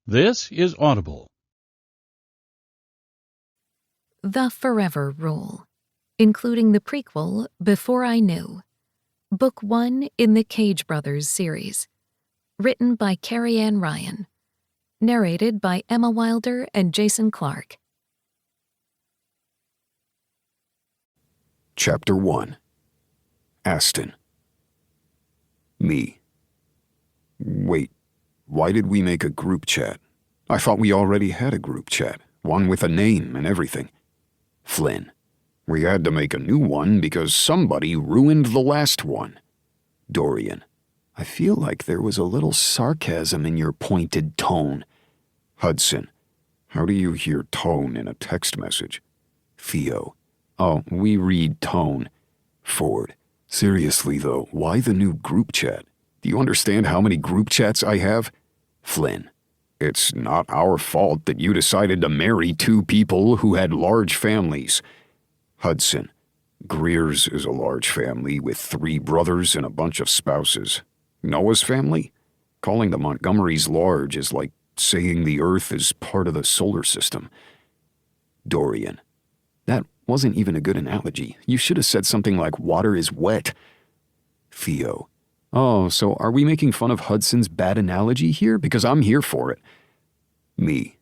This is Audible. The Forever Rule, including the prequel Before I Knew, Book 1 in the Cage Brothers series, written by Carrie Ann Ryan, narrated by Emma Wilder and Jason Clark. Chapter 1. Aston. Me. Wait, why did we make a group chat? I thought we already had a group chat, one with a name and everything. Flynn. We had to make a new one because somebody ruined the last one. Dorian. I feel like there was a little sarcasm in your pointed tone. Hudson. How do you hear tone in a text message? Theo. Oh, we read tone. Ford. Seriously though, why the new group chat? Do you understand how many group chats I have? Flynn. It's not our fault that you decided to marry two people who had large families. Hudson. Greer's is a large family with 3 brothers and a bunch of spouses. Noah's family? Calling the Montgomerys large is like saying the Earth is part of the solar system. Dorian. That wasn't even a good analogy. You should have said something like water is wet. Theo. Oh, so are we making fun of Hudson's bad analogy here? Because I'm here for it. Me.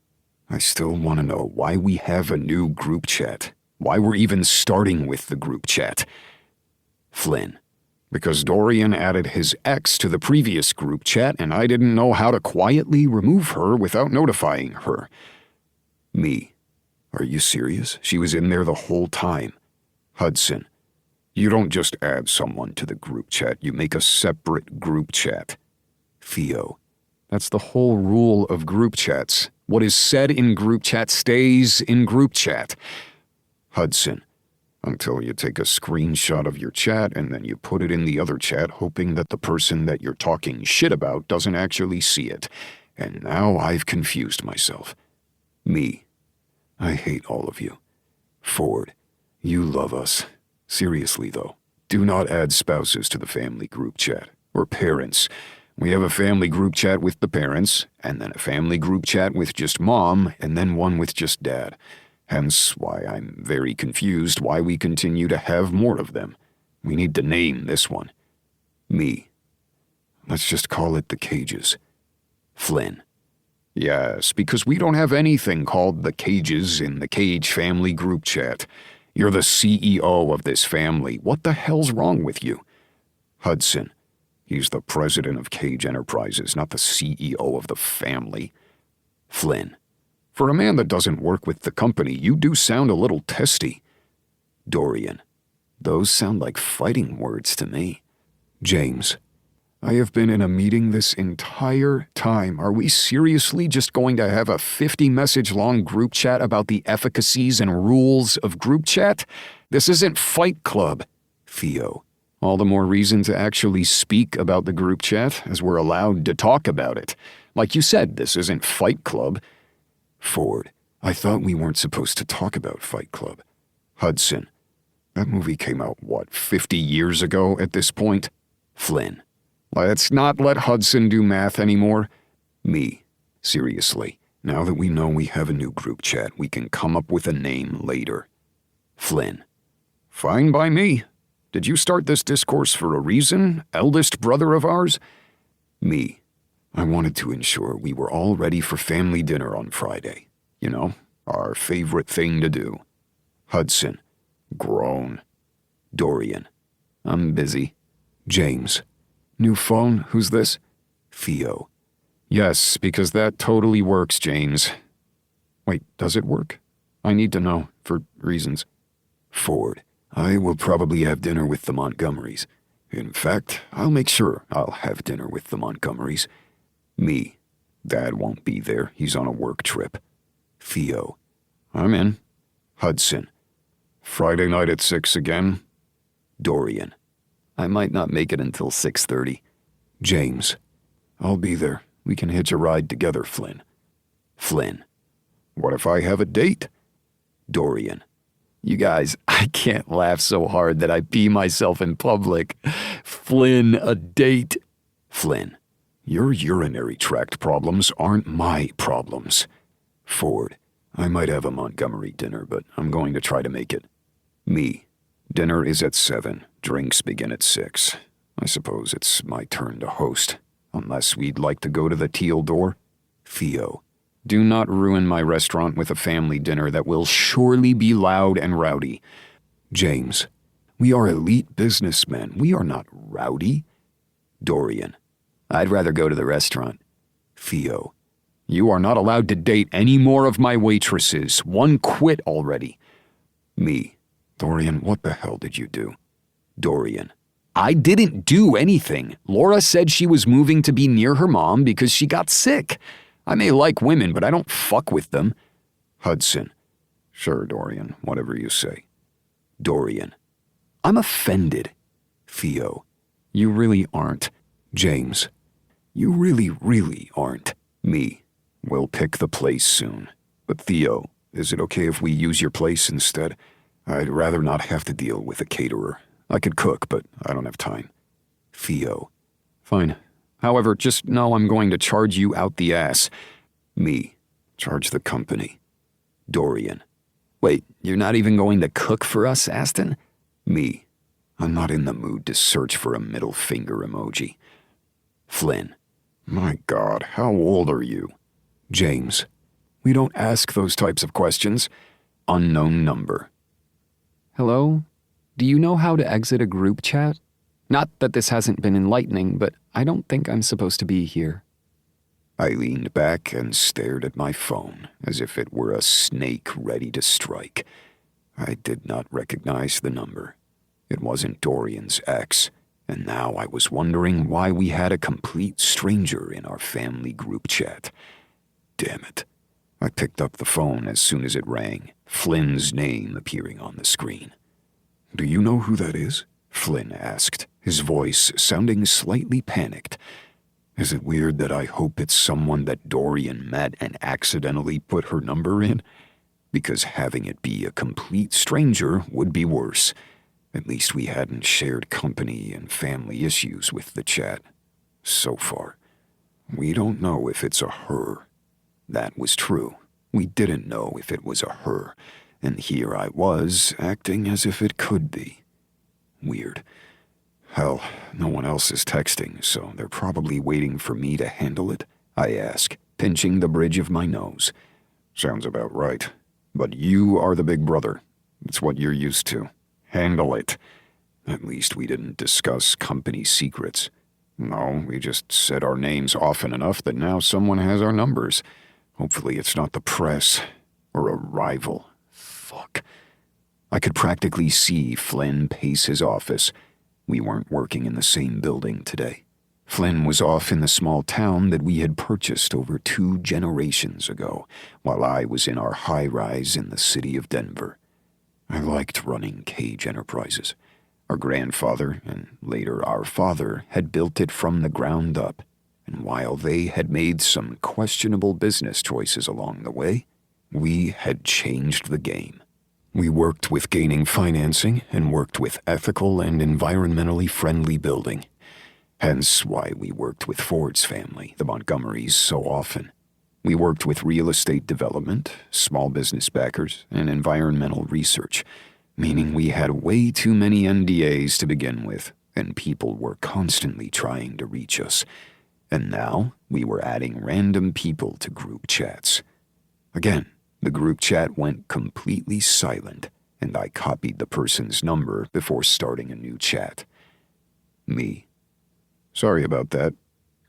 I still want to know why we have a new group chat. Why we're even starting with the group chat. Flynn. Because Dorian added his ex to the previous group chat and I didn't know how to quietly remove her without notifying her. Me. Are you serious? She was in there the whole time. Hudson. You don't just add someone to the group chat, you make a separate group chat. Theo. That's the whole rule of group chats. What is said in group chat stays in group chat. Hudson. Until you take a screenshot of your chat and then you put it in the other chat hoping that the person that you're talking shit about doesn't actually see it. And now I've confused myself. Me. I hate all of you. Ford. You love us. Seriously though, do not add spouses to the family group chat, or parents. We have a family group chat with the parents, and then a family group chat with just mom, and then one with just dad. Hence why I'm very confused why we continue to have more of them. We need to name this one. Me. Let's just call it the Cages. Flynn. Yes, because we don't have anything called the Cages in the Cage family group chat. You're the CEO of this family. What the hell's wrong with you? Hudson. He's the president of Cage Enterprises, not the CEO of the family. Flynn. For a man that doesn't work with the company, you do sound a little testy. Dorian. Those sound like fighting words to me. James. I have been in a meeting this entire time. Are we seriously just going to have a 50-message-long group chat about the efficacies and rules of group chat? This isn't Fight Club. Theo. All the more reason to actually speak about the group chat, as we're allowed to talk about it. Like you said, this isn't Fight Club. Ford. I thought we weren't supposed to talk about Fight Club. Hudson. That movie came out, 50 years ago at this point? Flynn. Let's not let Hudson do math anymore. Me. Seriously, now that we know we have a new group chat, we can come up with a name later. Flynn. Fine by me. Did you start this discourse for a reason, eldest brother of ours? Me. I wanted to ensure we were all ready for family dinner on Friday. You know, our favorite thing to do. Hudson. Groan. Dorian. I'm busy. James. New phone? Who's this? Theo. Yes, because that totally works, James. Wait, does it work? I need to know, for reasons. Ford. I will probably have dinner with the Montgomerys. In fact, I'll make sure I'll have dinner with the Montgomerys. Me. Dad won't be there. He's on a work trip. Theo. I'm in. Hudson. Friday night at 6 again? Dorian. I might not make it until 6:30. James. I'll be there. We can hitch a ride together, Flynn. Flynn. What if I have a date? Dorian. You guys, I can't laugh so hard that I pee myself in public. Flynn, a date. Flynn. Your urinary tract problems aren't my problems. Ford, I might have a Montgomery dinner, but I'm going to try to make it. Me, dinner is at 7, drinks begin at 6. I suppose it's my turn to host, unless we'd like to go to the Teal Door. Theo, do not ruin my restaurant with a family dinner that will surely be loud and rowdy. James, we are elite businessmen. We are not rowdy. Dorian, I'd rather go to the restaurant. Theo, you are not allowed to date any more of my waitresses. One quit already. Me, Dorian, what the hell did you do? Dorian, I didn't do anything. Laura said she was moving to be near her mom because she got sick. I may like women, but I don't fuck with them. Hudson, sure, Dorian, whatever you say. Dorian, I'm offended. Theo, you really aren't. James, you really, really aren't. Me, we'll pick the place soon. But Theo, is it okay if we use your place instead? I'd rather not have to deal with a caterer. I could cook, but I don't have time. Theo, fine. However, just know I'm going to charge you out the ass. Me, charge the company. Dorian, wait, you're not even going to cook for us, Aston? Me, I'm not in the mood to search for a middle finger emoji. Flynn, my God, how old are you? James, we don't ask those types of questions. Unknown number. Hello? Do you know how to exit a group chat? Not that this hasn't been enlightening, but I don't think I'm supposed to be here. I leaned back and stared at my phone as if it were a snake ready to strike. I did not recognize the number. It wasn't Dorian's ex, and now I was wondering why we had a complete stranger in our family group chat. Damn it. I picked up the phone as soon as it rang, Flynn's name appearing on the screen. Do you know who that is? Flynn asked, his voice sounding slightly panicked. Is it weird that I hope it's someone that Dorian met and accidentally put her number in? Because having it be a complete stranger would be worse. At least we hadn't shared company and family issues with the chat. So far. We don't know if it's a her. That was true. We didn't know if it was a her. And here I was, acting as if it could be. Weird. Hell, no one else is texting, so they're probably waiting for me to handle it, I ask, pinching the bridge of my nose. Sounds about right. But you are the big brother. It's what you're used to. Handle it. At least we didn't discuss company secrets. No, we just said our names often enough that now someone has our numbers. Hopefully it's not the press. Or a rival. Fuck. I could practically see Flynn pace his office. We weren't working in the same building today. Flynn was off in the small town that we had purchased over 2 generations ago, while I was in our high-rise in the city of Denver. I liked running Cage Enterprises. Our grandfather, and later our father, had built it from the ground up, and while they had made some questionable business choices along the way, we had changed the game. We worked with gaining financing and worked with ethical and environmentally friendly building. Hence why we worked with Ford's family, the Montgomerys, so often. We worked with real estate development, small business backers, and environmental research, meaning we had way too many NDAs to begin with, and people were constantly trying to reach us. And now we were adding random people to group chats. Again, the group chat went completely silent, and I copied the person's number before starting a new chat. Me. Sorry about that.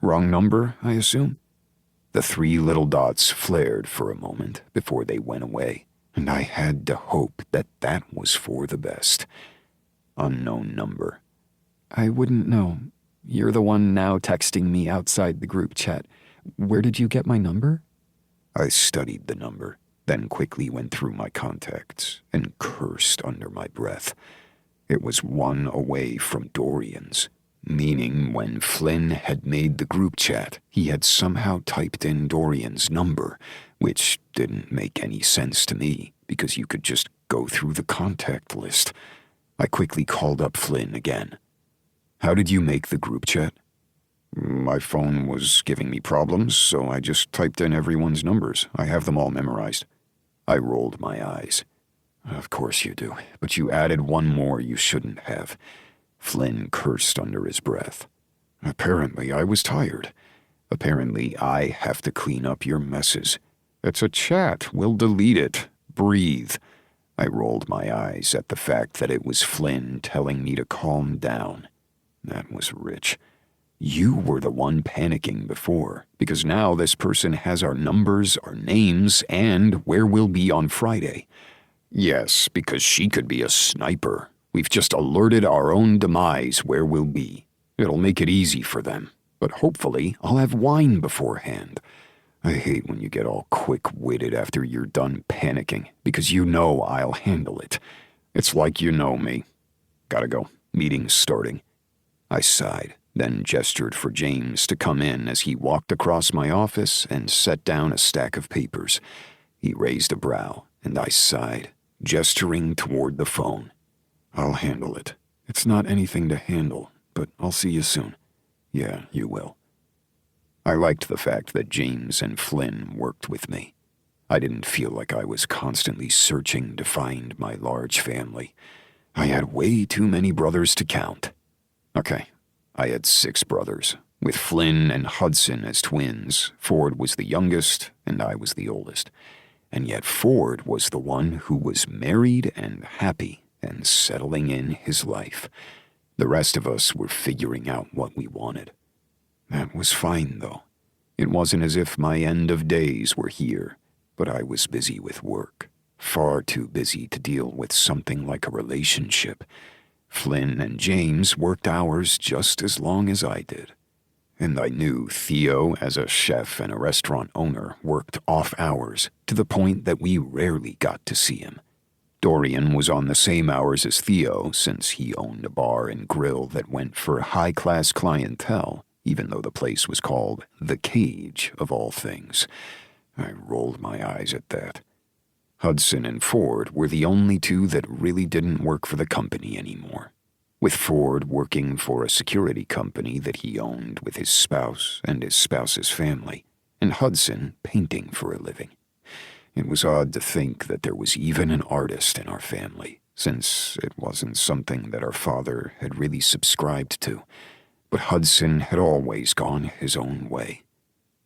Wrong number, I assume? The 3 little dots flared for a moment before they went away, and I had to hope that that was for the best. Unknown number. I wouldn't know. You're the one now texting me outside the group chat. Where did you get my number? I studied the number, then quickly went through my contacts and cursed under my breath. It was 1 away from Dorian's, meaning when Flynn had made the group chat, he had somehow typed in Dorian's number, which didn't make any sense to me because you could just go through the contact list. I quickly called up Flynn again. How did you make the group chat? My phone was giving me problems, so I just typed in everyone's numbers. I have them all memorized. I rolled my eyes. Of course you do, but you added one more you shouldn't have. Flynn cursed under his breath. Apparently I was tired. Apparently I have to clean up your messes. It's a chat. We'll delete it. Breathe. I rolled my eyes at the fact that it was Flynn telling me to calm down. That was rich. You were the one panicking before, because now this person has our numbers, our names, and where we'll be on Friday. Yes, because she could be a sniper. We've just alerted our own demise where we'll be. It'll make it easy for them, but hopefully I'll have wine beforehand. I hate when you get all quick-witted after you're done panicking, because you know I'll handle it. It's like you know me. Gotta go. Meeting's starting. I sighed, then gestured for James to come in as he walked across my office and set down a stack of papers. He raised a brow, and I sighed, gesturing toward the phone. I'll handle it. It's not anything to handle, but I'll see you soon. Yeah, you will. I liked the fact that James and Flynn worked with me. I didn't feel like I was constantly searching to find my large family. I had way too many brothers to count. Okay, I had 6 brothers, with Flynn and Hudson as twins. Ford was the youngest, and I was the oldest. And yet Ford was the one who was married and happy and settling in his life. The rest of us were figuring out what we wanted. That was fine, though. It wasn't as if my end of days were here, but I was busy with work. Far too busy to deal with something like a relationship. Flynn and James worked hours just as long as I did. And I knew Theo, as a chef and a restaurant owner, worked off hours to the point that we rarely got to see him. Dorian was on the same hours as Theo since he owned a bar and grill that went for high-class clientele, even though the place was called The Cage, of all things. I rolled my eyes at that. Hudson and Ford were the only two that really didn't work for the company anymore, with Ford working for a security company that he owned with his spouse and his spouse's family, and Hudson painting for a living. It was odd to think that there was even an artist in our family, since it wasn't something that our father had really subscribed to. But Hudson had always gone his own way.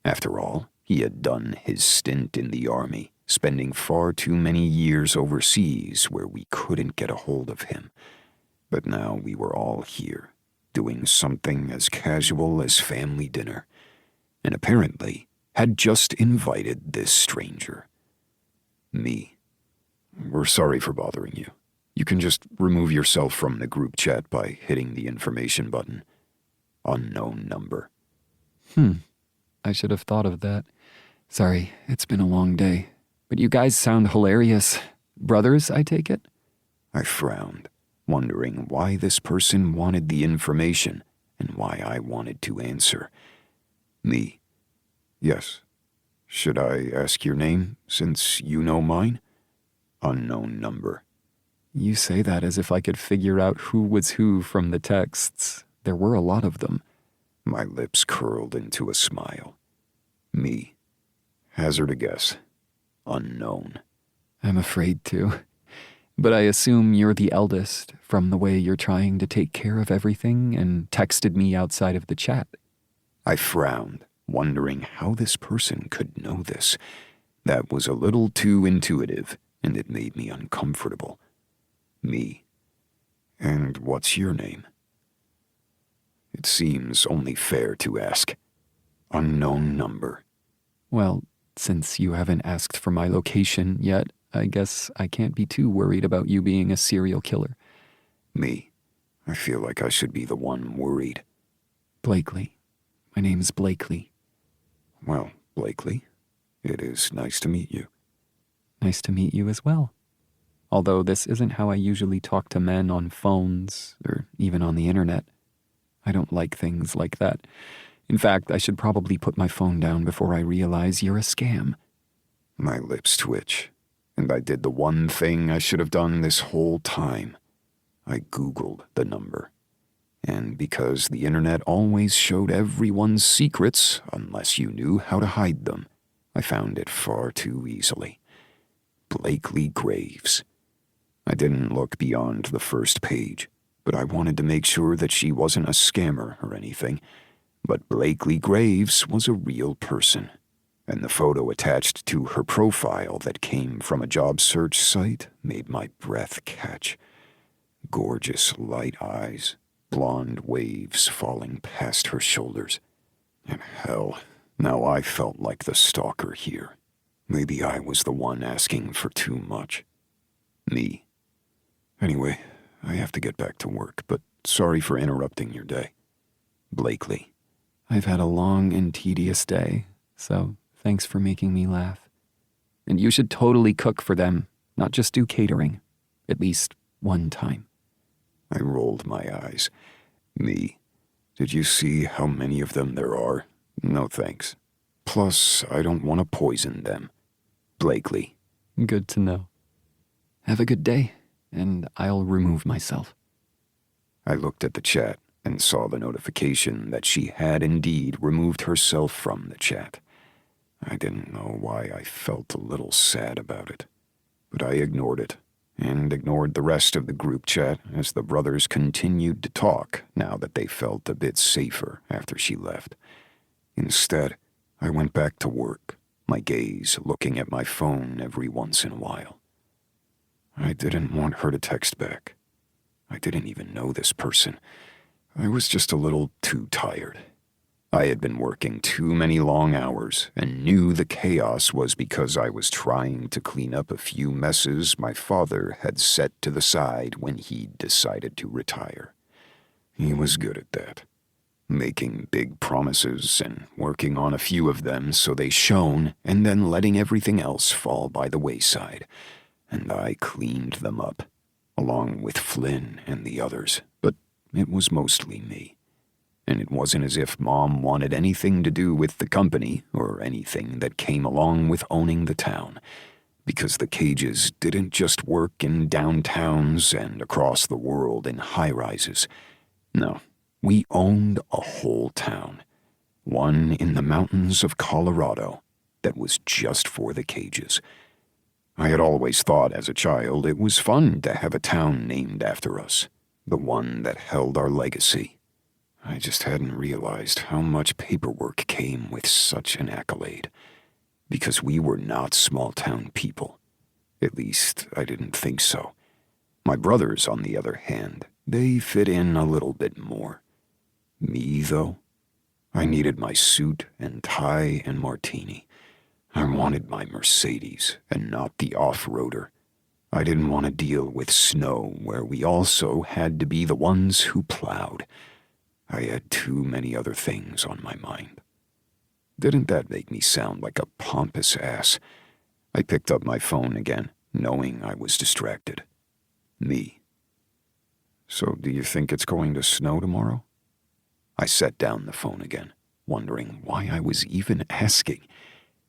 After all, he had done his stint in the army, spending far too many years overseas where we couldn't get a hold of him. But now we were all here, doing something as casual as family dinner, and apparently had just invited this stranger. Me. We're sorry for bothering you. You can just remove yourself from the group chat by hitting the information button. Unknown number. I should have thought of that. Sorry, it's been a long day. But you guys sound hilarious. Brothers, I take it? I frowned, wondering why this person wanted the information and why I wanted to answer. Me. Yes. Should I ask your name, since you know mine? Unknown number. You say that as if I could figure out who was who from the texts. There were a lot of them. My lips curled into a smile. Me. Hazard a guess. Unknown. I'm afraid to. But I assume you're the eldest, from the way you're trying to take care of everything and texted me outside of the chat. I frowned, wondering how this person could know this. That was a little too intuitive, and it made me uncomfortable. Me. And what's your name? It seems only fair to ask. Unknown number. Well, since you haven't asked for my location yet, I guess I can't be too worried about you being a serial killer. Me. I feel like I should be the one worried. Blakely. My name's Blakely. Well, Blakely, it is nice to meet you. Nice to meet you as well. Although this isn't how I usually talk to men on phones, or even on the internet. I don't like things like that. In fact, I should probably put my phone down before I realize you're a scam. My lips twitch, and I did the one thing I should have done this whole time. I Googled the number. And because the internet always showed everyone's secrets unless you knew how to hide them, I found it far too easily. Blakely Graves. I didn't look beyond the first page, but I wanted to make sure that she wasn't a scammer or anything. But Blakely Graves was a real person, and the photo attached to her profile that came from a job search site made my breath catch. Gorgeous light eyes, blonde waves falling past her shoulders. And hell, now I felt like the stalker here. Maybe I was the one asking for too much. Me. Anyway, I have to get back to work, but sorry for interrupting your day. Blakely. I've had a long and tedious day, so thanks for making me laugh. And you should totally cook for them, not just do catering. At least one time. I rolled my eyes. Me. Did you see how many of them there are? No thanks. Plus, I don't want to poison them. Blakely. Good to know. Have a good day, and I'll remove myself. I looked at the chat and saw the notification that she had indeed removed herself from the chat. I didn't know why I felt a little sad about it, but I ignored it, and ignored the rest of the group chat as the brothers continued to talk now that they felt a bit safer after she left. Instead, I went back to work, my gaze looking at my phone every once in a while. I didn't want her to text back. I didn't even know this person. I was just a little too tired. I had been working too many long hours and knew the chaos was because I was trying to clean up a few messes my father had set to the side when he decided to retire. He was good at that, making big promises and working on a few of them so they shone and then letting everything else fall by the wayside. And I cleaned them up, along with Flynn and the others, but it was mostly me. And it wasn't as if Mom wanted anything to do with the company or anything that came along with owning the town, because the cages didn't just work in downtowns and across the world in high-rises. No, we owned a whole town, one in the mountains of Colorado that was just for the cages. I had always thought as a child it was fun to have a town named after us, the one that held our legacy. I just hadn't realized how much paperwork came with such an accolade, because we were not small-town people. At least, I didn't think so. My brothers, on the other hand, they fit in a little bit more. Me, though? I needed my suit and tie and martini. I wanted my Mercedes and not the off-roader. I didn't want to deal with snow where we also had to be the ones who plowed. I had too many other things on my mind. Didn't that make me sound like a pompous ass? I picked up my phone again, knowing I was distracted. Me. So do you think it's going to snow tomorrow? I set down the phone again, wondering why I was even asking.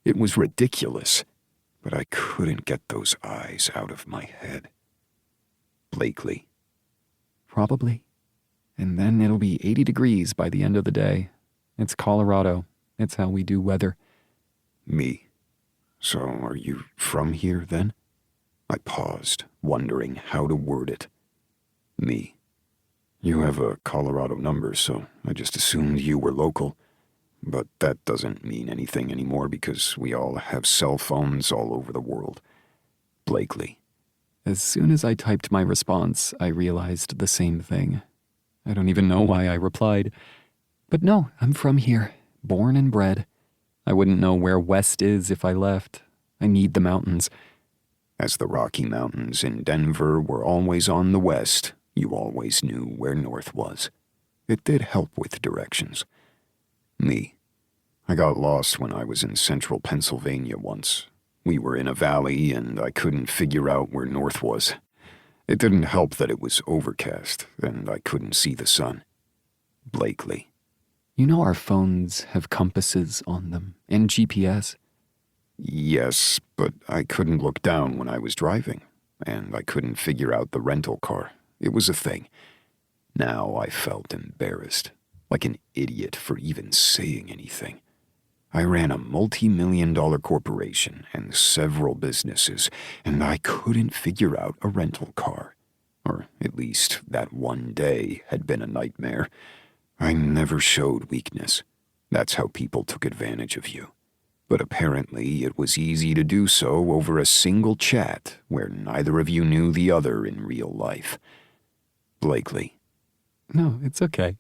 It was ridiculous, but I couldn't get those eyes out of my head. Blakely. Probably. And then it'll be 80 degrees by the end of the day. It's Colorado. It's how we do weather. Me. So are you from here then? I paused, wondering how to word it. Me. You have a Colorado number, so I just assumed you were local. But that doesn't mean anything anymore because we all have cell phones all over the world. Blakely. As soon as I typed my response, I realized the same thing. I don't even know why I replied. But no, I'm from here, born and bred. I wouldn't know where west is if I left. I need the mountains. As the Rocky Mountains in Denver were always on the west, you always knew where north was. It did help with directions. Me. I got lost when I was in central Pennsylvania once. We were in a valley and I couldn't figure out where north was. It didn't help that it was overcast and I couldn't see the sun. Blakely. You know our phones have compasses on them and GPS. Yes, but I couldn't look down when I was driving, and I couldn't figure out the rental car. It was a thing. Now I felt embarrassed, like an idiot for even saying anything. I ran a multi-million-dollar corporation and several businesses, and I couldn't figure out a rental car. Or at least that one day had been a nightmare. I never showed weakness. That's how people took advantage of you. But apparently it was easy to do so over a single chat where neither of you knew the other in real life. Blakely. No, it's okay.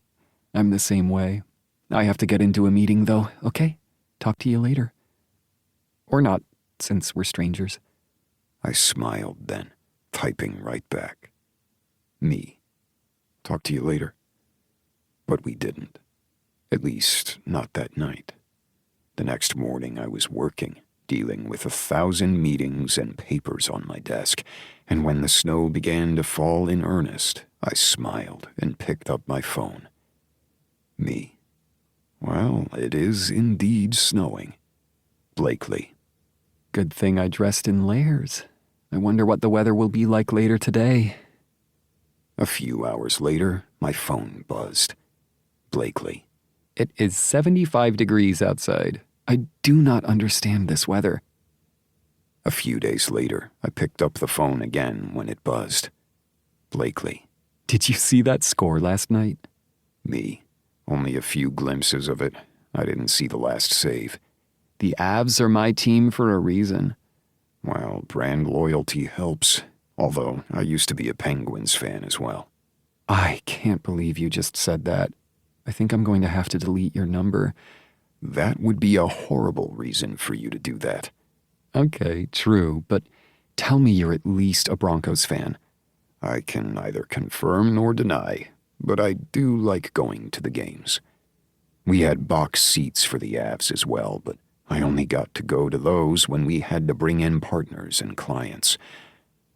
I'm the same way. I have to get into a meeting, though, okay? Talk to you later. Or not, since we're strangers. I smiled then, typing right back. Me. Talk to you later. But we didn't. At least, not that night. The next morning I was working, dealing with 1,000 meetings and papers on my desk, and when the snow began to fall in earnest, I smiled and picked up my phone. Me. Well, it is indeed snowing. Blakely. Good thing I dressed in layers. I wonder what the weather will be like later today. A few hours later, my phone buzzed. Blakely. It is 75 degrees outside. I do not understand this weather. A few days later, I picked up the phone again when it buzzed. Blakely. Did you see that score last night? Me. Only a few glimpses of it. I didn't see the last save. The Avs are my team for a reason. Well, brand loyalty helps, although I used to be a Penguins fan as well. I can't believe you just said that. I think I'm going to have to delete your number. That would be a horrible reason for you to do that. Okay, true, but tell me you're at least a Broncos fan. I can neither confirm nor deny, but I do like going to the games. We had box seats for the Avs as well, but I only got to go to those when we had to bring in partners and clients.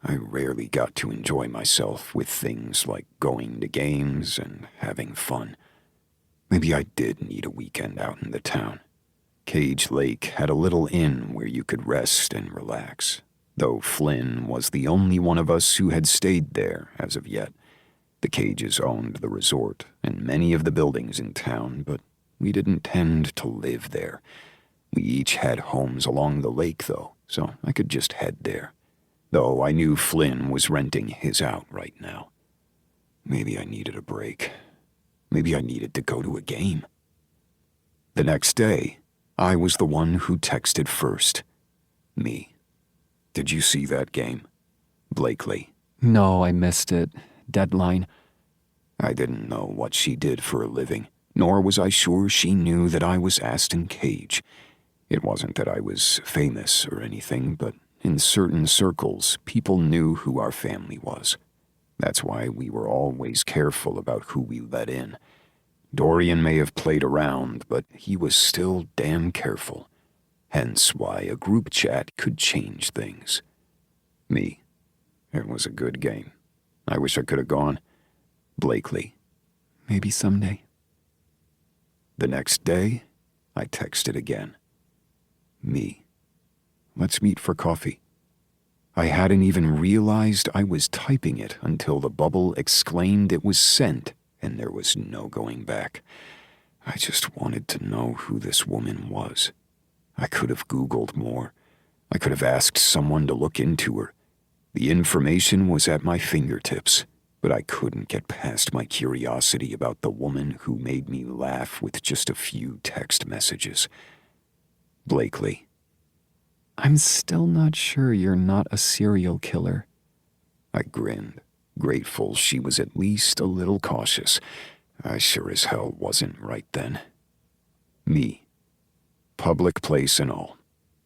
I rarely got to enjoy myself with things like going to games and having fun. Maybe I did need a weekend out in the town. Cage Lake had a little inn where you could rest and relax, though Flynn was the only one of us who had stayed there as of yet. The Cages owned the resort and many of the buildings in town, but we didn't tend to live there. We each had homes along the lake, though, so I could just head there. Though I knew Flynn was renting his out right now. Maybe I needed a break. Maybe I needed to go to a game. The next day, I was the one who texted first. Me. Did you see that game? Blakely. No, I missed it. Deadline. I didn't know what she did for a living, nor was I sure she knew that I was Aston Cage. It wasn't that I was famous or anything, but in certain circles, people knew who our family was. That's why we were always careful about who we let in. Dorian may have played around, but he was still damn careful. Hence why a group chat could change things. Me. It was a good game. I wish I could have gone. Blakely. Maybe someday. The next day, I texted again. Me. Let's meet for coffee. I hadn't even realized I was typing it until the bubble exclaimed it was sent and there was no going back. I just wanted to know who this woman was. I could have Googled more. I could have asked someone to look into her. The information was at my fingertips, but I couldn't get past my curiosity about the woman who made me laugh with just a few text messages. Blakely. I'm still not sure you're not a serial killer. I grinned, grateful she was at least a little cautious. I sure as hell wasn't right then. Me. Public place and all.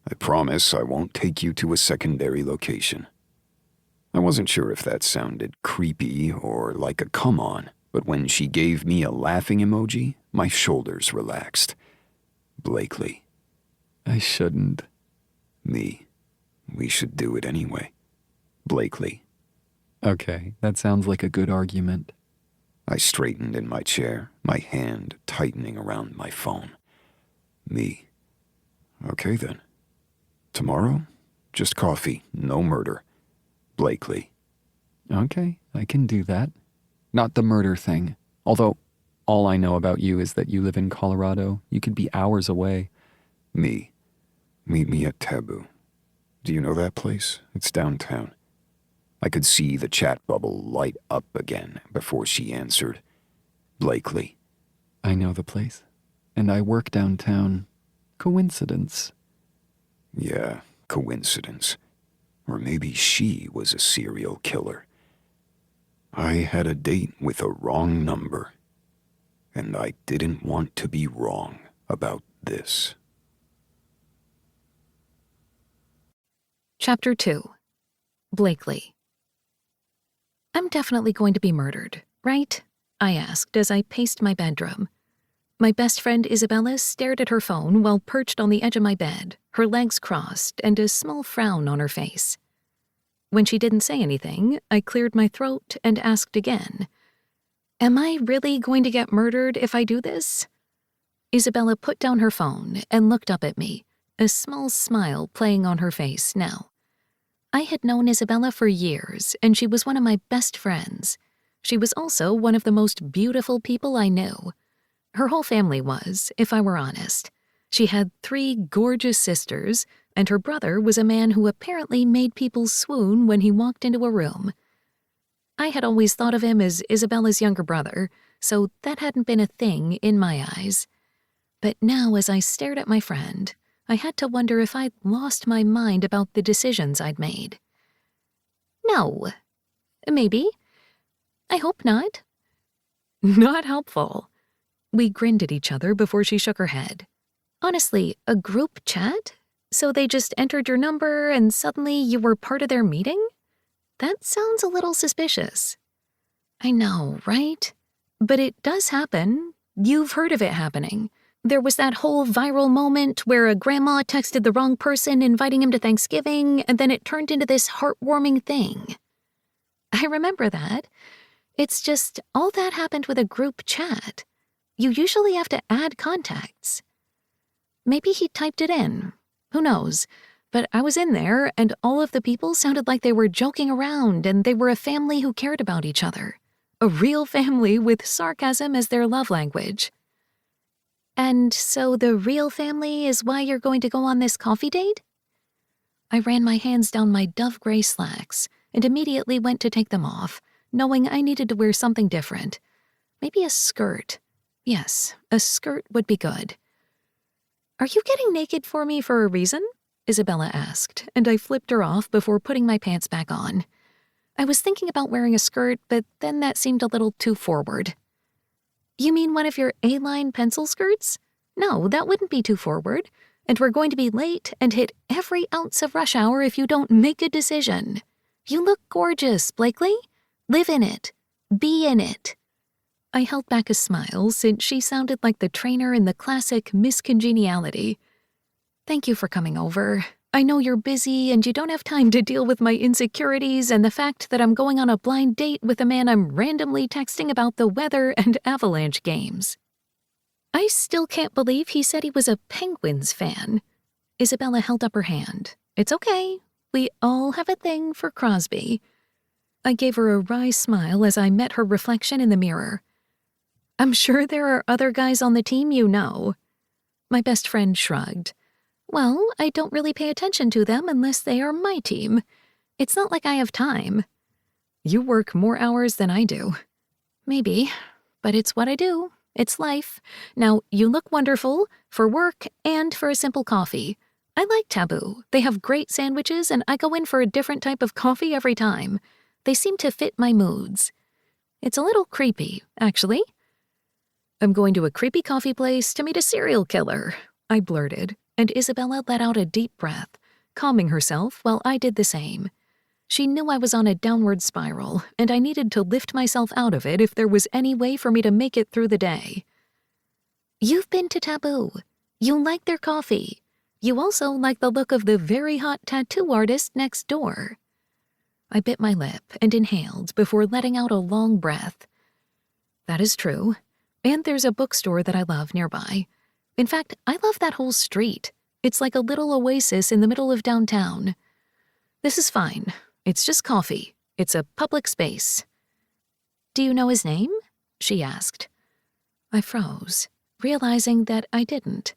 I promise I won't take you to a secondary location. I wasn't sure if that sounded creepy or like a come-on, but when she gave me a laughing emoji, my shoulders relaxed. Blakely. I shouldn't. Me. We should do it anyway. Blakely. Okay, that sounds like a good argument. I straightened in my chair, my hand tightening around my phone. Me. Okay then. Tomorrow? Just coffee, no murder. Blakely. Okay, I can do that. Not the murder thing. Although, all I know about you is that you live in Colorado. You could be hours away. Me. Meet me at Taboo. Do you know that place? It's downtown. I could see the chat bubble light up again before she answered. Blakely. I know the place. And I work downtown. Coincidence. Yeah, coincidence. Or maybe she was a serial killer. I had a date with a wrong number. And I didn't want to be wrong about this. Chapter 2. Blakely. I'm definitely going to be murdered, right? I asked as I paced my bedroom. My best friend Isabella stared at her phone while perched on the edge of my bed, her legs crossed and a small frown on her face. When she didn't say anything, I cleared my throat and asked again, "Am I really going to get murdered if I do this?" Isabella put down her phone and looked up at me, a small smile playing on her face now. I had known Isabella for years, and she was one of my best friends. She was also one of the most beautiful people I knew. Her whole family was, if I were honest. She had 3 gorgeous sisters, and her brother was a man who apparently made people swoon when he walked into a room. I had always thought of him as Isabella's younger brother, so that hadn't been a thing in my eyes. But now as I stared at my friend, I had to wonder if I'd lost my mind about the decisions I'd made. No. Maybe. I hope not. Not helpful. We grinned at each other before she shook her head. Honestly, a group chat? So they just entered your number and suddenly you were part of their meeting? That sounds a little suspicious. I know, right? But it does happen. You've heard of it happening. There was that whole viral moment where a grandma texted the wrong person inviting him to Thanksgiving, and then it turned into this heartwarming thing. I remember that. It's just all that happened with a group chat. You usually have to add contacts. Maybe he typed it in. Who knows? But I was in there, and all of the people sounded like they were joking around, and they were a family who cared about each other. A real family with sarcasm as their love language. And so the real family is why you're going to go on this coffee date? I ran my hands down my dove gray slacks and immediately went to take them off, knowing I needed to wear something different. Maybe a skirt. Yes, a skirt would be good. Are you getting naked for me for a reason? Isabella asked, and I flipped her off before putting my pants back on. I was thinking about wearing a skirt, but then that seemed a little too forward. You mean one of your A-line pencil skirts? No, that wouldn't be too forward. And we're going to be late and hit every ounce of rush hour if you don't make a decision. You look gorgeous, Blakely. Live in it. Be in it. I held back a smile since she sounded like the trainer in the classic Miss Congeniality. Thank you for coming over. I know you're busy and you don't have time to deal with my insecurities and the fact that I'm going on a blind date with a man I'm randomly texting about the weather and Avalanche games. I still can't believe he said he was a Penguins fan. Isabella held up her hand. It's okay. We all have a thing for Crosby. I gave her a wry smile as I met her reflection in the mirror. I'm sure there are other guys on the team you know. My best friend shrugged. Well, I don't really pay attention to them unless they are my team. It's not like I have time. You work more hours than I do. Maybe, but it's what I do. It's life. Now, you look wonderful for work and for a simple coffee. I like Taboo. They have great sandwiches and I go in for a different type of coffee every time. They seem to fit my moods. It's a little creepy, actually. I'm going to a creepy coffee place to meet a serial killer, I blurted, and Isabella let out a deep breath, calming herself while I did the same. She knew I was on a downward spiral, and I needed to lift myself out of it if there was any way for me to make it through the day. You've been to Taboo. You like their coffee. You also like the look of the very hot tattoo artist next door. I bit my lip and inhaled before letting out a long breath. That is true. And there's a bookstore that I love nearby. In fact, I love that whole street. It's like a little oasis in the middle of downtown. This is fine. It's just coffee. It's a public space. Do you know his name? She asked. I froze, realizing that I didn't.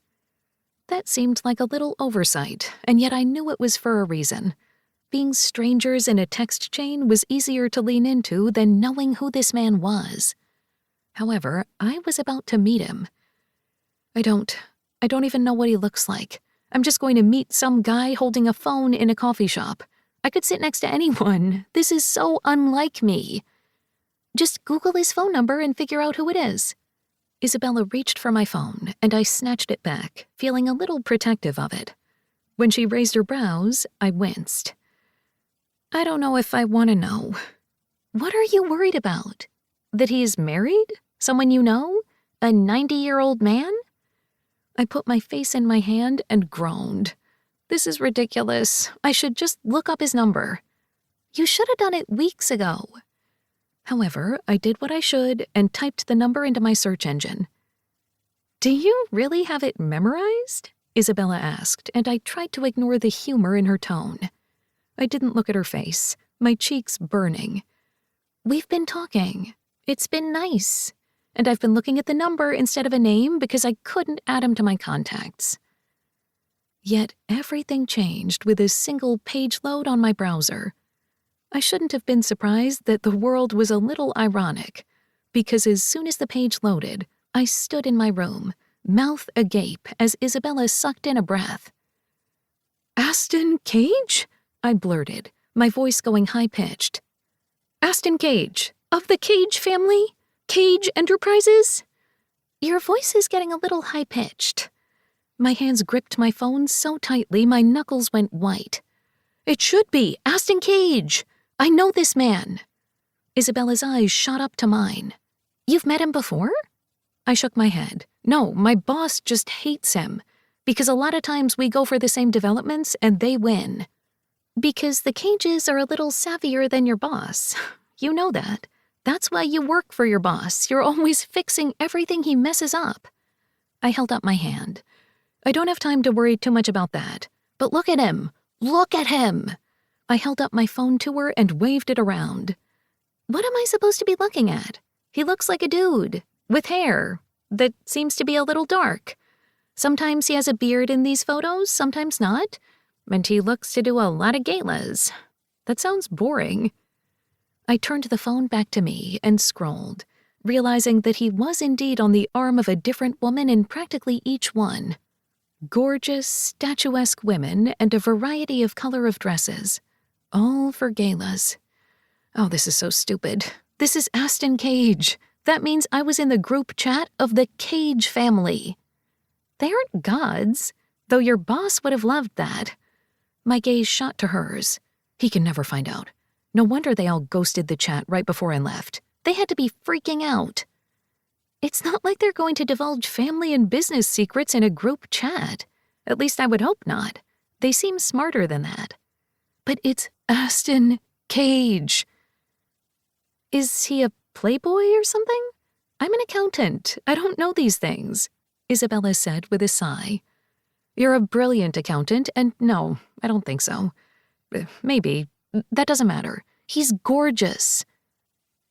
That seemed like a little oversight, and yet I knew it was for a reason. Being strangers in a text chain was easier to lean into than knowing who this man was. However, I was about to meet him. I don't even know what he looks like. I'm just going to meet some guy holding a phone in a coffee shop. I could sit next to anyone. This is so unlike me. Just Google his phone number and figure out who it is. Isabella reached for my phone, and I snatched it back, feeling a little protective of it. When she raised her brows, I winced. I don't know if I want to know. What are you worried about? That he is married? Someone you know? A 90-year-old man? I put my face in my hand and groaned. This is ridiculous. I should just look up his number. You should have done it weeks ago. However, I did what I should and typed the number into my search engine. Do you really have it memorized? Isabella asked, and I tried to ignore the humor in her tone. I didn't look at her face, my cheeks burning. We've been talking. It's been nice. And I've been looking at the number instead of a name because I couldn't add him to my contacts. Yet everything changed with a single page load on my browser. I shouldn't have been surprised that the world was a little ironic, because as soon as the page loaded, I stood in my room, mouth agape as Isabella sucked in a breath. Aston Cage? I blurted, my voice going high-pitched. Aston Cage, of the Cage family? Cage Enterprises? Your voice is getting a little high-pitched. My hands gripped my phone so tightly my knuckles went white. It should be Aston Cage. I know this man. Isabella's eyes shot up to mine. You've met him before? I shook my head. No, my boss just hates him, because a lot of times we go for the same developments and they win. Because the Cages are a little savvier than your boss. You know that. That's why you work for your boss. You're always fixing everything he messes up. I held up my hand. I don't have time to worry too much about that. But look at him. Look at him. I held up my phone to her and waved it around. What am I supposed to be looking at? He looks like a dude, with hair, that seems to be a little dark. Sometimes he has a beard in these photos, sometimes not. And he looks to do a lot of galas. That sounds boring. I turned the phone back to me and scrolled, realizing that he was indeed on the arm of a different woman in practically each one. Gorgeous, statuesque women and a variety of color of dresses. All for galas. Oh, this is so stupid. This is Aston Cage. That means I was in the group chat of the Cage family. They aren't gods, though your boss would have loved that. My gaze shot to hers. He can never find out. No wonder they all ghosted the chat right before I left. They had to be freaking out. It's not like they're going to divulge family and business secrets in a group chat. At least I would hope not. They seem smarter than that. But it's Aston Cage. Is he a playboy or something? I'm an accountant. I don't know these things, Isabella said with a sigh. You're a brilliant accountant, and no, I don't think so. Maybe. That doesn't matter. He's gorgeous.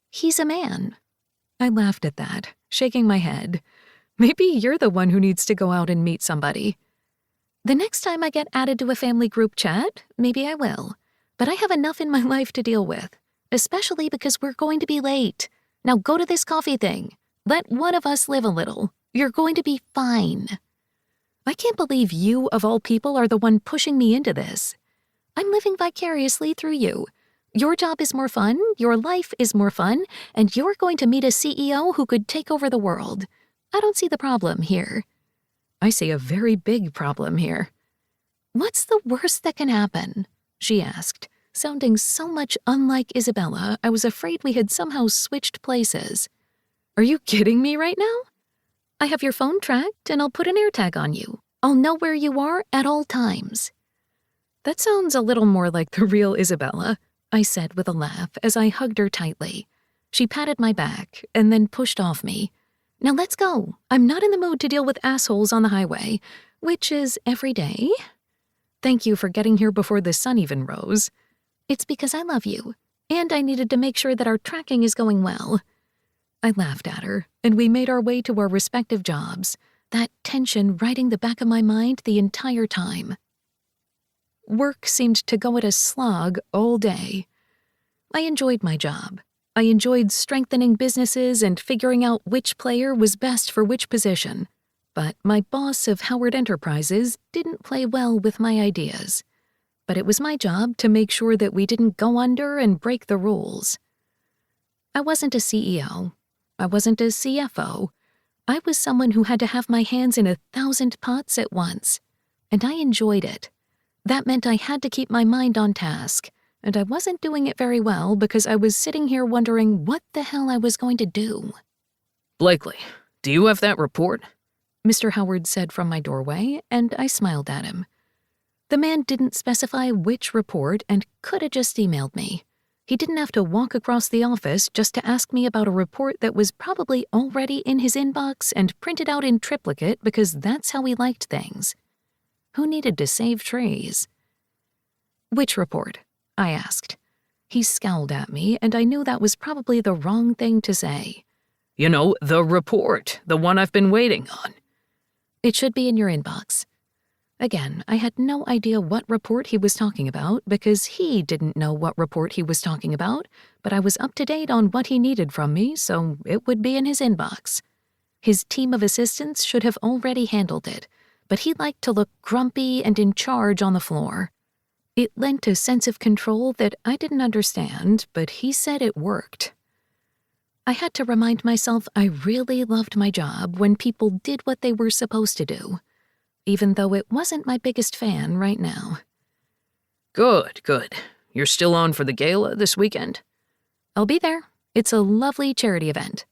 He's a man. I laughed at that, shaking my head. Maybe you're the one who needs to go out and meet somebody. The next time I get added to a family group chat, maybe I will. But I have enough in my life to deal with, especially because we're going to be late. Now go to this coffee thing. Let one of us live a little. You're going to be fine. I can't believe you, of all people, are the one pushing me into this. I'm living vicariously through you. Your job is more fun, your life is more fun, and you're going to meet a CEO who could take over the world. I don't see the problem here. I see a very big problem here. What's the worst that can happen? She asked, sounding so much unlike Isabella, I was afraid we had somehow switched places. Are you kidding me right now? I have your phone tracked, and I'll put an AirTag on you. I'll know where you are at all times. That sounds a little more like the real Isabella, I said with a laugh as I hugged her tightly. She patted my back and then pushed off me. Now let's go. I'm not in the mood to deal with assholes on the highway, which is every day. Thank you for getting here before the sun even rose. It's because I love you, and I needed to make sure that our tracking is going well. I laughed at her, and we made our way to our respective jobs, that tension riding the back of my mind the entire time. Work seemed to go at a slog all day. I enjoyed my job. I enjoyed strengthening businesses and figuring out which player was best for which position. But my boss of Howard Enterprises didn't play well with my ideas. But it was my job to make sure that we didn't go under and break the rules. I wasn't a CEO. I wasn't a CFO. I was someone who had to have my hands in 1,000 pots at once. And I enjoyed it. That meant I had to keep my mind on task. And I wasn't doing it very well because I was sitting here wondering what the hell I was going to do. Blakely, do you have that report? Mr. Howard said from my doorway, and I smiled at him. The man didn't specify which report and could have just emailed me. He didn't have to walk across the office just to ask me about a report that was probably already in his inbox and printed out in triplicate because that's how he liked things. Who needed to save trees? Which report? I asked. He scowled at me, and I knew that was probably the wrong thing to say. You know, the report, the one I've been waiting on. It should be in your inbox. Again, I had no idea what report he was talking about because he didn't know what report he was talking about, but I was up to date on what he needed from me, so it would be in his inbox. His team of assistants should have already handled it, but he liked to look grumpy and in charge on the floor. It lent a sense of control that I didn't understand, but he said it worked. I had to remind myself I really loved my job when people did what they were supposed to do, even though it wasn't my biggest fan right now. Good. You're still on for the gala this weekend? I'll be there. It's a lovely charity event.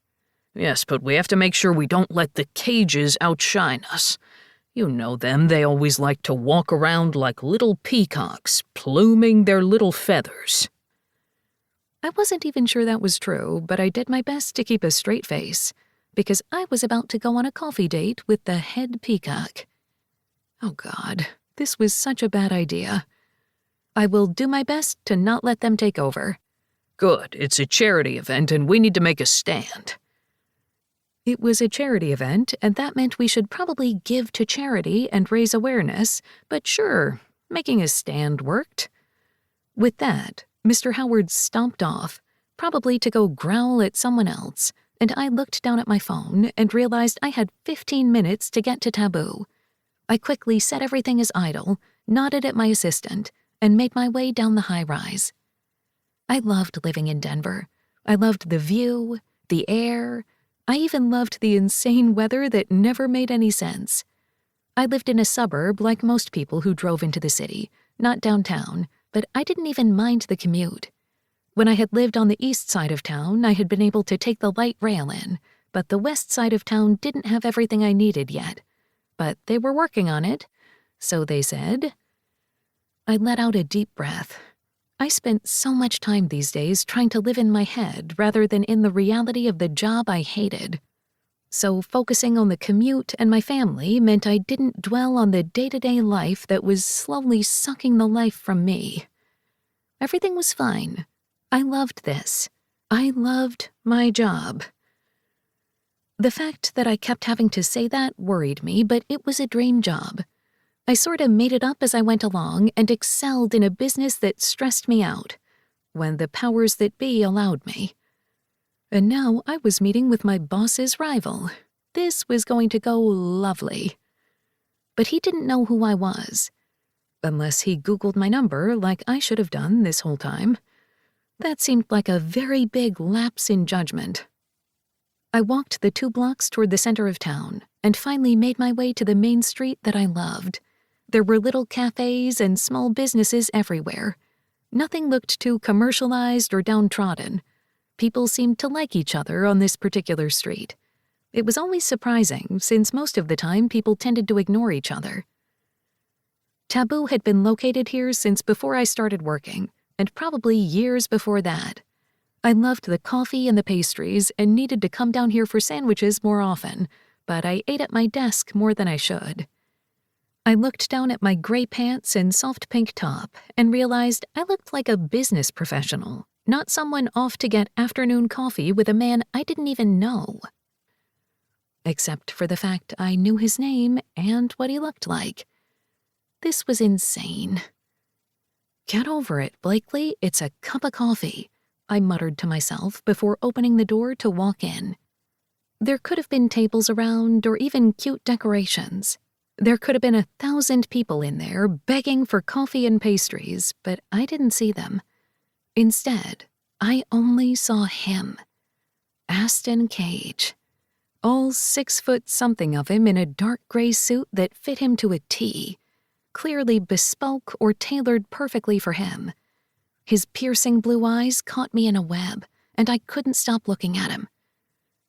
Yes, but we have to make sure we don't let the cages outshine us. You know them, they always like to walk around like little peacocks, pluming their little feathers. I wasn't even sure that was true, but I did my best to keep a straight face, because I was about to go on a coffee date with the head peacock. Oh God, this was such a bad idea. I will do my best to not let them take over. Good, it's a charity event and we need to make a stand. It was a charity event, and that meant we should probably give to charity and raise awareness, but sure, making a stand worked. With that, Mr. Howard stomped off, probably to go growl at someone else, and I looked down at my phone and realized I had 15 minutes to get to Taboo. I quickly set everything as idle, nodded at my assistant, and made my way down the high-rise. I loved living in Denver. I loved the view, the air. I even loved the insane weather that never made any sense. I lived in a suburb like most people who drove into the city, not downtown, but I didn't even mind the commute. When I had lived on the east side of town, I had been able to take the light rail in, but the west side of town didn't have everything I needed yet. But they were working on it, so they said. I let out a deep breath. I spent so much time these days trying to live in my head rather than in the reality of the job I hated. So focusing on the commute and my family meant I didn't dwell on the day-to-day life that was slowly sucking the life from me. Everything was fine. I loved this. I loved my job. The fact that I kept having to say that worried me, but it was a dream job. I sort of made it up as I went along and excelled in a business that stressed me out, when the powers that be allowed me. And now I was meeting with my boss's rival. This was going to go lovely. But he didn't know who I was. Unless he Googled my number like I should have done this whole time. That seemed like a very big lapse in judgment. I walked the 2 blocks toward the center of town and finally made my way to the main street that I loved. There were little cafes and small businesses everywhere. Nothing looked too commercialized or downtrodden. People seemed to like each other on this particular street. It was always surprising, since most of the time people tended to ignore each other. Taboo had been located here since before I started working, and probably years before that. I loved the coffee and the pastries and needed to come down here for sandwiches more often, but I ate at my desk more than I should. I looked down at my gray pants and soft pink top and realized I looked like a business professional, not someone off to get afternoon coffee with a man I didn't even know. Except for the fact I knew his name and what he looked like. This was insane. "Get over it, Blakely. It's a cup of coffee," I muttered to myself before opening the door to walk in. There could have been tables around or even cute decorations. There could have been 1,000 people in there begging for coffee and pastries, but I didn't see them. Instead, I only saw him. Aston Cage. All 6-foot-something of him in a dark gray suit that fit him to a T, clearly bespoke or tailored perfectly for him. His piercing blue eyes caught me in a web, and I couldn't stop looking at him.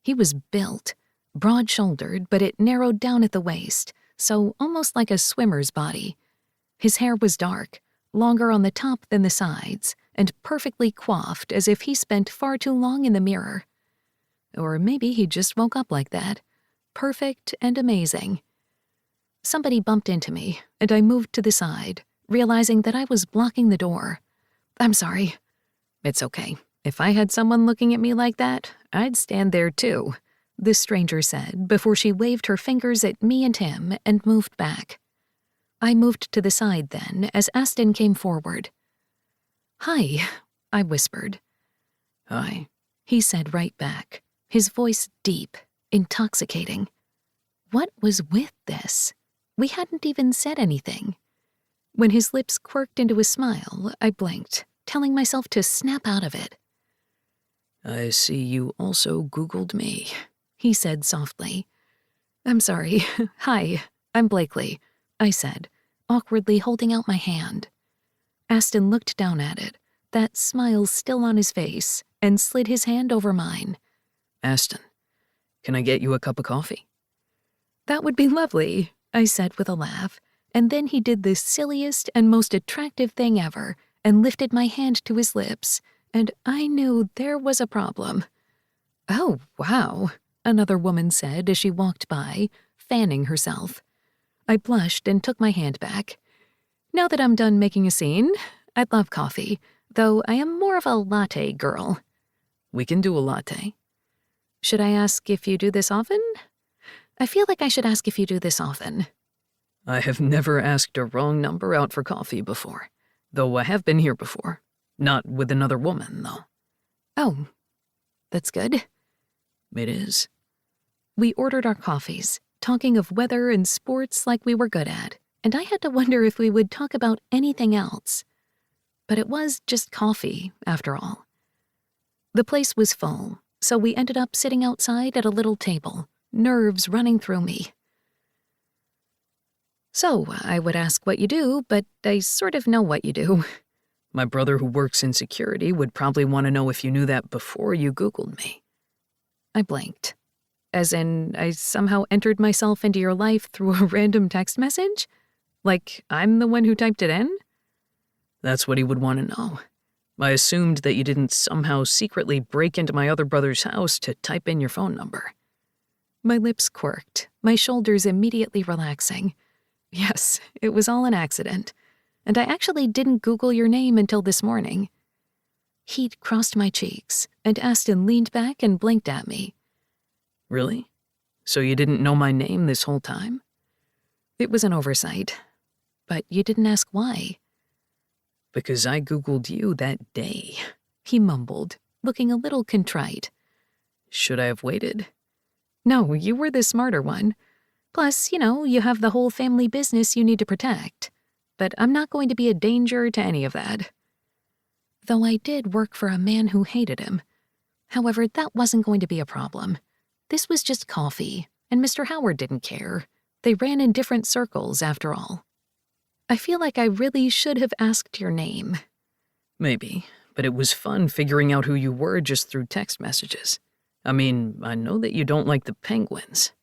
He was built, broad-shouldered, but it narrowed down at the waist, so almost like a swimmer's body. His hair was dark, longer on the top than the sides, and perfectly coiffed as if he spent far too long in the mirror. Or maybe he just woke up like that. Perfect and amazing. Somebody bumped into me, and I moved to the side, realizing that I was blocking the door. "I'm sorry." "It's okay. If I had someone looking at me like that, I'd stand there too," the stranger said before she waved her fingers at me and him and moved back. I moved to the side then as Aston came forward. "Hi," I whispered. "Hi," he said right back, his voice deep, intoxicating. What was with this? We hadn't even said anything. When his lips quirked into a smile, I blinked, telling myself to snap out of it. "I see you also Googled me," he said softly. "I'm sorry. Hi, I'm Blakely," I said, awkwardly holding out my hand. Aston looked down at it, that smile still on his face, and slid his hand over mine. "Aston, can I get you a cup of coffee?" "That would be lovely," I said with a laugh, and then he did the silliest and most attractive thing ever and lifted my hand to his lips, and I knew there was a problem. "Oh, wow," another woman said as she walked by, fanning herself. I blushed and took my hand back. "Now that I'm done making a scene, I'd love coffee, though I am more of a latte girl." "We can do a latte." "Should I ask if you do this often?" "I feel like I should ask if you do this often." "I have never asked a wrong number out for coffee before, though I have been here before. Not with another woman, though." "Oh, that's good." "It is." We ordered our coffees, talking of weather and sports like we were good at, and I had to wonder if we would talk about anything else. But it was just coffee, after all. The place was full, so we ended up sitting outside at a little table, nerves running through me. "So, I would ask what you do, but I sort of know what you do." "My brother who works in security would probably want to know if you knew that before you Googled me." I blinked. As in, I somehow entered myself into your life through a random text message? Like, I'm the one who typed it in? "That's what he would want to know. I assumed that you didn't somehow secretly break into my other brother's house to type in your phone number." My lips quirked, my shoulders immediately relaxing. Yes, it was all an accident. And I actually didn't Google your name until this morning. Heat crossed my cheeks, and Aston leaned back and blinked at me. "Really? So you didn't know my name this whole time?" "It was an oversight. But you didn't ask why." "Because I Googled you that day," he mumbled, looking a little contrite. "Should I have waited?" "No, you were the smarter one. Plus, you have the whole family business you need to protect. But I'm not going to be a danger to any of that." Though I did work for a man who hated him. However, that wasn't going to be a problem. This was just coffee, and Mr. Howard didn't care. They ran in different circles, after all. I feel like I really should have asked your name. "Maybe, but it was fun figuring out who you were just through text messages. I mean, I know that you don't like the Penguins."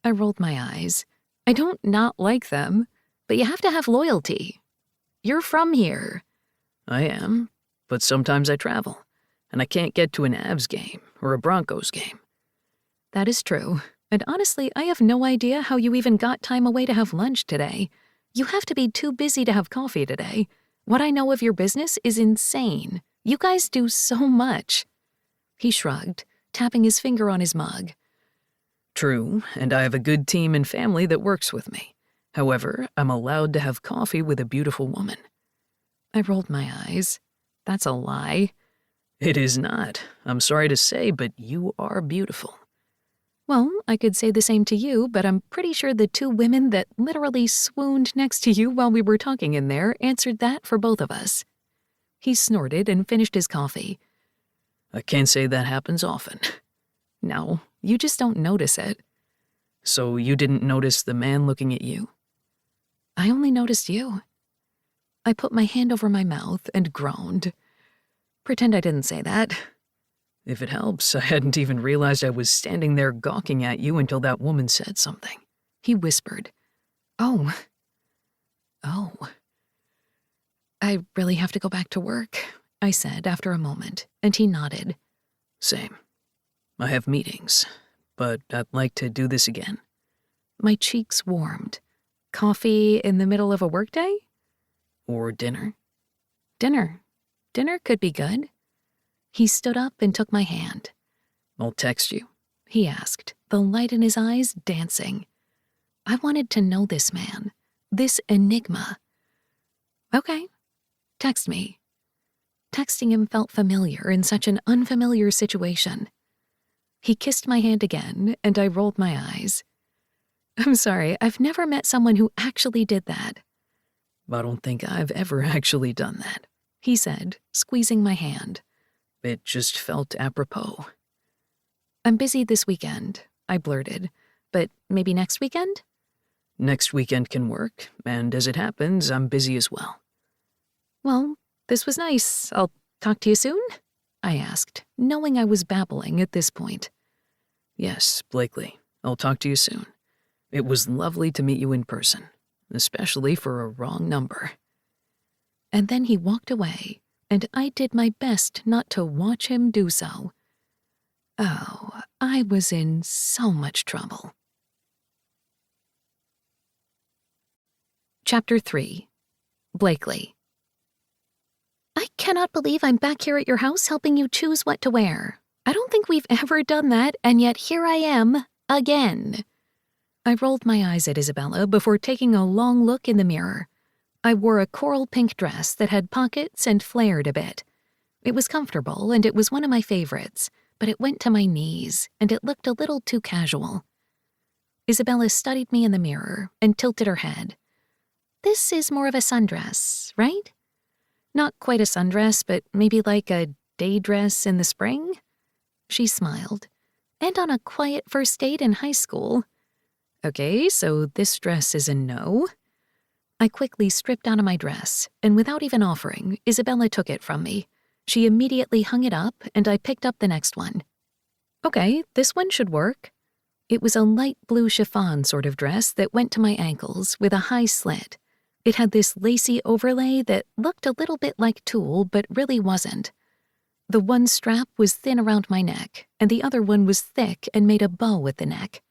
I rolled my eyes. "I don't not like them, but you have to have loyalty. You're from here." "I am, but sometimes I travel, and I can't get to an Avs game or a Broncos game." "That is true, and honestly, I have no idea how you even got time away to have lunch today. You have to be too busy to have coffee today. What I know of your business is insane. You guys do so much." He shrugged, tapping his finger on his mug. True, and I have a good team and family that works with me. However, I'm allowed to have coffee with a beautiful woman. I rolled my eyes. That's a lie. It is not. I'm sorry to say, but you are beautiful. Well, I could say the same to you, but I'm pretty sure the two women that literally swooned next to you while we were talking in there answered that for both of us. He snorted and finished his coffee. I can't say that happens often. No, you just don't notice it. So you didn't notice the man looking at you? I only noticed you. I put my hand over my mouth and groaned. Pretend I didn't say that. If it helps, I hadn't even realized I was standing there gawking at you until that woman said something. He whispered. Oh. I really have to go back to work, I said after a moment, and he nodded. Same. I have meetings, but I'd like to do this again. My cheeks warmed. Coffee in the middle of a workday? Or dinner. Dinner. Dinner could be good. He stood up and took my hand. I'll text you, he asked, the light in his eyes dancing. I wanted to know this man, this enigma. Okay, text me. Texting him felt familiar in such an unfamiliar situation. He kissed my hand again, and I rolled my eyes. I'm sorry, I've never met someone who actually did that. I don't think I've ever actually done that, he said, squeezing my hand. It just felt apropos. I'm busy this weekend, I blurted, but maybe next weekend? Next weekend can work, and as it happens, I'm busy as well. Well, this was nice. I'll talk to you soon? I asked, knowing I was babbling at this point. Yes, Blakely, I'll talk to you soon. It was lovely to meet you in person, especially for a wrong number. And then he walked away, and I did my best not to watch him do so. Oh, I was in so much trouble. Chapter 3. Blakely. I cannot believe I'm back here at your house helping you choose what to wear. I don't think we've ever done that, and yet here I am, again. I rolled my eyes at Isabella before taking a long look in the mirror. I wore a coral pink dress that had pockets and flared a bit. It was comfortable, and it was one of my favorites, but it went to my knees, and it looked a little too casual. Isabella studied me in the mirror and tilted her head. This is more of a sundress, right? Not quite a sundress, but maybe like a day dress in the spring? She smiled. And on a quiet first date in high school. Okay, so this dress is a no. I quickly stripped out of my dress, and without even offering, Isabella took it from me. She immediately hung it up, and I picked up the next one. Okay, this one should work. It was a light blue chiffon sort of dress that went to my ankles with a high slit. It had this lacy overlay that looked a little bit like tulle, but really wasn't. The one strap was thin around my neck, and the other one was thick and made a bow at the neck.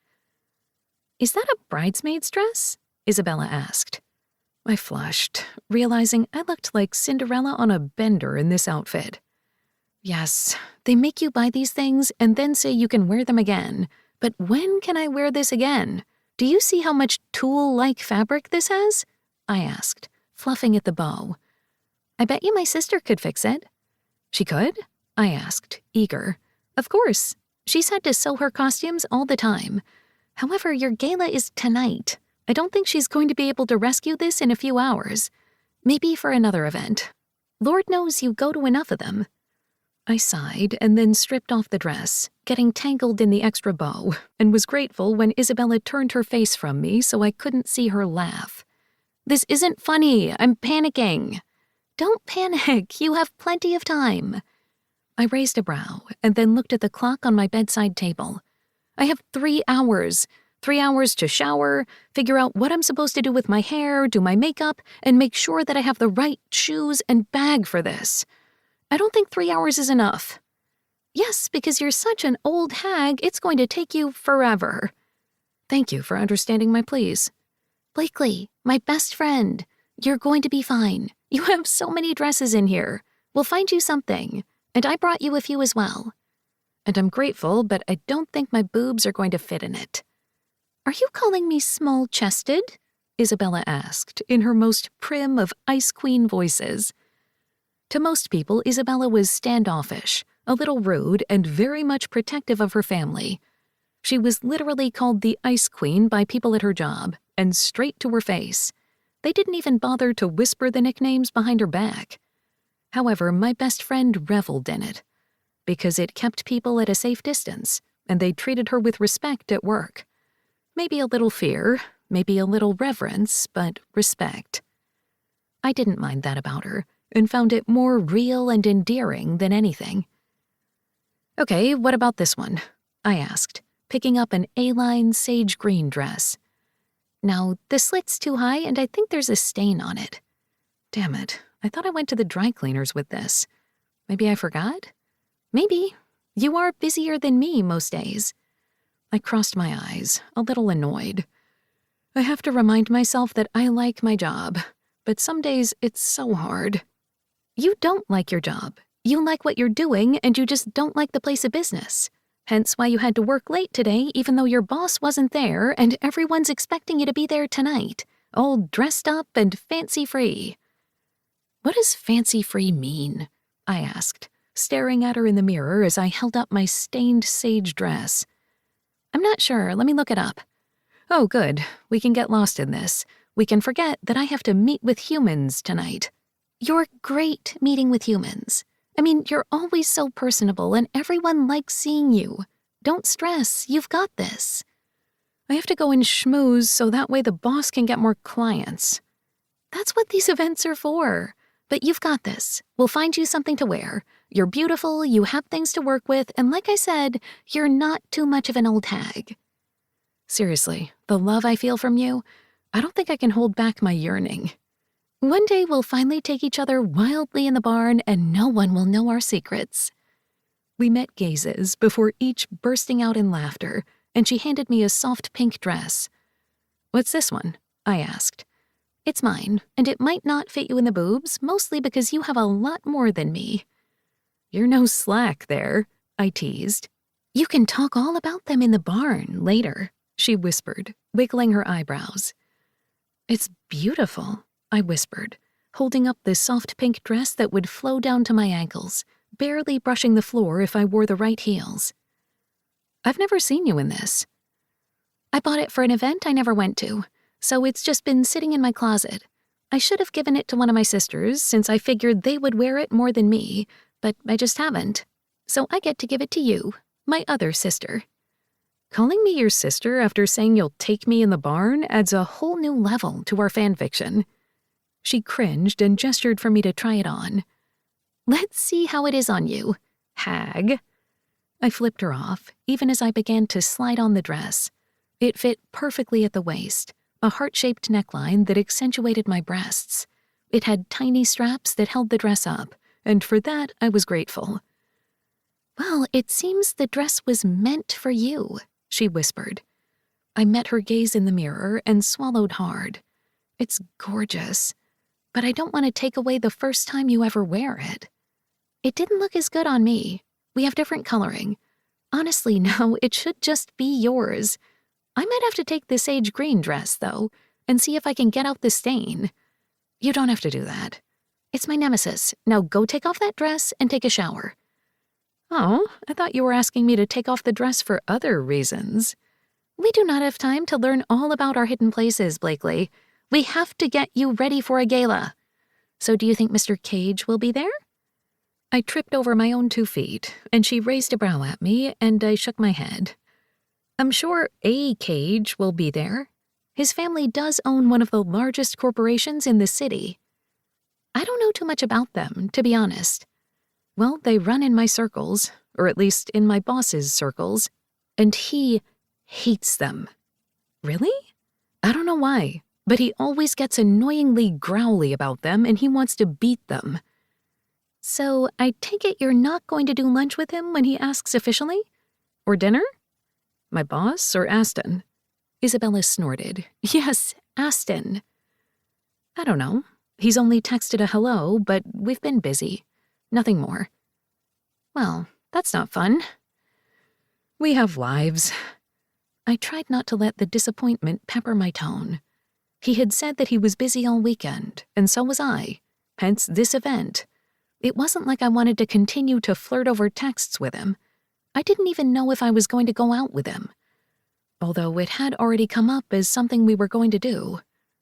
Is that a bridesmaid's dress? Isabella asked. I flushed, realizing I looked like Cinderella on a bender in this outfit. Yes, they make you buy these things and then say you can wear them again. But when can I wear this again? Do you see how much tulle-like fabric this has? I asked, fluffing at the bow. I bet you my sister could fix it. She could? I asked, eager. Of course. She's had to sew her costumes all the time. However, your gala is tonight. I don't think she's going to be able to rescue this in a few hours. Maybe for another event. Lord knows you go to enough of them. I sighed and then stripped off the dress, getting tangled in the extra bow, and was grateful when Isabella turned her face from me so I couldn't see her laugh. This isn't funny. I'm panicking. Don't panic. You have plenty of time. I raised a brow and then looked at the clock on my bedside table. I have 3 hours. 3 hours to shower, figure out what I'm supposed to do with my hair, do my makeup, and make sure that I have the right shoes and bag for this. I don't think 3 hours is enough. Yes, because you're such an old hag, it's going to take you forever. Thank you for understanding my pleas. Blakely, my best friend, you're going to be fine. You have so many dresses in here. We'll find you something, and I brought you a few as well. And I'm grateful, but I don't think my boobs are going to fit in it." "Are you calling me small-chested?" Isabella asked, in her most prim of Ice Queen voices. To most people, Isabella was standoffish, a little rude, and very much protective of her family. She was literally called the Ice Queen by people at her job, and straight to her face. They didn't even bother to whisper the nicknames behind her back. However, my best friend reveled in it, because it kept people at a safe distance, and they treated her with respect at work. Maybe a little fear, maybe a little reverence, but respect. I didn't mind that about her, and found it more real and endearing than anything. "Okay, what about this one?" I asked, picking up an A-line sage green dress. "Now, the slit's too high, and I think there's a stain on it. Damn it, I thought I went to the dry cleaners with this. Maybe I forgot? Maybe. You are busier than me most days." I crossed my eyes, a little annoyed. I have to remind myself that I like my job, but some days it's so hard. "You don't like your job. You like what you're doing, and you just don't like the place of business. Hence why you had to work late today even though your boss wasn't there and everyone's expecting you to be there tonight, all dressed up and fancy-free." "What does fancy-free mean?" I asked, staring at her in the mirror as I held up my stained sage dress. "I'm not sure. Let me look it up." "Oh, good. We can get lost in this. We can forget that I have to meet with humans tonight." "You're great meeting with humans. I mean, you're always so personable and everyone likes seeing you. Don't stress. You've got this." "I have to go and schmooze so that way the boss can get more clients." "That's what these events are for. But you've got this. We'll find you something to wear. You're beautiful, you have things to work with, and like I said, you're not too much of an old hag." Seriously, the love I feel from you, I don't think I can hold back my yearning. One day we'll finally take each other wildly in the barn and no one will know our secrets. We met gazes before each bursting out in laughter, and she handed me a soft pink dress. "What's this one?" I asked. "It's mine, and it might not fit you in the boobs, mostly because you have a lot more than me." "You're no slack there," I teased. "You can talk all about them in the barn later," she whispered, wiggling her eyebrows. "It's beautiful," I whispered, holding up the soft pink dress that would flow down to my ankles, barely brushing the floor if I wore the right heels. "I've never seen you in this." "I bought it for an event I never went to, so it's just been sitting in my closet. I should have given it to one of my sisters since I figured they would wear it more than me, but I just haven't. So I get to give it to you, my other sister." Calling me your sister after saying you'll take me in the barn adds a whole new level to our fanfiction. She cringed and gestured for me to try it on. "Let's see how it is on you, hag." I flipped her off, even as I began to slide on the dress. It fit perfectly at the waist, a heart-shaped neckline that accentuated my breasts. It had tiny straps that held the dress up, and for that I was grateful. "Well, it seems the dress was meant for you," she whispered. I met her gaze in the mirror and swallowed hard. "It's gorgeous, but I don't want to take away the first time you ever wear it." "It didn't look as good on me. We have different coloring. Honestly, no, it should just be yours. I might have to take the sage green dress, though, and see if I can get out the stain." "You don't have to do that. It's my nemesis. Now go take off that dress and take a shower." "Oh, I thought you were asking me to take off the dress for other reasons." "We do not have time to learn all about our hidden places, Blakely. We have to get you ready for a gala. So do you think Mr. Cage will be there?" I tripped over my own 2 feet, and she raised a brow at me, and I shook my head. "I'm sure a Cage will be there. His family does own one of the largest corporations in the city." "I don't know too much about them, to be honest." "Well, they run in my circles, or at least in my boss's circles, and he hates them." "Really?" "I don't know why, but he always gets annoyingly growly about them and he wants to beat them." "So I take it you're not going to do lunch with him when he asks officially? Or dinner?" "My boss or Aston?" Isabella snorted. "Yes, Aston." "I don't know. He's only texted a hello, but we've been busy. Nothing more. Well, that's not fun. We have lives. I tried not to let the disappointment pepper my tone. He had said that he was busy all weekend, and so was I, hence this event. It wasn't like I wanted to continue to flirt over texts with him. I didn't even know if I was going to go out with him. Although it had already come up as something we were going to do,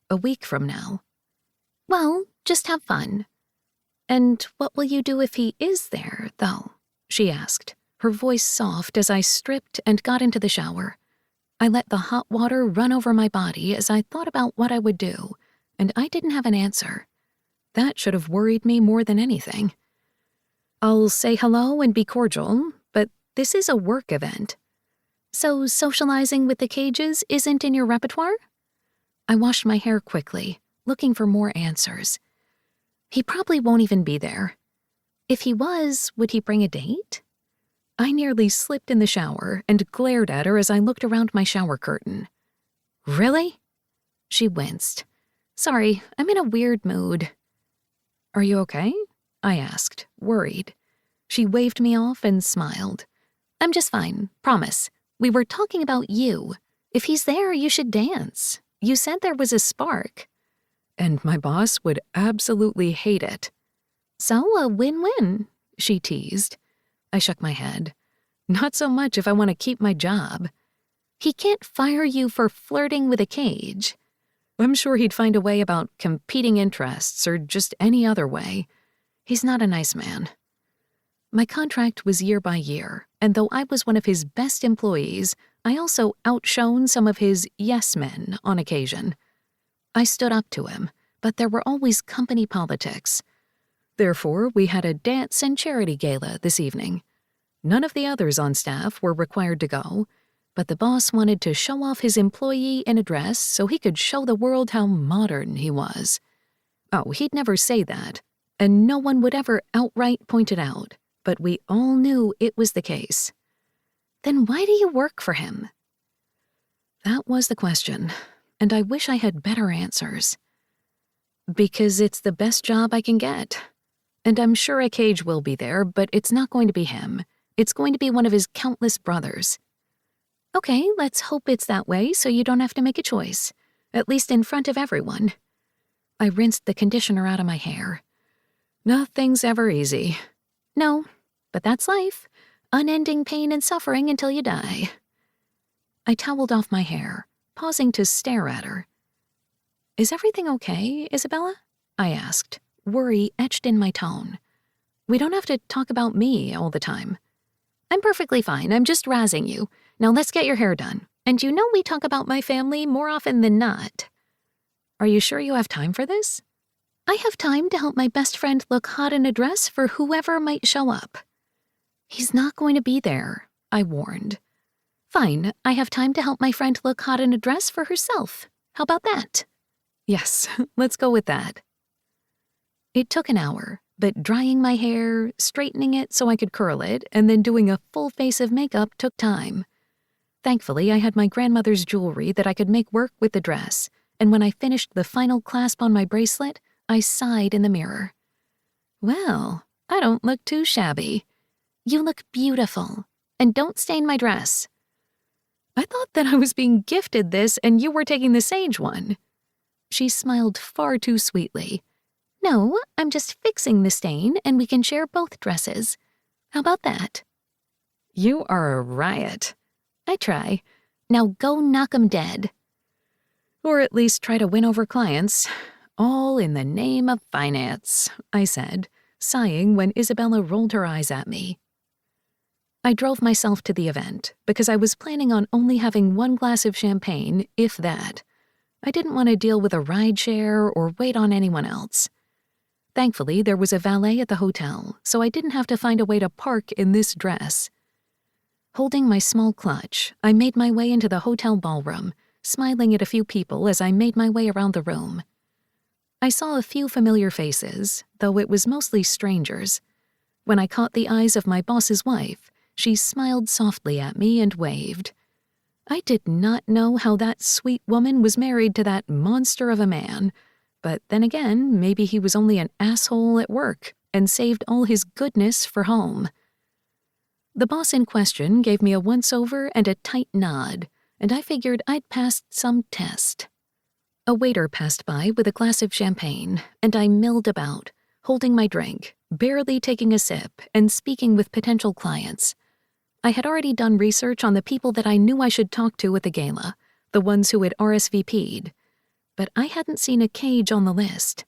a week from now. Well, just have fun. And what will you do if he is there, though? She asked, her voice soft as I stripped and got into the shower. I let the hot water run over my body as I thought about what I would do, and I didn't have an answer. That should have worried me more than anything. I'll say hello and be cordial, but this is a work event. So socializing with the cages isn't in your repertoire? I washed my hair quickly, looking for more answers. He probably won't even be there. If he was, would he bring a date? I nearly slipped in the shower and glared at her as I looked around my shower curtain. Really? She winced. Sorry, I'm in a weird mood. Are you okay? I asked, worried. She waved me off and smiled. I'm just fine, promise. We were talking about you. If he's there, you should dance. You said there was a spark. And my boss would absolutely hate it. So a win-win, she teased. I shook my head. Not so much if I want to keep my job. He can't fire you for flirting with a cage. I'm sure he'd find a way about competing interests or just any other way. He's not a nice man. My contract was year by year, and though I was one of his best employees, I also outshone some of his yes men on occasion. I stood up to him, but there were always company politics. Therefore, we had a dance and charity gala this evening. None of the others on staff were required to go, but the boss wanted to show off his employee in a dress so he could show the world how modern he was. Oh, he'd never say that, and no one would ever outright point it out, but we all knew it was the case. Then why do you work for him? That was the question, and I wish I had better answers. Because it's the best job I can get. And I'm sure a cage will be there, but it's not going to be him. It's going to be one of his countless brothers. Okay, let's hope it's that way so you don't have to make a choice, at least in front of everyone. I rinsed the conditioner out of my hair. Nothing's ever easy. No, but that's life. Unending pain and suffering until you die. I toweled off my hair, pausing to stare at her. Is everything okay, Isabella? I asked, worry etched in my tone. We don't have to talk about me all the time. I'm perfectly fine. I'm just razzing you. Now let's get your hair done. And you know we talk about my family more often than not. Are you sure you have time for this? I have time to help my best friend look hot in a dress for whoever might show up. He's not going to be there, I warned. Fine, I have time to help my friend look hot in a dress for herself. How about that? Yes, let's go with that. It took an hour, but drying my hair, straightening it so I could curl it, and then doing a full face of makeup took time. Thankfully, I had my grandmother's jewelry that I could make work with the dress, and when I finished the final clasp on my bracelet, I sighed in the mirror. Well, I don't look too shabby. You look beautiful, and don't stain my dress. I thought that I was being gifted this and you were taking the sage one. She smiled far too sweetly. No, I'm just fixing the stain and we can share both dresses. How about that? You are a riot. I try. Now go knock 'em dead. Or at least try to win over clients. All in the name of finance, I said, sighing when Isabella rolled her eyes at me. I drove myself to the event because I was planning on only having one glass of champagne, if that. I didn't want to deal with a rideshare or wait on anyone else. Thankfully, there was a valet at the hotel, so I didn't have to find a way to park in this dress. Holding my small clutch, I made my way into the hotel ballroom, smiling at a few people as I made my way around the room. I saw a few familiar faces, though it was mostly strangers. When I caught the eyes of my boss's wife, she smiled softly at me and waved. I did not know how that sweet woman was married to that monster of a man, but then again, maybe he was only an asshole at work, and saved all his goodness for home. The boss in question gave me a once-over and a tight nod, and I figured I'd passed some test. A waiter passed by with a glass of champagne, and I milled about, holding my drink, barely taking a sip, and speaking with potential clients. I had already done research on the people that I knew I should talk to at the gala, the ones who had RSVP'd, but I hadn't seen a cage on the list.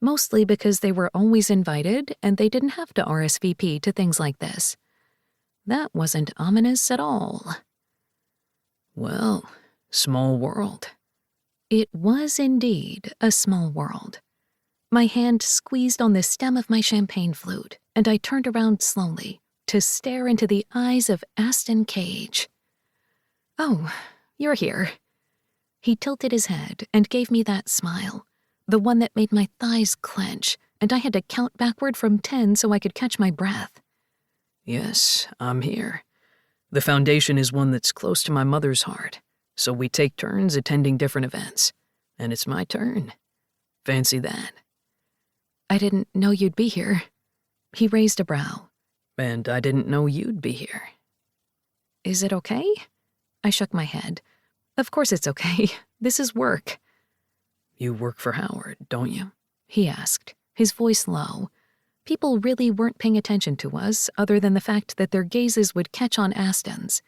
Mostly because they were always invited and they didn't have to RSVP to things like this. That wasn't ominous at all. Well, small world. It was indeed a small world. My hand squeezed on the stem of my champagne flute, and I turned around slowly to stare into the eyes of Aston Cage. "Oh, you're here." He tilted his head and gave me that smile, the one that made my thighs clench, and I had to count backward from 10 so I could catch my breath. Yes, I'm here. The foundation is one that's close to my mother's heart, so we take turns attending different events. And it's my turn. Fancy that. "I didn't know you'd be here." He raised a brow. And I didn't know you'd be here. "Is it okay?" I shook my head. "Of course it's okay. This is work." You work for Howard, don't you? He asked, his voice low. People really weren't paying attention to us other than the fact that their gazes would catch on Aston's.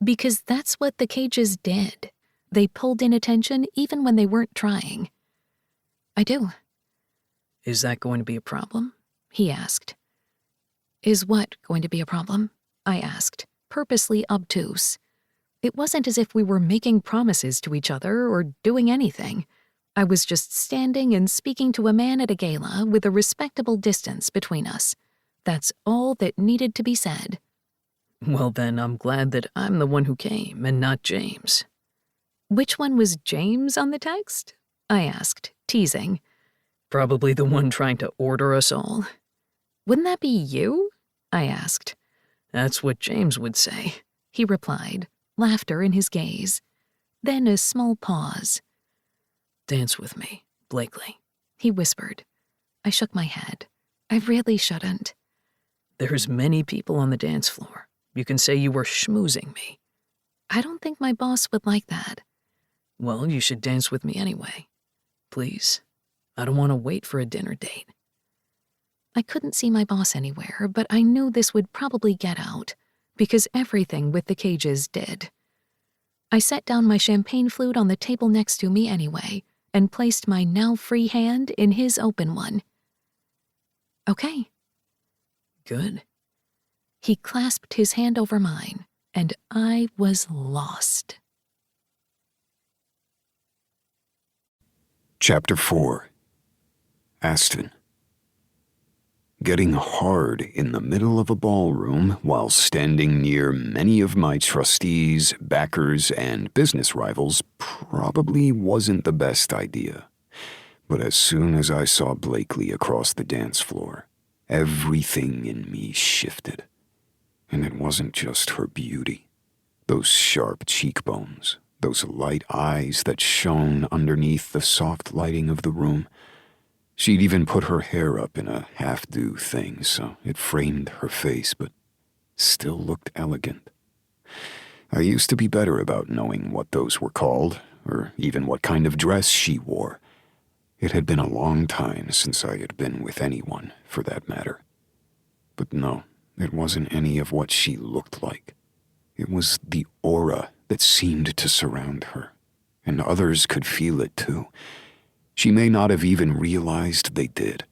Because that's what the Cages did. They pulled in attention even when they weren't trying. "I do." Is that going to be a problem? He asked. "Is what going to be a problem?" I asked, purposely obtuse. It wasn't as if we were making promises to each other or doing anything. I was just standing and speaking to a man at a gala with a respectable distance between us. That's all that needed to be said. Well then, I'm glad that I'm the one who came and not James. "Which one was James on the text?" I asked, teasing. Probably the one trying to order us all. "Wouldn't that be you?" I asked. That's what James would say. He replied, laughter in his gaze. Then a small pause. Dance with me, Blakely. He whispered. I shook my head. I really shouldn't. There's many people on the dance floor. You can say you were schmoozing me. I don't think my boss would like that. Well, you should dance with me anyway. Please. I don't want to wait for a dinner date. I couldn't see my boss anywhere, but I knew this would probably get out, because everything with the Cages did. I set down my champagne flute on the table next to me anyway, and placed my now free hand in his open one. Okay. Good. He clasped his hand over mine, and I was lost. Chapter 4. Aston. Getting hard in the middle of a ballroom while standing near many of my trustees, backers, and business rivals probably wasn't the best idea. But as soon as I saw Blakely across the dance floor, everything in me shifted. And it wasn't just her beauty. Those sharp cheekbones, those light eyes that shone underneath the soft lighting of the room. She'd even put her hair up in a half-do thing so it framed her face, but still looked elegant. I used to be better about knowing what those were called, or even what kind of dress she wore. It had been a long time since I had been with anyone, for that matter. But no, it wasn't any of what she looked like. It was the aura that seemed to surround her, and others could feel it too. She may not have even realized they did.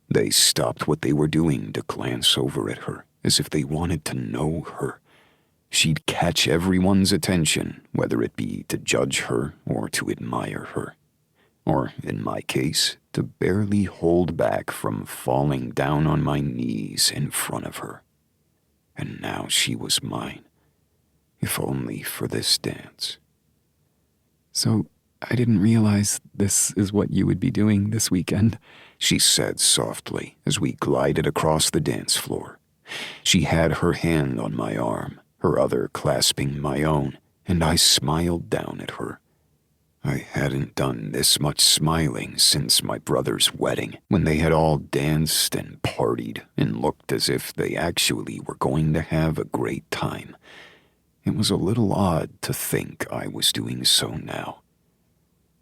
They stopped what they were doing to glance over at her, as if they wanted to know her. She'd catch everyone's attention, whether it be to judge her or to admire her. Or, in my case, to barely hold back from falling down on my knees in front of her. And now she was mine, if only for this dance. So, I didn't realize this is what you would be doing this weekend, she said softly as we glided across the dance floor. She had her hand on my arm, her other clasping my own, and I smiled down at her. I hadn't done this much smiling since my brother's wedding, when they had all danced and partied and looked as if they actually were going to have a great time. It was a little odd to think I was doing so now.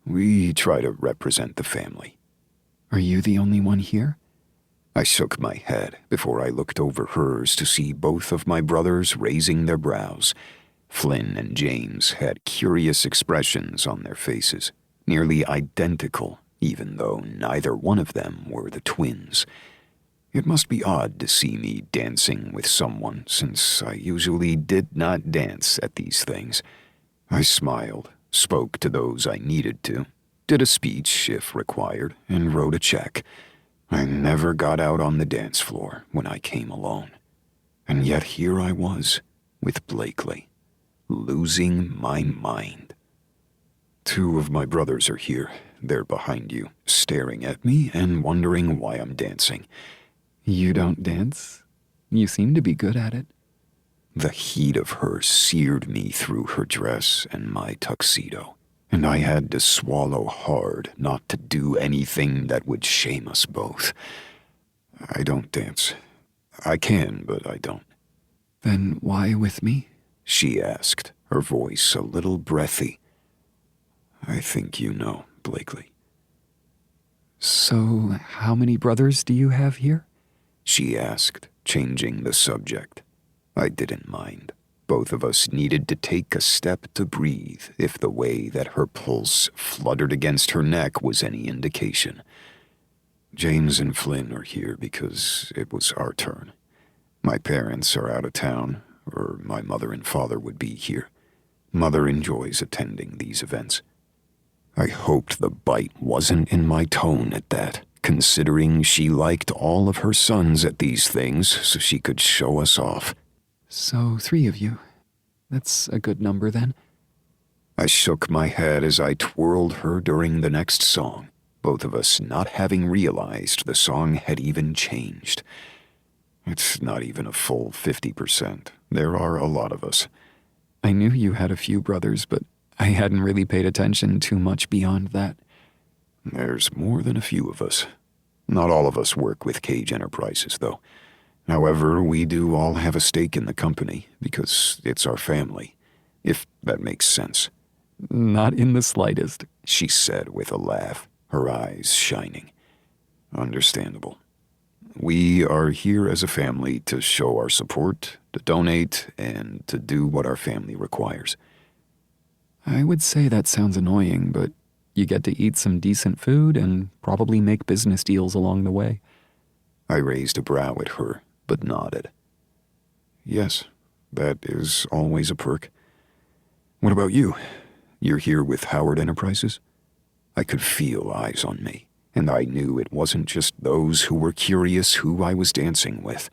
We try to represent the family. Are you the only one here? I shook my head before I looked over hers to see both of my brothers raising their brows. Flynn and James had curious expressions on their faces, nearly identical, even though neither one of them were the twins. It must be odd to see me dancing with someone, since I usually did not dance at these things. I smiled, spoke to those I needed to, did a speech if required, and wrote a check. I never got out on the dance floor when I came alone. And yet here I was, with Blakely, losing my mind. 2 of my brothers are here. They're behind you, staring at me and wondering why I'm dancing. You don't dance? You seem to be good at it. The heat of her seared me through her dress and my tuxedo, and I had to swallow hard not to do anything that would shame us both. I don't dance. I can, but I don't. Then why with me? She asked, her voice a little breathy. I think you know, Blakely. So, how many brothers do you have here? She asked, changing the subject. I didn't mind. Both of us needed to take a step to breathe if the way that her pulse fluttered against her neck was any indication. James and Flynn are here because it was our turn. My parents are out of town, or my mother and father would be here. Mother enjoys attending these events. I hoped the bite wasn't in my tone at that, considering she liked all of her sons at these things so she could show us off. So 3 of you. That's a good number then. I shook my head as I twirled her during the next song, both of us not having realized the song had even changed. It's not even a full 50%. There are a lot of us. I knew you had a few brothers, but I hadn't really paid attention too much beyond that. There's more than a few of us. Not all of us work with Cage Enterprises, though. However, we do all have a stake in the company because it's our family, if that makes sense. Not in the slightest, she said with a laugh, her eyes shining. Understandable. We are here as a family to show our support, to donate, and to do what our family requires. I would say that sounds annoying, but you get to eat some decent food and probably make business deals along the way. I raised a brow at her, but nodded. Yes, that is always a perk. What about you? You're here with Howard Enterprises? I could feel eyes on me, and I knew it wasn't just those who were curious who I was dancing with.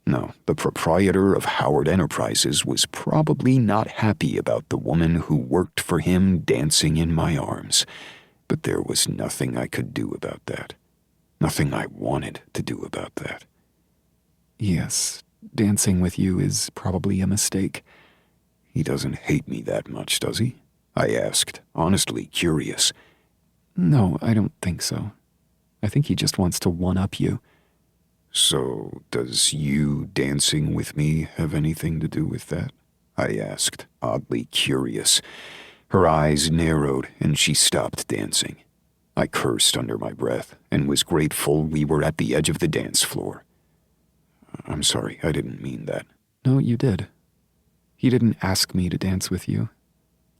No, the proprietor of Howard Enterprises was probably not happy about the woman who worked for him dancing in my arms. But there was nothing I could do about that. Nothing I wanted to do about that. Yes, dancing with you is probably a mistake. He doesn't hate me that much, does he? I asked, honestly curious. No, I don't think so. I think he just wants to one-up you. So, does you dancing with me have anything to do with that? I asked, oddly curious. Her eyes narrowed and she stopped dancing. I cursed under my breath and was grateful we were at the edge of the dance floor. I'm sorry, I didn't mean that. No, you did. He didn't ask me to dance with you.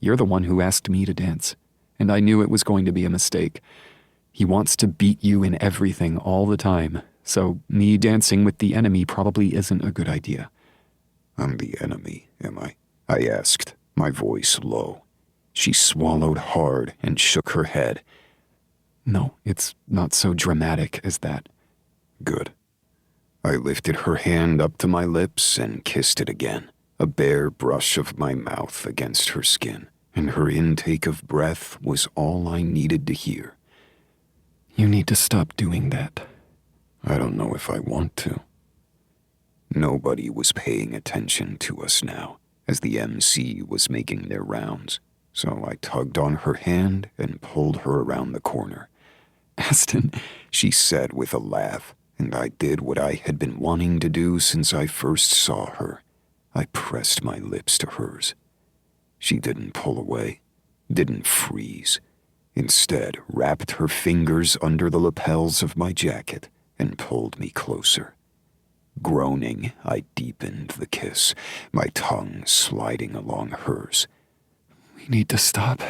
You're the one who asked me to dance, and I knew it was going to be a mistake. He wants to beat you in everything all the time, so me dancing with the enemy probably isn't a good idea. I'm the enemy, am I? I asked, my voice low. She swallowed hard and shook her head. No, it's not so dramatic as that. Good. I lifted her hand up to my lips and kissed it again, a bare brush of my mouth against her skin, and her intake of breath was all I needed to hear. You need to stop doing that. I don't know if I want to. Nobody was paying attention to us now, as the MC was making their rounds. so I tugged on her hand and pulled her around the corner. Aston, She said with a laugh, and I did what I had been wanting to do since I first saw her. I pressed my lips to hers. She didn't pull away, didn't freeze. Instead, wrapped her fingers under the lapels of my jacket and pulled me closer. Groaning, I deepened the kiss, my tongue sliding along hers. we need to stop.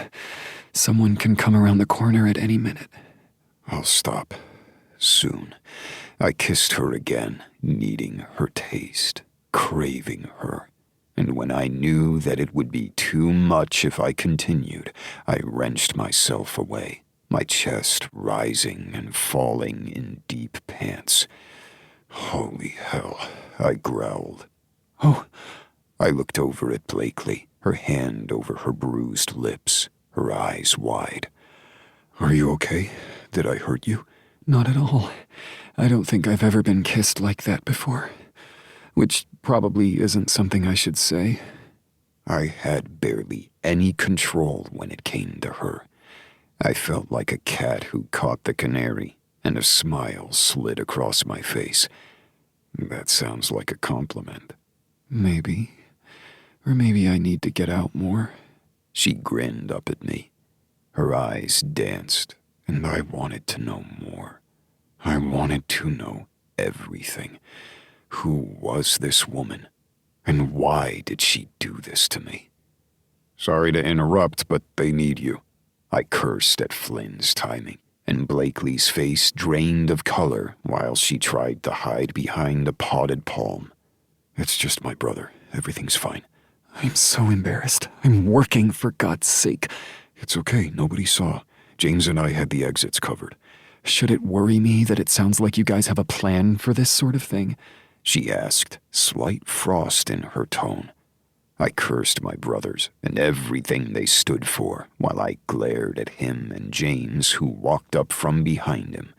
Someone can come around the corner at any minute. I'll stop. Soon. I kissed her again, needing her taste, craving her. And when I knew that it would be too much if I continued, I wrenched myself away, my chest rising and falling in deep pants. Holy hell, I growled. Oh, I looked over at Blakely, her hand over her bruised lips, her eyes wide. Are you okay? Did I hurt you? not at all. I don't think I've ever been kissed like that before. Which probably isn't something I should say. I had barely any control when it came to her. I felt like a cat who caught the canary, and a smile slid across my face. That sounds like a compliment. Maybe. Or maybe I need to get out more. She grinned up at me. Her eyes danced, and I wanted to know more. I wanted to know everything. Who was this woman? And why did she do this to me? Sorry to interrupt, but they need you. I cursed at Flynn's timing, and Blakely's face drained of color while she tried to hide behind a potted palm. It's just my brother. Everything's fine. I'm so embarrassed. I'm working, for God's sake. It's okay. Nobody saw. James and I had the exits covered. Should it worry me that it sounds like you guys have a plan for this sort of thing? She asked, slight frost in her tone. I cursed my brothers and everything they stood for while I glared at him and James, who walked up from behind him.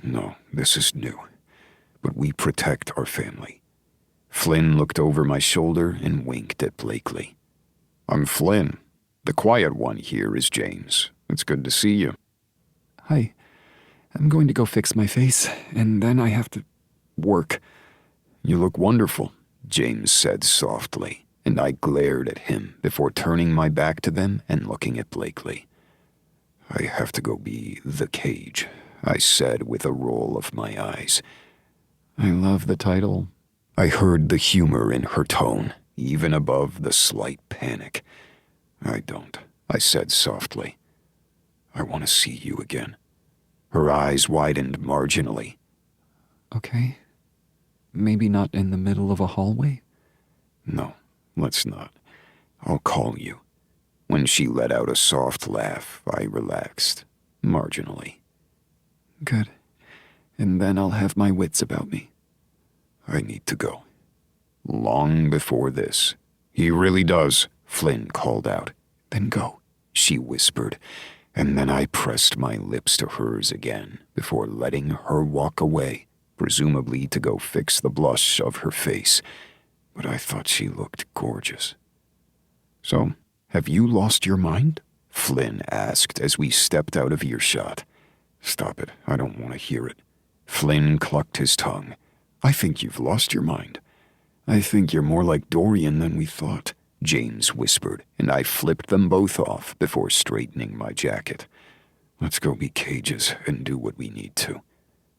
No, this is new. But we protect our family. Flynn looked over my shoulder and winked at Blakely. I'm Flynn. The quiet one here is James. It's good to see you. Hi. I'm going to go fix my face, and then I have to work. You look wonderful, James said softly, and I glared at him before turning my back to them and looking at Blakely. I have to go be the cage, I said with a roll of my eyes. I love the title. I heard the humor in her tone, even above the slight panic. I don't, I said softly. I want to see you again. Her eyes widened marginally. Okay. Maybe not in the middle of a hallway? No, let's not. I'll call you. When she let out a soft laugh, I relaxed, marginally. Good. And then I'll have my wits about me. I need to go. Long before this. He really does, Flynn called out. Then go, she whispered, and then I pressed my lips to hers again before letting her walk away, presumably to go fix the blush of her face. But I thought she looked gorgeous. So, have you lost your mind? Flynn asked as we stepped out of earshot. Stop it, I don't want to hear it. Flynn clucked his tongue. I think you've lost your mind. I think you're more like Dorian than we thought, James whispered, and I flipped them both off before straightening my jacket. Let's go be cages and do what we need to.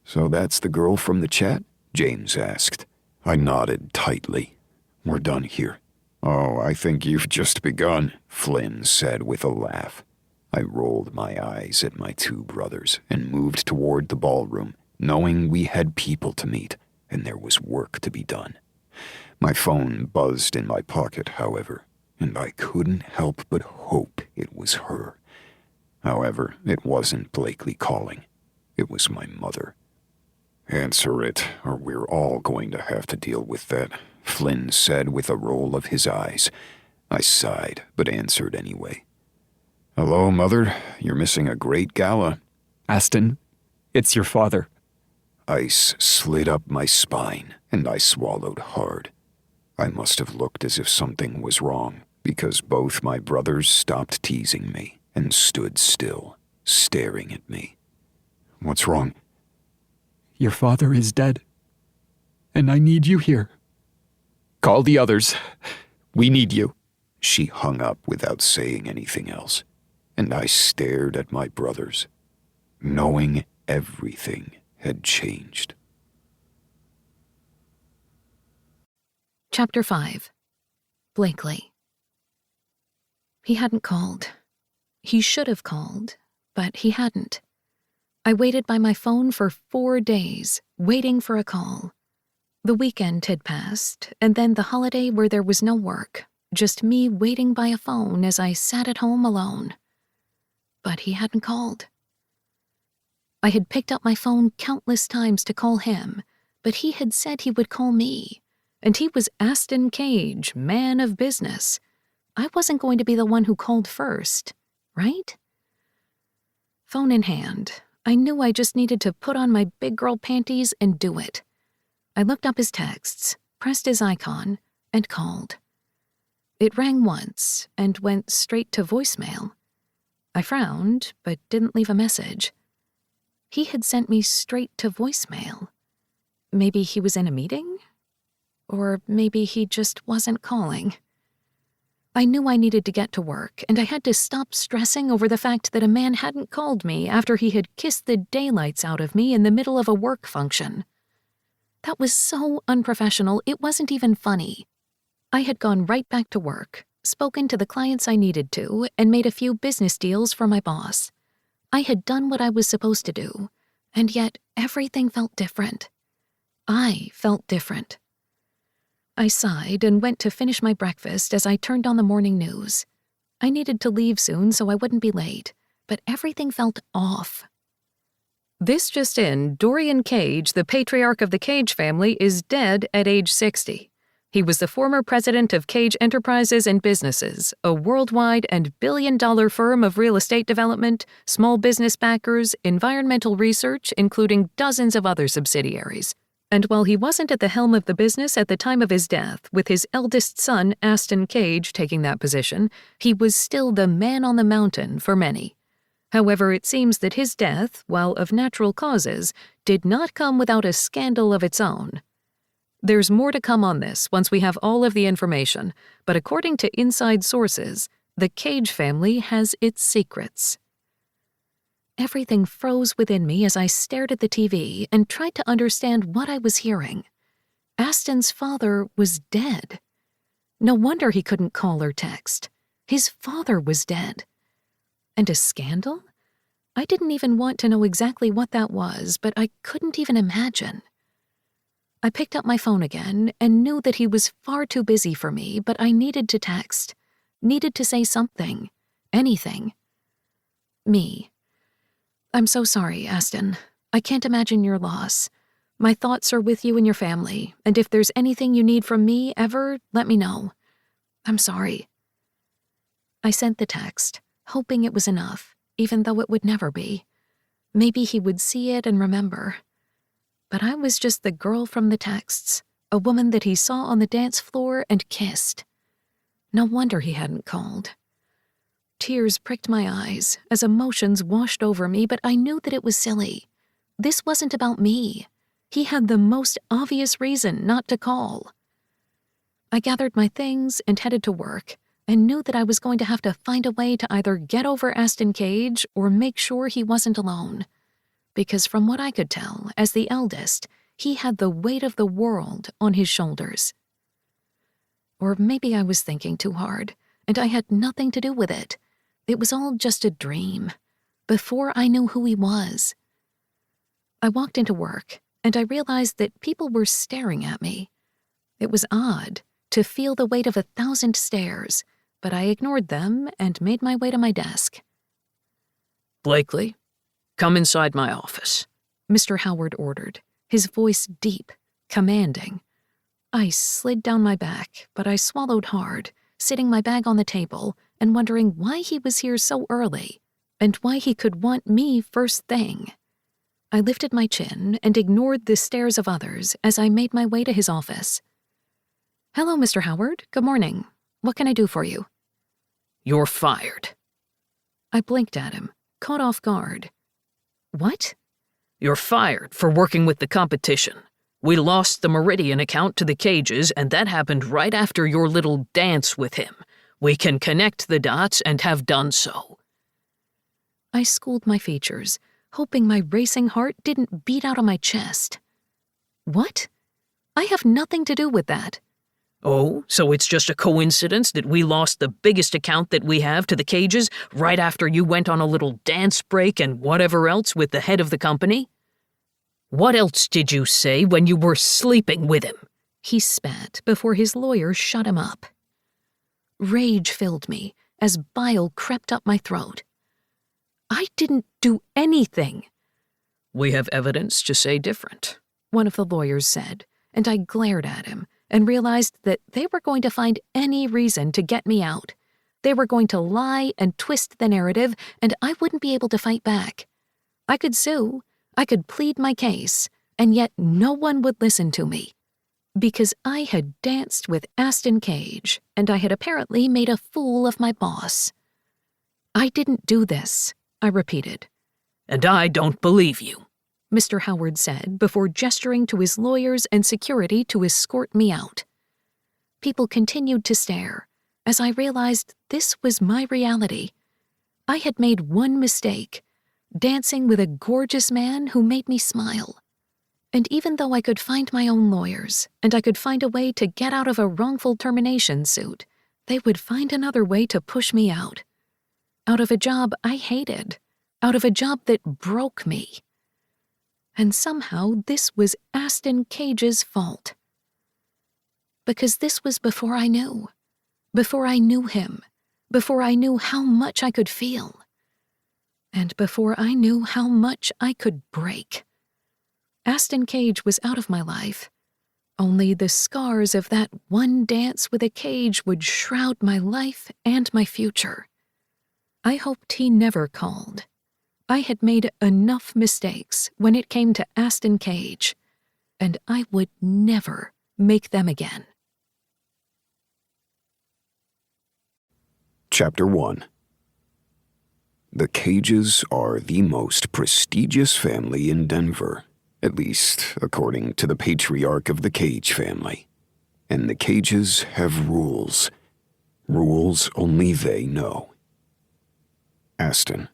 So that's the girl from the chat? James asked. I nodded tightly. We're done here. Oh, I think you've just begun, Flynn said with a laugh. I rolled my eyes at my two brothers and moved toward the ballroom, knowing we had people to meet and there was work to be done. My phone buzzed in my pocket, however, and I couldn't help but hope it was her. However, it wasn't Blakely calling. It was my mother. Answer it, or we're all going to have to deal with that, Flynn said with a roll of his eyes. I sighed, but answered anyway. Hello, Mother. You're missing a great gala. Aston, it's your father. Ice slid up my spine, and I swallowed hard. I must have looked as if something was wrong, because both my brothers stopped teasing me and stood still, staring at me. What's wrong? Your father is dead, and I need you here. Call the others. We need you. She hung up without saying anything else, and I stared at my brothers, knowing everything had changed. Chapter 5. Blakely. He hadn't called. He should have called, but he hadn't. I waited by my phone for 4 days, waiting for a call. The weekend had passed, and then the holiday where there was no work, just me waiting by a phone as I sat at home alone. But he hadn't called. I had picked up my phone countless times to call him, but he had said he would call me, and he was Aston Cage, man of business. I wasn't going to be the one who called first, right? Phone in hand, I knew I just needed to put on my big girl panties and do it. I looked up his texts, pressed his icon, and called. It rang once and went straight to voicemail. I frowned, but didn't leave a message. He had sent me straight to voicemail. Maybe he was in a meeting? Or maybe he just wasn't calling. I knew I needed to get to work, and I had to stop stressing over the fact that a man hadn't called me after he had kissed the daylights out of me in the middle of a work function. That was so unprofessional, it wasn't even funny. I had gone right back to work, spoken to the clients I needed to, and made a few business deals for my boss. I had done what I was supposed to do, and yet everything felt different. I felt different. I sighed and went to finish my breakfast as I turned on the morning news. I needed to leave soon so I wouldn't be late, but everything felt off. This just in, Dorian Cage, the patriarch of the Cage family, is dead at age 60. He was the former president of Cage Enterprises and Businesses, a worldwide and billion-dollar firm of real estate development, small business backers, environmental research, including dozens of other subsidiaries. And while he wasn't at the helm of the business at the time of his death, with his eldest son, Aston Cage, taking that position, he was still the man on the mountain for many. However, it seems that his death, while of natural causes, did not come without a scandal of its own. There's more to come on this once we have all of the information, but according to inside sources, the Cage family has its secrets. Everything froze within me as I stared at the TV and tried to understand what I was hearing. Aston's father was dead. No wonder he couldn't call or text. His father was dead. And a scandal? I didn't even want to know exactly what that was, but I couldn't even imagine. I picked up my phone again and knew that he was far too busy for me, but I needed to text, needed to say something, anything. Me. I'm so sorry, Aston. I can't imagine your loss. My thoughts are with you and your family, and if there's anything you need from me ever, let me know. I'm sorry. I sent the text, hoping it was enough, even though it would never be. Maybe he would see it and remember. But I was just the girl from the texts, a woman that he saw on the dance floor and kissed. No wonder he hadn't called. Tears pricked my eyes as emotions washed over me, but I knew that it was silly. This wasn't about me. He had the most obvious reason not to call. I gathered my things and headed to work, and knew that I was going to have to find a way to either get over Aston Cage or make sure he wasn't alone. Because from what I could tell, as the eldest, he had the weight of the world on his shoulders. Or maybe I was thinking too hard, and I had nothing to do with it. It was all just a dream, before I knew who he was. I walked into work, and I realized that people were staring at me. It was odd to feel the weight of 1,000 stares, but I ignored them and made my way to my desk. Blakely, come inside my office, Mr. Howard ordered, his voice deep, commanding. I slid down my back, but I swallowed hard, sitting my bag on the table and wondering why he was here so early and why he could want me first thing. I lifted my chin and ignored the stares of others as I made my way to his office. Hello, Mr. Howard. Good morning. What can I do for you? You're fired. I blinked at him, caught off guard. What? You're fired for working with the competition. We lost the Meridian account to the cages, and that happened right after your little dance with him. We can connect the dots and have done so. I schooled my features, hoping my racing heart didn't beat out of my chest. What? I have nothing to do with that. Oh, so it's just a coincidence that we lost the biggest account that we have to the cages right after you went on a little dance break and whatever else with the head of the company? What else did you say when you were sleeping with him? He spat before his lawyer shut him up. Rage filled me as bile crept up my throat. I didn't do anything. We have evidence to say different, one of the lawyers said, and I glared at him and realized that they were going to find any reason to get me out. They were going to lie and twist the narrative, and I wouldn't be able to fight back. I could sue, I could plead my case, and yet no one would listen to me. Because I had danced with Aston Cage, and I had apparently made a fool of my boss. I didn't do this, I repeated. And I don't believe you, Mr. Howard said before gesturing to his lawyers and security to escort me out. People continued to stare as I realized this was my reality. I had made one mistake, dancing with a gorgeous man who made me smile. And even though I could find my own lawyers and I could find a way to get out of a wrongful termination suit, they would find another way to push me out. Out of a job I hated, out of a job that broke me. And somehow this was Aston Cage's fault. Because this was before I knew him, before I knew how much I could feel, and before I knew how much I could break. Aston Cage was out of my life. Only the scars of that one dance with a cage would shroud my life and my future. I hoped he never called. I had made enough mistakes when it came to Aston Cage, and I would never make them again. Chapter 1. The Cages are the most prestigious family in Denver, at least according to the patriarch of the Cage family. And the Cages have rules. Rules only they know. Aston.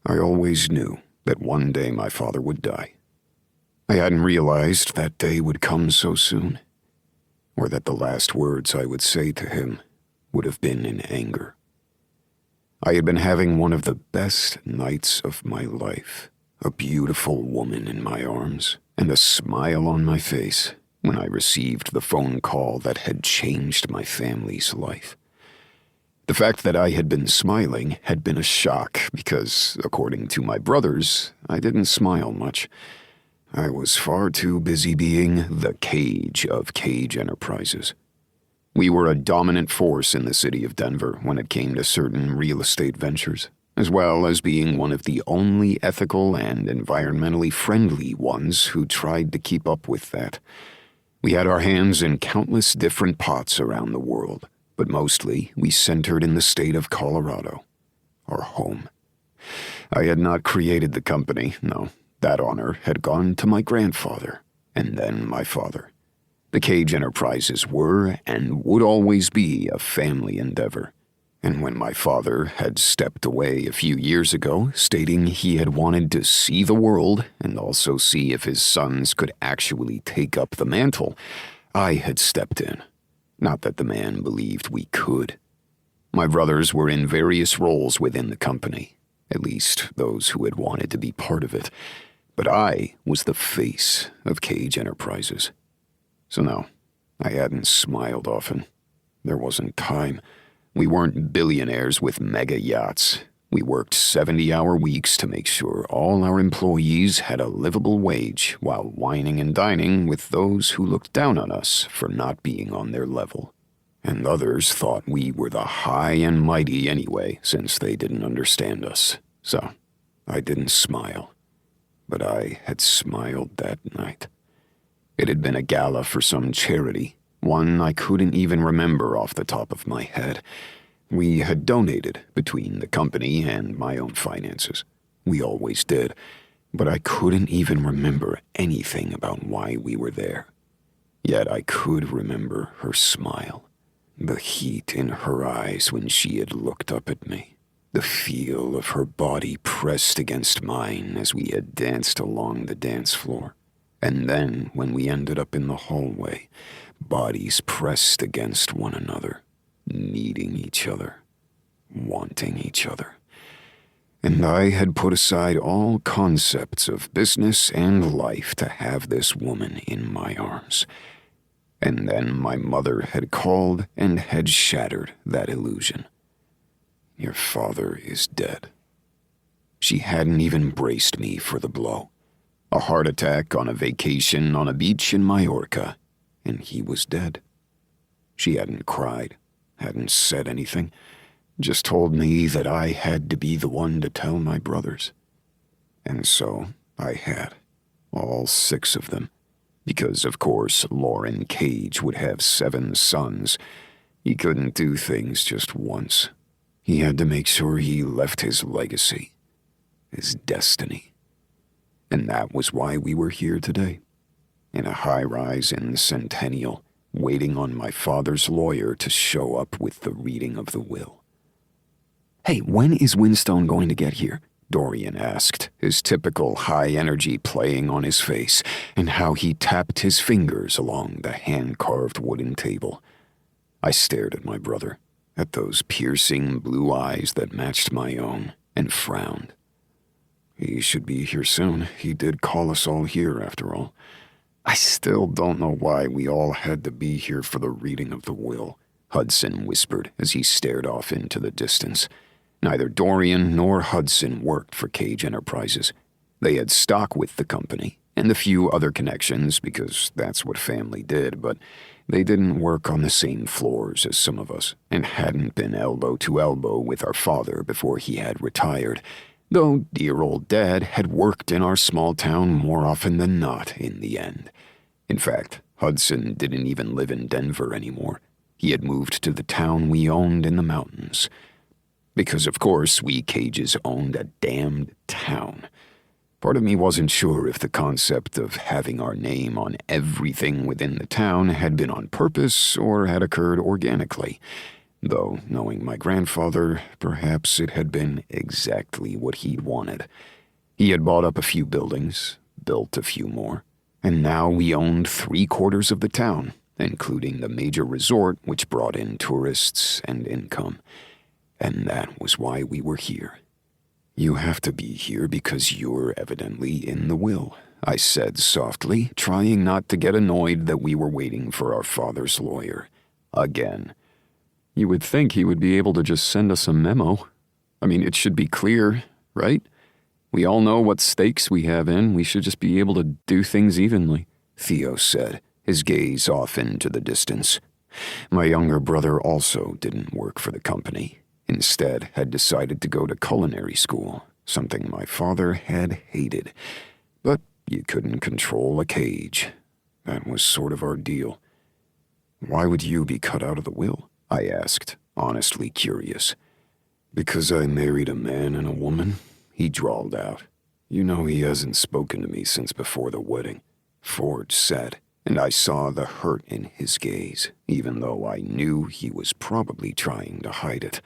I always knew that one day my father would die. I hadn't realized that day would come so soon, or that the last words I would say to him would have been in anger. I had been having one of the best nights of my life, a beautiful woman in my arms, and a smile on my face when I received the phone call that had changed my family's life. The fact that I had been smiling had been a shock because, according to my brothers, I didn't smile much. I was far too busy being the Cage of Cage Enterprises. We were a dominant force in the city of Denver when it came to certain real estate ventures, as well as being one of the only ethical and environmentally friendly ones who tried to keep up with that. We had our hands in countless different pots around the world, but mostly we centered in the state of Colorado, our home. I had not created the company, no. That honor had gone to my grandfather, and then my father. The Cage Enterprises were and would always be a family endeavor. And when my father had stepped away a few years ago, stating he had wanted to see the world and also see if his sons could actually take up the mantle, I had stepped in. Not that the man believed we could. My brothers were in various roles within the company, at least those who had wanted to be part of it. But I was the face of Cage Enterprises. So no, I hadn't smiled often. There wasn't time. We weren't billionaires with mega yachts. We worked 70-hour weeks to make sure all our employees had a livable wage while whining and dining with those who looked down on us for not being on their level. And others thought we were the high and mighty anyway, since they didn't understand us. So I didn't smile. But I had smiled that night. It had been a gala for some charity, one I couldn't even remember off the top of my head. We had donated between the company and my own finances. We always did, but I couldn't even remember anything about why we were there. Yet I could remember her smile, the heat in her eyes when she had looked up at me, the feel of her body pressed against mine as we had danced along the dance floor. And then, when we ended up in the hallway, bodies pressed against one another, needing each other, wanting each other. And I had put aside all concepts of business and life to have this woman in my arms. And then my mother had called and had shattered that illusion. Your father is dead. She hadn't even braced me for the blow. A heart attack on a vacation on a beach in Majorca, and he was dead. She hadn't cried, hadn't said anything, just told me that I had to be the one to tell my brothers. And so I had, all 6 of them, because of course Lauren Cage would have 7 sons. He couldn't do things just once. He had to make sure he left his legacy, his destiny. And that was why we were here today, in a high-rise in Centennial, waiting on my father's lawyer to show up with the reading of the will. "Hey, when is Winstone going to get here?" Dorian asked, his typical high energy playing on his face, and how he tapped his fingers along the hand-carved wooden table. I stared at my brother, at those piercing blue eyes that matched my own, and frowned. He should be here soon. He did call us all here, after all. I still don't know why we all had to be here for the reading of the will, Hudson whispered as he stared off into the distance. Neither Dorian nor Hudson worked for Cage Enterprises. They had stock with the company, and a few other connections because that's what family did, but they didn't work on the same floors as some of us, and hadn't been elbow to elbow with our father before he had retired, though dear old Dad had worked in our small town more often than not in the end. In fact, Hudson didn't even live in Denver anymore. He had moved to the town we owned in the mountains. Because of course we Cages owned a damned town. Part of me wasn't sure if the concept of having our name on everything within the town had been on purpose or had occurred organically. Though, knowing my grandfather, perhaps it had been exactly what he'd wanted. He had bought up a few buildings, built a few more, and now we owned 3/4 of the town, including the major resort which brought in tourists and income. And that was why we were here. "You have to be here because you're evidently in the will," I said softly, trying not to get annoyed that we were waiting for our father's lawyer. Again. You would think he would be able to just send us a memo. I mean, it should be clear, right? We all know what stakes we have in. We should just be able to do things evenly, Theo said, his gaze off into the distance. My younger brother also didn't work for the company. Instead, had decided to go to culinary school, something my father had hated. But you couldn't control a cage. That was sort of our deal. "Why would you be cut out of the will?" I asked, honestly curious. "Because I married a man and a woman," he drawled out. "You know he hasn't spoken to me since before the wedding," Ford said, and I saw the hurt in his gaze, even though I knew he was probably trying to hide it.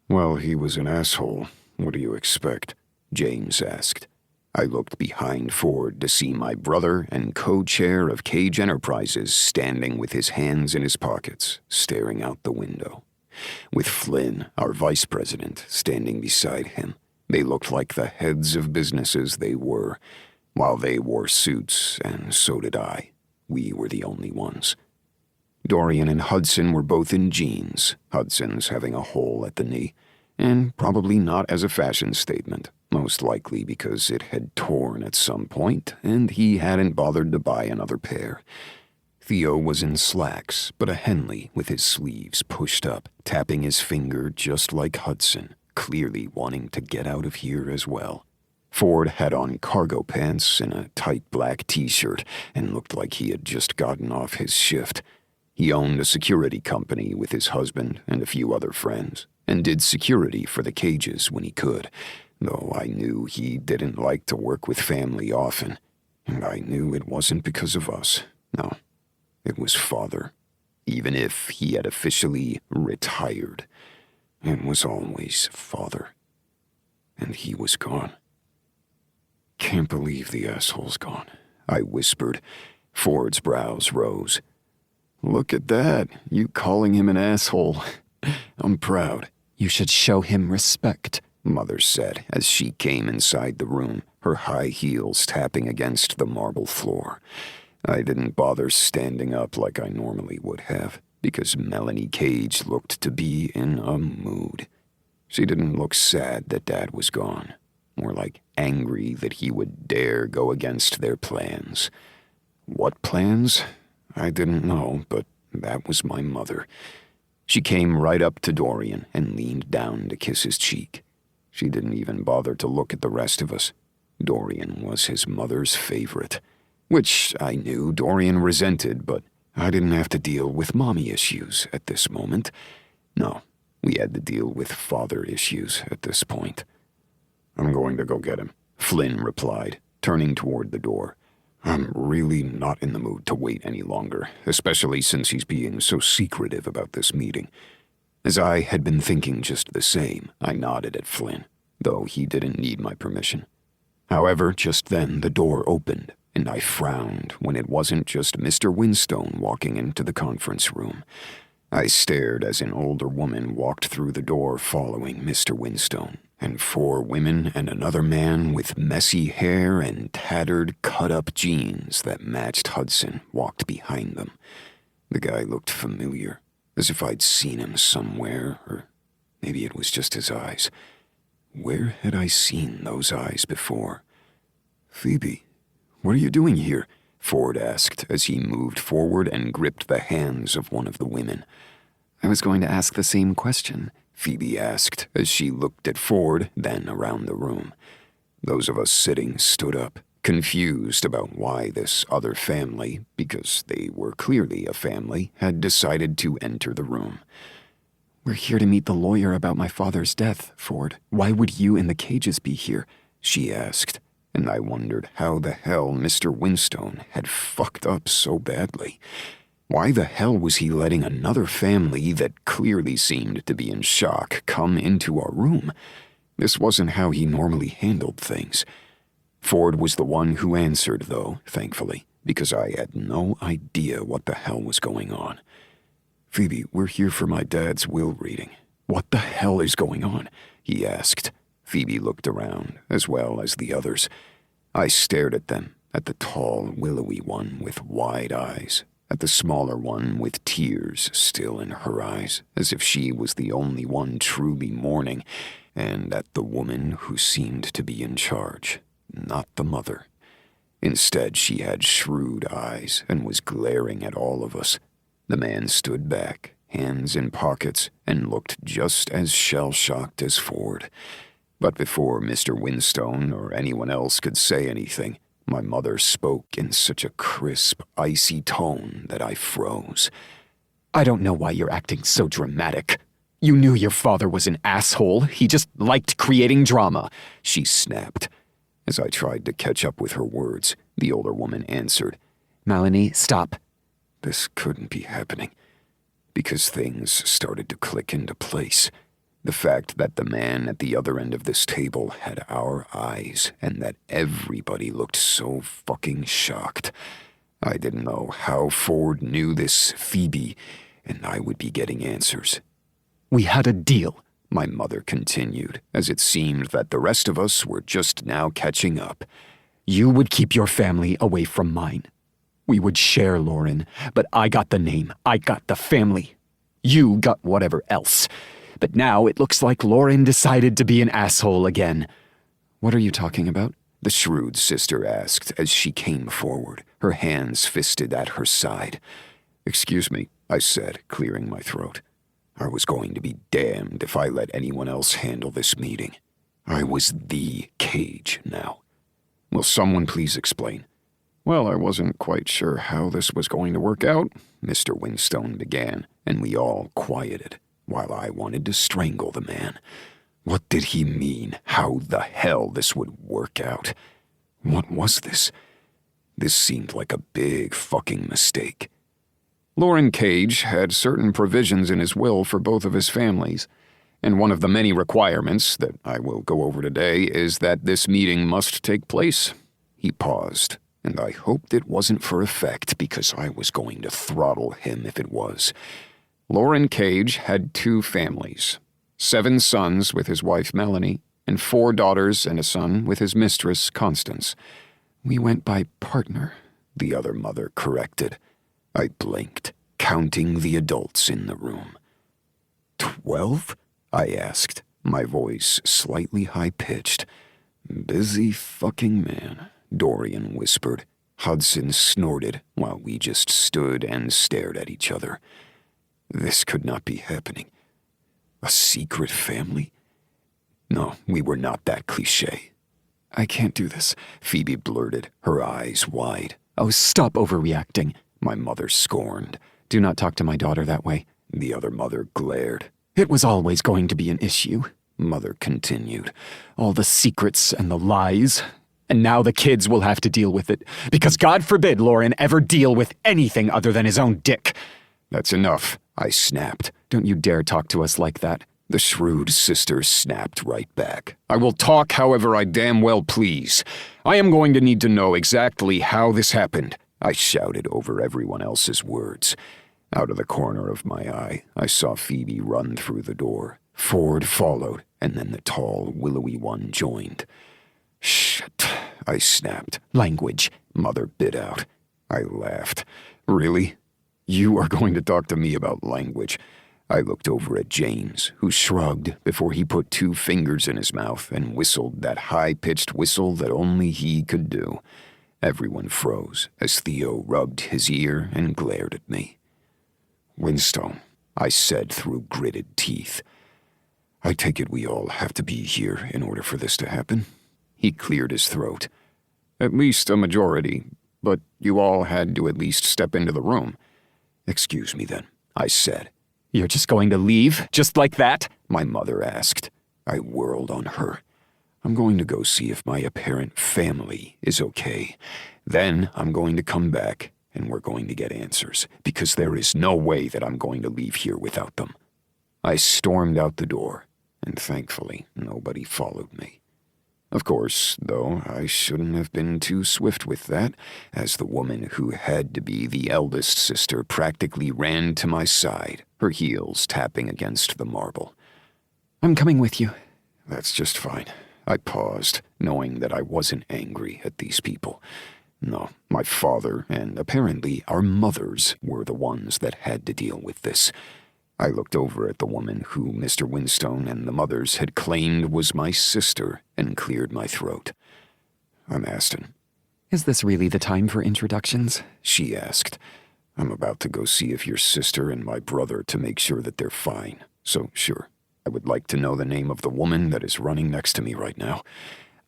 "Well, he was an asshole. What do you expect?" James asked. I looked behind Ford to see my brother and co-chair of Cage Enterprises standing with his hands in his pockets, staring out the window. With Flynn, our vice president, standing beside him. They looked like the heads of businesses they were. While they wore suits, and so did I. We were the only ones. Dorian and Hudson were both in jeans, Hudson's having a hole at the knee, and probably not as a fashion statement, most likely because it had torn at some point and he hadn't bothered to buy another pair. Theo was in slacks, but a Henley with his sleeves pushed up, tapping his finger just like Hudson, clearly wanting to get out of here as well. Ford had on cargo pants and a tight black t-shirt and looked like he had just gotten off his shift. He owned a security company with his husband and a few other friends, and did security for the cages when he could, though I knew he didn't like to work with family often, and I knew it wasn't because of us. No, it was Father. Even if he had officially retired, it was always Father. And he was gone. "Can't believe the asshole's gone," I whispered. Ford's brows rose. "Look at that, you calling him an asshole. I'm proud." "You should show him respect," Mother said as she came inside the room, her high heels tapping against the marble floor. I didn't bother standing up like I normally would have, because Melanie Cage looked to be in a mood. She didn't look sad that Dad was gone, more like angry that he would dare go against their plans. What plans? I didn't know, but that was my mother. She came right up to Dorian and leaned down to kiss his cheek. She didn't even bother to look at the rest of us. Dorian was his mother's favorite, which I knew Dorian resented, but I didn't have to deal with mommy issues at this moment. No, we had to deal with father issues at this point. "I'm going to go get him," Flynn replied, turning toward the door. "I'm really not in the mood to wait any longer, especially since he's being so secretive about this meeting." As I had been thinking just the same, I nodded at Flynn, though he didn't need my permission. However, just then the door opened, and I frowned when it wasn't just Mr. Winstone walking into the conference room. I stared as an older woman walked through the door following Mr. Winstone, and 4 women and another man with messy hair and tattered, cut-up jeans that matched Hudson walked behind them. The guy looked familiar, as if I'd seen him somewhere, or maybe it was just his eyes. Where had I seen those eyes before? "Phoebe, what are you doing here?" Ford asked as he moved forward and gripped the hands of one of the women. "I was going to ask the same question," Phoebe asked as she looked at Ford, then around the room. Those of us sitting stood up, confused about why this other family, because they were clearly a family, had decided to enter the room. "We're here to meet the lawyer about my father's death, Ford. Why would you and the Cages be here?" she asked, and I wondered how the hell Mr. Winstone had fucked up so badly. Why the hell was he letting another family that clearly seemed to be in shock come into our room? This wasn't how he normally handled things. Ford was the one who answered, though, thankfully, because I had no idea what the hell was going on. "Phoebe, we're here for my dad's will reading." "What the hell is going on?" he asked. Phoebe looked around, as well as the others. I stared at them, at the tall, willowy one with wide eyes, at the smaller one with tears still in her eyes, as if she was the only one truly mourning, and at the woman who seemed to be in charge, not the mother. Instead, she had shrewd eyes and was glaring at all of us. The man stood back, hands in pockets, and looked just as shell-shocked as Ford. But before Mr. Winstone or anyone else could say anything, my mother spoke in such a crisp, icy tone that I froze. "I don't know why you're acting so dramatic. You knew your father was an asshole. He just liked creating drama," she snapped. As I tried to catch up with her words, the older woman answered, "Melanie, stop." This couldn't be happening, because things started to click into place. The fact that the man at the other end of this table had our eyes and that everybody looked so fucking shocked. I didn't know how Ford knew this Phoebe, and I would be getting answers. "We had a deal," my mother continued, as it seemed that the rest of us were just now catching up. "You would keep your family away from mine. We would share Lauren, but I got the name, I got the family. You got whatever else. But now it looks like Lauren decided to be an asshole again." "What are you talking about?" the shrewd sister asked as she came forward, her hands fisted at her side. "Excuse me," I said, clearing my throat. I was going to be damned if I let anyone else handle this meeting. I was the Cage now. "Will someone please explain?" Well, I wasn't quite sure how this was going to work out, Mr. Winstone began, and we all quieted, while I wanted to strangle the man. What did he mean? How the hell this would work out? What was this? This seemed like a big fucking mistake. Lauren Cage had certain provisions in his will for both of his families, and one of the many requirements that I will go over today is that this meeting must take place. He paused, and I hoped it wasn't for effect because I was going to throttle him if it was. Lauren Cage had 2 families, 7 sons with his wife Melanie, and 4 daughters and a son with his mistress Constance. We went by partner, the other mother corrected. I blinked, counting the adults in the room. 12? I asked, my voice slightly high-pitched. Busy fucking man, Dorian whispered. Hudson snorted while we just stood and stared at each other. This could not be happening. A secret family? No, we were not that cliché. I can't do this, Phoebe blurted, her eyes wide. Oh, stop overreacting, my mother scorned. Do not talk to my daughter that way. The other mother glared. It was always going to be an issue, Mother continued. All the secrets and the lies. And now the kids will have to deal with it. Because God forbid Lauren ever deal with anything other than his own dick. That's enough, I snapped. Don't you dare talk to us like that. The shrewd sister snapped right back. I will talk however I damn well please. I am going to need to know exactly how this happened, I shouted over everyone else's words. Out of the corner of my eye, I saw Phoebe run through the door. Ford followed, and then the tall, willowy one joined. Shit, I snapped. Language, Mother bit out. I laughed. Really? You are going to talk to me about language? I looked over at James, who shrugged before he put 2 fingers in his mouth and whistled that high-pitched whistle that only he could do. Everyone froze as Theo rubbed his ear and glared at me. Winstone, I said through gritted teeth. I take it we all have to be here in order for this to happen? He cleared his throat. At least a majority, but you all had to at least step into the room. Excuse me then, I said. You're just going to leave, just like that? My mother asked. I whirled on her. I'm going to go see if my apparent family is okay. Then I'm going to come back, and we're going to get answers, because there is no way that I'm going to leave here without them. I stormed out the door, and thankfully nobody followed me. Of course, though, I shouldn't have been too swift with that, as the woman who had to be the eldest sister practically ran to my side, her heels tapping against the marble. I'm coming with you. That's just fine. I paused, knowing that I wasn't angry at these people. No, my father and apparently our mothers were the ones that had to deal with this. I looked over at the woman who Mr. Winstone and the mothers had claimed was my sister and cleared my throat. I'm Aston. Is this really the time for introductions? She asked. I'm about to go see if your sister and my brother to make sure that they're fine. So, sure, I would like to know the name of the woman that is running next to me right now.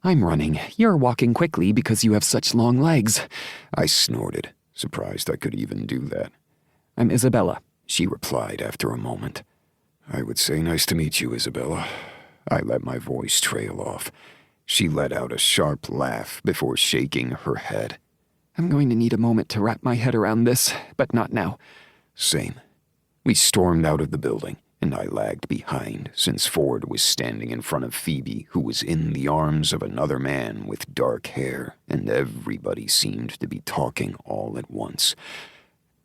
I'm running. You're walking quickly because you have such long legs. I snorted, surprised I could even do that. I'm Isabella, she replied after a moment. I would say nice to meet you, Isabella. I let my voice trail off. She let out a sharp laugh before shaking her head. I'm going to need a moment to wrap my head around this, but not now. Same. We stormed out of the building, and I lagged behind since Ford was standing in front of Phoebe, who was in the arms of another man with dark hair, and everybody seemed to be talking all at once.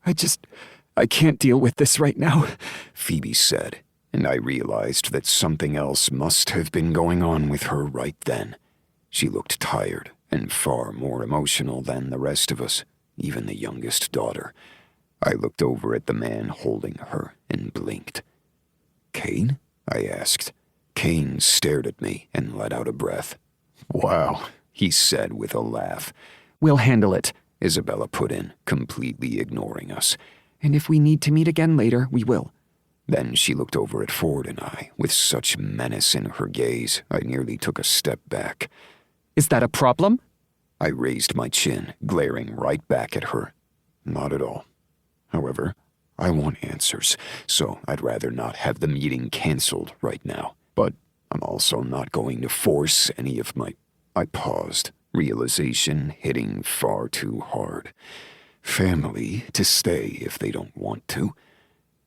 I can't deal with this right now, Phoebe said, and I realized that something else must have been going on with her right then. She looked tired and far more emotional than the rest of us, even the youngest daughter. I looked over at the man holding her and blinked. Kane? I asked. Kane stared at me and let out a breath. Wow, he said with a laugh. We'll handle it, Isabella put in, completely ignoring us. And if we need to meet again later, we will. Then she looked over at Ford and I, with such menace in her gaze, I nearly took a step back. Is that a problem? I raised my chin, glaring right back at her. Not at all. However, I want answers, so I'd rather not have the meeting canceled right now. But I'm also not going to force any of my... I paused, realization hitting far too hard. Family to stay if they don't want to.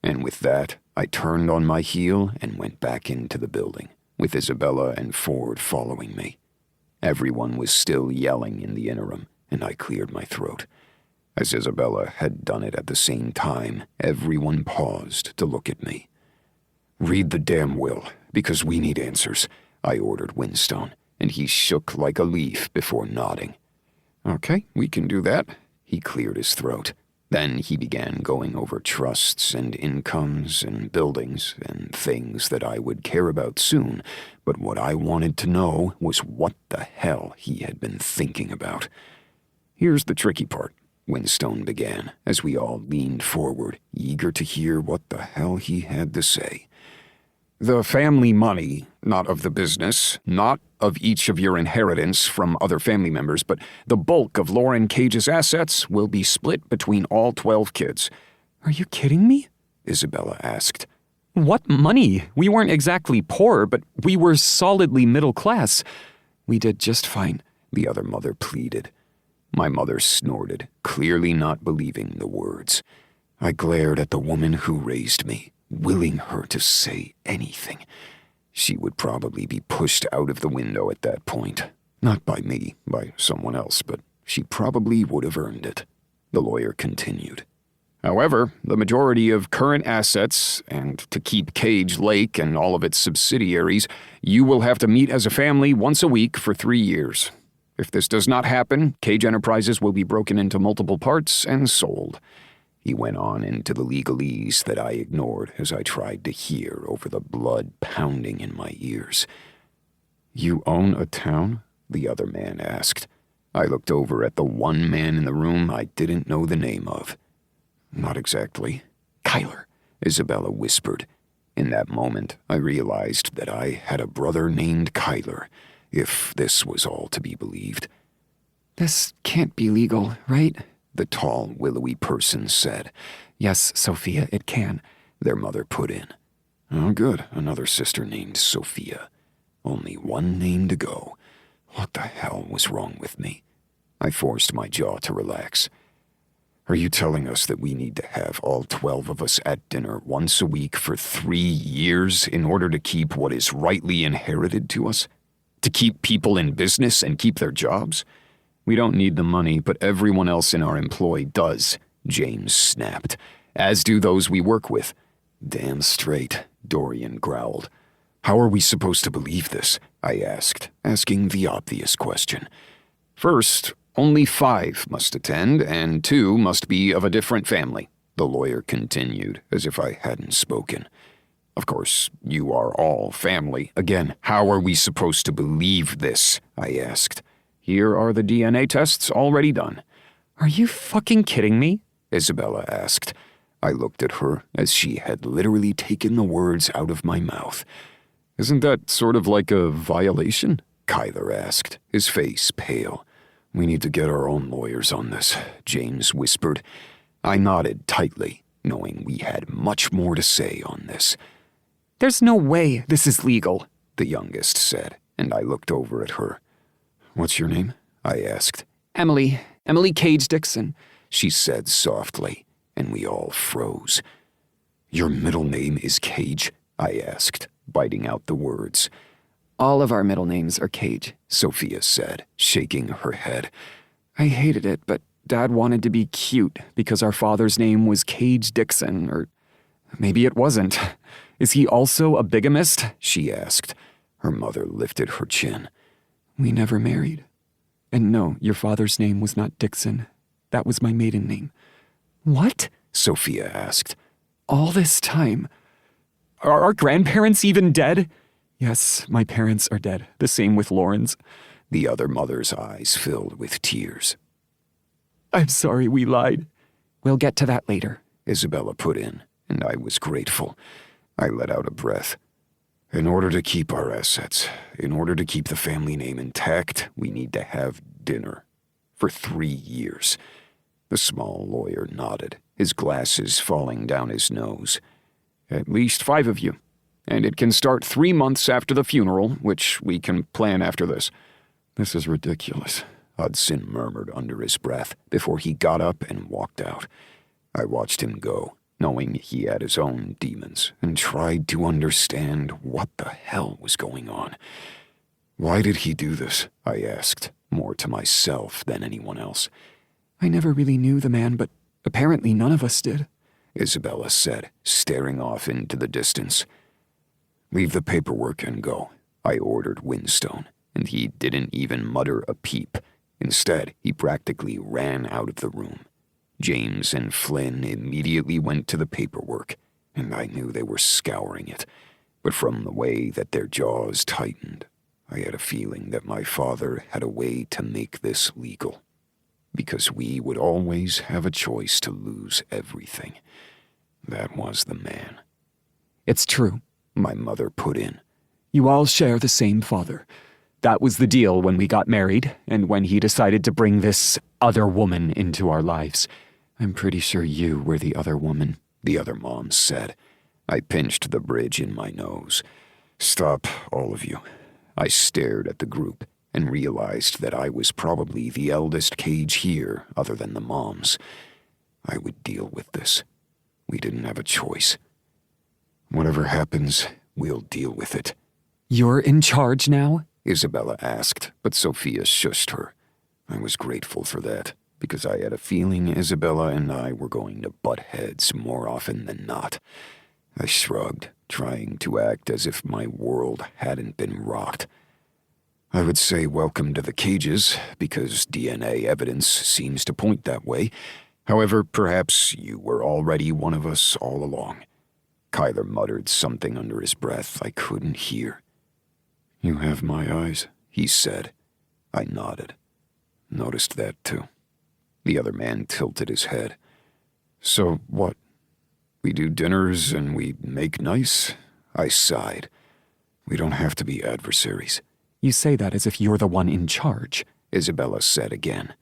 And with that, I turned on my heel and went back into the building, with Isabella and Ford following me. Everyone was still yelling in the interim, and I cleared my throat. As Isabella had done it at the same time, everyone paused to look at me. "Read the damn will, because we need answers," I ordered Winstone, and he shook like a leaf before nodding. "Okay, we can do that." He cleared his throat. Then he began going over trusts and incomes and buildings and things that I would care about soon, but what I wanted to know was what the hell he had been thinking about. "Here's the tricky part," Winstone began, as we all leaned forward, eager to hear what the hell he had to say. "The family money, not of the business, not of each of your inheritance from other family members, but the bulk of Lauren Cage's assets will be split between all 12 kids." Are you kidding me? Isabella asked. What money? We weren't exactly poor, but we were solidly middle class. We did just fine, the other mother pleaded. My mother snorted, clearly not believing the words. I glared at the woman who raised me, willing her to say anything. She would probably be pushed out of the window at that point. Not by me, by someone else, but she probably would have earned it. The lawyer continued. "However, the majority of current assets, and to keep Cage Lake and all of its subsidiaries, you will have to meet as a family once a week for 3 years. If this does not happen, Cage Enterprises will be broken into multiple parts and sold." He went on into the legalese that I ignored as I tried to hear over the blood pounding in my ears. "You own a town?" the other man asked. I looked over at the one man in the room I didn't know the name of. "Not exactly." "Kyler," Isabella whispered. In that moment, I realized that I had a brother named Kyler, if this was all to be believed. "This can't be legal, right?" the tall, willowy person said. "Yes, Sophia, it can," their mother put in. "Oh, good, another sister named Sophia. Only one name to go. What the hell was wrong with me?" I forced my jaw to relax. "Are you telling us that we need to have all 12 of us at dinner once a week for 3 years in order to keep what is rightly inherited to us? To keep people in business and keep their jobs? We don't need the money, but everyone else in our employ does," James snapped, "as do those we work with." "Damn straight," Dorian growled. "How are we supposed to believe this?" I asked, asking the obvious question. "First, only 5 must attend, and 2 must be of a different family," the lawyer continued, as if I hadn't spoken. "Of course, you are all family. Again, how are we supposed to believe this?" I asked. "Here are the DNA tests already done." "Are you fucking kidding me?" Isabella asked. I looked at her as she had literally taken the words out of my mouth. "Isn't that sort of like a violation?" Kyler asked, his face pale. "We need to get our own lawyers on this," James whispered. I nodded tightly, knowing we had much more to say on this. "There's no way this is legal," the youngest said, and I looked over at her. "What's your name?" I asked. Emily Cage Dixon," she said softly, and we all froze. "Your middle name is Cage?" I asked, biting out the words. "All of our middle names are Cage," Sophia said, shaking her head. "I hated it, but Dad wanted to be cute because our father's name was Cage Dixon, or maybe it wasn't. Is he also a bigamist?" she asked. Her mother lifted her chin. "We never married. And no, your father's name was not Dixon. That was my maiden name." "What?" Sophia asked. "All this time. Are our grandparents even dead?" "Yes, my parents are dead. The same with Lauren's." The other mother's eyes filled with tears. "I'm sorry we lied." "We'll get to that later," Isabella put in, and I was grateful. I let out a breath. "In order to keep our assets, in order to keep the family name intact, we need to have dinner," For 3 years. The small lawyer nodded, his glasses falling down his nose. At least 5 of you. And it can start 3 months after the funeral, which we can plan after this. This is ridiculous, Hudson murmured under his breath before he got up and walked out. I watched him go, knowing he had his own demons, and tried to understand what the hell was going on. Why did he do this? I asked, more to myself than anyone else. I never really knew the man, but apparently none of us did, Isabella said, staring off into the distance. Leave the paperwork and go, I ordered Winstone, and he didn't even mutter a peep. Instead, he practically ran out of the room. James and Flynn immediately went to the paperwork, and I knew they were scouring it. But from the way that their jaws tightened, I had a feeling that my father had a way to make this legal. Because we would always have a choice to lose everything. That was the man. It's true, my mother put in. You all share the same father. That was the deal when we got married, and when he decided to bring this other woman into our lives. I'm pretty sure you were the other woman, the other mom said. I pinched the bridge in my nose. Stop, all of you. I stared at the group and realized that I was probably the eldest cage here other than the moms. I would deal with this. We didn't have a choice. Whatever happens, we'll deal with it. You're in charge now? Isabella asked, but Sophia shushed her. I was grateful for that, because I had a feeling Isabella and I were going to butt heads more often than not. I shrugged, trying to act as if my world hadn't been rocked. I would say welcome to the cages, because DNA evidence seems to point that way. However, perhaps you were already one of us all along. Kyler muttered something under his breath I couldn't hear. You have my eyes, he said. I nodded. Noticed that too. The other man tilted his head. So what? We do dinners and we make nice? I sighed. We don't have to be adversaries. You say that as if you're the one in charge, Isabella said again.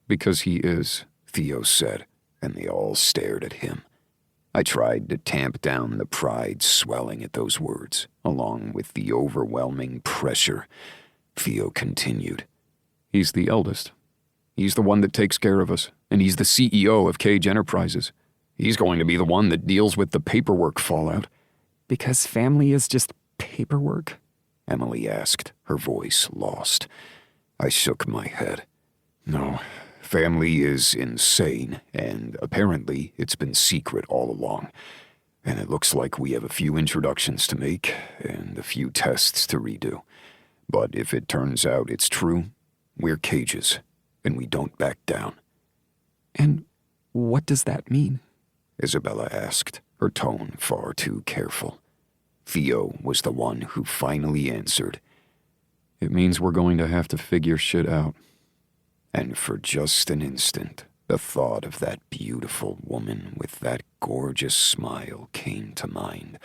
Because he is, Theo said, and they all stared at him. I tried to tamp down the pride swelling at those words, along with the overwhelming pressure. Theo continued. He's the eldest. He's the one that takes care of us, and he's the CEO of Cage Enterprises. He's going to be the one that deals with the paperwork fallout. Because family is just paperwork? Emily asked, her voice lost. I shook my head. No, family is insane, and apparently it's been secret all along. And it looks like we have a few introductions to make and a few tests to redo. But if it turns out it's true, we're cages, and we don't back down. And what does that mean? Isabella asked, her tone far too careful. Theo was the one who finally answered. It means we're going to have to figure shit out. And for just an instant, the thought of that beautiful woman with that gorgeous smile came to mind,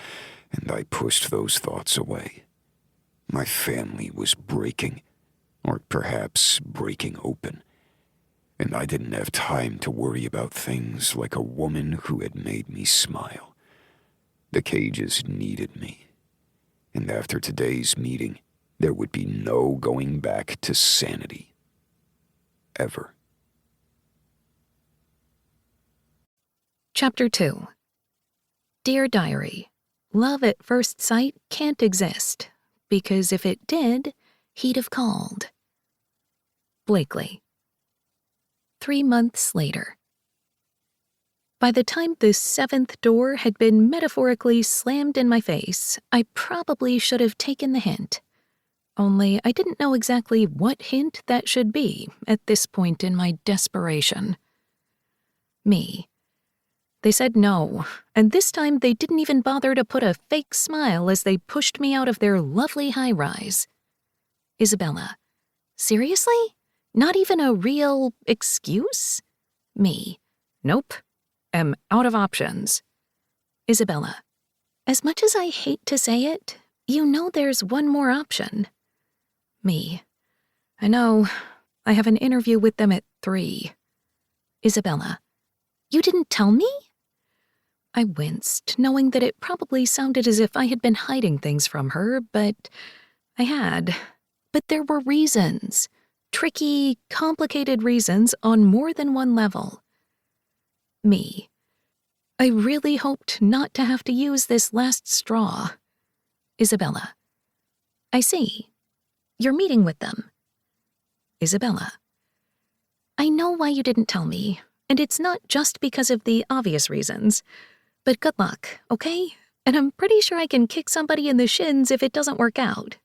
and I pushed those thoughts away. My family was breaking, or perhaps breaking open, and I didn't have time to worry about things like a woman who had made me smile. The cages needed me, and after today's meeting, there would be no going back to sanity. Ever. Chapter 2. Dear Diary, love at first sight can't exist, because if it did, he'd have called. Blakely. 3 months later. By the time the 7th door had been metaphorically slammed in my face, I probably should have taken the hint. Only I didn't know exactly what hint that should be at this point in my desperation. Me. They said no, and this time they didn't even bother to put a fake smile as they pushed me out of their lovely high-rise. Isabella. Seriously? Not even a real excuse? Me. Nope. Am out of options. Isabella. As much as I hate to say it, you know there's one more option. Me. I know. I have an interview with them at 3. Isabella. You didn't tell me? I winced, knowing that it probably sounded as if I had been hiding things from her, but I had. But there were reasons. Tricky, complicated reasons on more than one level. Me. I really hoped not to have to use this last straw. Isabella. I see. You're meeting with them. Isabella. I know why you didn't tell me, and it's not just because of the obvious reasons. But good luck, okay? And I'm pretty sure I can kick somebody in the shins if it doesn't work out.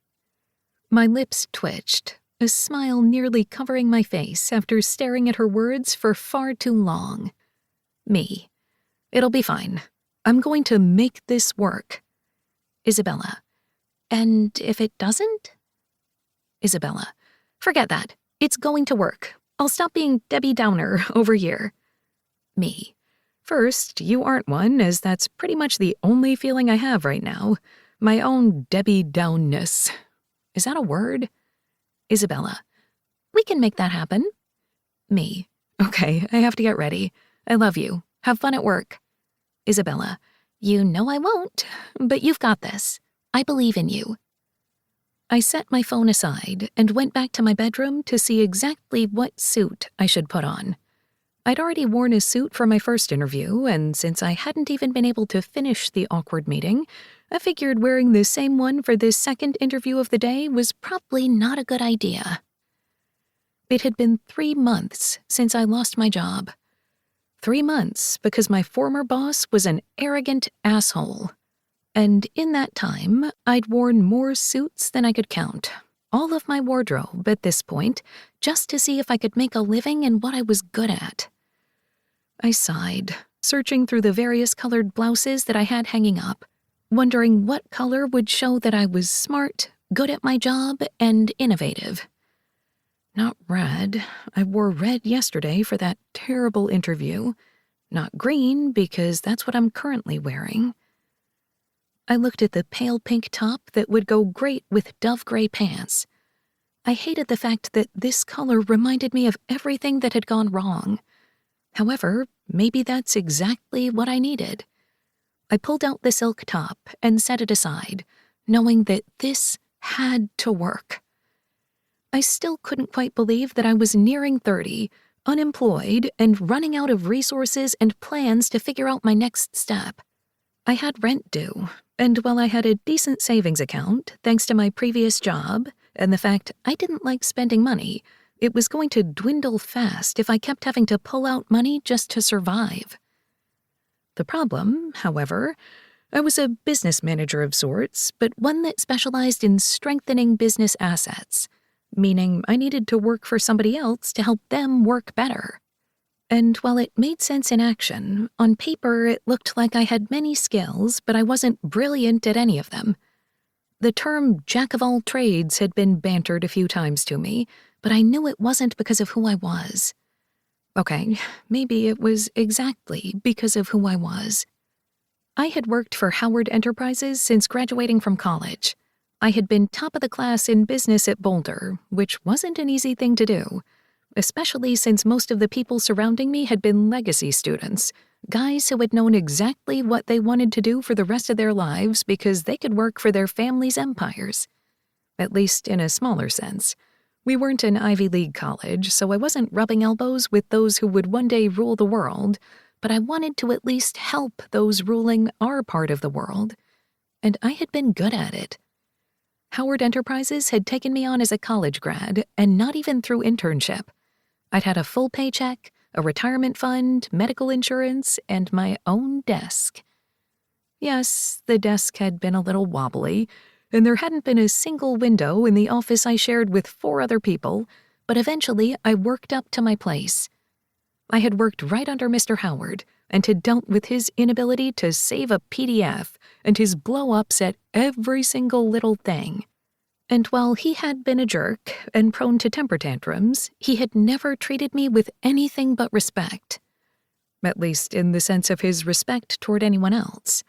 My lips twitched, a smile nearly covering my face after staring at her words for far too long. Me. It'll be fine. I'm going to make this work. Isabella. And if it doesn't? Isabella. Forget that. It's going to work. I'll stop being Debbie Downer over here. Me. First, you aren't one, as that's pretty much the only feeling I have right now. My own Debbie Downness. Is that a word? Isabella. We can make that happen. Me. Okay, I have to get ready. I love you. Have fun at work. Isabella. You know I won't, but you've got this. I believe in you. I set my phone aside and went back to my bedroom to see exactly what suit I should put on. I'd already worn a suit for my first interview, and since I hadn't even been able to finish the awkward meeting, I figured wearing the same one for this second interview of the day was probably not a good idea. It had been 3 months since I lost my job. 3 months because my former boss was an arrogant asshole. And in that time, I'd worn more suits than I could count. All of my wardrobe at this point, just to see if I could make a living in what I was good at. I sighed, searching through the various colored blouses that I had hanging up, wondering what color would show that I was smart, good at my job, and innovative. Not red. I wore red yesterday for that terrible interview. Not green, because that's what I'm currently wearing. I looked at the pale pink top that would go great with dove gray pants. I hated the fact that this color reminded me of everything that had gone wrong. However, maybe that's exactly what I needed. I pulled out the silk top and set it aside, knowing that this had to work. I still couldn't quite believe that I was nearing 30, unemployed, and running out of resources and plans to figure out my next step. I had rent due, and while I had a decent savings account, thanks to my previous job, and the fact I didn't like spending money, it was going to dwindle fast if I kept having to pull out money just to survive. The problem, however, I was a business manager of sorts, but one that specialized in strengthening business assets, meaning I needed to work for somebody else to help them work better. And while it made sense in action, on paper it looked like I had many skills, but I wasn't brilliant at any of them. The term jack of all trades had been bantered a few times to me, but I knew it wasn't because of who I was. Okay, maybe it was exactly because of who I was. I had worked for Howard Enterprises since graduating from college. I had been top of the class in business at Boulder, which wasn't an easy thing to do, especially since most of the people surrounding me had been legacy students, guys who had known exactly what they wanted to do for the rest of their lives because they could work for their families' empires. At least in a smaller sense. We weren't an Ivy League college, so I wasn't rubbing elbows with those who would one day rule the world, but I wanted to at least help those ruling our part of the world. And I had been good at it. Howard Enterprises had taken me on as a college grad, and not even through internship. I'd had a full paycheck, a retirement fund, medical insurance, and my own desk. Yes, the desk had been a little wobbly, and there hadn't been a single window in the office I shared with 4 other people, but eventually I worked up to my place. I had worked right under Mr. Howard, and had dealt with his inability to save a PDF and his blow-ups at every single little thing. And while he had been a jerk and prone to temper tantrums, he had never treated me with anything but respect. At least in the sense of his respect toward anyone else.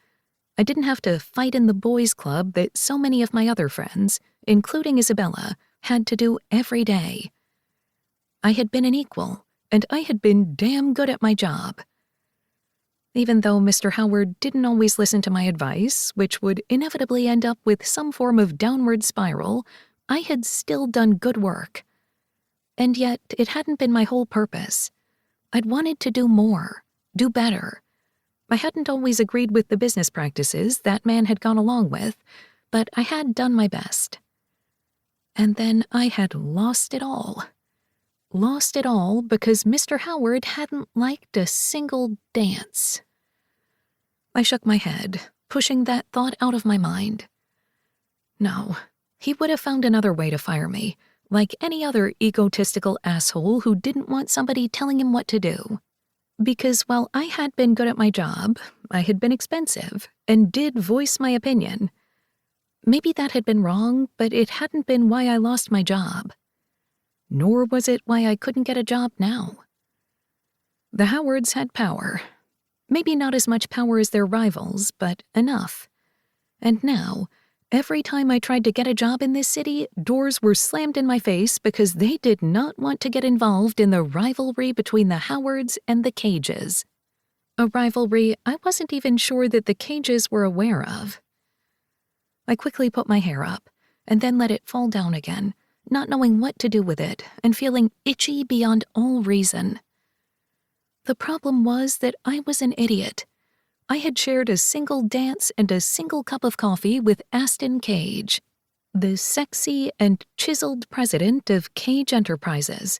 I didn't have to fight in the boys' club that so many of my other friends, including Isabella, had to do every day. I had been an equal, and I had been damn good at my job. Even though Mr. Howard didn't always listen to my advice, which would inevitably end up with some form of downward spiral, I had still done good work. And yet, it hadn't been my whole purpose. I'd wanted to do more, do better. I hadn't always agreed with the business practices that man had gone along with, but I had done my best. And then I had lost it all. Lost it all because Mr. Howard hadn't liked a single dance. I shook my head, pushing that thought out of my mind. No, he would have found another way to fire me, like any other egotistical asshole who didn't want somebody telling him what to do. Because while I had been good at my job, I had been expensive and did voice my opinion. Maybe that had been wrong, but it hadn't been why I lost my job. Nor was it why I couldn't get a job now. The Howards had power. Maybe not as much power as their rivals, but enough. And now, every time I tried to get a job in this city, doors were slammed in my face because they did not want to get involved in the rivalry between the Howards and the Cages. A rivalry I wasn't even sure that the Cages were aware of. I quickly put my hair up, and then let it fall down again, not knowing what to do with it and feeling itchy beyond all reason. The problem was that I was an idiot. I had shared a single dance and a single cup of coffee with Aston Cage, the sexy and chiseled president of Cage Enterprises.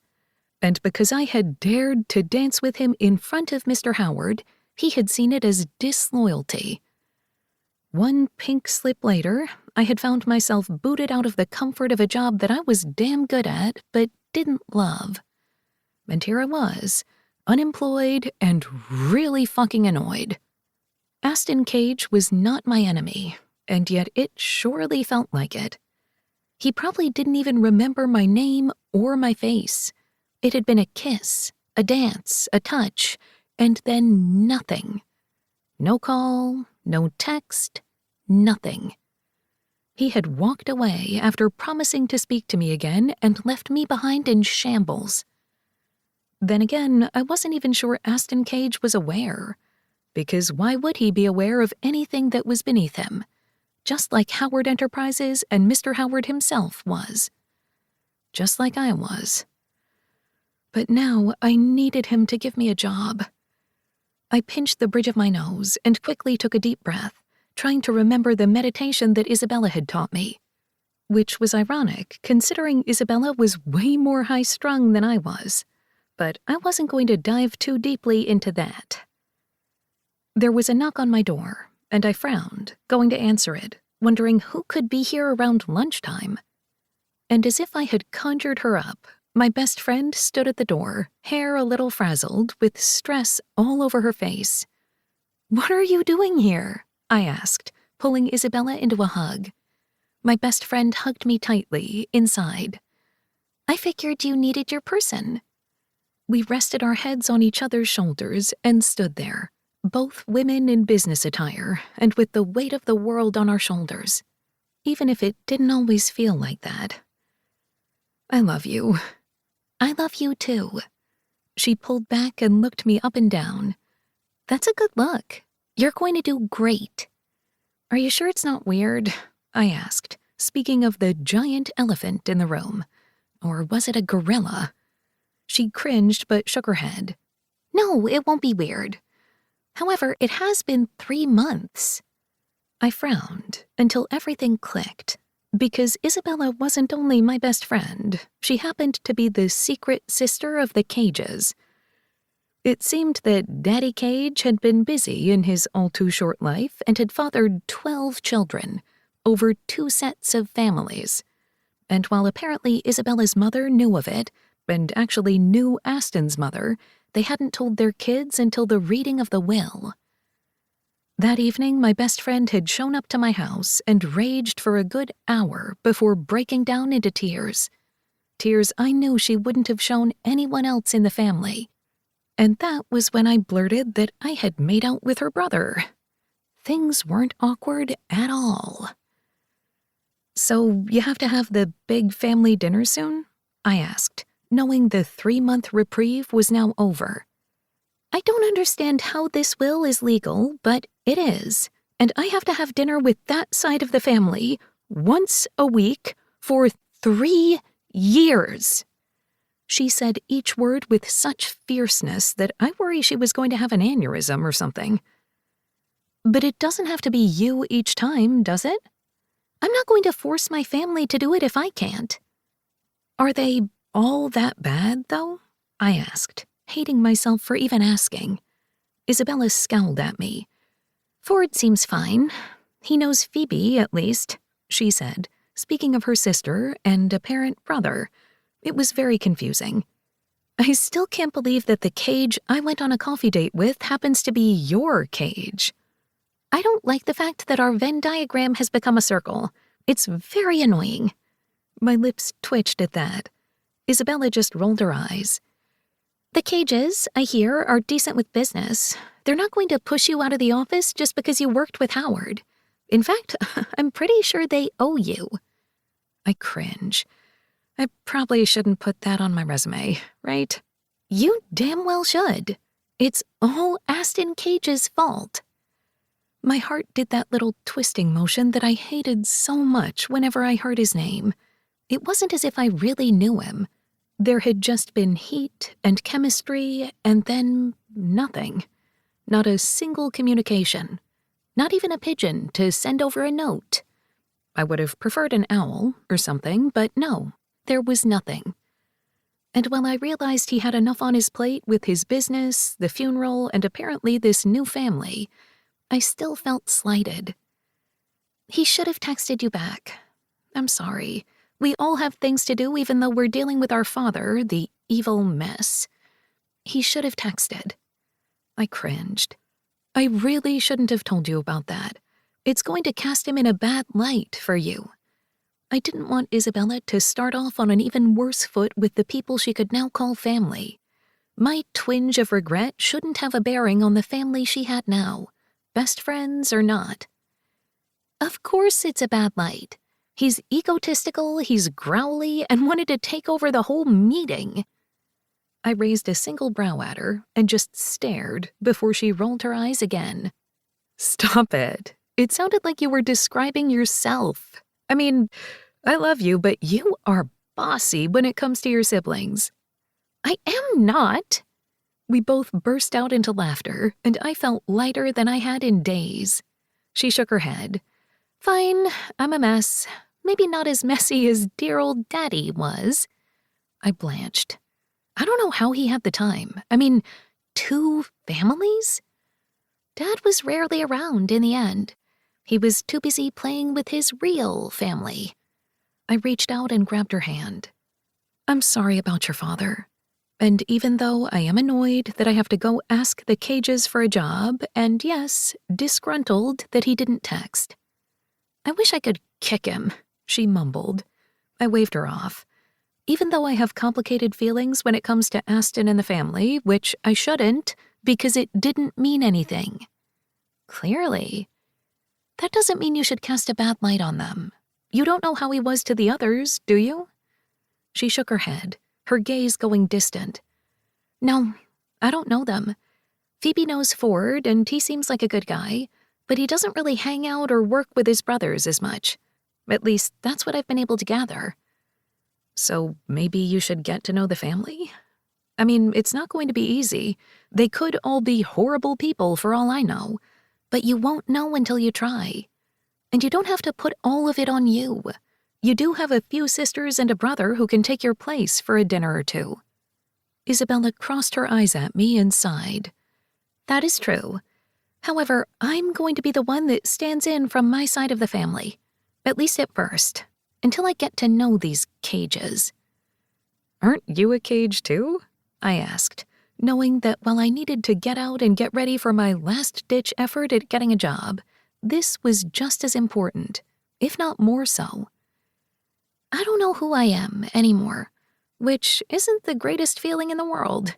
And because I had dared to dance with him in front of Mr. Howard, he had seen it as disloyalty. One pink slip later, I had found myself booted out of the comfort of a job that I was damn good at but didn't love. And here I was, unemployed and really fucking annoyed. Aston Cage was not my enemy, and yet it surely felt like it. He probably didn't even remember my name or my face. It had been a kiss, a dance, a touch, and then nothing. No call, no text, nothing. He had walked away after promising to speak to me again and left me behind in shambles. Then again, I wasn't even sure Aston Cage was aware, because why would he be aware of anything that was beneath him? Just like Howard Enterprises and Mr. Howard himself was. Just like I was. But now I needed him to give me a job. I pinched the bridge of my nose and quickly took a deep breath, trying to remember the meditation that Isabella had taught me. Which was ironic, considering Isabella was way more high-strung than I was. But I wasn't going to dive too deeply into that. There was a knock on my door, and I frowned, going to answer it, wondering who could be here around lunchtime. And as if I had conjured her up, my best friend stood at the door, hair a little frazzled, with stress all over her face. "What are you doing here?" I asked, pulling Isabella into a hug. My best friend hugged me tightly, inside. "I figured you needed your person." We rested our heads on each other's shoulders and stood there, both women in business attire and with the weight of the world on our shoulders, even if it didn't always feel like that. "I love you." "I love you too." She pulled back and looked me up and down. "That's a good look. You're going to do great." "Are you sure it's not weird?" I asked, speaking of the giant elephant in the room. Or was it a gorilla? She cringed but shook her head. "No, it won't be weird. However, it has been 3 months." I frowned until everything clicked, because Isabella wasn't only my best friend, she happened to be the secret sister of the Cages. It seemed that Daddy Cage had been busy in his all-too-short life and had fathered 12 children, over 2 sets of families. And while apparently Isabella's mother knew of it, and actually knew Aston's mother, they hadn't told their kids until the reading of the will. That evening, my best friend had shown up to my house and raged for a good hour before breaking down into tears. Tears I knew she wouldn't have shown anyone else in the family. And that was when I blurted that I had made out with her brother. Things weren't awkward at all. "So you have to have the big family dinner soon?" I asked, knowing the 3-month reprieve was now over. I don't understand how this will is legal, but it is, and I have to have dinner with that side of the family once a week for 3 years. She said each word with such fierceness that I worry she was going to have an aneurysm or something. But it doesn't have to be you each time, does it? I'm not going to force my family to do it if I can't. Are they all that bad, though? I asked, hating myself for even asking. Isabella scowled at me. Ford seems fine. He knows Phoebe, at least, she said, speaking of her sister and apparent brother. It was very confusing. I still can't believe that the cage I went on a coffee date with happens to be your cage. I don't like the fact that our Venn diagram has become a circle. It's very annoying. My lips twitched at that. Isabella just rolled her eyes. The cages, I hear, are decent with business. They're not going to push you out of the office just because you worked with Howard. In fact, I'm pretty sure they owe you. I cringe. I probably shouldn't put that on my resume, right? You damn well should. It's all Aston Cage's fault. My heart did that little twisting motion that I hated so much whenever I heard his name. It wasn't as if I really knew him. There had just been heat and chemistry and then nothing. Not a single communication. Not even a pigeon to send over a note. I would have preferred an owl or something, but no, there was nothing. And while I realized he had enough on his plate with his business, the funeral, and apparently this new family, I still felt slighted. He should have texted you back. I'm sorry. We all have things to do even though we're dealing with our father, the evil mess. He should have texted. I cringed. I really shouldn't have told you about that. It's going to cast him in a bad light for you. I didn't want Isabella to start off on an even worse foot with the people she could now call family. My twinge of regret shouldn't have a bearing on the family she had now, best friends or not. Of course it's a bad light. He's egotistical, he's growly, and wanted to take over the whole meeting. I raised a single brow at her and just stared before she rolled her eyes again. Stop it. It sounded like you were describing yourself. I mean, I love you, but you are bossy when it comes to your siblings. I am not. We both burst out into laughter, and I felt lighter than I had in days. She shook her head. Fine, I'm a mess. Maybe not as messy as dear old Daddy was. I blanched. I don't know how he had the time. I mean, 2 families? Dad was rarely around in the end. He was too busy playing with his real family. I reached out and grabbed her hand. I'm sorry about your father. And even though I am annoyed that I have to go ask the Cages for a job, and yes, disgruntled that he didn't text. I wish I could kick him, she mumbled. I waved her off. Even though I have complicated feelings when it comes to Aston and the family, which I shouldn't, because it didn't mean anything. Clearly. That doesn't mean you should cast a bad light on them. You don't know how he was to the others, do you? She shook her head, her gaze going distant. No, I don't know them. Phoebe knows Ford, and he seems like a good guy, but he doesn't really hang out or work with his brothers as much. At least, that's what I've been able to gather. So maybe you should get to know the family? I mean, it's not going to be easy. They could all be horrible people for all I know, but you won't know until you try. And you don't have to put all of it on you. You do have a few sisters and a brother who can take your place for a dinner or two. Isabella crossed her eyes at me and sighed. That is true. However, I'm going to be the one that stands in from my side of the family, at least at first, until I get to know these Cages. Aren't you a Cage too? I asked, knowing that while I needed to get out and get ready for my last-ditch effort at getting a job, this was just as important, if not more so. I don't know who I am anymore, which isn't the greatest feeling in the world.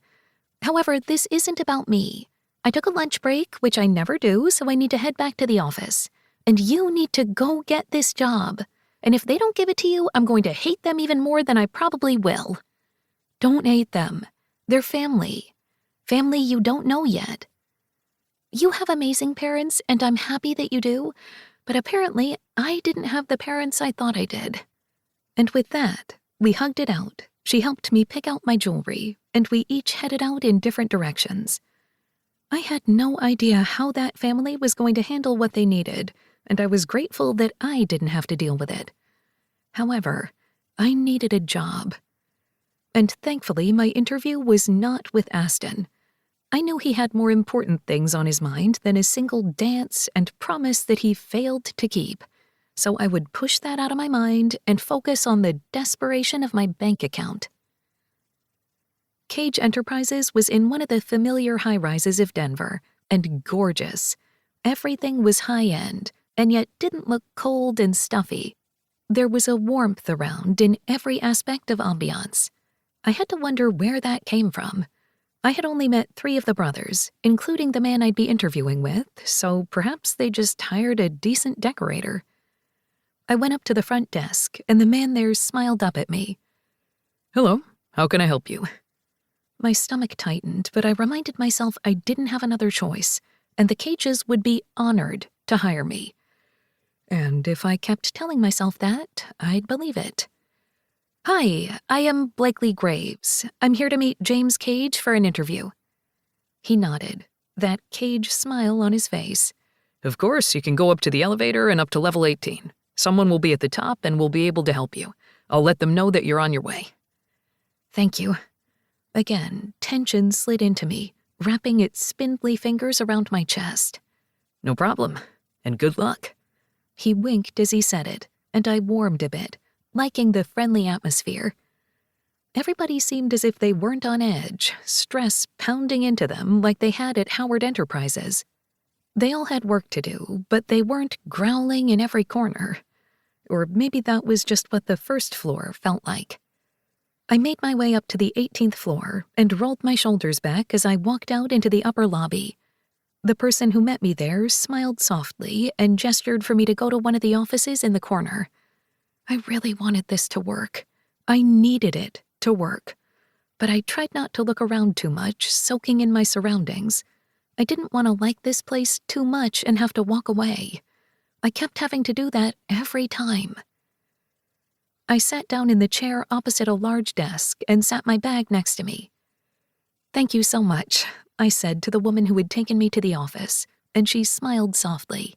However, this isn't about me. I took a lunch break, which I never do, so I need to head back to the office. And you need to go get this job. And if they don't give it to you, I'm going to hate them even more than I probably will. Don't hate them. They're family. Family you don't know yet. You have amazing parents, and I'm happy that you do, but apparently I didn't have the parents I thought I did. And with that, we hugged it out. She helped me pick out my jewelry, and we each headed out in different directions. I had no idea how that family was going to handle what they needed, and I was grateful that I didn't have to deal with it. However, I needed a job. And thankfully, my interview was not with Aston. I knew he had more important things on his mind than a single dance and promise that he failed to keep, so I would push that out of my mind and focus on the desperation of my bank account. Cage Enterprises was in one of the familiar high-rises of Denver, and gorgeous. Everything was high-end, and yet didn't look cold and stuffy. There was a warmth around in every aspect of ambiance. I had to wonder where that came from. I had only met 3 of the brothers, including the man I'd be interviewing with, so perhaps they just hired a decent decorator. I went up to the front desk, and the man there smiled up at me. Hello, how can I help you? My stomach tightened, but I reminded myself I didn't have another choice, and the Cages would be honored to hire me. And if I kept telling myself that, I'd believe it. Hi, I am Blakely Graves. I'm here to meet James Cage for an interview. He nodded, that Cage smile on his face. Of course, you can go up to the elevator and up to level 18. Someone will be at the top and will be able to help you. I'll let them know that you're on your way. Thank you. Again, tension slid into me, wrapping its spindly fingers around my chest. No problem, and good luck. He winked as he said it, and I warmed a bit, liking the friendly atmosphere. Everybody seemed as if they weren't on edge, stress pounding into them like they had at Howard Enterprises. They all had work to do, but they weren't growling in every corner. Or maybe that was just what the first floor felt like. I made my way up to the 18th floor and rolled my shoulders back as I walked out into the upper lobby. The person who met me there smiled softly and gestured for me to go to one of the offices in the corner. I really wanted this to work. I needed it to work. But I tried not to look around too much, soaking in my surroundings. I didn't want to like this place too much and have to walk away. I kept having to do that every time. I sat down in the chair opposite a large desk and sat my bag next to me. Thank you so much, I said to the woman who had taken me to the office, and she smiled softly.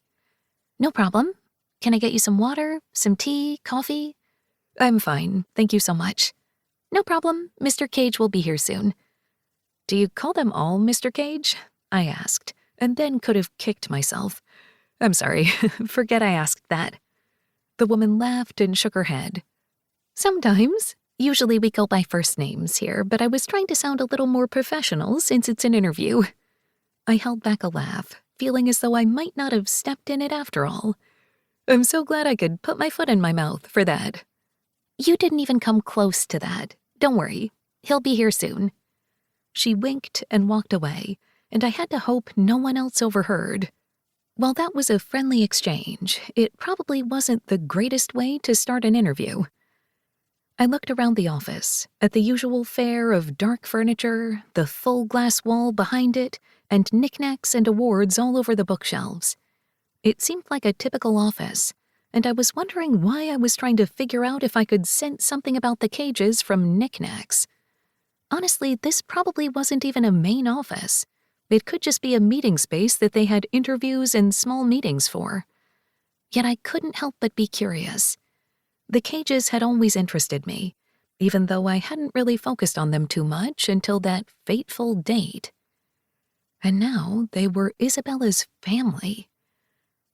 No problem. Can I get you some water, some tea, coffee? I'm fine, thank you so much. No problem, Mr. Cage will be here soon. Do you call them all Mr. Cage? I asked, and then could have kicked myself. I'm sorry, forget I asked that. The woman laughed and shook her head. Sometimes. Usually we go by first names here, but I was trying to sound a little more professional since it's an interview. I held back a laugh, feeling as though I might not have stepped in it after all. I'm so glad I could put my foot in my mouth for that. You didn't even come close to that. Don't worry. He'll be here soon. She winked and walked away, and I had to hope no one else overheard. While that was a friendly exchange, it probably wasn't the greatest way to start an interview. I looked around the office, at the usual fare of dark furniture, the full glass wall behind it, and knickknacks and awards all over the bookshelves. It seemed like a typical office, and I was wondering why I was trying to figure out if I could sense something about the Cages from knickknacks. Honestly, this probably wasn't even a main office. It could just be a meeting space that they had interviews and small meetings for. Yet I couldn't help but be curious. The Cages had always interested me, even though I hadn't really focused on them too much until that fateful date. And now they were Isabella's family.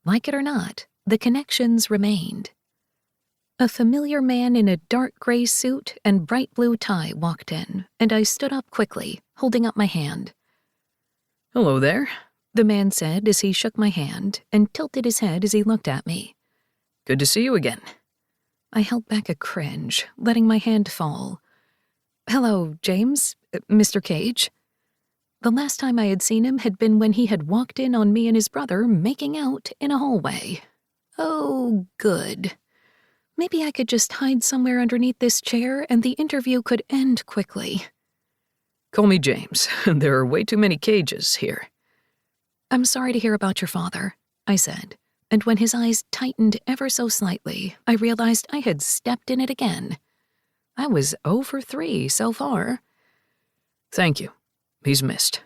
Like it or not, the connections remained. A familiar man in a dark gray suit and bright blue tie walked in, and I stood up quickly, holding up my hand. Hello there, the man said as he shook my hand and tilted his head as he looked at me. Good to see you again. I held back a cringe, letting my hand fall. Hello, James, Mr. Cage. The last time I had seen him had been when he had walked in on me and his brother making out in a hallway. Oh, good. Maybe I could just hide somewhere underneath this chair and the interview could end quickly. Call me James. There are way too many cages here. I'm sorry to hear about your father, I said, and when his eyes tightened ever so slightly, I realized I had stepped in it again. I was 0 for 3 so far. Thank you. He's missed.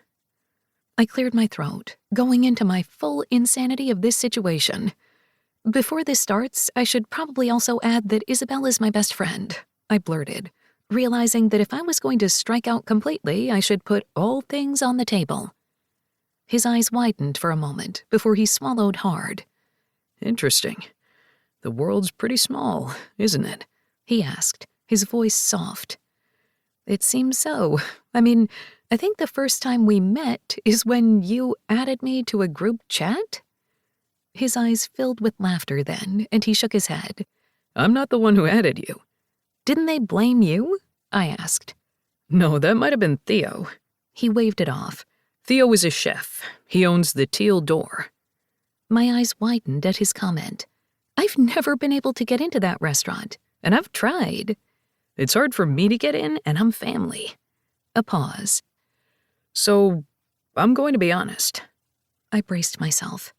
I cleared my throat, going into my full insanity of this situation. Before this starts, I should probably also add that Isabel is my best friend, I blurted, realizing that if I was going to strike out completely, I should put all things on the table. His eyes widened for a moment before he swallowed hard. Interesting. The world's pretty small, isn't it? He asked, his voice soft. It seems so. I think the first time we met is when you added me to a group chat? His eyes filled with laughter then, and he shook his head. I'm not the one who added you. Didn't they blame you? I asked. No, that might have been Theo. He waved it off. Theo is a chef. He owns the Teal Door. My eyes widened at his comment. I've never been able to get into that restaurant, and I've tried. It's hard for me to get in, and I'm family. A pause. So, I'm going to be honest. I braced myself.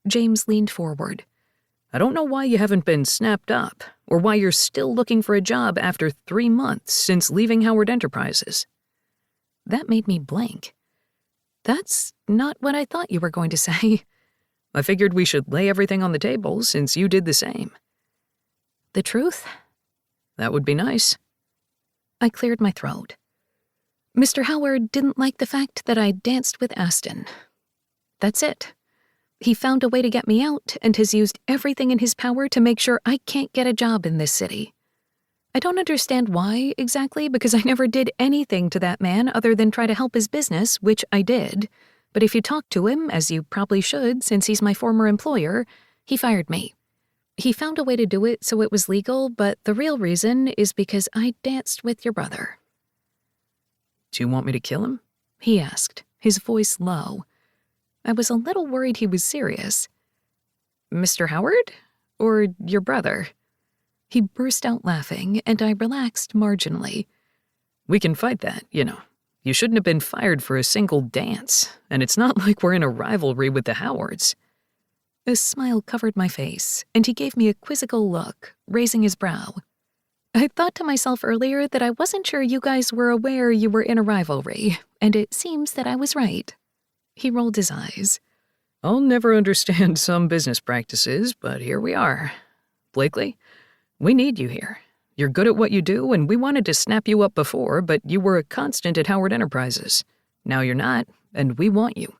James leaned forward. I don't know why you haven't been snapped up, or why you're still looking for a job after 3 months since leaving Howard Enterprises. That made me blank. That's not what I thought you were going to say. I figured we should lay everything on the table since you did the same. The truth? That would be nice. I cleared my throat. Mr. Howard didn't like the fact that I danced with Aston. That's it. He found a way to get me out and has used everything in his power to make sure I can't get a job in this city. I don't understand why exactly, because I never did anything to that man other than try to help his business, which I did. But if you talk to him, as you probably should since he's my former employer, he fired me. He found a way to do it so it was legal, but the real reason is because I danced with your brother. Do you want me to kill him? He asked, his voice low. I was a little worried he was serious. Mr. Howard? Or your brother? He burst out laughing, and I relaxed marginally. We can fight that, you know. You shouldn't have been fired for a single dance, and it's not like we're in a rivalry with the Howards. A smile covered my face, and he gave me a quizzical look, raising his brow. I thought to myself earlier that I wasn't sure you guys were aware you were in a rivalry, and it seems that I was right. He rolled his eyes. I'll never understand some business practices, but here we are. Blakely, we need you here. You're good at what you do, and we wanted to snap you up before, but you were a constant at Howard Enterprises. Now you're not, and we want you.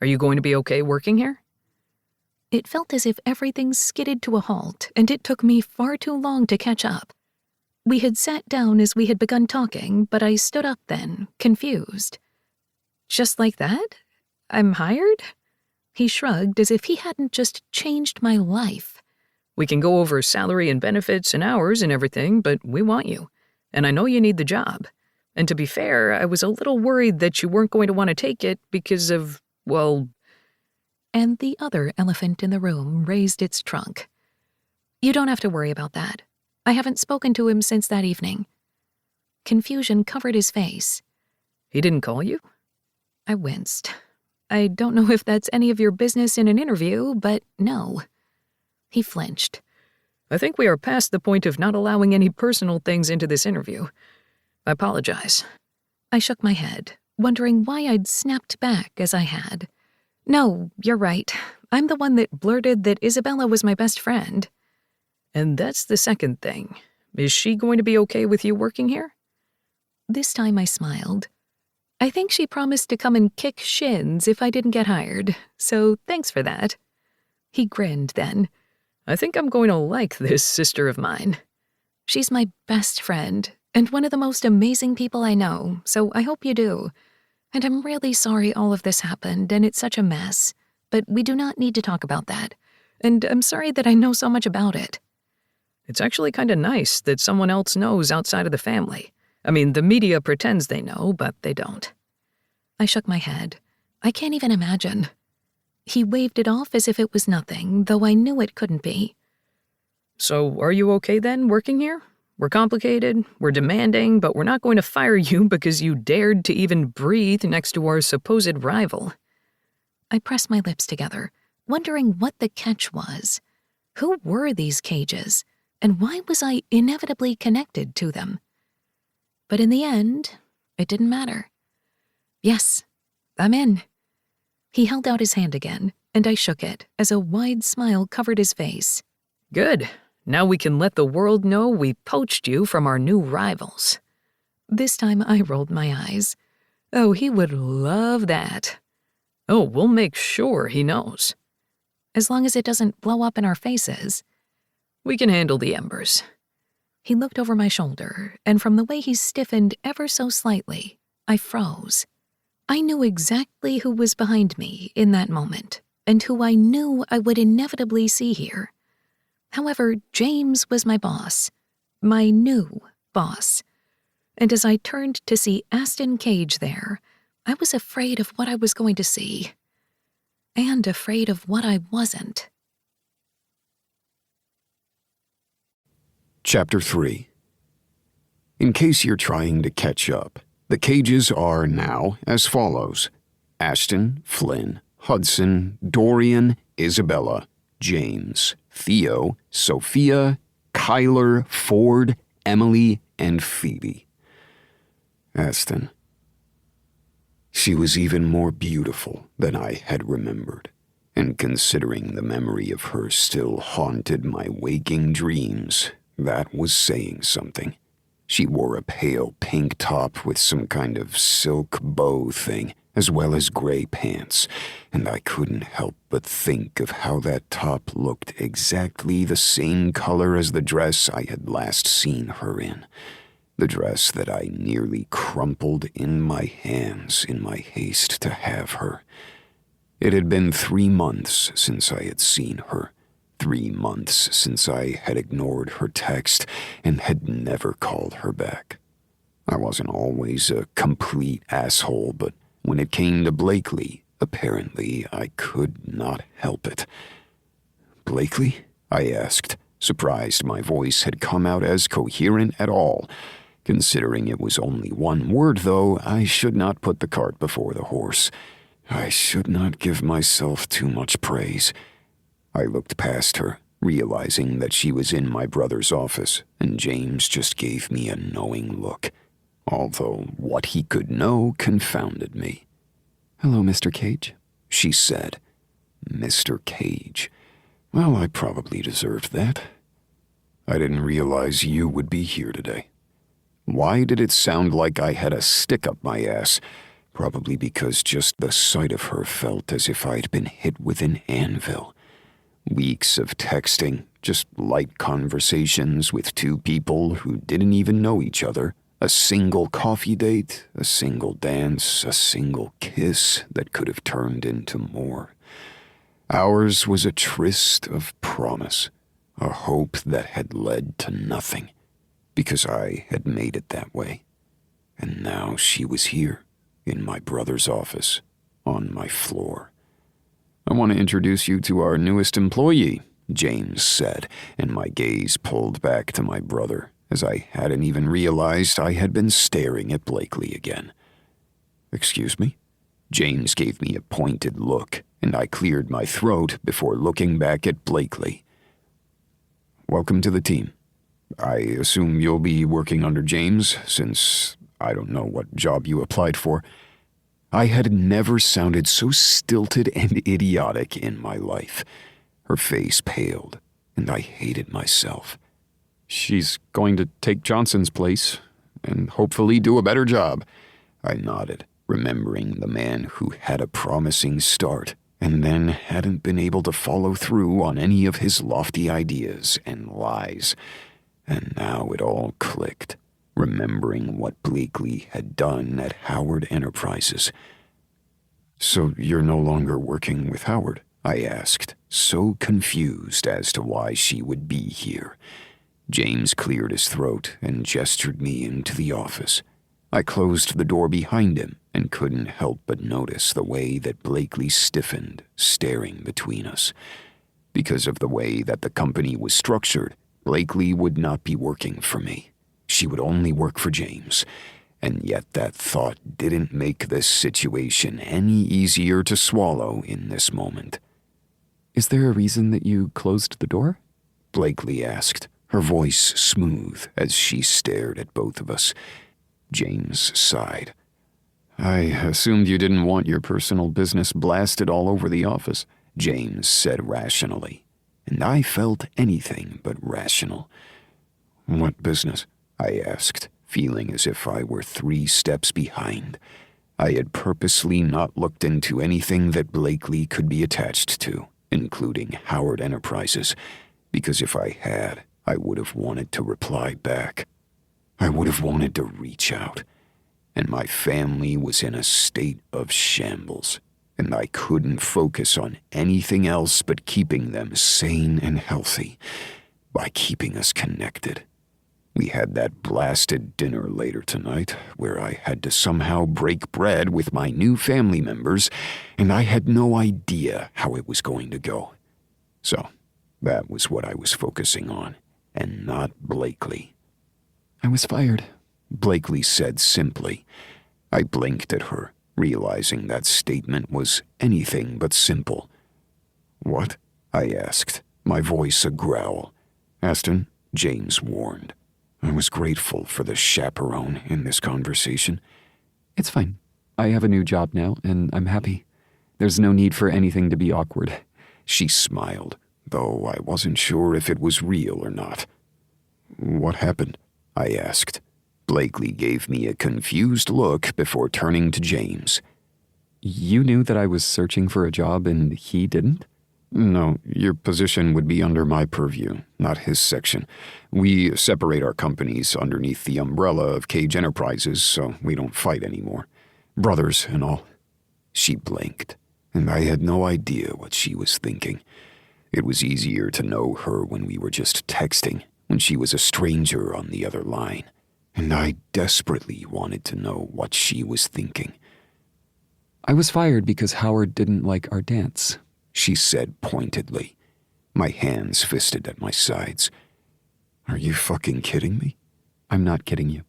Are you going to be okay working here? It felt as if everything skidded to a halt, and it took me far too long to catch up. We had sat down as we had begun talking, but I stood up then, confused. Just like that? I'm hired? He shrugged as if he hadn't just changed my life. We can go over salary and benefits and hours and everything, but we want you. And I know you need the job. And to be fair, I was a little worried that you weren't going to want to take it because of, well... And the other elephant in the room raised its trunk. You don't have to worry about that. I haven't spoken to him since that evening. Confusion covered his face. He didn't call you? I winced. I don't know if that's any of your business in an interview, but no. He flinched. I think we are past the point of not allowing any personal things into this interview. I apologize. I shook my head, wondering why I'd snapped back as I had. No, you're right. I'm the one that blurted that Isabella was my best friend. And that's the second thing. Is she going to be okay with you working here? This time I smiled. I think she promised to come and kick shins if I didn't get hired, so thanks for that. He grinned then. I think I'm going to like this sister of mine. She's my best friend, and one of the most amazing people I know, so I hope you do. And I'm really sorry all of this happened, and it's such a mess. But we do not need to talk about that. And I'm sorry that I know so much about it. It's actually kind of nice that someone else knows outside of the family. I mean, the media pretends they know, but they don't. I shook my head. I can't even imagine. He waved it off as if it was nothing, though I knew it couldn't be. So are you okay then, working here? We're complicated, we're demanding, but we're not going to fire you because you dared to even breathe next to our supposed rival. I pressed my lips together, wondering what the catch was. Who were these cages, and why was I inevitably connected to them? But in the end, it didn't matter. Yes, I'm in. He held out his hand again, and I shook it as a wide smile covered his face. Good. Now we can let the world know we poached you from our new rivals. This time I rolled my eyes. Oh, he would love that. Oh, we'll make sure he knows. As long as it doesn't blow up in our faces. We can handle the embers. He looked over my shoulder, and from the way he stiffened ever so slightly, I froze. I knew exactly who was behind me in that moment, and who I knew I would inevitably see here. However, James was my boss, my new boss. And as I turned to see Aston Cage there, I was afraid of what I was going to see. And afraid of what I wasn't. Chapter 3. In case you're trying to catch up, the cages are now as follows: Ashton, Flynn, Hudson, Dorian, Isabella, James, Theo, Sophia, Kyler, Ford, Emily, and Phoebe. Aston. She was even more beautiful than I had remembered, and considering the memory of her still haunted my waking dreams, that was saying something. She wore a pale pink top with some kind of silk bow thing, as well as gray pants, and I couldn't help but think of how that top looked exactly the same color as the dress I had last seen her in. The dress that I nearly crumpled in my hands in my haste to have her. It had been 3 months since I had seen her. 3 months since I had ignored her text and had never called her back. I wasn't always a complete asshole, but when it came to Blakely, apparently I could not help it. "Blakely?" I asked, surprised my voice had come out as coherent at all. Considering it was only one word, though, I should not put the cart before the horse. I should not give myself too much praise. I looked past her, realizing that she was in my brother's office, and James just gave me a knowing look. Although what he could know confounded me. "Hello, Mr. Cage," she said. Mr. Cage. Well, I probably deserved that. I didn't realize you would be here today. Why did it sound like I had a stick up my ass? Probably because just the sight of her felt as if I'd been hit with an anvil. Weeks of texting, just light conversations with 2 people who didn't even know each other, a single coffee date, a single dance, a single kiss that could have turned into more. Ours was a tryst of promise, a hope that had led to nothing, because I had made it that way. And now she was here, in my brother's office, on my floor. "I want to introduce you to our newest employee," James said, and my gaze pulled back to my brother, as I hadn't even realized I had been staring at Blakely again. "Excuse me?" James gave me a pointed look, and I cleared my throat before looking back at Blakely. "Welcome to the team. I assume you'll be working under James, since I don't know what job you applied for." I had never sounded so stilted and idiotic in my life. Her face paled, and I hated myself. "She's going to take Johnson's place, and hopefully do a better job." I nodded, remembering the man who had a promising start, and then hadn't been able to follow through on any of his lofty ideas and lies. And now it all clicked, remembering what Blakely had done at Howard Enterprises. "So you're no longer working with Howard?" I asked, so confused as to why she would be here. James cleared his throat and gestured me into the office. I closed the door behind him and couldn't help but notice the way that Blakely stiffened, staring between us. Because of the way that the company was structured, Blakely would not be working for me. She would only work for James. And yet that thought didn't make this situation any easier to swallow in this moment. Is there a reason that you closed the door? Blakely asked, her voice smooth as she stared at both of us. James sighed. I assumed you didn't want your personal business blasted all over the office, James said rationally, and I felt anything but rational. What business? I asked, feeling as if I were 3 steps behind. I had purposely not looked into anything that Blakely could be attached to, including Howard Enterprises, because if I had, I would have wanted to reply back. I would have wanted to reach out. And my family was in a state of shambles, and I couldn't focus on anything else but keeping them sane and healthy by keeping us connected. We had that blasted dinner later tonight where I had to somehow break bread with my new family members, and I had no idea how it was going to go. So that was what I was focusing on, and not Blakely. I was fired, Blakely said simply. I blinked at her, realizing that statement was anything but simple. What? I asked, my voice a growl. Aston, James warned. I was grateful for the chaperone in this conversation. It's fine. I have a new job now, and I'm happy. There's no need for anything to be awkward. She smiled, though I wasn't sure if it was real or not. What happened? I asked. Blakely gave me a confused look before turning to James. You knew that I was searching for a job and he didn't? No, your position would be under my purview, not his section. We separate our companies underneath the umbrella of Cage Enterprises, so we don't fight anymore. Brothers and all. She blinked, and I had no idea what she was thinking. It was easier to know her when we were just texting, when she was a stranger on the other line, and I desperately wanted to know what she was thinking. I was fired because Howard didn't like our dance, she said pointedly, my hands fisted at my sides. Are you fucking kidding me? I'm not kidding you.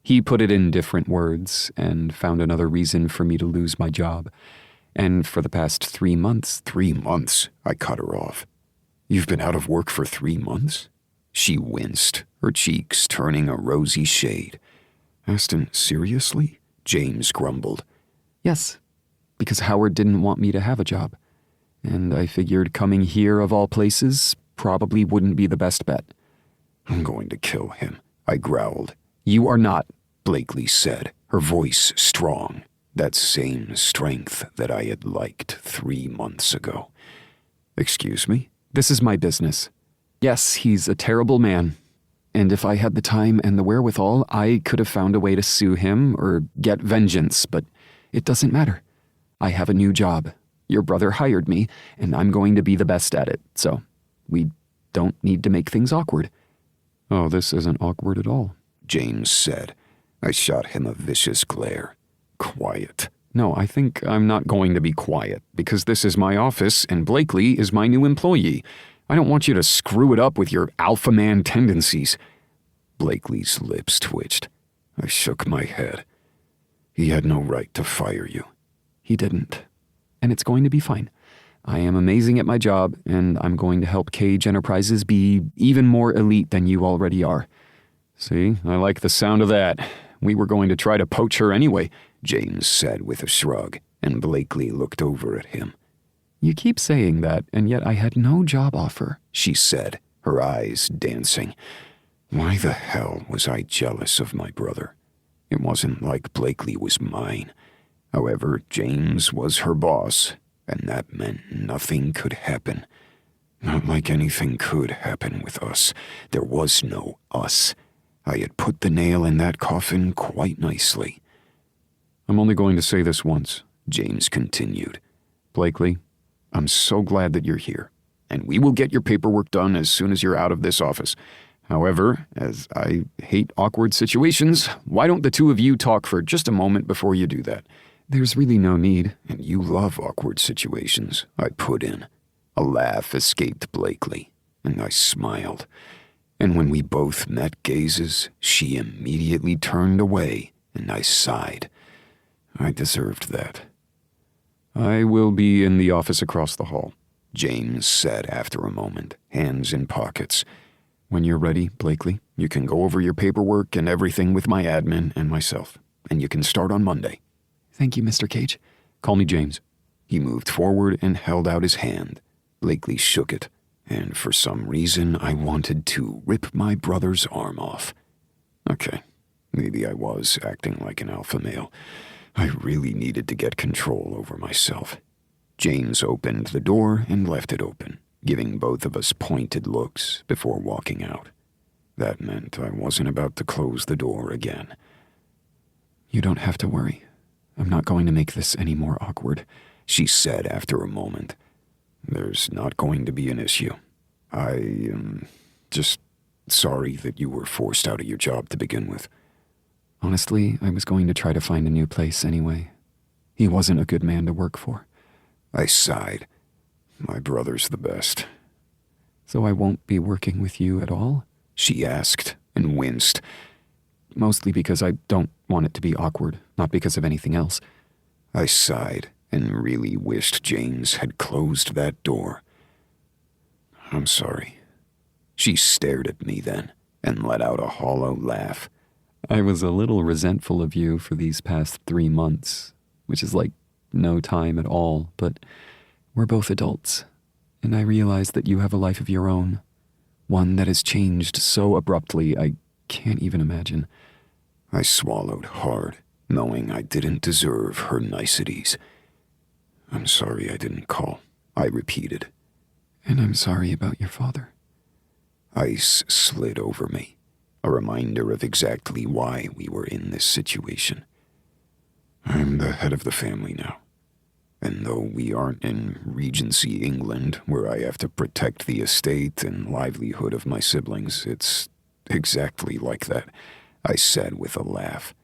He put it in different words and found another reason for me to lose my job. And for the past 3 months... 3 months? I cut her off. You've been out of work for 3 months? She winced, her cheeks turning a rosy shade. Aston, seriously? James grumbled. Yes, because Howard didn't want me to have a job. And I figured coming here of all places probably wouldn't be the best bet. I'm going to kill him, I growled. You are not, Blakely said, her voice strong, that same strength that I had liked 3 months ago. Excuse me? This is my business. Yes, he's a terrible man. And if I had the time and the wherewithal, I could have found a way to sue him or get vengeance, but it doesn't matter. I have a new job. Your brother hired me, and I'm going to be the best at it, so we don't need to make things awkward. Oh, this isn't awkward at all, James said. I shot him a vicious glare. Quiet. No, I think I'm not going to be quiet, because this is my office, and Blakely is my new employee. I don't want you to screw it up with your alpha man tendencies. Blakely's lips twitched. I shook my head. He had no right to fire you. He didn't. And it's going to be fine. I am amazing at my job, and I'm going to help Cage Enterprises be even more elite than you already are. See, I like the sound of that. We were going to try to poach her anyway, James said with a shrug, and Blakely looked over at him. You keep saying that, and yet I had no job offer, she said, her eyes dancing. Why the hell was I jealous of my brother? It wasn't like Blakely was mine. However, James was her boss, and that meant nothing could happen. Not like anything could happen with us. There was no us. I had put the nail in that coffin quite nicely. I'm only going to say this once, James continued. Blakely, I'm so glad that you're here, and we will get your paperwork done as soon as you're out of this office. However, as I hate awkward situations, why don't the two of you talk for just a moment before you do that? There's really no need, and you love awkward situations, I put in. A laugh escaped Blakely, and I smiled. And when we both met gazes, she immediately turned away, and I sighed. I deserved that. "I will be in the office across the hall," James said after a moment, hands in pockets. "When you're ready, Blakely, you can go over your paperwork and everything with my admin and myself, and you can start on Monday." "Thank you, Mr. Cage." "Call me James." He moved forward and held out his hand. Blakely shook it, and for some reason I wanted to rip my brother's arm off. Okay, maybe I was acting like an alpha male. I really needed to get control over myself. James opened the door and left it open, giving both of us pointed looks before walking out. That meant I wasn't about to close the door again. "You don't have to worry. I'm not going to make this any more awkward," she said after a moment. "There's not going to be an issue. I am just sorry that you were forced out of your job to begin with." "Honestly, I was going to try to find a new place anyway. He wasn't a good man to work for." I sighed. "My brother's the best." "So I won't be working with you at all?" she asked and winced. "Mostly because I don't want it to be awkward, not because of anything else." I sighed and really wished James had closed that door. "I'm sorry." She stared at me then and let out a hollow laugh. "I was a little resentful of you for these past 3 months, which is like no time at all, but we're both adults, and I realize that you have a life of your own, one that has changed so abruptly I can't even imagine." I swallowed hard, knowing I didn't deserve her niceties. "I'm sorry I didn't call," I repeated. "And I'm sorry about your father." Ice slid over me, a reminder of exactly why we were in this situation. "I'm the head of the family now, and though we aren't in Regency England, where I have to protect the estate and livelihood of my siblings, it's exactly like that," I said with a laugh.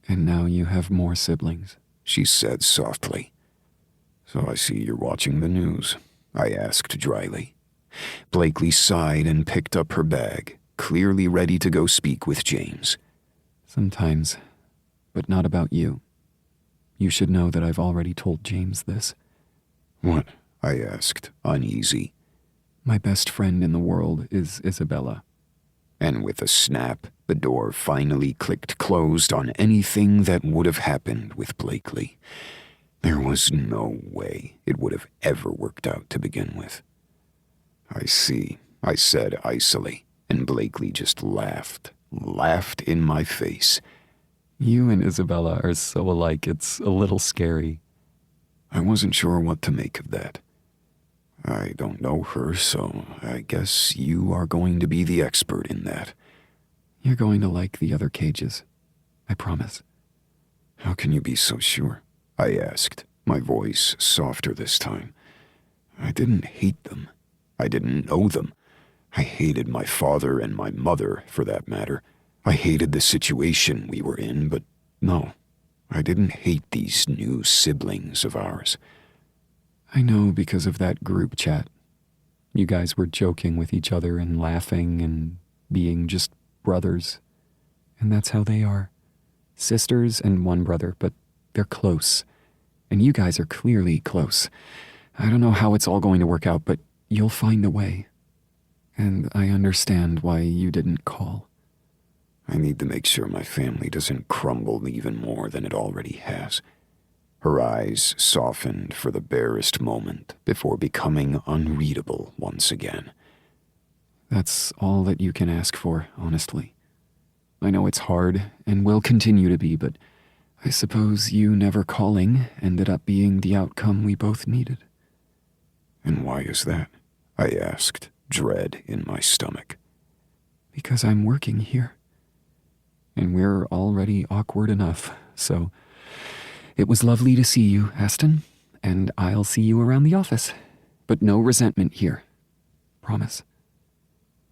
"And now you have more siblings," she said softly. "So I see you're watching the news," I asked dryly. Blakely sighed and picked up her bag, clearly ready to go speak with James. "Sometimes, but not about you. You should know that I've already told James this." "What?" I asked, uneasy. "My best friend in the world is Isabella." And with a snap, the door finally clicked closed on anything that would have happened with Blakely. There was no way it would have ever worked out to begin with. "I see," I said icily, and Blakely just laughed in my face. "You and Isabella are so alike, it's a little scary." I wasn't sure what to make of that. "I don't know her, so I guess you are going to be the expert in that." "You're going to like the other cages. I promise." "How can you be so sure?" I asked, my voice softer this time. I didn't hate them. I didn't know them. I hated my father and my mother, for that matter. I hated the situation we were in, but no, I didn't hate these new siblings of ours. "I know because of that group chat. You guys were joking with each other and laughing and being just brothers. And that's how they are. Sisters and one brother, but they're close. And you guys are clearly close. I don't know how it's all going to work out, but you'll find a way. And I understand why you didn't call." I need to make sure my family doesn't crumble even more than it already has. Her eyes softened for the barest moment before becoming unreadable once again. "That's all that you can ask for, honestly. I know it's hard and will continue to be, but I suppose you never calling ended up being the outcome we both needed." "And why is that?" I asked, dread in my stomach. "Because I'm working here. And we're already awkward enough, so it was lovely to see you, Aston, and I'll see you around the office. But no resentment here. Promise."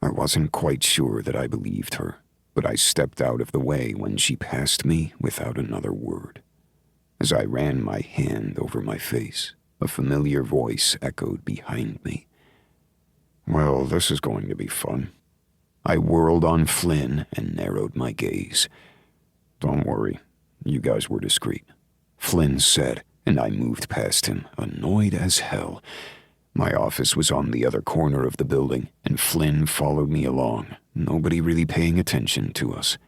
I wasn't quite sure that I believed her, but I stepped out of the way when she passed me without another word. As I ran my hand over my face, a familiar voice echoed behind me. "Well, this is going to be fun." I whirled on Flynn and narrowed my gaze. "Don't worry, you guys were discreet," Flynn said, and I moved past him, annoyed as hell. My office was on the other corner of the building, and Flynn followed me along, nobody really paying attention to us.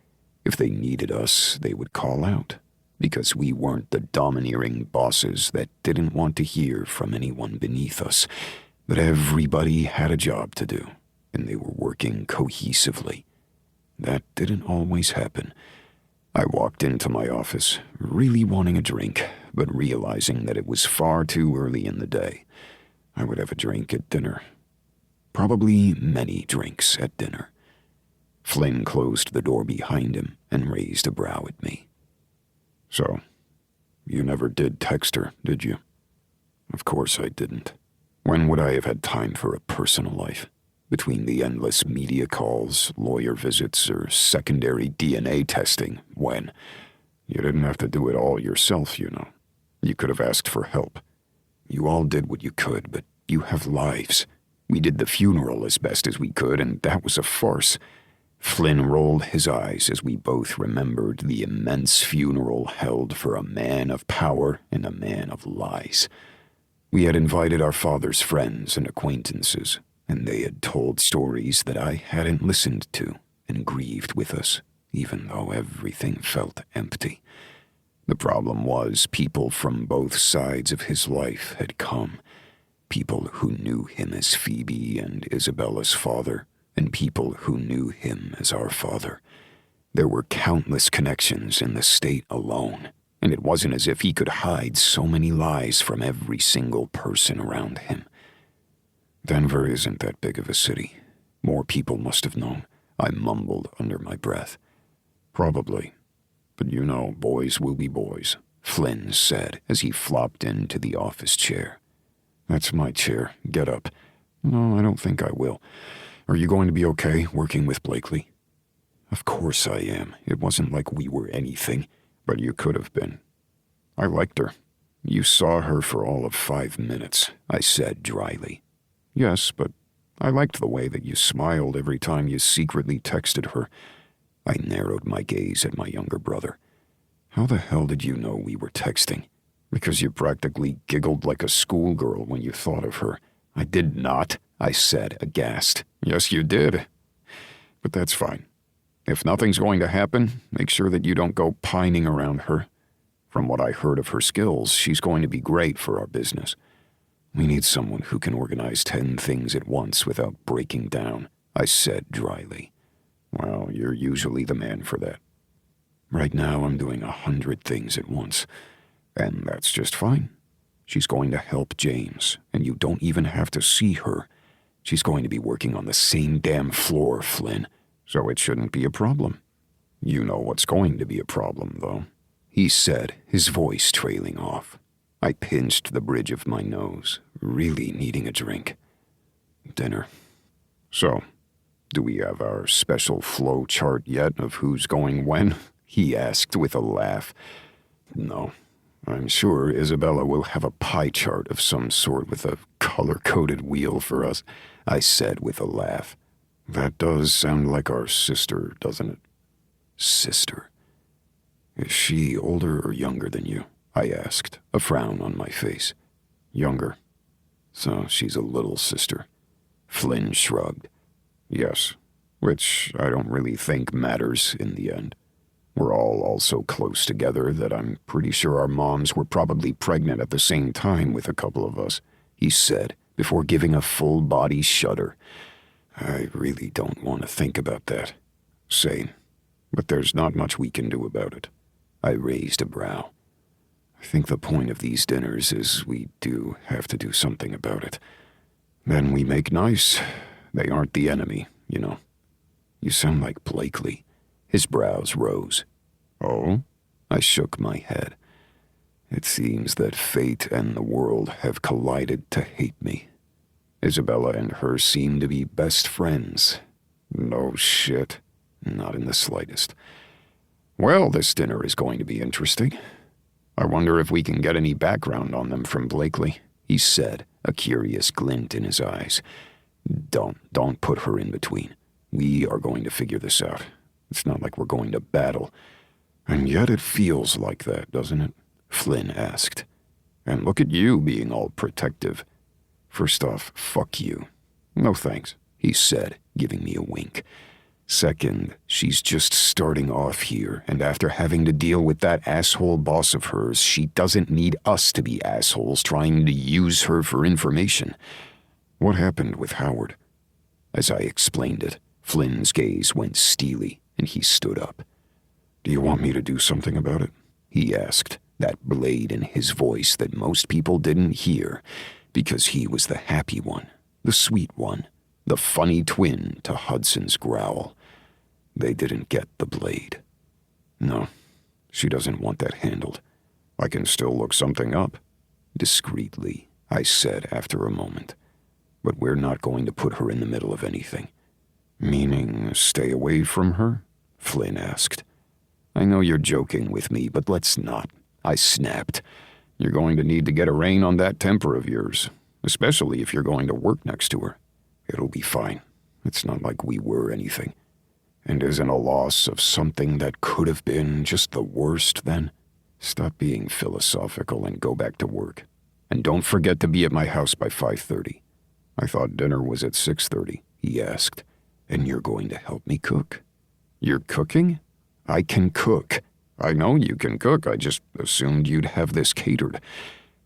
If they needed us, they would call out, because we weren't the domineering bosses that didn't want to hear from anyone beneath us. But everybody had a job to do, and they were working cohesively. That didn't always happen. I walked into my office, really wanting a drink, but realizing that it was far too early in the day. I would have a drink at dinner. Probably many drinks at dinner. Flynn closed the door behind him and raised a brow at me. "So, you never did text her, did you?" Of course I didn't. When would I have had time for a personal life? Between the endless media calls, lawyer visits, or secondary DNA testing, when? You didn't have to do it all yourself, you know. You could have asked for help. You all did what you could, but you have lives. We did the funeral as best as we could, and that was a farce. Flynn rolled his eyes as we both remembered the immense funeral held for a man of power and a man of lies. We had invited our father's friends and acquaintances, and they had told stories that I hadn't listened to and grieved with us, even though everything felt empty. The problem was people from both sides of his life had come. People who knew him as Phoebe and Isabella's father, and people who knew him as our father. There were countless connections in the state alone, and it wasn't as if he could hide so many lies from every single person around him. Denver isn't that big of a city. More people must have known, I mumbled under my breath. Probably. But you know, boys will be boys, Flynn said as he flopped into the office chair. That's my chair. Get up. No, I don't think I will. Are you going to be okay working with Blakely? Of course I am. It wasn't like we were anything, but you could have been. I liked her. You saw her for all of 5 minutes, I said dryly. Yes, but I liked the way that you smiled every time you secretly texted her. I narrowed my gaze at my younger brother. How the hell did you know we were texting? Because you practically giggled like a schoolgirl when you thought of her. I did not, I said, aghast. Yes, you did. But that's fine. If nothing's going to happen, make sure that you don't go pining around her. From what I heard of her skills, she's going to be great for our business. We need someone who can organize 10 things at once without breaking down, I said dryly. Well, you're usually the man for that. Right now, I'm doing 100 things at once, and that's just fine. She's going to help James, and you don't even have to see her. She's going to be working on the same damn floor, Flynn, so it shouldn't be a problem. You know what's going to be a problem, though, he said, his voice trailing off. I pinched the bridge of my nose, really needing a drink. Dinner. So, do we have our special flow chart yet of who's going when? He asked with a laugh. No. I'm sure Isabella will have a pie chart of some sort with a color-coded wheel for us, I said with a laugh. That does sound like our sister, doesn't it? Sister. Is she older or younger than you? I asked, a frown on my face. Younger. So she's a little sister. Flynn shrugged. Yes, which I don't really think matters in the end. We're all so close together that I'm pretty sure our moms were probably pregnant at the same time with a couple of us, he said, before giving a full-body shudder. I really don't want to think about that. Same. But there's not much we can do about it. I raised a brow. I think the point of these dinners is we do have to do something about it. Then we make nice. They aren't the enemy, you know. You sound like Blakely. His brows rose. Oh? I shook my head. It seems that fate and the world have collided to hate me. Isabella and her seem to be best friends. No shit. Not in the slightest. Well, this dinner is going to be interesting. I wonder if we can get any background on them from Blakely, he said, a curious glint in his eyes. Don't put her in between. We are going to figure this out. It's not like we're going to battle. And yet it feels like that, doesn't it? Flynn asked. And look at you being all protective. First off, fuck you. No thanks, he said, giving me a wink. Second, she's just starting off here, and after having to deal with that asshole boss of hers, she doesn't need us to be assholes trying to use her for information. What happened with Howard? As I explained it, Flynn's gaze went steely, and he stood up. Do you want me to do something about it? He asked, that blade in his voice that most people didn't hear, because he was the happy one, the sweet one, the funny twin to Hudson's growl. They didn't get the blade. No, she doesn't want that handled. I can still look something up. Discreetly, I said after a moment. But we're not going to put her in the middle of anything. Meaning stay away from her? Flynn asked. I know you're joking with me, but let's not. I snapped. You're going to need to get a rein on that temper of yours, especially if you're going to work next to her. It'll be fine. It's not like we were anything. And isn't a loss of something that could have been just the worst then? Stop being philosophical and go back to work. And don't forget to be at my house by 5:30. I thought dinner was at 6:30, he asked. And you're going to help me cook? You're cooking? I can cook. I know you can cook. I just assumed you'd have this catered.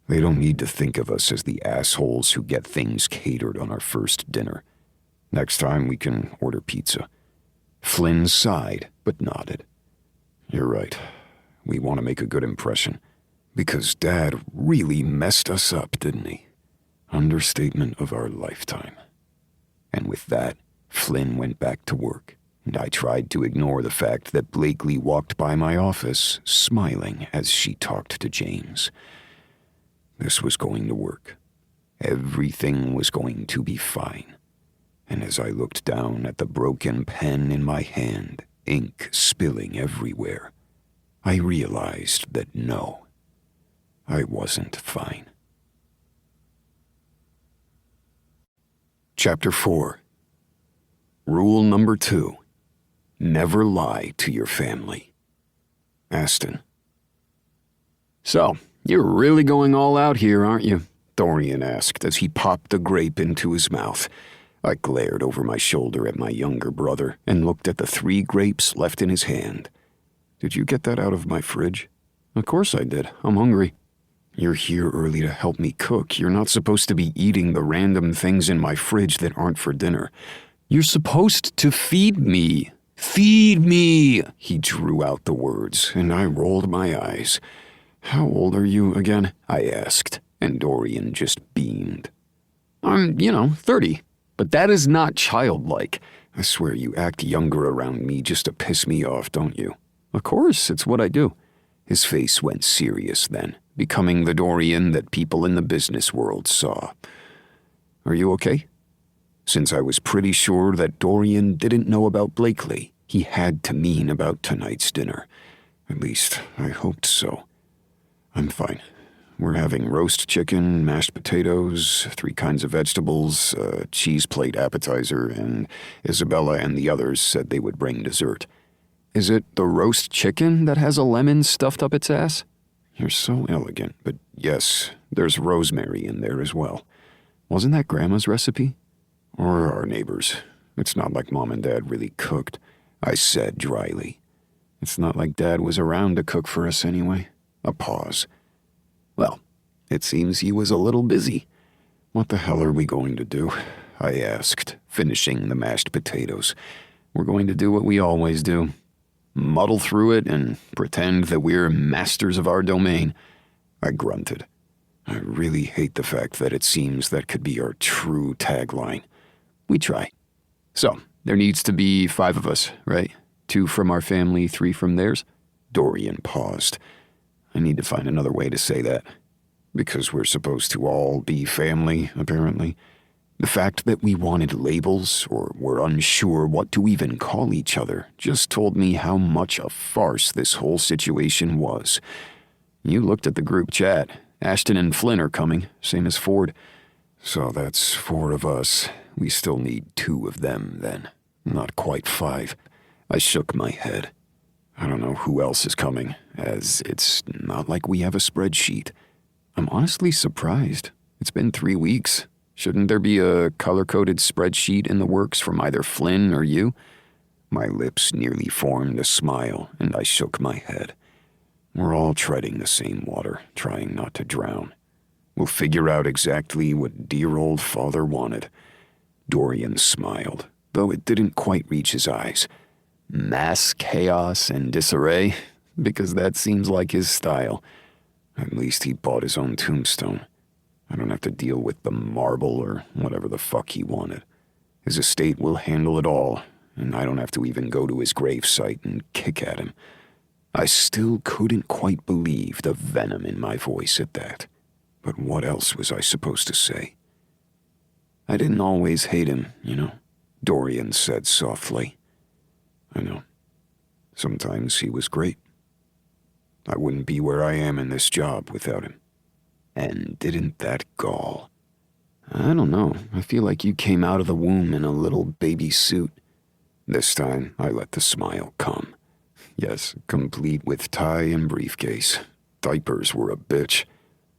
They don't need to think of us as the assholes who get things catered on our first dinner. Next time we can order pizza. Flynn sighed, but nodded. You're right. We want to make a good impression. Because Dad really messed us up, didn't he? Understatement of our lifetime. And with that, Flynn went back to work, and I tried to ignore the fact that Blakely walked by my office, smiling as she talked to James. This was going to work. Everything was going to be fine. And as I looked down at the broken pen in my hand, ink spilling everywhere, I realized that no, I wasn't fine. Chapter 4. Rule number 2. Never lie to your family. Aston. So, you're really going all out here, aren't you? Dorian asked as he popped a grape into his mouth. I glared over my shoulder at my younger brother and looked at the 3 grapes left in his hand. Did you get that out of my fridge? Of course I did. I'm hungry. You're here early to help me cook. You're not supposed to be eating the random things in my fridge that aren't for dinner. You're supposed to feed me. Feed me! He drew out the words, and I rolled my eyes. How old are you again? I asked, and Dorian just beamed. I'm, 30. But that is not childlike. I swear you act younger around me just to piss me off, don't you? Of course, it's what I do. His face went serious then, becoming the Dorian that people in the business world saw. Are you okay? Since I was pretty sure that Dorian didn't know about Blakely, he had to mean about tonight's dinner. At least, I hoped so. I'm fine. We're having roast chicken, mashed potatoes, 3 kinds of vegetables, a cheese plate appetizer, and Isabella and the others said they would bring dessert. Is it the roast chicken that has a lemon stuffed up its ass? You're so elegant, but yes, there's rosemary in there as well. Wasn't that Grandma's recipe? Or our neighbors. It's not like Mom and Dad really cooked, I said dryly. It's not like Dad was around to cook for us anyway. A pause. Well, it seems he was a little busy. What the hell are we going to do? I asked, finishing the mashed potatoes. We're going to do what we always do. Muddle through it and pretend that we're masters of our domain. I grunted. I really hate the fact that it seems that could be our true tagline. We try. So, there needs to be 5 of us, right? 2 from our family, 3 from theirs? Dorian paused. I need to find another way to say that. Because we're supposed to all be family, apparently. The fact that we wanted labels, or were unsure what to even call each other, just told me how much a farce this whole situation was. You looked at the group chat. Ashton and Flynn are coming, same as Ford. So that's 4 of us. We still need 2 of them, then. Not quite 5. I shook my head. I don't know who else is coming, as it's not like we have a spreadsheet. I'm honestly surprised. It's been 3 weeks. Shouldn't there be a color-coded spreadsheet in the works from either Flynn or you? My lips nearly formed a smile, and I shook my head. We're all treading the same water, trying not to drown. We'll figure out exactly what dear old father wanted. Dorian smiled, though it didn't quite reach his eyes. Mass chaos and disarray, because that seems like his style. At least he bought his own tombstone. I don't have to deal with the marble or whatever the fuck he wanted. His estate will handle it all, and I don't have to even go to his gravesite and kick at him. I still couldn't quite believe the venom in my voice at that. But what else was I supposed to say? I didn't always hate him, Dorian said softly. I know. Sometimes he was great. I wouldn't be where I am in this job without him. And didn't that gall? I don't know. I feel like you came out of the womb in a little baby suit. This time, I let the smile come. Yes, complete with tie and briefcase. Diapers were a bitch.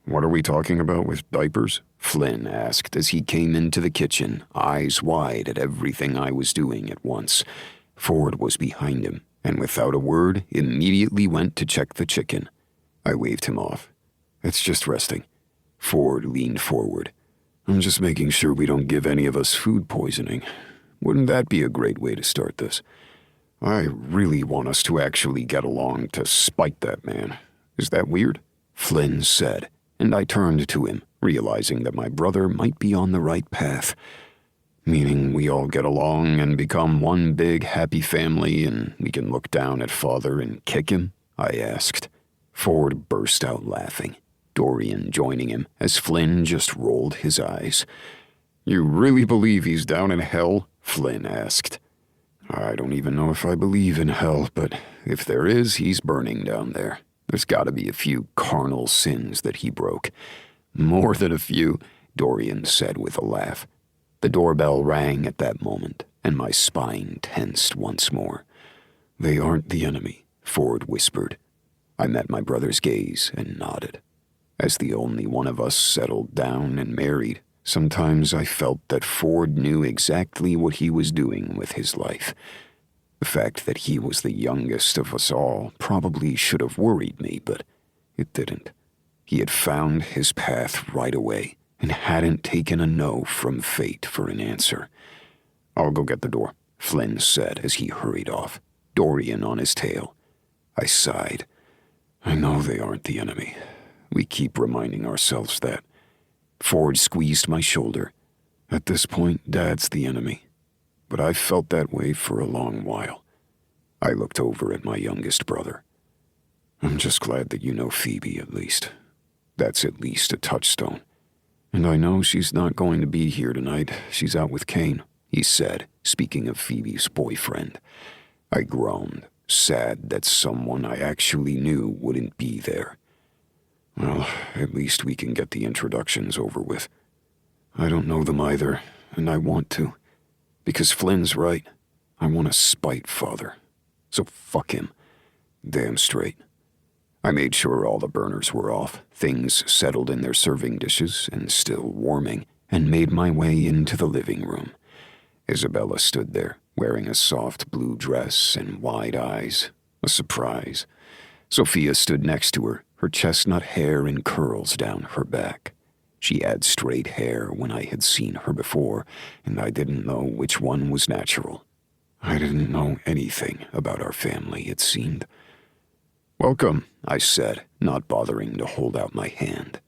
What are we talking about with diapers? Flynn asked as he came into the kitchen, eyes wide at everything I was doing at once. Ford was behind him, and without a word, immediately went to check the chicken. I waved him off. It's just resting. Ford leaned forward. I'm just making sure we don't give any of us food poisoning. Wouldn't that be a great way to start this? I really want us to actually get along to spite that man. Is that weird? Flynn said, and I turned to him, realizing that my brother might be on the right path. Meaning we all get along and become one big happy family and we can look down at father and kick him? I asked. Ford burst out laughing, Dorian joining him as Flynn just rolled his eyes. You really believe he's down in hell? Flynn asked. I don't even know if I believe in hell, but if there is, he's burning down there. There's got to be a few carnal sins that he broke. More than a few, Dorian said with a laugh. The doorbell rang at that moment, and my spine tensed once more. They aren't the enemy, Ford whispered. I met my brother's gaze and nodded. As the only one of us settled down and married, sometimes I felt that Ford knew exactly what he was doing with his life. The fact that he was the youngest of us all probably should have worried me, but it didn't. He had found his path right away and hadn't taken a no from fate for an answer. I'll go get the door, Flynn said as he hurried off, Dorian on his tail. I sighed. I know they aren't the enemy. We keep reminding ourselves that. Ford squeezed my shoulder. At this point, Dad's the enemy. But I've felt that way for a long while. I looked over at my youngest brother. I'm just glad that you know Phoebe, at least. That's at least a touchstone. And I know she's not going to be here tonight. She's out with Kane, he said, speaking of Phoebe's boyfriend. I groaned, sad that someone I actually knew wouldn't be there. Well, at least we can get the introductions over with. I don't know them either, and I want to. Because Flynn's right. I want to spite Father. So fuck him. Damn straight. I made sure all the burners were off, things settled in their serving dishes and still warming, and made my way into the living room. Isabella stood there, wearing a soft blue dress and wide eyes. A surprise. Sophia stood next to her chestnut hair in curls down her back. She had straight hair when I had seen her before, and I didn't know which one was natural. I didn't know anything about our family, it seemed. Welcome, I said, not bothering to hold out my hand.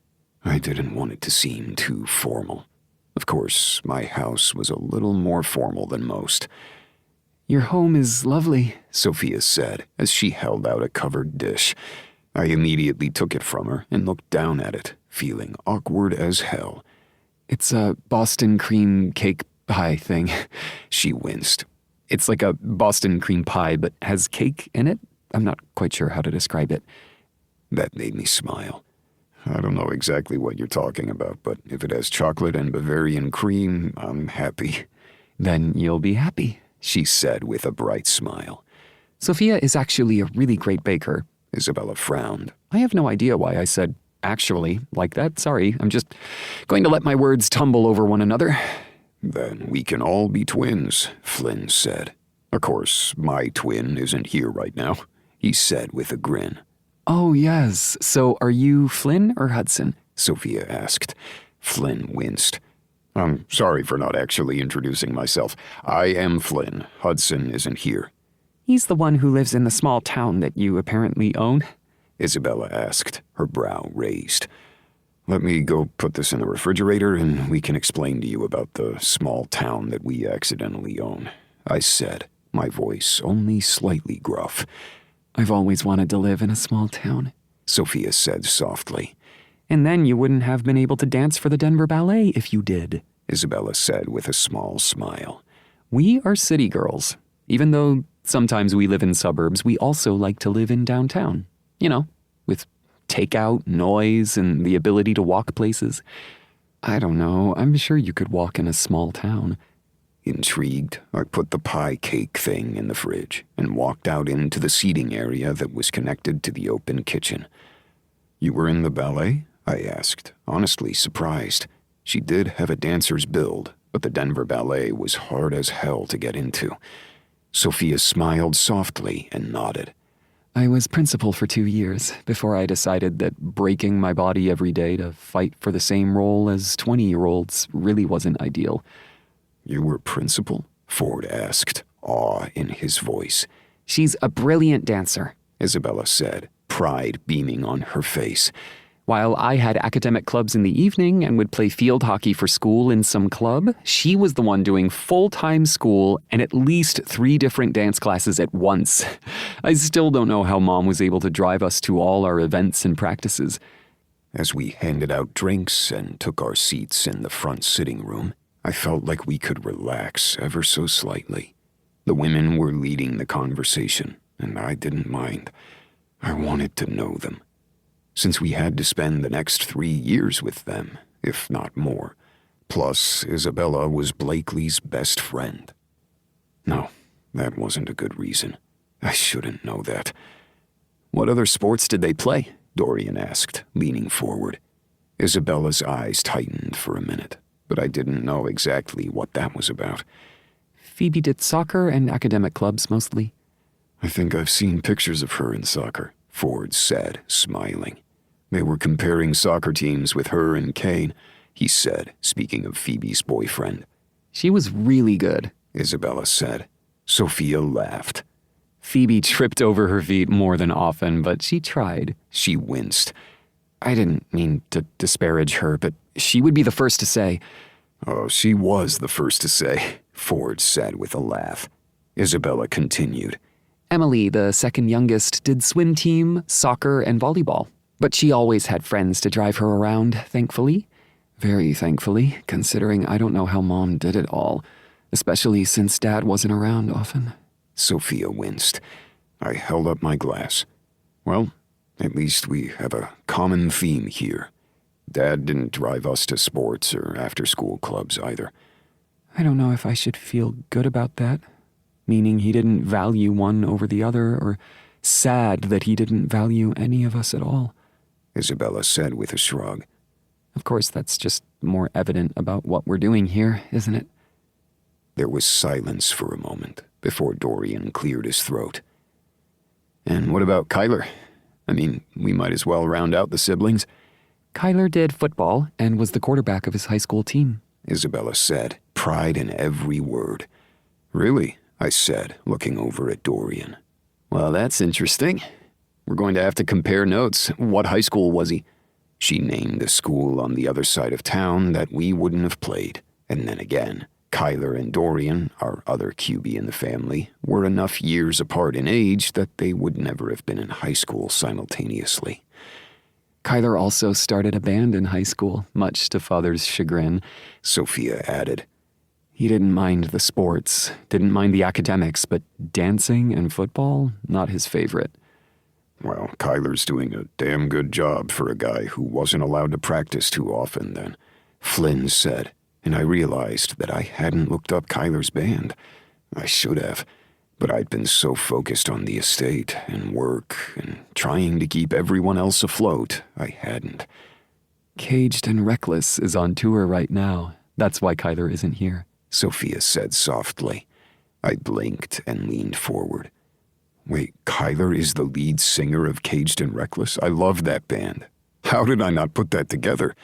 I didn't want it to seem too formal. Of course, my house was a little more formal than most. Your home is lovely, Sophia said, as she held out a covered dish. I immediately took it from her and looked down at it, feeling awkward as hell. It's a Boston cream cake pie thing. She winced. It's like a Boston cream pie, but has cake in it? I'm not quite sure how to describe it. That made me smile. I don't know exactly what you're talking about, but if it has chocolate and Bavarian cream, I'm happy. Then you'll be happy, she said with a bright smile. Sophia is actually a really great baker. Isabella frowned. I have no idea why I said actually like that. Sorry, I'm just going to let my words tumble over one another. Then we can all be twins, Flynn said. Of course, my twin isn't here right now, he said with a grin. Oh, yes. So are you Flynn or Hudson? Sophia asked. Flynn winced. I'm sorry for not actually introducing myself. I am Flynn. Hudson isn't here. He's the one who lives in the small town that you apparently own? Isabella asked, her brow raised. Let me go put this in the refrigerator and we can explain to you about the small town that we accidentally own, I said, my voice only slightly gruff. I've always wanted to live in a small town, Sophia said softly. And then you wouldn't have been able to dance for the Denver Ballet if you did, Isabella said with a small smile. We are city girls. Even though sometimes we live in suburbs, we also like to live in downtown. You know, with takeout, noise, and the ability to walk places. I don't know, I'm sure you could walk in a small town. Intrigued, I put the pie cake thing in the fridge and walked out into the seating area that was connected to the open kitchen. You were in the ballet? I asked, honestly surprised. She did have a dancer's build, but the Denver Ballet was hard as hell to get into. Sophia smiled softly and nodded. I was principal for 2 years before I decided that breaking my body every day to fight for the same role as 20-year-olds really wasn't ideal. You were principal? Ford asked, awe in his voice. She's a brilliant dancer, Isabella said, pride beaming on her face. While I had academic clubs in the evening and would play field hockey for school in some club, she was the one doing full-time school and at least 3 different dance classes at once. I still don't know how Mom was able to drive us to all our events and practices. As we handed out drinks and took our seats in the front sitting room, I felt like we could relax ever so slightly. The women were leading the conversation, and I didn't mind. I wanted to know them. Since we had to spend the next 3 years with them, if not more. Plus, Isabella was Blakely's best friend. No, that wasn't a good reason. I shouldn't know that. What other sports did they play? Dorian asked, leaning forward. Isabella's eyes tightened for a minute, but I didn't know exactly what that was about. Phoebe did soccer and academic clubs mostly. I think I've seen pictures of her in soccer, Ford said, smiling. They were comparing soccer teams with her and Kane, he said, speaking of Phoebe's boyfriend. She was really good, Isabella said. Sophia laughed. Phoebe tripped over her feet more than often, but she tried. She winced. I didn't mean to disparage her, but she would be the first to say. Oh, she was the first to say, Ford said with a laugh. Isabella continued. Emily, the second youngest, did swim team, soccer, and volleyball. But she always had friends to drive her around, thankfully. Very thankfully, considering I don't know how Mom did it all, especially since Dad wasn't around often. Sophia winced. I held up my glass. Well, at least we have a common theme here. Dad didn't drive us to sports or after-school clubs either. I don't know if I should feel good about that, meaning he didn't value one over the other, or sad that he didn't value any of us at all. Isabella said with a shrug. Of course, that's just more evident about what we're doing here, isn't it? There was silence for a moment before Dorian cleared his throat. And what about Kyler? I mean, we might as well round out the siblings. Kyler did football and was the quarterback of his high school team, Isabella said, pride in every word. Really? I said, looking over at Dorian. Well, that's interesting. We're going to have to compare notes. What high school was he? She named the school on the other side of town that we wouldn't have played. And then again, Kyler and Dorian, our other QB in the family, were enough years apart in age that they would never have been in high school simultaneously. Kyler also started a band in high school, much to Father's chagrin, Sophia added. He didn't mind the sports, didn't mind the academics, but dancing and football, not his favorite. Well, Kyler's doing a damn good job for a guy who wasn't allowed to practice too often then, Flynn said, and I realized that I hadn't looked up Kyler's band. I should have, but I'd been so focused on the estate and work and trying to keep everyone else afloat, I hadn't. Caged and Reckless is on tour right now. That's why Kyler isn't here, Sophia said softly. I blinked and leaned forward. Wait, Kyler is the lead singer of Caged and Reckless? I love that band. How did I not put that together?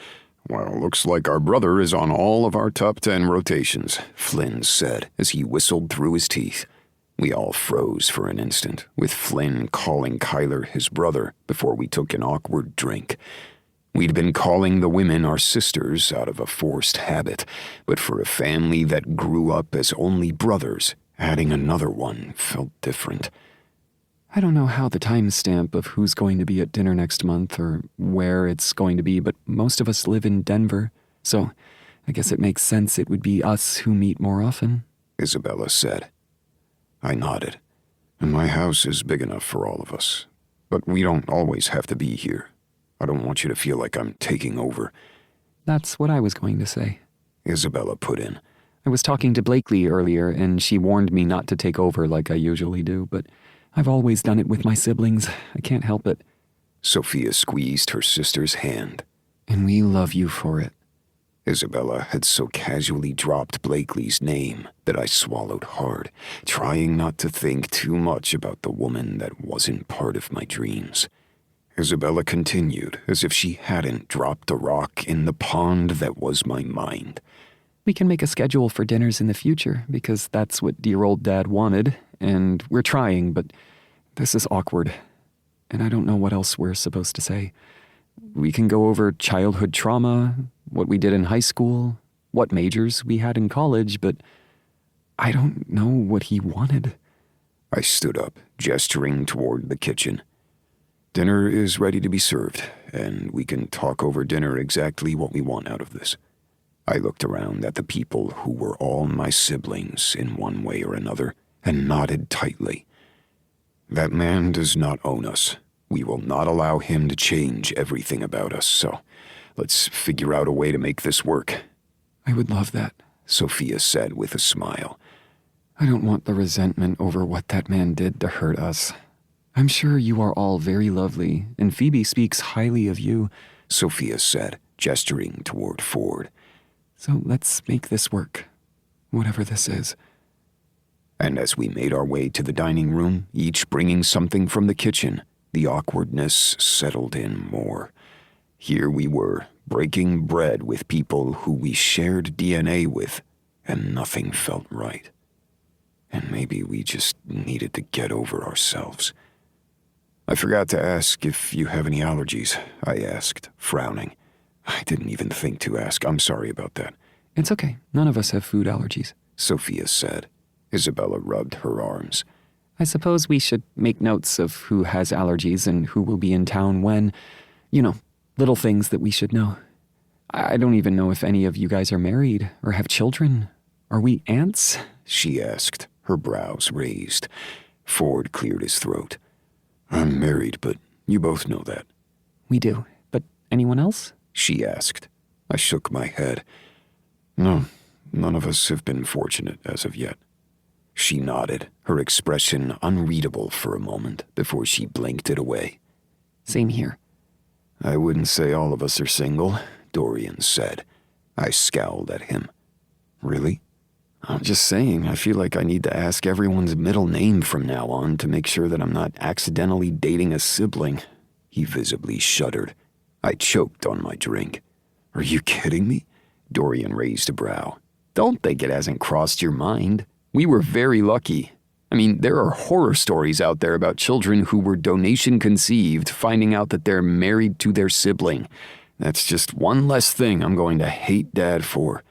Well, looks like our brother is on all of our top 10 rotations, Flynn said as he whistled through his teeth. We all froze for an instant, with Flynn calling Kyler his brother before we took an awkward drink. We'd been calling the women our sisters out of a forced habit, but for a family that grew up as only brothers, adding another one felt different. I don't know how the timestamp of who's going to be at dinner next month or where it's going to be, but most of us live in Denver, so I guess it makes sense it would be us who meet more often, Isabella said. I nodded. My house is big enough for all of us, but we don't always have to be here. I don't want you to feel like I'm taking over. That's what I was going to say, Isabella put in. I was talking to Blakely earlier, and she warned me not to take over like I usually do, but I've always done it with my siblings. I can't help it. Sophia squeezed her sister's hand. And we love you for it. Isabella had so casually dropped Blakely's name that I swallowed hard, trying not to think too much about the woman that wasn't part of my dreams. Isabella continued as if she hadn't dropped a rock in the pond that was my mind. We can make a schedule for dinners in the future because that's what dear old Dad wanted, and we're trying, but this is awkward, and I don't know what else we're supposed to say. We can go over childhood trauma, what we did in high school, what majors we had in college, but I don't know what he wanted. I stood up, gesturing toward the kitchen. Dinner is ready to be served, and we can talk over dinner exactly what we want out of this. I looked around at the people who were all my siblings in one way or another and nodded tightly. That man does not own us. We will not allow him to change everything about us, so let's figure out a way to make this work. I would love that, Sophia said with a smile. I don't want the resentment over what that man did to hurt us. I'm sure you are all very lovely, and Phoebe speaks highly of you, Sophia said, gesturing toward Ford. So let's make this work, whatever this is. And as we made our way to the dining room, each bringing something from the kitchen, the awkwardness settled in more. Here we were, breaking bread with people who we shared DNA with, and nothing felt right. And maybe we just needed to get over ourselves. I forgot to ask if you have any allergies, I asked, frowning. I didn't even think to ask. I'm sorry about that. It's okay. None of us have food allergies, Sophia said. Isabella rubbed her arms. I suppose we should make notes of who has allergies and who will be in town when, little things that we should know. I don't even know if any of you guys are married or have children. Are we aunts? She asked, her brows raised. Ford cleared his throat. I'm married, but you both know that. We do, but anyone else? She asked. I shook my head. No, none of us have been fortunate as of yet. She nodded, her expression unreadable for a moment before she blinked it away. Same here. I wouldn't say all of us are single, Dorian said. I scowled at him. Really? I'm just saying, I feel like I need to ask everyone's middle name from now on to make sure that I'm not accidentally dating a sibling. He visibly shuddered. I choked on my drink. Are you kidding me? Dorian raised a brow. Don't think it hasn't crossed your mind. We were very lucky. I mean, there are horror stories out there about children who were donation conceived, finding out that they're married to their sibling. That's just one less thing I'm going to hate Dad for.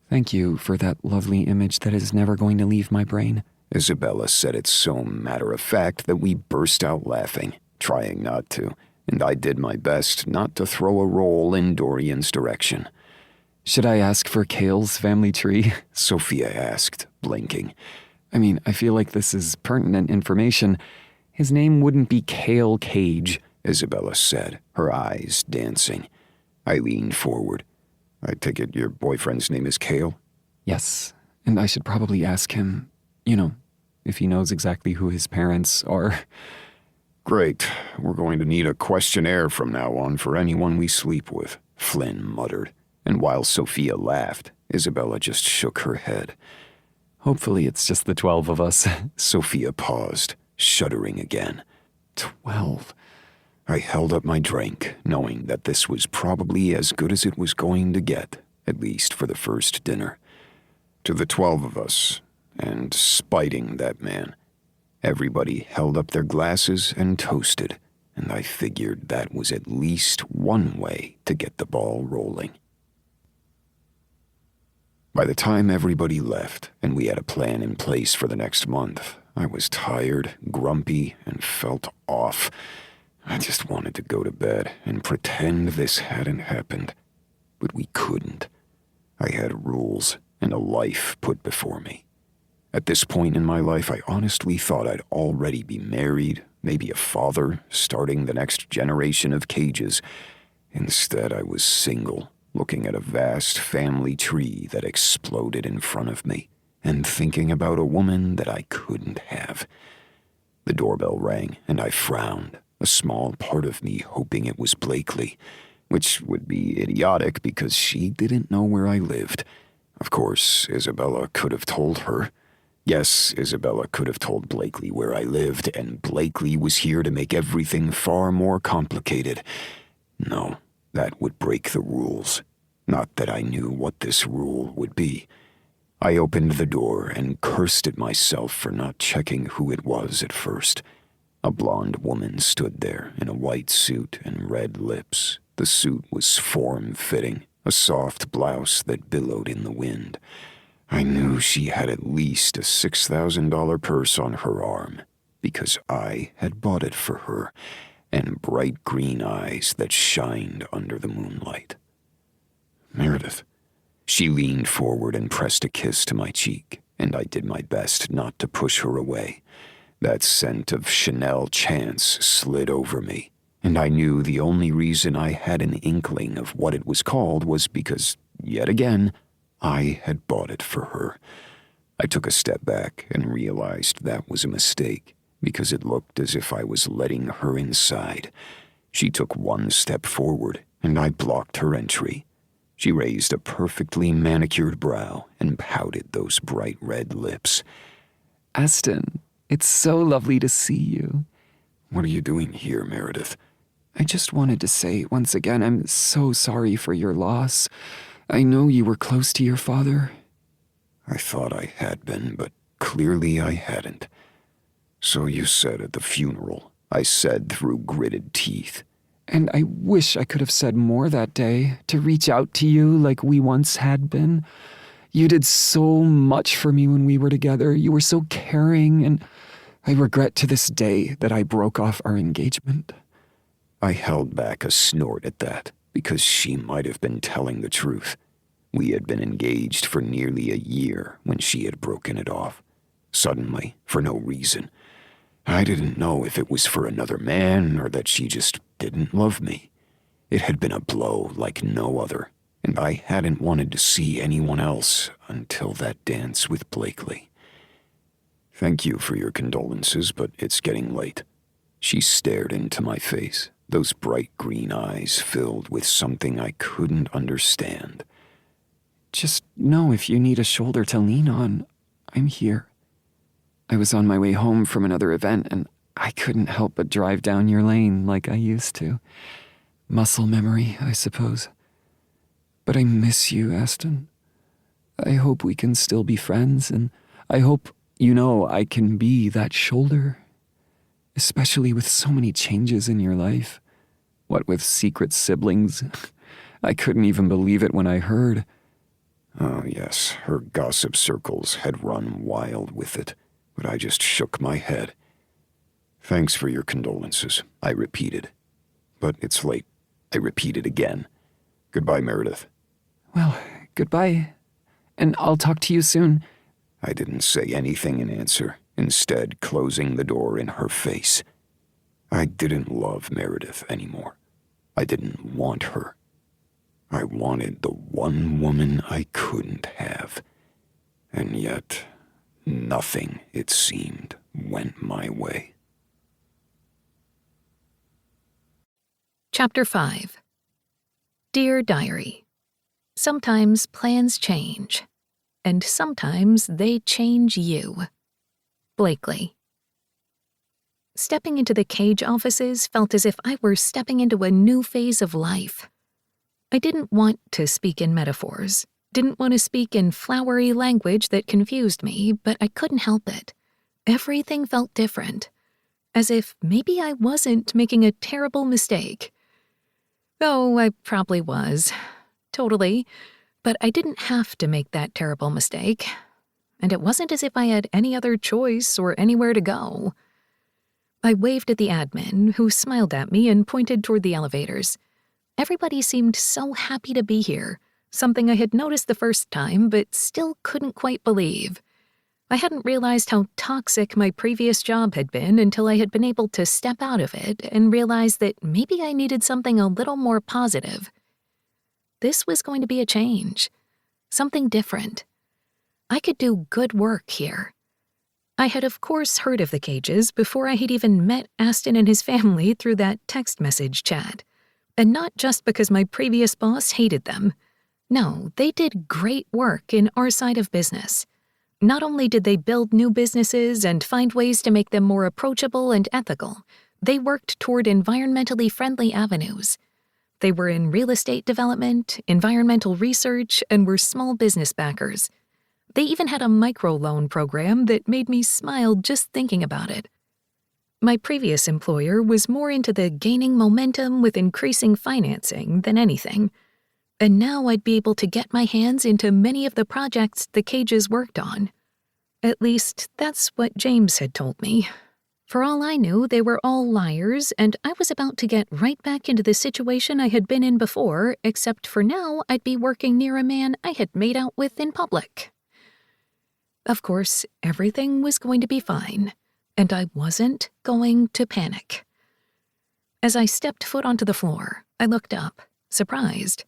Thank you for that lovely image that is never going to leave my brain. Isabella said it so matter-of-fact that we burst out laughing, trying not to, and I did my best not to throw a roll in Dorian's direction. Should I ask for Kale's family tree? Sophia asked, blinking. I mean, I feel like this is pertinent information. His name wouldn't be Cale Cage, Isabella said, her eyes dancing. I leaned forward. I take it your boyfriend's name is Cale? Yes, and I should probably ask him, You know, if he knows exactly who his parents are. Great. We're going to need a questionnaire from now on for anyone we sleep with, Flynn muttered. And while Sophia laughed, Isabella just shook her head. Hopefully it's just the 12 of us. Sophia paused, shuddering again. 12. I held up my drink, knowing that this was probably as good as it was going to get, at least for the first dinner. To the 12 of us, and spiting that man. Everybody held up their glasses and toasted, and I figured that was at least one way to get the ball rolling. By the time everybody left, and we had a plan in place for the next month, I was tired, grumpy, and felt off. I just wanted to go to bed and pretend this hadn't happened. But we couldn't. I had rules and a life put before me. At this point in my life, I honestly thought I'd already be married, maybe a father, starting the next generation of cages. Instead, I was single, looking at a vast family tree that exploded in front of me, and thinking about a woman that I couldn't have. The doorbell rang, and I frowned, a small part of me hoping it was Blakely, which would be idiotic because she didn't know where I lived. Of course, Isabella could have told her. Yes, Isabella could have told Blakely where I lived, and Blakely was here to make everything far more complicated. No, that would break the rules. Not that I knew what this rule would be. I opened the door and cursed at myself for not checking who it was at first. A blonde woman stood there in a white suit and red lips. The suit was form-fitting, a soft blouse that billowed in the wind. I knew she had at least a $6,000 purse on her arm, because I had bought it for her, and bright green eyes that shined under the moonlight. Meredith. She leaned forward and pressed a kiss to my cheek, and I did my best not to push her away. That scent of Chanel Chance slid over me, and I knew the only reason I had an inkling of what it was called was because, yet again, I had bought it for her. I took a step back and realized that was a mistake, because it looked as if I was letting her inside. She took one step forward, and I blocked her entry. She raised a perfectly manicured brow and pouted those bright red lips. Aston, it's so lovely to see you. What are you doing here, Meredith? I just wanted to say once again I'm so sorry for your loss. I know you were close to your father. I thought I had been, but clearly I hadn't. So you said at the funeral, I said through gritted teeth. And I wish I could have said more that day, to reach out to you like we once had been. You did so much for me when we were together. You were so caring, and I regret to this day that I broke off our engagement. I held back a snort at that, because she might have been telling the truth. We had been engaged for nearly a year when she had broken it off. Suddenly, for no reason. I didn't know if it was for another man or that she just didn't love me. It had been a blow like no other, and I hadn't wanted to see anyone else until that dance with Blakely. Thank you for your condolences, but it's getting late. She stared into my face, those bright green eyes filled with something I couldn't understand. Just know if you need a shoulder to lean on, I'm here. I was on my way home from another event, and I couldn't help but drive down your lane like I used to. Muscle memory, I suppose. But I miss you, Aston. I hope we can still be friends, and I hope you know I can be that shoulder. Especially with so many changes in your life. What with secret siblings. I couldn't even believe it when I heard. Oh yes, her gossip circles had run wild with it, but I just shook my head. Thanks for your condolences, I repeated. But it's late. I repeated again. Goodbye, Meredith. Well, goodbye. And I'll talk to you soon. I didn't say anything in answer, instead closing the door in her face. I didn't love Meredith anymore. I didn't want her. I wanted the one woman I couldn't have. And yet, Nothing, it seemed, went my way. Chapter 5. Dear Diary, sometimes plans change, and sometimes they change you. Blakely. Stepping into the Cage offices felt as if I were stepping into a new phase of life. I didn't want to speak in metaphors, didn't want to speak in flowery language that confused me, but I couldn't help it. Everything felt different, as if maybe I wasn't making a terrible mistake. Oh, I probably was. Totally. But I didn't have to make that terrible mistake. And it wasn't as if I had any other choice or anywhere to go. I waved at the admin, who smiled at me and pointed toward the elevators. Everybody seemed so happy to be here, something I had noticed the first time but still couldn't quite believe. I hadn't realized how toxic my previous job had been until I had been able to step out of it and realize that maybe I needed something a little more positive. This was going to be a change, something different. I could do good work here. I had of course heard of the Cages before I had even met Aston and his family through that text message chat. And not just because my previous boss hated them. No, they did great work in our side of business. Not only did they build new businesses and find ways to make them more approachable and ethical, they worked toward environmentally friendly avenues. They were in real estate development, environmental research, and were small business backers. They even had a microloan program that made me smile just thinking about it. My previous employer was more into the gaining momentum with increasing financing than anything. And now I'd be able to get my hands into many of the projects the Cages worked on. At least, that's what James had told me. For all I knew, they were all liars, and I was about to get right back into the situation I had been in before, except for now I'd be working near a man I had made out with in public. Of course, everything was going to be fine, and I wasn't going to panic. As I stepped foot onto the floor, I looked up, surprised.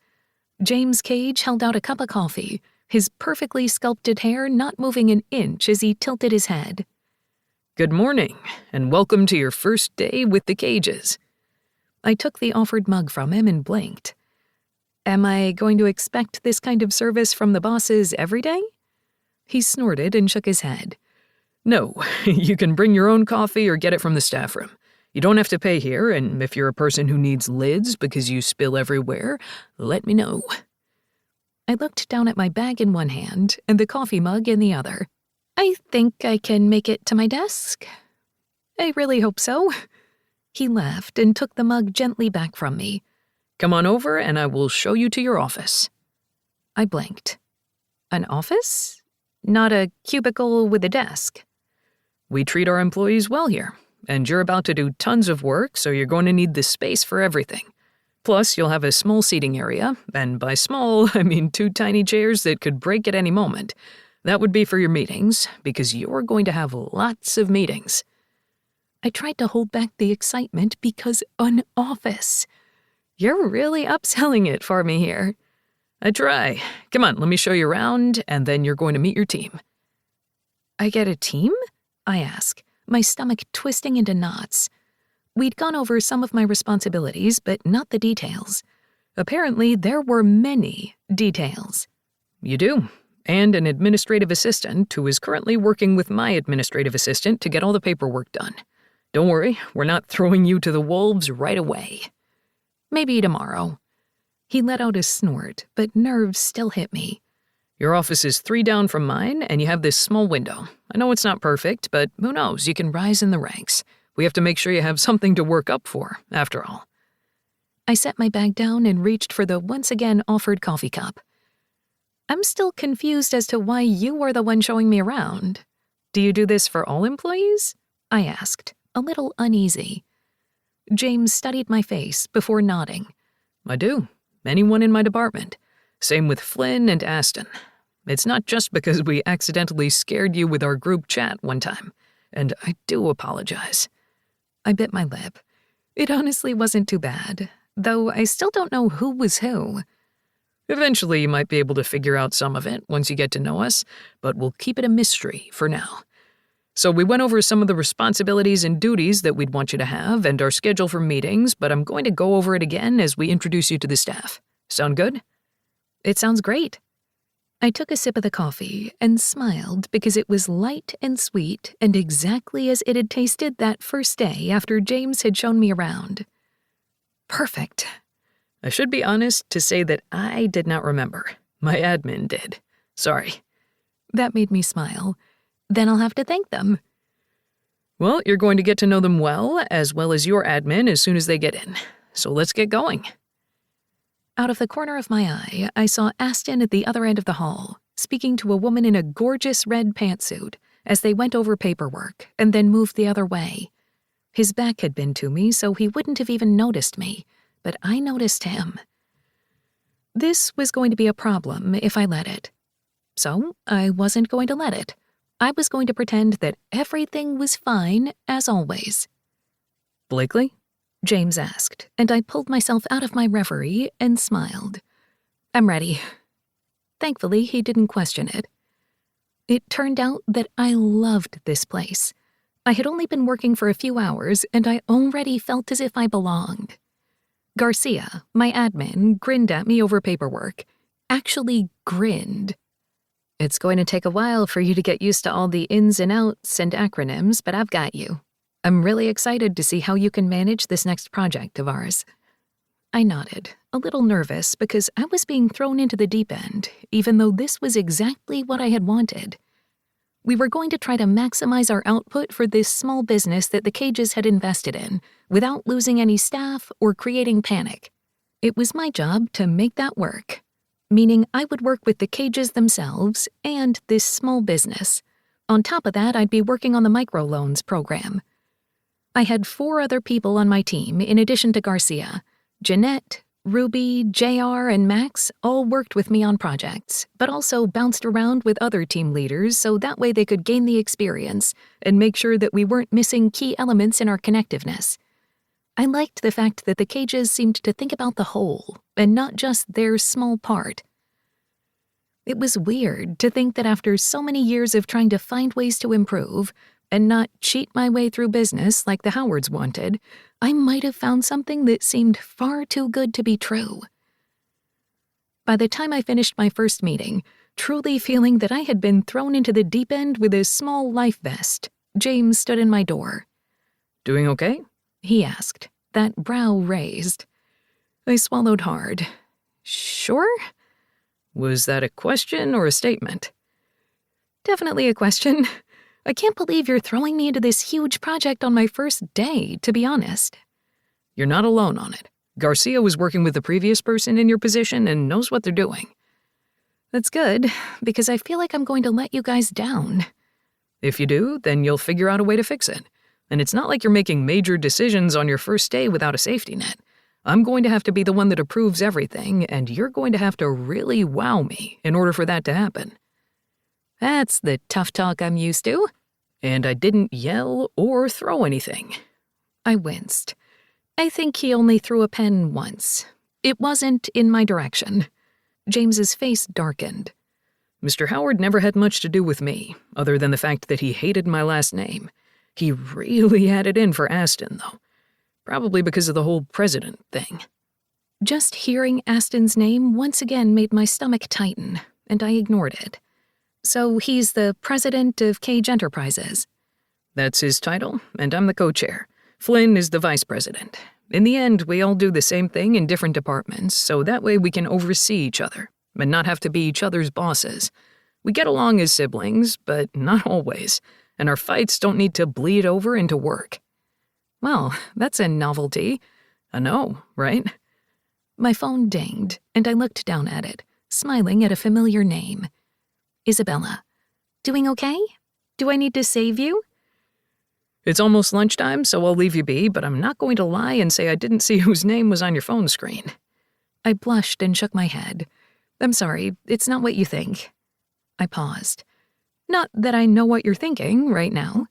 James Cage held out a cup of coffee, his perfectly sculpted hair not moving an inch as he tilted his head. Good morning, and welcome to your first day with the Cages. I took the offered mug from him and blinked. Am I going to expect this kind of service from the bosses every day? He snorted and shook his head. No, you can bring your own coffee or get it from the staff room. You don't have to pay here, and if you're a person who needs lids because you spill everywhere, let me know. I looked down at my bag in one hand and the coffee mug in the other. I think I can make it to my desk. I really hope so. He laughed and took the mug gently back from me. Come on over and I will show you to your office. I blinked. An office? Not a cubicle with a desk. We treat our employees well here, and you're about to do tons of work, so you're going to need the space for everything. Plus, you'll have a small seating area, and by small, I mean 2 tiny chairs that could break at any moment. That would be for your meetings, because you're going to have lots of meetings. I tried to hold back the excitement because an office. You're really upselling it for me here. I try. Come on, let me show you around, and then you're going to meet your team. I get a team? I ask, my stomach twisting into knots. We'd gone over some of my responsibilities, but not the details. Apparently, there were many details. You do, and an administrative assistant who is currently working with my administrative assistant to get all the paperwork done. Don't worry, we're not throwing you to the wolves right away. Maybe tomorrow. He let out a snort, but nerves still hit me. Your office is 3 down from mine, and you have this small window. I know it's not perfect, but who knows, you can rise in the ranks. We have to make sure you have something to work up for, after all. I set my bag down and reached for the once again offered coffee cup. I'm still confused as to why you are the one showing me around. Do you do this for all employees? I asked, a little uneasy. James studied my face before nodding. I do. Anyone in my department. Same with Flynn and Aston. It's not just because we accidentally scared you with our group chat one time, and I do apologize. I bit my lip. It honestly wasn't too bad, though I still don't know who was who. Eventually, you might be able to figure out some of it once you get to know us, but we'll keep it a mystery for now. So we went over some of the responsibilities and duties that we'd want you to have and our schedule for meetings, but I'm going to go over it again as we introduce you to the staff. Sound good? It sounds great. I took a sip of the coffee and smiled because it was light and sweet and exactly as it had tasted that first day after James had shown me around. Perfect. I should be honest to say that I did not remember. My admin did. Sorry. That made me smile. Then I'll have to thank them. Well, you're going to get to know them well as your admin as soon as they get in. So let's get going. Out of the corner of my eye, I saw Aston at the other end of the hall, speaking to a woman in a gorgeous red pantsuit as they went over paperwork and then moved the other way. His back had been to me, so he wouldn't have even noticed me, but I noticed him. This was going to be a problem if I let it. So I wasn't going to let it. I was going to pretend that everything was fine, as always. Blakely? James asked, and I pulled myself out of my reverie and smiled. I'm ready. Thankfully, he didn't question it. It turned out that I loved this place. I had only been working for a few hours, and I already felt as if I belonged. Garcia, my admin, grinned at me over paperwork. Actually grinned. It's going to take a while for you to get used to all the ins and outs and acronyms, but I've got you. I'm really excited to see how you can manage this next project of ours. I nodded, a little nervous because I was being thrown into the deep end, even though this was exactly what I had wanted. We were going to try to maximize our output for this small business that the Cages had invested in, without losing any staff or creating panic. It was my job to make that work, meaning I would work with the Cages themselves and this small business. On top of that, I'd be working on the microloans program. I had 4 other people on my team in addition to Garcia. Jeanette, Ruby, JR, and Max all worked with me on projects, but also bounced around with other team leaders so that way they could gain the experience and make sure that we weren't missing key elements in our connectiveness. I liked the fact that the Cages seemed to think about the whole and not just their small part. It was weird to think that after so many years of trying to find ways to improve and not cheat my way through business like the Howards wanted, I might have found something that seemed far too good to be true. By the time I finished my first meeting, truly feeling that I had been thrown into the deep end with a small life vest, James stood in my door. Doing okay? He asked, that brow raised. I swallowed hard. Sure? Was that a question or a statement? Definitely a question. I can't believe you're throwing me into this huge project on my first day, to be honest. You're not alone on it. Garcia was working with the previous person in your position and knows what they're doing. That's good, because I feel like I'm going to let you guys down. If you do, then you'll figure out a way to fix it. And it's not like you're making major decisions on your first day without a safety net. I'm going to have to be the one that approves everything, and you're going to have to really wow me in order for that to happen. That's the tough talk I'm used to. And I didn't yell or throw anything. I winced. I think he only threw a pen once. It wasn't in my direction. James's face darkened. Mr. Howard never had much to do with me, other than the fact that he hated my last name. He really had it in for Aston, though. Probably because of the whole president thing. Just hearing Aston's name once again made my stomach tighten, and I ignored it. So he's the president of Cage Enterprises. That's his title, and I'm the co-chair. Flynn is the vice president. In the end, we all do the same thing in different departments, so that way we can oversee each other and not have to be each other's bosses. We get along as siblings, but not always, and our fights don't need to bleed over into work. Well, that's a novelty. I know, right? My phone dinged, and I looked down at it, smiling at a familiar name. Isabella. Doing okay? Do I need to save you? It's almost lunchtime, so I'll leave you be, but I'm not going to lie and say I didn't see whose name was on your phone screen. I blushed and shook my head. I'm sorry, it's not what you think. I paused. Not that I know what you're thinking right now.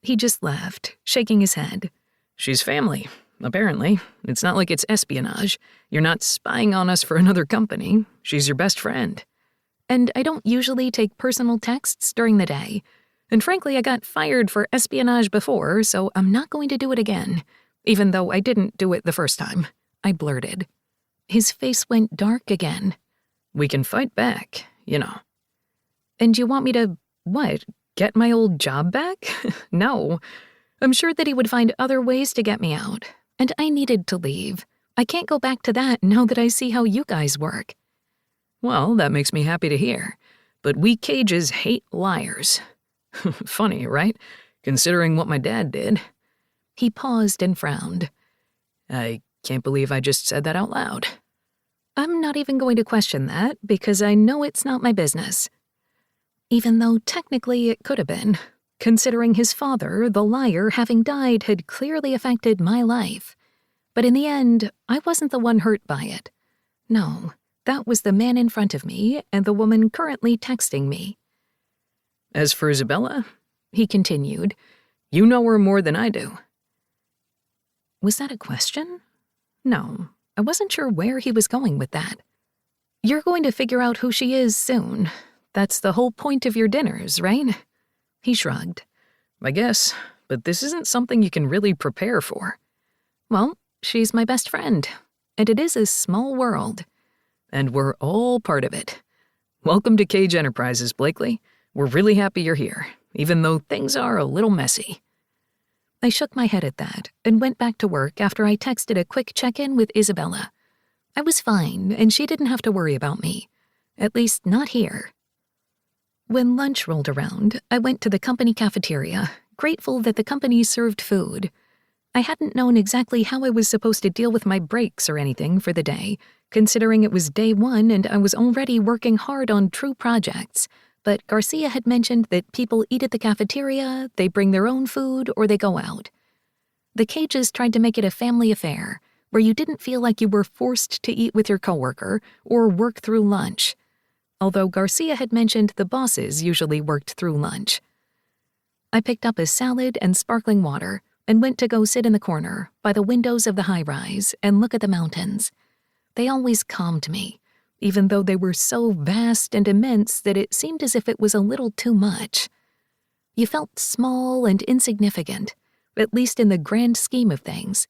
He just laughed, shaking his head. She's family, apparently. It's not like it's espionage. You're not spying on us for another company. She's your best friend. And I don't usually take personal texts during the day. And frankly, I got fired for espionage before, so I'm not going to do it again. Even though I didn't do it the first time, I blurted. His face went dark again. We can fight back, you know. And you want me to, what, get my old job back? No. I'm sure that he would find other ways to get me out. And I needed to leave. I can't go back to that now that I see how you guys work. Well, that makes me happy to hear. But we cages hate liars. Funny, right? Considering what my dad did. He paused and frowned. I can't believe I just said that out loud. I'm not even going to question that because I know it's not my business. Even though technically it could have been, considering his father, the liar, having died had clearly affected my life. But in the end, I wasn't the one hurt by it. No, that was the man in front of me and the woman currently texting me. As for Isabella, he continued, you know her more than I do. Was that a question? No, I wasn't sure where he was going with that. You're going to figure out who she is soon. That's the whole point of your dinners, right? He shrugged. I guess, but this isn't something you can really prepare for. Well, she's my best friend, and it is a small world. And we're all part of it. Welcome to Cage Enterprises, Blakely. We're really happy you're here, even though things are a little messy. I shook my head at that and went back to work after I texted a quick check-in with Isabella. I was fine, and she didn't have to worry about me. At least not here. When lunch rolled around, I went to the company cafeteria, grateful that the company served food. I hadn't known exactly how I was supposed to deal with my breaks or anything for the day, considering it was day one and I was already working hard on true projects. But Garcia had mentioned that people eat at the cafeteria, they bring their own food, or they go out. The cages tried to make it a family affair, where you didn't feel like you were forced to eat with your coworker or work through lunch. Although Garcia had mentioned the bosses usually worked through lunch. I picked up a salad and sparkling water and went to go sit in the corner by the windows of the high-rise and look at the mountains. They always calmed me, even though they were so vast and immense that it seemed as if it was a little too much. You felt small and insignificant, at least in the grand scheme of things.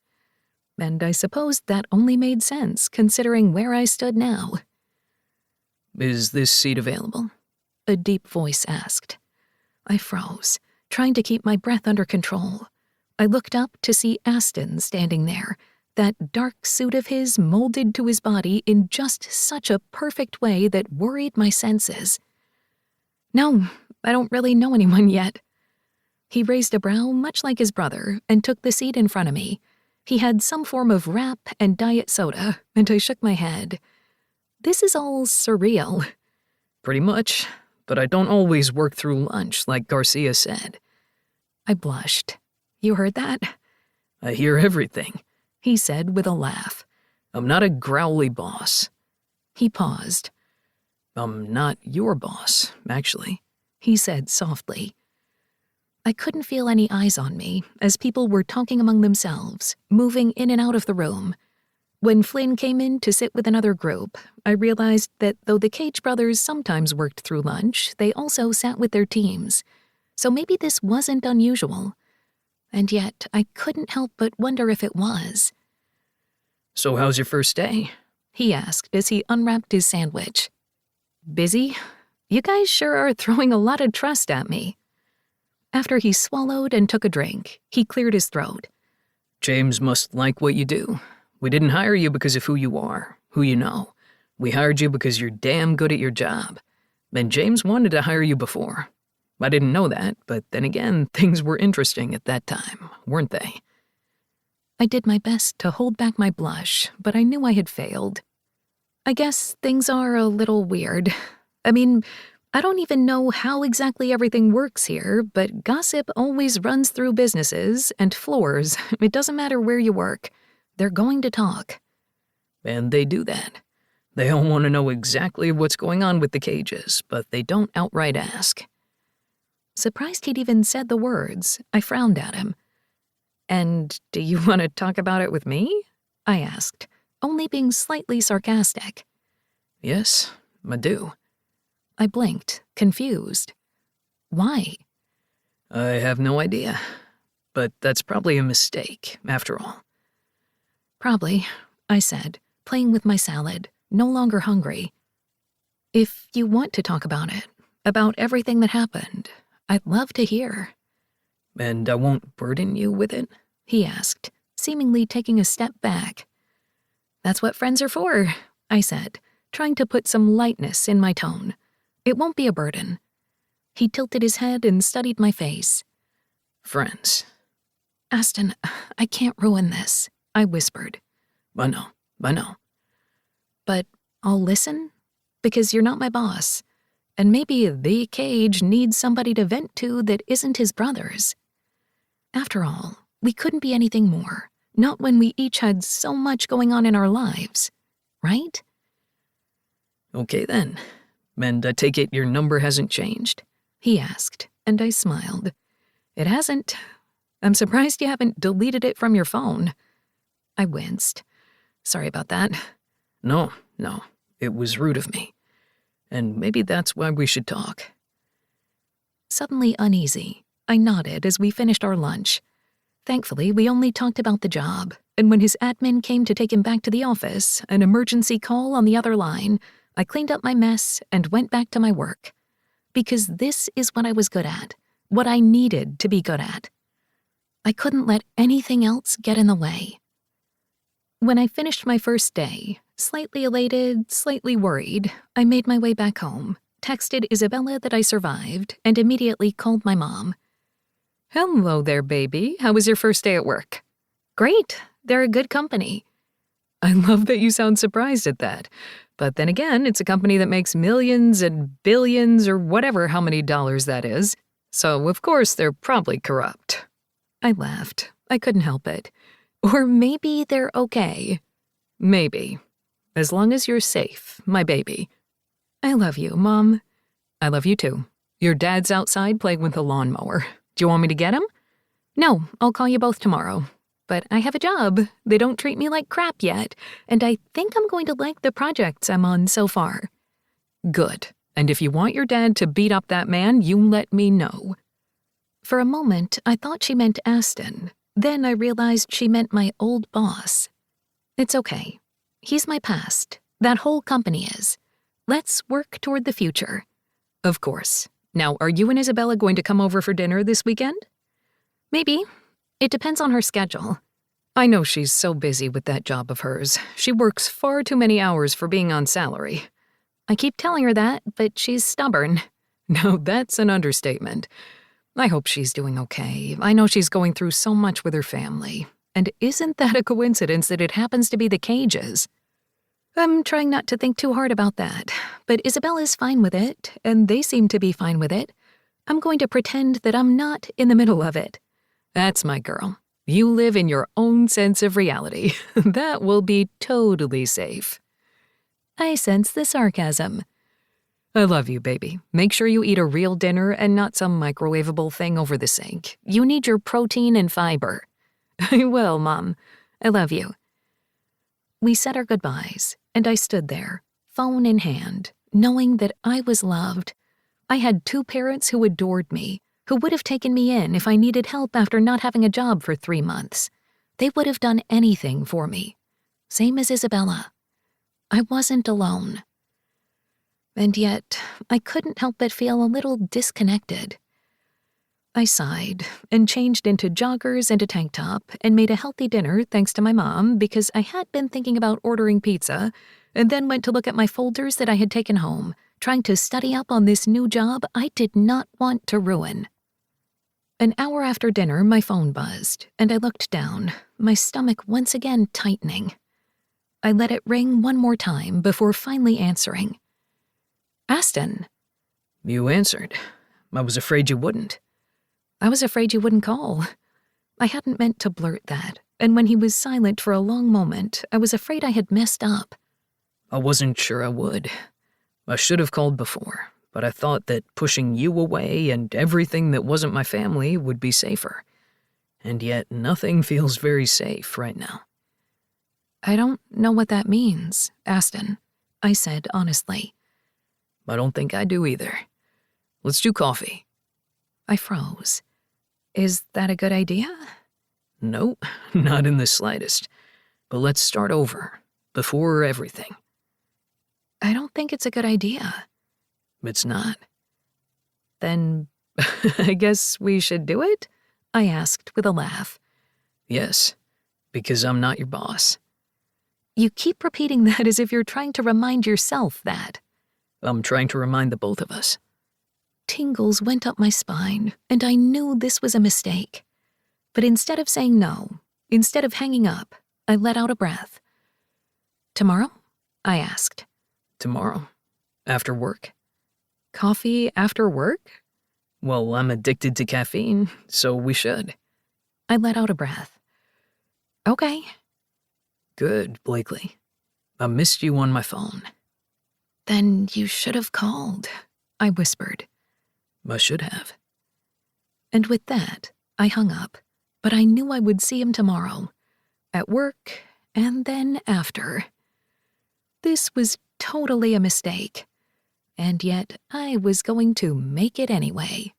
And I suppose that only made sense considering where I stood now. Is this seat available? A deep voice asked. I froze, trying to keep my breath under control. I looked up to see Aston standing there, that dark suit of his molded to his body in just such a perfect way that worried my senses. No, I don't really know anyone yet. He raised a brow much like his brother and took the seat in front of me. He had some form of wrap and diet soda, and I shook my head. This is all surreal. Pretty much, but I don't always work through lunch like Garcia said. I blushed. You heard that? I hear everything, he said with a laugh. I'm not a growly boss. He paused. I'm not your boss, actually, he said softly. I couldn't feel any eyes on me as people were talking among themselves, moving in and out of the room. When Flynn came in to sit with another group, I realized that though the Cage brothers sometimes worked through lunch, they also sat with their teams. So maybe this wasn't unusual. And yet, I couldn't help but wonder if it was. So how's your first day? He asked as he unwrapped his sandwich. Busy? You guys sure are throwing a lot of trust at me. After he swallowed and took a drink, he cleared his throat. James must like what you do. We didn't hire you because of who you are, who you know. We hired you because you're damn good at your job. And James wanted to hire you before. I didn't know that, but then again, things were interesting at that time, weren't they? I did my best to hold back my blush, but I knew I had failed. I guess things are a little weird. I mean, I don't even know how exactly everything works here, but gossip always runs through businesses and floors. It doesn't matter where you work. They're going to talk. And they do that. They all want to know exactly what's going on with the cages, but they don't outright ask. Surprised he'd even said the words, I frowned at him. And do you want to talk about it with me? I asked, only being slightly sarcastic. Yes, I do. I blinked, confused. Why? I have no idea. But that's probably a mistake, after all. Probably, I said, playing with my salad, no longer hungry. If you want to talk about it, about everything that happened, I'd love to hear. And I won't burden you with it? He asked, seemingly taking a step back. That's what friends are for, I said, trying to put some lightness in my tone. It won't be a burden. He tilted his head and studied my face. Friends. Aston, I can't ruin this, I whispered. I know. But I'll listen, because you're not my boss. And maybe the cage needs somebody to vent to that isn't his brother's. After all, we couldn't be anything more, not when we each had so much going on in our lives, right? Okay then. And I take it your number hasn't changed? He asked, and I smiled. It hasn't. I'm surprised you haven't deleted it from your phone. I winced. Sorry about that. No. It was rude of me. And maybe that's why we should talk. Suddenly uneasy, I nodded as we finished our lunch. Thankfully, we only talked about the job, and when his admin came to take him back to the office, an emergency call on the other line, I cleaned up my mess and went back to my work. Because this is what I was good at, what I needed to be good at. I couldn't let anything else get in the way. When I finished my first day, slightly elated, slightly worried, I made my way back home, texted Isabella that I survived, and immediately called my mom. Hello there, baby. How was your first day at work? Great. They're a good company. I love that you sound surprised at that. But then again, it's a company that makes millions and billions or whatever how many dollars that is. So, of course, they're probably corrupt. I laughed. I couldn't help it. Or maybe they're okay. Maybe. As long as you're safe, my baby. I love you, Mom. I love you too. Your dad's outside playing with the lawnmower. Do you want me to get him? No, I'll call you both tomorrow. But I have a job. They don't treat me like crap yet, and I think I'm going to like the projects I'm on so far. Good. And if you want your dad to beat up that man, you let me know. For a moment, I thought she meant Aston. Then I realized she meant my old boss. It's okay. He's my past. That whole company is. Let's work toward the future. Of course. Now, are you and Isabella going to come over for dinner this weekend? Maybe. It depends on her schedule. I know she's so busy with that job of hers. She works far too many hours for being on salary. I keep telling her that, but she's stubborn. No, that's an understatement. I hope she's doing okay. I know she's going through so much with her family. And isn't that a coincidence that it happens to be the Cages? I'm trying not to think too hard about that, but Isabella's fine with it, and they seem to be fine with it. I'm going to pretend that I'm not in the middle of it. That's my girl. You live in your own sense of reality. That will be totally safe. I sense the sarcasm. I love you, baby. Make sure you eat a real dinner and not some microwavable thing over the sink. You need your protein and fiber. I will, Mom. I love you. We said our goodbyes, and I stood there, phone in hand, knowing that I was loved. I had two parents who adored me, who would have taken me in if I needed help after not having a job for 3 months. They would have done anything for me. Same as Isabella. I wasn't alone. And yet, I couldn't help but feel a little disconnected. I sighed and changed into joggers and a tank top and made a healthy dinner thanks to my mom because I had been thinking about ordering pizza and then went to look at my folders that I had taken home, trying to study up on this new job I did not want to ruin. An hour after dinner, my phone buzzed, and I looked down, my stomach once again tightening. I let it ring one more time before finally answering. Aston. You answered. I was afraid you wouldn't. I was afraid you wouldn't call. I hadn't meant to blurt that, and when he was silent for a long moment, I was afraid I had messed up. I wasn't sure I would. I should have called before, but I thought that pushing you away and everything that wasn't my family would be safer. And yet nothing feels very safe right now. I don't know what that means, Aston, I said honestly. I don't think I do either. Let's do coffee. I froze. Is that a good idea? No, not in the slightest. But let's start over, before everything. I don't think it's a good idea. It's not. Then I guess we should do it? I asked with a laugh. Yes, because I'm not your boss. You keep repeating that as if you're trying to remind yourself that. I'm trying to remind the both of us. Tingles went up my spine, and I knew this was a mistake. But instead of saying no, instead of hanging up, I let out a breath. Tomorrow? I asked. Tomorrow? After work? Coffee after work? Well, I'm addicted to caffeine, so we should. I let out a breath. Okay. Good, Blakely. I missed you on my phone. Then you should have called, I whispered. I should have. And with that, I hung up, but I knew I would see him tomorrow. At work, and then after. This was totally a mistake. And yet I was going to make it anyway.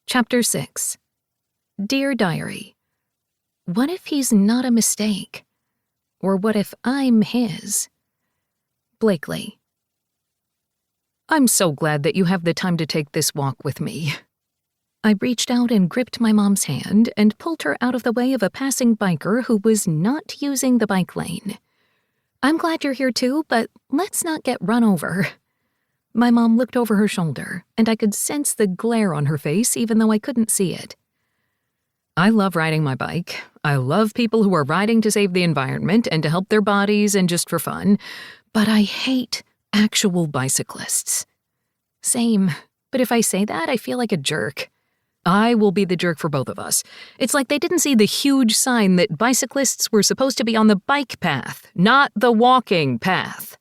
Chapter 6. Dear Diary. What if he's not a mistake? Or what if I'm his? Blakely. I'm so glad that you have the time to take this walk with me. I reached out and gripped my mom's hand and pulled her out of the way of a passing biker who was not using the bike lane. I'm glad you're here too, but let's not get run over. My mom looked over her shoulder, and I could sense the glare on her face even though I couldn't see it. I love riding my bike. I love people who are riding to save the environment and to help their bodies and just for fun, but I hate actual bicyclists. Same, but if I say that, I feel like a jerk. I will be the jerk for both of us. It's like they didn't see the huge sign that bicyclists were supposed to be on the bike path, not the walking path.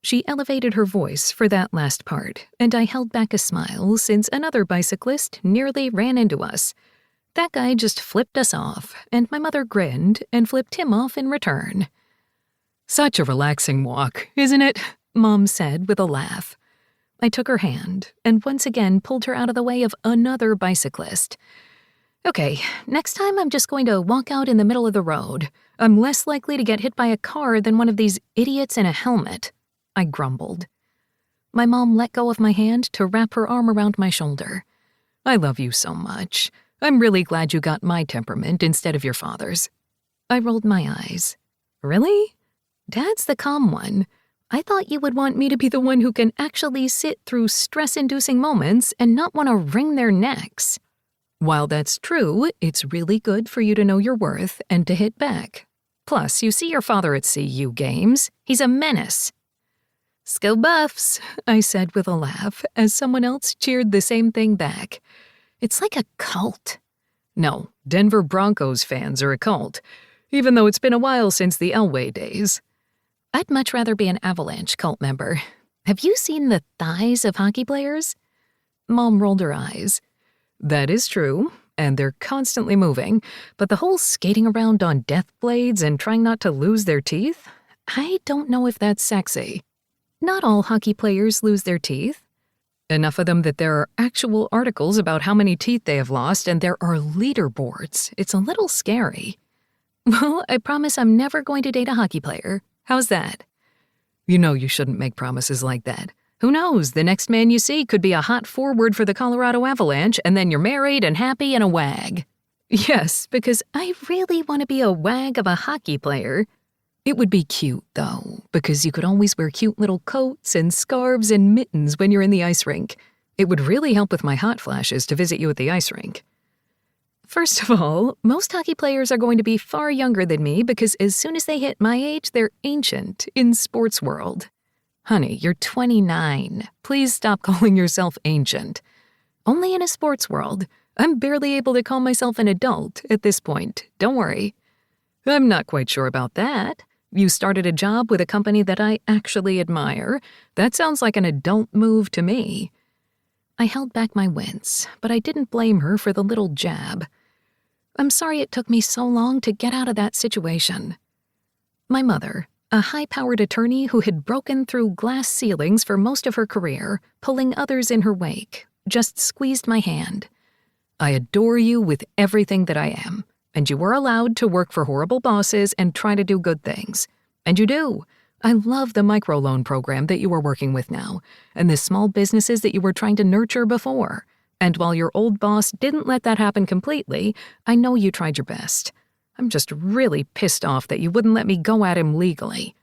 She elevated her voice for that last part, and I held back a smile since another bicyclist nearly ran into us. That guy just flipped us off, and my mother grinned and flipped him off in return. Such a relaxing walk, isn't it? Mom said with a laugh. I took her hand and once again pulled her out of the way of another bicyclist. Okay, next time I'm just going to walk out in the middle of the road. I'm less likely to get hit by a car than one of these idiots in a helmet, I grumbled. My mom let go of my hand to wrap her arm around my shoulder. I love you so much. I'm really glad you got my temperament instead of your father's. I rolled my eyes. Really? Dad's the calm one. I thought you would want me to be the one who can actually sit through stress-inducing moments and not want to wring their necks. While that's true, it's really good for you to know your worth and to hit back. Plus, you see your father at CU games. He's a menace. Go Buffs, I said with a laugh as someone else cheered the same thing back. It's like a cult. No, Denver Broncos fans are a cult, even though it's been a while since the Elway days. I'd much rather be an Avalanche cult member. Have you seen the thighs of hockey players? Mom rolled her eyes. That is true, and they're constantly moving, but the whole skating around on death blades and trying not to lose their teeth? I don't know if that's sexy. Not all hockey players lose their teeth. Enough of them that there are actual articles about how many teeth they have lost, and there are leaderboards. It's a little scary. Well, I promise I'm never going to date a hockey player. How's that? You know you shouldn't make promises like that. Who knows, the next man you see could be a hot forward for the Colorado Avalanche, and then you're married and happy and a wag. Yes, because I really want to be a wag of a hockey player. It would be cute, though, because you could always wear cute little coats and scarves and mittens when you're in the ice rink. It would really help with my hot flashes to visit you at the ice rink. First of all, most hockey players are going to be far younger than me because as soon as they hit my age, they're ancient in sports world. Honey, you're 29. Please stop calling yourself ancient. Only in a sports world. I'm barely able to call myself an adult at this point. Don't worry. I'm not quite sure about that. You started a job with a company that I actually admire. That sounds like an adult move to me. I held back my wince, but I didn't blame her for the little jab. I'm sorry it took me so long to get out of that situation. My mother, a high-powered attorney who had broken through glass ceilings for most of her career, pulling others in her wake, just squeezed my hand. I adore you with everything that I am, and you are allowed to work for horrible bosses and try to do good things. And you do. I love the microloan program that you are working with now, and the small businesses that you were trying to nurture before. And while your old boss didn't let that happen completely, I know you tried your best. I'm just really pissed off that you wouldn't let me go at him legally.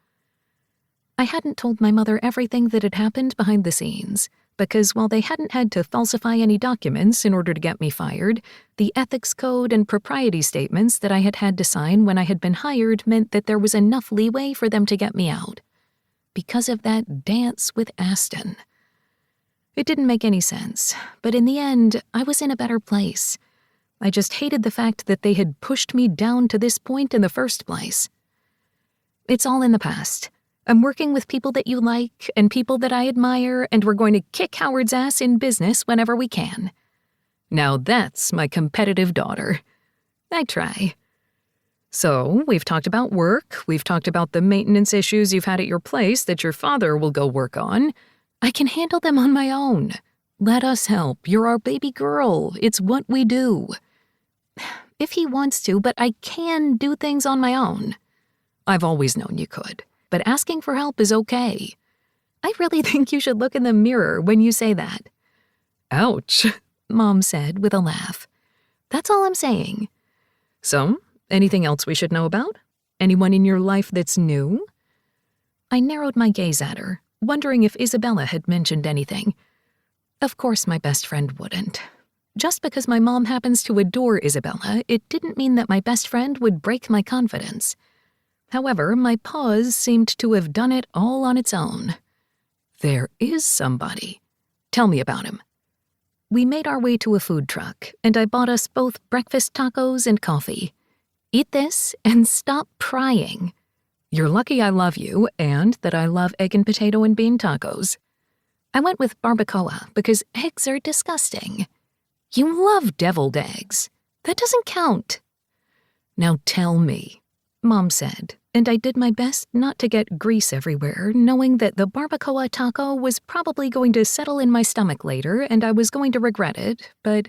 I hadn't told my mother everything that had happened behind the scenes, because while they hadn't had to falsify any documents in order to get me fired, the ethics code and propriety statements that I had had to sign when I had been hired meant that there was enough leeway for them to get me out. Because of that dance with Aston. It didn't make any sense, but in the end, I was in a better place. I just hated the fact that they had pushed me down to this point in the first place. It's all in the past. I'm working with people that you like and people that I admire, and we're going to kick Howard's ass in business whenever we can. Now that's my competitive daughter. I try. So, we've talked about work, we've talked about the maintenance issues you've had at your place that your father will go work on. I can handle them on my own. Let us help. You're our baby girl. It's what we do. If he wants to, but I can do things on my own. I've always known you could, but asking for help is okay. I really think you should look in the mirror when you say that. Ouch, Mom said with a laugh. That's all I'm saying. So, anything else we should know about? Anyone in your life that's new? I narrowed my gaze at her, wondering if Isabella had mentioned anything. Of course my best friend wouldn't. Just because my mom happens to adore Isabella, it didn't mean that my best friend would break my confidence. However, my pause seemed to have done it all on its own. There is somebody. Tell me about him. We made our way to a food truck, and I bought us both breakfast tacos and coffee. Eat this and stop prying. You're lucky I love you, and that I love egg and potato and bean tacos. I went with barbacoa because eggs are disgusting. You love deviled eggs. That doesn't count. Now tell me, Mom said, and I did my best not to get grease everywhere, knowing that the barbacoa taco was probably going to settle in my stomach later and I was going to regret it, but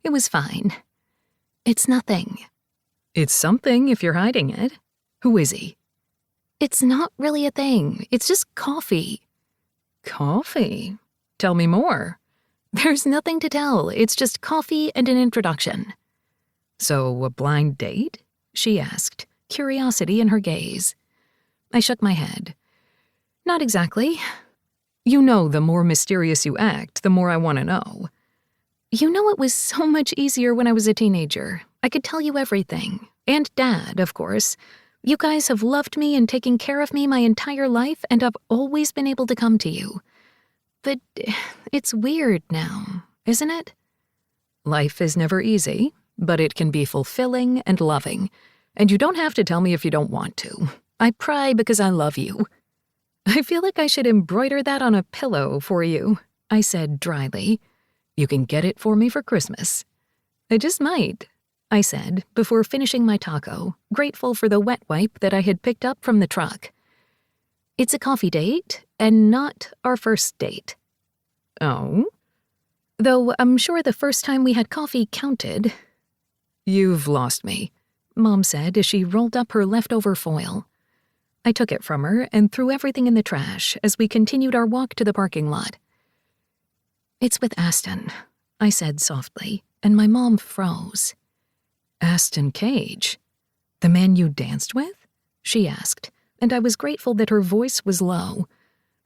it was fine. It's nothing. It's something if you're hiding it. Who is he? It's not really a thing. It's just coffee. Coffee? Tell me more. There's nothing to tell. It's just coffee and an introduction. So, a blind date? She asked, curiosity in her gaze. I shook my head. Not exactly. You know, the more mysterious you act, the more I want to know. You know, it was so much easier when I was a teenager. I could tell you everything. And Dad, of course. You guys have loved me and taken care of me my entire life, and I've always been able to come to you. But it's weird now, isn't it? Life is never easy, but it can be fulfilling and loving. And you don't have to tell me if you don't want to. I pry because I love you. I feel like I should embroider that on a pillow for you, I said dryly. You can get it for me for Christmas. I just might, I said before finishing my taco, grateful for the wet wipe that I had picked up from the truck. It's a coffee date and not our first date. Oh? Though I'm sure the first time we had coffee counted. You've lost me, Mom said as she rolled up her leftover foil. I took it from her and threw everything in the trash as we continued our walk to the parking lot. It's with Aston, I said softly, and my mom froze. Aston Cage? The man you danced with? She asked, and I was grateful that her voice was low.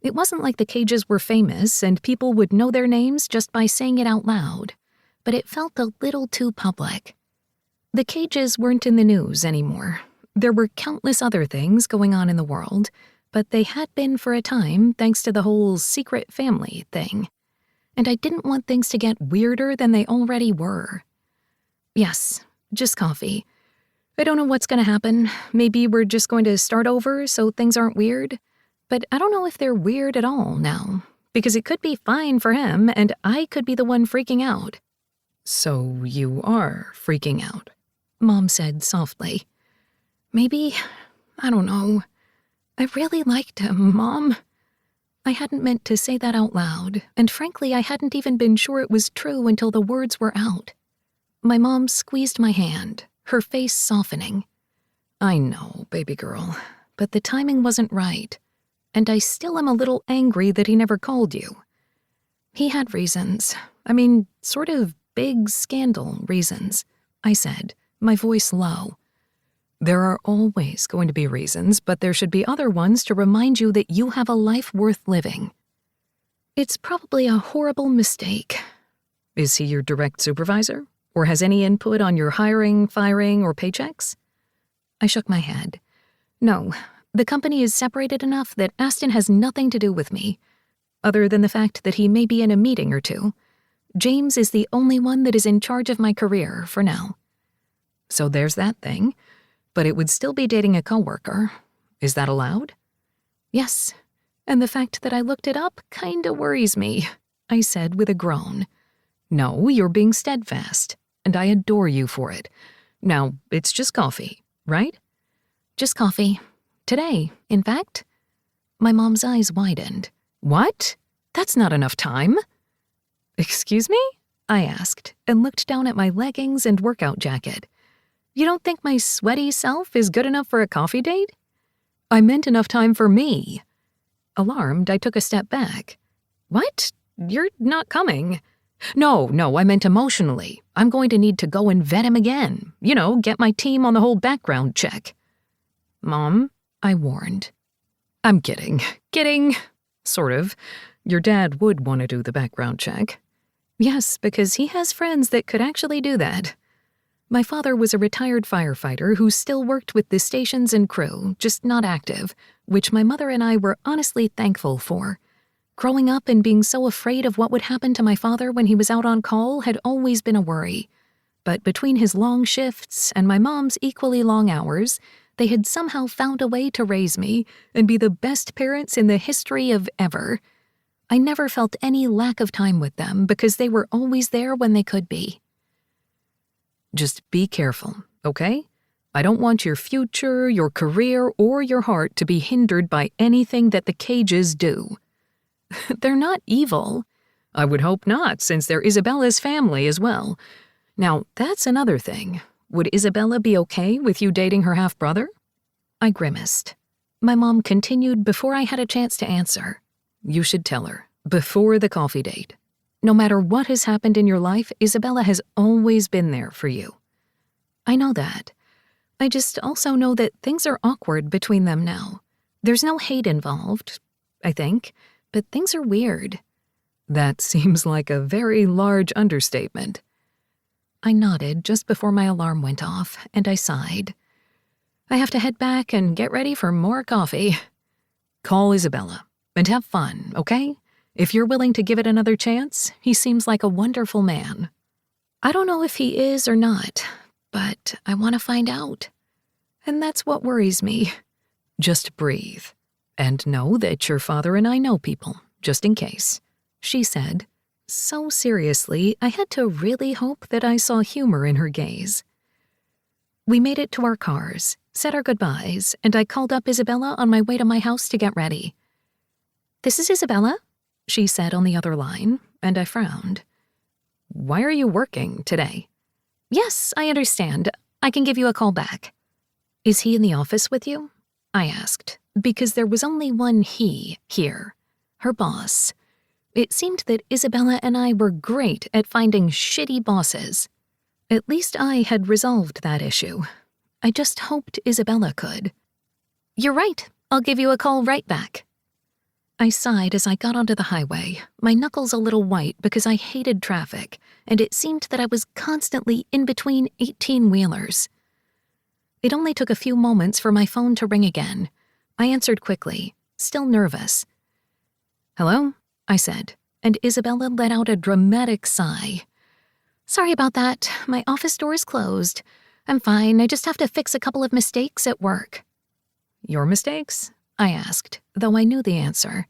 It wasn't like the Cages were famous and people would know their names just by saying it out loud, but it felt a little too public. The Cages weren't in the news anymore. There were countless other things going on in the world, but they had been for a time thanks to the whole secret family thing. And I didn't want things to get weirder than they already were. Yes, just coffee. I don't know what's going to happen. Maybe we're just going to start over so things aren't weird. But I don't know if they're weird at all now, because it could be fine for him and I could be the one freaking out. So you are freaking out, Mom said softly. Maybe, I don't know. I really liked him, Mom. I hadn't meant to say that out loud, and frankly, I hadn't even been sure it was true until the words were out. My mom squeezed my hand, her face softening. I know, baby girl, but the timing wasn't right, and I still am a little angry that he never called you. He had reasons. I mean, sort of big scandal reasons, I said, my voice low. There are always going to be reasons, but there should be other ones to remind you that you have a life worth living. It's probably a horrible mistake. Is he your direct supervisor? Or has any input on your hiring, firing, or paychecks? I shook my head. No, the company is separated enough that Aston has nothing to do with me, other than the fact that he may be in a meeting or two. James is the only one that is in charge of my career for now. So there's that thing. But it would still be dating a coworker. Is that allowed? Yes, and the fact that I looked it up kinda worries me, I said with a groan. No, you're being steadfast, and I adore you for it. Now, it's just coffee, right? Just coffee. Today, in fact. My mom's eyes widened. What? That's not enough time. Excuse me? I asked, and looked down at my leggings and workout jacket. You don't think my sweaty self is good enough for a coffee date? I meant enough time for me. Alarmed, I took a step back. What? You're not coming. No, I meant emotionally. I'm going to need to go and vet him again. You know, get my team on the whole background check. Mom, I warned. I'm kidding. Kidding. Sort of. Your dad would want to do the background check. Yes, because he has friends that could actually do that. My father was a retired firefighter who still worked with the stations and crew, just not active, which my mother and I were honestly thankful for. Growing up and being so afraid of what would happen to my father when he was out on call had always been a worry. But between his long shifts and my mom's equally long hours, they had somehow found a way to raise me and be the best parents in the history of ever. I never felt any lack of time with them because they were always there when they could be. Just be careful, okay? I don't want your future, your career, or your heart to be hindered by anything that the Cages do. They're not evil. I would hope not, since they're Isabella's family as well. Now, that's another thing. Would Isabella be okay with you dating her half-brother? I grimaced. My mom continued before I had a chance to answer. You should tell her, before the coffee date. No matter what has happened in your life, Isabella has always been there for you. I know that. I just also know that things are awkward between them now. There's no hate involved, I think, but things are weird. That seems like a very large understatement. I nodded just before my alarm went off, and I sighed. I have to head back and get ready for more coffee. Call Isabella, and have fun, okay? If you're willing to give it another chance, he seems like a wonderful man. I don't know if he is or not, but I want to find out. And that's what worries me. Just breathe, and know that your father and I know people, just in case, she said. So seriously, I had to really hope that I saw humor in her gaze. We made it to our cars, said our goodbyes, and I called up Isabella on my way to my house to get ready. "This is Isabella," she said on the other line, and I frowned. "Why are you working today?" "Yes, I understand. I can give you a call back." "Is he in the office with you?" I asked, because there was only one he here, her boss. It seemed that Isabella and I were great at finding shitty bosses. At least I had resolved that issue. I just hoped Isabella could. "You're right. I'll give you a call right back." I sighed as I got onto the highway, my knuckles a little white because I hated traffic, and it seemed that I was constantly in between 18-wheelers. It only took a few moments for my phone to ring again. I answered quickly, still nervous. "Hello?" I said, and Isabella let out a dramatic sigh. "Sorry about that. My office door is closed. I'm fine. I just have to fix a couple of mistakes at work." "Your mistakes?" I asked, though I knew the answer.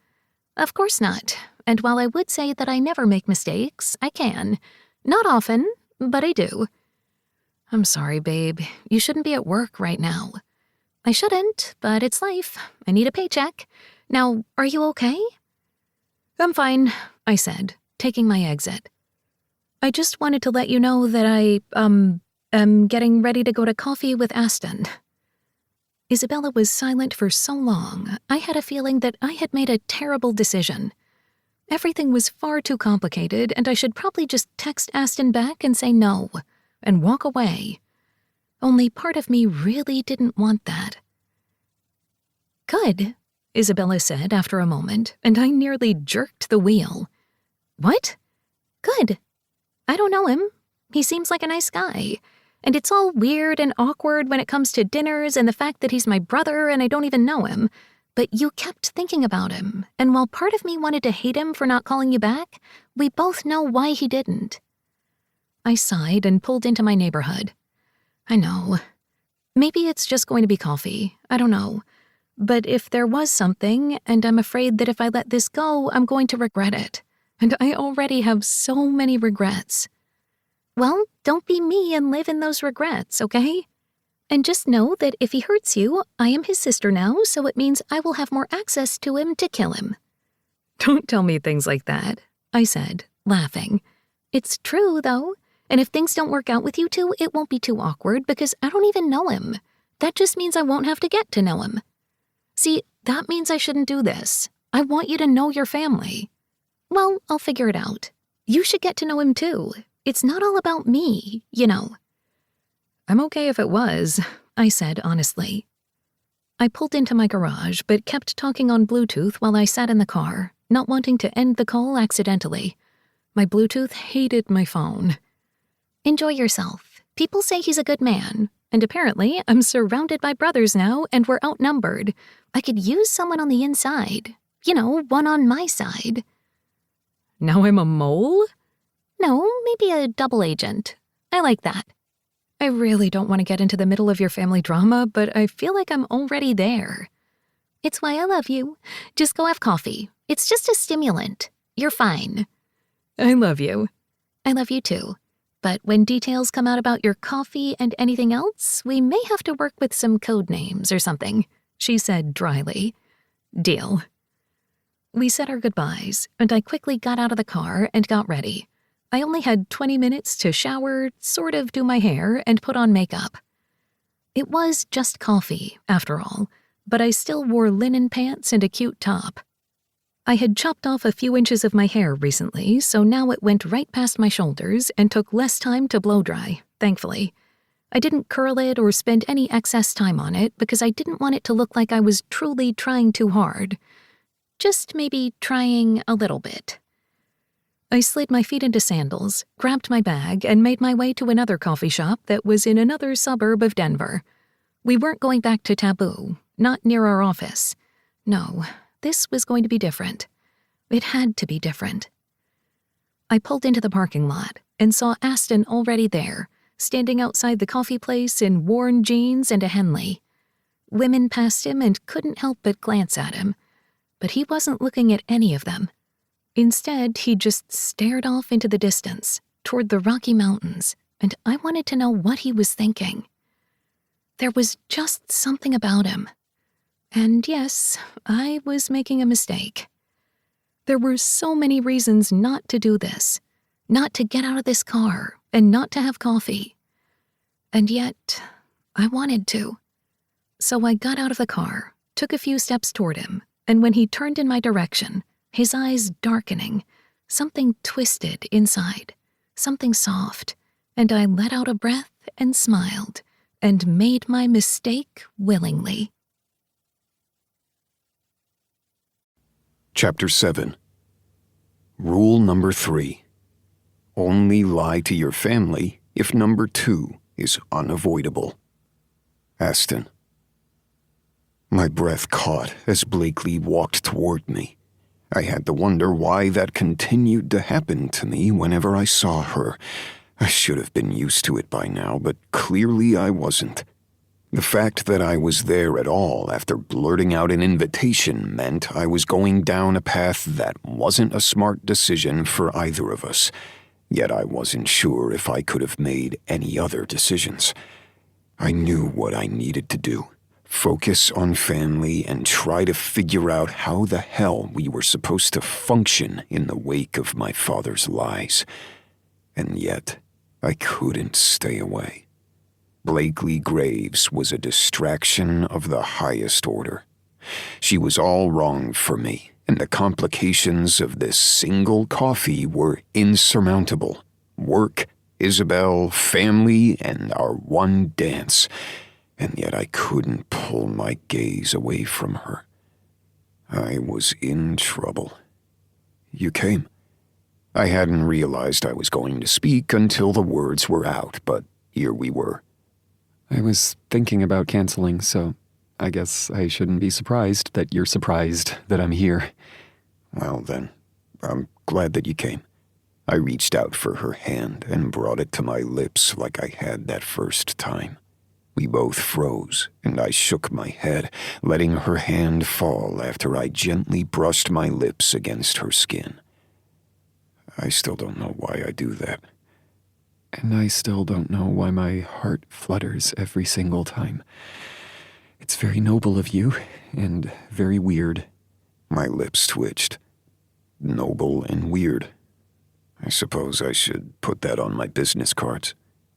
"Of course not. and while I would say that I never make mistakes, I can. Not often, but I do. I'm sorry, babe. You shouldn't be at work right now. I shouldn't, but it's life. I need a paycheck. Now, are you okay? I'm fine, I said, taking my exit. I just wanted to let you know that I, am getting ready to go to coffee with Aston. Isabella was silent for so long, I had a feeling that I had made a terrible decision. Everything was far too complicated, and I should probably just text Aston back and say no, and walk away. Only part of me really didn't want that. Good, Isabella said after a moment, and I nearly jerked the wheel. What? Good. I don't know him. He seems like a nice guy. And it's all weird and awkward when it comes to dinners and the fact that he's my brother and I don't even know him. But you kept thinking about him, and while part of me wanted to hate him for not calling you back, we both know why he didn't. I sighed and pulled into my neighborhood. I know. Maybe it's just going to be coffee. I don't know. But if there was something, and I'm afraid that if I let this go, I'm going to regret it. And I already have so many regrets. Well, don't be me and live in those regrets, okay? And just know that if he hurts you, I am his sister now, so it means I will have more access to him to kill him. Don't tell me things like that, I said, laughing. It's true, though, and if things don't work out with you two, it won't be too awkward because I don't even know him. That just means I won't have to get to know him. See, that means I shouldn't do this. I want you to know your family. Well, I'll figure it out. You should get to know him too. It's not all about me, you know. I'm okay if it was, I said honestly. I pulled into my garage, but kept talking on Bluetooth while I sat in the car, not wanting to end the call accidentally. My Bluetooth hated my phone. Enjoy yourself. People say he's a good man, and apparently I'm surrounded by brothers now and we're outnumbered. I could use someone on the inside. You know, one on my side. Now I'm a mole? No, maybe a double agent. I like that. I really don't want to get into the middle of your family drama, but I feel like I'm already there. It's why I love you. Just go have coffee. It's just a stimulant. You're fine. I love you. I love you too. But when details come out about your coffee and anything else, we may have to work with some code names or something, she said dryly. Deal. We said our goodbyes, and I quickly got out of the car and got ready. I only had 20 minutes to shower, sort of do my hair, and put on makeup. It was just coffee, after all, but I still wore linen pants and a cute top. I had chopped off a few inches of my hair recently, so now it went right past my shoulders and took less time to blow dry, thankfully. I didn't curl it or spend any excess time on it because I didn't want it to look like I was truly trying too hard. Just maybe trying a little bit. I slid my feet into sandals, grabbed my bag, and made my way to another coffee shop that was in another suburb of Denver. We weren't going back to Taboo, not near our office. No, this was going to be different. It had to be different. I pulled into the parking lot and saw Aston already there, standing outside the coffee place in worn jeans and a Henley. Women passed him and couldn't help but glance at him, but he wasn't looking at any of them. Instead, he just stared off into the distance, toward the Rocky Mountains, and I wanted to know what he was thinking. There was just something about him. And yes, I was making a mistake. There were so many reasons not to do this, not to get out of this car, and not to have coffee. And yet, I wanted to. So I got out of the car, took a few steps toward him, and when he turned in my direction, his eyes darkening, something twisted inside, something soft, and I let out a breath and smiled, and made my mistake willingly. Chapter 7. Rule number 3. Only lie to your family if number 2 is unavoidable. Aston. My breath caught as Blakely walked toward me. I had to wonder why that continued to happen to me whenever I saw her. I should have been used to it by now, but clearly I wasn't. The fact that I was there at all after blurting out an invitation meant I was going down a path that wasn't a smart decision for either of us, yet I wasn't sure if I could have made any other decisions. I knew what I needed to do. Focus on family and try to figure out how the hell we were supposed to function in the wake of my father's lies. And yet, I couldn't stay away. Blakely Graves was a distraction of the highest order. She was all wrong for me, and the complications of this single coffee were insurmountable. Work, Isabel, family, and our one dance. And yet I couldn't pull my gaze away from her. I was in trouble. You came. I hadn't realized I was going to speak until the words were out, but here we were. I was thinking about canceling, so I guess I shouldn't be surprised that you're surprised that I'm here. Well then, I'm glad that you came. I reached out for her hand and brought it to my lips like I had that first time. We both froze, and I shook my head, letting her hand fall after I gently brushed my lips against her skin. I still don't know why I do that. And I still don't know why my heart flutters every single time. It's very noble of you, and very weird. My lips twitched. Noble and weird. I suppose I should put that on my business cards.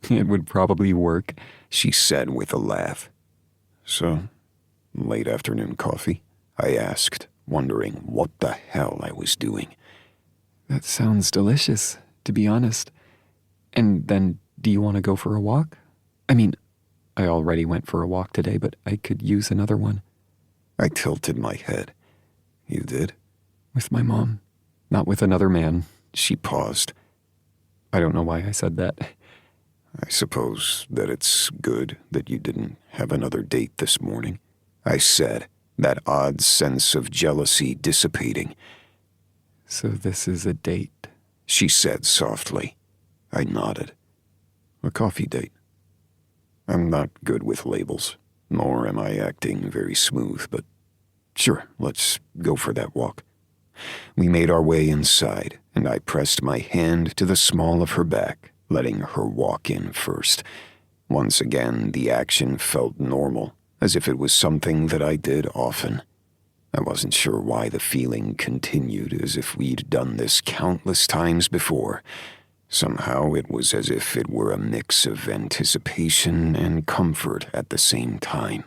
It would probably work, she said with a laugh. So, late afternoon coffee? I asked, wondering what the hell I was doing. That sounds delicious, to be honest. And then, do you want to go for a walk? I mean, I already went for a walk today, but I could use another one. I tilted my head. You did? With my mom, not with another man. She paused. I don't know why I said that. I suppose that it's good that you didn't have another date this morning, I said, that odd sense of jealousy dissipating. So this is a date, she said softly. I nodded. A coffee date. I'm not good with labels, nor am I acting very smooth, but sure, let's go for that walk. We made our way inside, and I pressed my hand to the small of her back, letting her walk in first. Once again, the action felt normal, as if it was something that I did often. I wasn't sure why the feeling continued, as if we'd done this countless times before. Somehow it was as if it were a mix of anticipation and comfort at the same time.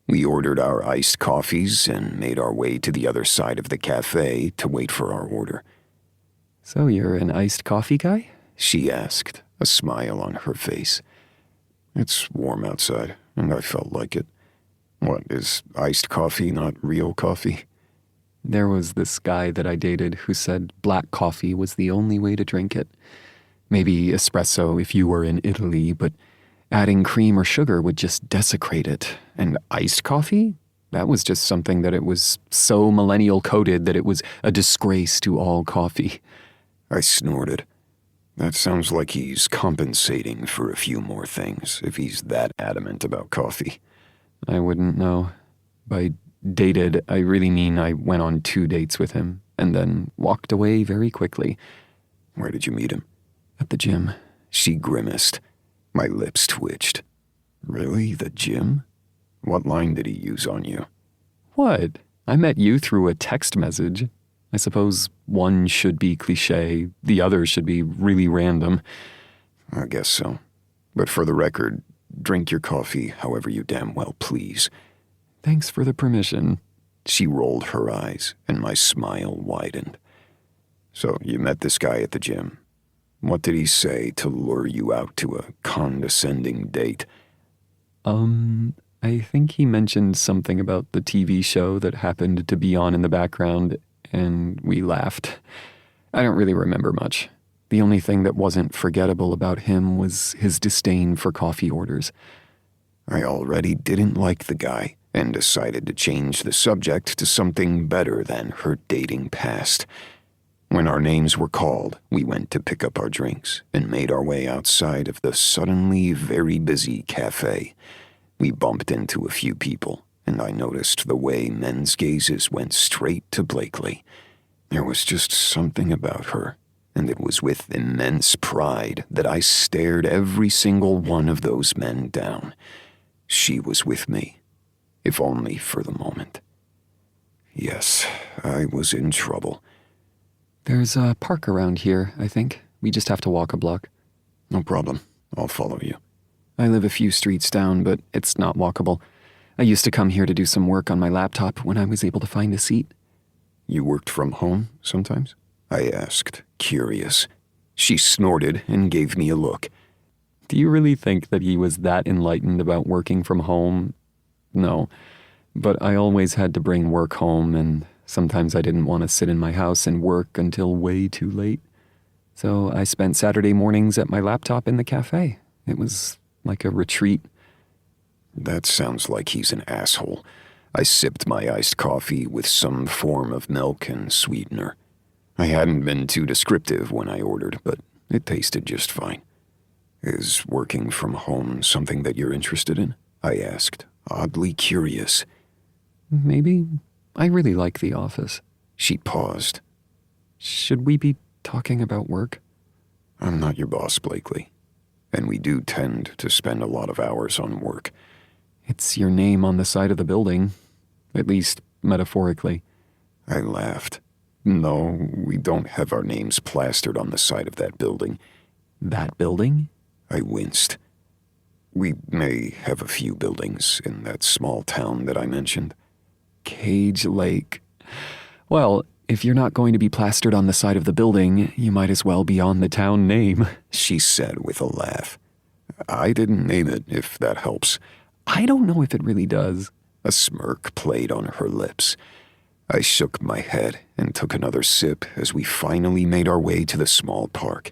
We ordered our iced coffees and made our way to the other side of the cafe to wait for our order. So you're an iced coffee guy? She asked, a smile on her face. It's warm outside, and I felt like it. What, is iced coffee not real coffee? There was this guy that I dated who said black coffee was the only way to drink it. Maybe espresso if you were in Italy, but adding cream or sugar would just desecrate it. And iced coffee? That was just something that it was so millennial coded that it was a disgrace to all coffee. I snorted. That sounds like he's compensating for a few more things, if he's that adamant about coffee. I wouldn't know. By dated, I really mean I went on 2 dates with him, and then walked away very quickly. Where did you meet him? At the gym. She grimaced. My lips twitched. Really? The gym? What line did he use on you? What? I met you through a text message. I suppose one should be cliché, the other should be really random. I guess so. But for the record, drink your coffee however you damn well please. Thanks for the permission. She rolled her eyes, and my smile widened. So you met this guy at the gym. What did he say to lure you out to a condescending date? I think he mentioned something about the TV show that happened to be on in the background, and we laughed. I don't really remember much. The only thing that wasn't forgettable about him was his disdain for coffee orders. I already didn't like the guy, and decided to change the subject to something better than her dating past. When our names were called, we went to pick up our drinks and made our way outside of the suddenly very busy cafe. We bumped into a few people, and I noticed the way men's gazes went straight to Blakely. There was just something about her, and it was with immense pride that I stared every single one of those men down. She was with me, if only for the moment. Yes, I was in trouble. There's a park around here, I think. We just have to walk a block. No problem. I'll follow you. I live a few streets down, but it's not walkable. I used to come here to do some work on my laptop when I was able to find a seat. You worked from home sometimes? I asked, curious. She snorted and gave me a look. Do you really think that he was that enlightened about working from home? No, but I always had to bring work home, and sometimes I didn't want to sit in my house and work until way too late. So I spent Saturday mornings at my laptop in the cafe. It was like a retreat. That sounds like he's an asshole. I sipped my iced coffee with some form of milk and sweetener. I hadn't been too descriptive when I ordered, but it tasted just fine. Is working from home something that you're interested in? I asked, oddly curious. Maybe. I really like the office. She paused. Should we be talking about work? I'm not your boss, Blakely, and we do tend to spend a lot of hours on work. It's your name on the side of the building, at least metaphorically. I laughed. No, we don't have our names plastered on the side of that building. That building? I winced. We may have a few buildings in that small town that I mentioned. Cage Lake. Well, if you're not going to be plastered on the side of the building, you might as well be on the town name, she said with a laugh. I didn't name it, if that helps. I don't know if it really does. A smirk played on her lips. I shook my head and took another sip as we finally made our way to the small park.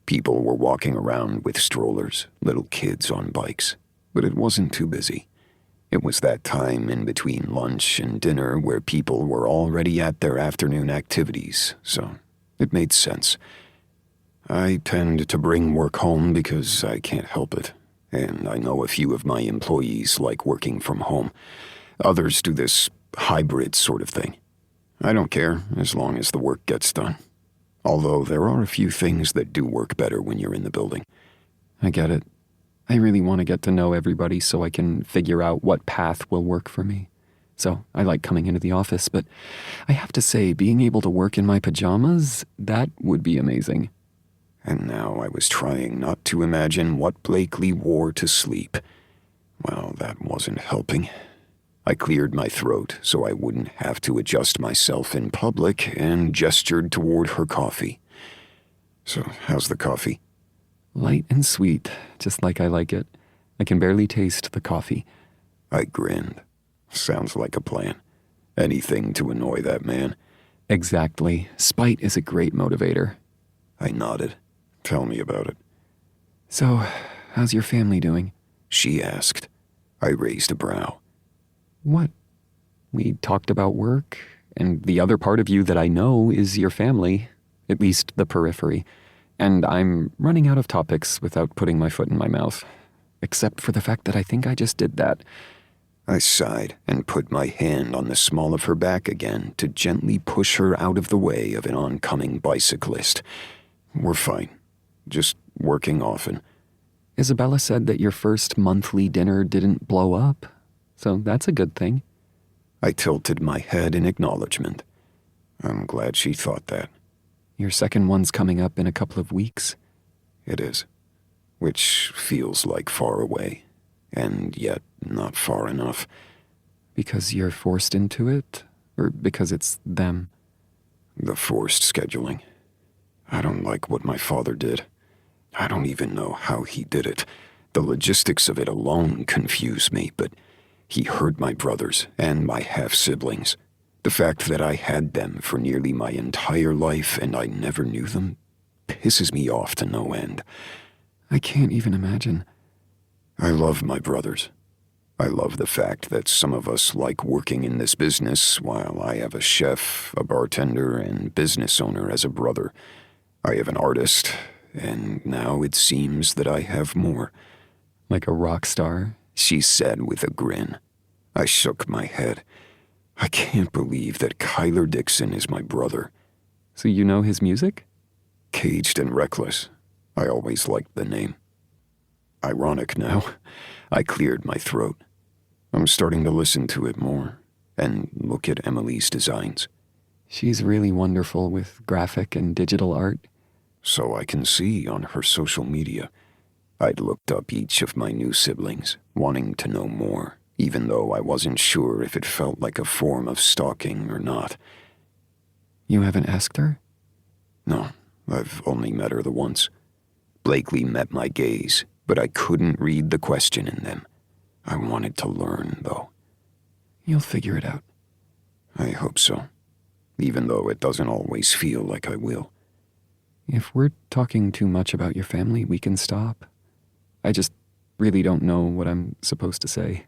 People were walking around with strollers, little kids on bikes, but it wasn't too busy. It was that time in between lunch and dinner where people were already at their afternoon activities, so it made sense. I tend to bring work home because I can't help it, and I know a few of my employees like working from home. Others do this hybrid sort of thing. I don't care as long as the work gets done. Although there are a few things that do work better when you're in the building. I get it. I really want to get to know everybody so I can figure out what path will work for me. So I like coming into the office, but I have to say, being able to work in my pajamas, that would be amazing. And now I was trying not to imagine what Blakely wore to sleep. Well, that wasn't helping. I cleared my throat so I wouldn't have to adjust myself in public and gestured toward her coffee. So, how's the coffee? Light and sweet, just like I like it. I can barely taste the coffee. I grinned. Sounds like a plan. Anything to annoy that man. Exactly. Spite is a great motivator. I nodded. Tell me about it. So, how's your family doing? She asked. I raised a brow. What? We talked about work, and the other part of you that I know is your family, at least the periphery. And I'm running out of topics without putting my foot in my mouth, except for the fact that I think I just did that. I sighed and put my hand on the small of her back again to gently push her out of the way of an oncoming bicyclist. We're fine. Just working often. Isabella said that your first monthly dinner didn't blow up, so that's a good thing. I tilted my head in acknowledgement. I'm glad she thought that. Your second one's coming up in a couple of weeks. It is. Which feels like far away, and yet not far enough. Because you're forced into it, or because it's them? The forced scheduling. I don't like what my father did. I don't even know how he did it. The logistics of it alone confuse me, but he hurt my brothers and my half-siblings. The fact that I had them for nearly my entire life and I never knew them pisses me off to no end. I can't even imagine. I love my brothers. I love the fact that some of us like working in this business while I have a chef, a bartender, and business owner as a brother. I have an artist, and now it seems that I have more. Like a rock star, she said with a grin. I shook my head. I can't believe that Kyler Dixon is my brother. So you know his music? Caged and Reckless. I always liked the name. Ironic now. I cleared my throat. I'm starting to listen to it more and look at Emily's designs. She's really wonderful with graphic and digital art. So I can see on her social media. I'd looked up each of my new siblings, wanting to know more, even though I wasn't sure if it felt like a form of stalking or not. You haven't asked her? No, I've only met her the once. Blakely met my gaze, but I couldn't read the question in them. I wanted to learn, though. You'll figure it out. I hope so, even though it doesn't always feel like I will. If we're talking too much about your family, we can stop. I just really don't know what I'm supposed to say.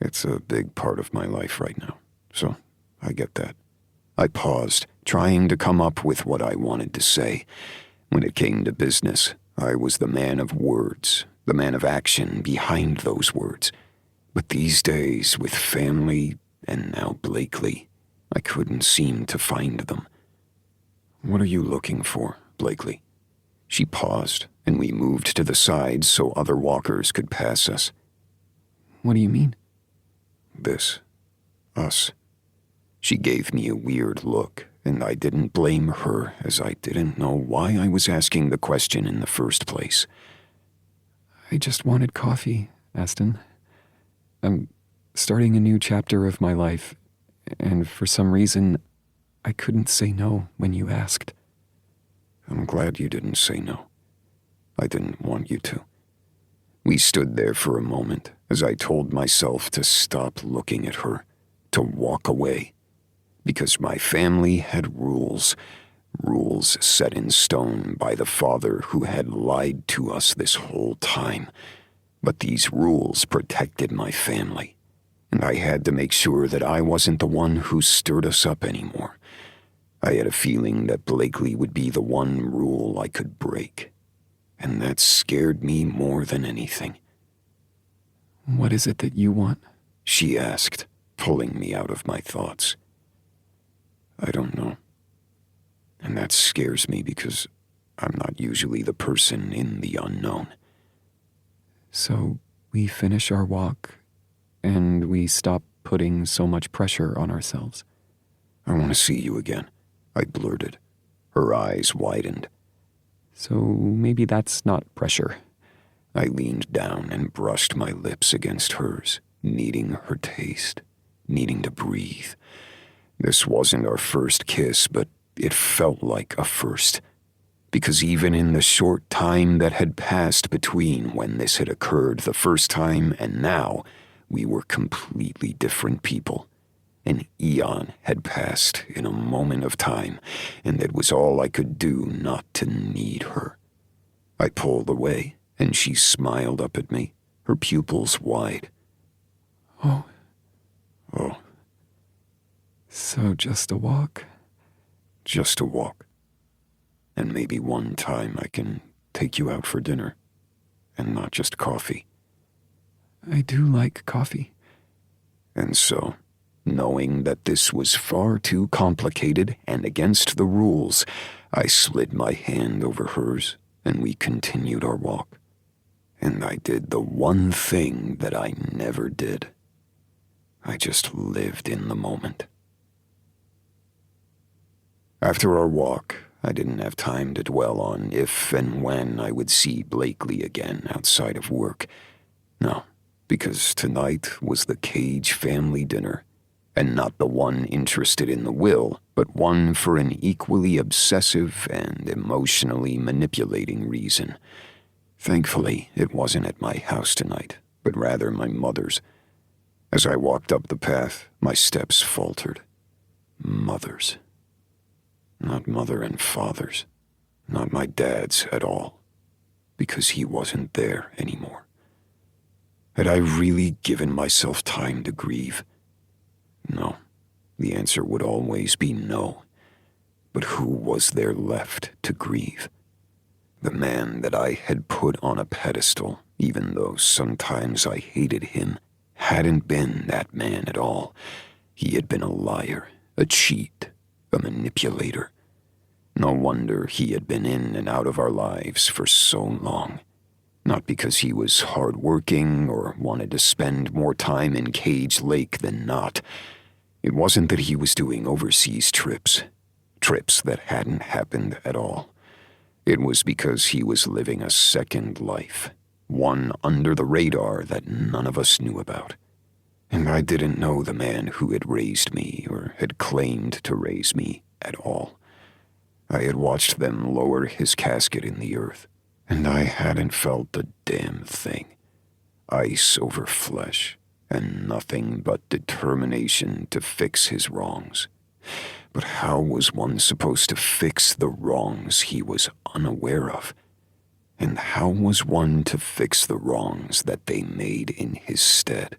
It's a big part of my life right now, so I get that. I paused, trying to come up with what I wanted to say. When it came to business, I was the man of words, the man of action behind those words. But these days, with family and now Blakely, I couldn't seem to find them. What are you looking for, Blakely? She paused, and we moved to the side so other walkers could pass us. What do you mean? This. Us. She gave me a weird look, and I didn't blame her, as I didn't know why I was asking the question in the first place. I just wanted coffee, Aston. I'm starting a new chapter of my life, and for some reason, I couldn't say no when you asked. I'm glad you didn't say no. I didn't want you to. We stood there for a moment as I told myself to stop looking at her, to walk away. Because my family had rules set in stone by the father who had lied to us this whole time. But these rules protected my family, and I had to make sure that I wasn't the one who stirred us up anymore. I had a feeling that Blakely would be the one rule I could break, and that scared me more than anything. What is it that you want? She asked, pulling me out of my thoughts. I don't know. And that scares me because I'm not usually the person in the unknown. So we finish our walk, and we stop putting so much pressure on ourselves. I want to see you again, I blurted. Her eyes widened. So maybe that's not pressure. I leaned down and brushed my lips against hers, needing her taste, needing to breathe. This wasn't our first kiss, but it felt like a first. Because even in the short time that had passed between when this had occurred the first time and now, we were completely different people. An eon had passed in a moment of time, and it was all I could do not to need her. I pulled away, and she smiled up at me, her pupils wide. Oh. Oh. So just a walk? Just a walk. And maybe one time I can take you out for dinner, and not just coffee. I do like coffee. And so, knowing that this was far too complicated and against the rules, I slid my hand over hers, and we continued our walk. And I did the one thing that I never did. I just lived in the moment. After our walk, I didn't have time to dwell on if and when I would see Blakely again outside of work. No, because tonight was the Cage family dinner, and not the one interested in the will, but one for an equally obsessive and emotionally manipulating reason. Thankfully, it wasn't at my house tonight, but rather my mother's. As I walked up the path, my steps faltered. Mother's. Not mother and father's. Not my dad's at all. Because he wasn't there anymore. Had I really given myself time to grieve? No. The answer would always be no. But who was there left to grieve? The man that I had put on a pedestal even though sometimes I hated him, hadn't been that man at all. He had been a liar, a cheat, a manipulator. No wonder he had been in and out of our lives for so long. Not because he was hard-working or wanted to spend more time in Cage Lake than not. It wasn't that he was doing overseas trips that hadn't happened at all. It was because he was living a second life, one under the radar that none of us knew about. And I didn't know the man who had raised me or had claimed to raise me at all. I had watched them lower his casket in the earth, and I hadn't felt a damn thing. Ice over flesh, and nothing but determination to fix his wrongs. But how was one supposed to fix the wrongs he was unaware of? And how was one to fix the wrongs that they made in his stead?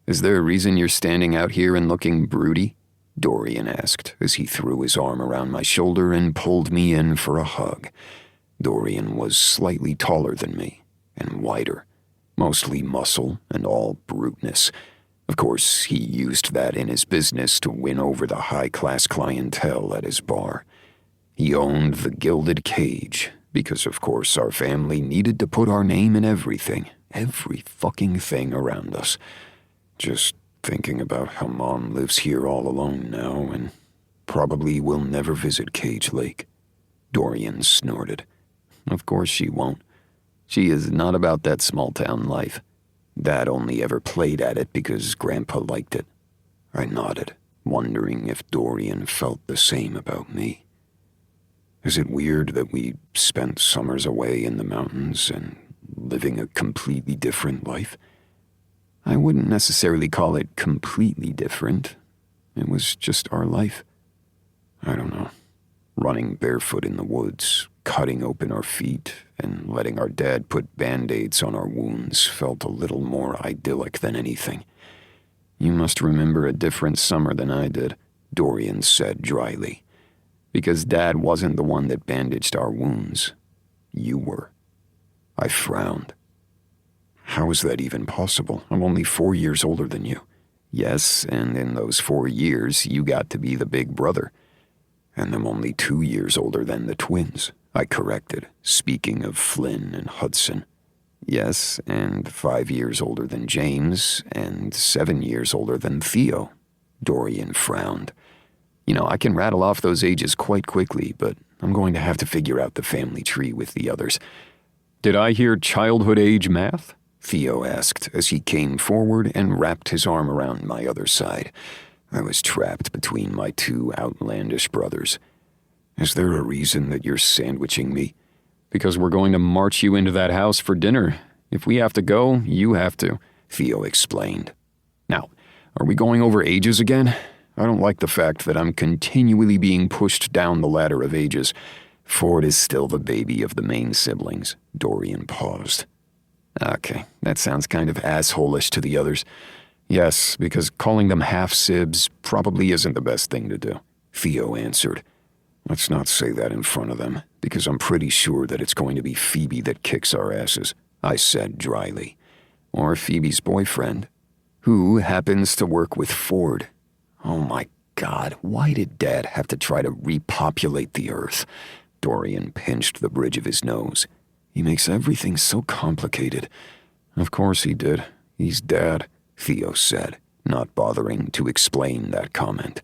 Is there a reason you're standing out here and looking broody? Dorian asked as he threw his arm around my shoulder and pulled me in for a hug. Dorian was slightly taller than me, and wider, mostly muscle and all bruteness. Of course, he used that in his business to win over the high-class clientele at his bar. He owned the Gilded Cage, because of course our family needed to put our name in everything, every fucking thing around us. Just thinking about how Mom lives here all alone now and probably will never visit Cage Lake. Dorian snorted. Of course she won't. She is not about that small-town life. Dad only ever played at it because Grandpa liked it. I nodded, wondering if Dorian felt the same about me. Is it weird that we spent summers away in the mountains and living a completely different life? I wouldn't necessarily call it completely different. It was just our life. I don't know. Running barefoot in the woods, cutting open our feet, and letting our dad put Band-Aids on our wounds felt a little more idyllic than anything. You must remember a different summer than I did, Dorian said dryly. Because Dad wasn't the one that bandaged our wounds. You were. I frowned. How is that even possible? I'm only 4 years older than you. Yes, and in those 4 years, you got to be the big brother. And I'm only 2 years older than the twins, I corrected, speaking of Flynn and Hudson. Yes, and 5 years older than James, and 7 years older than Theo. Dorian frowned. You know, I can rattle off those ages quite quickly, but I'm going to have to figure out the family tree with the others. Did I hear childhood age math? Theo asked as he came forward and wrapped his arm around my other side. I was trapped between my two outlandish brothers. Is there a reason that you're sandwiching me? Because we're going to march you into that house for dinner. If we have to go, you have to, Theo explained. Now, are we going over ages again? I don't like the fact that I'm continually being pushed down the ladder of ages. Ford is still the baby of the main siblings. Dorian paused. Okay, that sounds kind of asshole-ish to the others. Yes, because calling them half-sibs probably isn't the best thing to do, Theo answered. Let's not say that in front of them, because I'm pretty sure that it's going to be Phoebe that kicks our asses, I said dryly. Or Phoebe's boyfriend, who happens to work with Ford. Oh my God, why did Dad have to try to repopulate the Earth? Dorian pinched the bridge of his nose. He makes everything so complicated. Of course he did. He's Dad, Theo said, not bothering to explain that comment.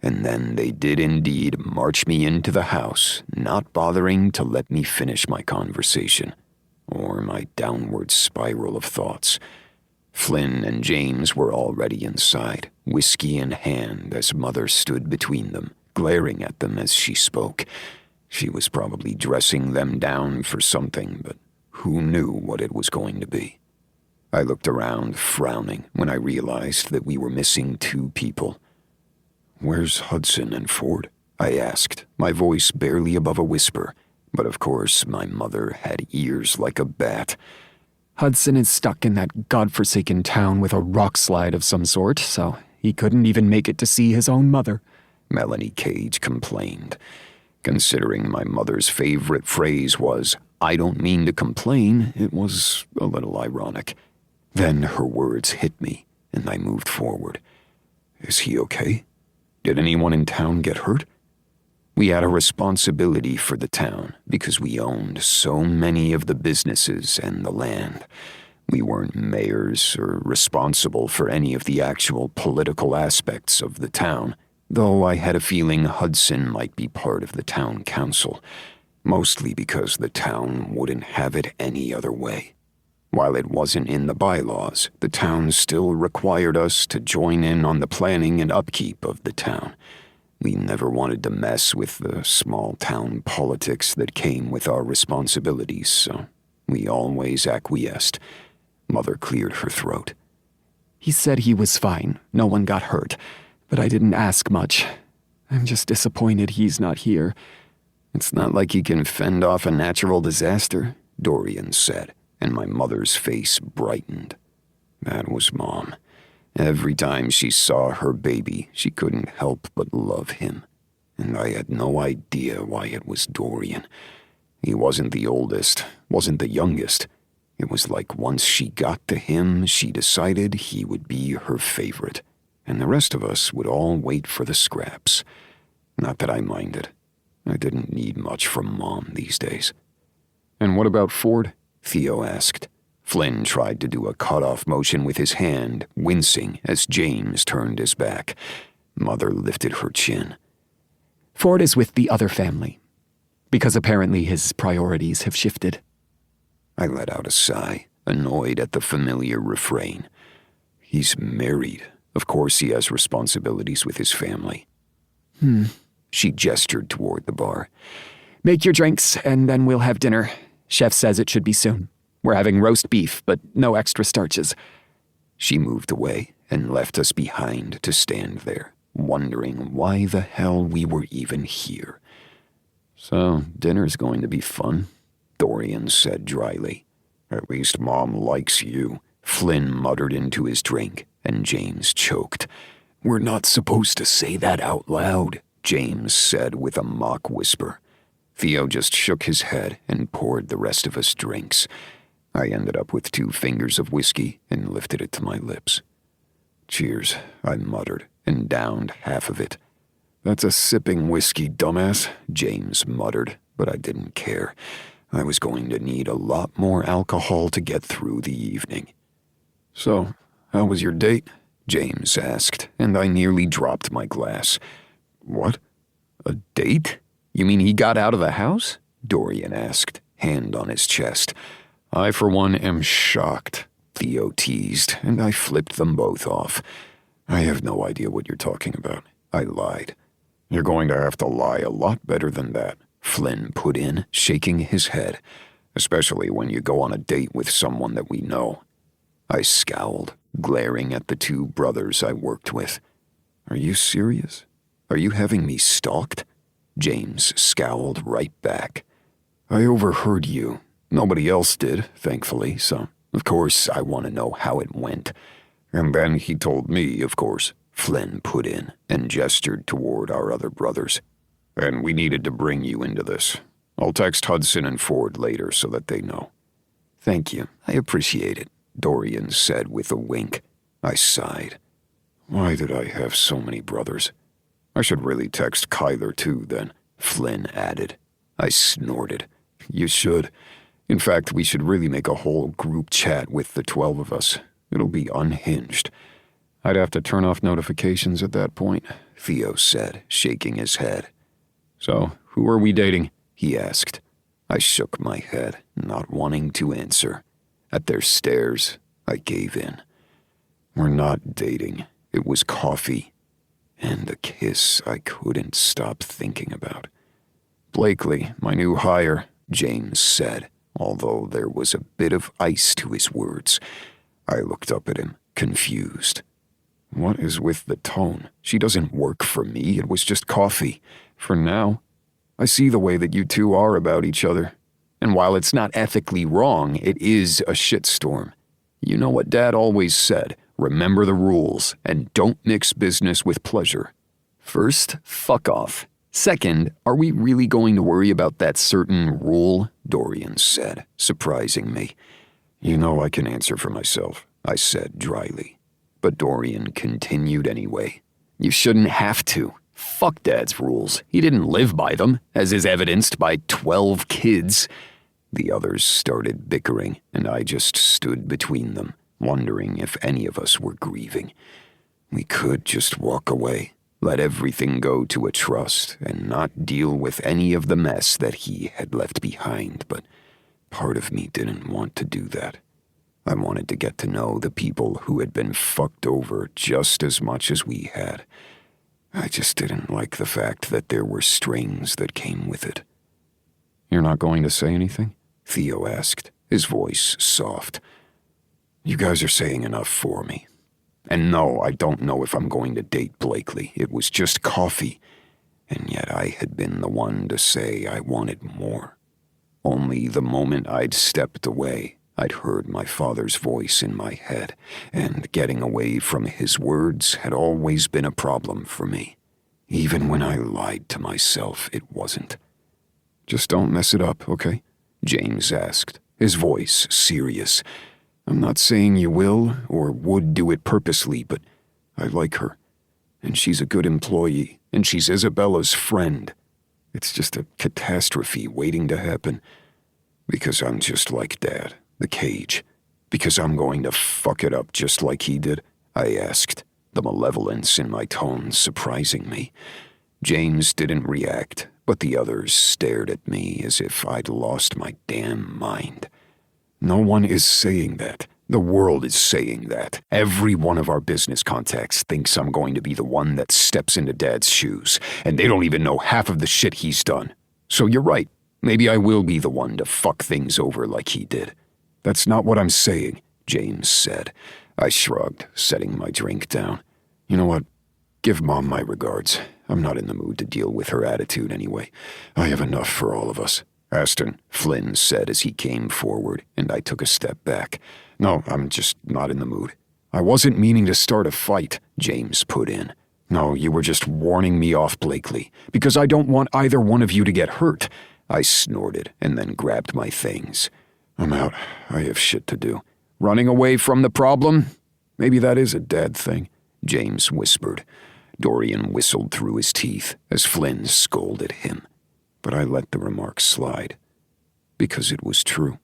And then they did indeed march me into the house, not bothering to let me finish my conversation, or my downward spiral of thoughts. Flynn and James were already inside, whiskey in hand, as Mother stood between them, glaring at them as she spoke. She was probably dressing them down for something, but who knew what it was going to be? I looked around, frowning, when I realized that we were missing 2 people. Where's Hudson and Ford? I asked, my voice barely above a whisper. But of course, my mother had ears like a bat. Hudson is stuck in that godforsaken town with a rock slide of some sort, so he couldn't even make it to see his own mother, Melanie Cage complained. Considering my mother's favorite phrase was, I don't mean to complain, it was a little ironic. Then her words hit me, and I moved forward. Is he okay? Did anyone in town get hurt? We had a responsibility for the town because we owned so many of the businesses and the land. We weren't mayors or responsible for any of the actual political aspects of the town, though I had a feeling Hudson might be part of the town council, mostly because the town wouldn't have it any other way. While it wasn't in the bylaws, the town still required us to join in on the planning and upkeep of the town. We never wanted to mess with the small town politics that came with our responsibilities, so we always acquiesced. Mother cleared her throat. He said he was fine. No one got hurt. But I didn't ask much. I'm just disappointed he's not here. It's not like he can fend off a natural disaster, Dorian said, and my mother's face brightened. That was Mom. Every time she saw her baby, she couldn't help but love him. And I had no idea why it was Dorian. He wasn't the oldest, wasn't the youngest. It was like once she got to him, she decided he would be her favorite, and the rest of us would all wait for the scraps. Not that I minded. I didn't need much from Mom these days. And what about Ford? Theo asked. Flynn tried to do a cut-off motion with his hand, wincing as James turned his back. Mother lifted her chin. Ford is with the other family, because apparently his priorities have shifted. I let out a sigh, annoyed at the familiar refrain. He's married. Of course he has responsibilities with his family. She gestured toward the bar. Make your drinks, and then we'll have dinner. Chef says it should be soon. We're having roast beef, but no extra starches. She moved away and left us behind to stand there, wondering why the hell we were even here. So, dinner's going to be fun, Dorian said dryly. At least Mom likes you, Flynn muttered into his drink, and James choked. We're not supposed to say that out loud, James said with a mock whisper. Theo just shook his head and poured the rest of us drinks. I ended up with 2 fingers of whiskey and lifted it to my lips. Cheers, I muttered, and downed half of it. That's a sipping whiskey, dumbass, James muttered, but I didn't care. I was going to need a lot more alcohol to get through the evening. So, how was your date? James asked, and I nearly dropped my glass. What? A date? You mean he got out of the house? Dorian asked, hand on his chest. I, for one, am shocked, Theo teased, and I flipped them both off. I have no idea what you're talking about, I lied. You're going to have to lie a lot better than that, Flynn put in, shaking his head, especially when you go on a date with someone that we know. I scowled, glaring at the 2 brothers I worked with. Are you serious? Are you having me stalked? James scowled right back. I overheard you. Nobody else did, thankfully, so of course I want to know how it went. And then he told me, of course, Flynn put in and gestured toward our other brothers. And we needed to bring you into this. I'll text Hudson and Ford later so that they know. Thank you, I appreciate it, Dorian said with a wink. I sighed. Why did I have so many brothers? I should really text Kyler too, then, Flynn added. I snorted. You should. In fact, we should really make a whole group chat with the 12 of us. It'll be unhinged. I'd have to turn off notifications at that point, Theo said, shaking his head. So, who are we dating? He asked. I shook my head, not wanting to answer. At their stares, I gave in. We're not dating. It was coffee. And a kiss I couldn't stop thinking about. Blakely, my new hire, James said, although there was a bit of ice to his words. I looked up at him, confused. What is with the tone? She doesn't work for me. It was just coffee. For now. I see the way that you 2 are about each other. And while it's not ethically wrong, it is a shitstorm. You know what Dad always said, remember the rules, and don't mix business with pleasure. First, fuck off. Second, are we really going to worry about that certain rule? Dorian said, surprising me. You know I can answer for myself, I said dryly. But Dorian continued anyway. You shouldn't have to. Fuck Dad's rules. He didn't live by them, as is evidenced by 12 kids. The others started bickering, and I just stood between them, wondering if any of us were grieving. We could just walk away, let everything go to a trust, and not deal with any of the mess that he had left behind, but part of me didn't want to do that. I wanted to get to know the people who had been fucked over just as much as we had. I just didn't like the fact that there were strings that came with it. You're not going to say anything? Theo asked, his voice soft. You guys are saying enough for me. And no, I don't know if I'm going to date Blakely. It was just coffee. And yet I had been the one to say I wanted more. Only the moment I'd stepped away, I'd heard my father's voice in my head, and getting away from his words had always been a problem for me. Even when I lied to myself, it wasn't. Just don't mess it up, okay? James asked, his voice serious. I'm not saying you will or would do it purposely, but I like her. And she's a good employee, and she's Isabella's friend. It's just a catastrophe waiting to happen. Because I'm just like Dad, the cage. Because I'm going to fuck it up just like he did, I asked, the malevolence in my tone surprising me. James didn't react, but the others stared at me as if I'd lost my damn mind. No one is saying that. The world is saying that. Every one of our business contacts thinks I'm going to be the one that steps into Dad's shoes, and they don't even know half of the shit he's done. So you're right. Maybe I will be the one to fuck things over like he did. That's not what I'm saying, James said. I shrugged, setting my drink down. You know what? Give Mom my regards. I'm not in the mood to deal with her attitude anyway. I have enough for all of us. Aston, Flynn said as he came forward, and I took a step back. No, I'm just not in the mood. I wasn't meaning to start a fight, James put in. No, you were just warning me off, Blakely, because I don't want either one of you to get hurt. I snorted and then grabbed my things. I'm out. I have shit to do. Running away from the problem? Maybe that is a Dad thing, James whispered. Dorian whistled through his teeth as Flynn scolded him. But I let the remark slide, because it was true.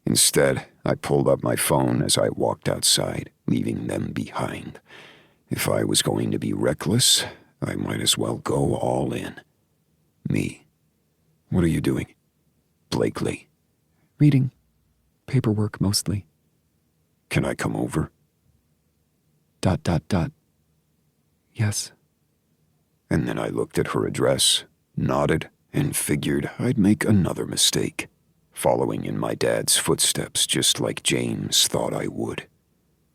Instead, I pulled up my phone as I walked outside, leaving them behind. If I was going to be reckless, I might as well go all in. Me. What are you doing? Blakely. Reading. Paperwork, mostly. Can I come over? ... Yes. And then I looked at her address, nodded, and figured I'd make another mistake, following in my dad's footsteps just like James thought I would.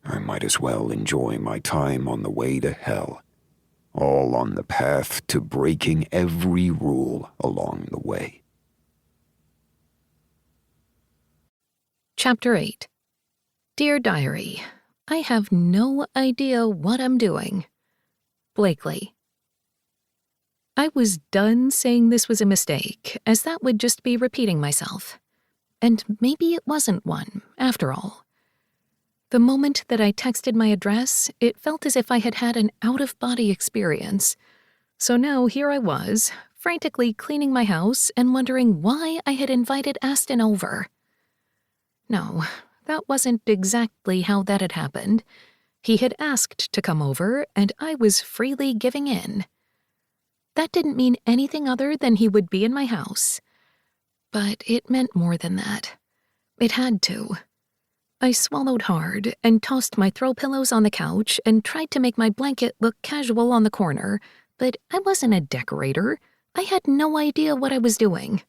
I might as well enjoy my time on the way to hell, all on the path to breaking every rule along the way. Chapter 8. Dear Diary, I have no idea what I'm doing. Blakely. I was done saying this was a mistake, as that would just be repeating myself. And maybe it wasn't one, after all. The moment that I texted my address, it felt as if I had had an out-of-body experience. So now here I was, frantically cleaning my house and wondering why I had invited Aston over. No, that wasn't exactly how that had happened. He had asked to come over, and I was freely giving in. That didn't mean anything other than he would be in my house. But it meant more than that. It had to. I swallowed hard and tossed my throw pillows on the couch and tried to make my blanket look casual on the corner, but I wasn't a decorator. I had no idea what I was doing.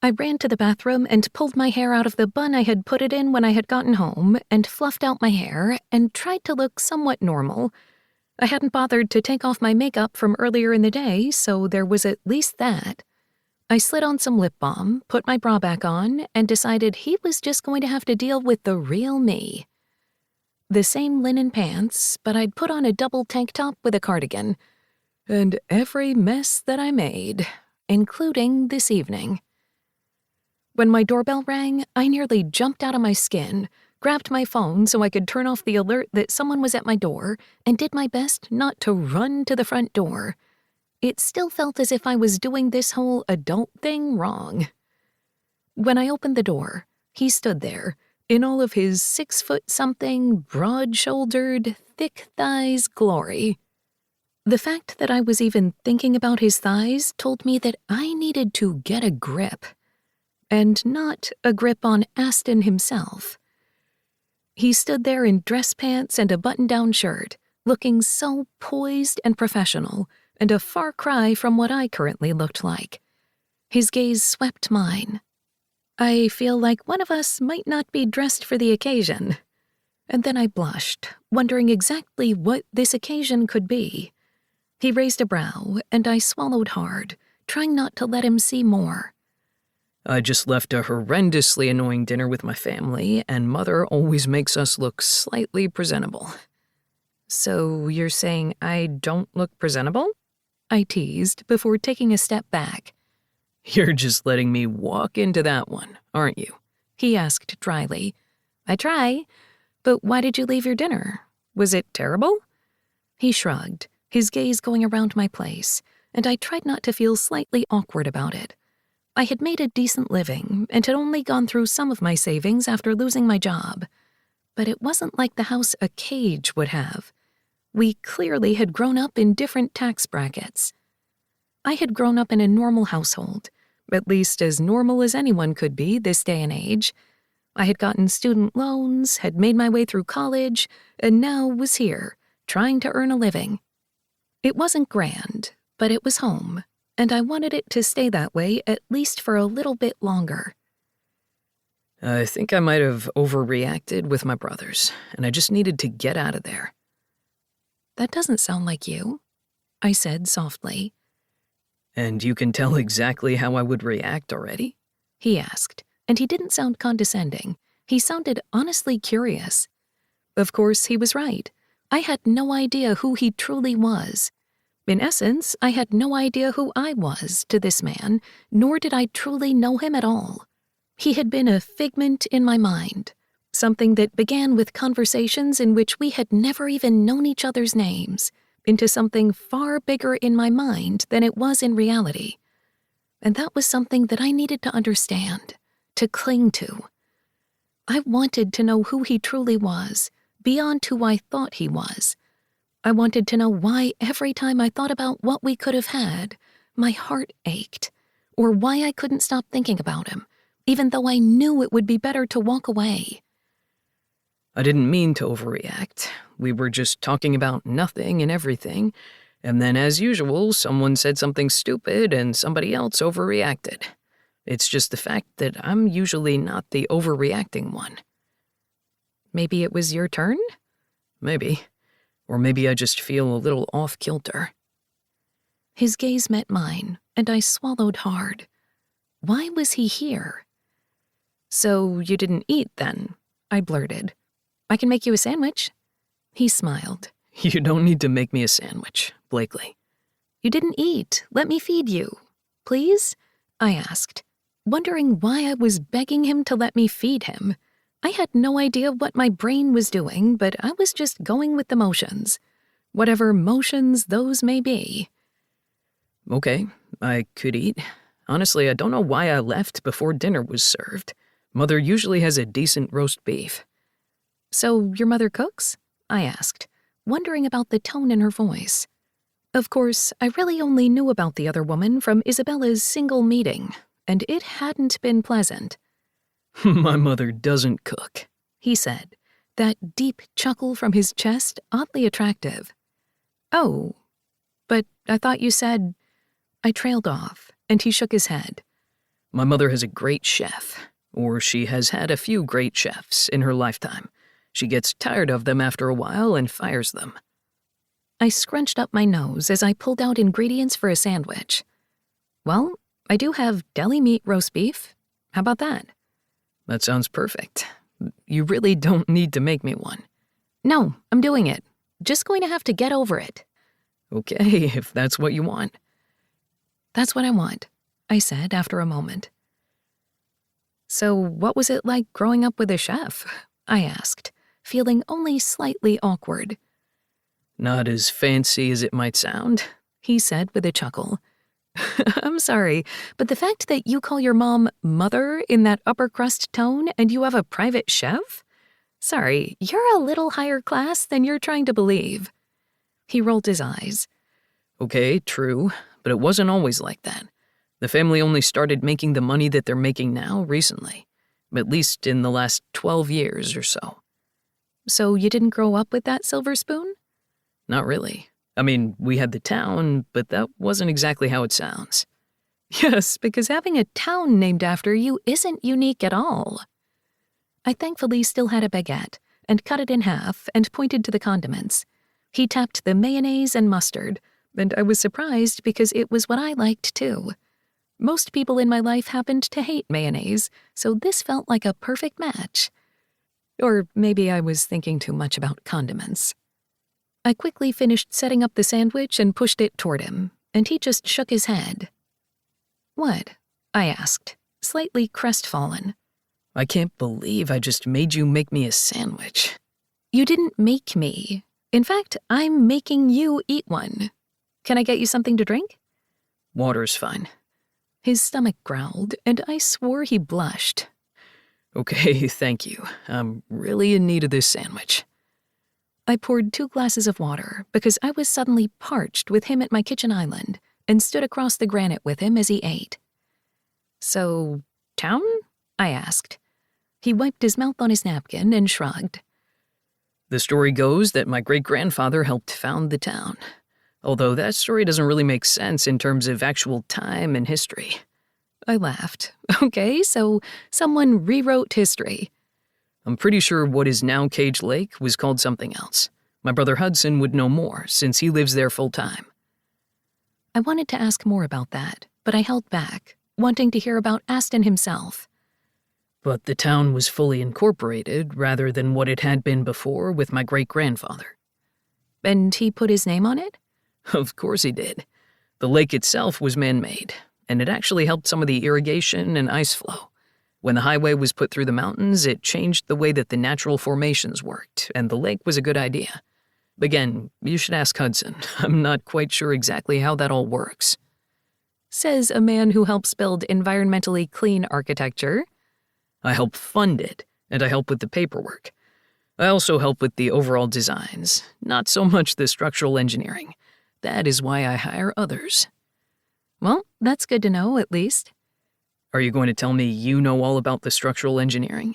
I ran to the bathroom and pulled my hair out of the bun I had put it in when I had gotten home and fluffed out my hair and tried to look somewhat normal. I hadn't bothered to take off my makeup from earlier in the day, so there was at least that. I slid on some lip balm, put my bra back on, and decided he was just going to have to deal with the real me. The same linen pants, but I'd put on a double tank top with a cardigan. and every mess that I made, including this evening. When my doorbell rang, I nearly jumped out of my skin, grabbed my phone so I could turn off the alert that someone was at my door, and did my best not to run to the front door. It still felt as if I was doing this whole adult thing wrong. When I opened the door, he stood there, in all of his 6-foot-something, broad-shouldered, thick-thighs glory. The fact that I was even thinking about his thighs told me that I needed to get a grip. And not a grip on Aston himself. He stood there in dress pants and a button-down shirt, looking so poised and professional, and a far cry from what I currently looked like. His gaze swept mine. I feel like one of us might not be dressed for the occasion. And then I blushed, wondering exactly what this occasion could be. He raised a brow, and I swallowed hard, trying not to let him see more. I just left a horrendously annoying dinner with my family, and Mother always makes us look slightly presentable. So you're saying I don't look presentable? I teased before taking a step back. You're just letting me walk into that one, aren't you? He asked dryly. I try, but why did you leave your dinner? Was it terrible? He shrugged, his gaze going around my place, and I tried not to feel slightly awkward about it. I had made a decent living and had only gone through some of my savings after losing my job. But it wasn't like the house a cage would have. We clearly had grown up in different tax brackets. I had grown up in a normal household, at least as normal as anyone could be this day and age. I had gotten student loans, had made my way through college, and now was here, trying to earn a living. It wasn't grand, but it was home, and I wanted it to stay that way at least for a little bit longer. I think I might have overreacted with my brothers, and I just needed to get out of there. That doesn't sound like you, I said softly. And you can tell exactly how I would react already? He asked, and he didn't sound condescending. He sounded honestly curious. Of course, he was right. I had no idea who he truly was. In essence, I had no idea who I was to this man, nor did I truly know him at all. He had been a figment in my mind, something that began with conversations in which we had never even known each other's names, into something far bigger in my mind than it was in reality. And that was something that I needed to understand, to cling to. I wanted to know who he truly was, beyond who I thought he was. I wanted to know why every time I thought about what we could have had, my heart ached, or why I couldn't stop thinking about him, even though I knew it would be better to walk away. I didn't mean to overreact. We were just talking about nothing and everything, and then as usual, someone said something stupid and somebody else overreacted. It's just the fact that I'm usually not the overreacting one. Maybe it was your turn? Maybe. Or maybe I just feel a little off-kilter. His gaze met mine, and I swallowed hard. Why was he here? So you didn't eat, then? I blurted. I can make you a sandwich. He smiled. You don't need to make me a sandwich, Blakely. You didn't eat. Let me feed you. Please? I asked, wondering why I was begging him to let me feed him. I had no idea what my brain was doing, but I was just going with the motions. Whatever motions those may be. Okay, I could eat. Honestly, I don't know why I left before dinner was served. Mother usually has a decent roast beef. So your mother cooks? I asked, wondering about the tone in her voice. Of course, I really only knew about the other woman from Isabella's single meeting, and it hadn't been pleasant. My mother doesn't cook, he said, that deep chuckle from his chest oddly attractive. Oh, but I thought you said... I trailed off, and he shook his head. My mother has a great chef, or she has had a few great chefs in her lifetime. She gets tired of them after a while and fires them. I scrunched up my nose as I pulled out ingredients for a sandwich. Well, I do have deli meat roast beef. How about that? That sounds perfect. You really don't need to make me one. No, I'm doing it. Just going to have to get over it. Okay, if that's what you want. That's what I want, I said after a moment. So what was it like growing up with a chef? I asked, feeling only slightly awkward. Not as fancy as it might sound, He said with a chuckle. I'm sorry, but the fact that you call your mom mother in that upper crust tone and you have a private chef? Sorry, you're a little higher class than you're trying to believe. He rolled his eyes. Okay, true, but it wasn't always like that. The family only started making the money that they're making now recently, at least in the last 12 years or so. So you didn't grow up with that silver spoon? Not really. I mean, we had the town, but that wasn't exactly how it sounds. Yes, because having a town named after you isn't unique at all. I thankfully still had a baguette and cut it in half and pointed to the condiments. He tapped the mayonnaise and mustard, and I was surprised because it was what I liked too. Most people in my life happened to hate mayonnaise, so this felt like a perfect match. Or maybe I was thinking too much about condiments. I quickly finished setting up the sandwich and pushed it toward him, and he just shook his head. What? I asked, slightly crestfallen. I can't believe I just made you make me a sandwich. You didn't make me. In fact, I'm making you eat one. Can I get you something to drink? Water's fine. His stomach growled, and I swore he blushed. Okay, thank you. I'm really in need of this sandwich. I poured 2 glasses of water because I was suddenly parched with him at my kitchen island and stood across the granite with him as he ate. So, town? I asked. He wiped his mouth on his napkin and shrugged. The story goes that my great-grandfather helped found the town, although that story doesn't really make sense in terms of actual time and history. I laughed. Okay, so someone rewrote history. I'm pretty sure what is now Cage Lake was called something else. My brother Hudson would know more, since he lives there full-time. I wanted to ask more about that, but I held back, wanting to hear about Aston himself. But the town was fully incorporated, rather than what it had been before with my great-grandfather. And he put his name on it? Of course he did. The lake itself was man-made, and it actually helped some of the irrigation and ice flow. When the highway was put through the mountains, it changed the way that the natural formations worked, and the lake was a good idea. Again, you should ask Hudson. I'm not quite sure exactly how that all works. Says a man who helps build environmentally clean architecture. I help fund it, and I help with the paperwork. I also help with the overall designs, not so much the structural engineering. That is why I hire others. Well, that's good to know, at least. Are you going to tell me you know all about the structural engineering?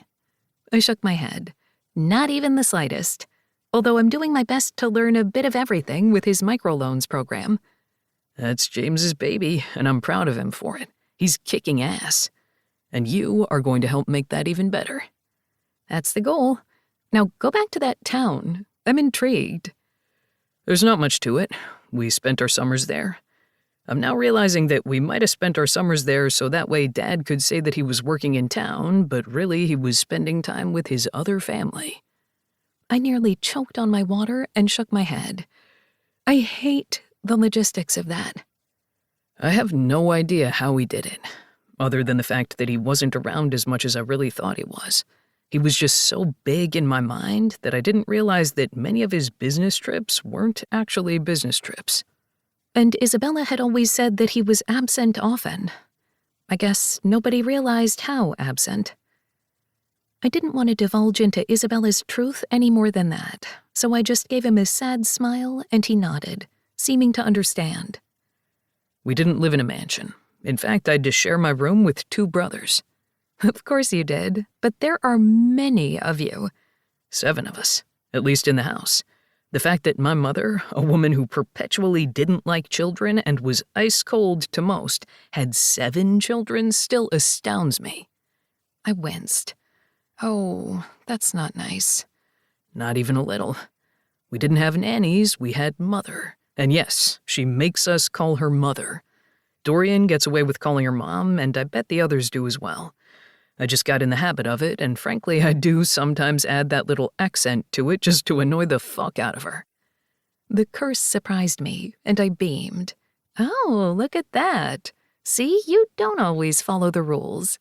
I shook my head. Not even the slightest. Although I'm doing my best to learn a bit of everything with his microloans program. That's James's baby, and I'm proud of him for it. He's kicking ass. And you are going to help make that even better. That's the goal. Now go back to that town. I'm intrigued. There's not much to it. We spent our summers there. I'm now realizing that we might have spent our summers there so that way Dad could say that he was working in town, but really he was spending time with his other family. I nearly choked on my water and shook my head. I hate the logistics of that. I have no idea how he did it, other than the fact that he wasn't around as much as I really thought he was. He was just so big in my mind that I didn't realize that many of his business trips weren't actually business trips. And Isabella had always said that he was absent often. I guess nobody realized how absent. I didn't want to divulge into Isabella's truth any more than that, so I just gave him a sad smile and he nodded, seeming to understand. We didn't live in a mansion. In fact, I had to share my room with 2 brothers. Of course you did, but there are many of you. 7 of us, at least in the house. The fact that my mother, a woman who perpetually didn't like children and was ice cold to most, had 7 children still astounds me. I winced. Oh, that's not nice. Not even a little. We didn't have nannies, we had mother. And yes, she makes us call her mother. Dorian gets away with calling her mom, and I bet the others do as well. I just got in the habit of it, and frankly, I do sometimes add that little accent to it just to annoy the fuck out of her. The curse surprised me, and I beamed. Oh, look at that. See, you don't always follow the rules.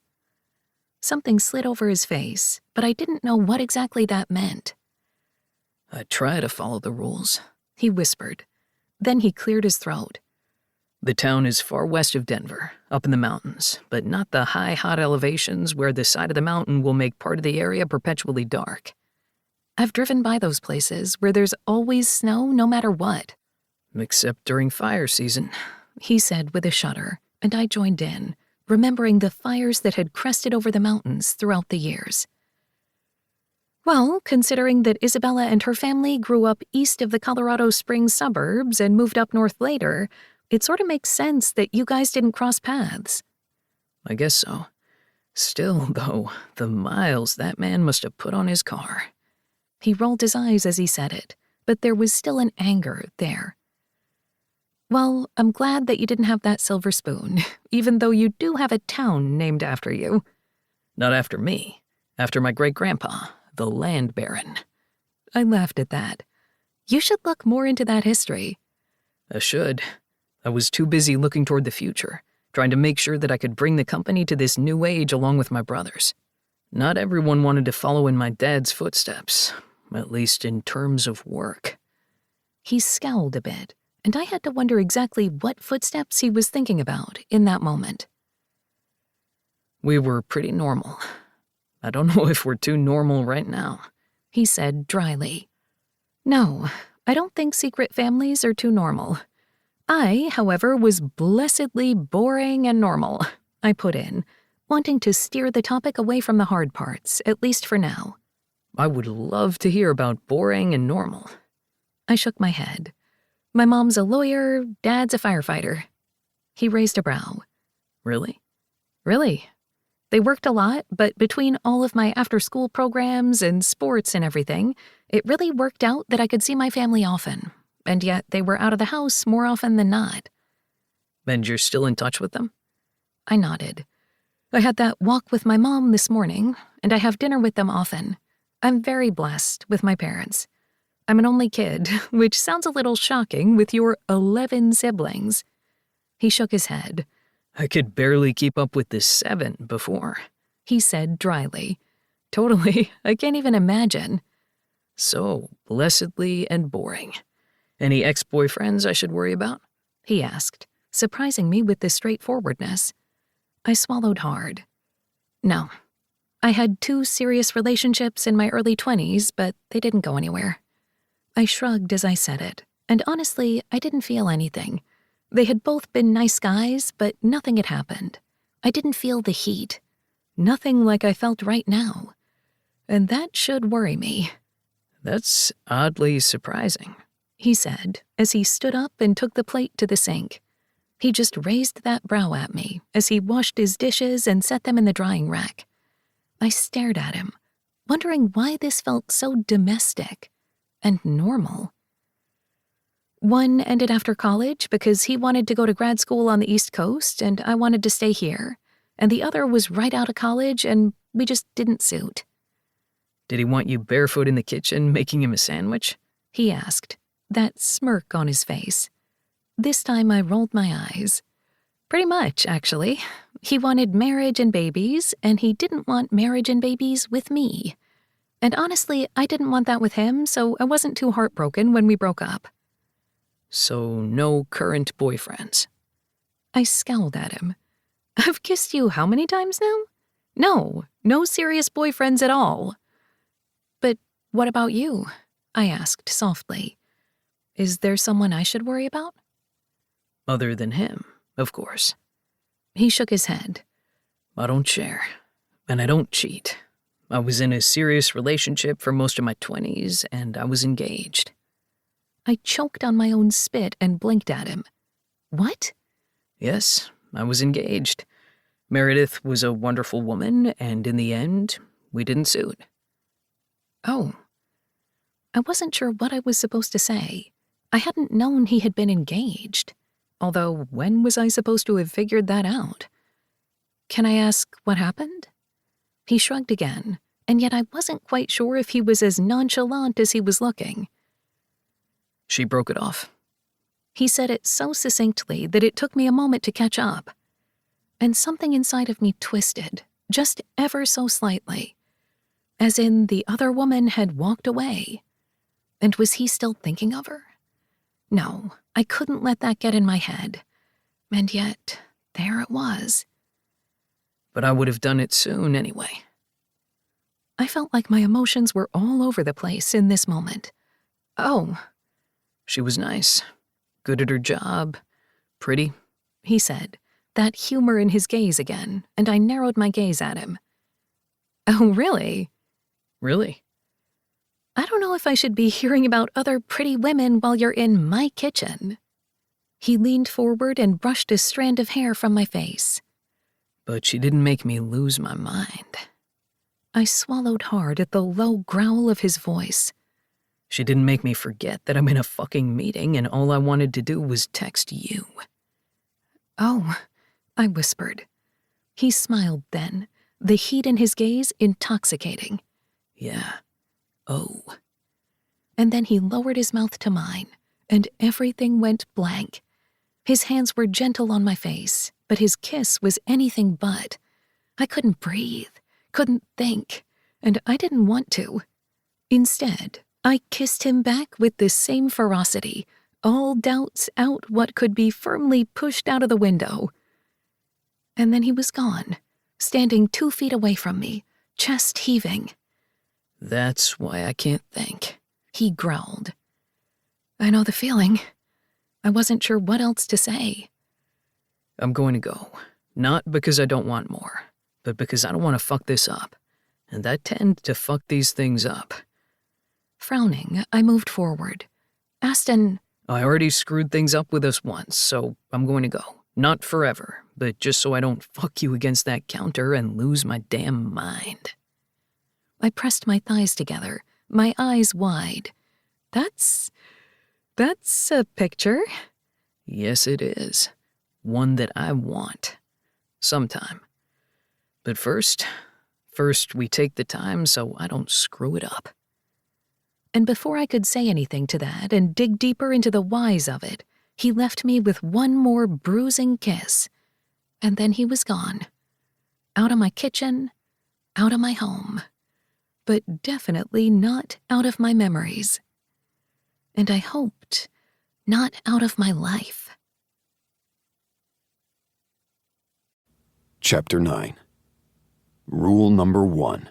Something slid over his face, but I didn't know what exactly that meant. I try to follow the rules, he whispered. Then he cleared his throat. The town is far west of Denver, up in the mountains, but not the high, hot elevations where the side of the mountain will make part of the area perpetually dark. I've driven by those places where there's always snow no matter what. Except during fire season, he said with a shudder, and I joined in, remembering the fires that had crested over the mountains throughout the years. Well, considering that Isabella and her family grew up east of the Colorado Springs suburbs and moved up north later, it sort of makes sense that you guys didn't cross paths. I guess so. Still, though, the miles that man must have put on his car. He rolled his eyes as he said it, but there was still an anger there. Well, I'm glad that you didn't have that silver spoon, even though you do have a town named after you. Not after me. After my great-grandpa, the land baron. I laughed at that. You should look more into that history. I should. I was too busy looking toward the future, trying to make sure that I could bring the company to this new age along with my brothers. Not everyone wanted to follow in my dad's footsteps, at least in terms of work. He scowled a bit, and I had to wonder exactly what footsteps he was thinking about in that moment. We were pretty normal. I don't know if we're too normal right now, he said dryly. No, I don't think secret families are too normal. I, however, was blessedly boring and normal, I put in, wanting to steer the topic away from the hard parts, at least for now. I would love to hear about boring and normal. I shook my head. My mom's a lawyer, dad's a firefighter. He raised a brow. Really? Really. They worked a lot, but between all of my after-school programs and sports and everything, it really worked out that I could see my family often, and yet they were out of the house more often than not. And you're still in touch with them? I nodded. I had that walk with my mom this morning, and I have dinner with them often. I'm very blessed with my parents. I'm an only kid, which sounds a little shocking with your 11 siblings. He shook his head. I could barely keep up with the 7 before, he said dryly. Totally, I can't even imagine. So blessedly and boring. Any ex-boyfriends I should worry about? He asked, surprising me with this straightforwardness. I swallowed hard. No. I had 2 serious relationships in my early 20s, but they didn't go anywhere. I shrugged as I said it, and honestly, I didn't feel anything. They had both been nice guys, but nothing had happened. I didn't feel the heat. Nothing like I felt right now. And that should worry me. That's oddly surprising, he said, as he stood up and took the plate to the sink. He just raised that brow at me as he washed his dishes and set them in the drying rack. I stared at him, wondering why this felt so domestic and normal. One ended after college because he wanted to go to grad school on the East Coast and I wanted to stay here, and the other was right out of college and we just didn't suit. Did he want you barefoot in the kitchen making him a sandwich? He asked, that smirk on his face. This time I rolled my eyes. Pretty much, actually. He wanted marriage and babies, and he didn't want marriage and babies with me. And honestly, I didn't want that with him, so I wasn't too heartbroken when we broke up. So no current boyfriends? I scowled at him. I've kissed you how many times now? No serious boyfriends at all. But what about you? I asked softly. Is there someone I should worry about? Other than him, of course. He shook his head. I don't share, and I don't cheat. I was in a serious relationship for most of my 20s, and I was engaged. I choked on my own spit and blinked at him. What? Yes, I was engaged. Meredith was a wonderful woman, and in the end, we didn't suit. Oh. I wasn't sure what I was supposed to say. I hadn't known he had been engaged. Although, when was I supposed to have figured that out? Can I ask what happened? He shrugged again, and yet I wasn't quite sure if he was as nonchalant as he was looking. She broke it off. He said it so succinctly that it took me a moment to catch up. And something inside of me twisted, just ever so slightly, as in the other woman had walked away. And was he still thinking of her? No, I couldn't let that get in my head. And yet, there it was. But I would have done it soon anyway. I felt like my emotions were all over the place in this moment. Oh, She was nice, good at her job, pretty. he said, that humor in his gaze again, and I narrowed my gaze at him. Oh, really? Really? I don't know if I should be hearing about other pretty women while you're in my kitchen. He leaned forward and brushed a strand of hair from my face. But she didn't make me lose my mind. I swallowed hard at the low growl of his voice. She didn't make me forget that I'm in a fucking meeting and all I wanted to do was text you. Oh, I whispered. He smiled then, the heat in his gaze intoxicating. Yeah. Oh. And then he lowered his mouth to mine, and everything went blank. His hands were gentle on my face, but his kiss was anything but. I couldn't breathe, couldn't think, and I didn't want to. Instead, I kissed him back with the same ferocity, all doubts out what could be firmly pushed out of the window. And then he was gone, standing 2 feet away from me, chest heaving. That's why I can't think. He growled. I know the feeling. I wasn't sure what else to say. I'm going to go. Not because I don't want more, but because I don't want to fuck this up. And I tend to fuck these things up. Frowning, I moved forward. Aston, I already screwed things up with us once, so I'm going to go. Not forever, but just so I don't fuck you against that counter and lose my damn mind. I pressed my thighs together, my eyes wide. That's a picture. Yes, it is. One that I want. Sometime. But first we take the time so I don't screw it up. And before I could say anything to that and dig deeper into the whys of it, he left me with one more bruising kiss. And then he was gone. Out of my kitchen, out of my home. But definitely not out of my memories. And I hoped, not out of my life. Chapter 9. Rule number 1.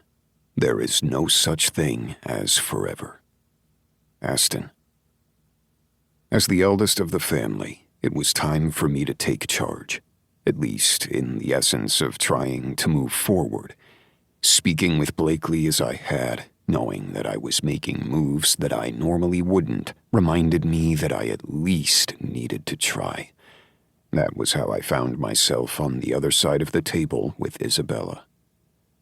There is no such thing as forever. Aston. As the eldest of the family, it was time for me to take charge, at least in the essence of trying to move forward. Speaking with Blakely as I had, knowing that I was making moves that I normally wouldn't, reminded me that I at least needed to try. That was how I found myself on the other side of the table with Isabella.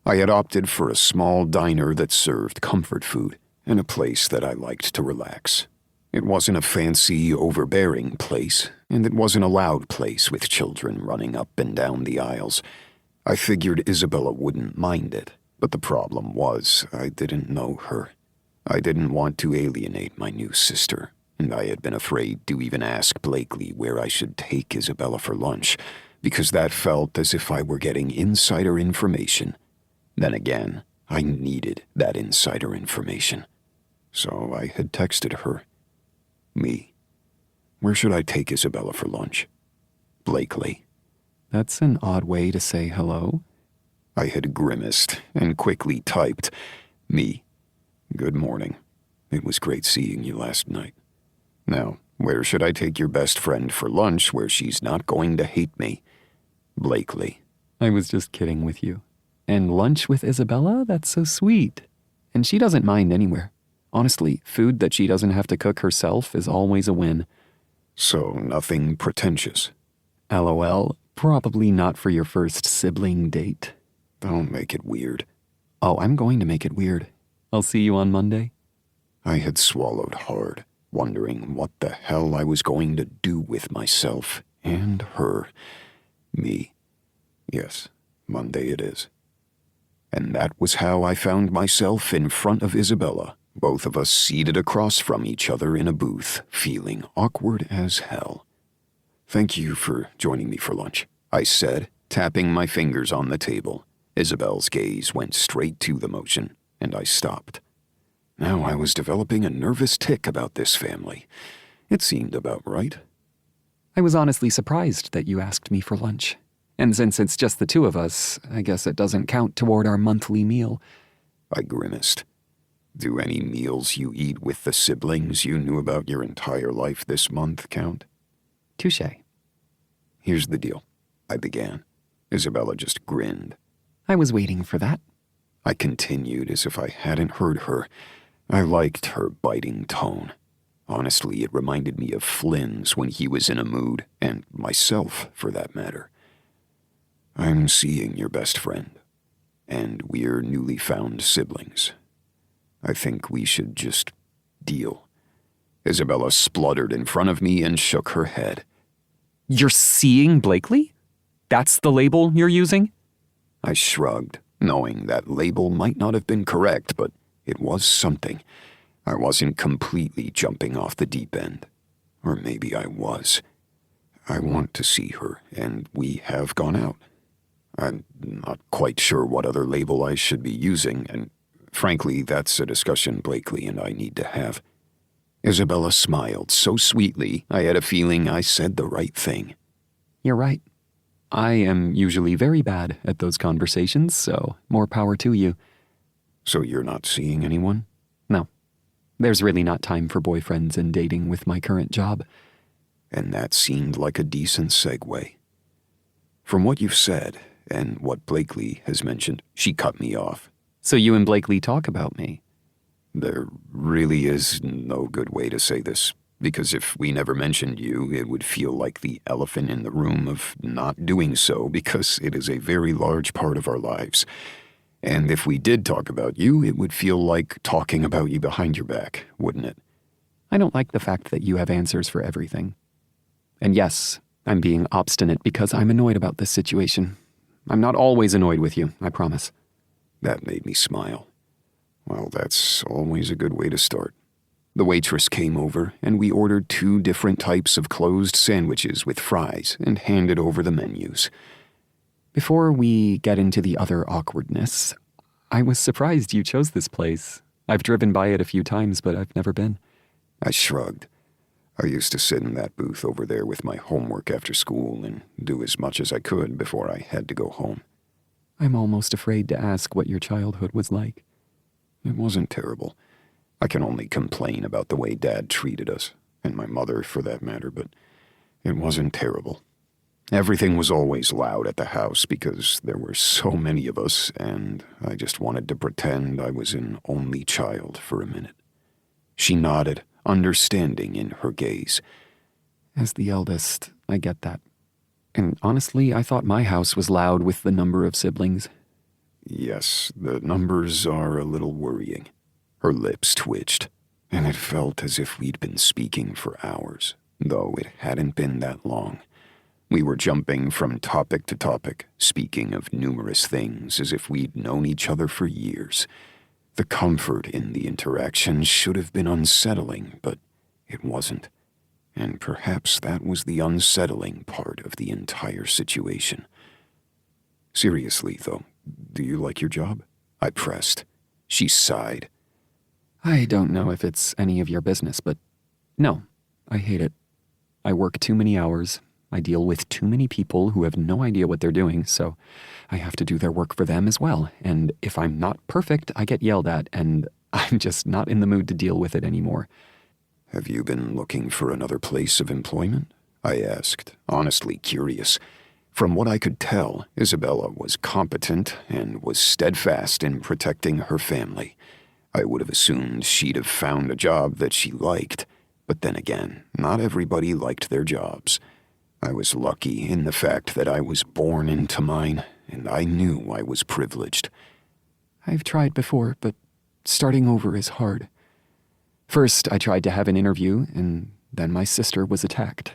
I had opted for a small diner that served comfort food, and a place that I liked to relax. It wasn't a fancy, overbearing place, and it wasn't a loud place with children running up and down the aisles. I figured Isabella wouldn't mind it, but the problem was I didn't know her. I didn't want to alienate my new sister, and I had been afraid to even ask Blakely where I should take Isabella for lunch, because that felt as if I were getting insider information. Then again, I needed that insider information. So I had texted her. Me. Where should I take Isabella for lunch? Blakely. That's an odd way to say hello. I had grimaced and quickly typed, Me. Good morning. It was great seeing you last night. Now, where should I take your best friend for lunch where she's not going to hate me? Blakely. I was just kidding with you. And lunch with Isabella? That's so sweet. And she doesn't mind anywhere. Honestly, food that she doesn't have to cook herself is always a win. So nothing pretentious. LOL, probably not for your first sibling date. Don't make it weird. Oh, I'm going to make it weird. I'll see you on Monday. I had swallowed hard, wondering what the hell I was going to do with myself and her. Me. Yes, Monday it is. And that was how I found myself in front of Isabella, both of us seated across from each other in a booth, feeling awkward as hell. "Thank you for joining me for lunch," I said, tapping my fingers on the table. Isabel's gaze went straight to the motion, and I stopped. Now I was developing a nervous tic about this family. It seemed about right. I was honestly surprised that you asked me for lunch. And since it's just the two of us, I guess it doesn't count toward our monthly meal. I grimaced. Do any meals you eat with the siblings you knew about your entire life this month count? Touché. Here's the deal, I began. Isabella just grinned. I was waiting for that. I continued as if I hadn't heard her. I liked her biting tone. Honestly, it reminded me of Flynn's when he was in a mood, and myself, for that matter. I'm seeing your best friend, and we're newly found siblings. I think we should just deal. Isabella spluttered in front of me and shook her head. You're seeing Blakely? That's the label you're using? I shrugged, knowing that label might not have been correct, but it was something. I wasn't completely jumping off the deep end. Or maybe I was. I want to see her, and we have gone out. I'm not quite sure what other label I should be using, and frankly, that's a discussion Blakely and I need to have. Isabella smiled so sweetly, I had a feeling I said the right thing. You're right. I am usually very bad at those conversations, so more power to you. So you're not seeing anyone? No. There's really not time for boyfriends and dating with my current job. And that seemed like a decent segue. From what you've said, and what Blakely has mentioned, she cut me off. So you and Blakely talk about me? There really is no good way to say this, because if we never mentioned you, it would feel like the elephant in the room of not doing so, because it is a very large part of our lives. And if we did talk about you, it would feel like talking about you behind your back, wouldn't it? I don't like the fact that you have answers for everything. And yes, I'm being obstinate because I'm annoyed about this situation. I'm not always annoyed with you, I promise. That made me smile. Well, that's always a good way to start. The waitress came over, and we ordered 2 different types of closed sandwiches with fries and handed over the menus. Before we get into the other awkwardness, I was surprised you chose this place. I've driven by it a few times, but I've never been. I shrugged. I used to sit in that booth over there with my homework after school and do as much as I could before I had to go home. I'm almost afraid to ask what your childhood was like. It wasn't terrible. I can only complain about the way Dad treated us, and my mother for that matter, but it wasn't terrible. Everything was always loud at the house because there were so many of us, and I just wanted to pretend I was an only child for a minute. She nodded, understanding in her gaze. As the eldest, I get that. And honestly, I thought my house was loud with the number of siblings. Yes, the numbers are a little worrying. Her lips twitched, and it felt as if we'd been speaking for hours, though it hadn't been that long. We were jumping from topic to topic, speaking of numerous things as if we'd known each other for years. The comfort in the interaction should have been unsettling, but it wasn't. And perhaps that was the unsettling part of the entire situation. Seriously, though, do you like your job? I pressed. She sighed. I don't know if it's any of your business, but no, I hate it. I work too many hours. I deal with too many people who have no idea what they're doing, so I have to do their work for them as well. And if I'm not perfect, I get yelled at, and I'm just not in the mood to deal with it anymore. Have you been looking for another place of employment? I asked, honestly curious. From what I could tell, Isabella was competent and was steadfast in protecting her family. I would have assumed she'd have found a job that she liked, but then again, not everybody liked their jobs. I was lucky in the fact that I was born into mine, and I knew I was privileged. I've tried before, but starting over is hard. First, I tried to have an interview, and then my sister was attacked.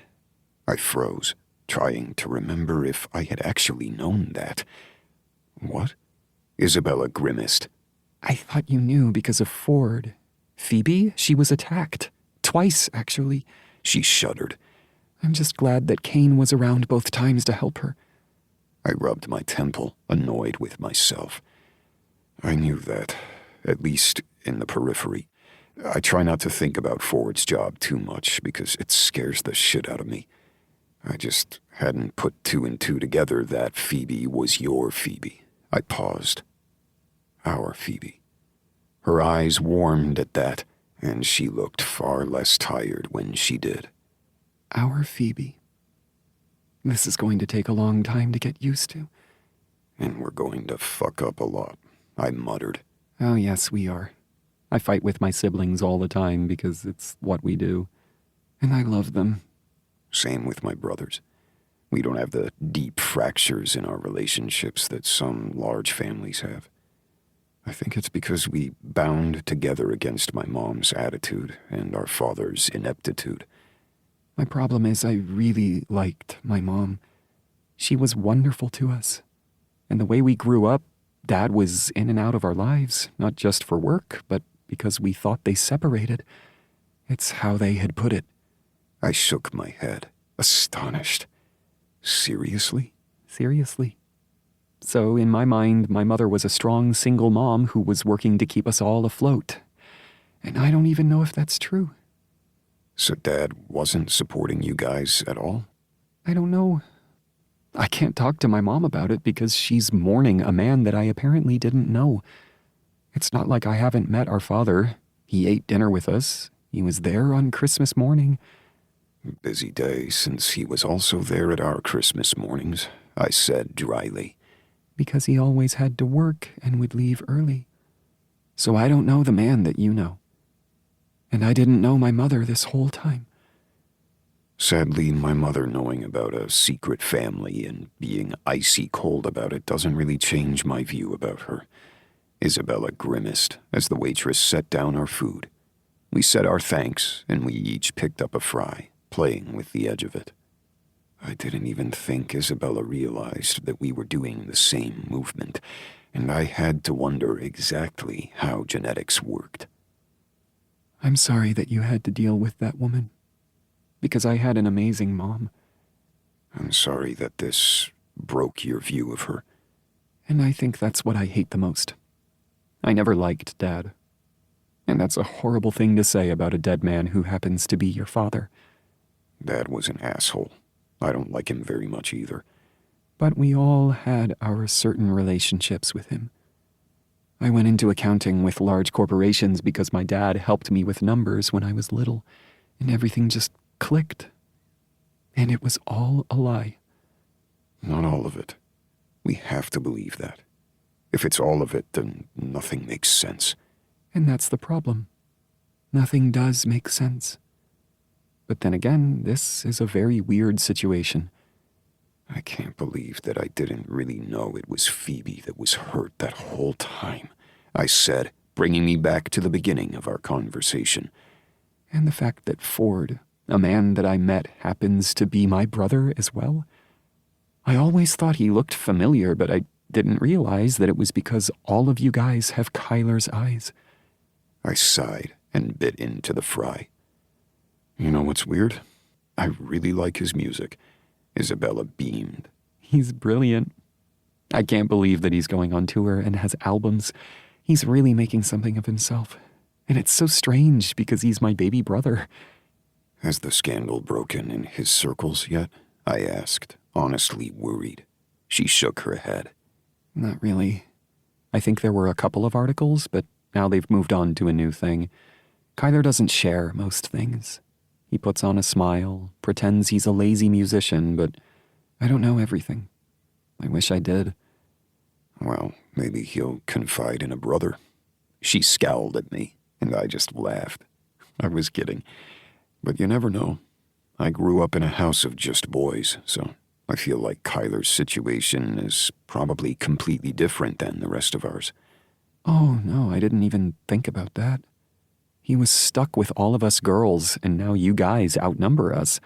I froze, trying to remember if I had actually known that. What? Isabella grimaced. I thought you knew because of Ford. Phoebe, she was attacked. Twice, actually. She shuddered. I'm just glad that Kane was around both times to help her. I rubbed my temple, annoyed with myself. I knew that, at least in the periphery. I try not to think about Ford's job too much because it scares the shit out of me. I just hadn't put two and two together that Phoebe was your Phoebe. I paused. Our Phoebe. Her eyes warmed at that, and she looked far less tired when she did. Our Phoebe. This is going to take a long time to get used to. And we're going to fuck up a lot, I muttered. Oh, yes, we are. I fight with my siblings all the time because it's what we do. And I love them. Same with my brothers. We don't have the deep fractures in our relationships that some large families have. I think it's because we bound together against my mom's attitude and our father's ineptitude. My problem is I really liked my mom. She was wonderful to us. And the way we grew up, Dad was in and out of our lives, not just for work, but because we thought they separated. It's how they had put it. I shook my head, astonished. Seriously? Seriously. So in my mind, my mother was a strong single mom who was working to keep us all afloat. And I don't even know if that's true. So Dad wasn't supporting you guys at all? I don't know. I can't talk to my mom about it because she's mourning a man that I apparently didn't know. It's not like I haven't met our father. He ate dinner with us. He was there on Christmas morning. Busy day since he was also there at our Christmas mornings, I said dryly. Because he always had to work and would leave early. So I don't know the man that you know. And I didn't know my mother this whole time. Sadly, my mother knowing about a secret family and being icy cold about it doesn't really change my view about her. Isabella grimaced as the waitress set down our food. We said our thanks, and we each picked up a fry, playing with the edge of it. I didn't even think Isabella realized that we were doing the same movement, and I had to wonder exactly how genetics worked. I'm sorry that you had to deal with that woman. Because I had an amazing mom. I'm sorry that this broke your view of her. And I think that's what I hate the most. I never liked Dad. And that's a horrible thing to say about a dead man who happens to be your father. Dad was an asshole. I don't like him very much either. But we all had our certain relationships with him. I went into accounting with large corporations because my dad helped me with numbers when I was little, and everything just clicked. And it was all a lie. Not all of it. We have to believe that. If it's all of it, then nothing makes sense. And that's the problem. Nothing does make sense. But then again, this is a very weird situation. I can't believe that I didn't really know it was Phoebe that was hurt that whole time, I said, bringing me back to the beginning of our conversation. And the fact that Ford, a man that I met, happens to be my brother as well. I always thought he looked familiar, but I didn't realize that it was because all of you guys have Kyler's eyes. I sighed and bit into the fry. You know what's weird? I really like his music. Isabella beamed. He's brilliant. I can't believe that he's going on tour and has albums. He's really making something of himself. And it's so strange because he's my baby brother. Has the scandal broken in his circles yet? I asked, honestly worried. She shook her head. Not really. I think there were a couple of articles, but now they've moved on to a new thing. Kyler doesn't share most things. He puts on a smile, pretends he's a lazy musician, but I don't know everything. I wish I did. Well, maybe he'll confide in a brother. She scowled at me, and I just laughed. I was kidding. But you never know. I grew up in a house of just boys, so I feel like Kyler's situation is probably completely different than the rest of ours. Oh, no, I didn't even think about that. He was stuck with all of us girls, and now you guys outnumber us.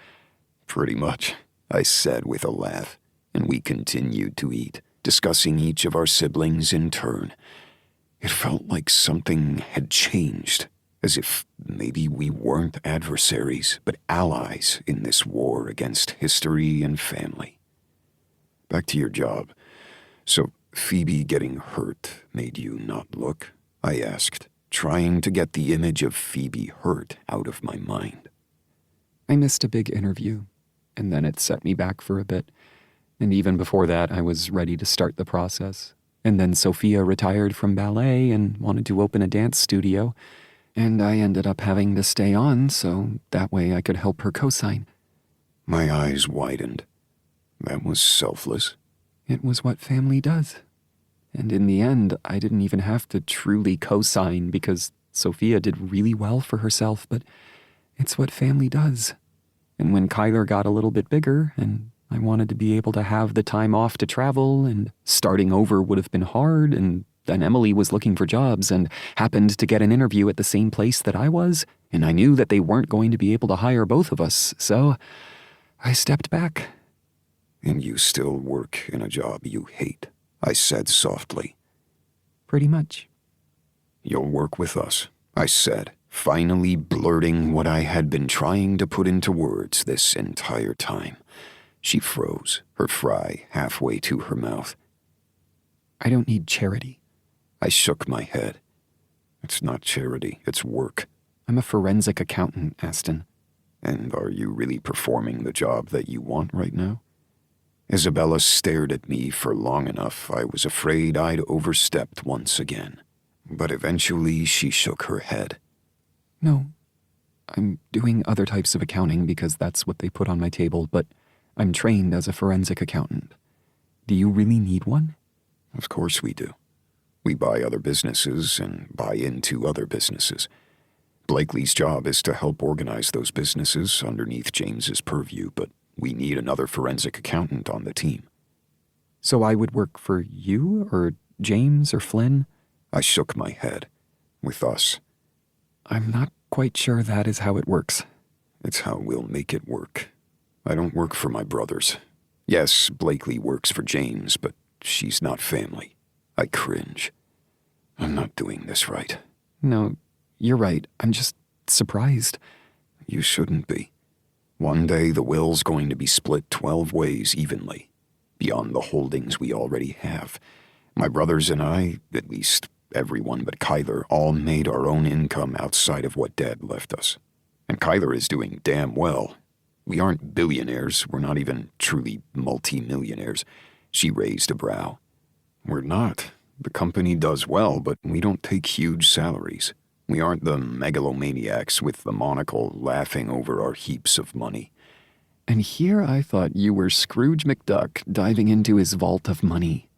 Pretty much, I said with a laugh, and we continued to eat, discussing each of our siblings in turn. It felt like something had changed, As if maybe we weren't adversaries, but allies in this war against history and family. Back to your job. So Phoebe getting hurt made you not look? I asked, trying to get the image of Phoebe hurt out of my mind. I missed a big interview, and then it set me back for a bit. And even before that, I was ready to start the process. And then Sophia retired from ballet and wanted to open a dance studio, and I ended up having to stay on so that way I could help her co-sign. My eyes widened. That was selfless. It was what family does. And in the end, I didn't even have to truly co-sign because Sophia did really well for herself, but it's what family does. And when Kyler got a little bit bigger and I wanted to be able to have the time off to travel, and starting over would have been hard, and then Emily was looking for jobs and happened to get an interview at the same place that I was, and I knew that they weren't going to be able to hire both of us, so I stepped back. And you still work in a job you hate, I said softly. Pretty much. You'll work with us, I said, finally blurting what I had been trying to put into words this entire time. She froze, her fry halfway to her mouth. I don't need charity. I shook my head. It's not charity, it's work. I'm a forensic accountant, Aston. And are you really performing the job that you want right now? Isabella stared at me for long enough I was afraid I'd overstepped once again. But eventually she shook her head. No. I'm doing other types of accounting because that's what they put on my table, but I'm trained as a forensic accountant. Do you really need one? Of course we do. We buy other businesses and buy into other businesses. Blakely's job is to help organize those businesses underneath James's purview, but we need another forensic accountant on the team. So I would work for you, or James, or Flynn? I shook my head. With us. I'm not quite sure that is how it works. It's how we'll make it work. I don't work for my brothers. Yes, Blakely works for James, but she's not family. I cringe. I'm not doing this right. No, you're right. I'm just surprised. You shouldn't be. One day the will's going to be split 12 ways evenly, beyond the holdings we already have. My brothers and I, at least everyone but Kyler, all made our own income outside of what Dad left us. And Kyler is doing damn well. We aren't billionaires. We're not even truly multi-millionaires. She raised a brow. We're not. The company does well, but we don't take huge salaries. We aren't the megalomaniacs with the monocle laughing over our heaps of money. And here I thought you were Scrooge McDuck diving into his vault of money.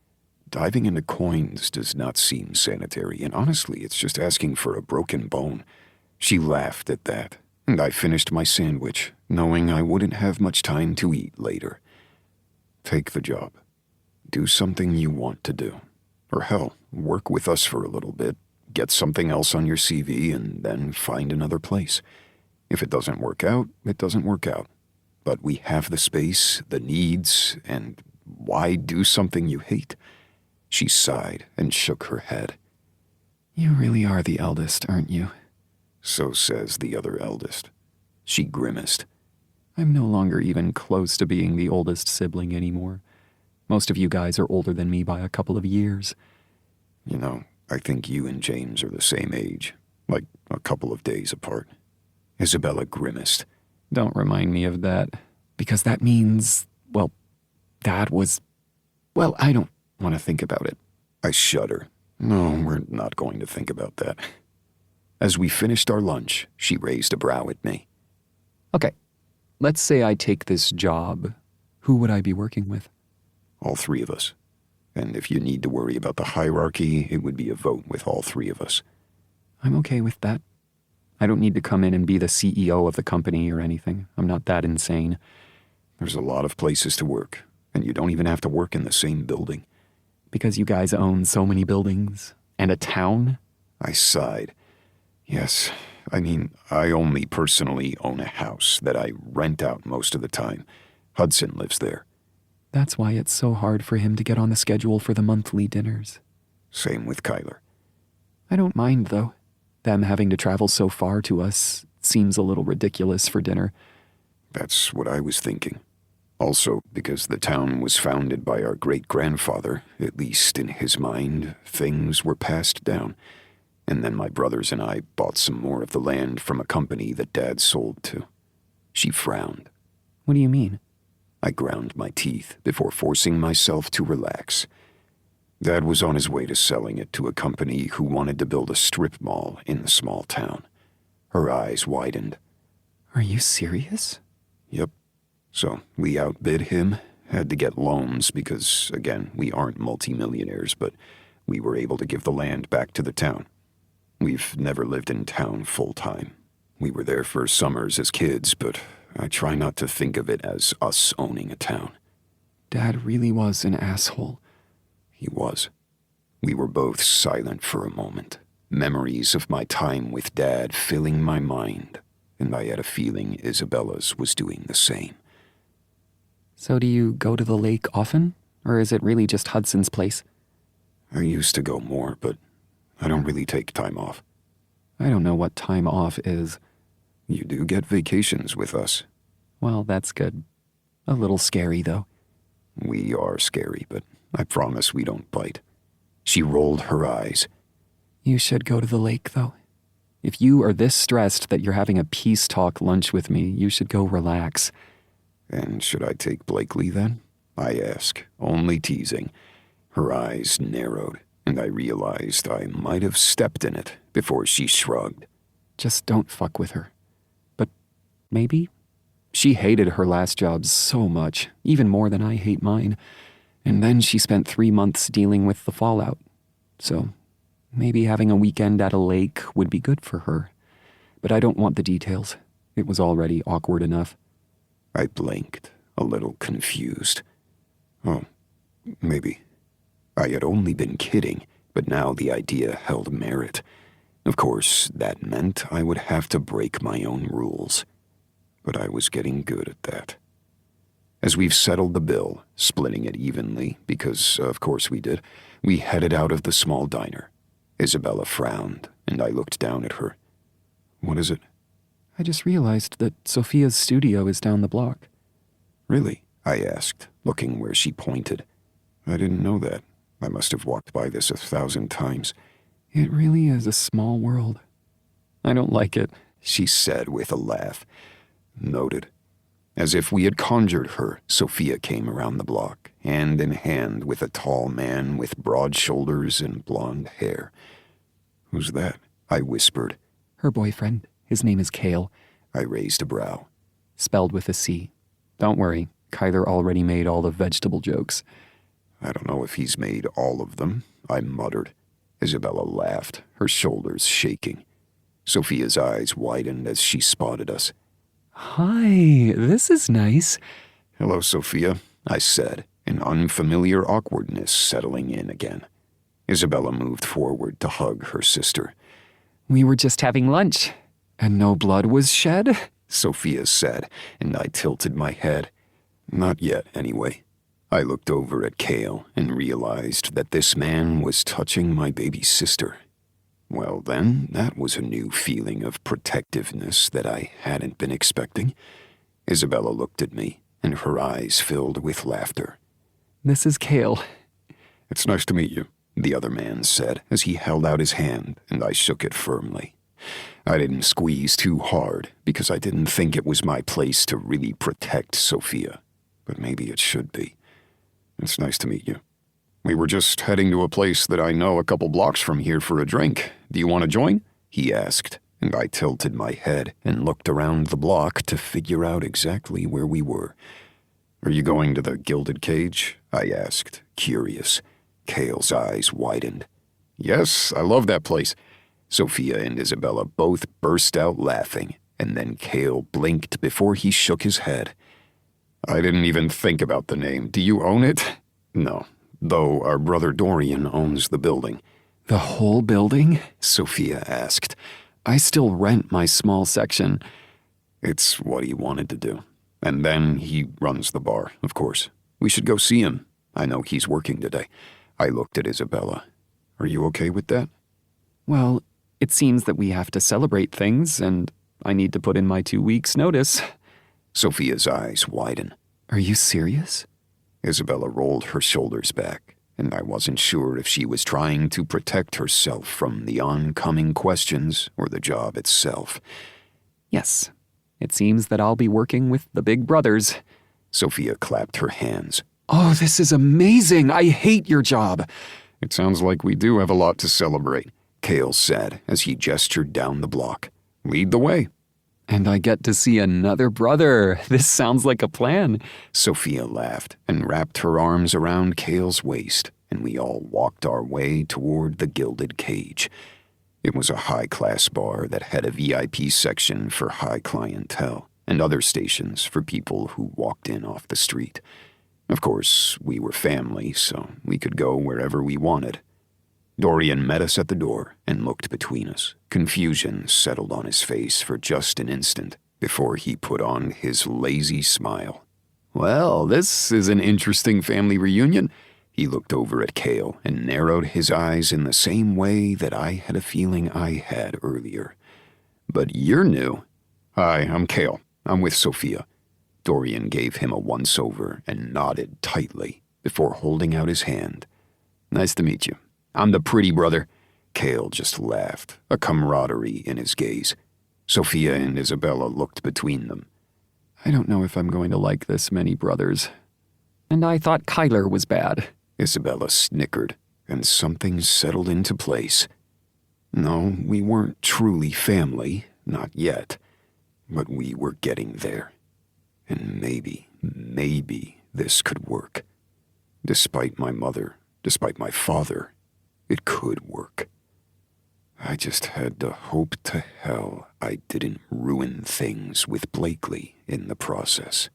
Diving into coins does not seem sanitary, and honestly, it's just asking for a broken bone. She laughed at that, and I finished my sandwich, knowing I wouldn't have much time to eat later. Take the job. Do something you want to do. Or hell, work with us for a little bit, get something else on your CV, and then find another place. If it doesn't work out, it doesn't work out. But we have the space, the needs, and why do something you hate? She sighed and shook her head. You really are the eldest, aren't you? So says the other eldest. She grimaced. I'm no longer even close to being the oldest sibling anymore. Most of you guys are older than me by a couple of years. You know, I think you and James are the same age, like a couple of days apart. Isabella grimaced. Don't remind me of that, because that means, well, I don't want to think about it. I shudder. No, we're not going to think about that. As we finished our lunch, she raised a brow at me. Okay, let's say I take this job. Who would I be working with? All three of us. And if you need to worry about the hierarchy, it would be a vote with all three of us. I'm okay with that. I don't need to come in and be the CEO of the company or anything. I'm not that insane. There's a lot of places to work, and you don't even have to work in the same building. Because you guys own so many buildings and a town? I sighed. Yes, I mean, I only personally own a house that I rent out most of the time. Hudson lives there. That's why it's so hard for him to get on the schedule for the monthly dinners. Same with Kyler. I don't mind, though. Them having to travel so far to us seems a little ridiculous for dinner. That's what I was thinking. Also, because the town was founded by our great-grandfather, at least in his mind, things were passed down. And then my brothers and I bought some more of the land from a company that Dad sold to. She frowned. What do you mean? I ground my teeth before forcing myself to relax. Dad was on his way to selling it to a company who wanted to build a strip mall in the small town. Her eyes widened. Are you serious? Yep. So we outbid him, had to get loans because, again, we aren't multimillionaires, but we were able to give the land back to the town. We've never lived in town full-time. We were there for summers as kids, but I try not to think of it as us owning a town. Dad really was an asshole. He was. We were both silent for a moment, memories of my time with Dad filling my mind, and I had a feeling Isabella's was doing the same. So do you go to the lake often? Or is it really just Hudson's place? I used to go more, but I don't really take time off. I don't know what time off is. You do get vacations with us. Well, that's good. A little scary, though. We are scary, but I promise we don't bite. She rolled her eyes. You should go to the lake, though. If you are this stressed that you're having a peace talk lunch with me, you should go relax. And should I take Blakely then? I ask, only teasing. Her eyes narrowed, and I realized I might have stepped in it before she shrugged. Just don't fuck with her. But maybe? She hated her last job so much, even more than I hate mine. And then she spent 3 months dealing with the fallout. So maybe having a weekend at a lake would be good for her. But I don't want the details. It was already awkward enough. I blinked, a little confused. Oh, maybe. I had only been kidding, but now the idea held merit. Of course, that meant I would have to break my own rules. But I was getting good at that. As we've settled the bill, splitting it evenly, because of course we did, we headed out of the small diner. Isabella frowned, and I looked down at her. What is it? I just realized that Sophia's studio is down the block. Really? I asked, looking where she pointed. I didn't know that. I must have walked by this 1,000 times. It really is a small world. I don't like it, she said with a laugh. Noted. As if we had conjured her, Sophia came around the block, hand in hand with a tall man with broad shoulders and blonde hair. Who's that? I whispered. Her boyfriend. His name is Cale. I raised a brow. Spelled with a C. Don't worry, Kyler already made all the vegetable jokes. I don't know if he's made all of them, I muttered. Isabella laughed, her shoulders shaking. Sophia's eyes widened as she spotted us. Hi, this is nice. Hello, Sophia, I said, an unfamiliar awkwardness settling in again. Isabella moved forward to hug her sister. We were just having lunch. And no blood was shed? Sophia said, and I tilted my head. Not yet, anyway. I looked over at Cale and realized that this man was touching my baby sister. Well then, that was a new feeling of protectiveness that I hadn't been expecting. Isabella looked at me, and her eyes filled with laughter. This is Cale. It's nice to meet you, the other man said as he held out his hand, and I shook it firmly. I didn't squeeze too hard because I didn't think it was my place to really protect Sophia, but maybe it should be. It's nice to meet you. We were just heading to a place that I know a couple blocks from here for a drink. Do you want to join? He asked, and I tilted my head and looked around the block to figure out exactly where we were. Are you going to the Gilded Cage? I asked, curious. Cale's eyes widened. Yes, I love that place. Sophia and Isabella both burst out laughing, and then Cale blinked before he shook his head. I didn't even think about the name. Do you own it? No, though our brother Dorian owns the building. The whole building? Sophia asked. I still rent my small section. It's what he wanted to do. And then he runs the bar, of course. We should go see him. I know he's working today. I looked at Isabella. Are you okay with that? Well, It seems that we have to celebrate things, and I need to put in my 2 weeks' notice. Sophia's eyes widen. Are you serious? Isabella rolled her shoulders back, and I wasn't sure if she was trying to protect herself from the oncoming questions or the job itself. Yes. It seems that I'll be working with the big brothers. Sophia clapped her hands. Oh, this is amazing! I hate your job! It sounds like we do have a lot to celebrate, Cale said as he gestured down the block. Lead the way. And I get to see another brother. This sounds like a plan. Sophia laughed and wrapped her arms around Cale's waist, and we all walked our way toward the gilded cage. It was a high-class bar that had a VIP section for high clientele and other stations for people who walked in off the street. Of course, we were family, so we could go wherever we wanted. Dorian met us at the door and looked between us. Confusion settled on his face for just an instant before he put on his lazy smile. Well, this is an interesting family reunion. He looked over at Cale and narrowed his eyes in the same way that I had a feeling I had earlier. But you're new. Hi, I'm Cale. I'm with Sophia. Dorian gave him a once-over and nodded tightly before holding out his hand. Nice to meet you. I'm the pretty brother. Cale just laughed, a camaraderie in his gaze. Sophia and Isabella looked between them. I don't know if I'm going to like this many brothers. And I thought Kyler was bad. Isabella snickered, and something settled into place. No, we weren't truly family, not yet. But we were getting there. And maybe this could work. Despite my mother, despite my father, it could work. I just had to hope to hell I didn't ruin things with Blakely in the process.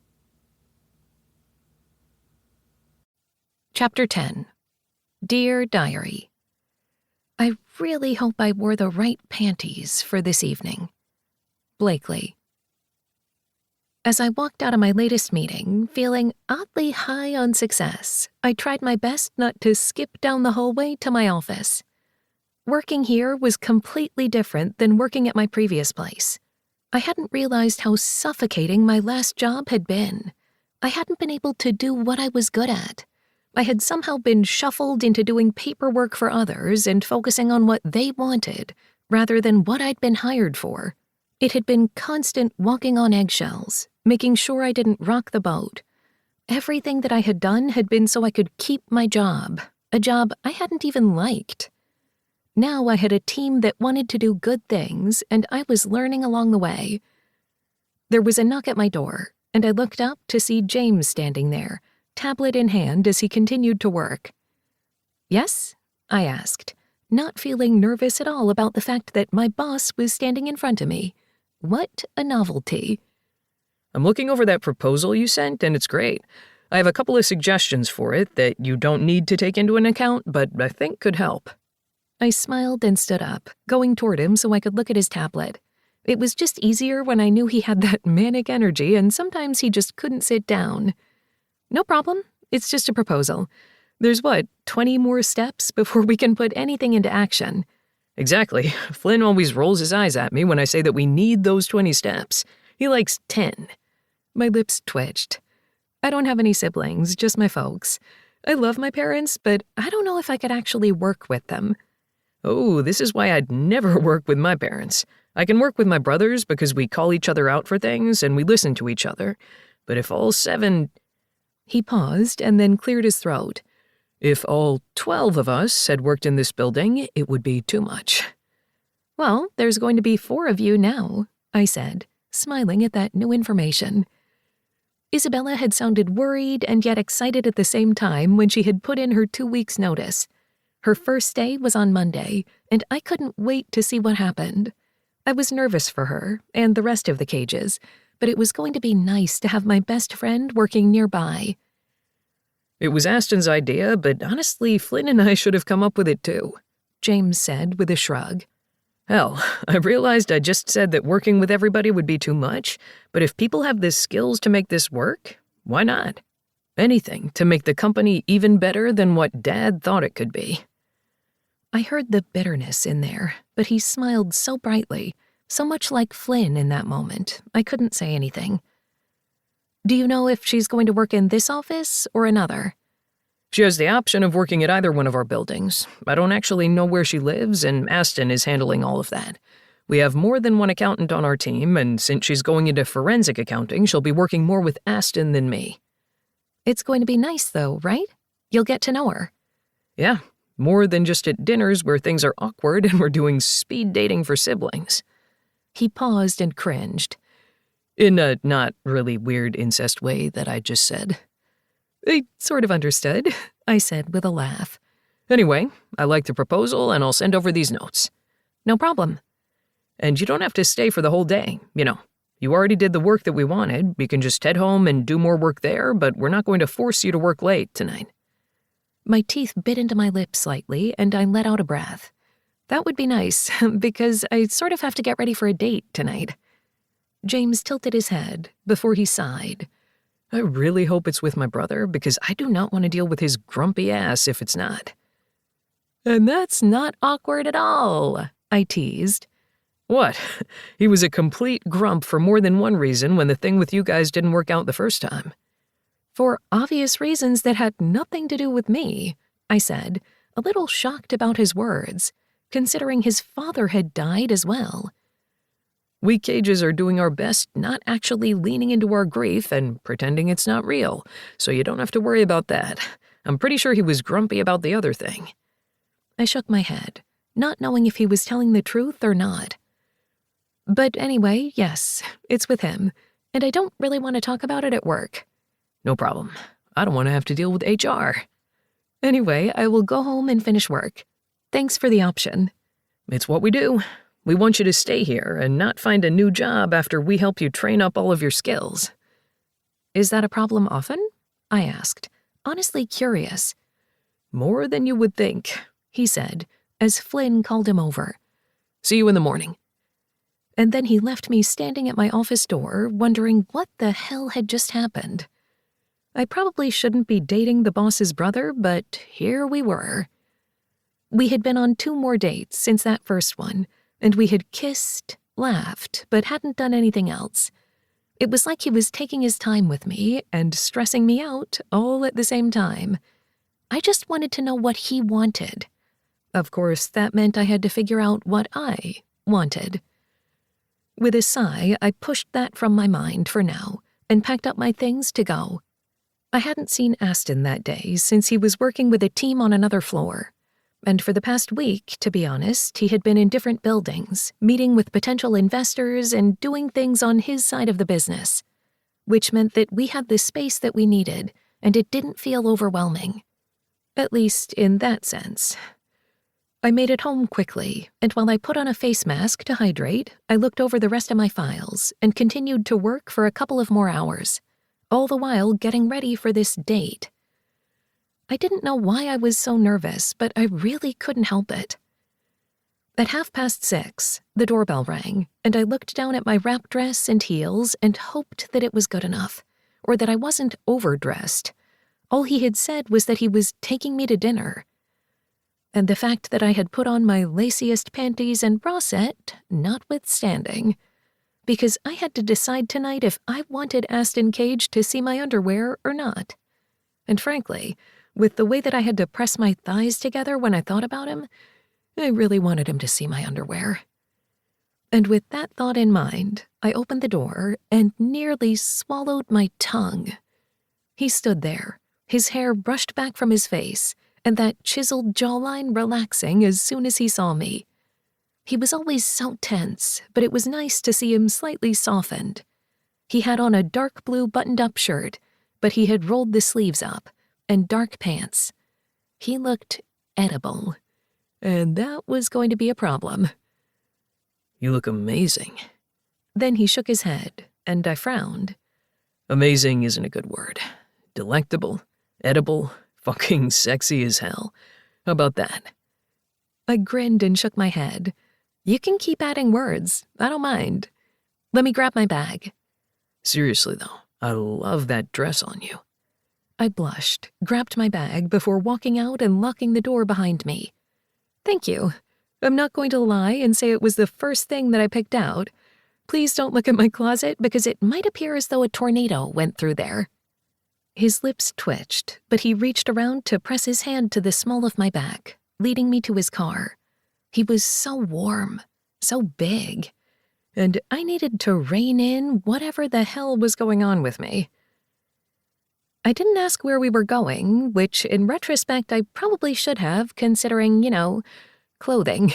Chapter 10. Dear Diary, I really hope I wore the right panties for this evening. Blakely. As I walked out of my latest meeting, feeling oddly high on success, I tried my best not to skip down the hallway to my office. Working here was completely different than working at my previous place. I hadn't realized how suffocating my last job had been. I hadn't been able to do what I was good at. I had somehow been shuffled into doing paperwork for others and focusing on what they wanted, rather than what I'd been hired for. It had been constant walking on eggshells, making sure I didn't rock the boat. Everything that I had done had been so I could keep my job, a job I hadn't even liked. Now I had a team that wanted to do good things, and I was learning along the way. There was a knock at my door, and I looked up to see James standing there, tablet in hand as he continued to work. Yes? I asked, not feeling nervous at all about the fact that my boss was standing in front of me. What a novelty. I'm looking over that proposal you sent, and it's great. I have a couple of suggestions for it that you don't need to take into an account, but I think could help. I smiled and stood up, going toward him so I could look at his tablet. It was just easier when I knew he had that manic energy, and sometimes he just couldn't sit down. No problem. It's just a proposal. There's 20 more steps before we can put anything into action. Exactly. Flynn always rolls his eyes at me when I say that we need those 20 steps. He likes 10. My lips twitched. I don't have any siblings, just my folks. I love my parents, but I don't know if I could actually work with them. Oh, this is why I'd never work with my parents. I can work with my brothers because we call each other out for things and we listen to each other. But if all 7... He paused and then cleared his throat. If all 12 of us had worked in this building, it would be too much. Well, there's going to be 4 of you now, I said, smiling at that new information. Isabella had sounded worried and yet excited at the same time when she had put in her 2 weeks' notice. Her first day was on Monday, and I couldn't wait to see what happened. I was nervous for her and the rest of the cages, but it was going to be nice to have my best friend working nearby. It was Aston's idea, but honestly, Flynn and I should have come up with it too, James said with a shrug. Hell, I realized I just said that working with everybody would be too much, but if people have the skills to make this work, why not? Anything to make the company even better than what Dad thought it could be. I heard the bitterness in there, but he smiled so brightly, so much like Flynn in that moment, I couldn't say anything. Do you know if she's going to work in this office or another? She has the option of working at either one of our buildings. I don't actually know where she lives, and Aston is handling all of that. We have more than one accountant on our team, and since she's going into forensic accounting, she'll be working more with Aston than me. It's going to be nice, though, right? You'll get to know her. Yeah, more than just at dinners where things are awkward and we're doing speed dating for siblings. He paused and cringed. In a not really weird incest way that I just said. I sort of understood, I said with a laugh. Anyway, I like the proposal and I'll send over these notes. No problem. And you don't have to stay for the whole day, You already did the work that we wanted. You can just head home and do more work there, but we're not going to force you to work late tonight. My teeth bit into my lips slightly, and I let out a breath. That would be nice, because I sort of have to get ready for a date tonight. James tilted his head before he sighed. I really hope it's with my brother, because I do not want to deal with his grumpy ass if it's not. And that's not awkward at all, I teased. What? He was a complete grump for more than one reason when the thing with you guys didn't work out the first time. For obvious reasons that had nothing to do with me, I said, a little shocked about his words, considering his father had died as well. We Cages are doing our best not actually leaning into our grief and pretending it's not real, so you don't have to worry about that. I'm pretty sure he was grumpy about the other thing. I shook my head, not knowing if he was telling the truth or not. But anyway, yes, it's with him, and I don't really want to talk about it at work. No problem. I don't want to have to deal with HR. Anyway, I will go home and finish work. Thanks for the option. It's what we do. We want you to stay here and not find a new job after we help you train up all of your skills. Is that a problem often? I asked, honestly curious. More than you would think, he said, as Flynn called him over. See you in the morning. And then he left me standing at my office door, wondering what the hell had just happened. I probably shouldn't be dating the boss's brother, but here we were. We had been on 2 more dates since that first one, and we had kissed, laughed, but hadn't done anything else. It was like he was taking his time with me and stressing me out all at the same time. I just wanted to know what he wanted. Of course, that meant I had to figure out what I wanted. With a sigh, I pushed that from my mind for now and packed up my things to go. I hadn't seen Aston that day since he was working with a team on another floor. And for the past week, to be honest, he had been in different buildings, meeting with potential investors and doing things on his side of the business, which meant that we had the space that we needed, and it didn't feel overwhelming. At least in that sense. I made it home quickly, and while I put on a face mask to hydrate, I looked over the rest of my files and continued to work for a couple of more hours, all the while getting ready for this date. I didn't know why I was so nervous, but I really couldn't help it. At 6:30, the doorbell rang, and I looked down at my wrap dress and heels and hoped that it was good enough, or that I wasn't overdressed. All he had said was that he was taking me to dinner. And the fact that I had put on my laciest panties and bra set, notwithstanding, because I had to decide tonight if I wanted Aston Cage to see my underwear or not. And frankly, with the way that I had to press my thighs together when I thought about him, I really wanted him to see my underwear. And with that thought in mind, I opened the door and nearly swallowed my tongue. He stood there, his hair brushed back from his face, and that chiseled jawline relaxing as soon as he saw me. He was always so tense, but it was nice to see him slightly softened. He had on a dark blue buttoned-up shirt, but he had rolled the sleeves up, and dark pants. He looked edible, and that was going to be a problem. You look amazing. Then he shook his head, and I frowned. Amazing isn't a good word. Delectable, edible, fucking sexy as hell. How about that? I grinned and shook my head. You can keep adding words. I don't mind. Let me grab my bag. Seriously, though, I love that dress on you. I blushed, grabbed my bag before walking out and locking the door behind me. Thank you. I'm not going to lie and say it was the first thing that I picked out. Please don't look at my closet because it might appear as though a tornado went through there." His lips twitched, but he reached around to press his hand to the small of my back, leading me to his car. He was so warm, so big, and I needed to rein in whatever the hell was going on with me. I didn't ask where we were going, which in retrospect I probably should have, considering, clothing.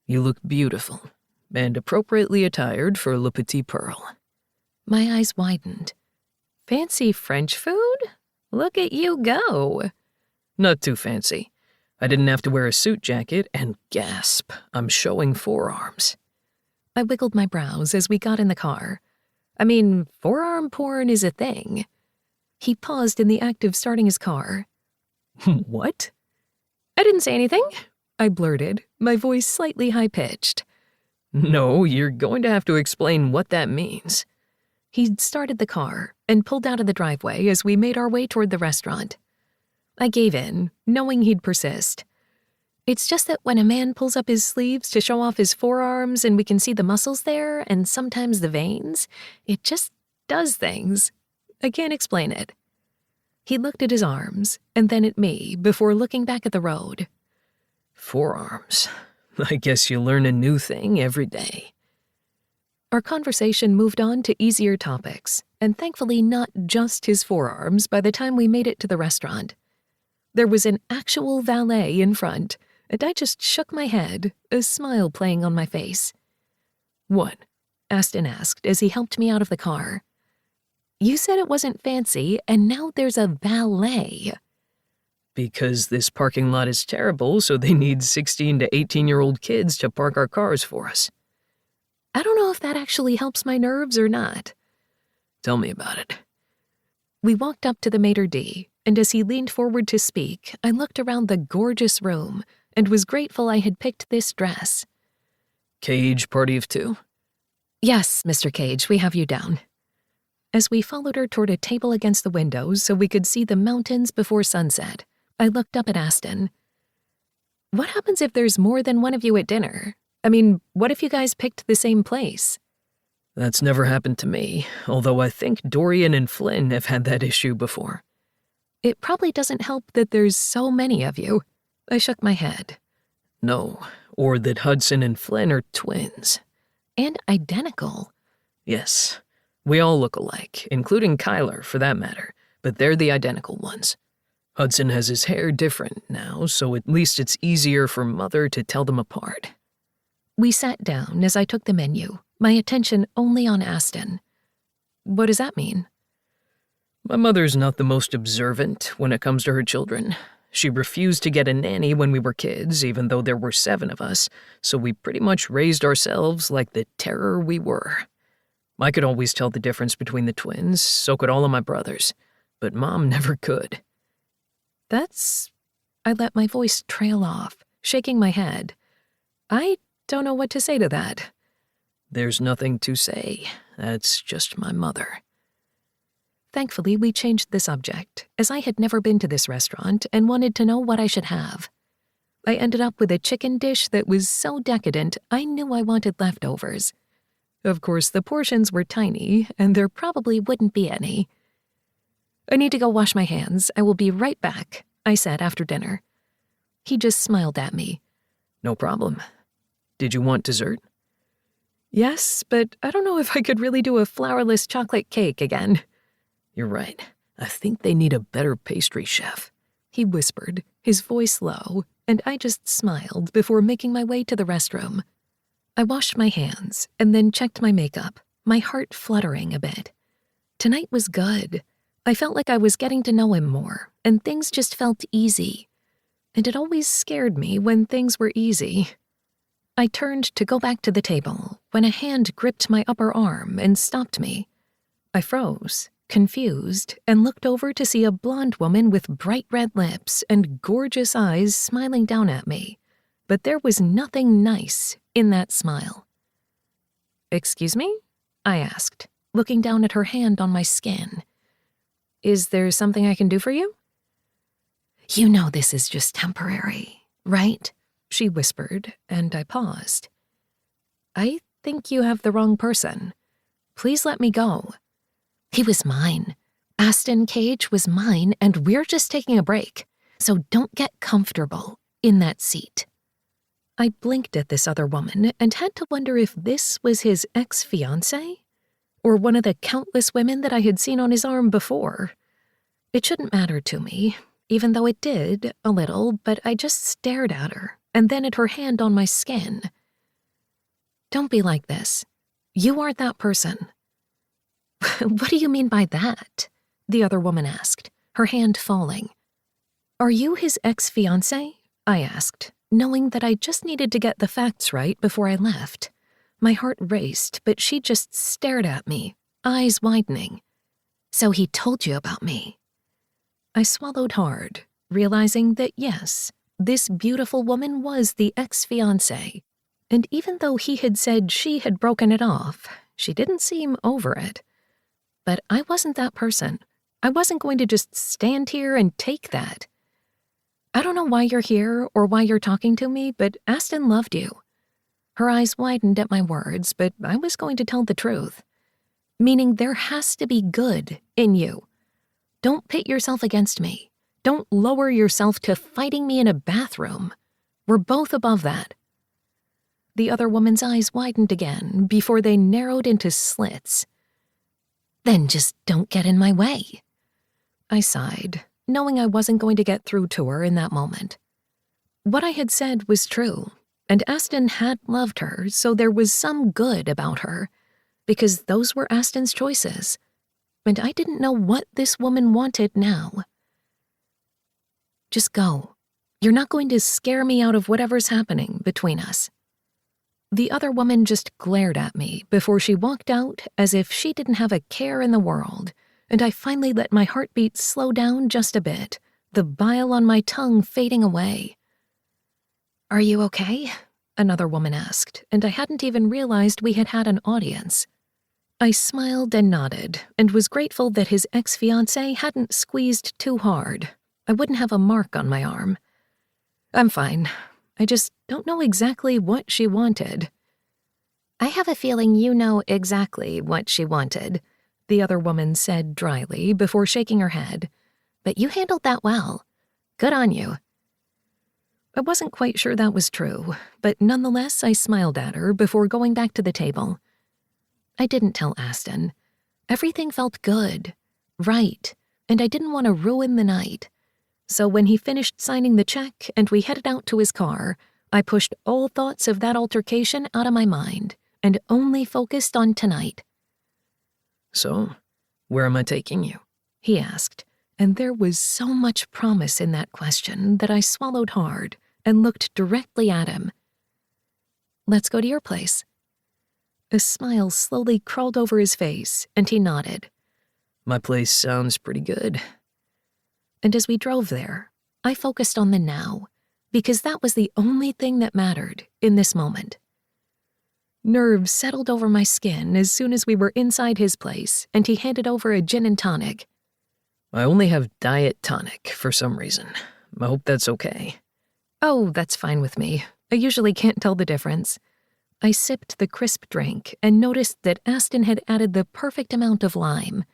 You look beautiful and appropriately attired for Le Petit Pearl. My eyes widened. Fancy French food? Look at you go. Not too fancy. I didn't have to wear a suit jacket, and gasp, I'm showing forearms. I wiggled my brows as we got in the car. I mean, forearm porn is a thing. He paused in the act of starting his car. What? I didn't say anything, I blurted, my voice slightly high-pitched. No, you're going to have to explain what that means. He'd started the car and pulled out of the driveway as we made our way toward the restaurant. I gave in, knowing he'd persist. It's just that when a man pulls up his sleeves to show off his forearms and we can see the muscles there and sometimes the veins, it just does things. I can't explain it. He looked at his arms and then at me before looking back at the road. Forearms. I guess you learn a new thing every day. Our conversation moved on to easier topics, and thankfully not just his forearms by the time we made it to the restaurant. There was an actual valet in front, and I just shook my head, a smile playing on my face. What? Aston asked as he helped me out of the car. You said it wasn't fancy, and now there's a valet. Because this parking lot is terrible, so they need 16 to 18-year-old kids to park our cars for us. I don't know if that actually helps my nerves or not. Tell me about it. We walked up to the maitre d', and as he leaned forward to speak, I looked around the gorgeous room and was grateful I had picked this dress. Cage party of two? Yes, Mr. Cage, we have you down. As we followed her toward a table against the windows so we could see the mountains before sunset, I looked up at Aston. What happens if there's more than one of you at dinner? I mean, what if you guys picked the same place? That's never happened to me, although I think Dorian and Flynn have had that issue before. It probably doesn't help that there's so many of you. I shook my head. No, or that Hudson and Flynn are twins. And identical. Yes, we all look alike, including Kyler, for that matter, but they're the identical ones. Hudson has his hair different now, so at least it's easier for Mother to tell them apart. We sat down as I took the menu, my attention only on Aston. What does that mean? My mother's not the most observant when it comes to her children. She refused to get a nanny when we were kids, even though there were 7 of us, so we pretty much raised ourselves like the terror we were. I could always tell the difference between the twins, so could all of my brothers, but Mom never could. I let my voice trail off, shaking my head. I don't know what to say to that. There's nothing to say. That's just my mother. Thankfully, we changed the subject, as I had never been to this restaurant and wanted to know what I should have. I ended up with a chicken dish that was so decadent, I knew I wanted leftovers. Of course, the portions were tiny, and there probably wouldn't be any. I need to go wash my hands. I will be right back, I said after dinner. He just smiled at me. No problem. Did you want dessert? Yes, but I don't know if I could really do a flourless chocolate cake again. You're right. I think they need a better pastry chef. He whispered, his voice low, and I just smiled before making my way to the restroom. I washed my hands and then checked my makeup, my heart fluttering a bit. Tonight was good. I felt like I was getting to know him more, and things just felt easy. And it always scared me when things were easy. I turned to go back to the table when a hand gripped my upper arm and stopped me. I froze, confused, and looked over to see a blonde woman with bright red lips and gorgeous eyes smiling down at me. But there was nothing nice in that smile. "Excuse me?" I asked, looking down at her hand on my skin. "Is there something I can do for you?" "You know this is just temporary, right?" she whispered, and I paused. I think you have the wrong person. Please let me go. He was mine. Aston Cage was mine, and we're just taking a break, so don't get comfortable in that seat. I blinked at this other woman and had to wonder if this was his ex-fiancé, or one of the countless women that I had seen on his arm before. It shouldn't matter to me, even though it did, a little, but I just stared at her, and then at her hand on my skin. Don't be like this. You aren't that person. What do you mean by that? The other woman asked, her hand falling. Are you his ex-fiancé? I asked, knowing that I just needed to get the facts right before I left. My heart raced, but she just stared at me, eyes widening. So he told you about me. I swallowed hard, realizing that yes, this beautiful woman was the ex-fiancé. And even though he had said she had broken it off, she didn't seem over it. But I wasn't that person. I wasn't going to just stand here and take that. I don't know why you're here or why you're talking to me, but Aston loved you. Her eyes widened at my words, but I was going to tell the truth. Meaning there has to be good in you. Don't pit yourself against me. Don't lower yourself to fighting me in a bathroom. We're both above that. The other woman's eyes widened again before they narrowed into slits. Then just don't get in my way. I sighed, knowing I wasn't going to get through to her in that moment. What I had said was true, and Aston had loved her, so there was some good about her, because those were Aston's choices, and I didn't know what this woman wanted now. Just go. You're not going to scare me out of whatever's happening between us. The other woman just glared at me before she walked out as if she didn't have a care in the world, and I finally let my heartbeat slow down just a bit, the bile on my tongue fading away. Are you okay? Another woman asked, and I hadn't even realized we had had an audience. I smiled and nodded, and was grateful that his ex-fiancé hadn't squeezed too hard. I wouldn't have a mark on my arm. I'm fine. I just don't know exactly what she wanted. I have a feeling you know exactly what she wanted, the other woman said dryly before shaking her head. But you handled that well. Good on you. I wasn't quite sure that was true, but nonetheless I smiled at her before going back to the table. I didn't tell Aston. Everything felt good, right, and I didn't want to ruin the night. So when he finished signing the check and we headed out to his car, I pushed all thoughts of that altercation out of my mind and only focused on tonight. So, where am I taking you? He asked, and there was so much promise in that question that I swallowed hard and looked directly at him. Let's go to your place. A smile slowly crawled over his face, and he nodded. My place sounds pretty good. And as we drove there, I focused on the now, because that was the only thing that mattered in this moment. Nerves settled over my skin as soon as we were inside his place, and he handed over a gin and tonic. I only have diet tonic for some reason. I hope that's okay. Oh, that's fine with me. I usually can't tell the difference. I sipped the crisp drink and noticed that Aston had added the perfect amount of lime.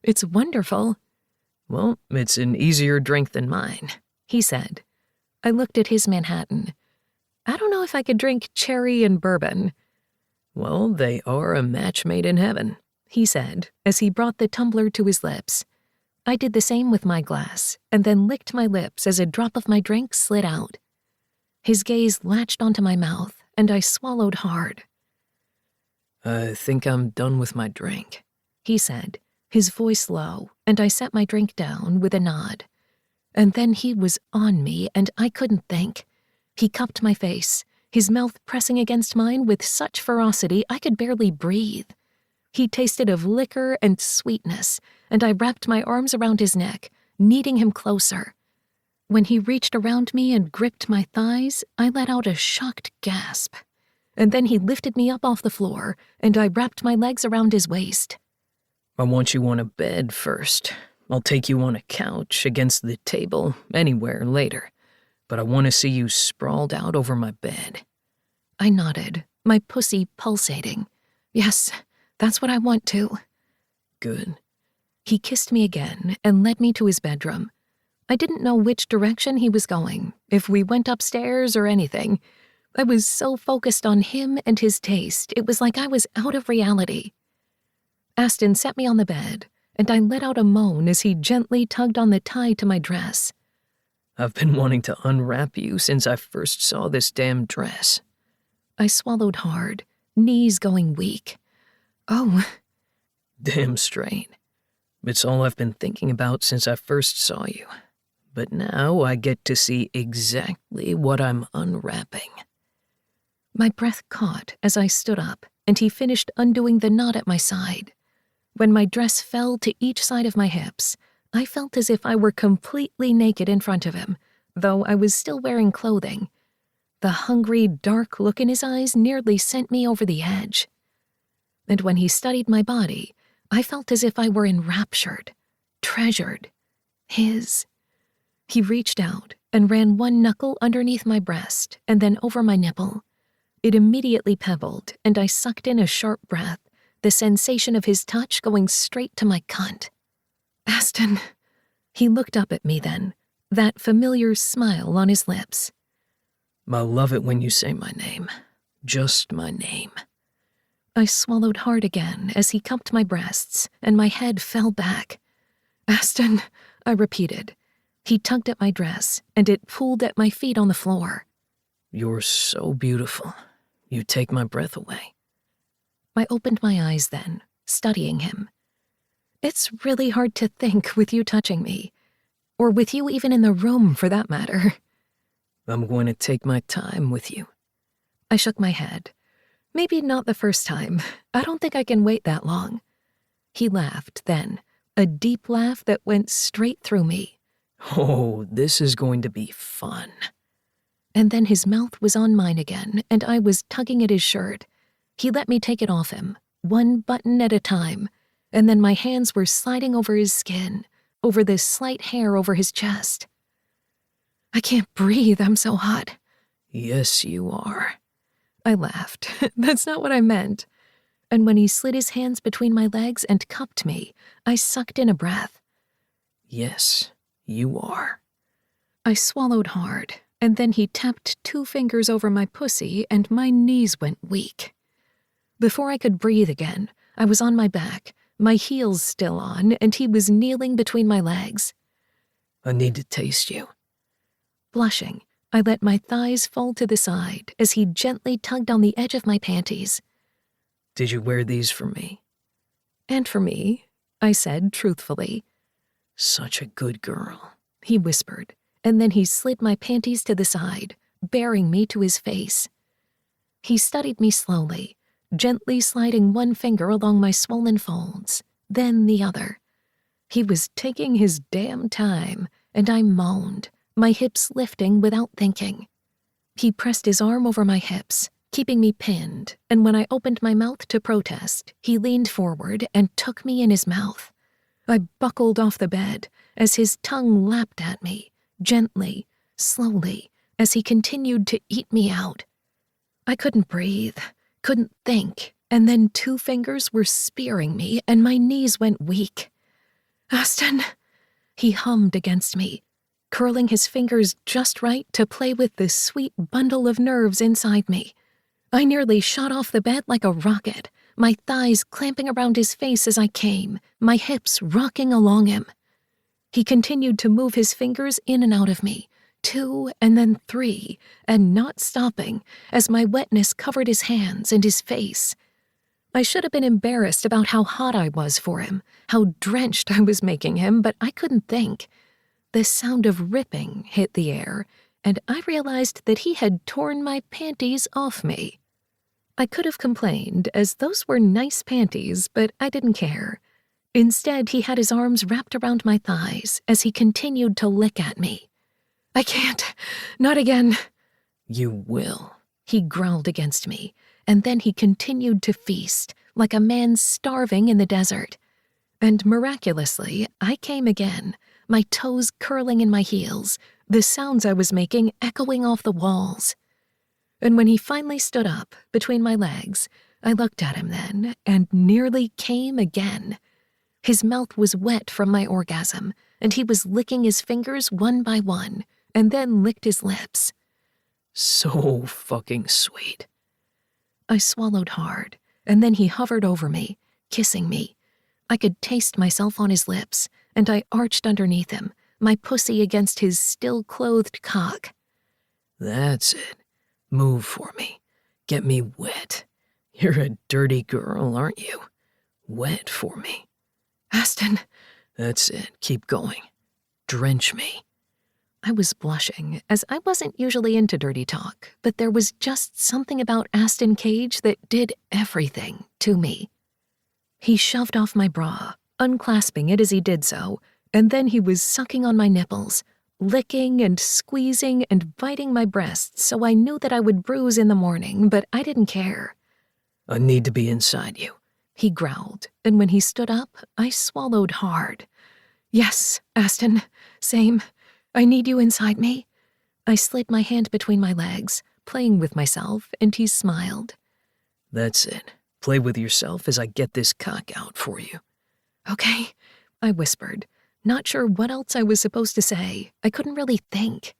It's wonderful. Well, it's an easier drink than mine, he said. I looked at his Manhattan. I don't know if I could drink cherry and bourbon. Well, they are a match made in heaven, he said, as he brought the tumbler to his lips. I did the same with my glass, and then licked my lips as a drop of my drink slid out. His gaze latched onto my mouth, and I swallowed hard. I think I'm done with my drink, he said, his voice low, and I set my drink down with a nod. And then he was on me, and I couldn't think. He cupped my face, his mouth pressing against mine with such ferocity I could barely breathe. He tasted of liquor and sweetness, and I wrapped my arms around his neck, kneading him closer. When he reached around me and gripped my thighs, I let out a shocked gasp. And then he lifted me up off the floor, and I wrapped my legs around his waist. I want you on a bed first. I'll take you on a couch, against the table, anywhere later. but I want to see you sprawled out over my bed. I nodded, my pussy pulsating. Yes, that's what I want to. Good. He kissed me again and led me to his bedroom. I didn't know which direction he was going, if we went upstairs or anything. I was so focused on him and his taste, it was like I was out of reality. Aston set me on the bed, and I let out a moan as he gently tugged on the tie to my dress. I've been wanting to unwrap you since I first saw this damn dress. I swallowed hard, knees going weak. Oh. Damn straight. It's all I've been thinking about since I first saw you. But now I get to see exactly what I'm unwrapping. My breath caught as I stood up, and he finished undoing the knot at my side. When my dress fell to each side of my hips, I felt as if I were completely naked in front of him, though I was still wearing clothing. The hungry, dark look in his eyes nearly sent me over the edge. And when he studied my body, I felt as if I were enraptured, treasured, his. He reached out and ran one knuckle underneath my breast and then over my nipple. It immediately pebbled, and I sucked in a sharp breath, the sensation of his touch going straight to my cunt. Aston. He looked up at me then, that familiar smile on his lips. I love it when you say my name. Just my name. I swallowed hard again as he cupped my breasts, and my head fell back. Aston, I repeated. He tugged at my dress, and it pulled at my feet on the floor. You're so beautiful. You take my breath away. I opened my eyes then, studying him. It's really hard to think with you touching me, or with you even in the room for that matter. I'm going to take my time with you. I shook my head. Maybe not the first time. I don't think I can wait that long. He laughed then, a deep laugh that went straight through me. Oh, this is going to be fun. And then his mouth was on mine again, and I was tugging at his shirt. He let me take it off him, one button at a time, and then my hands were sliding over his skin, over the slight hair over his chest. I can't breathe, I'm so hot. Yes, you are. I laughed. That's not what I meant. And when he slid his hands between my legs and cupped me, I sucked in a breath. Yes, you are. I swallowed hard, and then he tapped 2 fingers over my pussy and my knees went weak. Before I could breathe again, I was on my back, my heels still on, and he was kneeling between my legs. I need to taste you. Blushing, I let my thighs fall to the side as he gently tugged on the edge of my panties. Did you wear these for me? And for me, I said truthfully. Such a good girl, he whispered, and then he slid my panties to the side, bearing me to his face. He studied me slowly, gently sliding one finger along my swollen folds, then the other. He was taking his damn time, and I moaned, my hips lifting without thinking. He pressed his arm over my hips, keeping me pinned, and when I opened my mouth to protest, he leaned forward and took me in his mouth. I buckled off the bed as his tongue lapped at me, gently, slowly, as he continued to eat me out. I couldn't breathe, couldn't think, and then 2 fingers were spearing me and my knees went weak. Aston, he hummed against me, curling his fingers just right to play with the sweet bundle of nerves inside me. I nearly shot off the bed like a rocket, my thighs clamping around his face as I came, my hips rocking along him. He continued to move his fingers in and out of me, 2 and then 3, and not stopping, as my wetness covered his hands and his face. I should have been embarrassed about how hot I was for him, how drenched I was making him, but I couldn't think. The sound of ripping hit the air, and I realized that he had torn my panties off me. I could have complained, as those were nice panties, but I didn't care. Instead, he had his arms wrapped around my thighs as he continued to lick at me. I can't. Not again. You will, he growled against me, and then he continued to feast, like a man starving in the desert. And miraculously, I came again, my toes curling in my heels, the sounds I was making echoing off the walls. And when he finally stood up between my legs, I looked at him then and nearly came again. His mouth was wet from my orgasm, and he was licking his fingers one by one, and then licked his lips. So fucking sweet. I swallowed hard, and then he hovered over me, kissing me. I could taste myself on his lips, and I arched underneath him, my pussy against his still-clothed cock. That's it. Move for me. Get me wet. You're a dirty girl, aren't you? Wet for me. Aston. That's it. Keep going. Drench me. I was blushing, as I wasn't usually into dirty talk, but there was just something about Aston Cage that did everything to me. He shoved off my bra, unclasping it as he did so, and then he was sucking on my nipples, licking and squeezing and biting my breasts so I knew that I would bruise in the morning, but I didn't care. I need to be inside you. He growled, and when he stood up, I swallowed hard. Yes, Aston, same. I need you inside me. I slid my hand between my legs, playing with myself, and he smiled. That's it. Play with yourself as I get this cock out for you. Okay, I whispered, not sure what else I was supposed to say. I couldn't really think.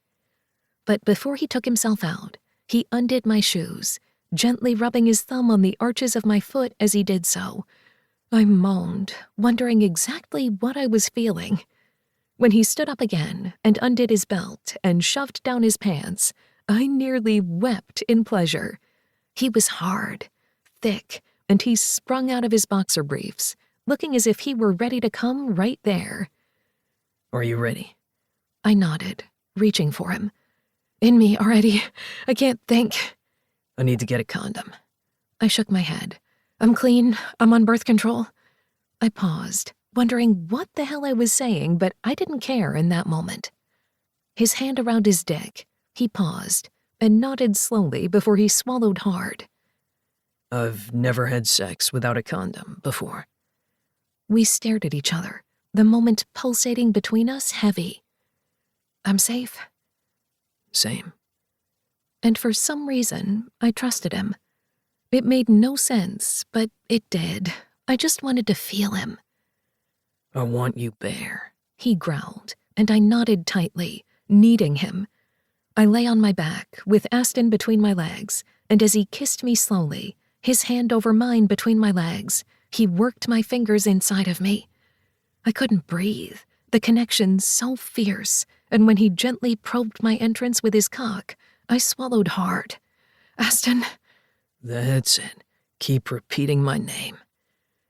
But before he took himself out, he undid my shoes, gently rubbing his thumb on the arches of my foot as he did so. I moaned, wondering exactly what I was feeling. When he stood up again and undid his belt and shoved down his pants, I nearly wept in pleasure. He was hard, thick, and he sprung out of his boxer briefs, looking as if he were ready to come right there. Are you ready? I nodded, reaching for him. In me already. I can't think. I need to get a condom. I shook my head. I'm clean. I'm on birth control. I paused, wondering what the hell I was saying, but I didn't care in that moment. His hand around his dick, he paused and nodded slowly before he swallowed hard. I've never had sex without a condom before. We stared at each other, the moment pulsating between us heavy. I'm safe. Same. And for some reason, I trusted him. It made no sense, but it did. I just wanted to feel him. I want you bare. He growled, and I nodded tightly, needing him. I lay on my back, with Aston between my legs, and as he kissed me slowly, his hand over mine between my legs, he worked my fingers inside of me. I couldn't breathe, the connection so fierce, and when he gently probed my entrance with his cock, I swallowed hard. Aston. That's it. Keep repeating my name.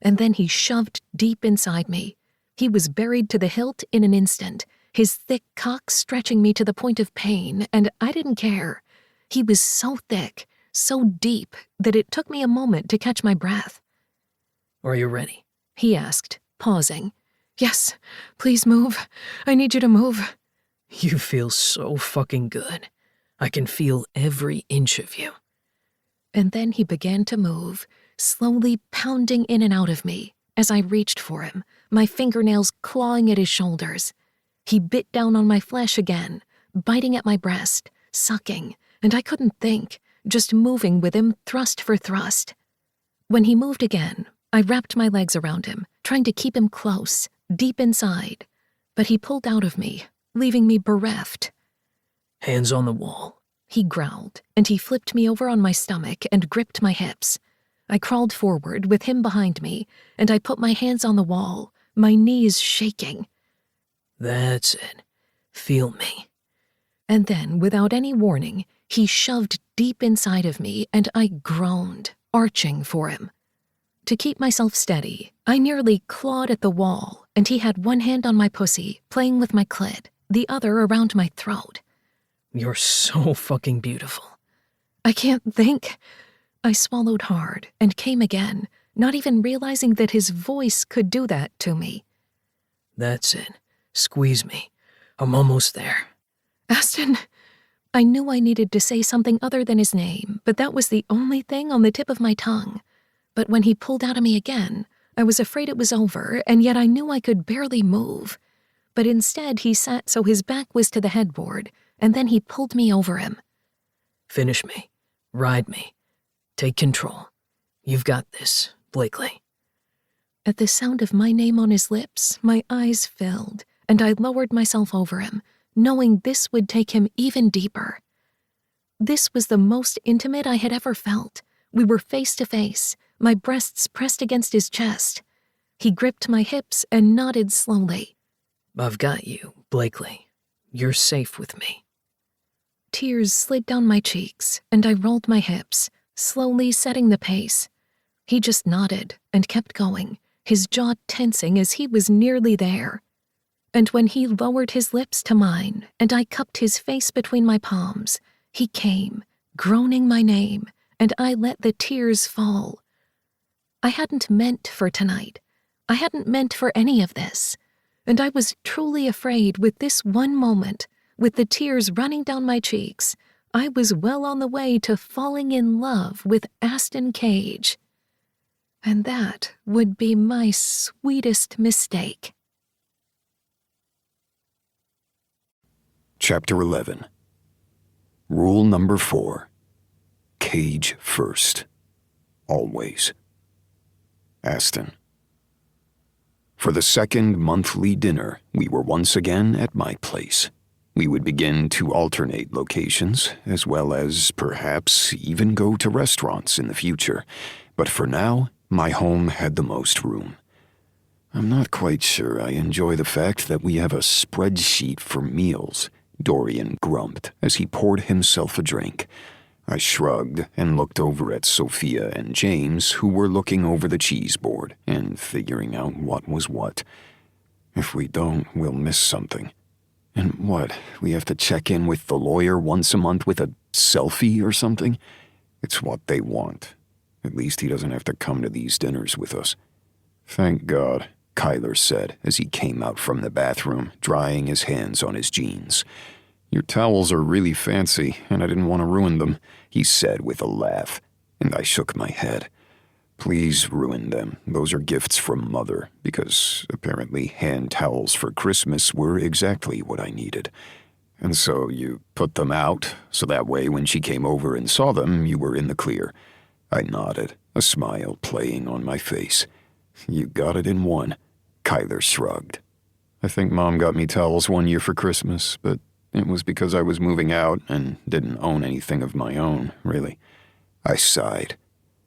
And then he shoved deep inside me. He was buried to the hilt in an instant, his thick cock stretching me to the point of pain, and I didn't care. He was so thick, so deep, that it took me a moment to catch my breath. Are you ready? He asked, pausing. Yes, please move. I need you to move. You feel so fucking good. I can feel every inch of you. And then he began to move, slowly pounding in and out of me as I reached for him, my fingernails clawing at his shoulders. He bit down on my flesh again, biting at my breast, sucking, and I couldn't think, just moving with him thrust for thrust. When he moved again, I wrapped my legs around him, trying to keep him close, deep inside, but he pulled out of me, leaving me bereft. Hands on the wall. He growled, and he flipped me over on my stomach and gripped my hips. I crawled forward with him behind me, and I put my hands on the wall, my knees shaking. That's it. Feel me. And then, without any warning, he shoved deep inside of me, and I groaned, arching for him. To keep myself steady, I nearly clawed at the wall, and he had one hand on my pussy, playing with my clit, the other around my throat. You're so fucking beautiful. I can't think. I swallowed hard and came again, not even realizing that his voice could do that to me. That's it. Squeeze me. I'm almost there. Aston. I knew I needed to say something other than his name, but that was the only thing on the tip of my tongue. But when he pulled out of me again, I was afraid it was over, and yet I knew I could barely move. but instead he sat so his back was to the headboard, and then he pulled me over him. Finish me. Ride me. Take control. You've got this, Blakely. At the sound of my name on his lips, my eyes filled, and I lowered myself over him, knowing this would take him even deeper. This was the most intimate I had ever felt. We were face to face, my breasts pressed against his chest. He gripped my hips and nodded slowly. I've got you, Blakely. You're safe with me. Tears slid down my cheeks, and I rolled my hips, slowly setting the pace. He just nodded and kept going, his jaw tensing as he was nearly there. And when he lowered his lips to mine, and I cupped his face between my palms, he came, groaning my name, and I let the tears fall. I hadn't meant for tonight. I hadn't meant for any of this. And I was truly afraid with this one moment, with the tears running down my cheeks, I was well on the way to falling in love with Aston Cage. And that would be my sweetest mistake. Chapter 11. Rule number 4. Cage first. Always. Aston. For the second monthly dinner, we were once again at my place. We would begin to alternate locations, as well as perhaps even go to restaurants in the future. But for now, my home had the most room. I'm not quite sure I enjoy the fact that we have a spreadsheet for meals, Dorian grumped as he poured himself a drink. I shrugged and looked over at Sophia and James, who were looking over the cheese board and figuring out what was what. If we don't, we'll miss something. And what, we have to check in with the lawyer once a month with a selfie or something? It's what they want. At least he doesn't have to come to these dinners with us. Thank God, Kyler said as he came out from the bathroom, drying his hands on his jeans. Your towels are really fancy, and I didn't want to ruin them, he said with a laugh, and I shook my head. Please ruin them. Those are gifts from Mother, because apparently hand towels for Christmas were exactly what I needed. And so you put them out, so that way when she came over and saw them, you were in the clear. I nodded, a smile playing on my face. You got it in one. Kyler shrugged. I think Mom got me towels one year for Christmas, but it was because I was moving out and didn't own anything of my own, really. I sighed.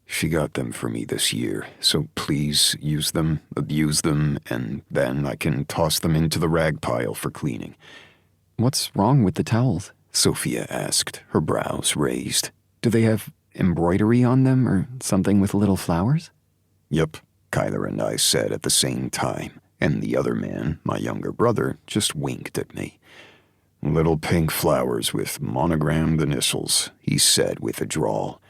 She got them for me this year, so please use them, abuse them, and then I can toss them into the rag pile for cleaning. What's wrong with the towels? Sophia asked, her brows raised. Do they have embroidery on them or something with little flowers? Yep, Kyler and I said at the same time, and the other man, my younger brother, just winked at me. Little pink flowers with monogrammed initials, he said with a drawl.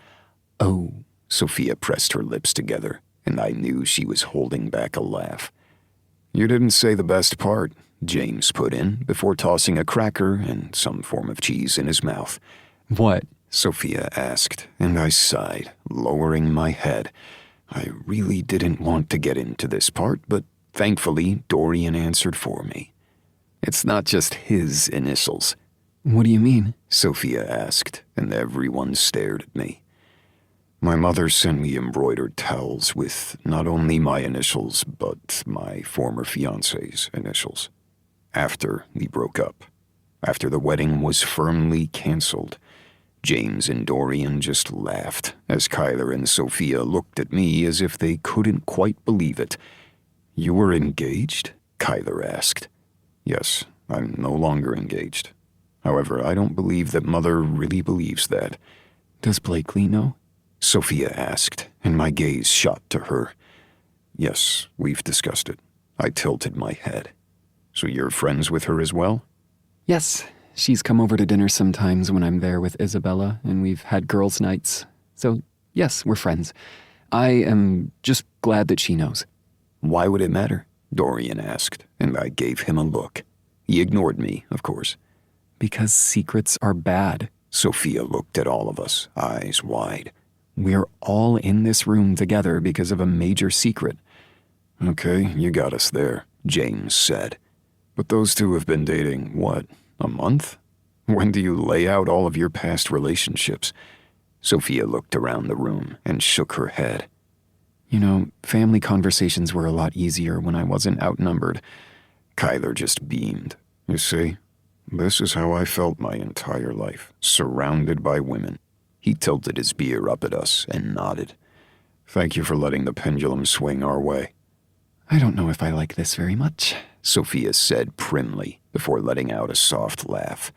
Oh, Sophia pressed her lips together, and I knew she was holding back a laugh. You didn't say the best part, James put in, before tossing a cracker and some form of cheese in his mouth. What? Sophia asked, and I sighed, lowering my head. I really didn't want to get into this part, but thankfully Dorian answered for me. It's not just his initials. What do you mean? Sophia asked, and everyone stared at me. My mother sent me embroidered towels with not only my initials, but my former fiancé's initials. After we broke up. After the wedding was firmly canceled. James and Dorian just laughed as Kyler and Sophia looked at me as if they couldn't quite believe it. You were engaged? Kyler asked. Yes, I'm no longer engaged. However, I don't believe that Mother really believes that. Does Blakely know? Sophia asked, and my gaze shot to her. Yes, we've discussed it. I tilted my head. So you're friends with her as well? Yes, she's come over to dinner sometimes when I'm there with Isabella, and we've had girls' nights. So, yes, we're friends. I am just glad that she knows. Why would it matter? Dorian asked, and I gave him a look. He ignored me, of course. Because secrets are bad. Sophia looked at all of us, eyes wide. We're all in this room together because of a major secret. Okay, you got us there, James said. But those two have been dating, what, a month? When do you lay out all of your past relationships? Sophia looked around the room and shook her head. You know, family conversations were a lot easier when I wasn't outnumbered. Kyler just beamed. You see, this is how I felt my entire life, surrounded by women. He tilted his beer up at us and nodded. Thank you for letting the pendulum swing our way. I don't know if I like this very much, Sophia said primly before letting out a soft laugh.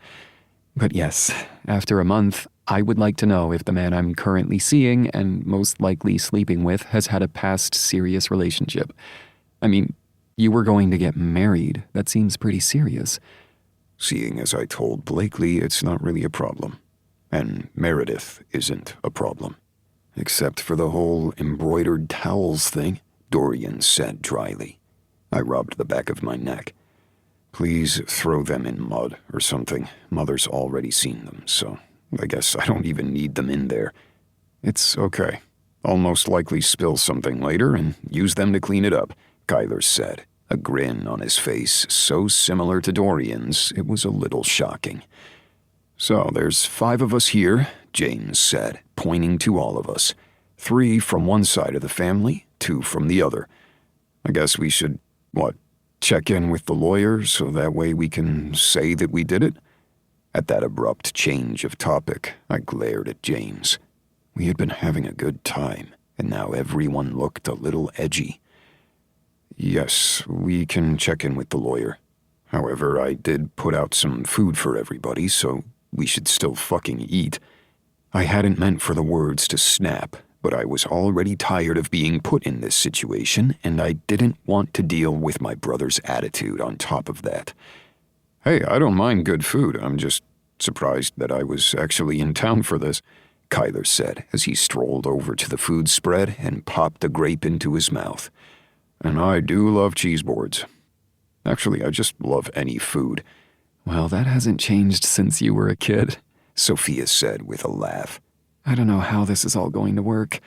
But yes, after a month, I would like to know if the man I'm currently seeing and most likely sleeping with has had a past serious relationship. I mean, you were going to get married. That seems pretty serious. Seeing as I told Blakely, it's not really a problem. And Meredith isn't a problem. Except for the whole embroidered towels thing, Dorian said dryly. I rubbed the back of my neck. Please throw them in mud or something. Mother's already seen them, so I guess I don't even need them in there. It's okay. I'll most likely spill something later and use them to clean it up, Kyler said, a grin on his face so similar to Dorian's it was a little shocking. So there's 5 of us here, James said, pointing to all of us. 3 from one side of the family, 2 from the other. I guess we should, check in with the lawyer so that way we can say that we did it? At that abrupt change of topic, I glared at James. We had been having a good time, and now everyone looked a little edgy. Yes, we can check in with the lawyer. However, I did put out some food for everybody, so we should still fucking eat. I hadn't meant for the words to snap, but I was already tired of being put in this situation, and I didn't want to deal with my brother's attitude on top of that. Hey, I don't mind good food. I'm just surprised that I was actually in town for this, Kyler said as he strolled over to the food spread and popped a grape into his mouth. And I do love cheese boards. Actually, I just love any food. Well, that hasn't changed since you were a kid, Sophia said with a laugh. I don't know how this is all going to work.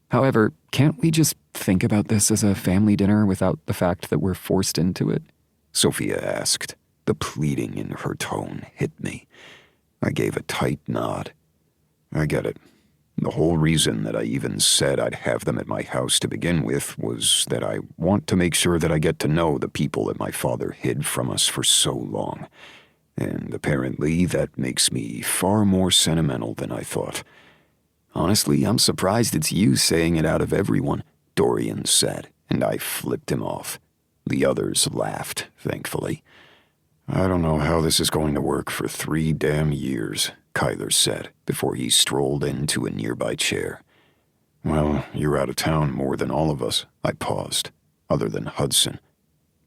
However, can't we just think about this as a family dinner without the fact that we're forced into it? Sophia asked. The pleading in her tone hit me. I gave a tight nod. I get it. The whole reason that I even said I'd have them at my house to begin with was that I want to make sure that I get to know the people that my father hid from us for so long. And apparently that makes me far more sentimental than I thought. Honestly, I'm surprised it's you saying it out of everyone, Dorian said, and I flipped him off. The others laughed, thankfully. I don't know how this is going to work for 3 damn years, Kyler said, before he strolled into a nearby chair. Well, you're out of town more than all of us, I paused, other than Hudson.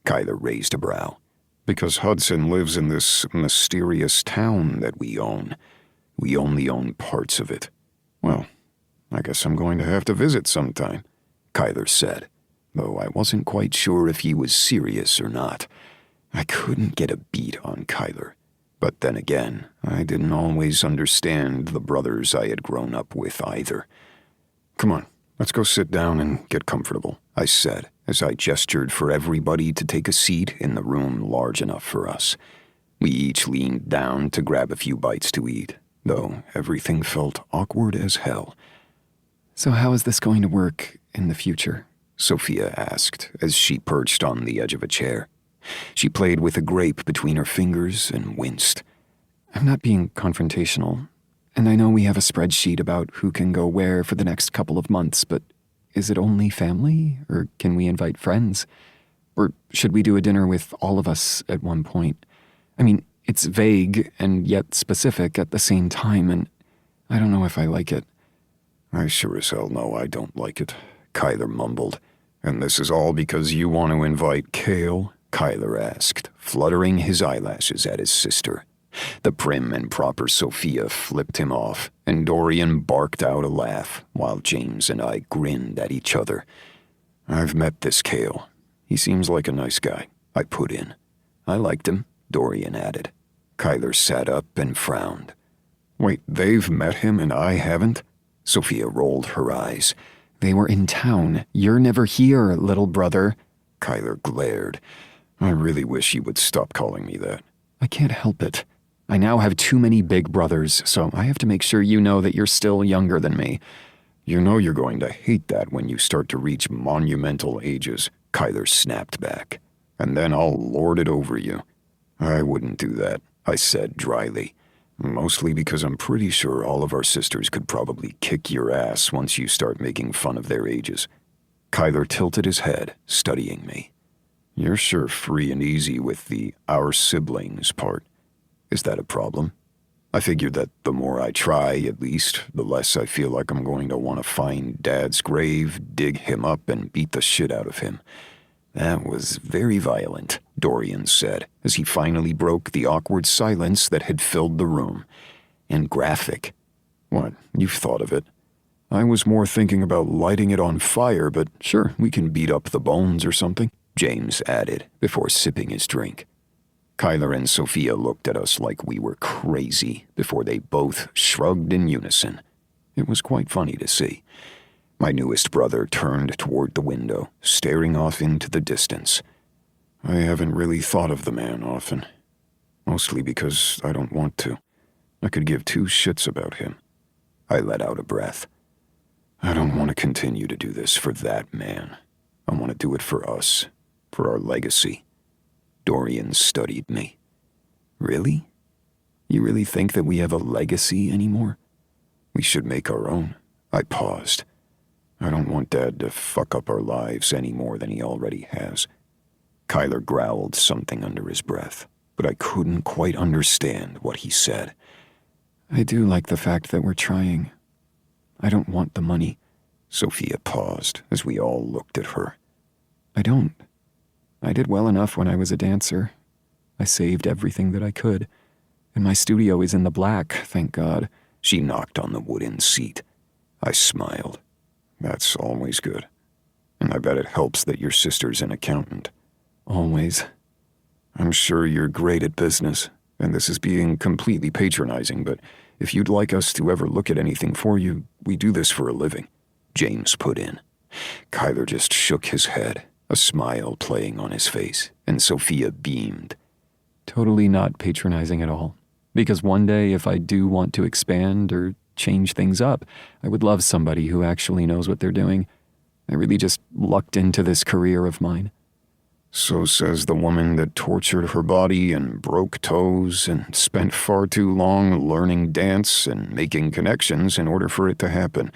Kyler raised a brow. Because Hudson lives in this mysterious town that we own. We only own parts of it. Well, I guess I'm going to have to visit sometime, Kyler said, though I wasn't quite sure if he was serious or not. I couldn't get a beat on Kyler. But then again, I didn't always understand the brothers I had grown up with either. Come on, let's go sit down and get comfortable, I said, as I gestured for everybody to take a seat in the room large enough for us. We each leaned down to grab a few bites to eat, though everything felt awkward as hell. So how is this going to work in the future? Sophia asked as she perched on the edge of a chair. She played with a grape between her fingers and winced. I'm not being confrontational, and I know we have a spreadsheet about who can go where for the next couple of months, but is it only family, or can we invite friends? Or should we do a dinner with all of us at one point? I mean, it's vague and yet specific at the same time, and I don't know if I like it. I sure as hell know I don't like it, Kyler mumbled. And this is all because you want to invite Kale? Kyler asked, fluttering his eyelashes at his sister. The prim and proper Sophia flipped him off, and Dorian barked out a laugh, while James and I grinned at each other. I've met this Kale. He seems like a nice guy, I put in. I liked him, Dorian added. Kyler sat up and frowned. Wait, they've met him and I haven't? Sophia rolled her eyes. They were in town. You're never here, little brother. Kyler glared. I really wish you would stop calling me that. I can't help it. I now have too many big brothers, so I have to make sure you know that you're still younger than me. You know you're going to hate that when you start to reach monumental ages, Kyler snapped back. And then I'll lord it over you. I wouldn't do that, I said dryly. Mostly because I'm pretty sure all of our sisters could probably kick your ass once you start making fun of their ages. Kyler tilted his head, studying me. You're sure free and easy with the "our siblings" part. Is that a problem? I figured that the more I try, at least, the less I feel like I'm going to want to find Dad's grave, dig him up, and beat the shit out of him. That was very violent, Dorian said, as he finally broke the awkward silence that had filled the room. And graphic. What, you've thought of it? I was more thinking about lighting it on fire, but sure, we can beat up the bones or something, James added, before sipping his drink. Kyler and Sophia looked at us like we were crazy before they both shrugged in unison. It was quite funny to see. My newest brother turned toward the window, staring off into the distance. I haven't really thought of the man often. Mostly because I don't want to. I could give two shits about him. I let out a breath. I don't want to continue to do this for that man. I want to do it for us, for our legacy. Dorian studied me. Really? You really think that we have a legacy anymore? We should make our own. I paused. I don't want Dad to fuck up our lives any more than he already has. Kyler growled something under his breath, but I couldn't quite understand what he said. I do like the fact that we're trying. I don't want the money. Sophia paused as we all looked at her. I don't. I did well enough when I was a dancer. I saved everything that I could. And my studio is in the black, thank God. She knocked on the wooden seat. I smiled. That's always good. And I bet it helps that your sister's an accountant. Always. I'm sure you're great at business, and this is being completely patronizing, but if you'd like us to ever look at anything for you, we do this for a living, James put in. Kyler just shook his head, a smile playing on his face, and Sophia beamed. Totally not patronizing at all. Because one day, if I do want to expand or change things up, I would love somebody who actually knows what they're doing. I really just lucked into this career of mine. So says the woman that tortured her body and broke toes and spent far too long learning dance and making connections in order for it to happen.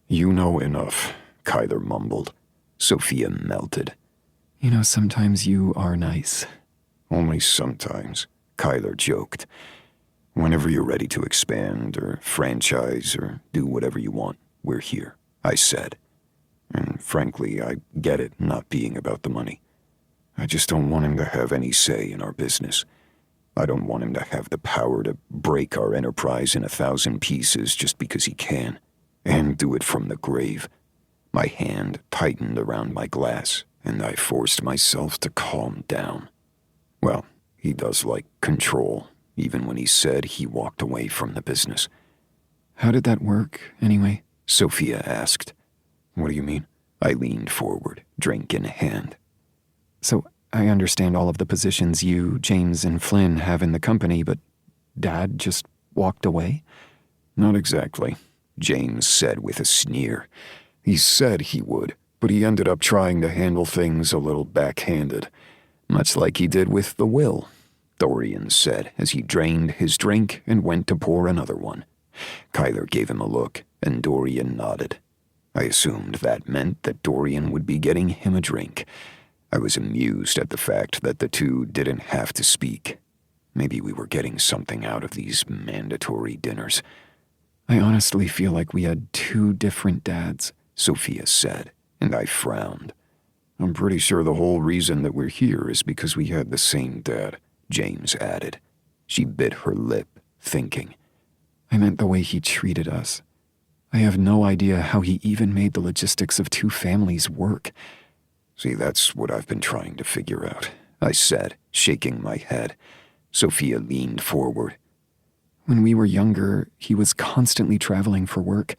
You know enough, Kyler mumbled. Sophia melted. You know, sometimes you are nice. Only sometimes, Kyler joked. Whenever you're ready to expand or franchise or do whatever you want, we're here, I said. And frankly, I get it not being about the money. I just don't want him to have any say in our business. I don't want him to have the power to break our enterprise in 1,000 pieces just because he can, and do it from the grave. My hand tightened around my glass, and I forced myself to calm down. Well, he does like control, even when he said he walked away from the business. How did that work, anyway? Sophia asked. What do you mean? I leaned forward, drink in hand. So, I understand all of the positions you, James, and Flynn have in the company, but Dad just walked away? Not exactly, James said with a sneer. He said he would, but he ended up trying to handle things a little backhanded, much like he did with the will, Dorian said as he drained his drink and went to pour another one. Kyler gave him a look, and Dorian nodded. I assumed that meant that Dorian would be getting him a drink. I was amused at the fact that the two didn't have to speak. Maybe we were getting something out of these mandatory dinners. I honestly feel like we had two different dads, Sophia said, and I frowned. I'm pretty sure the whole reason that we're here is because we had the same dad, James added. She bit her lip, thinking. I meant the way he treated us. I have no idea how he even made the logistics of two families work. See, that's what I've been trying to figure out, I said, shaking my head. Sophia leaned forward. When we were younger, he was constantly traveling for work.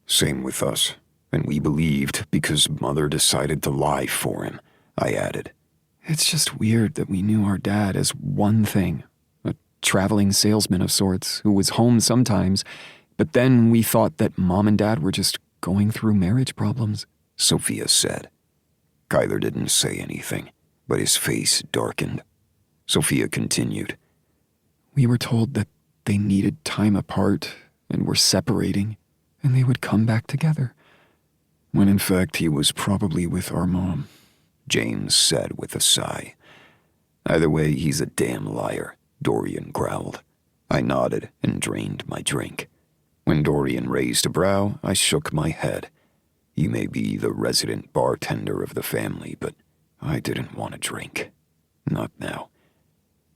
Same with us. And we believed because Mother decided to lie for him, I added. It's just weird that we knew our dad as one thing, a traveling salesman of sorts who was home sometimes, but then we thought that Mom and Dad were just going through marriage problems, Sophia said. Kyler didn't say anything, but his face darkened. Sophia continued. We were told that they needed time apart and were separating, and they would come back together. When in fact he was probably with our mom, James said with a sigh. Either way, he's a damn liar, Dorian growled. I nodded and drained my drink. When Dorian raised a brow, I shook my head. You may be the resident bartender of the family, but I didn't want to drink. Not now.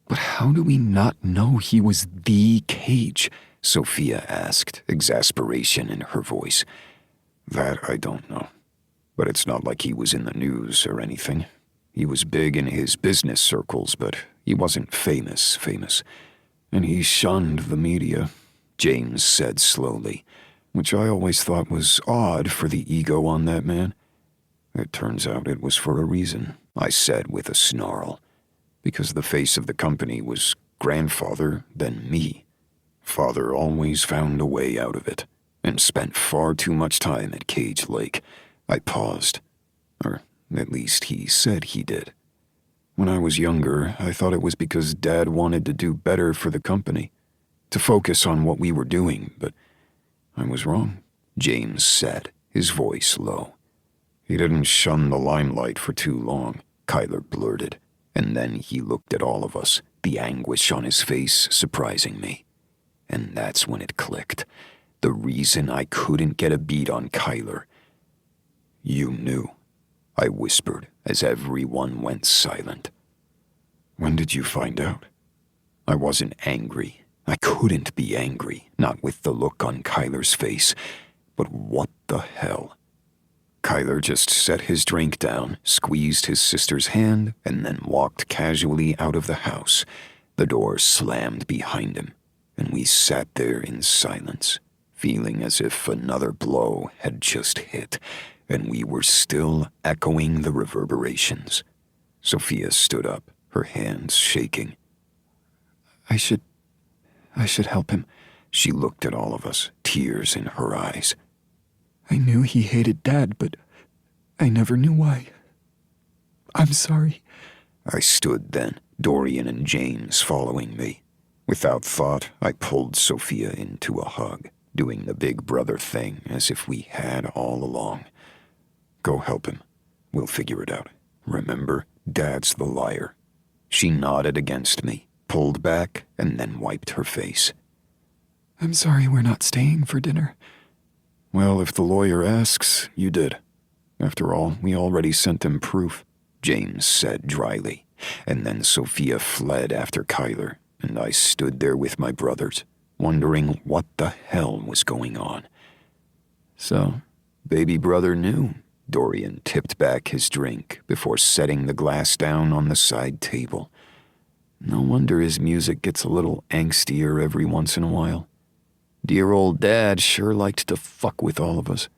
But how do we not know he was the Cage? Sophia asked, exasperation in her voice. That I don't know. But it's not like he was in the news or anything. He was big in his business circles, but he wasn't famous. And he shunned the media, James said slowly, which I always thought was odd for the ego on that man. It turns out it was for a reason, I said with a snarl. Because the face of the company was grandfather, then me. Father always found a way out of it, and spent far too much time at Cage Lake. I paused. Or at least he said he did. When I was younger, I thought it was because Dad wanted to do better for the company, to focus on what we were doing, but I was wrong, James said, his voice low. He didn't shun the limelight for too long, Kyler blurted, and then he looked at all of us, the anguish on his face surprising me. And that's when it clicked. The reason I couldn't get a beat on Kyler. You knew, I whispered as everyone went silent. When did you find out? I wasn't angry. I couldn't be angry, not with the look on Kyler's face. But what the hell? Kyler just set his drink down, squeezed his sister's hand, and then walked casually out of the house. The door slammed behind him, and we sat there in silence, feeling as if another blow had just hit, and we were still echoing the reverberations. Sophia stood up, her hands shaking. I should help him. She looked at all of us, tears in her eyes. I knew he hated Dad, but I never knew why. I'm sorry. I stood then, Dorian and James following me. Without thought, I pulled Sophia into a hug, doing the big brother thing as if we had all along. Go help him. We'll figure it out. Remember, Dad's the liar. She nodded against me, pulled back, and then wiped her face. I'm sorry we're not staying for dinner. Well, if the lawyer asks, you did. After all, we already sent him proof, James said dryly, and then Sophia fled after Kyler, and I stood there with my brothers, wondering what the hell was going on. So, baby brother knew. Dorian tipped back his drink before setting the glass down on the side table. No wonder his music gets a little angstier every once in a while. Dear old Dad sure liked to fuck with all of us.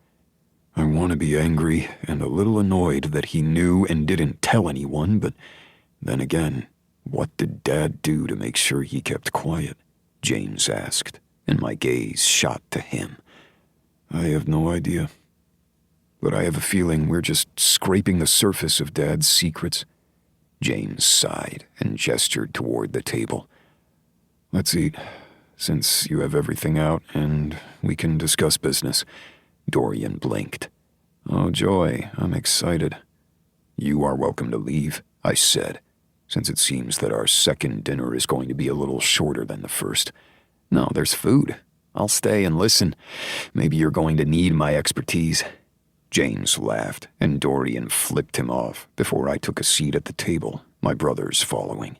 I want to be angry and a little annoyed that he knew and didn't tell anyone, but then again, what did Dad do to make sure he kept quiet? James asked, and my gaze shot to him. I have no idea. But I have a feeling we're just scraping the surface of Dad's secrets. James sighed and gestured toward the table. Let's eat, since you have everything out and we can discuss business. Dorian blinked. Oh, joy, I'm excited. You are welcome to leave, I said, since it seems that our second dinner is going to be a little shorter than the first. No, there's food. I'll stay and listen. Maybe you're going to need my expertise. James laughed, and Dorian flipped him off before I took a seat at the table, my brothers following.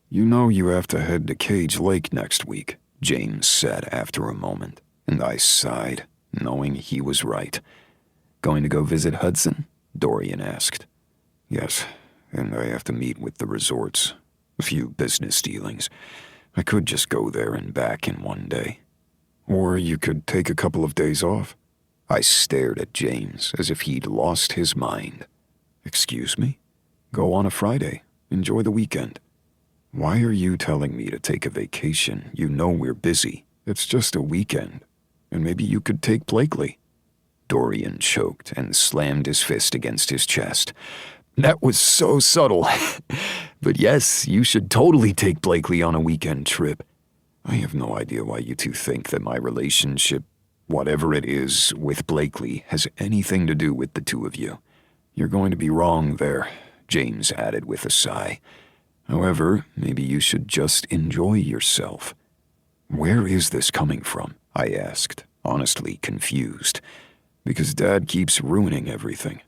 You know you have to head to Cage Lake next week, James said after a moment, and I sighed, knowing he was right. Going to go visit Hudson? Dorian asked. Yes, and I have to meet with the resorts. A few business dealings. I could just go there and back in one day. Or you could take a couple of days off. I stared at James as if he'd lost his mind. Excuse me? Go on a Friday. Enjoy the weekend. Why are you telling me to take a vacation? You know we're busy. It's just a weekend. And maybe you could take Blakely. Dorian choked and slammed his fist against his chest. That was so subtle. But yes, you should totally take Blakely on a weekend trip. I have no idea why you two think that my relationship, whatever it is, with Blakely has anything to do with the two of you. You're going to be wrong there, James added with a sigh. However, maybe you should just enjoy yourself. Where is this coming from? I asked, honestly confused. Because Dad keeps ruining everything.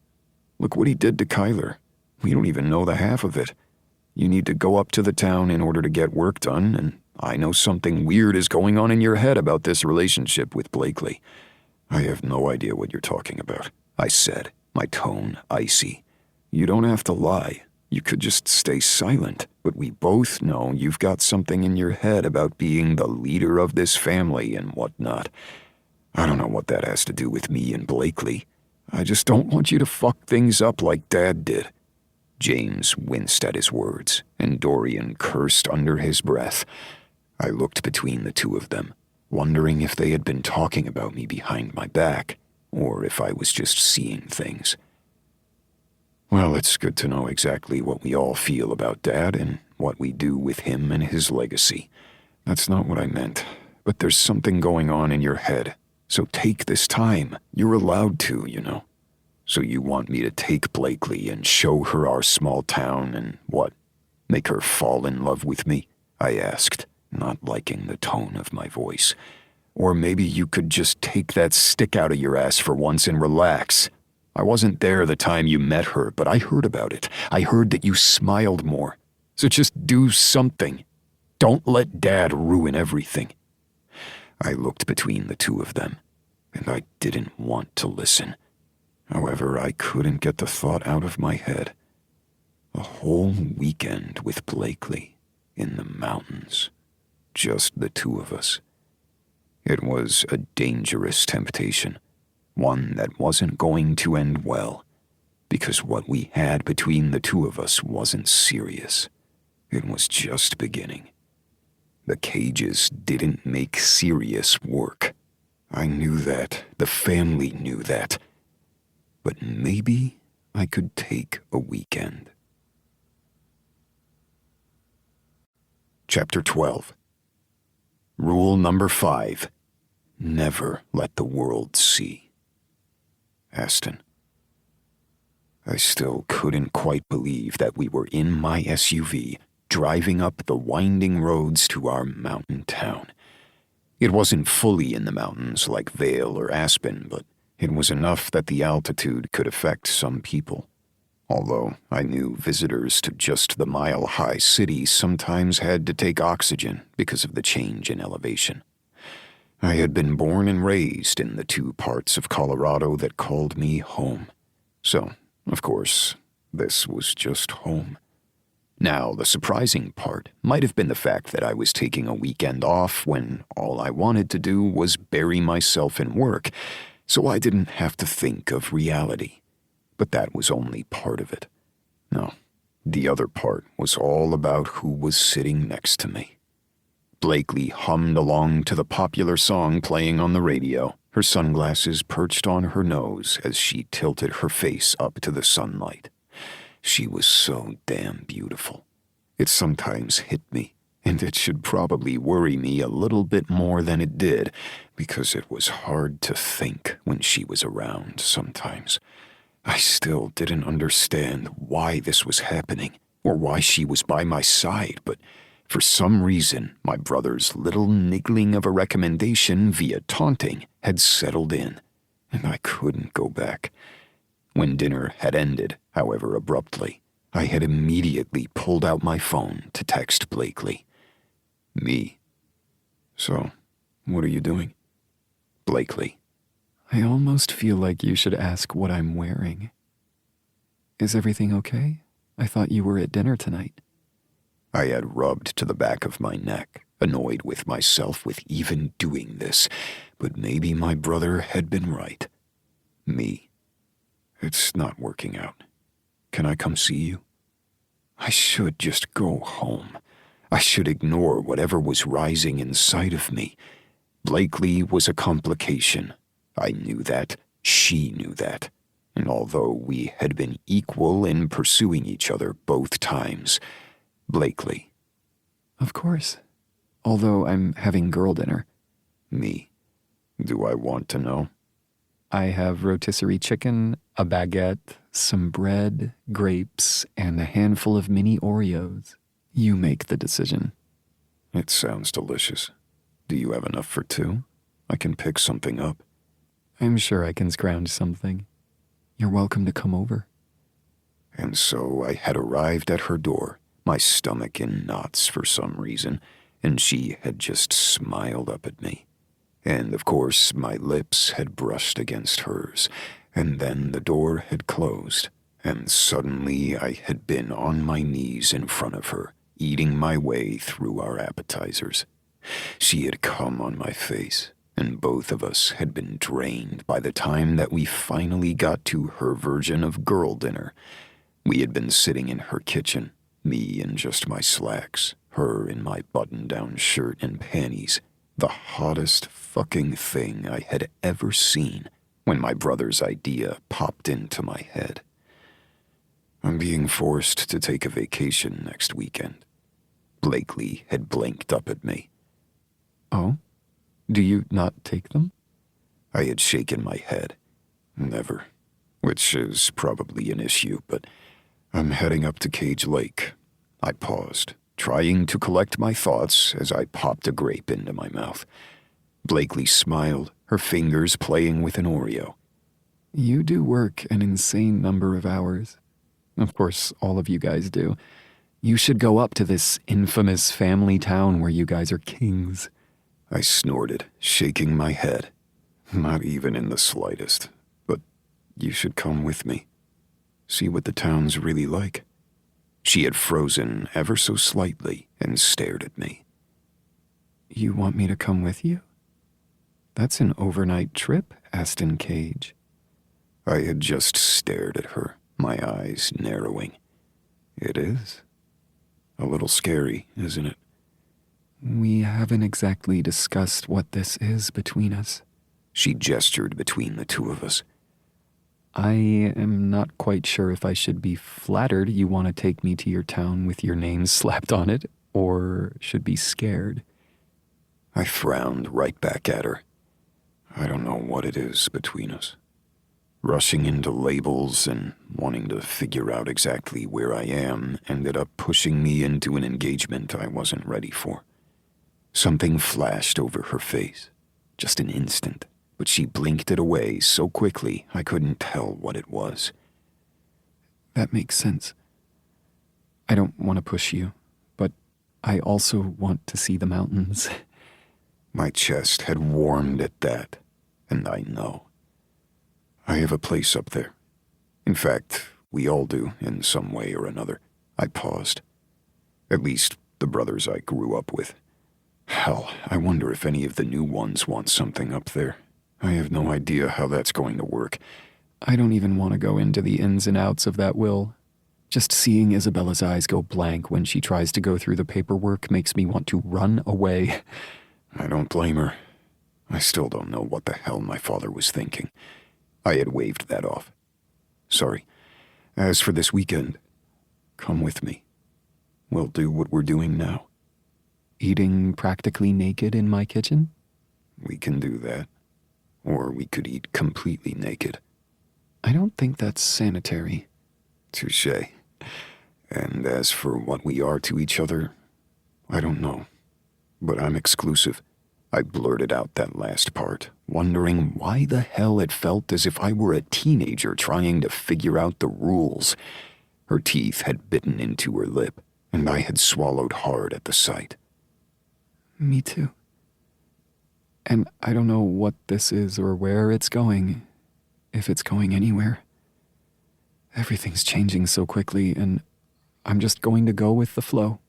Look what he did to Kyler. We don't even know the half of it. You need to go up to the town in order to get work done, and I know something weird is going on in your head about this relationship with Blakely. I have no idea what you're talking about, I said, my tone icy. You don't have to lie. You could just stay silent, but we both know you've got something in your head about being the leader of this family and whatnot. I don't know what that has to do with me and Blakely. I just don't want you to fuck things up like Dad did. James winced at his words, and Dorian cursed under his breath. I looked between the two of them, wondering if they had been talking about me behind my back, or if I was just seeing things. Well, it's good to know exactly what we all feel about Dad and what we do with him and his legacy. That's not what I meant, but there's something going on in your head. So take this time. You're allowed to, you know. So you want me to take Blakely and show her our small town and what? Make her fall in love with me? I asked, not liking the tone of my voice. Or maybe you could just take that stick out of your ass for once and relax. I wasn't there the time you met her, but I heard about it. I heard that you smiled more. So just do something. Don't let Dad ruin everything. I looked between the two of them, and I didn't want to listen. However, I couldn't get the thought out of my head. A whole weekend with Blakely in the mountains. Just the two of us. It was a dangerous temptation, one that wasn't going to end well, because what we had between the two of us wasn't serious. It was just beginning. The cages didn't make serious work. I knew that. The family knew that. But maybe I could take a weekend. Chapter 12. Rule number 5. Never let the world see. Aston. I still couldn't quite believe that we were in my SUV, driving up the winding roads to our mountain town. It wasn't fully in the mountains like Vale or Aspen, but it was enough that the altitude could affect some people. Although I knew visitors to just the mile-high city sometimes had to take oxygen because of the change in elevation. I had been born and raised in the two parts of Colorado that called me home. So, of course, this was just home. Now, the surprising part might have been the fact that I was taking a weekend off when all I wanted to do was bury myself in work, so I didn't have to think of reality. But that was only part of it. No, the other part was all about who was sitting next to me. Blakely hummed along to the popular song playing on the radio, her sunglasses perched on her nose as she tilted her face up to the sunlight. She was so damn beautiful. It sometimes hit me, and it should probably worry me a little bit more than it did, because it was hard to think when she was around sometimes. I still didn't understand why this was happening, or why she was by my side, but for some reason, my brother's little niggling of a recommendation via taunting had settled in, and I couldn't go back. When dinner had ended, however abruptly, I had immediately pulled out my phone to text Blakely. Me. So, what are you doing? Blakely. I almost feel like you should ask what I'm wearing. Is everything okay? I thought you were at dinner tonight. I had rubbed to the back of my neck, annoyed with myself with even doing this, but maybe my brother had been right. Me. It's not working out. Can I come see you? I should just go home. I should ignore whatever was rising inside of me. Blakely was a complication. I knew that. She knew that. And although we had been equal in pursuing each other both times, Blakely. Of course. Although I'm having girl dinner. Me. Do I want to know? I have rotisserie chicken, a baguette, some bread, grapes, and a handful of mini Oreos. You make the decision. It sounds delicious. Do you have enough for two? I can pick something up. I'm sure I can scrounge something. You're welcome to come over. And so I had arrived at her door, my stomach in knots for some reason, and she had just smiled up at me. And of course, my lips had brushed against hers, and then the door had closed, and suddenly I had been on my knees in front of her, eating my way through our appetizers. She had come on my face, and both of us had been drained by the time that we finally got to her version of girl dinner. We had been sitting in her kitchen, me in just my slacks, her in my button-down shirt and panties, the hottest fucking thing I had ever seen, when my brother's idea popped into my head. I'm being forced to take a vacation next weekend. Blakely had blinked up at me. Oh? Do you not take them? I had shaken my head. Never. Which is probably an issue, but I'm heading up to Cage Lake. I paused, trying to collect my thoughts as I popped a grape into my mouth. Blakely smiled, her fingers playing with an Oreo. You do work an insane number of hours. Of course, all of you guys do. You should go up to this infamous family town where you guys are kings. I snorted, shaking my head. Not even in the slightest, but you should come with me. See what the town's really like. She had frozen ever so slightly and stared at me. You want me to come with you? That's an overnight trip, Aston Cage. I had just stared at her, my eyes narrowing. It is. A little scary, isn't it? We haven't exactly discussed what this is between us. She gestured between the two of us. I am not quite sure if I should be flattered you want to take me to your town with your name slapped on it, or should be scared. I frowned right back at her. I don't know what it is between us. Rushing into labels and wanting to figure out exactly where I am ended up pushing me into an engagement I wasn't ready for. Something flashed over her face. Just an instant, but she blinked it away so quickly I couldn't tell what it was. That makes sense. I don't want to push you, but I also want to see the mountains. My chest had warmed at that, and I know. I have a place up there. In fact, we all do in some way or another. I paused. At least the brothers I grew up with. Hell, I wonder if any of the new ones want something up there. I have no idea how that's going to work. I don't even want to go into the ins and outs of that will. Just seeing Isabella's eyes go blank when she tries to go through the paperwork makes me want to run away. I don't blame her. I still don't know what the hell my father was thinking. I had waved that off. Sorry. As for this weekend, come with me. We'll do what we're doing now. Eating practically naked in my kitchen? We can do that. Or we could eat completely naked. I don't think that's sanitary. Touché. And as for what we are to each other, I don't know. But I'm exclusive. I blurted out that last part, wondering why the hell it felt as if I were a teenager trying to figure out the rules. Her teeth had bitten into her lip, and I had swallowed hard at the sight. Me too. And I don't know what this is or where it's going, if it's going anywhere. Everything's changing so quickly, and I'm just going to go with the flow,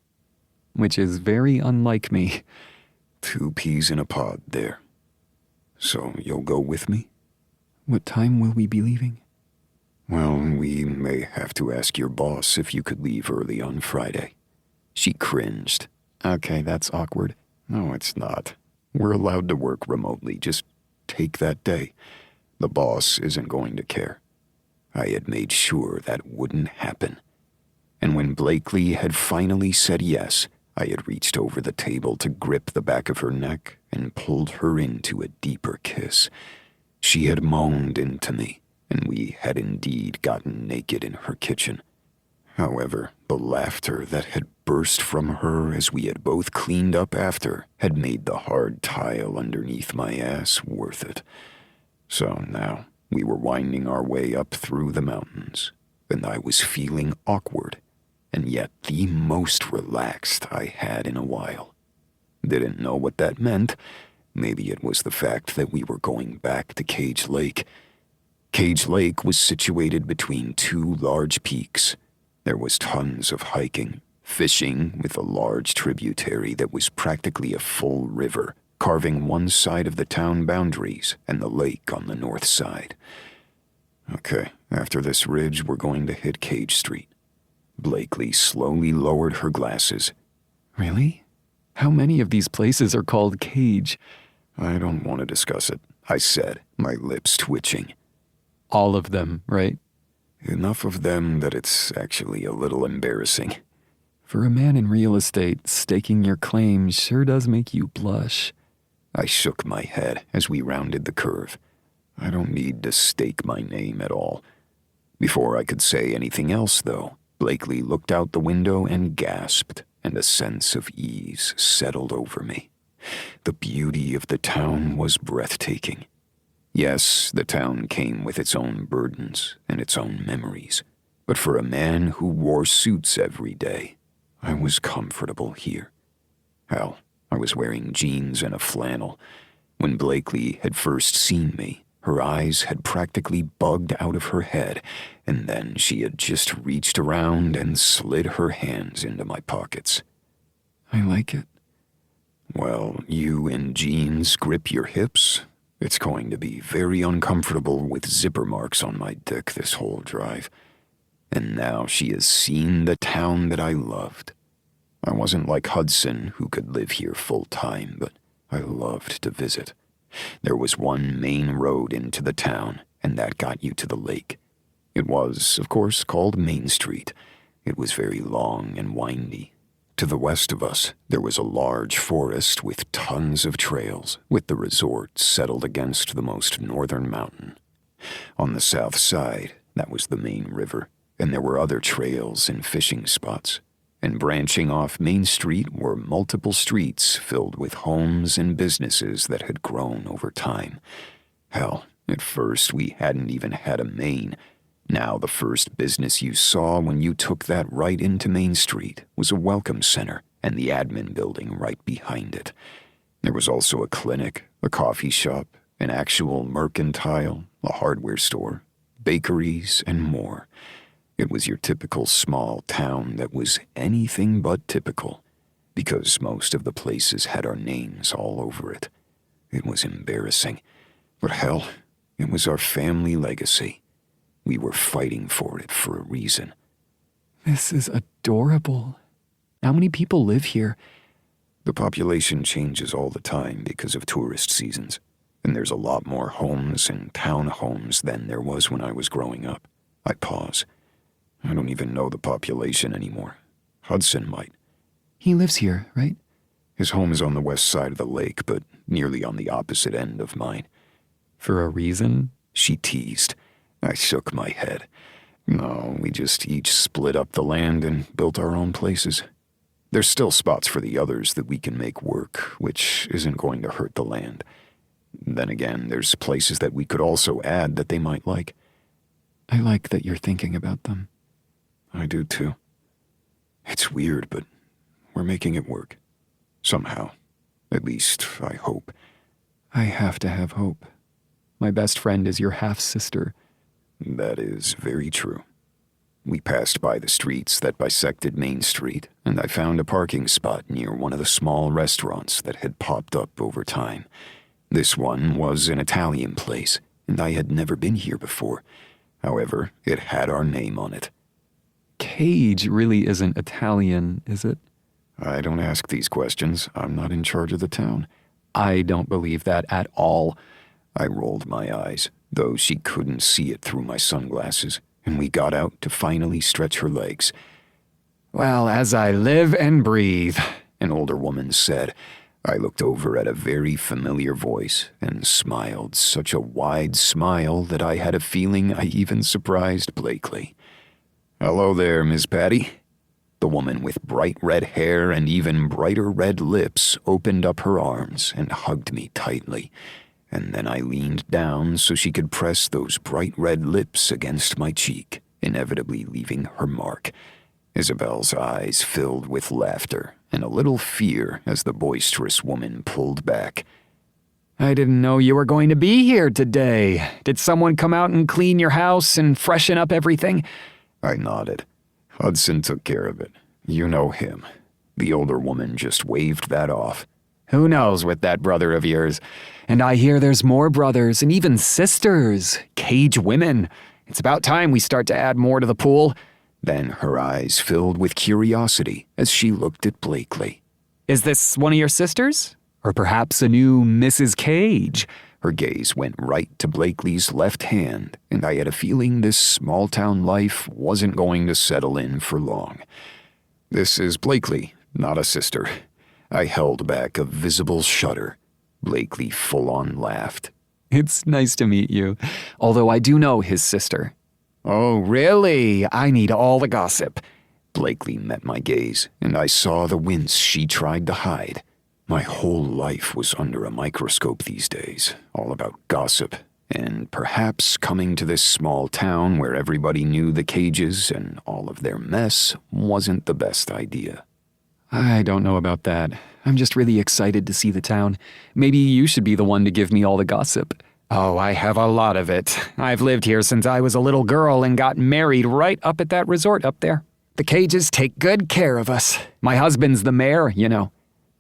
which is very unlike me. 2 peas in a pod there. So you'll go with me? What time will we be leaving? Well, we may have to ask your boss if you could leave early on Friday. She cringed. Okay, that's awkward. No, it's not. We're allowed to work remotely. Just take that day. The boss isn't going to care. I had made sure that wouldn't happen. And when Blakely had finally said yes, I had reached over the table to grip the back of her neck and pulled her into a deeper kiss. She had moaned into me, and we had indeed gotten naked in her kitchen. However, the laughter that had burst from her as we had both cleaned up after had made the hard tile underneath my ass worth it. So now we were winding our way up through the mountains, and I was feeling awkward, and yet the most relaxed I had in a while. Didn't know what that meant. Maybe it was the fact that we were going back to Cage Lake. Cage Lake was situated between two large peaks. There was tons of hiking, fishing with a large tributary that was practically a full river, carving one side of the town boundaries and the lake on the north side. Okay, after this ridge, we're going to hit Cage Street. Blakely slowly lowered her glasses. Really? How many of these places are called Cage? I don't want to discuss it, I said, my lips twitching. All of them, right? Enough of them that it's actually a little embarrassing. For a man in real estate, staking your claim sure does make you blush. I shook my head as we rounded the curve. I don't need to stake my name at all. Before I could say anything else, though, Blakely looked out the window and gasped, and a sense of ease settled over me. The beauty of the town was breathtaking. Yes, the town came with its own burdens and its own memories, but for a man who wore suits every day, I was comfortable here. Hell, I was wearing jeans and a flannel. When Blakely had first seen me, her eyes had practically bugged out of her head, and then she had just reached around and slid her hands into my pockets. I like it. Well, you in jeans grip your hips? It's going to be very uncomfortable with zipper marks on my dick this whole drive. And now she has seen the town that I loved. I wasn't like Hudson, who could live here full time, but I loved to visit. There was one main road into the town, and that got you to the lake. It was, of course, called Main Street. It was very long and windy. To the west of us, there was a large forest with tons of trails, with the resort settled against the most northern mountain. On the south side, that was the main river, and there were other trails and fishing spots. And branching off Main Street were multiple streets filled with homes and businesses that had grown over time. Hell, at first we hadn't even had a main. Now the first business you saw when you took that right into Main Street was a welcome center and the admin building right behind it. There was also a clinic, a coffee shop, an actual mercantile, a hardware store, bakeries, and more. It was your typical small town that was anything but typical, because most of the places had our names all over it. It was embarrassing, but hell, it was our family legacy. We were fighting for it for a reason. This is adorable. How many people live here? The population changes all the time because of tourist seasons, and there's a lot more homes and townhomes than there was when I was growing up. I pause. I don't even know the population anymore. Hudson might. He lives here, right? His home is on the west side of the lake, but nearly on the opposite end of mine. For a reason? She teased. I shook my head. No, we just each split up the land and built our own places. There's still spots for the others that we can make work, which isn't going to hurt the land. Then again, there's places that we could also add that they might like. I like that you're thinking about them. I do too. It's weird, but we're making it work. Somehow. At least, I hope. I have to have hope. My best friend is your half-sister. That is very true. We passed by the streets that bisected Main Street, and I found a parking spot near one of the small restaurants that had popped up over time. This one was an Italian place, and I had never been here before. However, it had our name on it. Cage really isn't Italian, is it? I don't ask these questions. I'm not in charge of the town. I don't believe that at all. I rolled my eyes, though she couldn't see it through my sunglasses, and we got out to finally stretch her legs. Well, as I live and breathe, an older woman said. I looked over at a very familiar voice and smiled such a wide smile that I had a feeling I even surprised Blakely. "Hello there, Miss Patty." The woman with bright red hair and even brighter red lips opened up her arms and hugged me tightly, and then I leaned down so she could press those bright red lips against my cheek, inevitably leaving her mark. Isabel's eyes filled with laughter and a little fear as the boisterous woman pulled back. "I didn't know you were going to be here today. Did someone come out and clean your house and freshen up everything?" I nodded. "Hudson took care of it. You know him." The older woman just waved that off. "Who knows with that brother of yours? And I hear there's more brothers and even sisters, Cage women. It's about time we start to add more to the pool." Then her eyes filled with curiosity as she looked at Blakely. "Is this one of your sisters? Or perhaps a new Mrs. Cage?" Her gaze went right to Blakely's left hand, and I had a feeling this small-town life wasn't going to settle in for long. "This is Blakely, not a sister." I held back a visible shudder. Blakely full-on laughed. "It's nice to meet you, although I do know his sister." "Oh, really? I need all the gossip." Blakely met my gaze, and I saw the wince she tried to hide. My whole life was under a microscope these days, all about gossip, and perhaps coming to this small town where everybody knew the Cages and all of their mess wasn't the best idea. "I don't know about that. I'm just really excited to see the town. Maybe you should be the one to give me all the gossip." "Oh, I have a lot of it. I've lived here since I was a little girl and got married right up at that resort up there. The Cages take good care of us. My husband's the mayor, you know."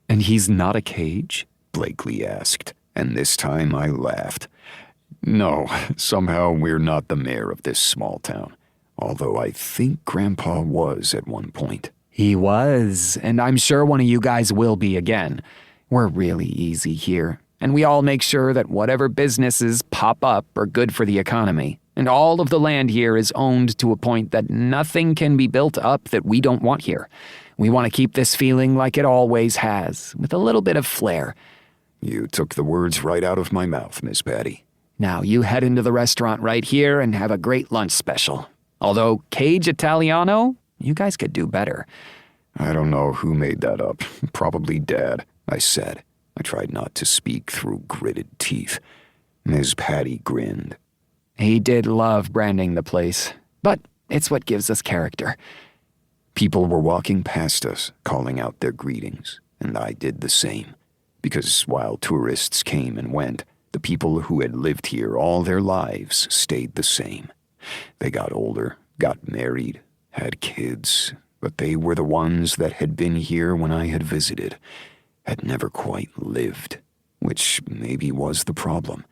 "And he's not a Cage?" Blakely asked, and this time I laughed. "No, somehow we're not the mayor of this small town, although I think Grandpa was at one point." "He was, and I'm sure one of you guys will be again. We're really easy here, and we all make sure that whatever businesses pop up are good for the economy, and all of the land here is owned to a point that nothing can be built up that we don't want here. We want to keep this feeling like it always has, with a little bit of flair." "You took the words right out of my mouth, Miss Patty." "Now you head into the restaurant right here and have a great lunch special. Although Cage Italiano, you guys could do better." "I don't know who made that up. Probably Dad," I said. I tried not to speak through gritted teeth. Miss Patty grinned. "He did love branding the place, but it's what gives us character." People were walking past us, calling out their greetings, and I did the same. Because while tourists came and went, the people who had lived here all their lives stayed the same. They got older, got married, had kids, but they were the ones that had been here when I had visited, had never quite lived, which maybe was the problem.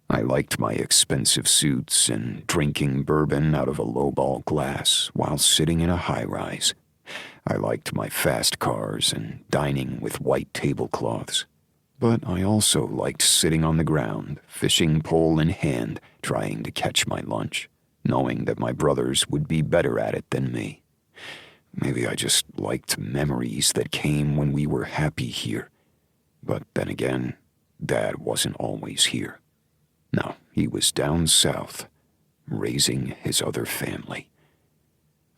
I liked my expensive suits and drinking bourbon out of a lowball glass while sitting in a high-rise. I liked my fast cars and dining with white tablecloths. But I also liked sitting on the ground, fishing pole in hand, trying to catch my lunch, knowing that my brothers would be better at it than me. Maybe I just liked memories that came when we were happy here. But then again, Dad wasn't always here. No, he was down south, raising his other family.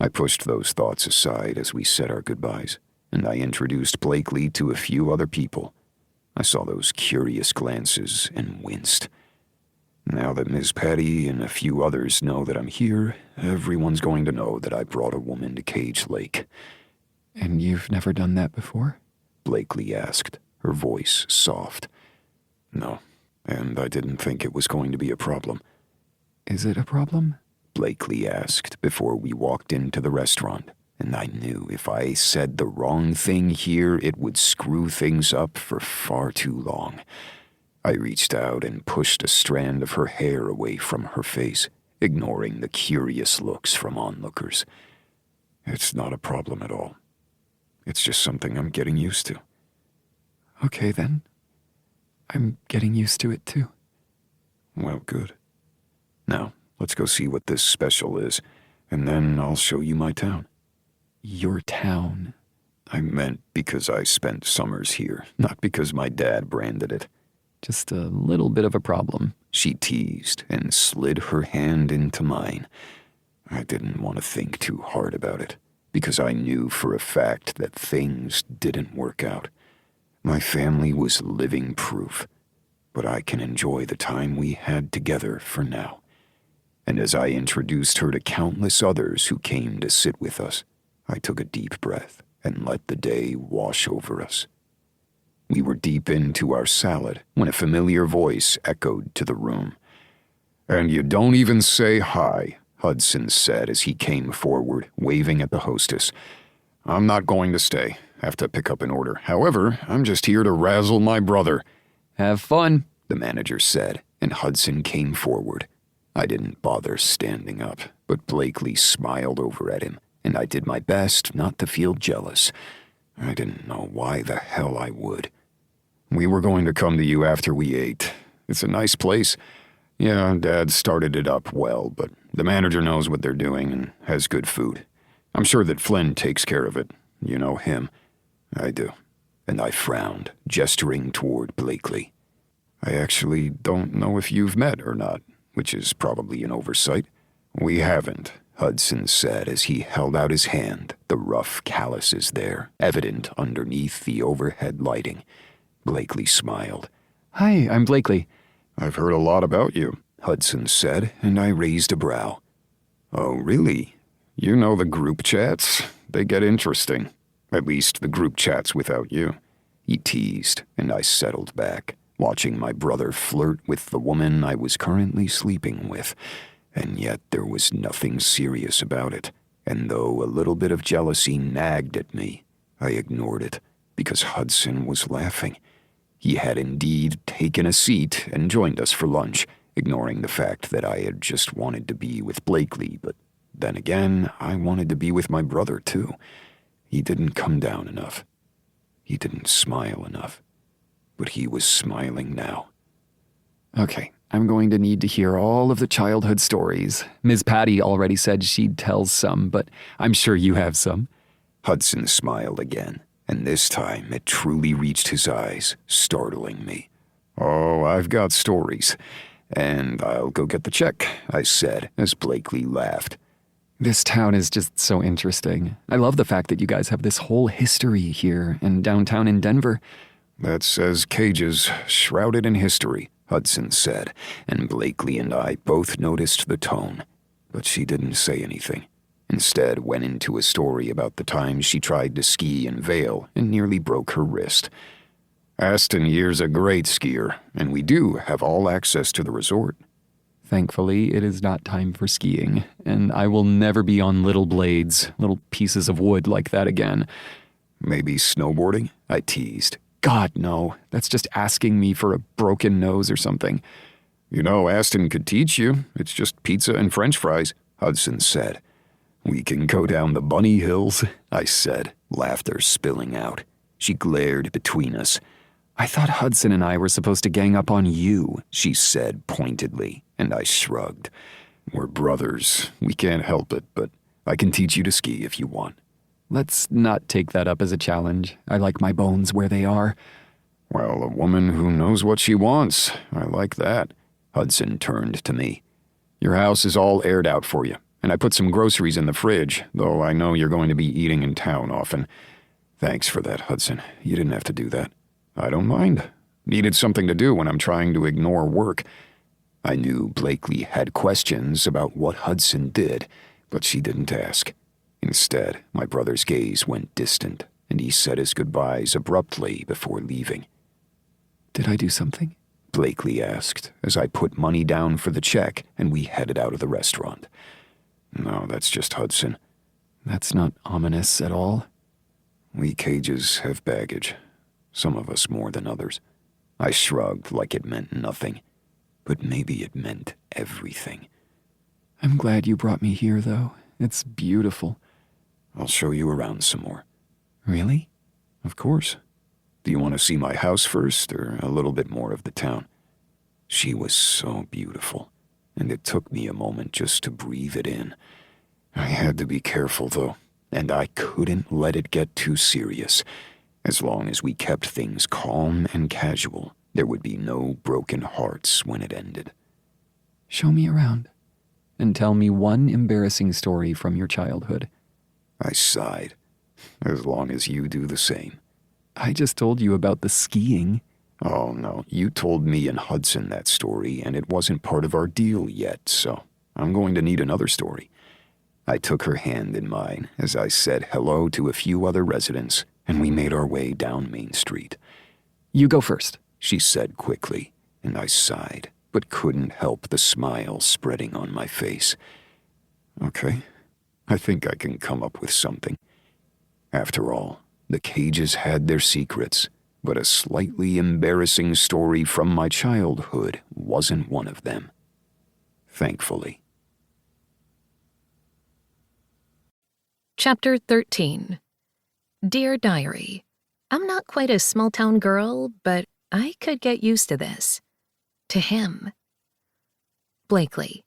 I pushed those thoughts aside as we said our goodbyes, and I introduced Blakely to a few other people. I saw those curious glances and winced. Now that Miss Patty and a few others know that I'm here, everyone's going to know that I brought a woman to Cage Lake. "And you've never done that before?" Blakely asked, her voice soft. "No, and I didn't think it was going to be a problem." "Is it a problem?" Blakely asked before we walked into the restaurant, and I knew if I said the wrong thing here, it would screw things up for far too long. I reached out and pushed a strand of her hair away from her face, ignoring the curious looks from onlookers. It's not a problem at all. It's just something I'm getting used to. Okay, then. I'm getting used to it, too. Well, good. Now, let's go see what this special is, and then I'll show you my town. Your town. I meant because I spent summers here, not because my dad branded it. Just a little bit of a problem. She teased and slid her hand into mine. I didn't want to think too hard about it, because I knew for a fact that things didn't work out. My family was living proof, but I can enjoy the time we had together for now. And as I introduced her to countless others who came to sit with us, I took a deep breath and let the day wash over us. We were deep into our salad when a familiar voice echoed to the room. "And you don't even say hi," Hudson said as he came forward, waving at the hostess. "I'm not going to stay. Have to pick up an order. However, I'm just here to razzle my brother." Have fun, the manager said, and Hudson came forward. I didn't bother standing up, but Blakely smiled over at him, and I did my best not to feel jealous. I didn't know why the hell I would. "We were going to come to you after we ate. It's a nice place. Yeah, Dad started it up well, but the manager knows what they're doing and has good food. I'm sure that Flynn takes care of it. You know him." "I do." And I frowned, gesturing toward Blakely. "I actually don't know if you've met or not, which is probably an oversight." "We haven't," Hudson said as he held out his hand, the rough calluses there, evident underneath the overhead lighting. Blakely smiled. Hi, I'm Blakely. "I've heard a lot about you," Hudson said, and I raised a brow. "Oh, really? You know the group chats? They get interesting. At least the group chats without you." He teased, and I settled back, watching my brother flirt with the woman I was currently sleeping with. And yet there was nothing serious about it, and though a little bit of jealousy nagged at me, I ignored it, because Hudson was laughing. He had indeed taken a seat and joined us for lunch, ignoring the fact that I had just wanted to be with Blakely, but then again, I wanted to be with my brother too. He didn't come down enough. He didn't smile enough. But he was smiling now. Okay, I'm going to need to hear all of the childhood stories. Ms. Patty already said she'd tell some, but I'm sure you have some. Hudson smiled again, and this time it truly reached his eyes, startling me. "Oh, I've got stories. And I'll go get the check," I said as Blakely laughed. This town is just so interesting. I love the fact that you guys have this whole history here and downtown in Denver. "That says cages shrouded in history," Hudson said, and Blakely and I both noticed the tone. But she didn't say anything. Instead went into a story about the time she tried to ski in Vail and nearly broke her wrist. "Aston yere's a great skier, and we do have all access to the resort." Thankfully, it is not time for skiing, and I will never be on little blades, little pieces of wood like that again. "Maybe snowboarding?" I teased. God, no. That's just asking me for a broken nose or something. "You know, Aston could teach you. It's just pizza and French fries," Hudson said. "We can go down the bunny hills," I said, laughter spilling out. She glared between us. I thought Hudson and I were supposed to gang up on you, she said pointedly, and I shrugged. "We're brothers. We can't help it, but I can teach you to ski if you want." Let's not take that up as a challenge. I like my bones where they are. "Well, a woman who knows what she wants. I like that." Hudson turned to me. "Your house is all aired out for you, and I put some groceries in the fridge, though I know you're going to be eating in town often." "Thanks for that, Hudson. You didn't have to do that." "I don't mind. Needed something to do when I'm trying to ignore work." I knew Blakely had questions about what Hudson did, but she didn't ask. Instead, my brother's gaze went distant, and he said his goodbyes abruptly before leaving. "Did I do something?" Blakely asked, as I put money down for the check and we headed out of the restaurant. "No, that's just Hudson." "That's not ominous at all." "We cages have baggage. Some of us more than others." I shrugged like it meant nothing, but maybe it meant everything. I'm glad you brought me here, though. It's beautiful. I'll show you around some more. Really? Of course. Do you want to see my house first, or a little bit more of the town? She was so beautiful, and it took me a moment just to breathe it in. I had to be careful, though, and I couldn't let it get too serious. As long as we kept things calm and casual, there would be no broken hearts when it ended. Show me around. And tell me one embarrassing story from your childhood. I sighed. As long as you do the same. I just told you about the skiing. Oh, no, you told me and Hudson that story, and it wasn't part of our deal yet, so I'm going to need another story. I took her hand in mine as I said hello to a few other residents, and we made our way down Main Street. You go first, she said quickly, and I sighed, but couldn't help the smile spreading on my face. Okay, I think I can come up with something. After all, the cages had their secrets, but a slightly embarrassing story from my childhood wasn't one of them. Thankfully. Chapter 13. Dear Diary, I'm not quite a small-town girl, but I could get used to this. To him. Blakely.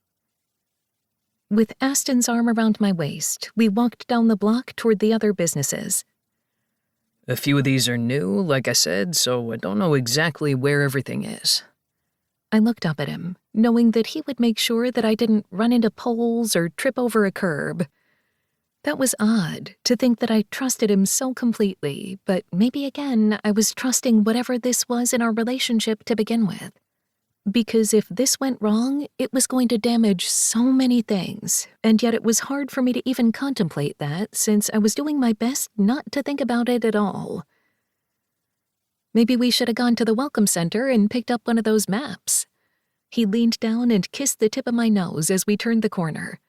With Aston's arm around my waist, we walked down the block toward the other businesses. A few of these are new, like I said, so I don't know exactly where everything is. I looked up at him, knowing that he would make sure that I didn't run into poles or trip over a curb. That was odd, to think that I trusted him so completely, but maybe again I was trusting whatever this was in our relationship to begin with. Because if this went wrong, it was going to damage so many things, and yet it was hard for me to even contemplate that since I was doing my best not to think about it at all. Maybe we should have gone to the Welcome Center and picked up one of those maps. He leaned down and kissed the tip of my nose as we turned the corner.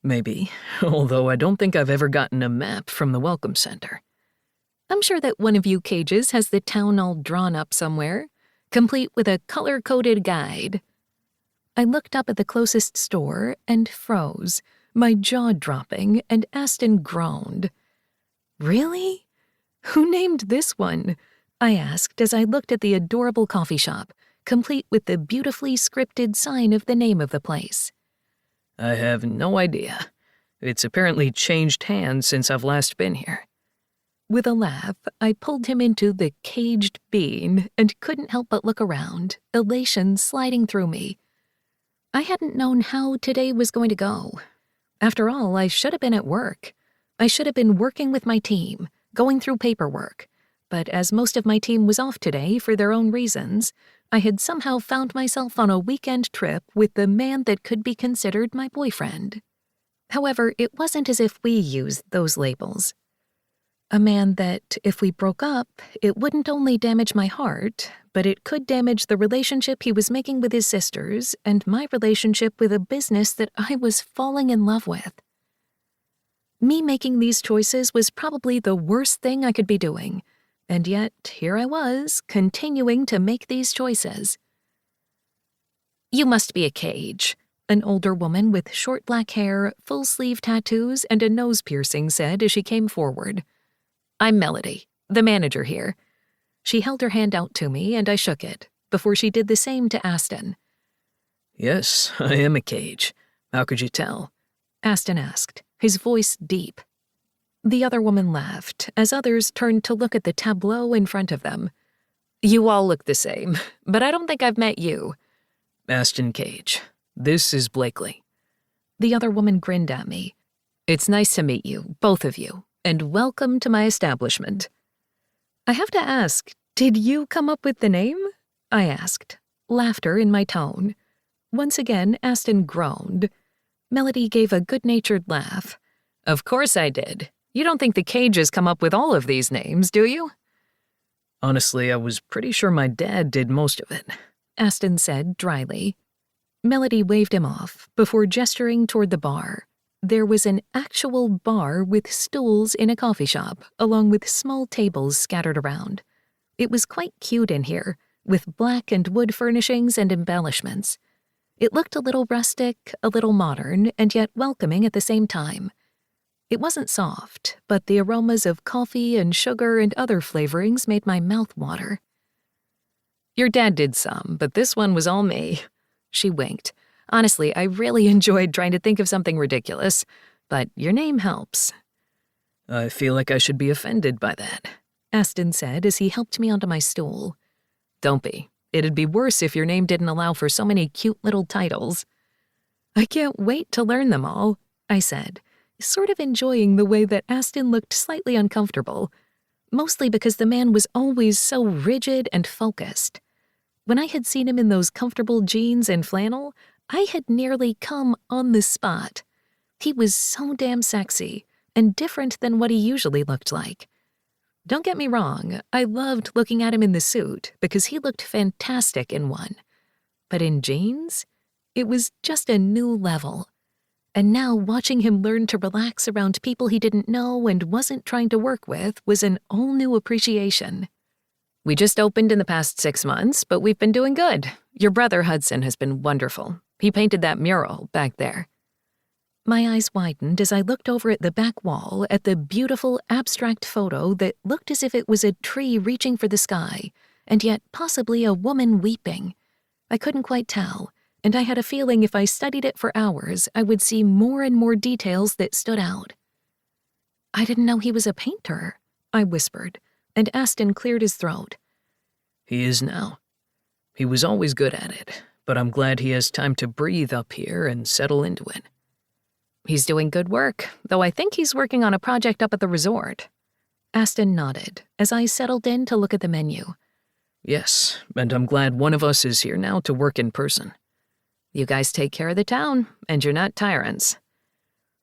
Maybe, although I don't think I've ever gotten a map from the Welcome Center. I'm sure that one of you cages has the town all drawn up somewhere, complete with a color-coded guide. I looked up at the closest store and froze, my jaw dropping, and Aston groaned. Really? Who named this one? I asked as I looked at the adorable coffee shop, complete with the beautifully scripted sign of the name of the place. I have no idea. It's apparently changed hands since I've last been here. With a laugh, I pulled him into the caged bean and couldn't help but look around, elation sliding through me. I hadn't known how today was going to go. After all, I should have been at work. I should have been working with my team, going through paperwork. But as most of my team was off today for their own reasons, I had somehow found myself on a weekend trip with the man that could be considered my boyfriend. However, it wasn't as if we used those labels. A man that, if we broke up, it wouldn't only damage my heart, but it could damage the relationship he was making with his sisters and my relationship with a business that I was falling in love with. Me making these choices was probably the worst thing I could be doing, and yet here I was, continuing to make these choices. You must be a cage, an older woman with short black hair, full-sleeve tattoos, and a nose piercing said as she came forward. I'm Melody, the manager here. She held her hand out to me, and I shook it, before she did the same to Aston. Yes, I am a cage. How could you tell? Aston asked, his voice deep. The other woman laughed, as others turned to look at the tableau in front of them. You all look the same, but I don't think I've met you. Aston Cage. This is Blakely. The other woman grinned at me. It's nice to meet you, both of you, and welcome to my establishment. I have to ask, did you come up with the name? I asked, laughter in my tone. Once again, Aston groaned. Melody gave a good-natured laugh. Of course I did. You don't think the cages come up with all of these names, do you? Honestly, I was pretty sure my dad did most of it, Aston said dryly. Melody waved him off before gesturing toward the bar. There was an actual bar with stools in a coffee shop, along with small tables scattered around. It was quite cute in here, with black and wood furnishings and embellishments. It looked a little rustic, a little modern, and yet welcoming at the same time. It wasn't soft, but the aromas of coffee and sugar and other flavorings made my mouth water. Your dad did some, but this one was all me. She winked. Honestly, I really enjoyed trying to think of something ridiculous, but your name helps. I feel like I should be offended by that, Aston said as he helped me onto my stool. Don't be. It'd be worse if your name didn't allow for so many cute little titles. I can't wait to learn them all, I said, sort of enjoying the way that Aston looked slightly uncomfortable, mostly because the man was always so rigid and focused. When I had seen him in those comfortable jeans and flannel, I had nearly come on the spot. He was so damn sexy and different than what he usually looked like. Don't get me wrong, I loved looking at him in the suit because he looked fantastic in one. But in jeans, it was just a new level. And now watching him learn to relax around people he didn't know and wasn't trying to work with was an all-new appreciation. We just opened in the past 6 months, but we've been doing good. Your brother Hudson has been wonderful. He painted that mural back there. My eyes widened as I looked over at the back wall at the beautiful abstract photo that looked as if it was a tree reaching for the sky, and yet possibly a woman weeping. I couldn't quite tell, and I had a feeling if I studied it for hours, I would see more and more details that stood out. I didn't know he was a painter, I whispered, and Aston cleared his throat. He is now. He was always good at it, but I'm glad he has time to breathe up here and settle into it. He's doing good work, though I think he's working on a project up at the resort. Aston nodded as I settled in to look at the menu. Yes, and I'm glad one of us is here now to work in person. You guys take care of the town, and you're not tyrants.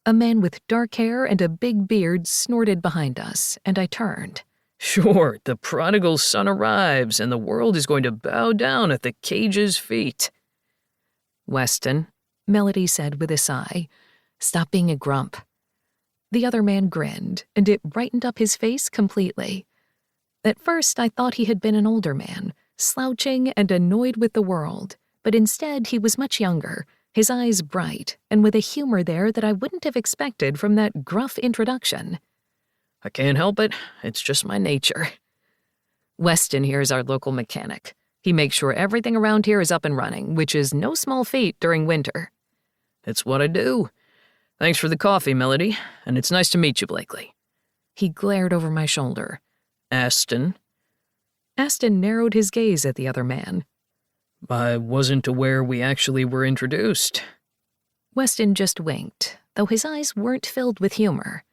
A man with dark hair and a big beard snorted behind us, and I turned. Sure, the prodigal son arrives, and the world is going to bow down at the cage's feet. Weston, Melody said with a sigh, stop being a grump. The other man grinned, and it brightened up his face completely. At first, I thought he had been an older man, slouching and annoyed with the world, but instead he was much younger, his eyes bright, and with a humor there that I wouldn't have expected from that gruff introduction. I can't help it. It's just my nature. Weston here is our local mechanic. He makes sure everything around here is up and running, which is no small feat during winter. It's what I do. Thanks for the coffee, Melody, and it's nice to meet you, Blakely. He glared over my shoulder. Aston. Aston narrowed his gaze at the other man. I wasn't aware we actually were introduced. Weston just winked, though his eyes weren't filled with humor.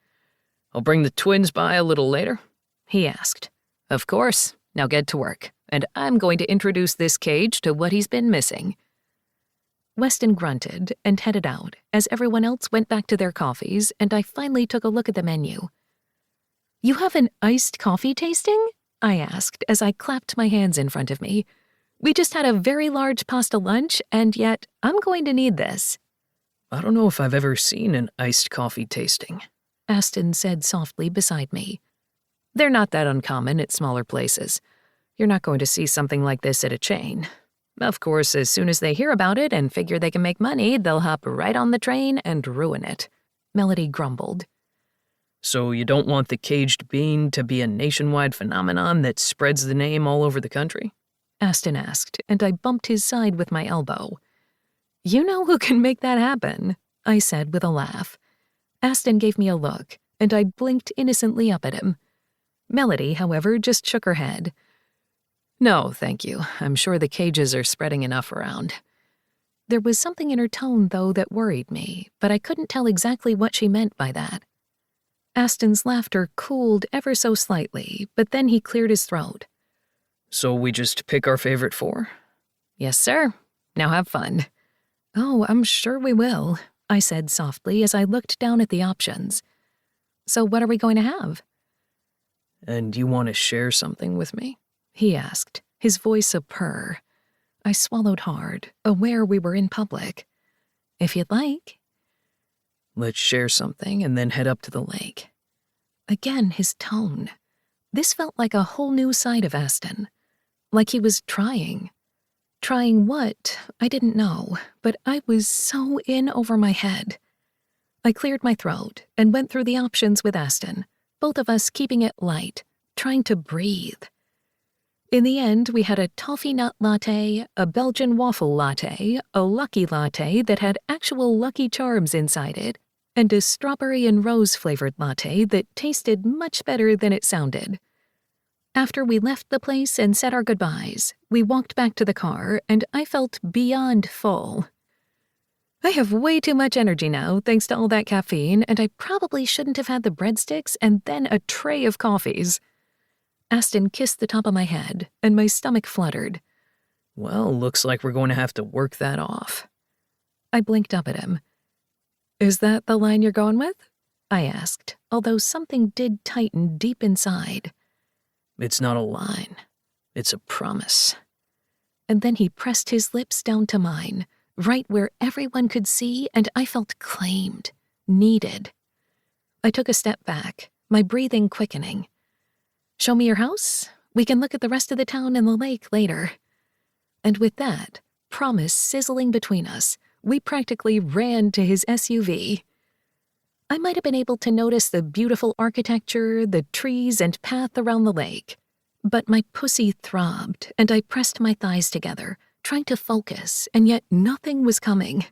I'll bring the twins by a little later, he asked. Of course. Now get to work, and I'm going to introduce this cage to what he's been missing. Weston grunted and headed out as everyone else went back to their coffees, and I finally took a look at the menu. You have an iced coffee tasting? I asked as I clapped my hands in front of me. We just had a very large pasta lunch, and yet I'm going to need this. I don't know if I've ever seen an iced coffee tasting, Aston said softly beside me. They're not that uncommon at smaller places. You're not going to see something like this at a chain. Of course, as soon as they hear about it and figure they can make money, they'll hop right on the train and ruin it. Melody grumbled. So you don't want the caged bean to be a nationwide phenomenon that spreads the name all over the country? Aston asked, and I bumped his side with my elbow. You know who can make that happen, I said with a laugh. Aston gave me a look, and I blinked innocently up at him. Melody, however, just shook her head. No, thank you. I'm sure the cages are spreading enough around. There was something in her tone, though, that worried me, but I couldn't tell exactly what she meant by that. Aston's laughter cooled ever so slightly, but then he cleared his throat. So we just pick our favorite 4? Yes, sir. Now have fun. Oh, I'm sure we will, I said softly as I looked down at the options. So what are we going to have? And you want to share something with me? He asked, his voice a purr. I swallowed hard, aware we were in public. If you'd like. Let's share something and then head up to the lake. Again, his tone. This felt like a whole new side of Aston. Like he was trying. Trying what? I didn't know, but I was so in over my head. I cleared my throat and went through the options with Aston, both of us keeping it light, trying to breathe. In the end, we had a toffee nut latte, a Belgian waffle latte, a Lucky latte that had actual Lucky Charms inside it, and a strawberry and rose-flavored latte that tasted much better than it sounded. After we left the place and said our goodbyes, we walked back to the car, and I felt beyond full. I have way too much energy now, thanks to all that caffeine, and I probably shouldn't have had the breadsticks and then a tray of coffees. Aston kissed the top of my head, and my stomach fluttered. Well, looks like we're going to have to work that off. I blinked up at him. Is that the line you're going with? I asked, although something did tighten deep inside. It's not a line. It's a promise. And then he pressed his lips down to mine, right where everyone could see, and I felt claimed, needed. I took a step back, my breathing quickening. Show me your house? We can look at the rest of the town and the lake later. And with that promise sizzling between us, we practically ran to his SUV. I might have been able to notice the beautiful architecture, the trees, and path around the lake. But my pussy throbbed, and I pressed my thighs together, trying to focus, and yet nothing was coming.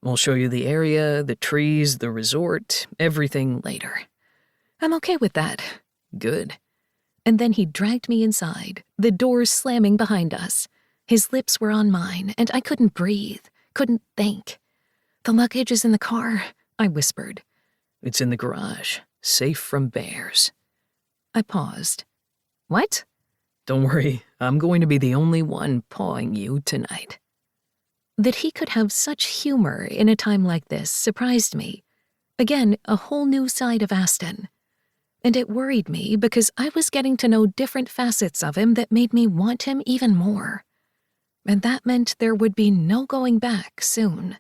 We'll show you the area, the trees, the resort, everything later. I'm okay with that. Good. And then he dragged me inside, the doors slamming behind us. His lips were on mine, and I couldn't breathe, couldn't think. The luggage is in the car, I whispered. It's in the garage, safe from bears. I paused. What? Don't worry, I'm going to be the only one pawing you tonight. That he could have such humor in a time like this surprised me. Again, a whole new side of Aston. And it worried me because I was getting to know different facets of him that made me want him even more. And that meant there would be no going back soon.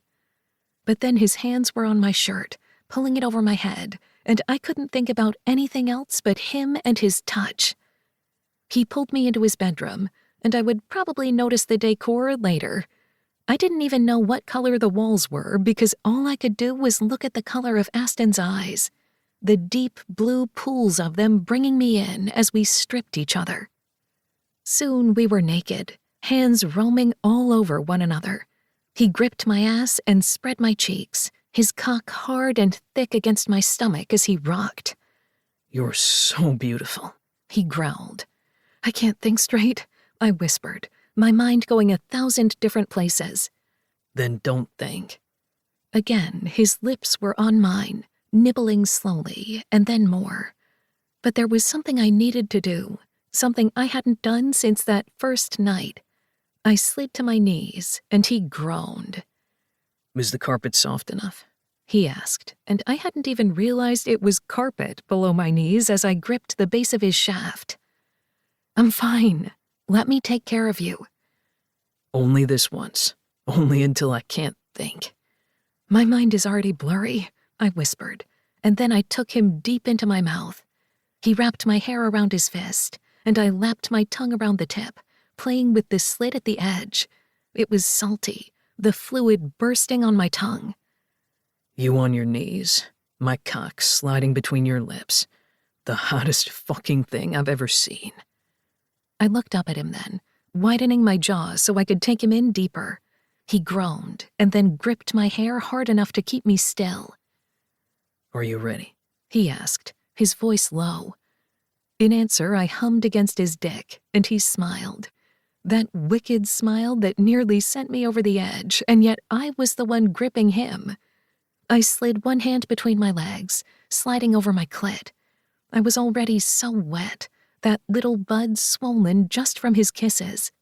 But then his hands were on my shirt, pulling it over my head, and I couldn't think about anything else but him and his touch. He pulled me into his bedroom, and I would probably notice the decor later. I didn't even know what color the walls were because all I could do was look at the color of Aston's eyes, the deep blue pools of them bringing me in as we stripped each other. Soon we were naked, hands roaming all over one another. He gripped my ass and spread my cheeks, his cock hard and thick against my stomach as he rocked. You're so beautiful, he growled. I can't think straight, I whispered, my mind going 1,000 different places. Then don't think. Again, his lips were on mine, nibbling slowly, and then more. But there was something I needed to do, something I hadn't done since that first night. I slid to my knees, and he groaned. Is the carpet soft enough? He asked, and I hadn't even realized it was carpet below my knees as I gripped the base of his shaft. I'm fine. Let me take care of you. Only this once. Only until I can't think. My mind is already blurry, I whispered, and then I took him deep into my mouth. He wrapped my hair around his fist, and I lapped my tongue around the tip, playing with the slit at the edge. It was salty, the fluid bursting on my tongue. You on your knees, my cock sliding between your lips. The hottest fucking thing I've ever seen. I looked up at him then, widening my jaw so I could take him in deeper. He groaned and then gripped my hair hard enough to keep me still. Are you ready? He asked, his voice low. In answer, I hummed against his dick, and he smiled. That wicked smile that nearly sent me over the edge, and yet I was the one gripping him. I slid one hand between my legs, sliding over my clit. I was already so wet, that little bud swollen just from his kisses.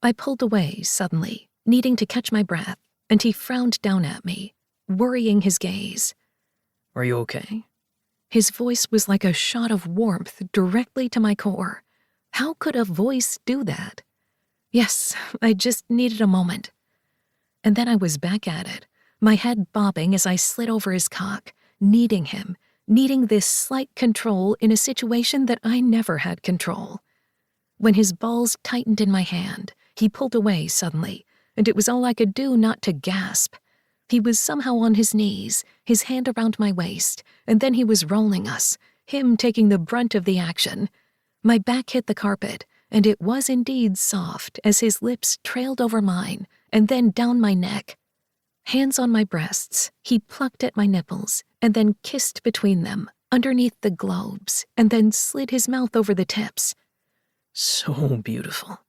I pulled away suddenly, needing to catch my breath, and he frowned down at me, worrying his gaze. Are you okay? His voice was like a shot of warmth directly to my core. How could a voice do that? Yes, I just needed a moment. And then I was back at it, my head bobbing as I slid over his cock, needing him, needing this slight control in a situation that I never had control. When his balls tightened in my hand, He pulled away suddenly, and it was all I could do not to gasp. He was somehow on his knees, his hand around my waist, and then he was rolling us, him taking the brunt of the action. My back hit the carpet, and it was indeed soft as his lips trailed over mine and then down my neck. Hands on my breasts, he plucked at my nipples and then kissed between them, underneath the globes, and then slid his mouth over the tips. So beautiful.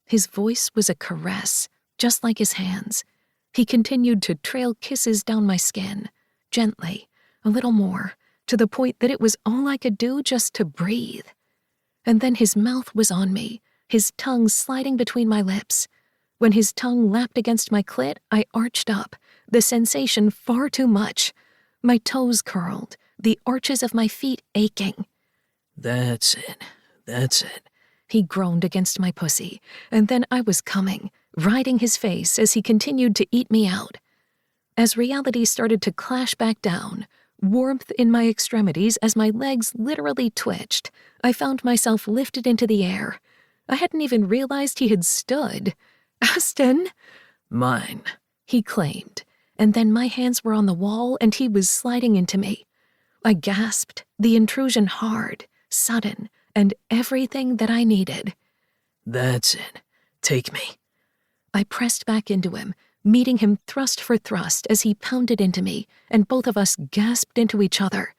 His voice was a caress, just like his hands. He continued to trail kisses down my skin, gently, a little more, to the point that it was all I could do just to breathe. And then his mouth was on me, his tongue sliding between my lips. When his tongue lapped against my clit, I arched up, the sensation far too much. My toes curled, the arches of my feet aching. That's it. That's it. He groaned against my pussy, and then I was coming, riding his face as he continued to eat me out. As reality started to clash back down, warmth in my extremities as my legs literally twitched, I found myself lifted into the air. I hadn't even realized he had stood. "Aston!" Mine. He claimed, and then my hands were on the wall and he was sliding into me. I gasped, the intrusion hard, sudden, and everything that I needed. That's it. Take me. I pressed back into him, meeting him thrust for thrust as he pounded into me, and both of us gasped into each other.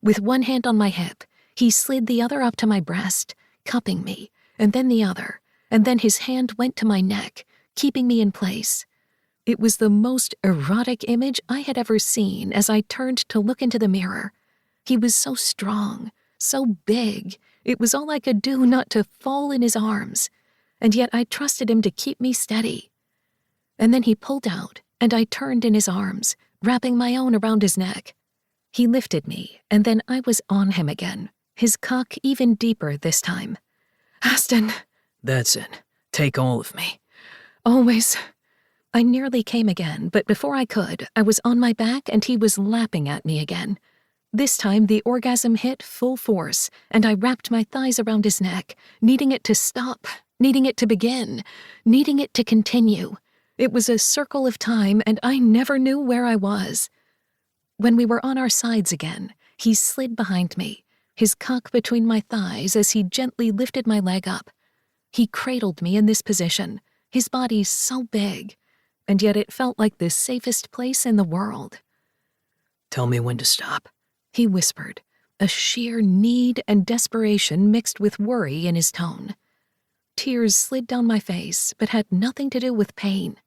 With one hand on my hip, he slid the other up to my breast, cupping me, and then the other, and then his hand went to my neck, keeping me in place. It was the most erotic image I had ever seen as I turned to look into the mirror. He was so strong, so big, it was all I could do not to fall in his arms, and yet I trusted him to keep me steady. And then he pulled out, and I turned in his arms, wrapping my own around his neck. He lifted me, and then I was on him again, his cock even deeper this time. "Aston!" That's it. Take all of me. "Always." I nearly came again, but before I could, I was on my back and he was lapping at me again. This time the orgasm hit full force, and I wrapped my thighs around his neck, needing it to stop, needing it to begin, needing it to continue. It was a circle of time, and I never knew where I was. When we were on our sides again, he slid behind me, his cock between my thighs as he gently lifted my leg up. He cradled me in this position, his body so big, and yet it felt like the safest place in the world. Tell me when to stop. He whispered, a sheer need and desperation mixed with worry in his tone. Tears slid down my face, but had nothing to do with pain,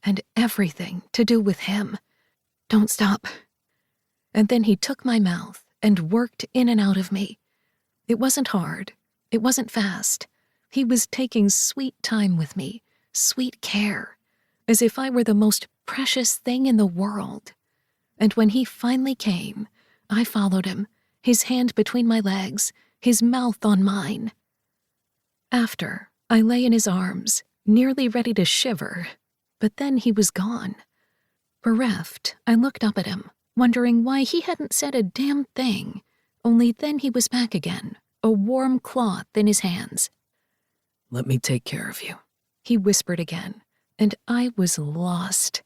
and everything to do with him. "Don't stop." And then he took my mouth and worked in and out of me. It wasn't hard. It wasn't fast. He was taking sweet time with me, sweet care, as if I were the most precious thing in the world. And when he finally came, I followed him, his hand between my legs, his mouth on mine. After, I lay in his arms, nearly ready to shiver, but then he was gone. Bereft, I looked up at him, wondering why he hadn't said a damn thing, only then he was back again, a warm cloth in his hands. Let me take care of you. He whispered again, and I was lost.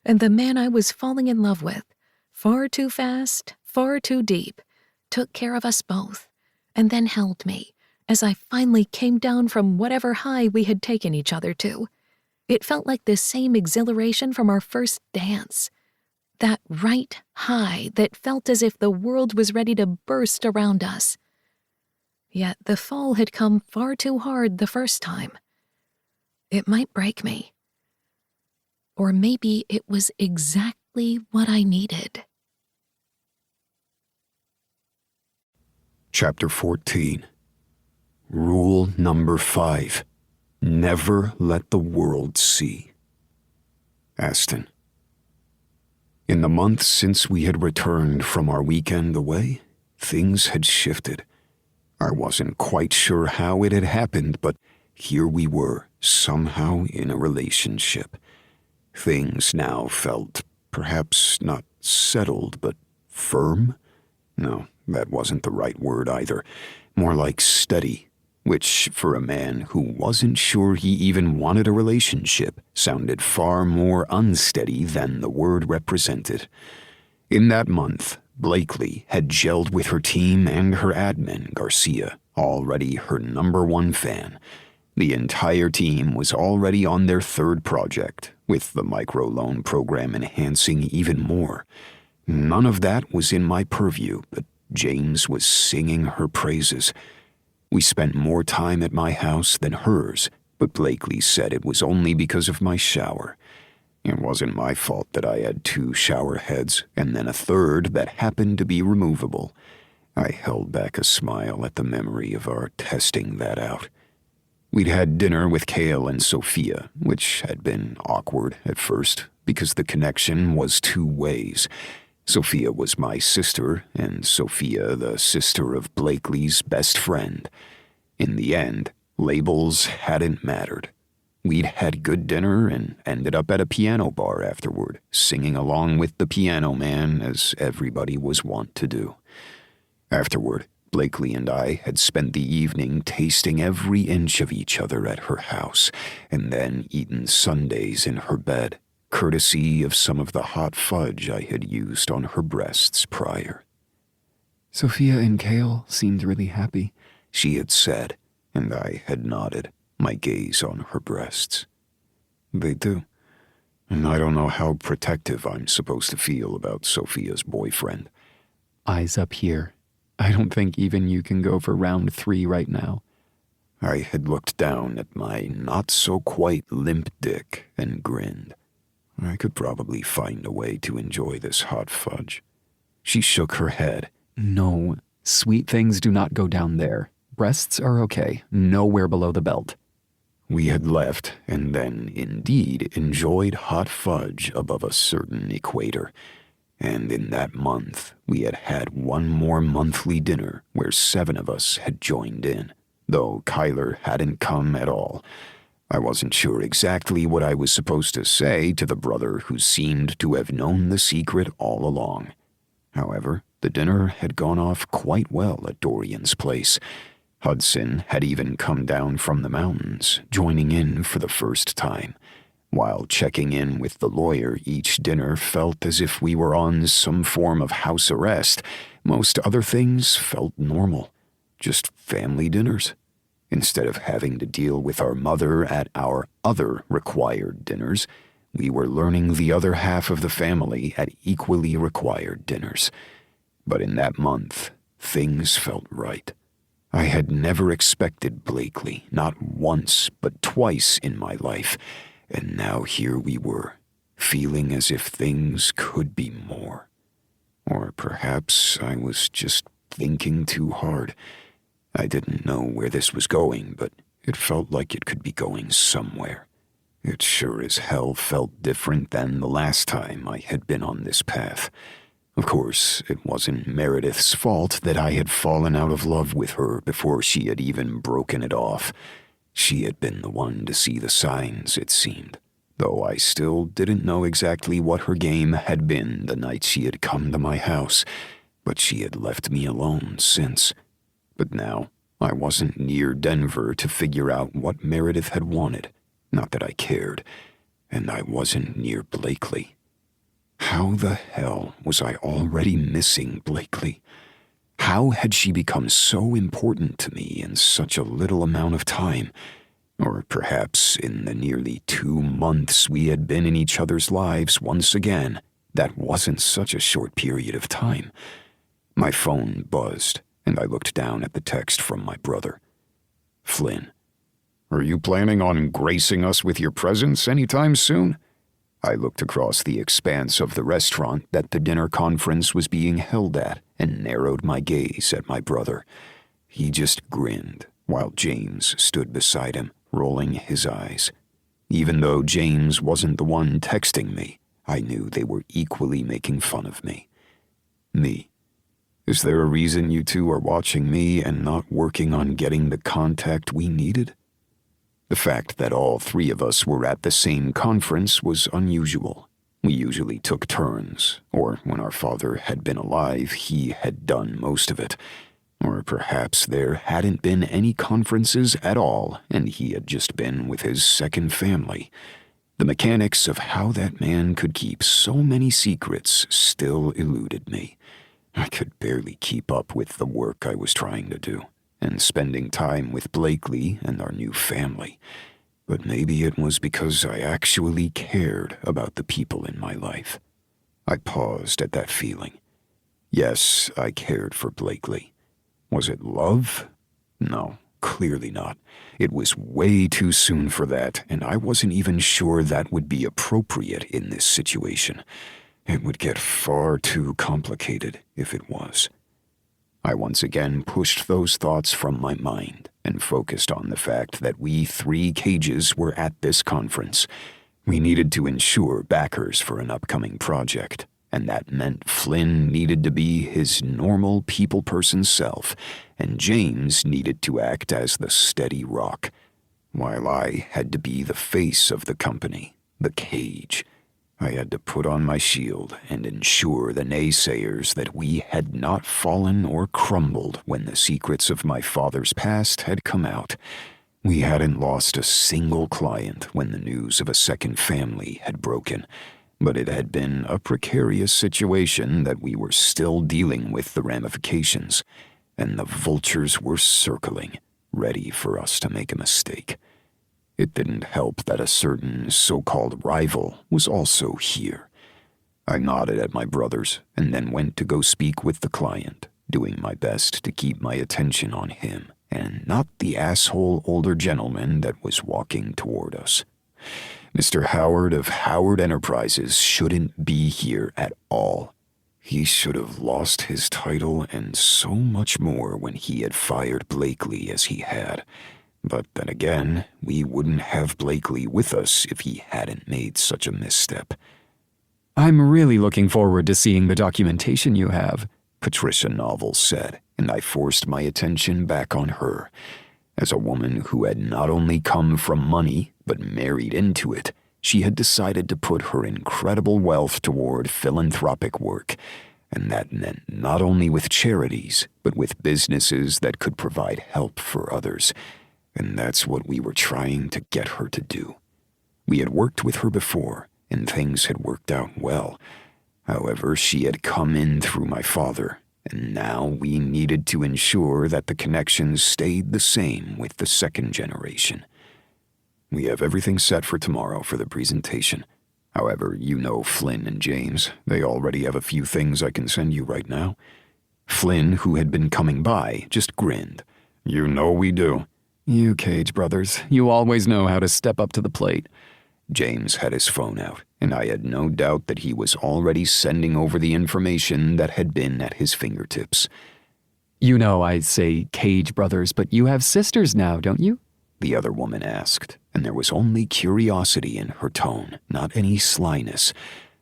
And the man I was falling in love with, far too fast, far too deep, took care of us both, and then held me, as I finally came down from whatever high we had taken each other to. It felt like the same exhilaration from our first dance. That right high that felt as if the world was ready to burst around us. Yet the fall had come far too hard the first time. It might break me. Or maybe it was exactly what I needed. Chapter 14. Rule number 5. Never let the world see. Aston. In the months since we had returned from our weekend away, things had shifted. I wasn't quite sure how it had happened, but here we were, somehow in a relationship. Things now felt perhaps not settled, but firm? No, that wasn't the right word either. More like steady, which, for a man who wasn't sure he even wanted a relationship, sounded far more unsteady than the word represented. In that month, Blakely had gelled with her team and her admin, Garcia, already her #1 fan. The entire team was already on their 3rd project, with the microloan program enhancing even more. None of that was in my purview, but James was singing her praises. We spent more time at my house than hers, but Blakely said it was only because of my shower. It wasn't my fault that I had 2 shower heads and then a 3rd that happened to be removable. I held back a smile at the memory of our testing that out. We'd had dinner with Kale and Sophia, which had been awkward at first because the connection was 2 ways. Sophia was my sister, and Sophia the sister of Blakely's best friend. In the end, labels hadn't mattered. We'd had good dinner and ended up at a piano bar afterward, singing along with the piano man as everybody was wont to do. Afterward, Blakely and I had spent the evening tasting every inch of each other at her house, and then eaten sundaes in her bed, courtesy of some of the hot fudge I had used on her breasts prior. Sophia and Kale seemed really happy, she had said, and I had nodded, my gaze on her breasts. They do, and I don't know how protective I'm supposed to feel about Sophia's boyfriend. Eyes up here. I don't think even you can go for round 3 right now. I had looked down at my not-so-quite limp dick and grinned. I could probably find a way to enjoy this hot fudge. She shook her head. No, sweet things do not go down there. Breasts are okay, nowhere below the belt. We had left, and then indeed enjoyed hot fudge above a certain equator. And in that month, we had had 1 more monthly dinner where 7 of us had joined in, though Kyler hadn't come at all. I wasn't sure exactly what I was supposed to say to the brother who seemed to have known the secret all along. However, the dinner had gone off quite well at Dorian's place. Hudson had even come down from the mountains, joining in for the first time. While checking in with the lawyer each dinner felt as if we were on some form of house arrest, most other things felt normal. Just family dinners. Instead of having to deal with our mother at our other required dinners, we were learning the other half of the family at equally required dinners. But in that month, things felt right. I had never expected Blakely, not once, but twice in my life, and now here we were, feeling as if things could be more. Or perhaps I was just thinking too hard. I didn't know where this was going, but it felt like it could be going somewhere. It sure as hell felt different than the last time I had been on this path. Of course, it wasn't Meredith's fault that I had fallen out of love with her before she had even broken it off. She had been the one to see the signs, it seemed, though I still didn't know exactly what her game had been the night she had come to my house, but she had left me alone since. But now, I wasn't near Denver to figure out what Meredith had wanted, not that I cared, and I wasn't near Blakely. How the hell was I already missing Blakely? How had she become so important to me in such a little amount of time? Or perhaps in the nearly 2 months we had been in each other's lives once again, that wasn't such a short period of time. My phone buzzed, and I looked down at the text from my brother. Flynn. Are you planning on gracing us with your presence anytime soon? I looked across the expanse of the restaurant that the dinner conference was being held at and narrowed my gaze at my brother. He just grinned, while James stood beside him, rolling his eyes. Even though James wasn't the one texting me, I knew they were equally making fun of me. Me. Is there a reason you two are watching me and not working on getting the contact we needed? The fact that all 3 of us were at the same conference was unusual. We usually took turns, or when our father had been alive, he had done most of it. Or perhaps there hadn't been any conferences at all, and he had just been with his second family. The mechanics of how that man could keep so many secrets still eluded me. I could barely keep up with the work I was trying to do, and spending time with Blakely and our new family. But maybe it was because I actually cared about the people in my life. I paused at that feeling. Yes, I cared for Blakely. Was it love? No, clearly not. It was way too soon for that, and I wasn't even sure that would be appropriate in this situation. It would get far too complicated if it was. I once again pushed those thoughts from my mind and focused on the fact that we 3 cages were at this conference. We needed to ensure backers for an upcoming project, and that meant Flynn needed to be his normal people-person self, and James needed to act as the steady rock, while I had to be the face of the company, the cage. I had to put on my shield and ensure the naysayers that we had not fallen or crumbled when the secrets of my father's past had come out. We hadn't lost a single client when the news of a second family had broken, but it had been a precarious situation that we were still dealing with the ramifications, and the vultures were circling, ready for us to make a mistake. It didn't help that a certain so-called rival was also here. I nodded at my brothers and then went to go speak with the client, doing my best to keep my attention on him and not the asshole older gentleman that was walking toward us. Mr. Howard of Howard Enterprises shouldn't be here at all. He should have lost his title and so much more when he had fired Blakely as he had. But then again, we wouldn't have Blakely with us if he hadn't made such a misstep. I'm really looking forward to seeing the documentation you have, Patricia Novel said, and I forced my attention back on her. As a woman who had not only come from money, but married into it, she had decided to put her incredible wealth toward philanthropic work, and that meant not only with charities, but with businesses that could provide help for others. And that's what we were trying to get her to do. We had worked with her before, and things had worked out well. However, she had come in through my father, and now we needed to ensure that the connections stayed the same with the second generation. We have everything set for tomorrow for the presentation. However, you know Flynn and James. They already have a few things I can send you right now. Flynn, who had been coming by, just grinned. You know we do. You Cage brothers, you always know how to step up to the plate. James had his phone out, and I had no doubt that he was already sending over the information that had been at his fingertips. You know I say Cage brothers, but you have sisters now, don't you? The other woman asked, and there was only curiosity in her tone, not any slyness.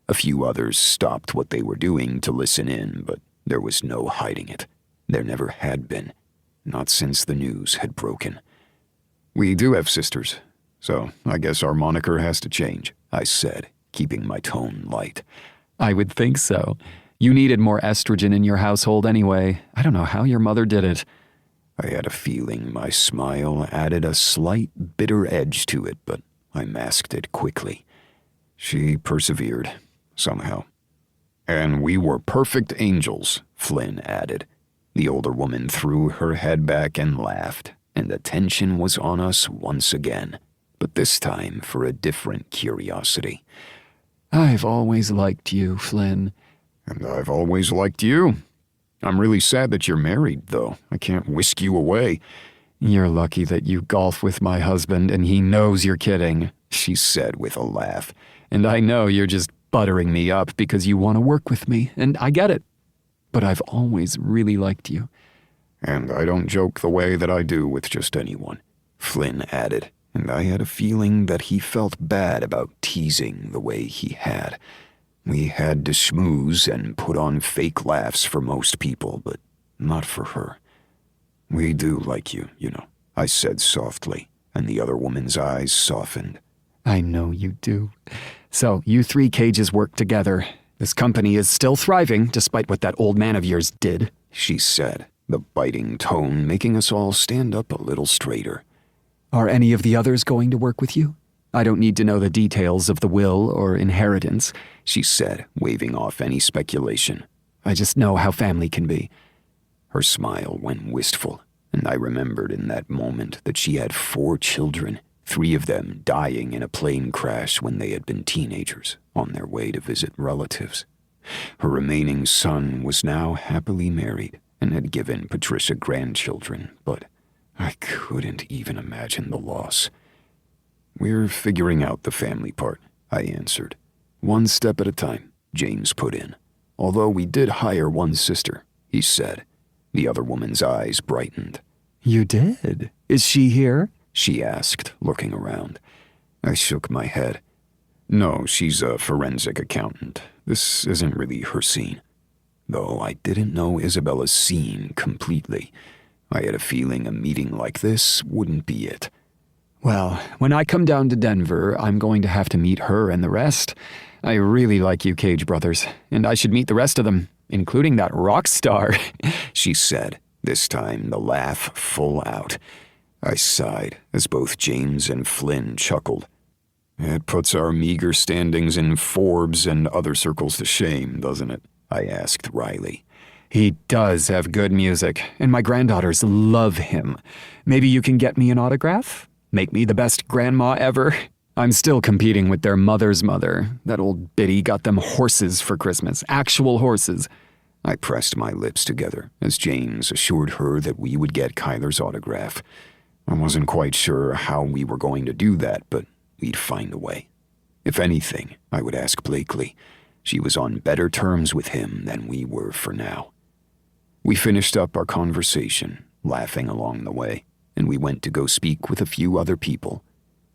A few others stopped what they were doing to listen in, but there was no hiding it. There never had been, not since the news had broken. We do have sisters, so I guess our moniker has to change, I said, keeping my tone light. I would think so. You needed more estrogen in your household anyway. I don't know how your mother did it. I had a feeling my smile added a slight bitter edge to it, but I masked it quickly. She persevered, somehow. And we were perfect angels, Flynn added. The older woman threw her head back and laughed, and the tension was on us once again, but this time for a different curiosity. I've always liked you, Flynn. And I've always liked you. I'm really sad that you're married, though. I can't whisk you away. You're lucky that you golf with my husband and he knows you're kidding, she said with a laugh. And I know you're just buttering me up because you want to work with me, and I get it. But I've always really liked you. And I don't joke the way that I do with just anyone, Flynn added, and I had a feeling that he felt bad about teasing the way he had. We had to schmooze and put on fake laughs for most people, but not for her. We do like you, you know, I said softly, and the other woman's eyes softened. I know you do. So you 3 cages work together. This company is still thriving, despite what that old man of yours did, she said, the biting tone making us all stand up a little straighter. Are any of the others going to work with you? I don't need to know the details of the will or inheritance, she said, waving off any speculation. I just know how family can be. Her smile went wistful, and I remembered in that moment that she had 4 children, 3 of them dying in a plane crash when they had been teenagers, on their way to visit relatives. Her remaining son was now happily married and had given Patricia grandchildren, but I couldn't even imagine the loss. We're figuring out the family part, I answered. One step at a time, James put in. Although we did hire one sister, he said. The other woman's eyes brightened. You did? Is she here? She asked, looking around. I shook my head. No, she's a forensic accountant. This isn't really her scene. Though I didn't know Isabella's scene completely. I had a feeling a meeting like this wouldn't be it. Well, when I come down to Denver, I'm going to have to meet her and the rest. I really like you Cage brothers, and I should meet the rest of them, including that rock star, she said, this time the laugh full out. I sighed as both James and Flynn chuckled. It puts our meager standings in Forbes and other circles to shame, doesn't it? I asked wryly. He does have good music, and my granddaughters love him. Maybe you can get me an autograph? Make me the best grandma ever? I'm still competing with their mother's mother. That old biddy got them horses for Christmas, actual horses. I pressed my lips together as James assured her that we would get Kyler's autograph. I wasn't quite sure how we were going to do that, but we'd find a way. If anything, I would ask Blakely. She was on better terms with him than we were for now. We finished up our conversation, laughing along the way, and we went to go speak with a few other people.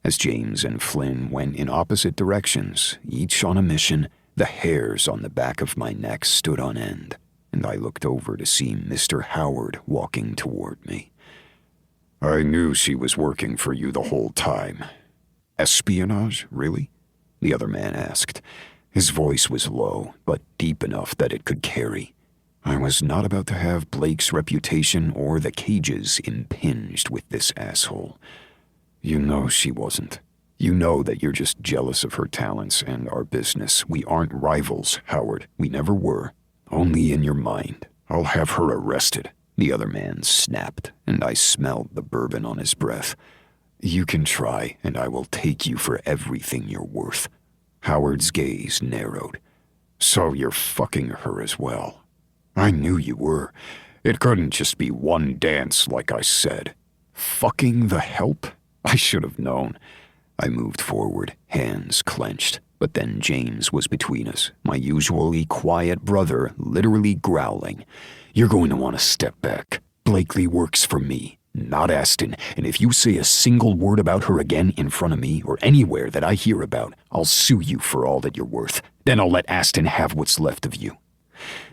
As James and Flynn went in opposite directions, each on a mission, the hairs on the back of my neck stood on end, and I looked over to see Mr. Howard walking toward me. I knew she was working for you the whole time. Espionage, really? The other man asked. His voice was low, but deep enough that it could carry. I was not about to have Blake's reputation or the Cage's impinged with this asshole. You know she wasn't. You know that you're just jealous of her talents and our business. We aren't rivals, Howard. We never were. Only in your mind. I'll have her arrested. The other man snapped, and I smelled the bourbon on his breath. You can try, and I will take you for everything you're worth. Howard's gaze narrowed. So you're fucking her as well. I knew you were. It couldn't just be one dance like I said. Fucking the help? I should have known. I moved forward, hands clenched, but then James was between us, my usually quiet brother literally growling. You're going to want to step back. Blakely works for me, not Aston, and if you say a single word about her again in front of me or anywhere that I hear about, I'll sue you for all that you're worth. Then I'll let Aston have what's left of you.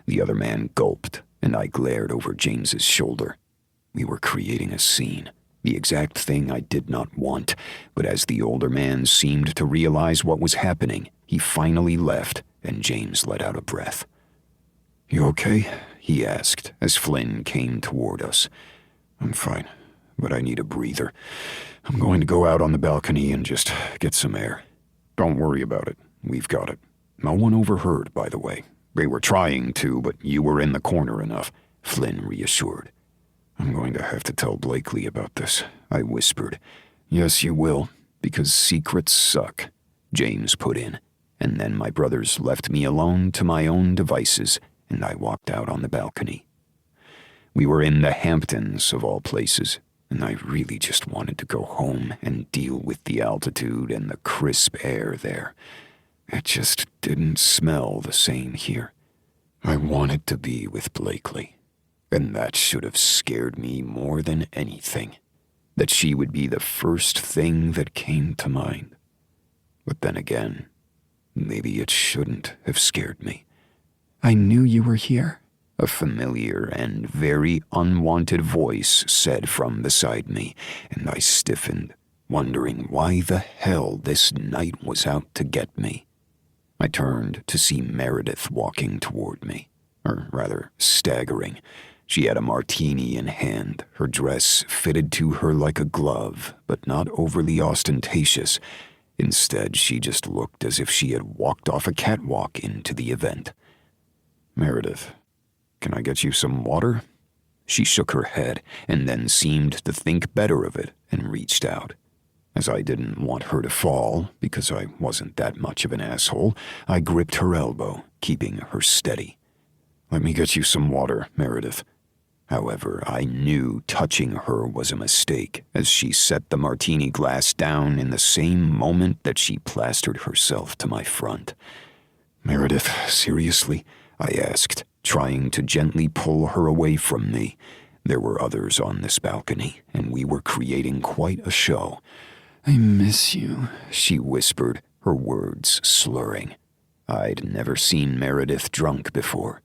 The other man gulped, and I glared over James's shoulder. We were creating a scene. The exact thing I did not want, but as the older man seemed to realize what was happening, he finally left, and James let out a breath. You okay? He asked as Flynn came toward us. I'm fine, but I need a breather. I'm going to go out on the balcony and just get some air. Don't worry about it. We've got it. No one overheard, by the way. They were trying to, but you were in the corner enough, Flynn reassured. I'm going to have to tell Blakely about this, I whispered. Yes, you will, because secrets suck, James put in, and then my brothers left me alone to my own devices, and I walked out on the balcony. We were in the Hamptons, of all places, and I really just wanted to go home and deal with the altitude and the crisp air there. It just didn't smell the same here. I wanted to be with Blakely. And that should have scared me more than anything. That she would be the first thing that came to mind. But then again, maybe it shouldn't have scared me. I knew you were here, a familiar and very unwanted voice said from beside me, and I stiffened, wondering why the hell this night was out to get me. I turned to see Meredith walking toward me, or rather staggering. She had a martini in hand, her dress fitted to her like a glove, but not overly ostentatious. Instead, she just looked as if she had walked off a catwalk into the event. "Meredith, can I get you some water?" She shook her head and then seemed to think better of it and reached out. As I didn't want her to fall, because I wasn't that much of an asshole, I gripped her elbow, keeping her steady. "Let me get you some water, Meredith." However, I knew touching her was a mistake, as she set the martini glass down in the same moment that she plastered herself to my front. "Meredith, seriously?" I asked, trying to gently pull her away from me. There were others on this balcony, and we were creating quite a show. "I miss you," she whispered, her words slurring. I'd never seen Meredith drunk before.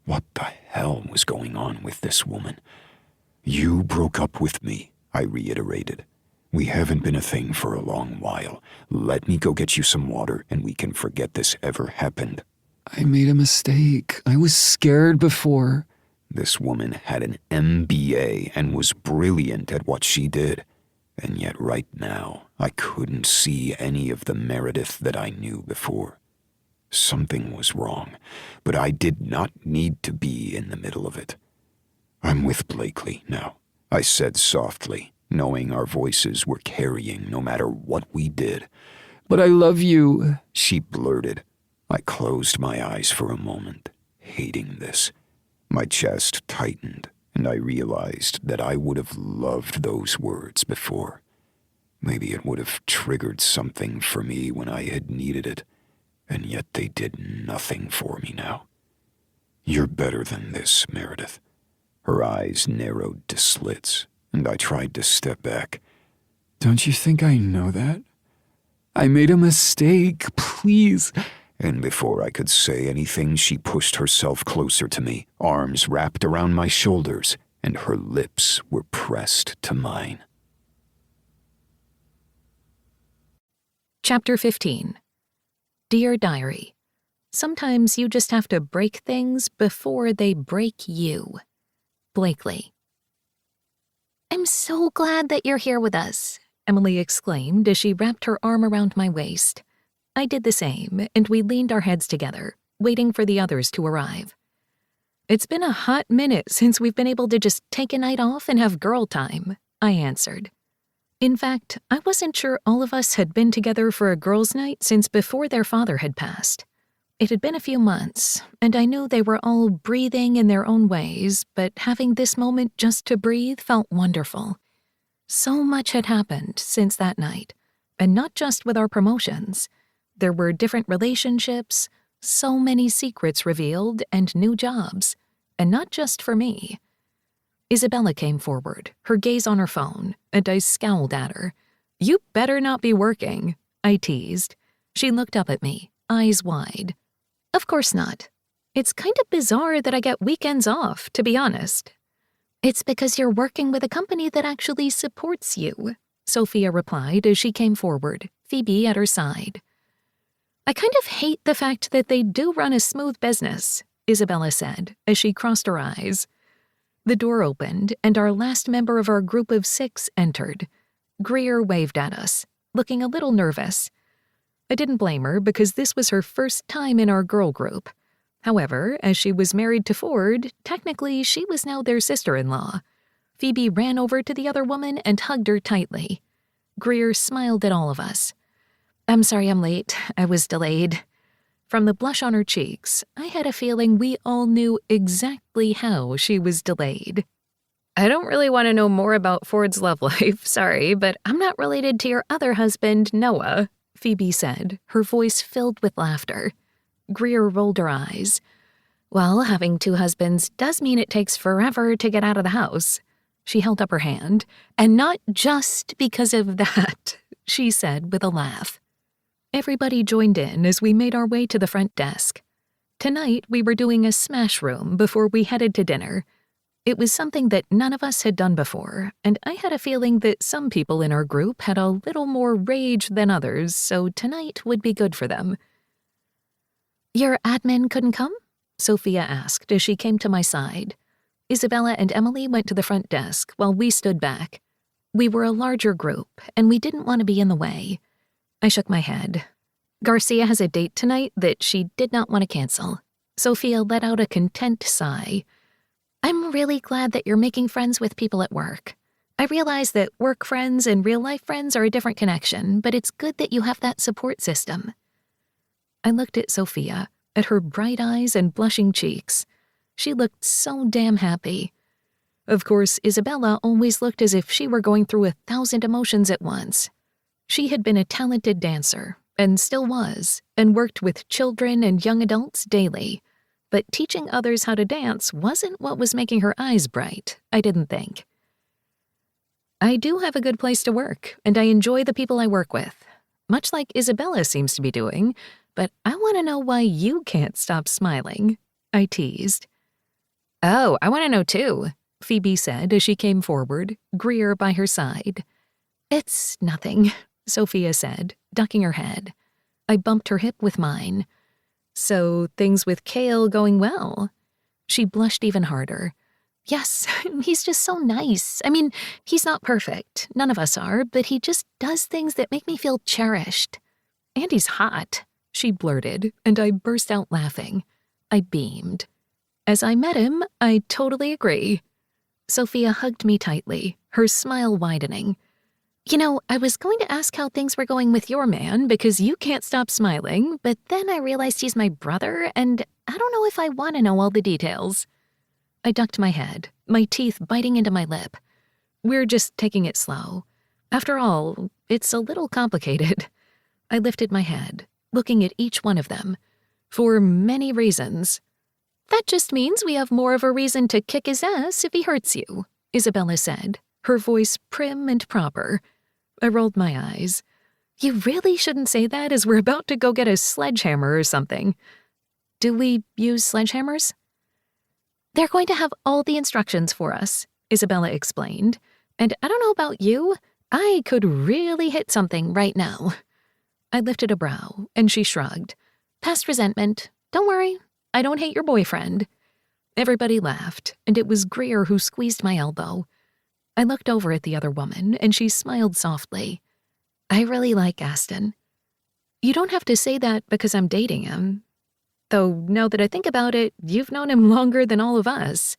What the hell was going on with this woman? "You broke up with me," I reiterated. "We haven't been a thing for a long while. Let me go get you some water, and we can forget this ever happened." "I made a mistake. I was scared before." This woman had an MBA and was brilliant at what she did. And yet right now, I couldn't see any of the Meredith that I knew before. Something was wrong, but I did not need to be in the middle of it. "I'm with Blakely now," I said softly, knowing our voices were carrying no matter what we did. "But I love you," she blurted. I closed my eyes for a moment, hating this. My chest tightened, and I realized that I would have loved those words before. Maybe it would have triggered something for me when I had needed it, and yet they did nothing for me now. "You're better than this, Meredith." Her eyes narrowed to slits, and I tried to step back. "Don't you think I know that? I made a mistake, please." And before I could say anything, she pushed herself closer to me, arms wrapped around my shoulders, and her lips were pressed to mine. Chapter 15. Dear Diary, sometimes you just have to break things before they break you. Blakely. "I'm so glad that you're here with us," Emily exclaimed as she wrapped her arm around my waist. I did the same, and we leaned our heads together, waiting for the others to arrive. "It's been a hot minute since we've been able to just take a night off and have girl time," I answered. In fact, I wasn't sure all of us had been together for a girls' night since before their father had passed. It had been a few months, and I knew they were all breathing in their own ways, but having this moment just to breathe felt wonderful. So much had happened since that night, and not just with our promotions. There were different relationships, so many secrets revealed, and new jobs. And not just for me. Isabella came forward, her gaze on her phone, and I scowled at her. "You better not be working," I teased. She looked up at me, eyes wide. "Of course not. It's kind of bizarre that I get weekends off, to be honest." "It's because you're working with a company that actually supports you," Sophia replied as she came forward, Phoebe at her side. "I kind of hate the fact that they do run a smooth business," Isabella said as she crossed her eyes. The door opened, and our last member of our group of 6 entered. Greer waved at us, looking a little nervous. I didn't blame her because this was her first time in our girl group. However, as she was married to Ford, technically she was now their sister-in-law. Phoebe ran over to the other woman and hugged her tightly. Greer smiled at all of us. "I'm sorry I'm late. I was delayed." From the blush on her cheeks, I had a feeling we all knew exactly how she was delayed. "I don't really want to know more about Ford's love life, sorry, but I'm not related to your other husband, Noah," Phoebe said, her voice filled with laughter. Greer rolled her eyes. "Well, having 2 husbands does mean it takes forever to get out of the house." She held up her hand. "And not just because of that," she said with a laugh. Everybody joined in as we made our way to the front desk. Tonight, we were doing a smash room before we headed to dinner. It was something that none of us had done before, and I had a feeling that some people in our group had a little more rage than others, so tonight would be good for them. "Your admin couldn't come?" Sophia asked as she came to my side. Isabella and Emily went to the front desk while we stood back. We were a larger group, and we didn't want to be in the way. I shook my head. Garcia has a date tonight that she did not want to cancel. Sophia let out a content sigh. I'm really glad that you're making friends with people at work. I realize that work friends and real-life friends are a different connection, but it's good that you have that support system. I looked at Sophia, at her bright eyes and blushing cheeks. She looked so damn happy. Of course, Isabella always looked as if she were going through 1,000 emotions at once. She had been a talented dancer, and still was, and worked with children and young adults daily. But teaching others how to dance wasn't what was making her eyes bright, I didn't think. I do have a good place to work, and I enjoy the people I work with, much like Isabella seems to be doing, but I want to know why you can't stop smiling, I teased. Oh, I want to know too, Phoebe said as she came forward, Greer by her side. It's nothing, Sophia said, ducking her head. I bumped her hip with mine. So things with Cale going well? She blushed even harder. Yes, he's just so nice. I mean, he's not perfect. None of us are, but he just does things that make me feel cherished. And he's hot, she blurted, and I burst out laughing. I beamed. As I met him, I totally agree. Sophia hugged me tightly, her smile widening. You know, I was going to ask how things were going with your man because you can't stop smiling, but then I realized he's my brother, and I don't know if I want to know all the details. I ducked my head, my teeth biting into my lip. We're just taking it slow. After all, it's a little complicated. I lifted my head, looking at each one of them. For many reasons. That just means we have more of a reason to kick his ass if he hurts you, Isabella said, her voice prim and proper. I rolled my eyes. You really shouldn't say that as we're about to go get a sledgehammer or something. Do we use sledgehammers? They're going to have all the instructions for us, Isabella explained. And I don't know about you, I could really hit something right now. I lifted a brow, and she shrugged. Past resentment. Don't worry, I don't hate your boyfriend. Everybody laughed, and it was Greer who squeezed my elbow. I looked over at the other woman, and she smiled softly. I really like Aston. You don't have to say that because I'm dating him. Though, now that I think about it, you've known him longer than all of us.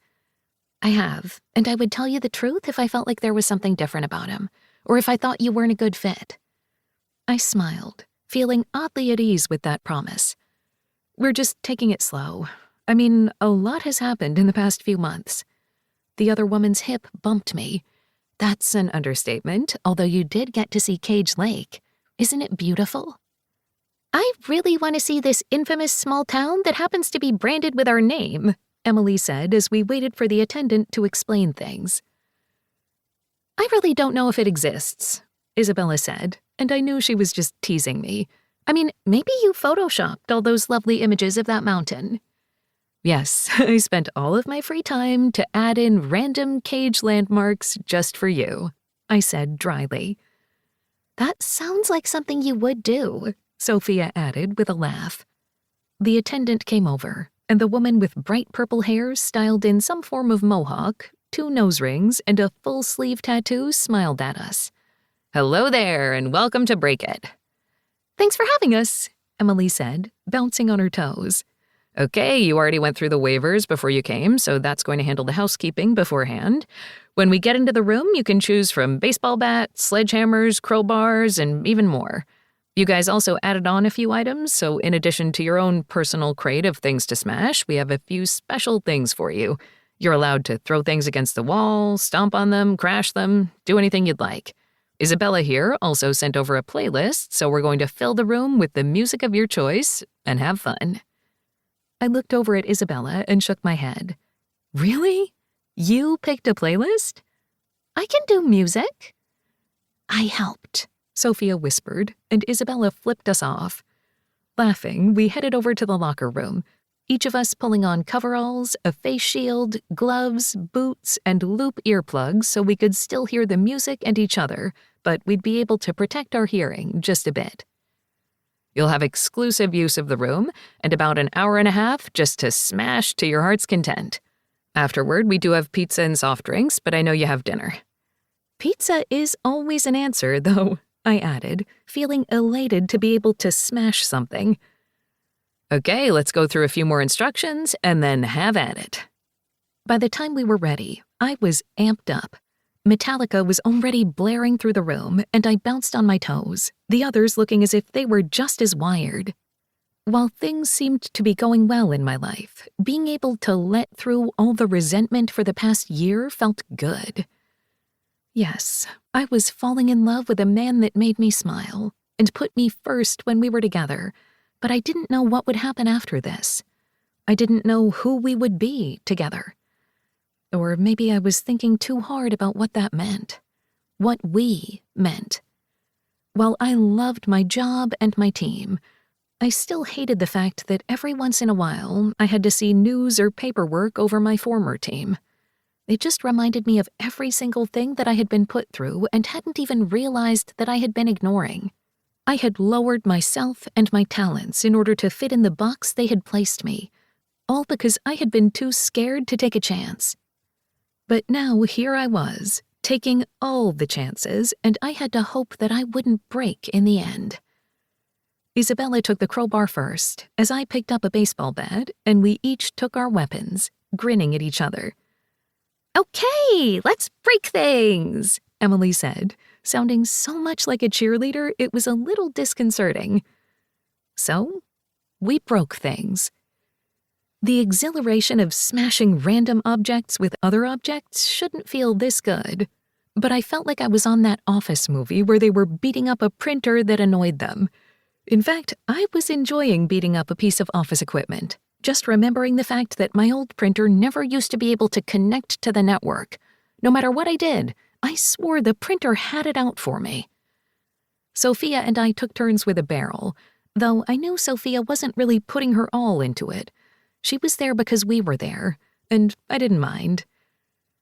I have, and I would tell you the truth if I felt like there was something different about him, or if I thought you weren't a good fit. I smiled, feeling oddly at ease with that promise. We're just taking it slow. I mean, a lot has happened in the past few months. The other woman's hip bumped me. That's an understatement, although you did get to see Cage Lake. Isn't it beautiful? I really want to see this infamous small town that happens to be branded with our name, Emily said as we waited for the attendant to explain things. I really don't know if it exists, Isabella said, and I knew she was just teasing me. I mean, maybe you photoshopped all those lovely images of that mountain. Yes, I spent all of my free time to add in random Cage landmarks just for you, I said dryly. That sounds like something you would do, Sophia added with a laugh. The attendant came over, and the woman with bright purple hair styled in some form of mohawk, 2 nose rings, and a full sleeve tattoo smiled at us. Hello there, and welcome to Break It. Thanks for having us, Emily said, bouncing on her toes. Okay, you already went through the waivers before you came, so that's going to handle the housekeeping beforehand. When we get into the room, you can choose from baseball bats, sledgehammers, crowbars, and even more. You guys also added on a few items, so in addition to your own personal crate of things to smash, we have a few special things for you. You're allowed to throw things against the wall, stomp on them, crash them, do anything you'd like. Isabella here also sent over a playlist, so we're going to fill the room with the music of your choice and have fun. I looked over at Isabella and shook my head. Really? You picked a playlist? I can do music. I helped, Sophia whispered, and Isabella flipped us off. Laughing, we headed over to the locker room, each of us pulling on coveralls, a face shield, gloves, boots, and loop earplugs so we could still hear the music and each other, but we'd be able to protect our hearing just a bit. You'll have exclusive use of the room and about an hour and a half just to smash to your heart's content. Afterward, we do have pizza and soft drinks, but I know you have dinner. Pizza is always an answer, though, I added, feeling elated to be able to smash something. Okay, let's go through a few more instructions and then have at it. By the time we were ready, I was amped up. Metallica was already blaring through the room, and I bounced on my toes, the others looking as if they were just as wired. While things seemed to be going well in my life, being able to let through all the resentment for the past year felt good. Yes, I was falling in love with a man that made me smile and put me first when we were together, but I didn't know what would happen after this. I didn't know who we would be together. Or maybe I was thinking too hard about what that meant, what we meant. While I loved my job and my team, I still hated the fact that every once in a while I had to see news or paperwork over my former team. It just reminded me of every single thing that I had been put through and hadn't even realized that I had been ignoring. I had lowered myself and my talents in order to fit in the box they had placed me, all because I had been too scared to take a chance. But now here I was, taking all the chances, and I had to hope that I wouldn't break in the end. Isabella took the crowbar first, as I picked up a baseball bat, and we each took our weapons, grinning at each other. "Okay, let's break things," Emily said, sounding so much like a cheerleader it was a little disconcerting. So, we broke things. The exhilaration of smashing random objects with other objects shouldn't feel this good, but I felt like I was on that Office movie where they were beating up a printer that annoyed them. In fact, I was enjoying beating up a piece of office equipment, just remembering the fact that my old printer never used to be able to connect to the network. No matter what I did, I swore the printer had it out for me. Sophia and I took turns with a barrel, though I knew Sophia wasn't really putting her all into it. She was there because we were there, and I didn't mind.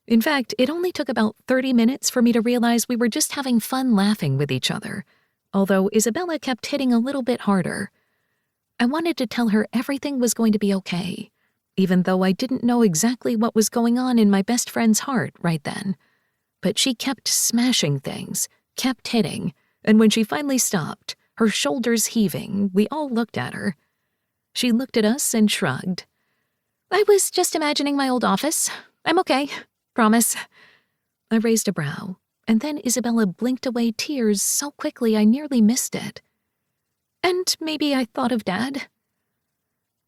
In fact, it only took about 30 minutes for me to realize we were just having fun laughing with each other, although Isabella kept hitting a little bit harder. I wanted to tell her everything was going to be okay, even though I didn't know exactly what was going on in my best friend's heart right then. But she kept smashing things, kept hitting, and when she finally stopped, her shoulders heaving, we all looked at her. She looked at us and shrugged. "I was just imagining my old office. I'm okay. Promise." I raised a brow, and then Isabella blinked away tears so quickly I nearly missed it. "And maybe I thought of Dad."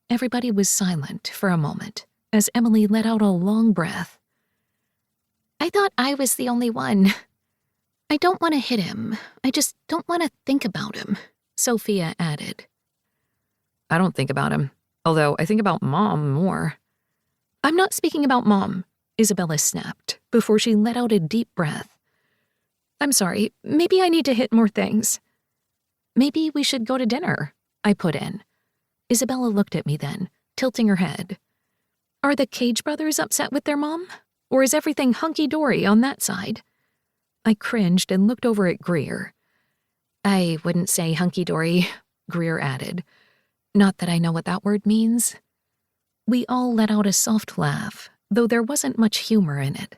Everybody was silent for a moment, as Emily let out a long breath. "I thought I was the only one. I don't want to hit him. I just don't want to think about him," Sophia added. "I don't think about him, although I think about Mom more." "I'm not speaking about Mom," Isabella snapped, before she let out a deep breath. "I'm sorry, maybe I need to hit more things." "Maybe we should go to dinner," I put in. Isabella looked at me then, tilting her head. "Are the Cage brothers upset with their mom? Or is everything hunky-dory on that side?" I cringed and looked over at Greer. "I wouldn't say hunky-dory," Greer added. "Not that I know what that word means." We all let out a soft laugh, though there wasn't much humor in it.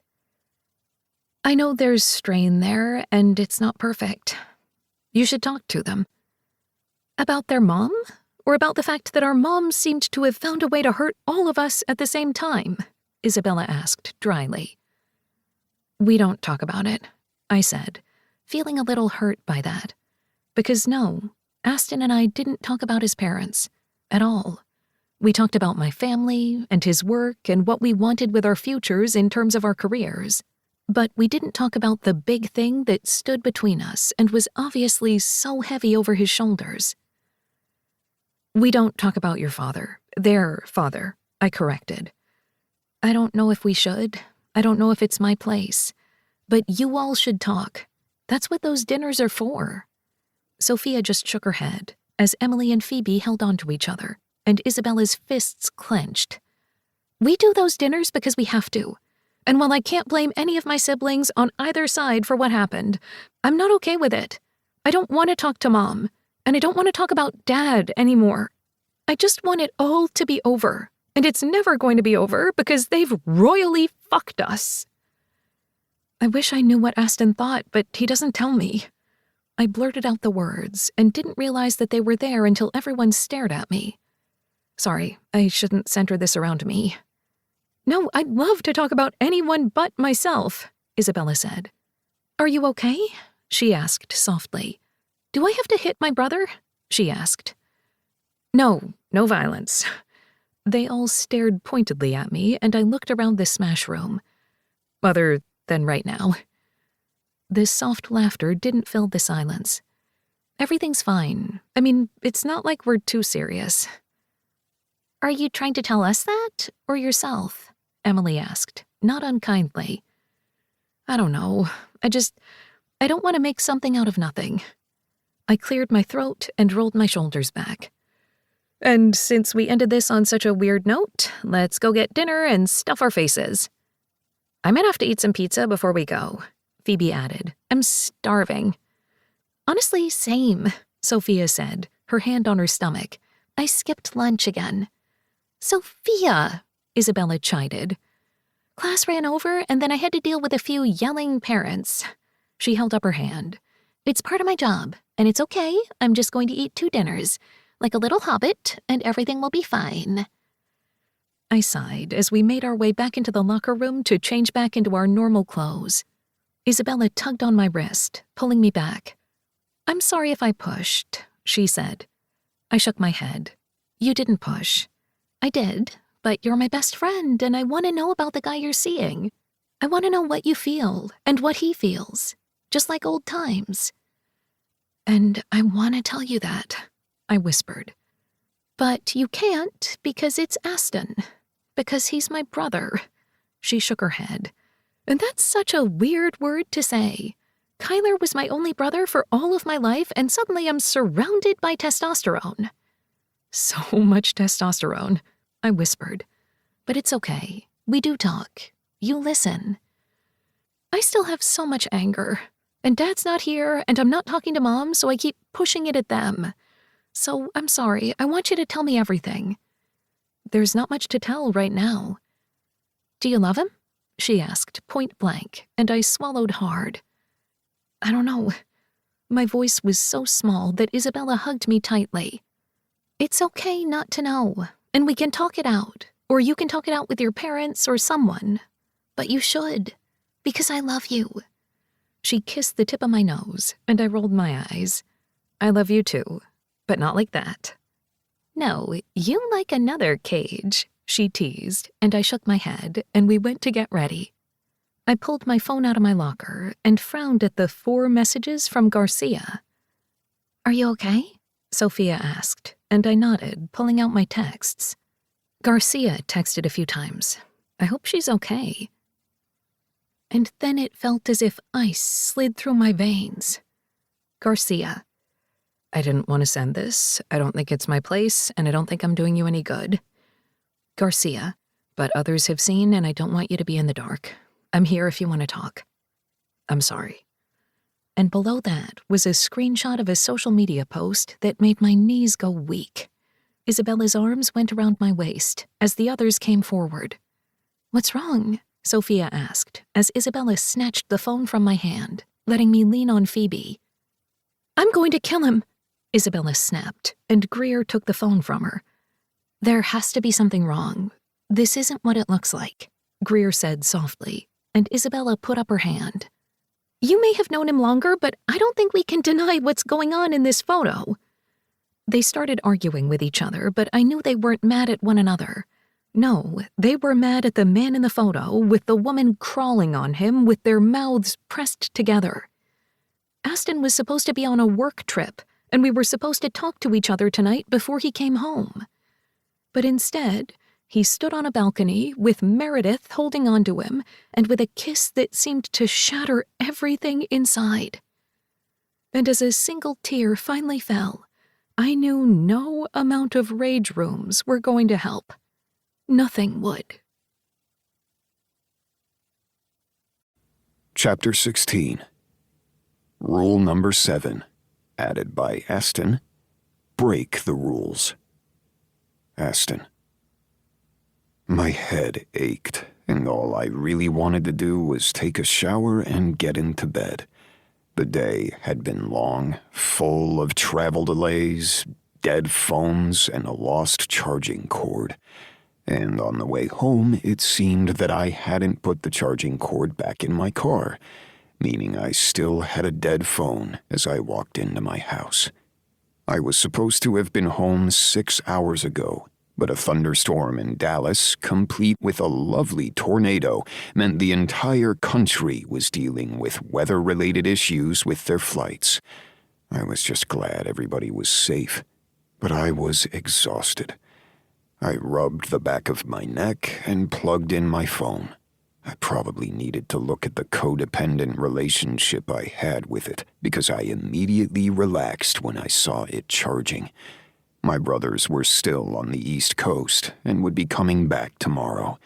"I know there's strain there, and it's not perfect. You should talk to them." "About their mom? Or about the fact that our moms seemed to have found a way to hurt all of us at the same time?" Isabella asked dryly. "We don't talk about it," I said, feeling a little hurt by that. Because no, Aston and I didn't talk about his parents at all. We talked about my family and his work and what we wanted with our futures in terms of our careers. But we didn't talk about the big thing that stood between us and was obviously so heavy over his shoulders. "We don't talk about your father, their father," I corrected. "I don't know if we should. I don't know if it's my place. But you all should talk. That's what those dinners are for." Sophia just shook her head as Emily and Phoebe held on to each other, and Isabella's fists clenched. "We do those dinners because we have to. And while I can't blame any of my siblings on either side for what happened, I'm not okay with it. I don't want to talk to Mom, and I don't want to talk about Dad anymore. I just want it all to be over, And it's never going to be over because they've royally fucked us. I wish I knew what Aston thought, but he doesn't tell me. I blurted out the words and didn't realize that they were there until everyone stared at me. Sorry, I shouldn't center this around me. No, I'd love to talk about anyone but myself, Isabella said. Are you okay? She asked softly. Do I have to hit my brother? She asked. No, no violence. They all stared pointedly at me, and I looked around the smash room. Other than right now. This soft laughter didn't fill the silence. Everything's fine. I mean, it's not like we're too serious. Are you trying to tell us that, or yourself? Emily asked, not unkindly. I don't know. I don't want to make something out of nothing. I cleared my throat and rolled my shoulders back. And since we ended this on such a weird note, let's go get dinner and stuff our faces. I might have to eat some pizza before we go, Phoebe added. I'm starving. Honestly, same, Sophia said, her hand on her stomach. I skipped lunch again. Sophia, Isabella chided. Class ran over, and then I had to deal with a few yelling parents. She held up her hand. It's part of my job, and it's okay. I'm just going to eat 2 dinners, like a little hobbit, and everything will be fine. I sighed as we made our way back into the locker room to change back into our normal clothes. Isabella tugged on my wrist, pulling me back. I'm sorry if I pushed, she said. I shook my head. You didn't push. I did, but you're my best friend, and I want to know about the guy you're seeing. I want to know what you feel and what he feels, just like old times. And I want to tell you that, I whispered. But you can't because it's Aston, because he's my brother. She shook her head. And that's such a weird word to say. Kyler was my only brother for all of my life, and suddenly I'm surrounded by testosterone. So much testosterone, I whispered. But it's okay. We do talk. You listen. I still have so much anger. And Dad's not here, and I'm not talking to Mom, so I keep pushing it at them. So I'm sorry. I want you to tell me everything. There's not much to tell right now. Do you love him? She asked, point blank, and I swallowed hard. I don't know. My voice was so small that Isabella hugged me tightly. It's okay not to know, and we can talk it out, or you can talk it out with your parents or someone. But you should, because I love you. She kissed the tip of my nose, and I rolled my eyes. I love you too, but not like that. No, you like another cage, she teased, and I shook my head, and we went to get ready. I pulled my phone out of my locker and frowned at the 4 messages from Garcia. Are you okay? Sophia asked, and I nodded, pulling out my texts. Garcia texted a few times. I hope she's okay. And then it felt as if ice slid through my veins. Garcia. I didn't want to send this. I don't think it's my place, and I don't think I'm doing you any good. Garcia. But others have seen, and I don't want you to be in the dark. I'm here if you want to talk. I'm sorry. And below that was a screenshot of a social media post that made my knees go weak. Isabella's arms went around my waist as the others came forward. What's wrong? Sophia asked as Isabella snatched the phone from my hand, letting me lean on Phoebe. I'm going to kill him, Isabella snapped, and Greer took the phone from her. There has to be something wrong. This isn't what it looks like, Greer said softly, and Isabella put up her hand. You may have known him longer, but I don't think we can deny what's going on in this photo. They started arguing with each other, but I knew they weren't mad at one another. No, they were mad at the man in the photo, with the woman crawling on him with their mouths pressed together. Aston was supposed to be on a work trip, and we were supposed to talk to each other tonight before he came home. But instead, he stood on a balcony with Meredith holding onto him and with a kiss that seemed to shatter everything inside. And as a single tear finally fell, I knew no amount of rage rooms were going to help. Nothing would. Chapter 16. Rule number 7, added by Aston. Break the rules. Aston. My head ached, and all I really wanted to do was take a shower and get into bed. The day had been long, full of travel delays, dead phones, and a lost charging cord. And on the way home, it seemed that I hadn't put the charging cord back in my car, meaning I still had a dead phone as I walked into my house. I was supposed to have been home 6 hours ago, but a thunderstorm in Dallas, complete with a lovely tornado, meant the entire country was dealing with weather-related issues with their flights. I was just glad everybody was safe, but I was exhausted. I rubbed the back of my neck and plugged in my phone. I probably needed to look at the codependent relationship I had with it, because I immediately relaxed when I saw it charging. My brothers were still on the East Coast and would be coming back tomorrow.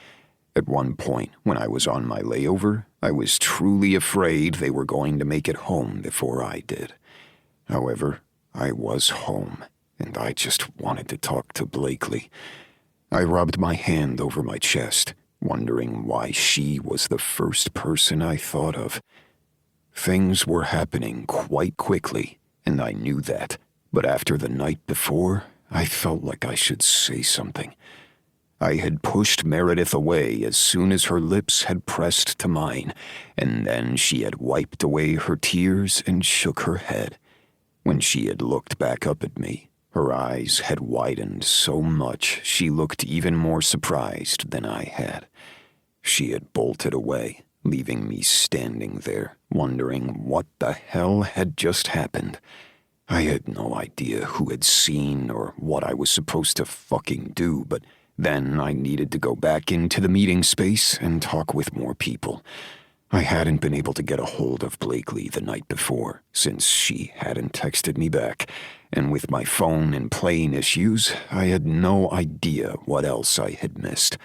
At one point, when I was on my layover, I was truly afraid they were going to make it home before I did. However, I was home, and I just wanted to talk to Blakely. I rubbed my hand over my chest, wondering why she was the first person I thought of. Things were happening quite quickly, and I knew that. But after the night before, I felt like I should say something. I had pushed Meredith away as soon as her lips had pressed to mine, and then she had wiped away her tears and shook her head. When she had looked back up at me, her eyes had widened so much she looked even more surprised than I had. She had bolted away, leaving me standing there, wondering what the hell had just happened. I had no idea who had seen or what I was supposed to fucking do, but then I needed to go back into the meeting space and talk with more people. I hadn't been able to get a hold of Blakely the night before, since she hadn't texted me back, and with my phone and plane issues, I had no idea what else I had missed.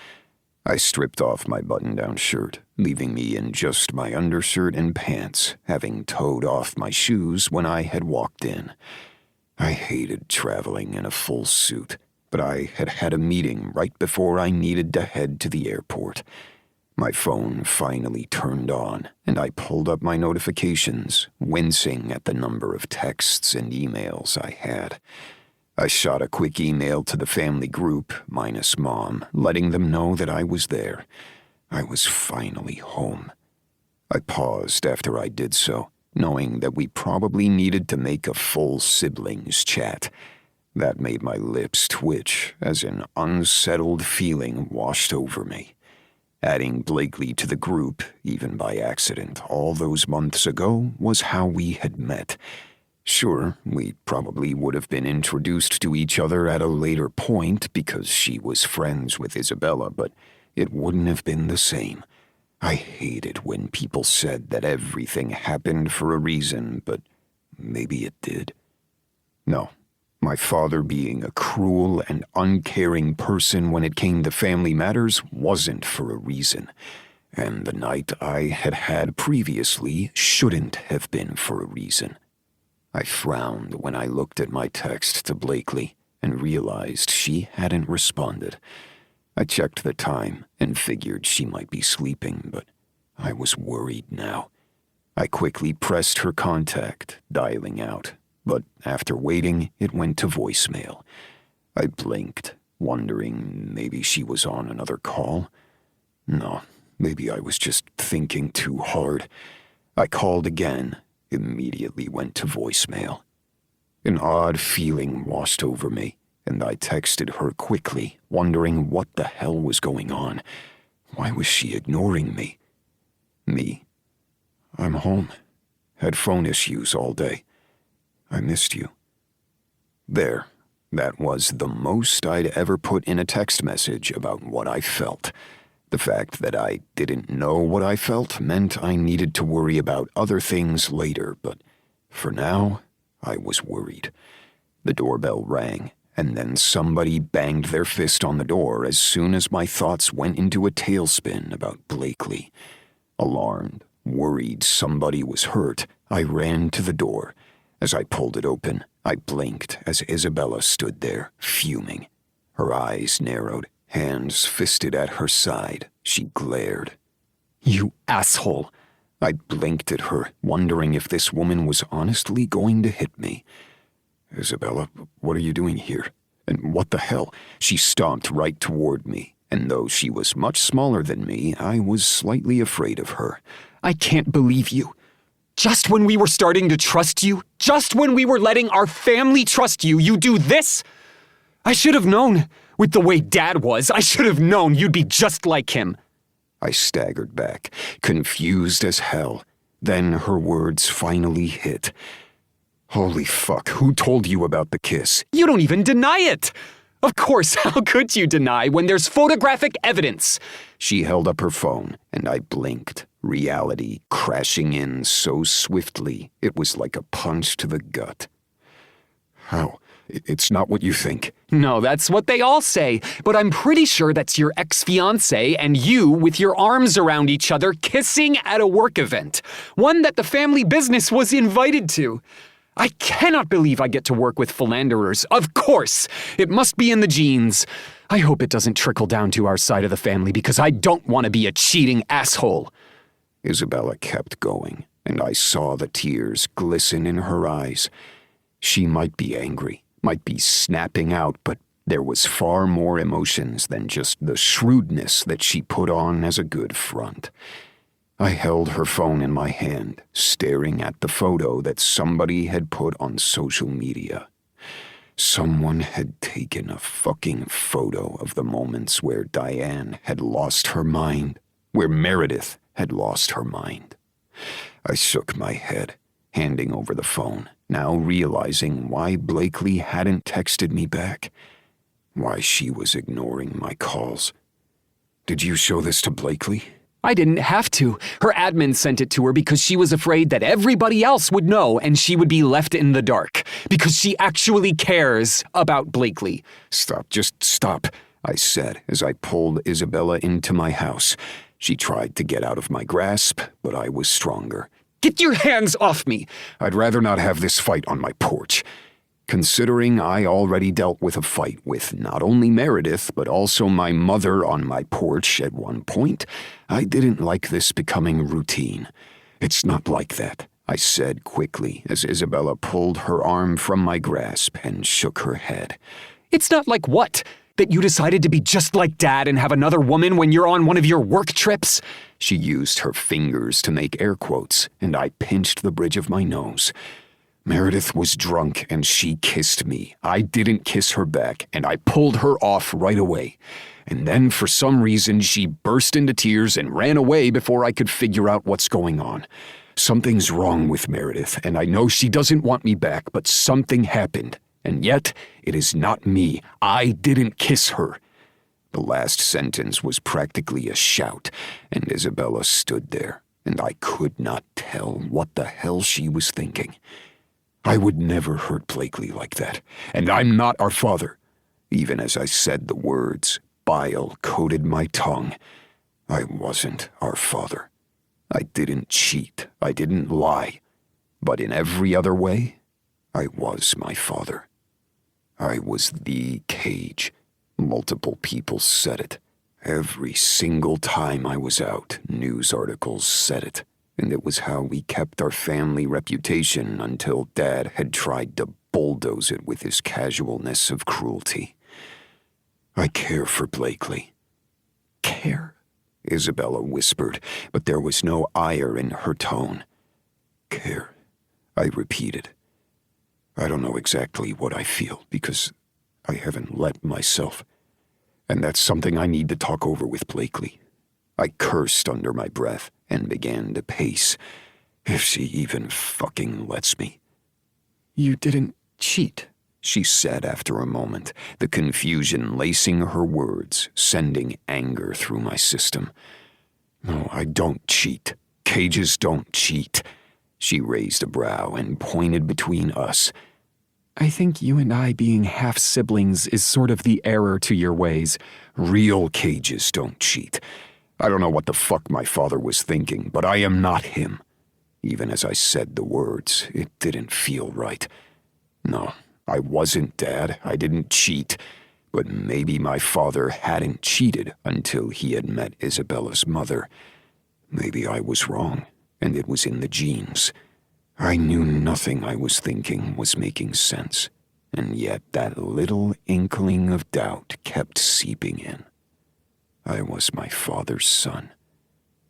I stripped off my button-down shirt, leaving me in just my undershirt and pants, having towed off my shoes when I had walked in. I hated traveling in a full suit, but I had had a meeting right before I needed to head to the airport. My phone finally turned on, and I pulled up my notifications, wincing at the number of texts and emails I had. I shot a quick email to the family group, minus Mom, letting them know that I was there. I was finally home. I paused after I did so, knowing that we probably needed to make a full siblings chat. That made my lips twitch as an unsettled feeling washed over me. Adding Blakely to the group, even by accident, all those months ago, was how we had met. Sure, we probably would have been introduced to each other at a later point because she was friends with Isabella, but it wouldn't have been the same. I hated when people said that everything happened for a reason, but maybe it did. No, my father being a cruel and uncaring person when it came to family matters wasn't for a reason, and the night I had had previously shouldn't have been for a reason. I frowned when I looked at my text to Blakely and realized she hadn't responded. I checked the time and figured she might be sleeping, but I was worried now. I quickly pressed her contact, dialing out, but after waiting, it went to voicemail. I blinked, wondering maybe she was on another call. No, maybe I was just thinking too hard. I called again. Immediately went to voicemail. An odd feeling washed over me, and I texted her quickly, wondering what the hell was going on. Why was she ignoring me? Me. I'm home. Had phone issues all day. I missed you. There. That was the most I'd ever put in a text message about what I felt. The fact that I didn't know what I felt meant I needed to worry about other things later, but for now, I was worried. The doorbell rang, and then somebody banged their fist on the door as soon as my thoughts went into a tailspin about Blakely. Alarmed, worried somebody was hurt, I ran to the door. As I pulled it open, I blinked as Isabella stood there, fuming. Her eyes narrowed, Hands fisted at her side, she glared. You asshole! I blinked at her, wondering if this woman was honestly going to hit me. Isabella, what are you doing here? And what the hell? She stomped right toward me, and though she was much smaller than me, I was slightly afraid of her. I can't believe you. Just when we were starting to trust you, just when we were letting our family trust you, you do this? I should have known. With the way Dad was, I should have known you'd be just like him. I staggered back, confused as hell. Then her words finally hit. Holy fuck, who told you about the kiss? You don't even deny it! Of course, how could you deny when there's photographic evidence? She held up her phone, and I blinked, reality crashing in so swiftly it was like a punch to the gut. How? It's not what you think. No, that's what they all say, but I'm pretty sure that's your ex-fiancé and you with your arms around each other kissing at a work event, one that the family business was invited to. I cannot believe I get to work with philanderers. Of course! It must be in the genes. I hope it doesn't trickle down to our side of the family because I don't want to be a cheating asshole. Isabella kept going, and I saw the tears glisten in her eyes. She might be angry, might be snapping out, but there was far more emotions than just the shrewdness that she put on as a good front. I held her phone in my hand, staring at the photo that somebody had put on social media. Someone had taken a fucking photo of the moments where Diane had lost her mind, where Meredith had lost her mind. I shook my head, handing over the phone, now realizing why Blakely hadn't texted me back, why she was ignoring my calls. Did you show this to Blakely? I didn't have to. Her admin sent it to her because she was afraid that everybody else would know and she would be left in the dark. Because she actually cares about Blakely. Stop, just stop, I said as I pulled Isabella into my house. She tried to get out of my grasp, but I was stronger. Get your hands off me! I'd rather not have this fight on my porch. Considering I already dealt with a fight with not only Meredith, but also my mother on my porch at one point, I didn't like this becoming routine. It's not like that, I said quickly as Isabella pulled her arm from my grasp and shook her head. It's not like what? That you decided to be just like Dad and have another woman when you're on one of your work trips? She used her fingers to make air quotes, and I pinched the bridge of my nose. Meredith was drunk and she kissed me. I didn't kiss her back, and I pulled her off right away. And then for some reason she burst into tears and ran away before I could figure out what's going on. Something's wrong with Meredith, and I know she doesn't want me back, but something happened. And yet, it is not me. I didn't kiss her. The last sentence was practically a shout, and Isabella stood there, and I could not tell what the hell she was thinking. I would never hurt Blakely like that, and I'm not our father. Even as I said the words, bile coated my tongue. I wasn't our father. I didn't cheat. I didn't lie. But in every other way, I was my father. I was the Cage. Multiple people said it. Every single time I was out, news articles said it. And it was how we kept our family reputation until Dad had tried to bulldoze it with his casualness of cruelty. I care for Blakely. Care? Isabella whispered, but there was no ire in her tone. Care, I repeated. I don't know exactly what I feel because I haven't let myself. And that's something I need to talk over with Blakely. I cursed under my breath and began to pace, if she even fucking lets me. You didn't cheat, she said after a moment, the confusion lacing her words, sending anger through my system. No, I don't cheat. Cages don't cheat. She raised a brow and pointed between us. I think you and I being half-siblings is sort of the error to your ways. Real cages don't cheat. I don't know what the fuck my father was thinking, but I am not him. Even as I said the words, it didn't feel right. No, I wasn't Dad. I didn't cheat. but maybe my father hadn't cheated until he had met Isabella's mother. Maybe I was wrong, and it was in the genes. I knew nothing I was thinking was making sense, and yet that little inkling of doubt kept seeping in. I was my father's son,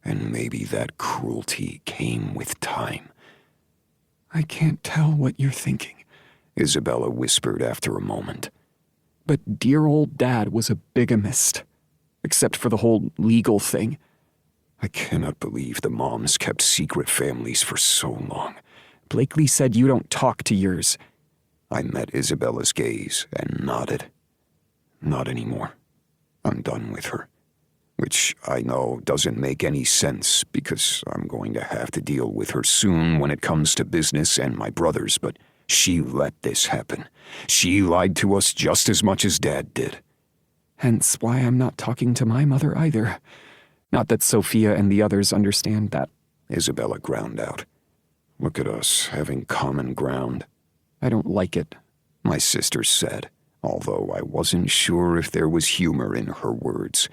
and maybe that cruelty came with time. I can't tell what you're thinking, Isabella whispered after a moment. but dear old Dad was a bigamist, except for the whole legal thing. I cannot believe the moms kept secret families for so long. Blakely said you don't talk to yours. I met Isabella's gaze and nodded. Not anymore. I'm done with her. Which I know doesn't make any sense because I'm going to have to deal with her soon when it comes to business and my brothers, but she let this happen. She lied to us just as much as Dad did. Hence why I'm not talking to my mother either. Not that Sophia and the others understand that. Isabella ground out. Look at us having common ground. I don't like it, My sister said, although I wasn't sure if there was humor in her words.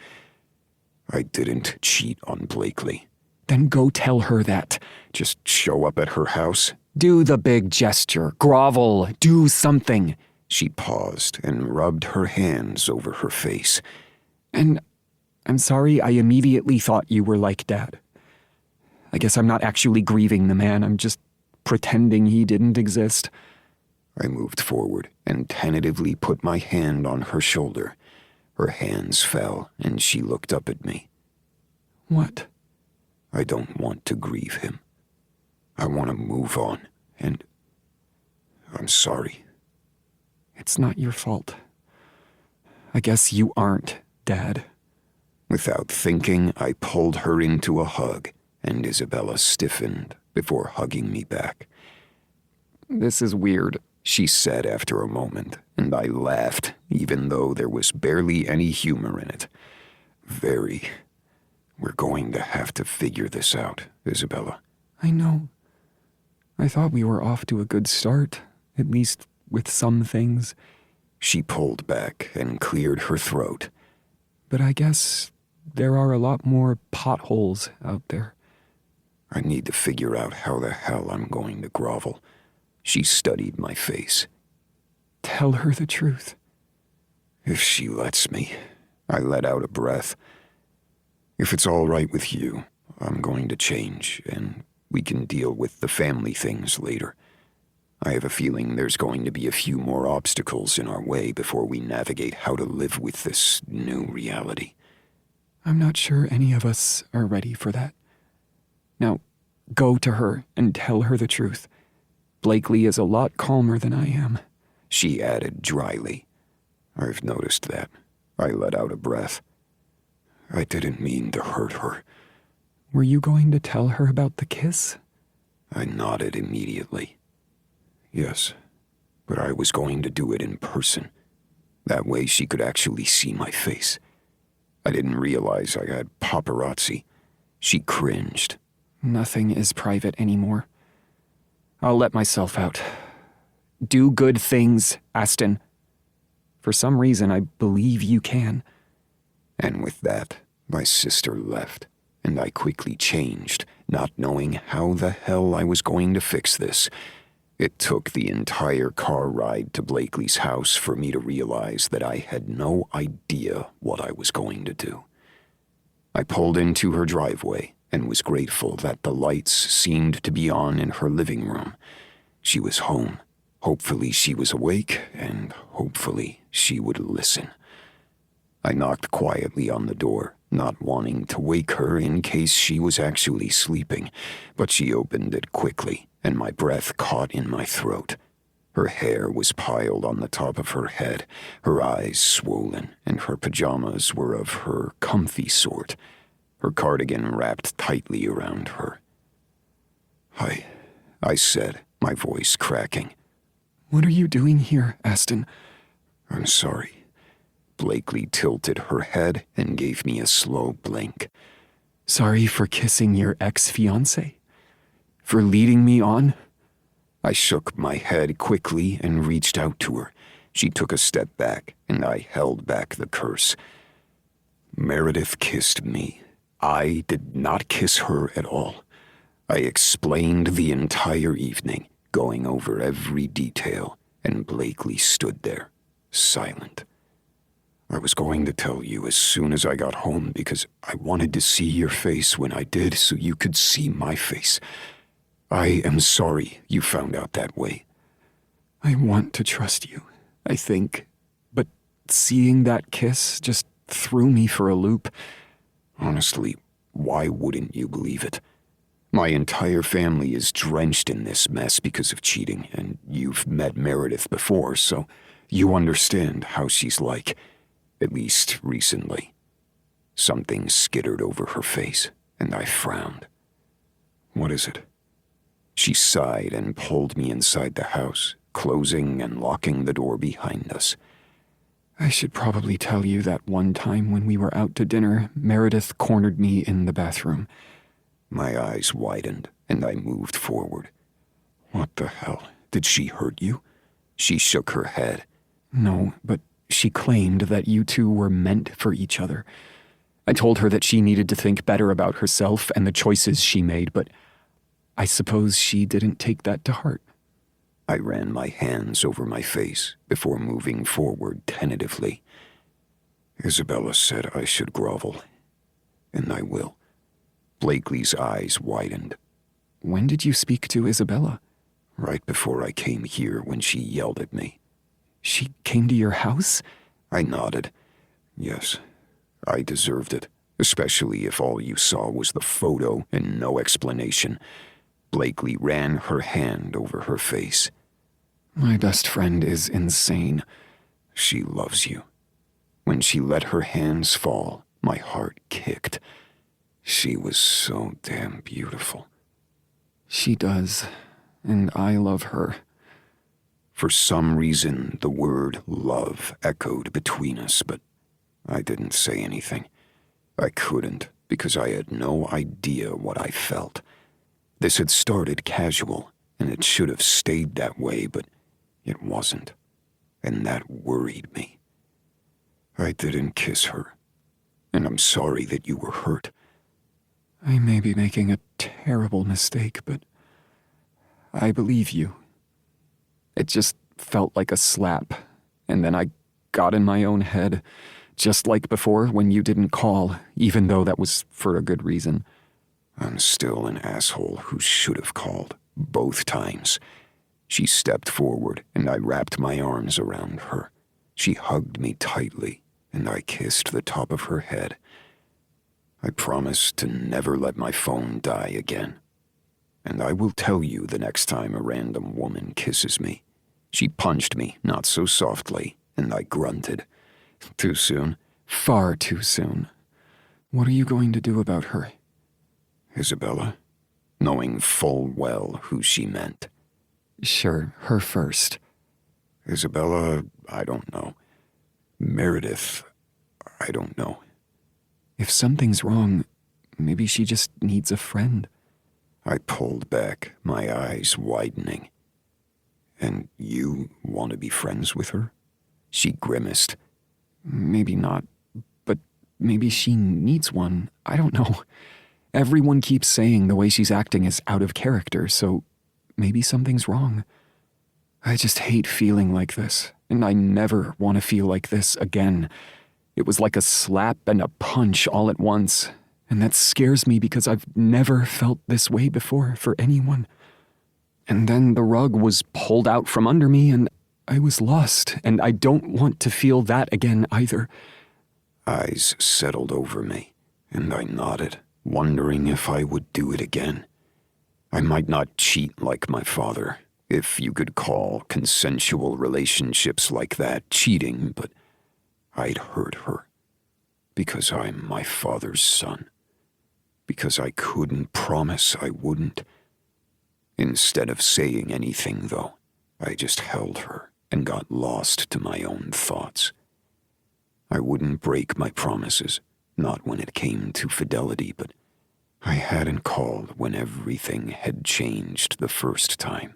I didn't cheat on Blakely. Then go tell her that. Just show up at her house? Do the big gesture. Grovel. Do something. She paused and rubbed her hands over her face. And I'm sorry I immediately thought you were like Dad. I guess I'm not actually grieving the man. I'm just pretending he didn't exist. I moved forward and tentatively put my hand on her shoulder. Her hands fell, and she looked up at me. What? I don't want to grieve him. I want to move on, and I'm sorry. It's not your fault. I guess you aren't Dad. Without thinking, I pulled her into a hug, and Isabella stiffened before hugging me back. This is weird, she said after a moment, and I laughed, even though there was barely any humor in it. Very. We're going to have to figure this out, Isabella. I know. I thought we were off to a good start, at least with some things. She pulled back and cleared her throat. But I guess there are a lot more potholes out there. I need to figure out how the hell I'm going to grovel. She studied my face. Tell her the truth. If she lets me. I let out a breath. If it's all right with you, I'm going to change, and we can deal with the family things later. I have a feeling there's going to be a few more obstacles in our way before we navigate how to live with this new reality. I'm not sure any of us are ready for that. Now, go to her and tell her the truth. Blakely is a lot calmer than I am. She added dryly. I've noticed that. I let out a breath. I didn't mean to hurt her. Were you going to tell her about the kiss? I nodded immediately. Yes, but I was going to do it in person. That way she could actually see my face. I didn't realize I had paparazzi. She cringed. Nothing is private anymore. I'll let myself out. Do good things, Aston. For some reason, I believe you can. And with that, my sister left, and I quickly changed, not knowing how the hell I was going to fix this. It took the entire car ride to Blakely's house for me to realize that I had no idea what I was going to do. I pulled into her driveway and was grateful that the lights seemed to be on in her living room. She was home. Hopefully she was awake, and hopefully she would listen. I knocked quietly on the door, not wanting to wake her in case she was actually sleeping, but she opened it quickly, and my breath caught in my throat. Her hair was piled on the top of her head, her eyes swollen, and her pajamas were of her comfy sort, her cardigan wrapped tightly around her. "Hi," I said, my voice cracking. What are you doing here, Aston? "I'm sorry." Blakely tilted her head and gave me a slow blink. Sorry for kissing your ex-fiancé? For leading me on? I shook my head quickly and reached out to her. She took a step back, and I held back the curse. Meredith kissed me. I did not kiss her at all. I explained the entire evening, going over every detail, and Blakely stood there, silent. I was going to tell you as soon as I got home because I wanted to see your face when I did so you could see my face. I am sorry you found out that way. I want to trust you, I think, but seeing that kiss just threw me for a loop. Honestly, why wouldn't you believe it? My entire family is drenched in this mess because of cheating, and you've met Meredith before, so you understand how she's like, at least recently. Something skittered over her face, and I frowned. What is it? She sighed and pulled me inside the house, closing and locking the door behind us. I should probably tell you that one time when we were out to dinner, Meredith cornered me in the bathroom. My eyes widened, and I moved forward. What the hell? Did she hurt you? She shook her head. No, but she claimed that you two were meant for each other. I told her that she needed to think better about herself and the choices she made, but I suppose she didn't take that to heart. I ran my hands over my face before moving forward tentatively. Isabella said I should grovel, and I will. Blakely's eyes widened. When did you speak to Isabella? Right before I came here when she yelled at me. She came to your house? I nodded. Yes, I deserved it, especially if all you saw was the photo and no explanation. Blakely ran her hand over her face. My best friend is insane. She loves you. When she let her hands fall, my heart kicked. She was so damn beautiful. She does, and I love her. For some reason, the word love echoed between us, but I didn't say anything. I couldn't, because I had no idea what I felt. This had started casual, and it should have stayed that way, but it wasn't, and that worried me. I didn't kiss her, and I'm sorry that you were hurt. I may be making a terrible mistake, but I believe you. It just felt like a slap, and then I got in my own head, just like before when you didn't call, even though that was for a good reason. I'm still an asshole who should have called, both times. She stepped forward, and I wrapped my arms around her. She hugged me tightly, and I kissed the top of her head. I promised to never let my phone die again. And I will tell you the next time a random woman kisses me. She punched me, not so softly, and I grunted. Too soon? Far too soon. What are you going to do about her? Isabella, knowing full well who she meant. Sure, her first. Isabella, I don't know. Meredith, I don't know. If something's wrong, maybe she just needs a friend. I pulled back, my eyes widening. And you want to be friends with her? She grimaced. Maybe not, but maybe she needs one. I don't know. Everyone keeps saying the way she's acting is out of character, so maybe something's wrong. I just hate feeling like this, and I never want to feel like this again. It was like a slap and a punch all at once, and that scares me because I've never felt this way before for anyone. And then the rug was pulled out from under me, and I was lost, and I don't want to feel that again either. Eyes settled over me, and I nodded, wondering if I would do it again. I might not cheat like my father, if you could call consensual relationships like that cheating, but I'd hurt her. Because I'm my father's son. Because I couldn't promise I wouldn't. Instead of saying anything, though, I just held her and got lost to my own thoughts. I wouldn't break my promises, not when it came to fidelity, but I hadn't called when everything had changed the first time,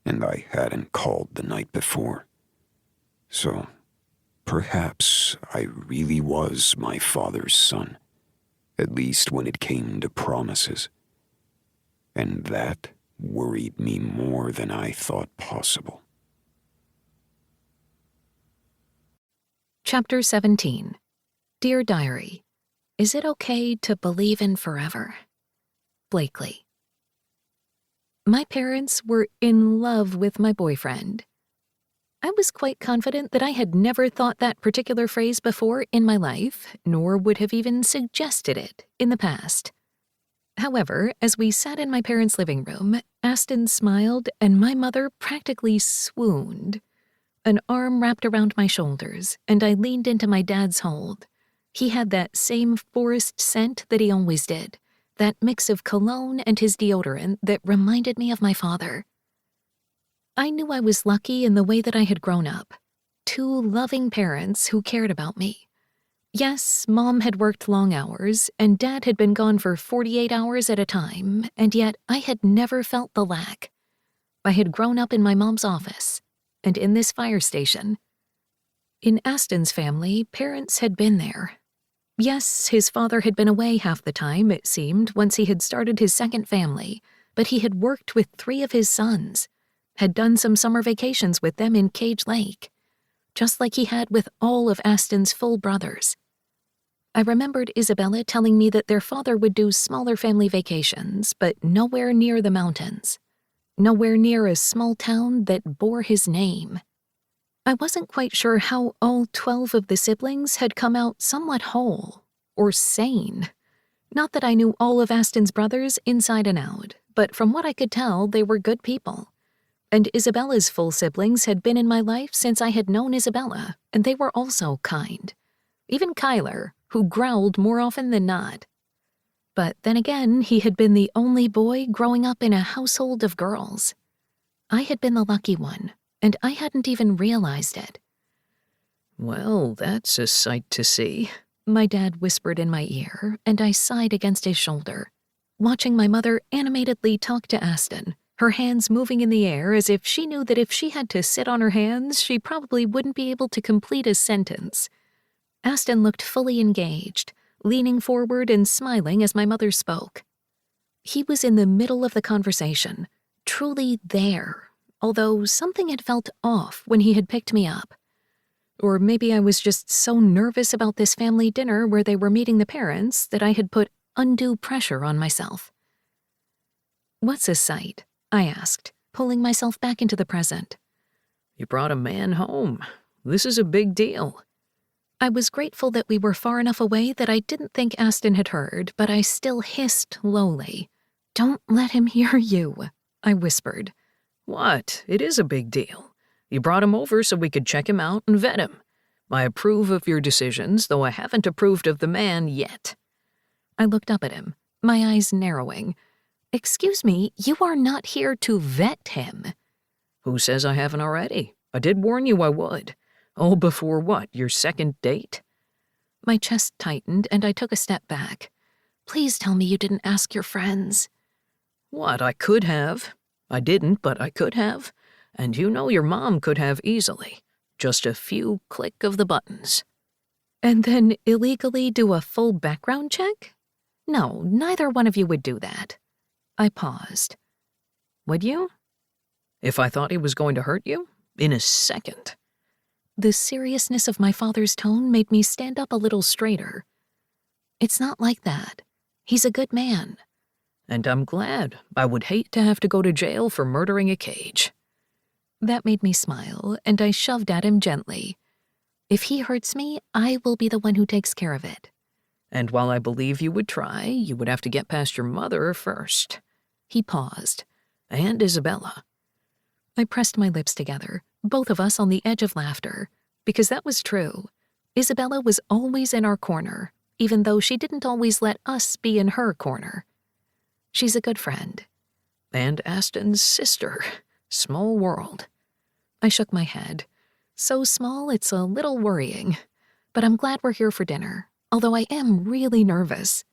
and I hadn't called the night before. So perhaps I really was my father's son, at least when it came to promises. And that worried me more than I thought possible. Chapter 17. Dear Diary, is it okay to believe in forever? Blakely. My parents were in love with my boyfriend. I was quite confident that I had never thought that particular phrase before in my life, nor would have even suggested it in the past. However, as we sat in my parents' living room, Aston smiled and my mother practically swooned. An arm wrapped around my shoulders, and I leaned into my dad's hold. He had that same forest scent that he always did, that mix of cologne and his deodorant that reminded me of my father. I knew I was lucky in the way that I had grown up. 2 loving parents who cared about me. Yes, Mom had worked long hours, and Dad had been gone for 48 hours at a time, and yet I had never felt the lack. I had grown up in my mom's office, and in this fire station. In Aston's family, parents had been there. Yes, his father had been away half the time, it seemed, once he had started his second family, but he had worked with 3 of his sons, had done some summer vacations with them in Cage Lake, just like he had with all of Aston's full brothers. I remembered Isabella telling me that their father would do smaller family vacations, but nowhere near the mountains. Nowhere near a small town that bore his name. I wasn't quite sure how all 12 of the siblings had come out somewhat whole, or sane. Not that I knew all of Aston's brothers inside and out, but from what I could tell, they were good people. And Isabella's full siblings had been in my life since I had known Isabella, and they were also kind. Even Kyler, who growled more often than not. But then again, he had been the only boy growing up in a household of girls. I had been the lucky one, and I hadn't even realized it. Well, that's a sight to see, My dad whispered in my ear, and I sighed against his shoulder, watching my mother animatedly talk to Aston, her hands moving in the air as if she knew that if she had to sit on her hands, she probably wouldn't be able to complete a sentence. Aston looked fully engaged, leaning forward and smiling as my mother spoke. He was in the middle of the conversation, truly there, although something had felt off when he had picked me up. Or maybe I was just so nervous about this family dinner where they were meeting the parents that I had put undue pressure on myself. "What's a sight?" I asked, pulling myself back into the present. You brought a man home. This is a big deal. I was grateful that we were far enough away that I didn't think Aston had heard, but I still hissed lowly. "Don't let him hear you," I whispered. What? It is a big deal. You brought him over so we could check him out and vet him. I approve of your decisions, though I haven't approved of the man yet. I looked up at him, my eyes narrowing. "Excuse me, you are not here to vet him." Who says I haven't already? I did warn you I would. Oh, before what, your second date? My chest tightened and I took a step back. "Please tell me you didn't ask your friends." What, I could have. I didn't, but I could have. And you know your mom could have easily. Just a few click of the buttons. And then illegally do a full background check? No, neither one of you would do that. I paused. Would you? If I thought he was going to hurt you? In a second. The seriousness of my father's tone made me stand up a little straighter. "It's not like that. He's a good man." And I'm glad. I would hate to have to go to jail for murdering a cage. That made me smile, and I shoved at him gently. "If he hurts me, I will be the one who takes care of it." And while I believe you would try, you would have to get past your mother first. He paused. And Isabella. I pressed my lips together, both of us on the edge of laughter, because that was true. Isabella was always in our corner, even though she didn't always let us be in her corner. She's a good friend. And Aston's sister. Small world. I shook my head. So small it's a little worrying. But I'm glad we're here for dinner, although I am really nervous.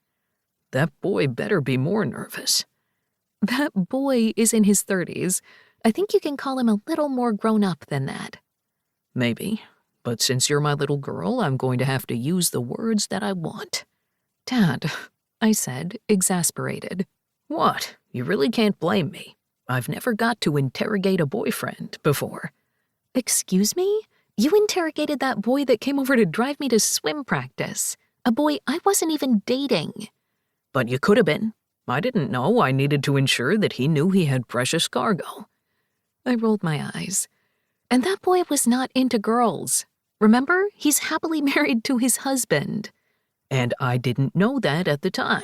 That boy better be more nervous. That boy is in his 30s. I think you can call him a little more grown up than that. maybe. But since you're my little girl, I'm going to have to use the words that I want. Dad, I said, exasperated. What? You really can't blame me. I've never got to interrogate a boyfriend before. Excuse me? You interrogated that boy that came over to drive me to swim practice. A boy I wasn't even dating. But you could have been. I didn't know I needed to ensure that he knew he had precious cargo. I rolled my eyes. And that boy was not into girls. Remember, he's happily married to his husband. And I didn't know that at the time.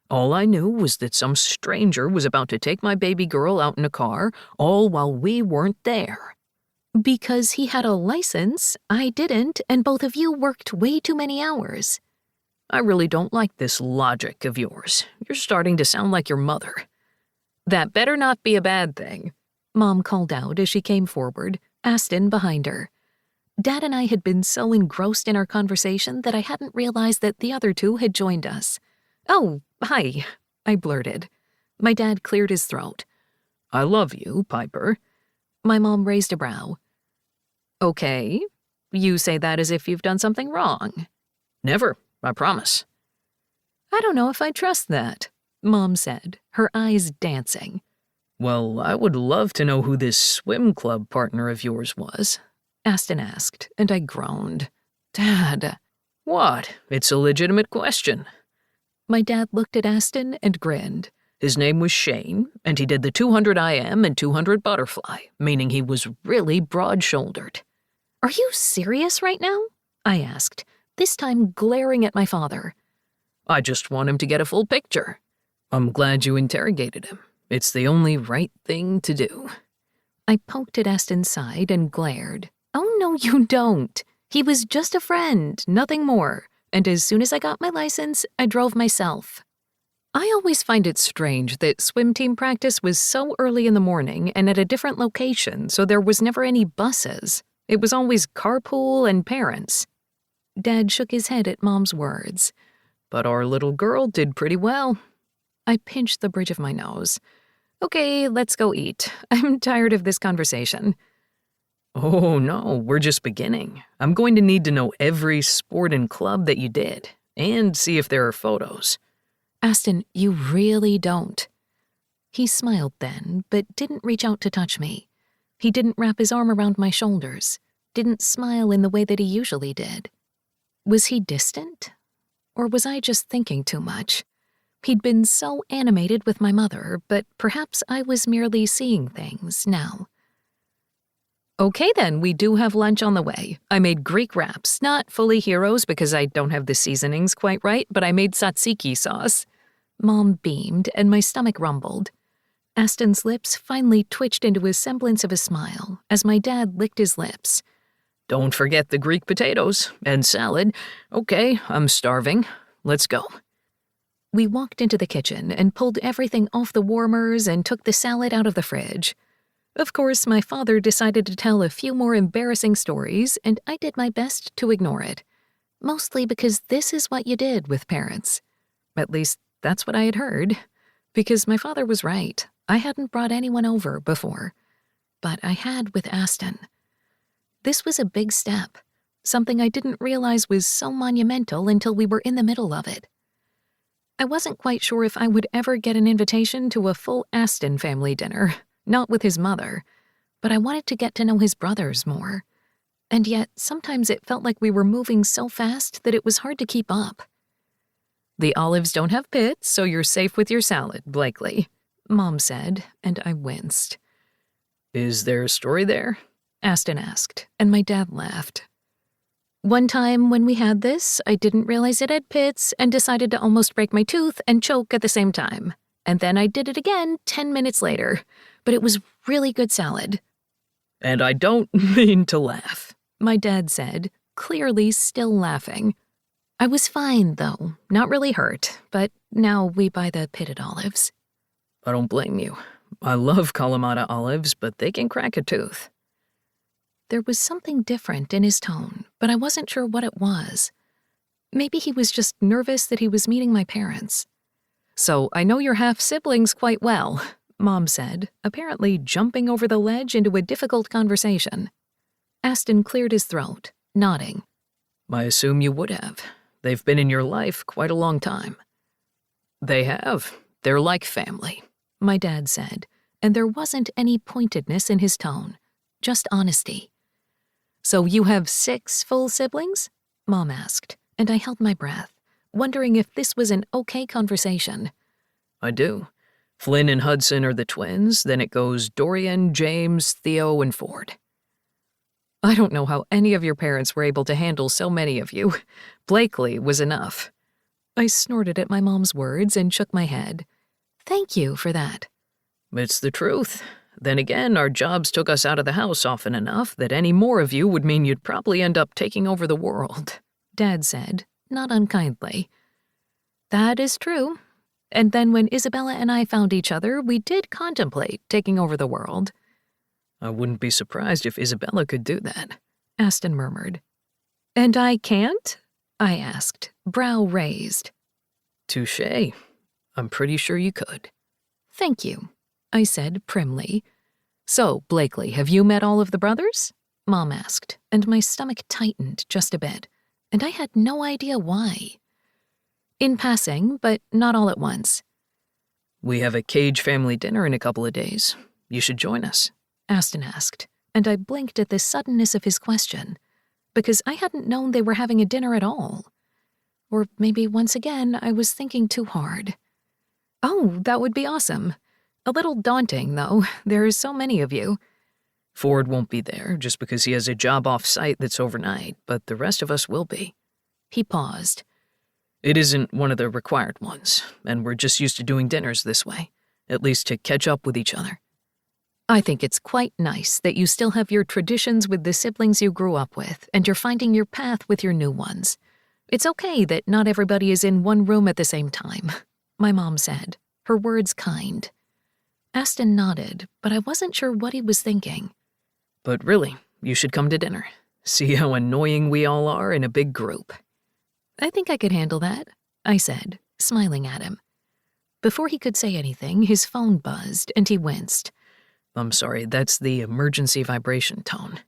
All I knew was that some stranger was about to take my baby girl out in a car, all while we weren't there. Because he had a license, I didn't, and both of you worked way too many hours. I really don't like this logic of yours. You're starting to sound like your mother. That better not be a bad thing, Mom called out as she came forward, Aston behind her. Dad and I had been so engrossed in our conversation that I hadn't realized that the other two had joined us. Oh, hi, I blurted. My dad cleared his throat. I love you, Piper. My mom raised a brow. Okay, you say that as if you've done something wrong. Never, I promise. I don't know if I trust that, Mom said, her eyes dancing. Well, I would love to know who this swim club partner of yours was, Aston asked, and I groaned. Dad. What? It's a legitimate question. My dad looked at Aston and grinned. His name was Shane, and he did the 200 IM and 200 butterfly, meaning he was really broad-shouldered. Are you serious right now? I asked, this time glaring at my father. I just want him to get a full picture. I'm glad you interrogated him. It's the only right thing to do. I poked at Aston's side and glared. Oh, no, you don't. He was just a friend, nothing more. And as soon as I got my license, I drove myself. I always find it strange that swim team practice was so early in the morning and at a different location, so there was never any buses. It was always carpool and parents. Dad shook his head at Mom's words. But our little girl did pretty well. I pinched the bridge of my nose. Okay, let's go eat. I'm tired of this conversation. Oh, no, we're just beginning. I'm going to need to know every sport and club that you did, and see if there are photos. Aston, you really don't. He smiled then, but didn't reach out to touch me. He didn't wrap his arm around my shoulders, didn't smile in the way that he usually did. Was he distant? Or was I just thinking too much? He'd been so animated with my mother, but perhaps I was merely seeing things now. Okay then, we do have lunch on the way. I made Greek wraps, not fully heroes because I don't have the seasonings quite right, but I made tzatziki sauce. Mom beamed and my stomach rumbled. Aston's lips finally twitched into a semblance of a smile as my dad licked his lips. Don't forget the Greek potatoes and salad. Okay, I'm starving. Let's go. We walked into the kitchen and pulled everything off the warmers and took the salad out of the fridge. Of course, my father decided to tell a few more embarrassing stories, and I did my best to ignore it. Mostly because this is what you did with parents. At least, that's what I had heard. Because my father was right. I hadn't brought anyone over before. But I had with Aston. This was a big step. Something I didn't realize was so monumental until we were in the middle of it. I wasn't quite sure if I would ever get an invitation to a full Aston family dinner. Not with his mother, but I wanted to get to know his brothers more. And yet, sometimes it felt like we were moving so fast that it was hard to keep up. The olives don't have pits, so you're safe with your salad, Blakely, Mom said, and I winced. Is there a story there? Aston asked, and my dad laughed. One time when we had this, I didn't realize it had pits and decided to almost break my tooth and choke at the same time. And then I did it again 10 minutes later. But it was really good salad. And I don't mean to laugh, my dad said, clearly still laughing. I was fine, though, not really hurt, but now we buy the pitted olives. I don't blame you. I love Kalamata olives, but they can crack a tooth. There was something different in his tone, but I wasn't sure what it was. Maybe he was just nervous that he was meeting my parents. So I know your half-siblings quite well, Mom said, apparently jumping over the ledge into a difficult conversation. Aston cleared his throat, nodding. I assume you would have. They've been in your life quite a long time. They have. They're like family, my dad said, and there wasn't any pointedness in his tone, just honesty. So you have 6 full siblings? Mom asked, and I held my breath, wondering if this was an okay conversation. I do. Flynn and Hudson are the twins, then it goes Dorian, James, Theo, and Ford. I don't know how any of your parents were able to handle so many of you. Blakely was enough. I snorted at my mom's words and shook my head. Thank you for that. It's the truth. Then again, our jobs took us out of the house often enough that any more of you would mean you'd probably end up taking over the world, Dad said, not unkindly. That is true. And then when Isabella and I found each other, we did contemplate taking over the world. I wouldn't be surprised if Isabella could do that, Aston murmured. And I can't? I asked, brow raised. Touché. I'm pretty sure you could. Thank you, I said primly. So, Blakely, have you met all of the brothers? Mom asked, and my stomach tightened just a bit, and I had no idea why. In passing, but not all at once. We have a Cage family dinner in a couple of days. You should join us, Aston asked, and I blinked at the suddenness of his question, because I hadn't known they were having a dinner at all. Or maybe once again I was thinking too hard. Oh, that would be awesome. A little daunting, though. There are so many of you. Ford won't be there just because he has a job off-site that's overnight, but the rest of us will be. He paused. It isn't one of the required ones, and we're just used to doing dinners this way, at least to catch up with each other. I think it's quite nice that you still have your traditions with the siblings you grew up with, and you're finding your path with your new ones. It's okay that not everybody is in one room at the same time, my mom said, her words kind. Aston nodded, but I wasn't sure what he was thinking. But really, you should come to dinner. See how annoying we all are in a big group. I think I could handle that, I said, smiling at him. Before he could say anything, his phone buzzed, and he winced. I'm sorry, that's the emergency vibration tone.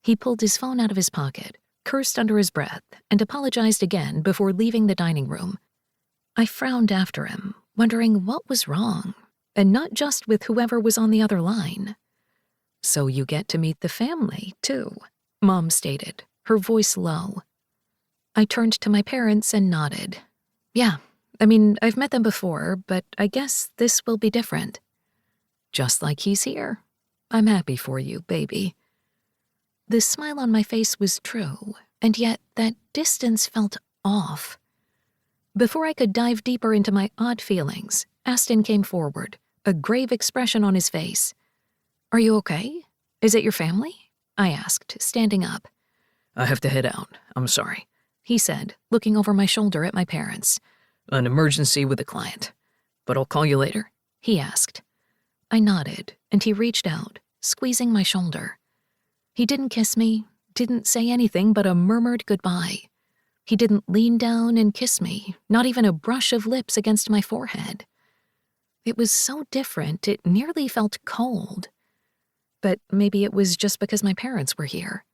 He pulled his phone out of his pocket, cursed under his breath, and apologized again before leaving the dining room. I frowned after him, wondering what was wrong, and not just with whoever was on the other line. So you get to meet the family, too, Mom stated, her voice low. I turned to my parents and nodded. Yeah, I mean, I've met them before, but I guess this will be different. Just like he's here. I'm happy for you, baby. The smile on my face was true, and yet that distance felt off. Before I could dive deeper into my odd feelings, Aston came forward, a grave expression on his face. Are you okay? Is it your family? I asked, standing up. I have to head out. I'm sorry, he said, looking over my shoulder at my parents. An emergency with a client. But I'll call you later, he asked. I nodded, and he reached out, squeezing my shoulder. He didn't kiss me, didn't say anything but a murmured goodbye. He didn't lean down and kiss me, not even a brush of lips against my forehead. It was so different, it nearly felt cold. But maybe it was just because my parents were here.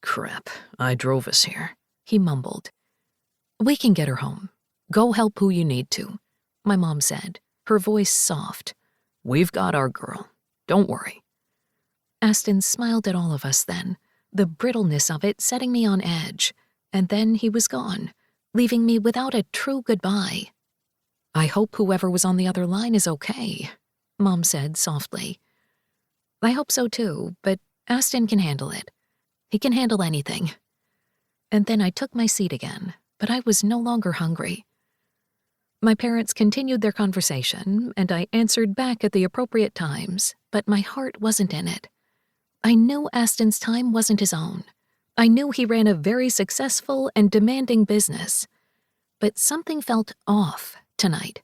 Crap, I drove us here, he mumbled. We can get her home. Go help who you need to, my mom said, her voice soft. We've got our girl. Don't worry. Aston smiled at all of us then, the brittleness of it setting me on edge, and then he was gone, leaving me without a true goodbye. I hope whoever was on the other line is okay, Mom said softly. I hope so too, but Aston can handle it. He can handle anything. And then I took my seat again, but I was no longer hungry. My parents continued their conversation, and I answered back at the appropriate times, but my heart wasn't in it. I knew Aston's time wasn't his own. I knew he ran a very successful and demanding business. But something felt off tonight.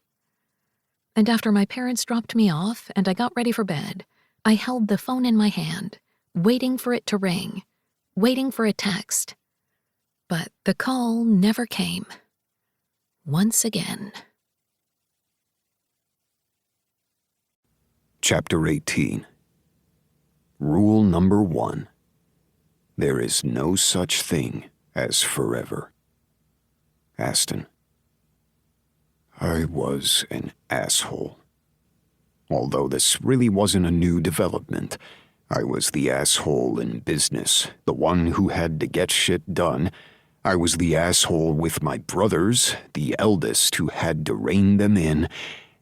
And after my parents dropped me off and I got ready for bed, I held the phone in my hand, waiting for it to ring, waiting for a text. But the call never came. Once again. Chapter 18. Rule number 1. There is no such thing as forever. Aston. I was an asshole. Although this really wasn't a new development, I was the asshole in business, the one who had to get shit done. I was the asshole with my brothers, the eldest who had to rein them in,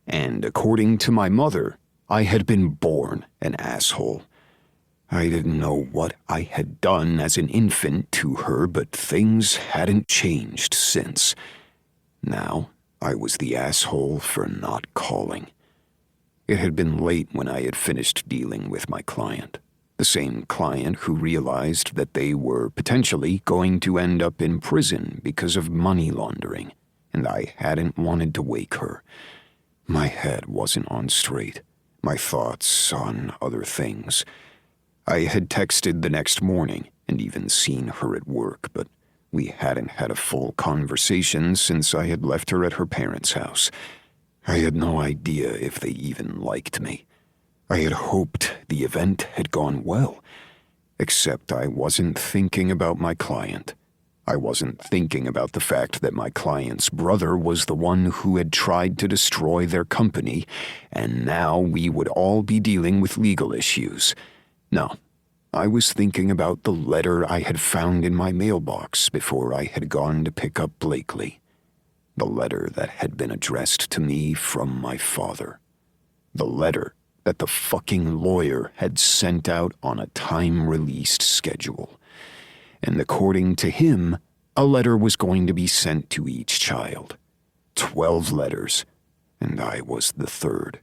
and according to my mother, I had been born an asshole. I didn't know what I had done as an infant to her, but things hadn't changed since. Now, I was the asshole for not calling. It had been late when I had finished dealing with my client, the same client who realized that they were potentially going to end up in prison because of money laundering, and I hadn't wanted to wake her. My head wasn't on straight, my thoughts on other things. I had texted the next morning and even seen her at work, but we hadn't had a full conversation since I had left her at her parents' house. I had no idea if they even liked me. I had hoped the event had gone well, except I wasn't thinking about my client. I wasn't thinking about the fact that my client's brother was the one who had tried to destroy their company, and now we would all be dealing with legal issues. No, I was thinking about the letter I had found in my mailbox before I had gone to pick up Blakely. The letter that had been addressed to me from my father. The letter that the fucking lawyer had sent out on a time-released schedule. And according to him, a letter was going to be sent to each child. 12 letters, and I was the third.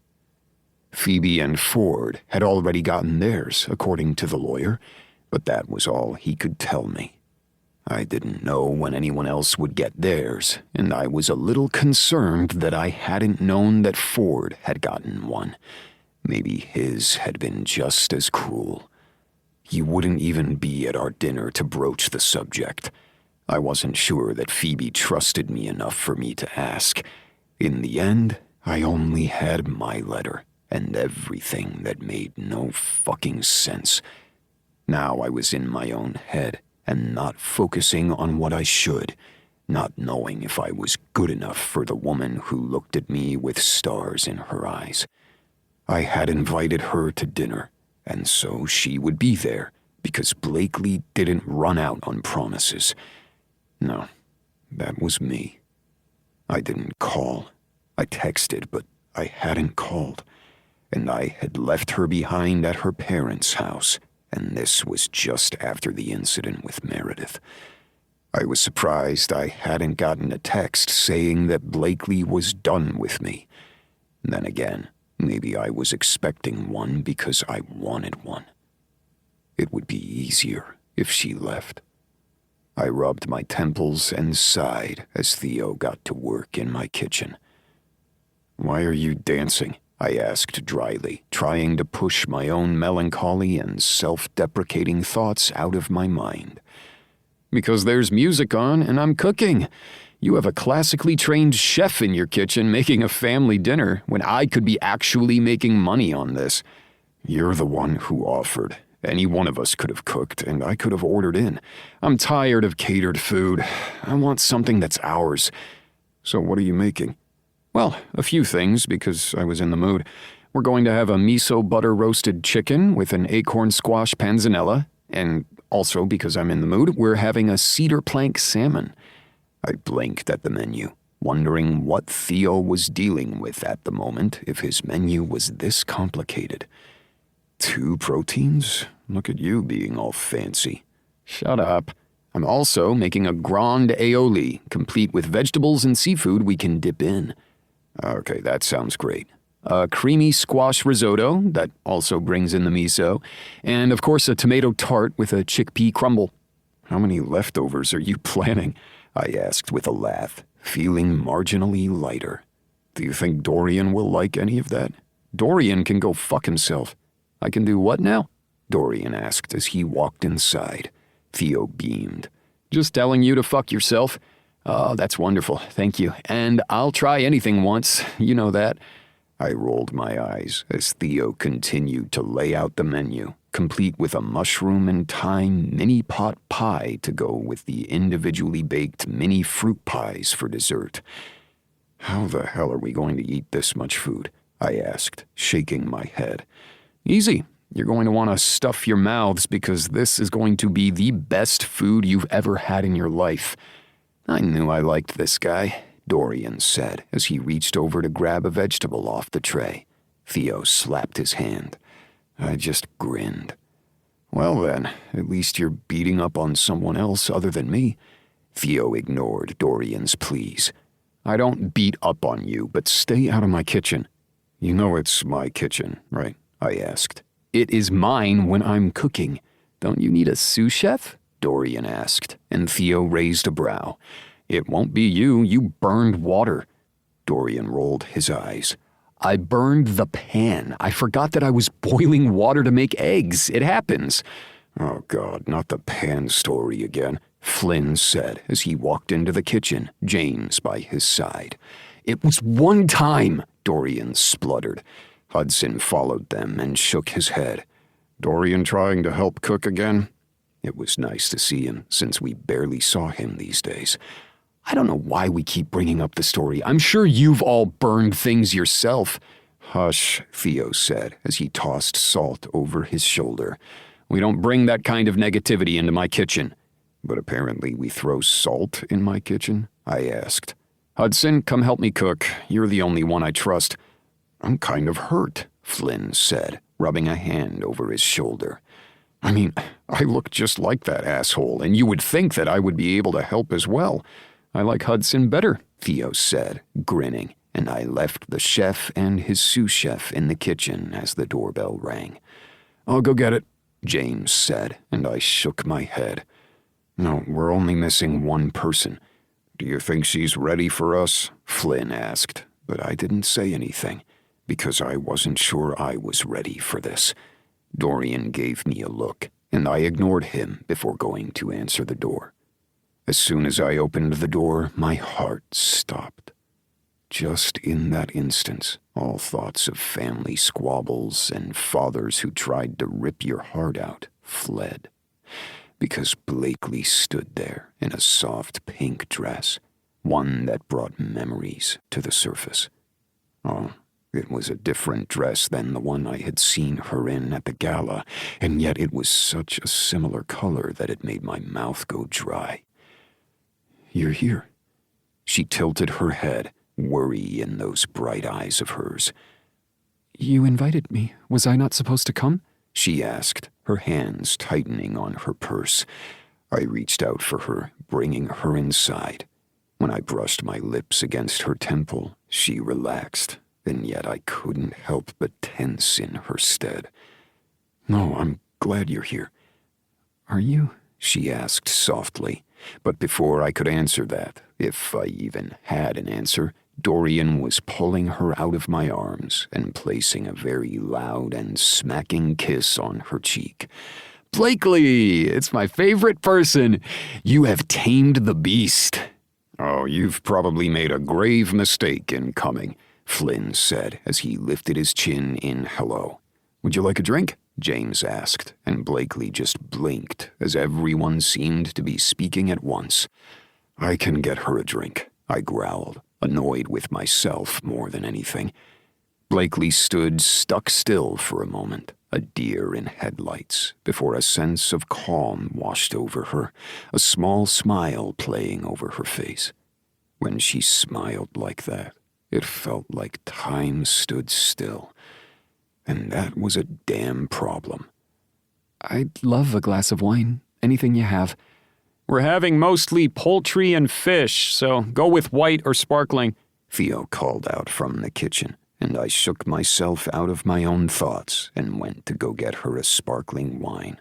Phoebe and Ford had already gotten theirs, according to the lawyer, but that was all he could tell me. I didn't know when anyone else would get theirs, and I was a little concerned that I hadn't known that Ford had gotten one. Maybe his had been just as cruel. He wouldn't even be at our dinner to broach the subject. I wasn't sure that Phoebe trusted me enough for me to ask. In the end, I only had my letter, and everything that made no fucking sense. Now I was in my own head, and not focusing on what I should, not knowing if I was good enough for the woman who looked at me with stars in her eyes. I had invited her to dinner, and so she would be there, because Blakely didn't run out on promises. No, that was me. I didn't call. I texted, but I hadn't called. And I had left her behind at her parents' house, and this was just after the incident with Meredith. I was surprised I hadn't gotten a text saying that Blakely was done with me. Then again, maybe I was expecting one because I wanted one. It would be easier if she left. I rubbed my temples and sighed as Theo got to work in my kitchen. "Why are you dancing?" I asked dryly, trying to push my own melancholy and self-deprecating thoughts out of my mind. "Because there's music on and I'm cooking. You have a classically trained chef in your kitchen making a family dinner when I could be actually making money on this. You're the one who offered. Any one of us could have cooked, and I could have ordered in. I'm tired of catered food. I want something that's ours. So what are you making?" "Well, a few things, because I was in the mood. We're going to have a miso butter roasted chicken with an acorn squash panzanella, and also, because I'm in the mood, we're having a cedar plank salmon." I blinked at the menu, wondering what Theo was dealing with at the moment if his menu was this complicated. 2 proteins? Look at you being all fancy. "Shut up. I'm also making a grande aioli, complete with vegetables and seafood we can dip in." "Okay, that sounds great. A creamy squash risotto that also brings in the miso, and of course a tomato tart with a chickpea crumble." "How many leftovers are you planning?" I asked with a laugh, feeling marginally lighter. "Do you think Dorian will like any of that?" "Dorian can go fuck himself." "I can do what now?" Dorian asked as he walked inside. Theo beamed. "Just telling you to fuck yourself." "Oh, that's wonderful, thank you. And I'll try anything once, you know that." I rolled my eyes as Theo continued to lay out the menu, complete with a mushroom and thyme mini pot pie to go with the individually baked mini fruit pies for dessert. How the hell are we going to eat this much food? I asked, shaking my head. Easy. You're going to want to stuff your mouths because this is going to be the best food you've ever had in your life. I knew I liked this guy, Dorian said as he reached over to grab a vegetable off the tray. Theo slapped his hand. I just grinned. Well then, at least you're beating up on someone else other than me. Theo ignored Dorian's pleas. I don't beat up on you, but stay out of my kitchen. You know it's my kitchen, right? I asked. It is mine when I'm cooking. Don't you need a sous chef? Dorian asked, and Theo raised a brow. It won't be you. You burned water. Dorian rolled his eyes. I burned the pan. I forgot that I was boiling water to make eggs. It happens. Oh, God, not the pan story again, Flynn said as he walked into the kitchen, James by his side. It was one time, Dorian spluttered. Hudson followed them and shook his head. Dorian trying to help cook again? It was nice to see him, since we barely saw him these days. I don't know why we keep bringing up the story. I'm sure you've all burned things yourself. Hush, Theo said as he tossed salt over his shoulder. We don't bring that kind of negativity into my kitchen. But apparently we throw salt in my kitchen? I asked. Hudson, come help me cook. You're the only one I trust. I'm kind of hurt, Flynn said, rubbing a hand over his shoulder. I mean, I look just like that asshole, and you would think that I would be able to help as well. I like Hudson better, Theo said, grinning, and I left the chef and his sous chef in the kitchen as the doorbell rang. I'll go get it, James said, and I shook my head. No, we're only missing one person. Do you think she's ready for us? Flynn asked, but I didn't say anything, because I wasn't sure I was ready for this. Dorian gave me a look, and I ignored him before going to answer the door. As soon as I opened the door, my heart stopped. Just in that instant, all thoughts of family squabbles and fathers who tried to rip your heart out fled, because Blakely stood there in a soft pink dress, one that brought memories to the surface. Oh, it was a different dress than the one I had seen her in at the gala, and yet it was such a similar color that it made my mouth go dry. You're here. She tilted her head, worry in those bright eyes of hers. You invited me. Was I not supposed to come? She asked, her hands tightening on her purse. I reached out for her, bringing her inside. When I brushed my lips against her temple, she relaxed, and yet I couldn't help but tense in her stead. No, I'm glad you're here. Are you? She asked softly. But before I could answer that, if I even had an answer, Dorian was pulling her out of my arms and placing a very loud and smacking kiss on her cheek. Blakely, it's my favorite person. You have tamed the beast. Oh, you've probably made a grave mistake in coming, Flynn said as he lifted his chin in hello. Would you like a drink? James asked, and Blakely just blinked as everyone seemed to be speaking at once. I can get her a drink, I growled, annoyed with myself more than anything. Blakely stood stuck still for a moment, a deer in headlights, before a sense of calm washed over her, a small smile playing over her face. When she smiled like that, it felt like time stood still. And that was a damn problem. I'd love a glass of wine. Anything you have. We're having mostly poultry and fish, so go with white or sparkling, Theo called out from the kitchen, and I shook myself out of my own thoughts and went to go get her a sparkling wine.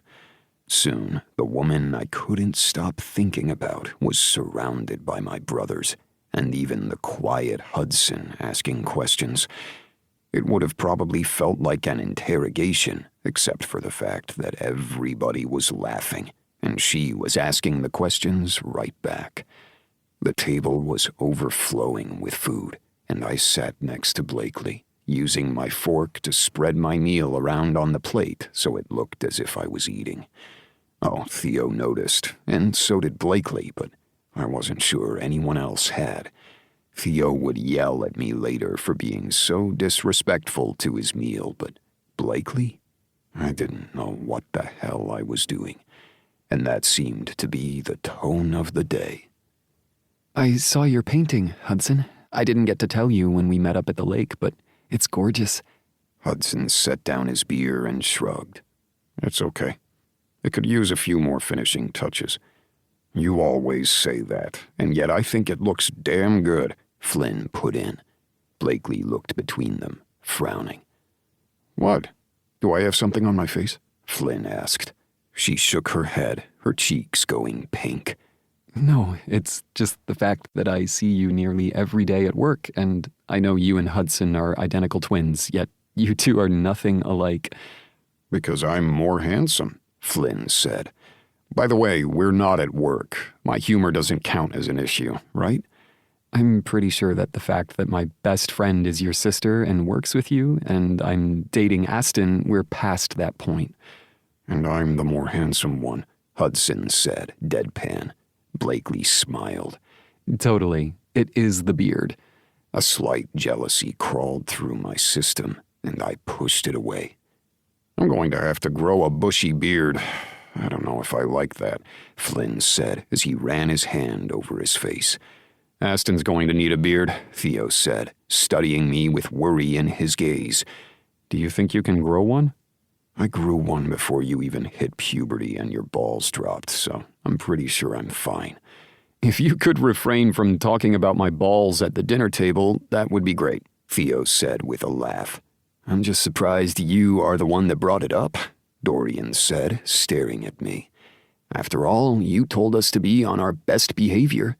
Soon, the woman I couldn't stop thinking about was surrounded by my brothers, and even the quiet Hudson asking questions. It would have probably felt like an interrogation, except for the fact that everybody was laughing, and she was asking the questions right back. The table was overflowing with food, and I sat next to Blakely, using my fork to spread my meal around on the plate so it looked as if I was eating. Oh, Theo noticed, and so did Blakely, but I wasn't sure anyone else had. Theo would yell at me later for being so disrespectful to his meal, but Blakely? I didn't know what the hell I was doing, and that seemed to be the tone of the day. I saw your painting, Hudson. I didn't get to tell you when we met up at the lake, but it's gorgeous. Hudson set down his beer and shrugged. It's okay. It could use a few more finishing touches. You always say that, and yet I think it looks damn good, Flynn put in. Blakely looked between them, frowning. What? Do I have something on my face? Flynn asked. She shook her head, her cheeks going pink. No, it's just the fact that I see you nearly every day at work, and I know you and Hudson are identical twins, yet you two are nothing alike. Because I'm more handsome, Flynn said. By the way, we're not at work. My humor doesn't count as an issue, right? I'm pretty sure that the fact that my best friend is your sister and works with you, and I'm dating Aston, we're past that point. And I'm the more handsome one, Hudson said, deadpan. Blakely smiled. Totally. It is the beard. A slight jealousy crawled through my system, and I pushed it away. I'm going to have to grow a bushy beard. I don't know if I like that, Flynn said as he ran his hand over his face. Aston's going to need a beard, Theo said, studying me with worry in his gaze. Do you think you can grow one? I grew one before you even hit puberty and your balls dropped, so I'm pretty sure I'm fine. If you could refrain from talking about my balls at the dinner table, that would be great, Theo said with a laugh. I'm just surprised you are the one that brought it up, Dorian said, staring at me. After all, you told us to be on our best behavior.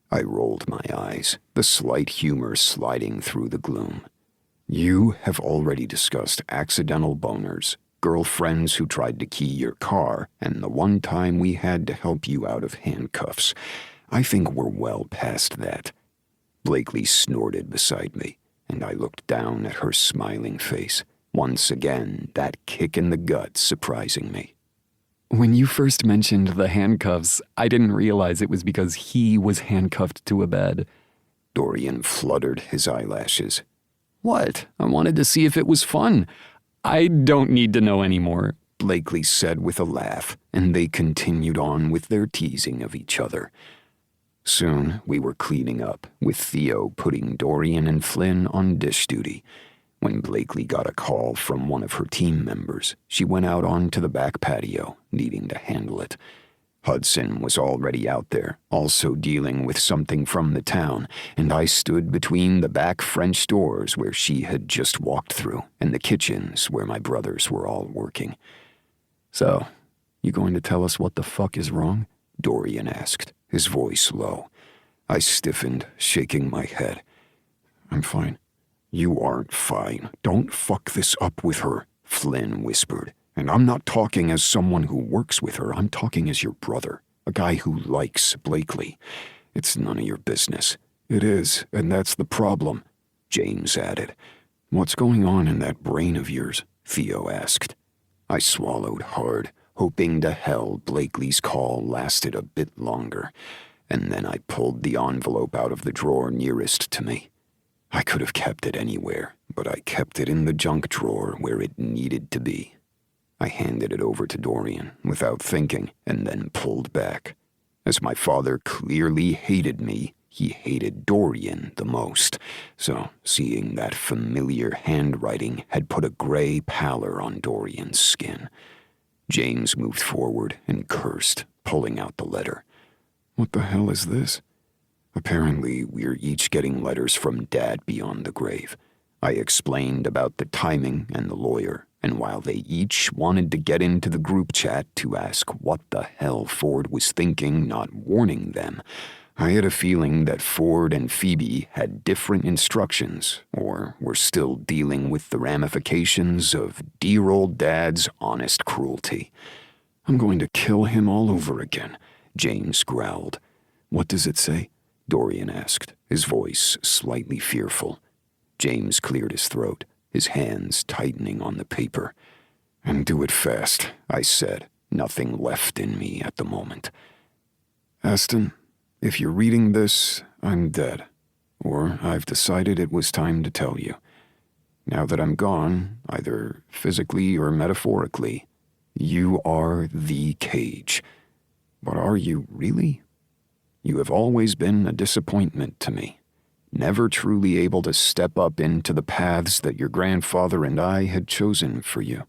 I rolled my eyes, the slight humor sliding through the gloom. You have already discussed accidental boners, girlfriends who tried to key your car, and the one time we had to help you out of handcuffs. I think we're well past that. Blakely snorted beside me, and I looked down at her smiling face. Once again, that kick in the gut surprising me. When you first mentioned the handcuffs, I didn't realize it was because he was handcuffed to a bed. Dorian fluttered his eyelashes. What? I wanted to see if it was fun. I don't need to know anymore, Blakely said with a laugh, and they continued on with their teasing of each other. Soon we were cleaning up, with Theo putting Dorian and Flynn on dish duty. When Blakely got a call from one of her team members, she went out onto the back patio, needing to handle it. Hudson was already out there, also dealing with something from the town, and I stood between the back French doors where she had just walked through and the kitchens where my brothers were all working. So, you going to tell us what the fuck is wrong? Dorian asked, his voice low. I stiffened, shaking my head. I'm fine. You aren't fine. Don't fuck this up with her, Flynn whispered. And I'm not talking as someone who works with her. I'm talking as your brother, a guy who likes Blakely. It's none of your business. It is, and that's the problem, James added. What's going on in that brain of yours? Theo asked. I swallowed hard, hoping to hell Blakely's call lasted a bit longer, and then I pulled the envelope out of the drawer nearest to me. I could have kept it anywhere, but I kept it in the junk drawer where it needed to be. I handed it over to Dorian without thinking and then pulled back. As my father clearly hated me, he hated Dorian the most, so seeing that familiar handwriting had put a gray pallor on Dorian's skin. James moved forward and cursed, pulling out the letter. What the hell is this? Apparently, we're each getting letters from Dad beyond the grave. I explained about the timing and the lawyer, and while they each wanted to get into the group chat to ask what the hell Ford was thinking, not warning them, I had a feeling that Ford and Phoebe had different instructions, or were still dealing with the ramifications of dear old Dad's honest cruelty. I'm going to kill him all over again, James growled. What does it say? Dorian asked, his voice slightly fearful. James cleared his throat. his hands tightening on the paper. "And do it fast," I said, nothing left in me at the moment. "Aston, if you're reading this, I'm dead. Or I've decided it was time to tell you. Now that I'm gone, either physically or metaphorically, you are the cage. But are you really? You have always been a disappointment to me, never truly able to step up into the paths that your grandfather and I had chosen for you.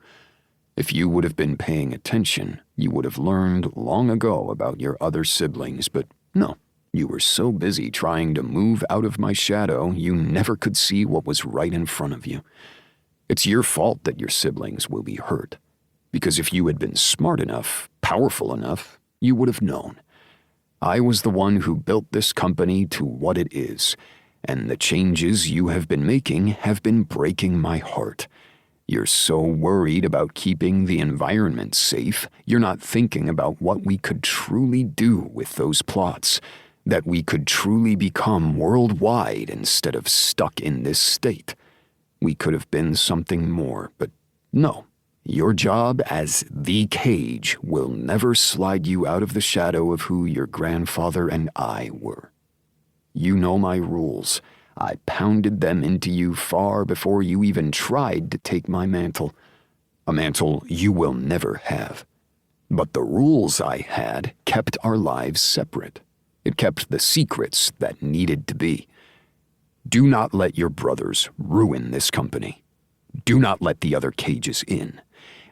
If you would have been paying attention, you would have learned long ago about your other siblings, but no. You were so busy trying to move out of my shadow, you never could see what was right in front of you. It's your fault that your siblings will be hurt. Because if you had been smart enough, powerful enough, you would have known. I was the one who built this company to what it is, and the changes you have been making have been breaking my heart. You're so worried about keeping the environment safe, you're not thinking about what we could truly do with those plots. That we could truly become worldwide instead of stuck in this state. We could have been something more, but no. Your job as the cage will never slide you out of the shadow of who your grandfather and I were. You know my rules. I pounded them into you far before you even tried to take my mantle. A mantle you will never have. But the rules I had kept our lives separate. It kept the secrets that needed to be. Do not let your brothers ruin this company. Do not let the other cages in.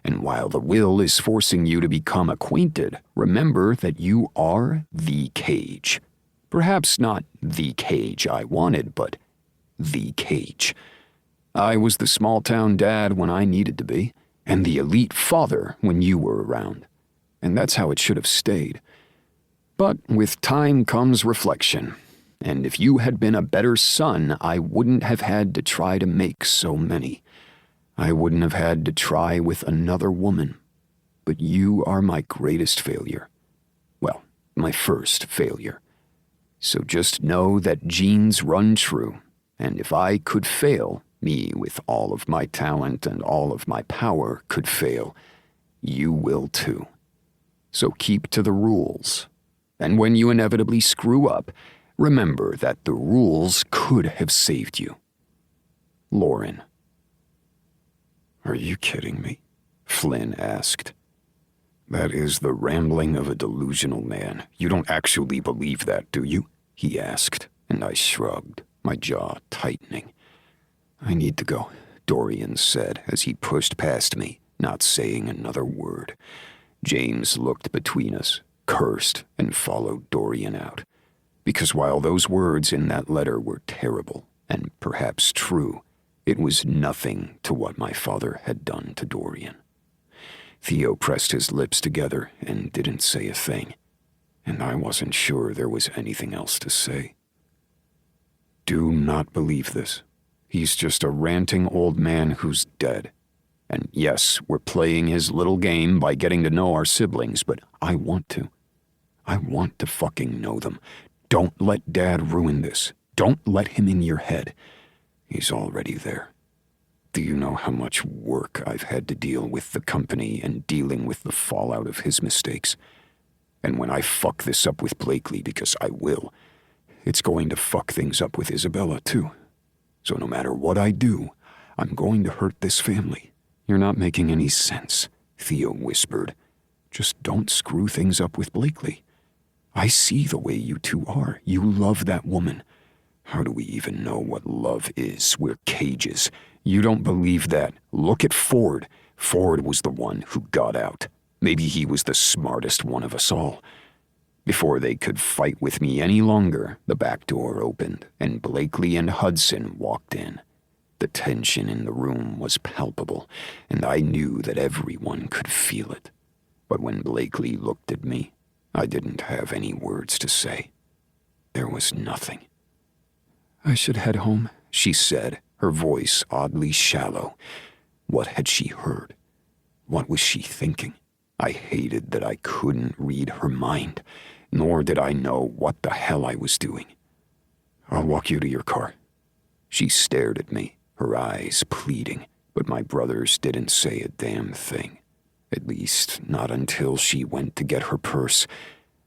And while the will is forcing you to become acquainted, remember that you are the cage. Perhaps not the cage I wanted, but the cage. I was the small-town dad when I needed to be, and the elite father when you were around. And that's how it should have stayed. But with time comes reflection, and if you had been a better son, I wouldn't have had to try to make so many. I wouldn't have had to try with another woman. But you are my greatest failure. Well, my first failure. So just know that genes run true, and if I could fail, me with all of my talent and all of my power could fail, you will too. So keep to the rules. And when you inevitably screw up, remember that the rules could have saved you. Lauren. "Are you kidding me?" Flynn asked. "That is the rambling of a delusional man. You don't actually believe that, do you?" he asked, and I shrugged, my jaw tightening. "I need to go," Dorian said as he pushed past me, not saying another word. James looked between us, cursed, and followed Dorian out. Because while those words in that letter were terrible, and perhaps true, it was nothing to what my father had done to Dorian. Theo pressed his lips together and didn't say a thing, and I wasn't sure there was anything else to say. "Do not believe this. He's just a ranting old man who's dead. And yes, we're playing his little game by getting to know our siblings, but I want to. I want to fucking know them. Don't let Dad ruin this. Don't let him in your head. He's already there. Do you know how much work I've had to deal with the company and dealing with the fallout of his mistakes? And when I fuck this up with Blakely, because I will, it's going to fuck things up with Isabella too. So no matter what I do, I'm going to hurt this family." "You're not making any sense," Theo whispered. "Just don't screw things up with Blakely. I see the way you two are. You love that woman. How do we even know what love is? We're cages. You don't believe that. Look at Ford. Ford was the one who got out. Maybe he was the smartest one of us all. Before they could fight with me any longer, the back door opened, and Blakely and Hudson walked in. The tension in the room was palpable, and I knew that everyone could feel it. But when Blakely looked at me, I didn't have any words to say. There was nothing. "I should head home," she said, her voice oddly shallow. What had she heard? What was she thinking? I hated that I couldn't read her mind, nor did I know what the hell I was doing. "I'll walk you to your car." She stared at me, her eyes pleading, but my brothers didn't say a damn thing. At least, not until she went to get her purse.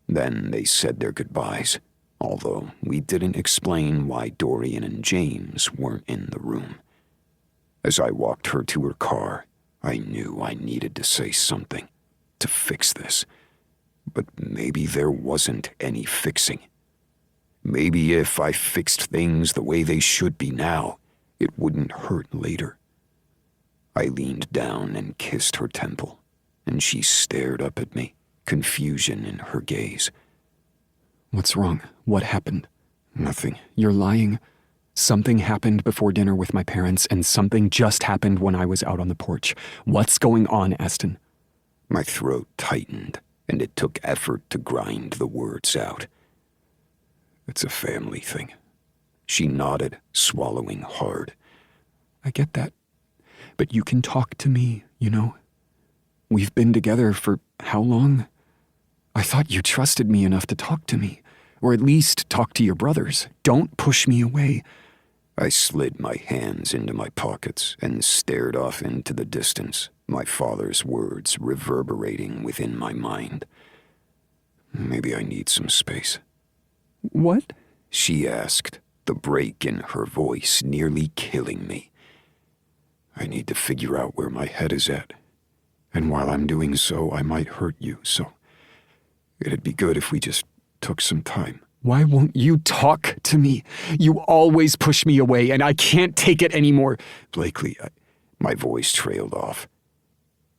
Then they said their goodbyes, although we didn't explain why Dorian and James weren't in the room. As I walked her to her car, I knew I needed to say something to fix this. But maybe there wasn't any fixing. Maybe if I fixed things the way they should be now, it wouldn't hurt later. I leaned down and kissed her temple, and she stared up at me, confusion in her gaze. What's wrong? What happened? Nothing. You're lying. Something happened before dinner with my parents, and something just happened when I was out on the porch. What's going on, Aston? My throat tightened, and it took effort to grind the words out. It's a family thing. She nodded, swallowing hard. I get that. But you can talk to me, you know? We've been together for how long? I thought you trusted me enough to talk to me, or at least talk to your brothers. Don't push me away. I slid my hands into my pockets and stared off into the distance, my father's words reverberating within my mind. Maybe I need some space. What? She asked, the break in her voice nearly killing me. I need to figure out where my head is at, and while I'm doing so, I might hurt you, so it'd be good if we just took some time. Why won't you talk to me? You always push me away, and I can't take it anymore. Blakely, my voice trailed off.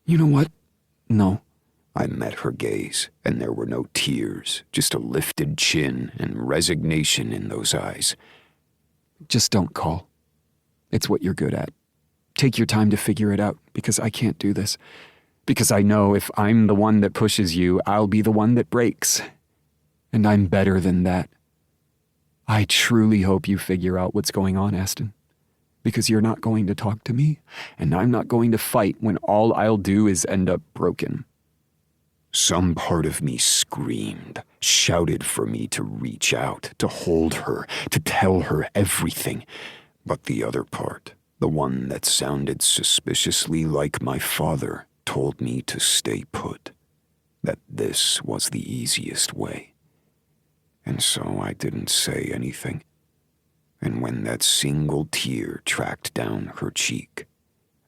You know what? No. I met her gaze, and there were no tears, just a lifted chin and resignation in those eyes. Just don't call. It's what you're good at. Take your time to figure it out, because I can't do this. Because I know if I'm the one that pushes you, I'll be the one that breaks. And I'm better than that. I truly hope you figure out what's going on, Aston. Because you're not going to talk to me, and I'm not going to fight when all I'll do is end up broken. Some part of me screamed, shouted for me to reach out, to hold her, to tell her everything. But the other part, the one that sounded suspiciously like my father, told me to stay put, that this was the easiest way. And so I didn't say anything. And when that single tear tracked down her cheek,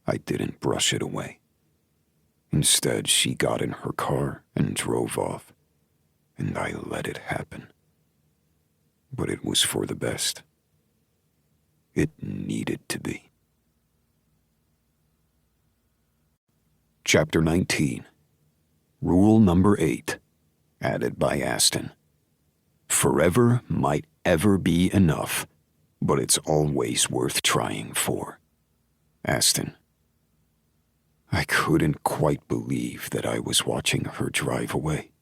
I didn't brush it away. Instead, she got in her car and drove off, and I let it happen. But it was for the best. It needed to be. Chapter 19. Rule number 8, added by Aston. Forever might ever be enough, but it's always worth trying for. Aston. I couldn't quite believe that I was watching her drive away.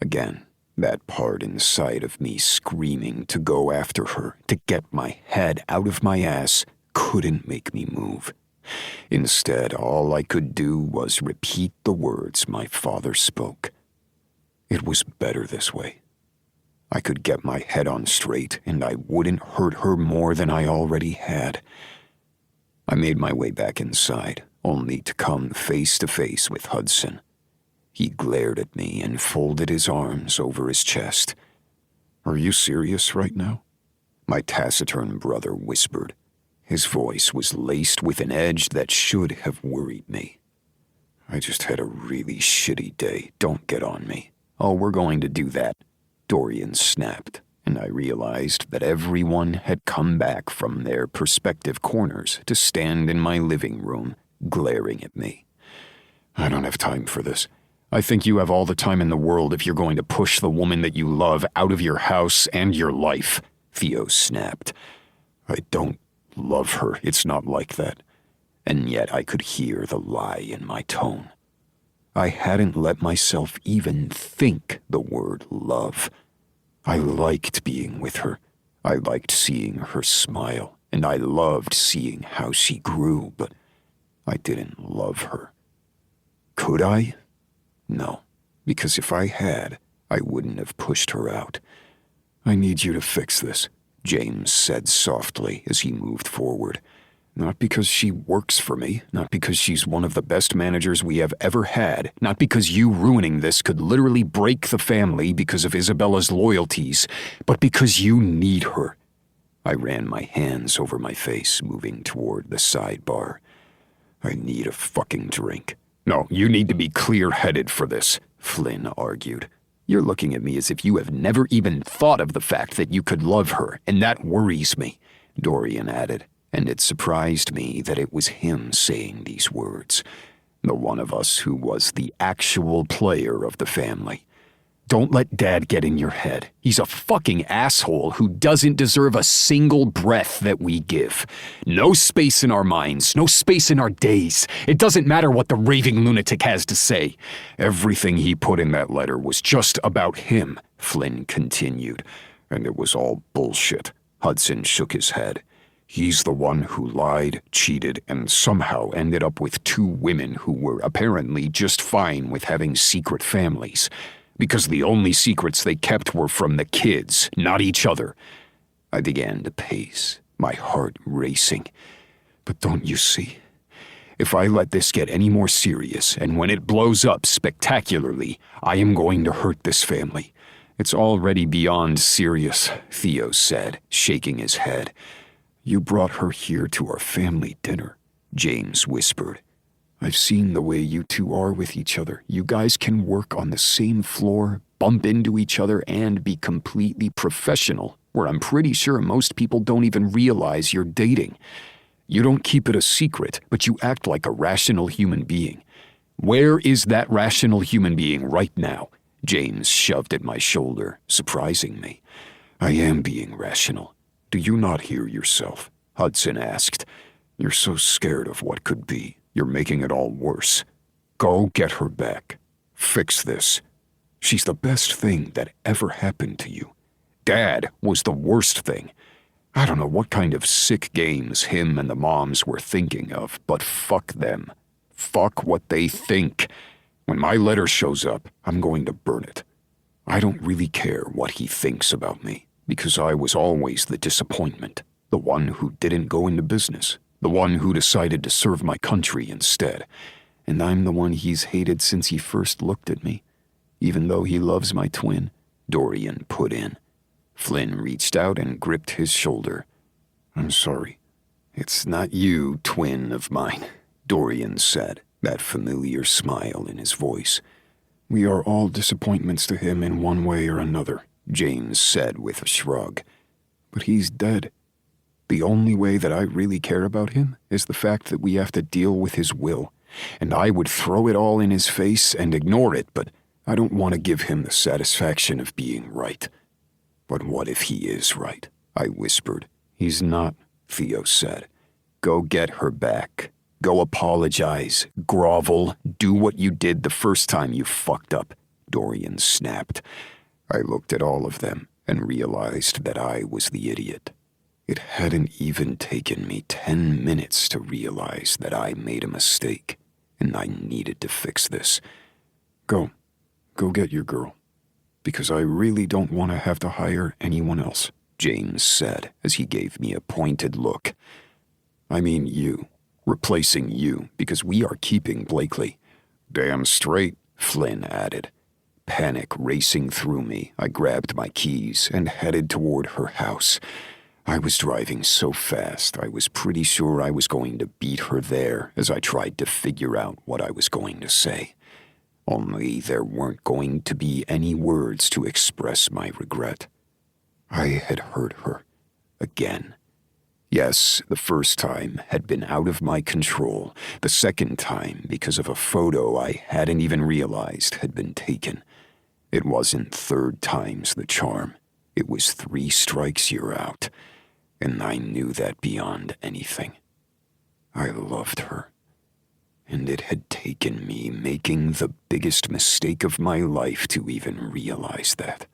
Again, that part inside of me screaming to go after her, to get my head out of my ass, couldn't make me move. Instead, all I could do was repeat the words my father spoke. It was better this way. I could get my head on straight, and I wouldn't hurt her more than I already had. I made my way back inside, only to come face to face with Hudson. He glared at me and folded his arms over his chest. "Are you serious right now?" my taciturn brother whispered. His voice was laced with an edge that should have worried me. "I just had a really shitty day. Don't get on me." "Oh, we're going to do that," Dorian snapped, and I realized that everyone had come back from their prospective corners to stand in my living room, glaring at me. "I don't have time for this. I think you have all the time in the world if you're going to push the woman that you love out of your house and your life," Theo snapped. "I don't love her. It's not like that." And yet I could hear the lie in my tone. I hadn't let myself even think the word love. I liked being with her. I liked seeing her smile, and I loved seeing how she grew, but I didn't love her. Could I? No, because if I had, I wouldn't have pushed her out. "I need you to fix this," James said softly as he moved forward. Not because she works for me, not because she's one of the best managers we have ever had, not because you ruining this could literally break the family because of Isabella's loyalties, but because you need her. I ran my hands over my face, moving toward the sidebar. I need a fucking drink. No, you need to be clear-headed for this, Flynn argued. You're looking at me as if you have never even thought of the fact that you could love her, and that worries me, Dorian added. And it surprised me that it was him saying these words, the one of us who was the actual player of the family. Don't let Dad get in your head. He's a fucking asshole who doesn't deserve a single breath that we give. No space in our minds, no space in our days. It doesn't matter what the raving lunatic has to say. Everything he put in that letter was just about him, Flynn continued. And it was all bullshit. Hudson shook his head. He's the one who lied, cheated, and somehow ended up with 2 women who were apparently just fine with having secret families. Because the only secrets they kept were from the kids, not each other. I began to pace, my heart racing. But don't you see? If I let this get any more serious, and when it blows up spectacularly, I am going to hurt this family. It's already beyond serious, Theo said, shaking his head. You brought her here to our family dinner, James whispered. I've seen the way you 2 are with each other. You guys can work on the same floor, bump into each other, and be completely professional, where I'm pretty sure most people don't even realize you're dating. You don't keep it a secret, but you act like a rational human being. Where is that rational human being right now? James shoved at my shoulder, surprising me. I am being rational. Do you not hear yourself? Hudson asked. You're so scared of what could be. You're making it all worse. Go get her back. Fix this. She's the best thing that ever happened to you. Dad was the worst thing. I don't know what kind of sick games him and the moms were thinking of, but fuck them. Fuck what they think. When my letter shows up, I'm going to burn it. I don't really care what he thinks about me, because I was always the disappointment, the one who didn't go into business, the one who decided to serve my country instead. And I'm the one he's hated since he first looked at me, even though he loves my twin, Dorian put in. Flynn reached out and gripped his shoulder. I'm sorry. It's not you, twin of mine, Dorian said, that familiar smile in his voice. We are all disappointments to him in one way or another, James said with a shrug. But he's dead. The only way that I really care about him is the fact that we have to deal with his will, and I would throw it all in his face and ignore it, but I don't want to give him the satisfaction of being right. But what if he is right? I whispered. He's not, Theo said. Go get her back. Go apologize, grovel, do what you did the first time you fucked up, Dorian snapped. I looked at all of them and realized that I was the idiot. It hadn't even taken me 10 minutes to realize that I made a mistake, and I needed to fix this. Go get your girl, because I really don't want to have to hire anyone else, James said as he gave me a pointed look. I mean you, replacing you, because we are keeping Blakely. Damn straight, Flynn added. Panic racing through me, I grabbed my keys and headed toward her house. I was driving so fast, I was pretty sure I was going to beat her there as I tried to figure out what I was going to say. Only there weren't going to be any words to express my regret. I had hurt her. Again. Yes, the first time had been out of my control. The second time because of a photo I hadn't even realized had been taken. It wasn't 3rd time's the charm. It was 3 strikes you're out. And I knew that beyond anything. I loved her. And it had taken me making the biggest mistake of my life to even realize that.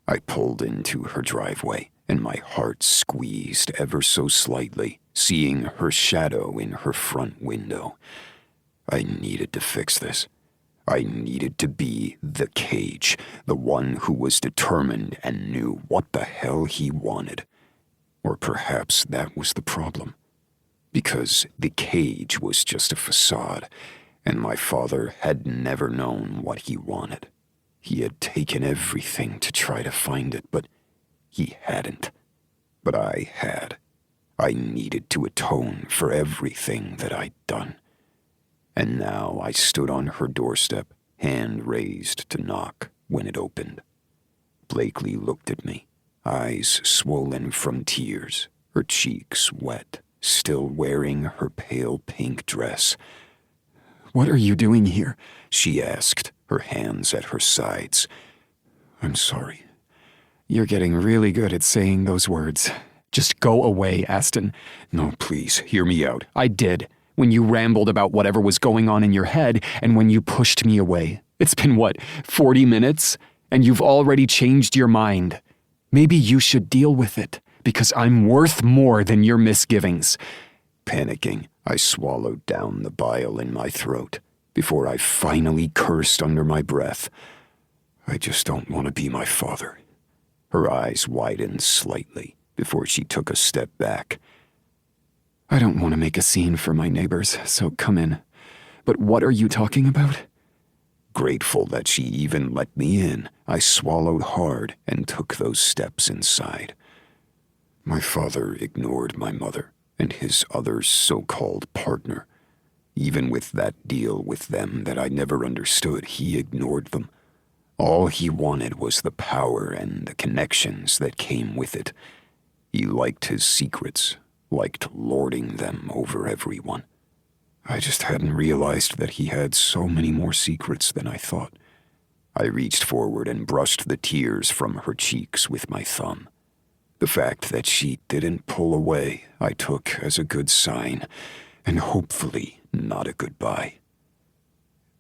I pulled into her driveway, and my heart squeezed ever so slightly, seeing her shadow in her front window. I needed to fix this. I needed to be the Cage, the one who was determined and knew what the hell he wanted. Or perhaps that was the problem. because the cage was just a facade, and my father had never known what he wanted. He had taken everything to try to find it, but he hadn't. But I had. I needed to atone for everything that I'd done. And now I stood on her doorstep, hand raised to knock, when it opened. Blakely looked at me, eyes swollen from tears, her cheeks wet, still wearing her pale pink dress. "What are you doing here?" she asked, her hands at her sides. "I'm sorry." "You're getting really good at saying those words. Just go away, Aston." "No, please, hear me out." "I did. When you rambled about whatever was going on in your head and when you pushed me away. It's been, 40 minutes? And you've already changed your mind. Maybe you should deal with it, because I'm worth more than your misgivings." Panicking, I swallowed down the bile in my throat before I finally cursed under my breath. "I just don't want to be my father." Her eyes widened slightly before she took a step back. "I don't want to make a scene for my neighbors, so come in. But what are you talking about?" Grateful that she even let me in, I swallowed hard and took those steps inside. My father ignored my mother and his other so-called partner. Even with that deal with them that I never understood, he ignored them. All he wanted was the power and the connections that came with it. He liked his secrets, liked lording them over everyone. I just hadn't realized that he had so many more secrets than I thought. I reached forward and brushed the tears from her cheeks with my thumb. The fact that she didn't pull away I took as a good sign, and hopefully not a goodbye.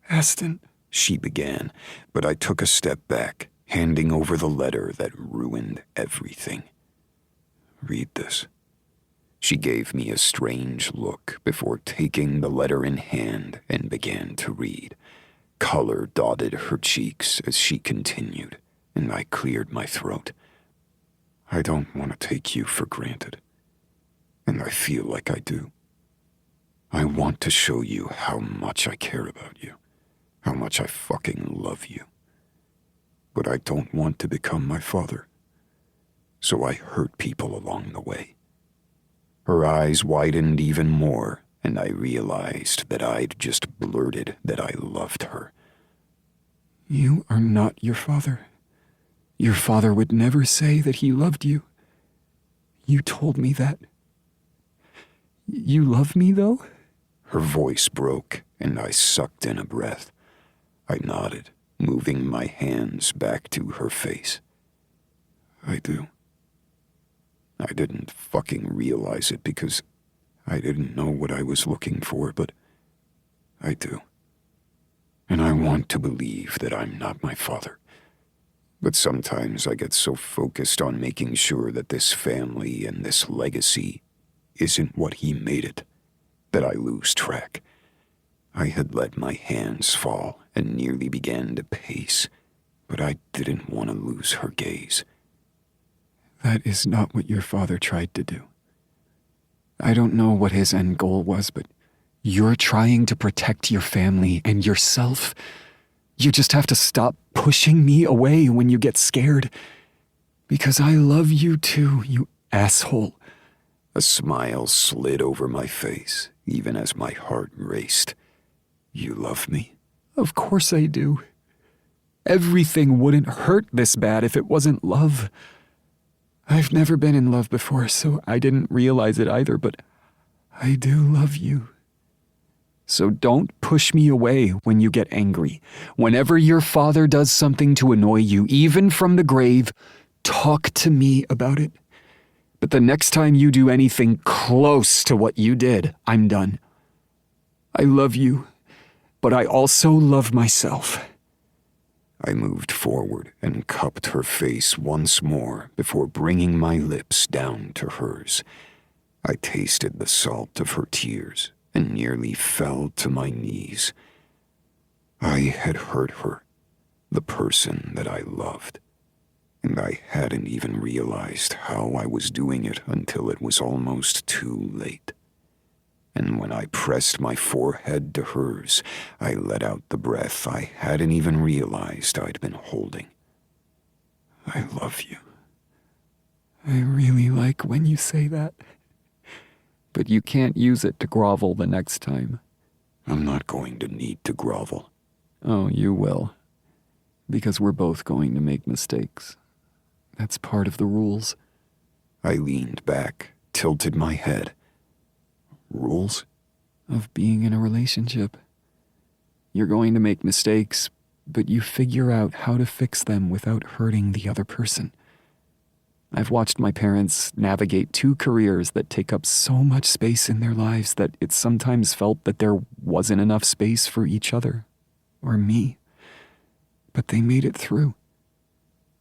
"Aston," she began, but I took a step back, handing over the letter that ruined everything. "Read this." She gave me a strange look before taking the letter in hand and began to read. Color dotted her cheeks as she continued, and I cleared my throat. "I don't want to take you for granted, and I feel like I do. I want to show you how much I care about you, how much I fucking love you. But I don't want to become my father, so I hurt people along the way." Her eyes widened even more, and I realized that I'd just blurted that I loved her. "You are not your father. Your father would never say that he loved you. You told me that. You love me, though?" Her voice broke, and I sucked in a breath. I nodded, moving my hands back to her face. "I do. I didn't fucking realize it because I didn't know what I was looking for, but I do. And I want to believe that I'm not my father. But sometimes I get so focused on making sure that this family and this legacy isn't what he made it, that I lose track. I had let my hands fall and nearly began to pace, but I didn't want to lose her gaze. "That is not what your father tried to do. I don't know what his end goal was, but you're trying to protect your family and yourself. You just have to stop pushing me away when you get scared. Because I love you too, you asshole." A smile slid over my face, even as my heart raced. "You love me?" "Of course I do. Everything wouldn't hurt this bad if it wasn't love. I've never been in love before, so I didn't realize it either, but I do love you. So don't push me away when you get angry. Whenever your father does something to annoy you, even from the grave, talk to me about it. But the next time you do anything close to what you did, I'm done. I love you, but I also love myself." I moved forward and cupped her face once more before bringing my lips down to hers. I tasted the salt of her tears and nearly fell to my knees. I had hurt her, the person that I loved, and I hadn't even realized how I was doing it until it was almost too late. and when I pressed my forehead to hers, I let out the breath I hadn't even realized I'd been holding. I love you. I really like when you say that. But you can't use it to grovel the next time. I'm not going to need to grovel. Oh, you will. Because we're both going to make mistakes. That's part of the rules. I leaned back, tilted my head. Rules? Of being in a relationship. You're going to make mistakes, but you figure out how to fix them without hurting the other person. I've watched my parents navigate 2 careers that take up so much space in their lives that it sometimes felt that there wasn't enough space for each other, or me. But they made it through.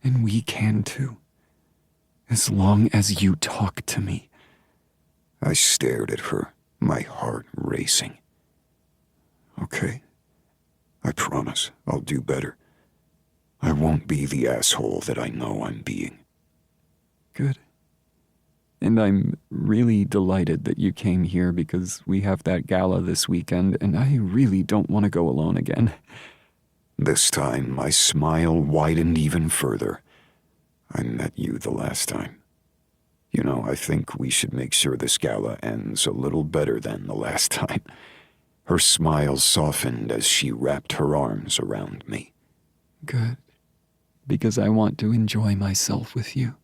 And we can too. As long as you talk to me. I stared at her, my heart racing. Okay. I promise I'll do better. I won't be the asshole that I know I'm being. Good. And I'm really delighted that you came here because we have that gala this weekend and I really don't want to go alone again. This time, my smile widened even further. I met you the last time. You know, I think we should make sure this gala ends a little better than the last time. Her smile softened as she wrapped her arms around me. Good. Because I want to enjoy myself with you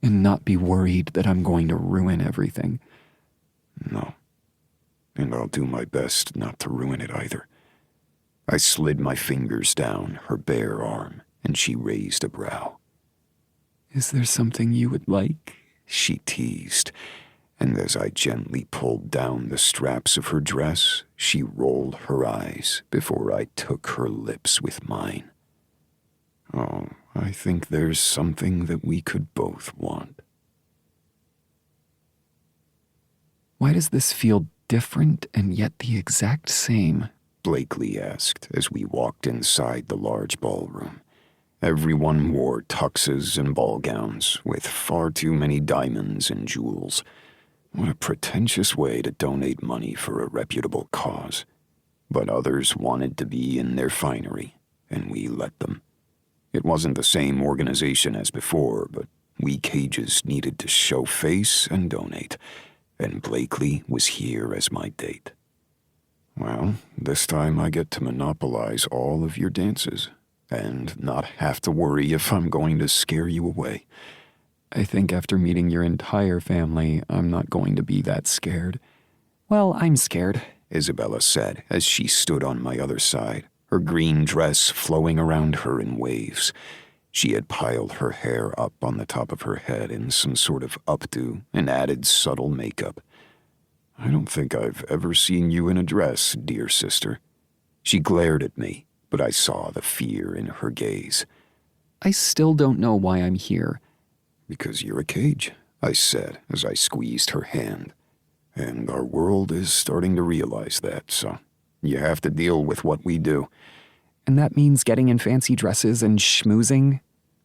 and not be worried that I'm going to ruin everything. No. And I'll do my best not to ruin it either. I slid my fingers down her bare arm, and she raised a brow. Is there something you would like? She teased, and as I gently pulled down the straps of her dress, she rolled her eyes before I took her lips with mine. Oh, I think there's something that we could both want. Why does this feel different and yet the exact same? Blakely asked as we walked inside the large ballroom. Everyone wore tuxes and ball gowns with far too many diamonds and jewels. What a pretentious way to donate money for a reputable cause. But others wanted to be in their finery, and we let them. It wasn't the same organization as before, but we cages needed to show face and donate, and Blakely was here as my date. Well, this time I get to monopolize all of your dances, and not have to worry if I'm going to scare you away. I think after meeting your entire family, I'm not going to be that scared. Well, I'm scared, Isabella said as she stood on my other side, her green dress flowing around her in waves. She had piled her hair up on the top of her head in some sort of updo and added subtle makeup. I don't think I've ever seen you in a dress, dear sister. She glared at me, but I saw the fear in her gaze. I still don't know why I'm here. Because you're a cage, I said as I squeezed her hand. And our world is starting to realize that, so you have to deal with what we do. And that means getting in fancy dresses and schmoozing?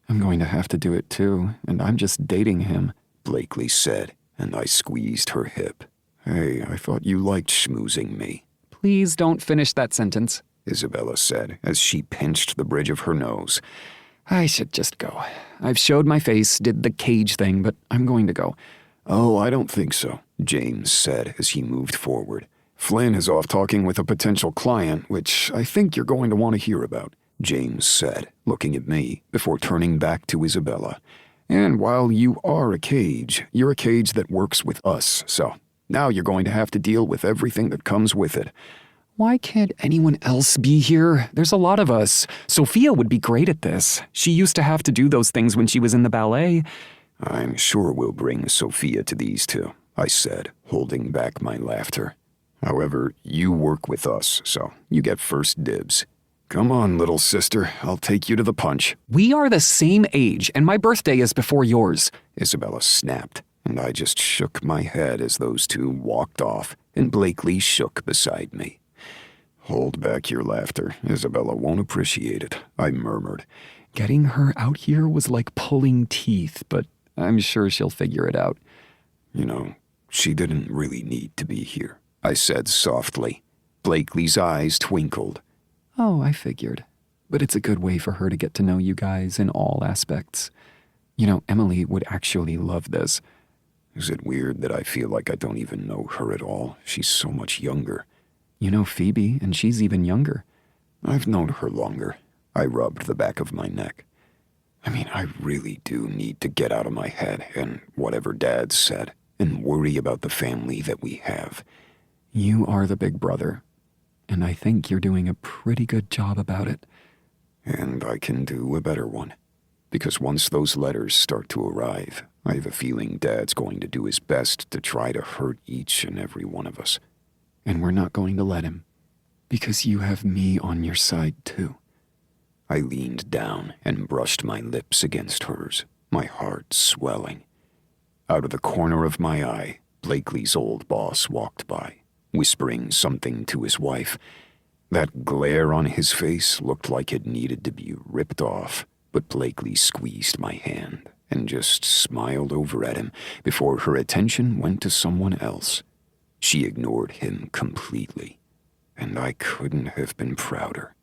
I'm going to have to do it too, and I'm just dating him, Blakely said, and I squeezed her hip. Hey, I thought you liked schmoozing me. Please don't finish that sentence, Isabella said as she pinched the bridge of her nose. I should just go. I've showed my face, did the cage thing, but I'm going to go. Oh, I don't think so, James said as he moved forward. Flynn is off talking with a potential client, which I think you're going to want to hear about, James said, looking at me before turning back to Isabella. And while you are a cage, you're a cage that works with us, so now you're going to have to deal with everything that comes with it. Why can't anyone else be here? There's a lot of us. Sophia would be great at this. She used to have to do those things when she was in the ballet. I'm sure we'll bring Sophia to these two, I said, holding back my laughter. However, you work with us, so you get first dibs. Come on, little sister, I'll take you to the punch. We are the same age, and my birthday is before yours, Isabella snapped, and I just shook my head as those two walked off, and Blakely shook beside me. Hold back your laughter. Isabella won't appreciate it, I murmured. Getting her out here was like pulling teeth, but I'm sure she'll figure it out. You know, she didn't really need to be here. I said softly. Blakely's eyes twinkled. Oh, I figured. But it's a good way for her to get to know you guys in all aspects. You know, Emily would actually love this. Is it weird that I feel like I don't even know her at all? She's so much younger. You know Phoebe, and she's even younger. I've known her longer. I rubbed the back of my neck. I mean, I really do need to get out of my head and whatever Dad said and worry about the family that we have. You are the big brother, and I think you're doing a pretty good job about it. And I can do a better one. Because once those letters start to arrive, I have a feeling Dad's going to do his best to try to hurt each and every one of us. And we're not going to let him. Because you have me on your side, too. I leaned down and brushed my lips against hers, my heart swelling. Out of the corner of my eye, Blakely's old boss walked by, whispering something to his wife. That glare on his face looked like it needed to be ripped off, but Blakely squeezed my hand and just smiled over at him before her attention went to someone else. She ignored him completely, and I couldn't have been prouder.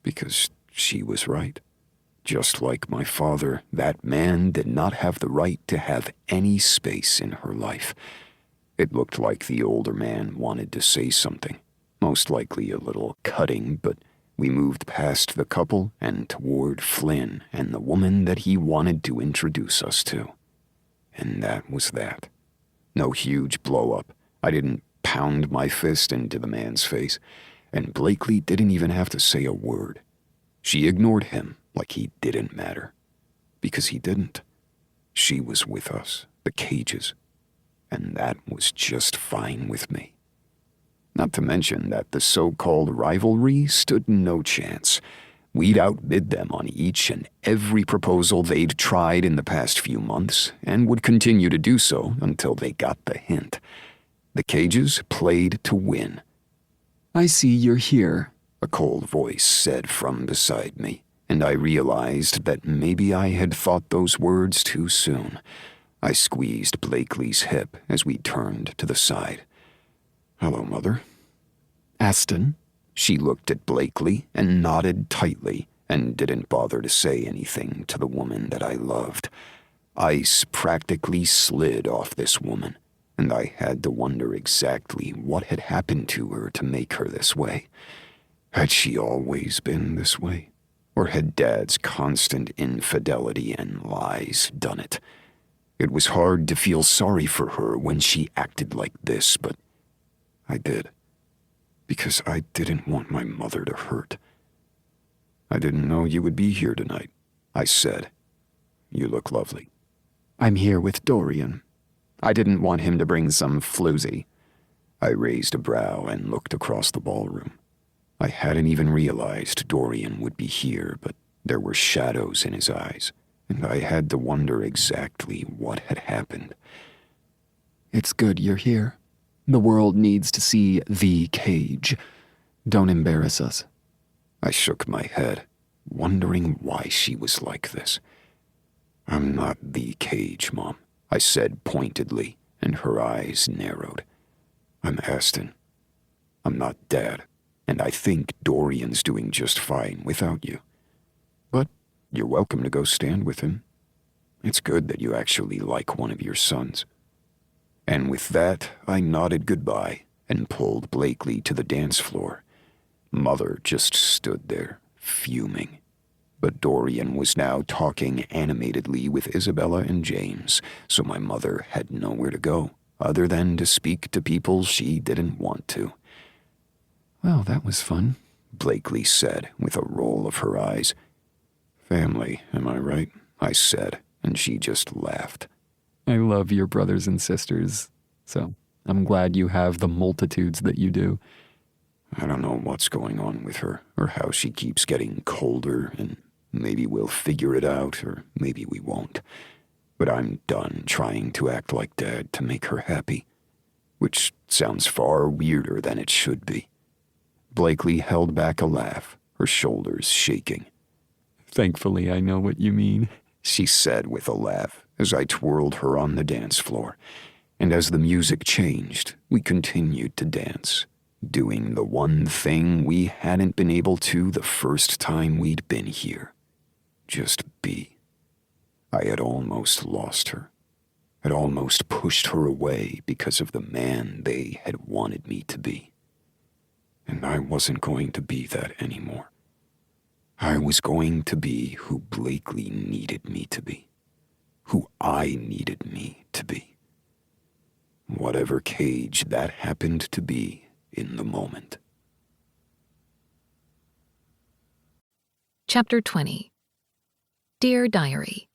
Because she was right. Just like my father, that man did not have the right to have any space in her life. It looked like the older man wanted to say something, most likely a little cutting, but we moved past the couple and toward Flynn and the woman that he wanted to introduce us to. And that was that. No huge blow-up. I didn't pound my fist into the man's face, and Blakely didn't even have to say a word. She ignored him like he didn't matter. Because he didn't. She was with us, the Cages, and that was just fine with me. Not to mention that the so-called rivalry stood no chance. We'd outbid them on each and every proposal they'd tried in the past few months, and would continue to do so until they got the hint. The Cages played to win. I see you're here, a cold voice said from beside me, and I realized that maybe I had thought those words too soon. I squeezed Blakely's hip as we turned to the side. Hello, Mother. Aston. She looked at Blakely and nodded tightly and didn't bother to say anything to the woman that I loved. Ice practically slid off this woman, and I had to wonder exactly what had happened to her to make her this way. Had she always been this way? Or had Dad's constant infidelity and lies done it? It was hard to feel sorry for her when she acted like this, but I did. Because I didn't want my mother to hurt. I didn't know you would be here tonight, I said. You look lovely. I'm here with Dorian. I didn't want him to bring some floozy. I raised a brow and looked across the ballroom. I hadn't even realized Dorian would be here, but there were shadows in his eyes, and I had to wonder exactly what had happened. It's good you're here. The world needs to see the Cage. Don't embarrass us. I shook my head, wondering why she was like this. I'm not the Cage, Mom, I said pointedly, and her eyes narrowed. I'm Aston. I'm not Dad, and I think Dorian's doing just fine without you. But you're welcome to go stand with him. It's good that you actually like one of your sons. And with that, I nodded goodbye and pulled Blakely to the dance floor. Mother just stood there, fuming. But Dorian was now talking animatedly with Isabella and James, so my mother had nowhere to go other than to speak to people she didn't want to. Well, that was fun, Blakely said with a roll of her eyes. Family, am I right? I said, and she just laughed. I love your brothers and sisters, so I'm glad you have the multitudes that you do. I don't know what's going on with her, or how she keeps getting colder, and maybe we'll figure it out, or maybe we won't. But I'm done trying to act like Dad to make her happy, which sounds far weirder than it should be. Blakely held back a laugh, her shoulders shaking. Thankfully, I know what you mean, she said with a laugh as I twirled her on the dance floor, And as the music changed, we continued to dance, doing the one thing we hadn't been able to the first time we'd been here. Just be. I had almost lost her. Had almost pushed her away because of the man they had wanted me to be. And I wasn't going to be that anymore. I was going to be who Blakely needed me to be. Who I needed me to be. Whatever cage that happened to be in the moment. Chapter 20. Dear Diary.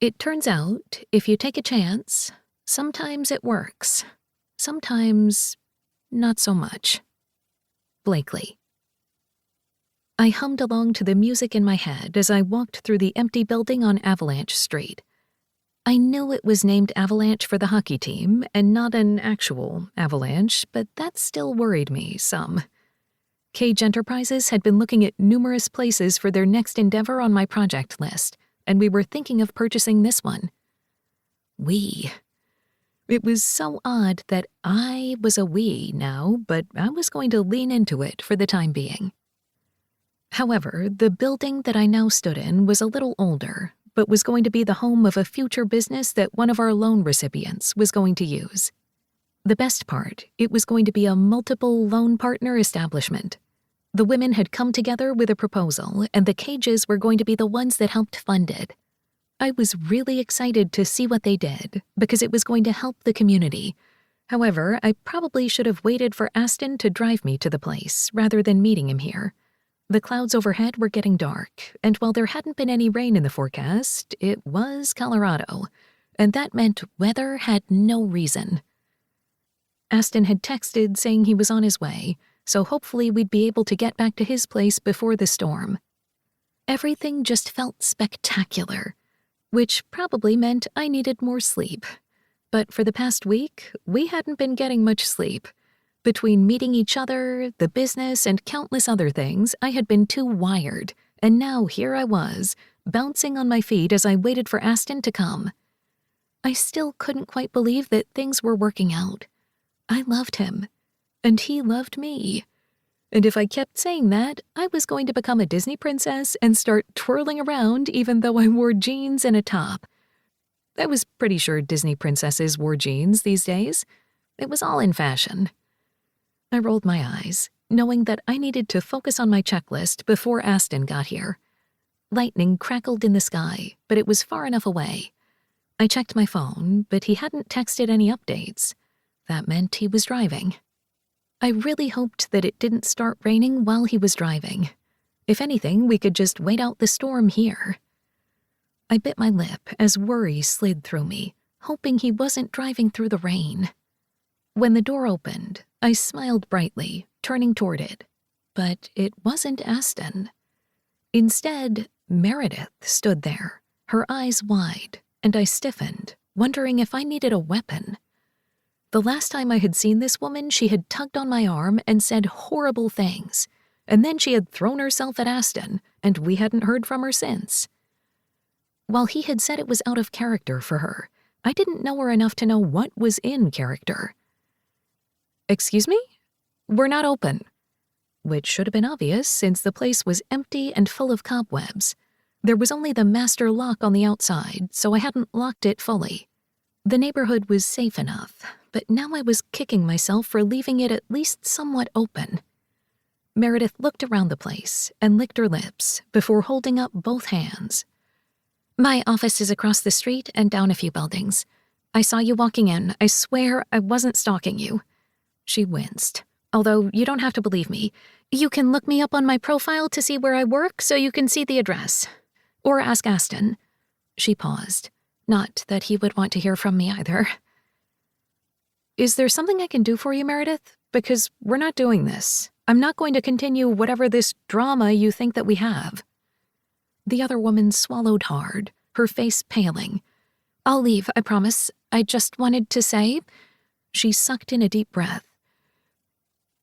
It turns out, if you take a chance, sometimes it works. Sometimes, not so much. Blakely. I hummed along to the music in my head as I walked through the empty building on Avalanche Street. I knew it was named Avalanche for the hockey team and not an actual avalanche, but that still worried me some. Cage Enterprises had been looking at numerous places for their next endeavor on my project list, and we were thinking of purchasing this one. It was so odd that I was a we now, but I was going to lean into it for the time being. However, the building that I now stood in was a little older, but was going to be the home of a future business that one of our loan recipients was going to use. The best part, it was going to be a multiple loan partner establishment. The women had come together with a proposal, and the Cages were going to be the ones that helped fund it. I was really excited to see what they did, because it was going to help the community. However, I probably should have waited for Aston to drive me to the place, rather than meeting him here. The clouds overhead were getting dark, and while there hadn't been any rain in the forecast, it was Colorado, and that meant weather had no reason. Aston had texted saying he was on his way, so hopefully we'd be able to get back to his place before the storm. Everything just felt spectacular, which probably meant I needed more sleep. But for the past week, we hadn't been getting much sleep. Between meeting each other, the business, and countless other things, I had been too wired, and now here I was, bouncing on my feet as I waited for Aston to come. I still couldn't quite believe that things were working out. I loved him, and he loved me. And if I kept saying that, I was going to become a Disney princess and start twirling around even though I wore jeans and a top. I was pretty sure Disney princesses wore jeans these days. It was all in fashion. I rolled my eyes, knowing that I needed to focus on my checklist before Aston got here. Lightning crackled in the sky, but it was far enough away. I checked my phone, but he hadn't texted any updates. That meant he was driving. I really hoped that it didn't start raining while he was driving. If anything, we could just wait out the storm here. I bit my lip as worry slid through me, hoping he wasn't driving through the rain. When the door opened, I smiled brightly, turning toward it. But it wasn't Aston. Instead, Meredith stood there, her eyes wide, and I stiffened, wondering if I needed a weapon. The last time I had seen this woman, she had tugged on my arm and said horrible things, and then she had thrown herself at Aston, and we hadn't heard from her since. While he had said it was out of character for her, I didn't know her enough to know what was in character. "Excuse me? We're not open." Which should have been obvious since the place was empty and full of cobwebs. There was only the master lock on the outside, so I hadn't locked it fully. The neighborhood was safe enough, but now I was kicking myself for leaving it at least somewhat open. Meredith looked around the place and licked her lips before holding up both hands. "My office is across the street and down a few buildings. I saw you walking in. I swear I wasn't stalking you." She winced. "Although you don't have to believe me. You can look me up on my profile to see where I work so you can see the address. Or ask Aston." She paused. Not that he would want to hear from me either. "Is there something I can do for you, Meredith? Because we're not doing this. I'm not going to continue whatever this drama you think that we have." The other woman swallowed hard, her face paling. "I'll leave, I promise. I just wanted to say..." She sucked in a deep breath.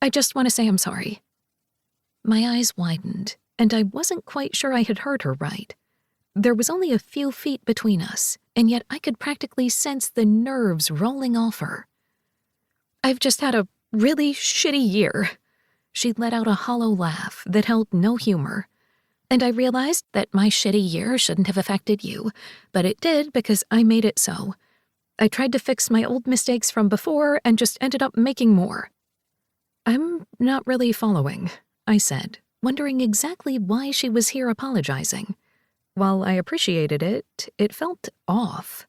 "I just want to say I'm sorry." My eyes widened, and I wasn't quite sure I had heard her right. There was only a few feet between us, and yet I could practically sense the nerves rolling off her. "I've just had a really shitty year." She let out a hollow laugh that held no humor. "And I realized that my shitty year shouldn't have affected you, but it did because I made it so. I tried to fix my old mistakes from before and just ended up making more." "I'm not really following," I said, wondering exactly why she was here apologizing. While I appreciated it, it felt off.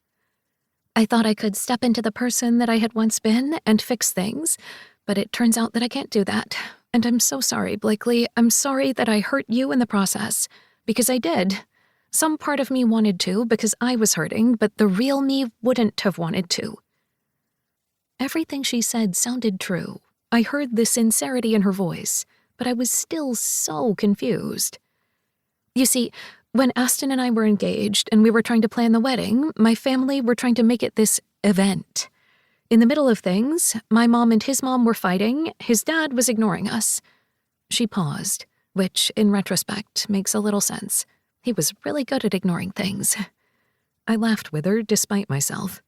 "I thought I could step into the person that I had once been and fix things, but it turns out that I can't do that. And I'm so sorry, Blakely. I'm sorry that I hurt you in the process, because I did. Some part of me wanted to because I was hurting, but the real me wouldn't have wanted to." Everything she said sounded true. I heard the sincerity in her voice, but I was still so confused. "You see, when Aston and I were engaged and we were trying to plan the wedding, my family were trying to make it this event. In the middle of things, my mom and his mom were fighting. His dad was ignoring us." She paused, which, in retrospect, makes a little sense. He was really good at ignoring things. I laughed with her, despite myself.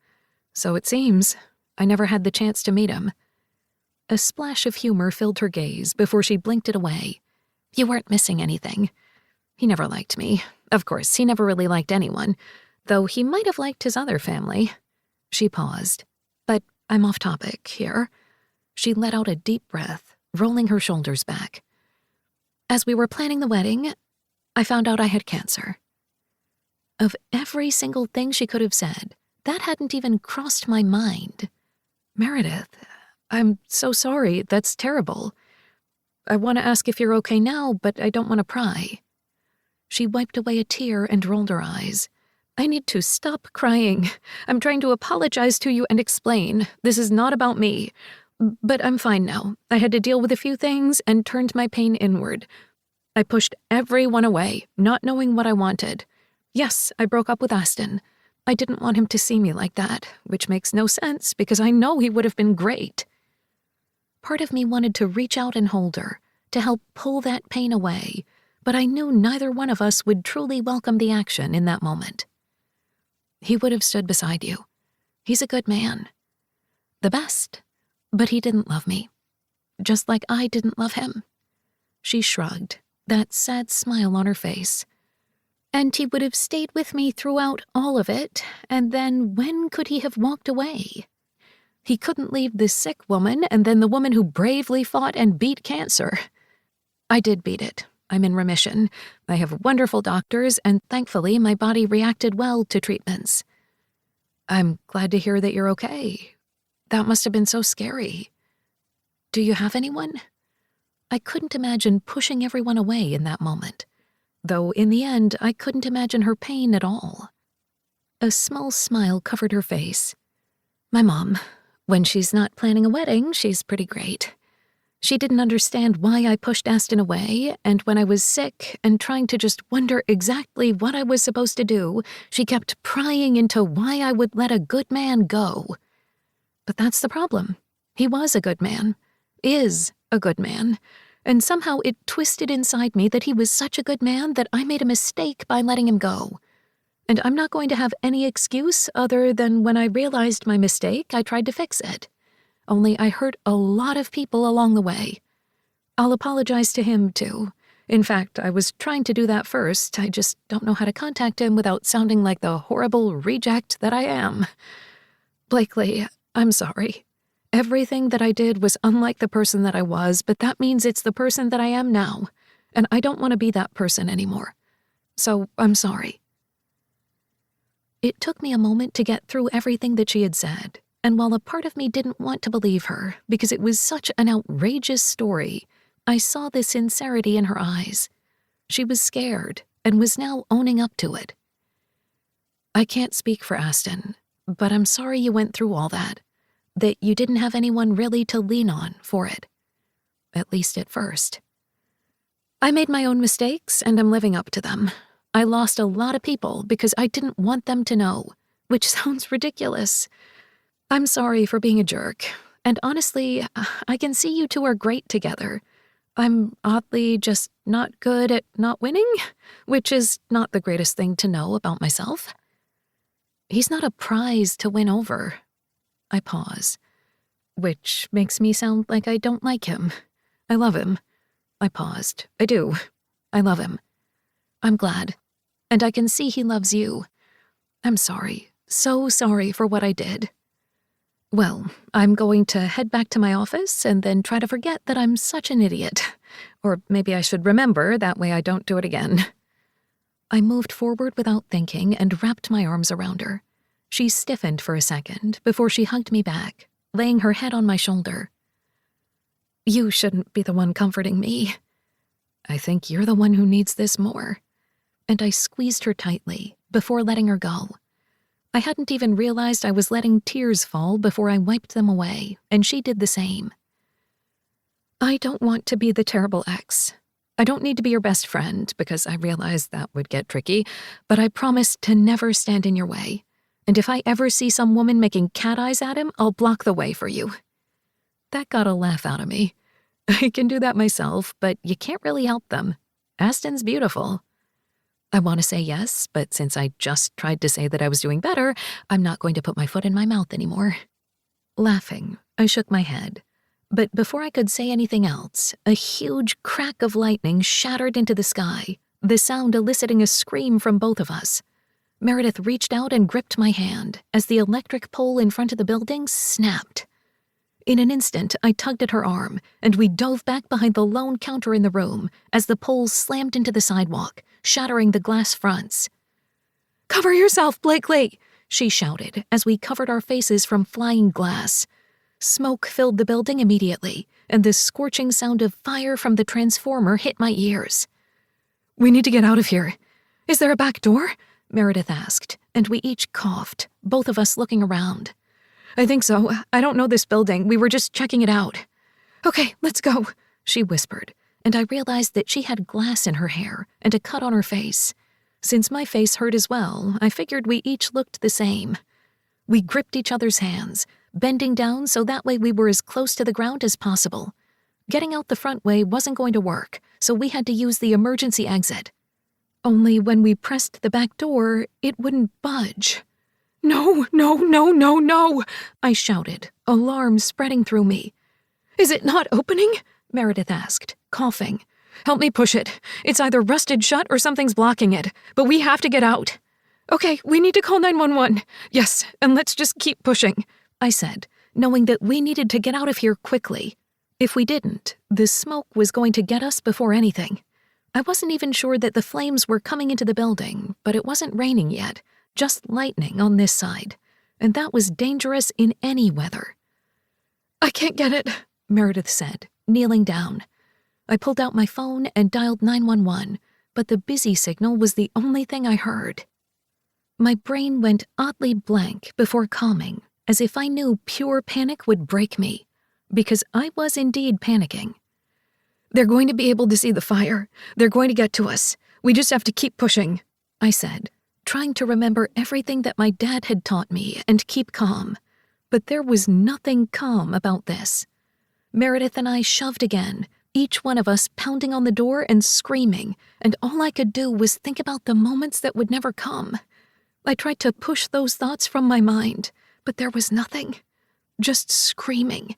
"So it seems. I never had the chance to meet him." A splash of humor filled her gaze before she blinked it away. "You weren't missing anything. He never liked me. Of course, he never really liked anyone, though he might have liked his other family." She paused. "But I'm off topic here." She let out a deep breath, rolling her shoulders back. "As we were planning the wedding, I found out I had cancer." Of every single thing she could have said, that hadn't even crossed my mind. "Meredith, I'm so sorry. That's terrible. I want to ask if you're okay now, but I don't want to pry." She wiped away a tear and rolled her eyes. "I need to stop crying. I'm trying to apologize to you and explain. This is not about me. But I'm fine now. I had to deal with a few things and turned my pain inward. I pushed everyone away, not knowing what I wanted. Yes, I broke up with Aston. I didn't want him to see me like that, which makes no sense because I know he would have been great." Part of me wanted to reach out and hold her, to help pull that pain away, but I knew neither one of us would truly welcome the action in that moment. "He would have stood beside you. He's a good man. The best. But he didn't love me. Just like I didn't love him." She shrugged, that sad smile on her face. "And he would have stayed with me throughout all of it, and then when could he have walked away? He couldn't leave the sick woman and then the woman who bravely fought and beat cancer. I did beat it. I'm in remission. I have wonderful doctors, and thankfully my body reacted well to treatments." "I'm glad to hear that you're okay. That must have been so scary. Do you have anyone?" I couldn't imagine pushing everyone away in that moment, though in the end I couldn't imagine her pain at all. A small smile covered her face. "My mom. When she's not planning a wedding, she's pretty great. She didn't understand why I pushed Aston away, and when I was sick and trying to just wonder exactly what I was supposed to do, she kept prying into why I would let a good man go. But that's the problem. He was a good man. Is a good man. And somehow it twisted inside me that he was such a good man that I made a mistake by letting him go. And I'm not going to have any excuse other than when I realized my mistake, I tried to fix it. Only I hurt a lot of people along the way. I'll apologize to him, too. In fact, I was trying to do that first. I just don't know how to contact him without sounding like the horrible reject that I am. Blakely, I'm sorry. Everything that I did was unlike the person that I was, but that means it's the person that I am now, and I don't want to be that person anymore. So I'm sorry." It took me a moment to get through everything that she had said, and while a part of me didn't want to believe her because it was such an outrageous story, I saw the sincerity in her eyes. She was scared and was now owning up to it. "I can't speak for Aston, but I'm sorry you went through all that you didn't have anyone really to lean on for it. At least at first. I made my own mistakes, and I'm living up to them. I lost a lot of people because I didn't want them to know, which sounds ridiculous. I'm sorry for being a jerk, and honestly, I can see you two are great together. I'm oddly just not good at not winning, which is not the greatest thing to know about myself." He's not a prize to win over. I pause, which makes me sound like I don't like him. I love him. I paused. I do. I love him. I'm glad. And I can see he loves you. I'm sorry. So sorry for what I did. Well, I'm going to head back to my office and then try to forget that I'm such an idiot. Or maybe I should remember, that way I don't do it again. I moved forward without thinking and wrapped my arms around her. She stiffened for a second before she hugged me back, laying her head on my shoulder. You shouldn't be the one comforting me. I think you're the one who needs this more. And I squeezed her tightly before letting her go. I hadn't even realized I was letting tears fall before I wiped them away, and she did the same. I don't want to be the terrible ex. I don't need to be your best friend, because I realized that would get tricky, but I promise to never stand in your way. And if I ever see some woman making cat eyes at him, I'll block the way for you. That got a laugh out of me. I can do that myself, but you can't really help them. Aston's beautiful. I want to say yes, but since I just tried to say that I was doing better, I'm not going to put my foot in my mouth anymore. Laughing, I shook my head. But before I could say anything else, a huge crack of lightning shattered into the sky, the sound eliciting a scream from both of us. Meredith reached out and gripped my hand as the electric pole in front of the building snapped. In an instant, I tugged at her arm, and we dove back behind the lone counter in the room as the poles slammed into the sidewalk, shattering the glass fronts. "Cover yourself, Blakely!" she shouted as we covered our faces from flying glass. Smoke filled the building immediately, and the scorching sound of fire from the transformer hit my ears. "We need to get out of here. Is there a back door?" Meredith asked, and we each coughed, both of us looking around. "I think so. I don't know this building. We were just checking it out." "Okay, let's go," she whispered, and I realized that she had glass in her hair and a cut on her face. Since my face hurt as well, I figured we each looked the same. We gripped each other's hands, bending down so that way we were as close to the ground as possible. Getting out the front way wasn't going to work, so we had to use the emergency exit. Only when we pressed the back door, it wouldn't budge. "No, no, no, no, no!" I shouted, alarm spreading through me. "Is it not opening?" Meredith asked, coughing. "Help me push it. It's either rusted shut or something's blocking it, but we have to get out." "Okay, we need to call 911. Yes, and let's just keep pushing," I said, knowing that we needed to get out of here quickly. If we didn't, the smoke was going to get us before anything. I wasn't even sure that the flames were coming into the building, but it wasn't raining yet, just lightning on this side, and that was dangerous in any weather. "I can't get it," Meredith said, kneeling down. I pulled out my phone and dialed 911, but the busy signal was the only thing I heard. My brain went oddly blank before calming, as if I knew pure panic would break me, because I was indeed panicking. "They're going to be able to see the fire. They're going to get to us. We just have to keep pushing," I said, trying to remember everything that my dad had taught me and keep calm. But there was nothing calm about this. Meredith and I shoved again, each one of us pounding on the door and screaming, and all I could do was think about the moments that would never come. I tried to push those thoughts from my mind, but there was nothing. Just screaming.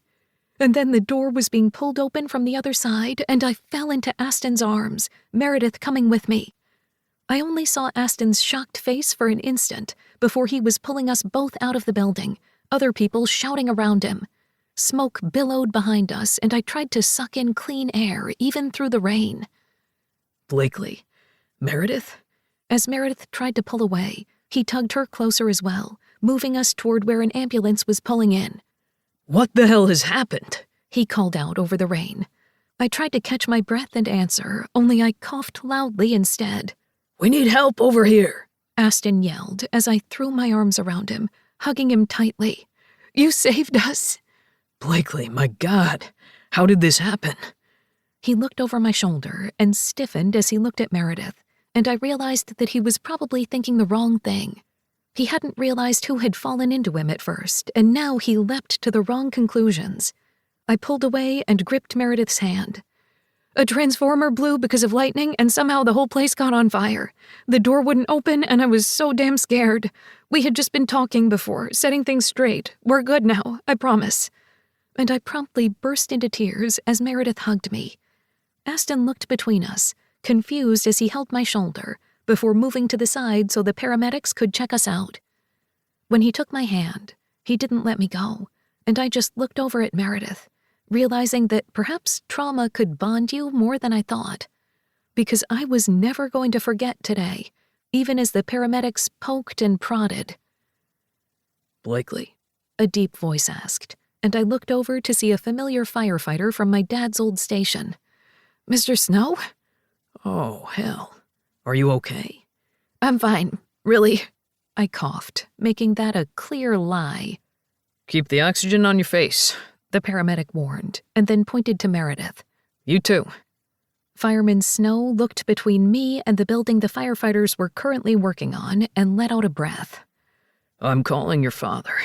And then the door was being pulled open from the other side, and I fell into Aston's arms, Meredith coming with me. I only saw Aston's shocked face for an instant before he was pulling us both out of the building, other people shouting around him. Smoke billowed behind us, and I tried to suck in clean air, even through the rain. Blakely. Meredith? As Meredith tried to pull away, he tugged her closer as well, moving us toward where an ambulance was pulling in. "What the hell has happened?" he called out over the rain. I tried to catch my breath and answer, only I coughed loudly instead. "We need help over here," Aston yelled as I threw my arms around him, hugging him tightly. "You saved us." "Blakely, my God, how did this happen?" He looked over my shoulder and stiffened as he looked at Meredith, and I realized that he was probably thinking the wrong thing. He hadn't realized who had fallen into him at first, and now he leapt to the wrong conclusions. I pulled away and gripped Meredith's hand. "A transformer blew because of lightning, and somehow the whole place got on fire. The door wouldn't open, and I was so damn scared. We had just been talking before, setting things straight. We're good now, I promise." And I promptly burst into tears as Meredith hugged me. Aston looked between us, confused as he held my shoulder, before moving to the side so the paramedics could check us out. When he took my hand, he didn't let me go, and I just looked over at Meredith, realizing that perhaps trauma could bond you more than I thought. Because I was never going to forget today, even as the paramedics poked and prodded. "Blakely?" A deep voice asked, and I looked over to see a familiar firefighter from my dad's old station. "Mr. Snow?" "Oh, hell. Are you okay?" "I'm fine, really," I coughed, making that a clear lie. "Keep the oxygen on your face," the paramedic warned, and then pointed to Meredith. "You too." Fireman Snow looked between me and the building the firefighters were currently working on and let out a breath. "I'm calling your father."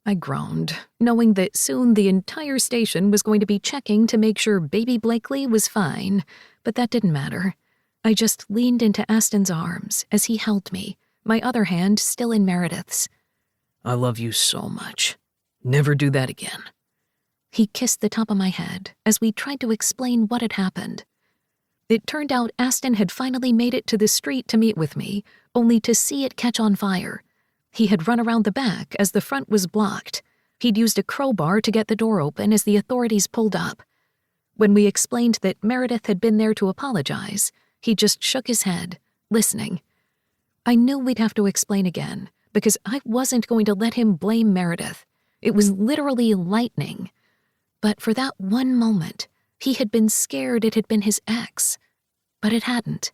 I groaned, knowing that soon the entire station was going to be checking to make sure baby Blakely was fine, but that didn't matter. I just leaned into Aston's arms as he held me, my other hand still in Meredith's. "I love you so much. Never do that again." He kissed the top of my head as we tried to explain what had happened. It turned out Aston had finally made it to the street to meet with me, only to see it catch on fire. He had run around the back as the front was blocked. He'd used a crowbar to get the door open as the authorities pulled up. When we explained that Meredith had been there to apologize, he just shook his head, listening. I knew we'd have to explain again, because I wasn't going to let him blame Meredith. It was literally lightning. But for that one moment, he had been scared it had been his ex. But it hadn't.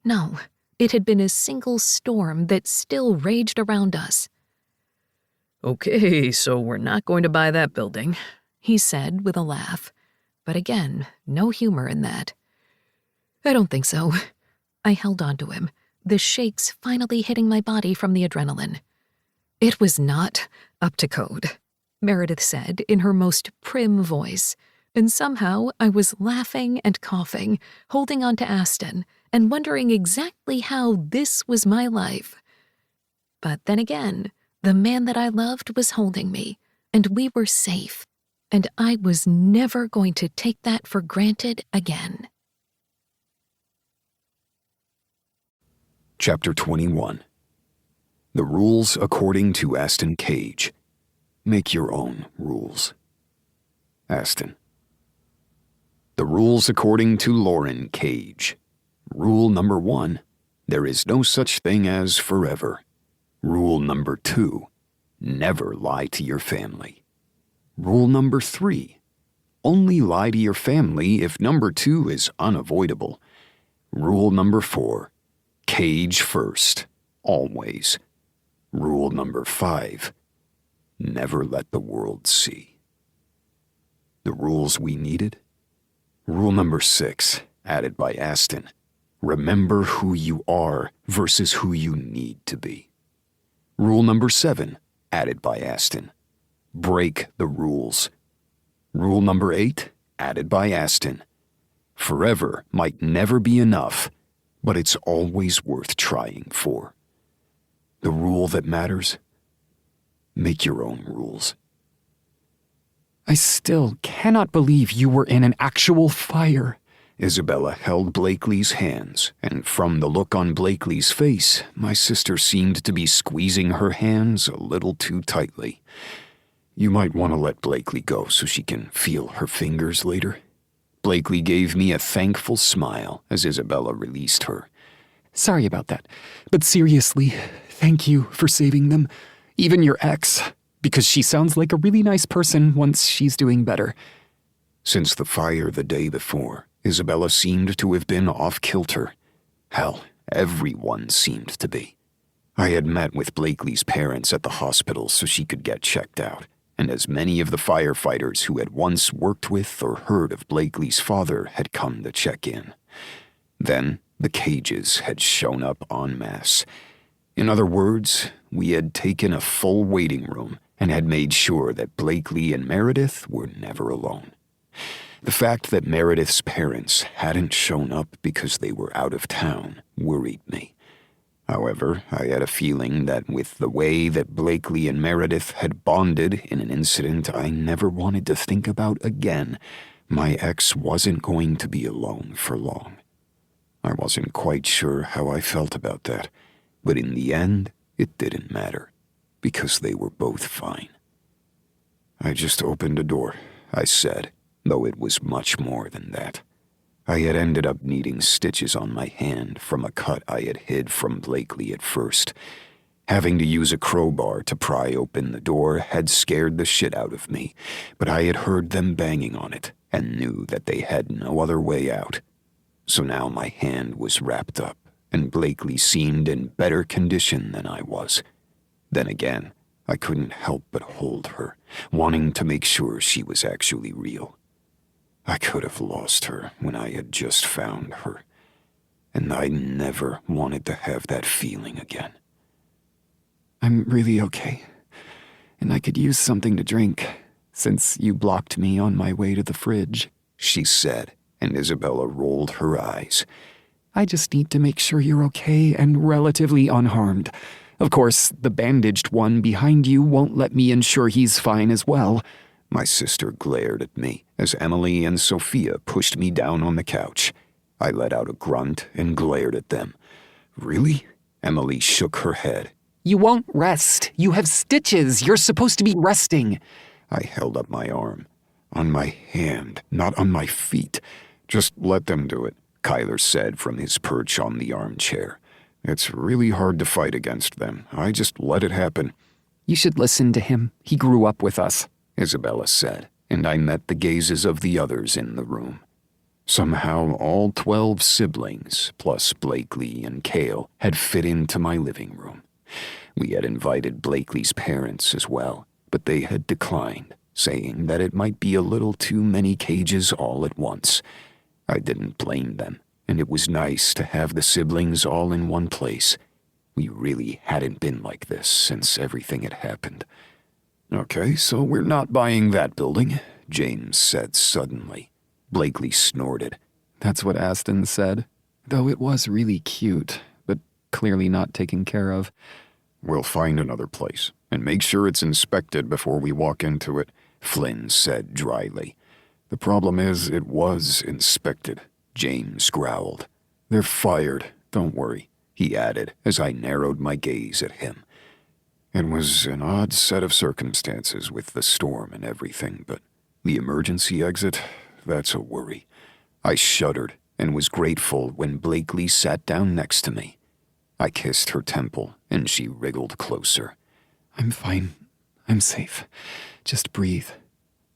No. It had been a single storm that still raged around us. "Okay, so we're not going to buy that building," he said with a laugh. But again, no humor in that. "I don't think so." I held on to him, the shakes finally hitting my body from the adrenaline. "It was not up to code," Meredith said in her most prim voice, and somehow I was laughing and coughing, holding on to Aston, and wondering exactly how this was my life. But then again, the man that I loved was holding me, and we were safe, and I was never going to take that for granted again. Chapter 21. The Rules According to Aston Cage. Make your own rules. Aston. The rules according to Lauren Cage. Rule number 1, there is no such thing as forever. Rule number 2, never lie to your family. Rule number 3, only lie to your family if number 2 is unavoidable. Rule number 4, cage first, always. Rule number 5, never let the world see. The rules we needed? Rule number 6, added by Aston. Remember who you are versus who you need to be. Rule number 7, added by Aston. Break the rules. Rule number 8, added by Aston. Forever might never be enough, but it's always worth trying for. The rule that matters? Make your own rules. I still cannot believe you were in an actual fire. Isabella held Blakely's hands, and from the look on Blakely's face, my sister seemed to be squeezing her hands a little too tightly. You might want to let Blakely go so she can feel her fingers later. Blakely gave me a thankful smile as Isabella released her. Sorry about that, but seriously, thank you for saving them. Even your ex, because she sounds like a really nice person once she's doing better. Since the fire the day before, Isabella seemed to have been off-kilter. Hell, everyone seemed to be. I had met with Blakely's parents at the hospital so she could get checked out, and as many of the firefighters who had once worked with or heard of Blakely's father had come to check in. Then the cages had shown up en masse. In other words, we had taken a full waiting room and had made sure that Blakely and Meredith were never alone. The fact that Meredith's parents hadn't shown up because they were out of town worried me. However, I had a feeling that with the way that Blakely and Meredith had bonded in an incident I never wanted to think about again, my ex wasn't going to be alone for long. I wasn't quite sure how I felt about that, but in the end, it didn't matter, because they were both fine. I just opened a door, I said, though it was much more than that. I had ended up needing stitches on my hand from a cut I had hid from Blakely at first. Having to use a crowbar to pry open the door had scared the shit out of me, but I had heard them banging on it and knew that they had no other way out. So now my hand was wrapped up, and Blakely seemed in better condition than I was. Then again, I couldn't help but hold her, wanting to make sure she was actually real. I could have lost her when I had just found her, and I never wanted to have that feeling again. I'm really okay, and I could use something to drink, since you blocked me on my way to the fridge, she said, and Isabella rolled her eyes. I just need to make sure you're okay and relatively unharmed. Of course, the bandaged one behind you won't let me ensure he's fine as well. My sister glared at me as Emily and Sophia pushed me down on the couch. I let out a grunt and glared at them. Really? Emily shook her head. You won't rest. You have stitches. You're supposed to be resting. I held up my arm. On my hand, not on my feet. Just let them do it, Kyler said from his perch on the armchair. It's really hard to fight against them. I just let it happen. You should listen to him. He grew up with us, Isabella said, and I met the gazes of the others in the room. Somehow all 12 siblings, plus Blakely and Cale, had fit into my living room. We had invited Blakely's parents as well, but they had declined, saying that it might be a little too many cages all at once. I didn't blame them, and it was nice to have the siblings all in one place. We really hadn't been like this since everything had happened. Okay, so we're not buying that building, James said suddenly. Blakely snorted. That's what Aston said, though it was really cute, but clearly not taken care of. We'll find another place, and make sure it's inspected before we walk into it, Flynn said dryly. The problem is it was inspected, James growled. They're fired, don't worry, he added as I narrowed my gaze at him. It was an odd set of circumstances with the storm and everything, but the emergency exit, that's a worry. I shuddered and was grateful when Blakely sat down next to me. I kissed her temple, and she wriggled closer. I'm fine. I'm safe. Just breathe.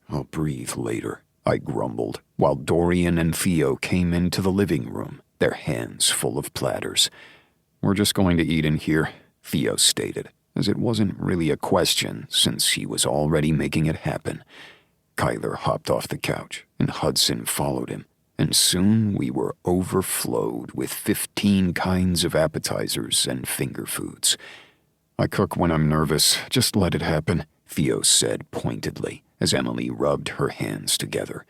I'll breathe later, I grumbled, while Dorian and Theo came into the living room, their hands full of platters. We're just going to eat in here, Theo stated, as it wasn't really a question since he was already making it happen. Kyler hopped off the couch, and Hudson followed him, and soon we were overflowed with 15 kinds of appetizers and finger foods. I cook when I'm nervous, just let it happen, Theo said pointedly, as Emily rubbed her hands together.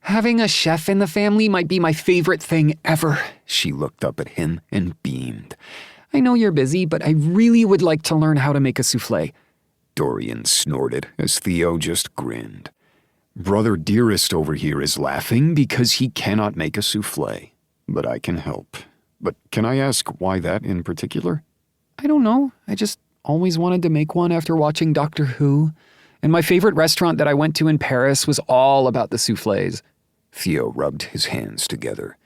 Having a chef in the family might be my favorite thing ever. She looked up at him and beamed. I know you're busy, but I really would like to learn how to make a souffle. Dorian snorted as Theo just grinned. Brother Dearest over here is laughing because he cannot make a souffle, but I can help. But can I ask why that in particular? I don't know. I just always wanted to make one after watching Doctor Who. And my favorite restaurant that I went to in Paris was all about the souffles. Theo rubbed his hands together.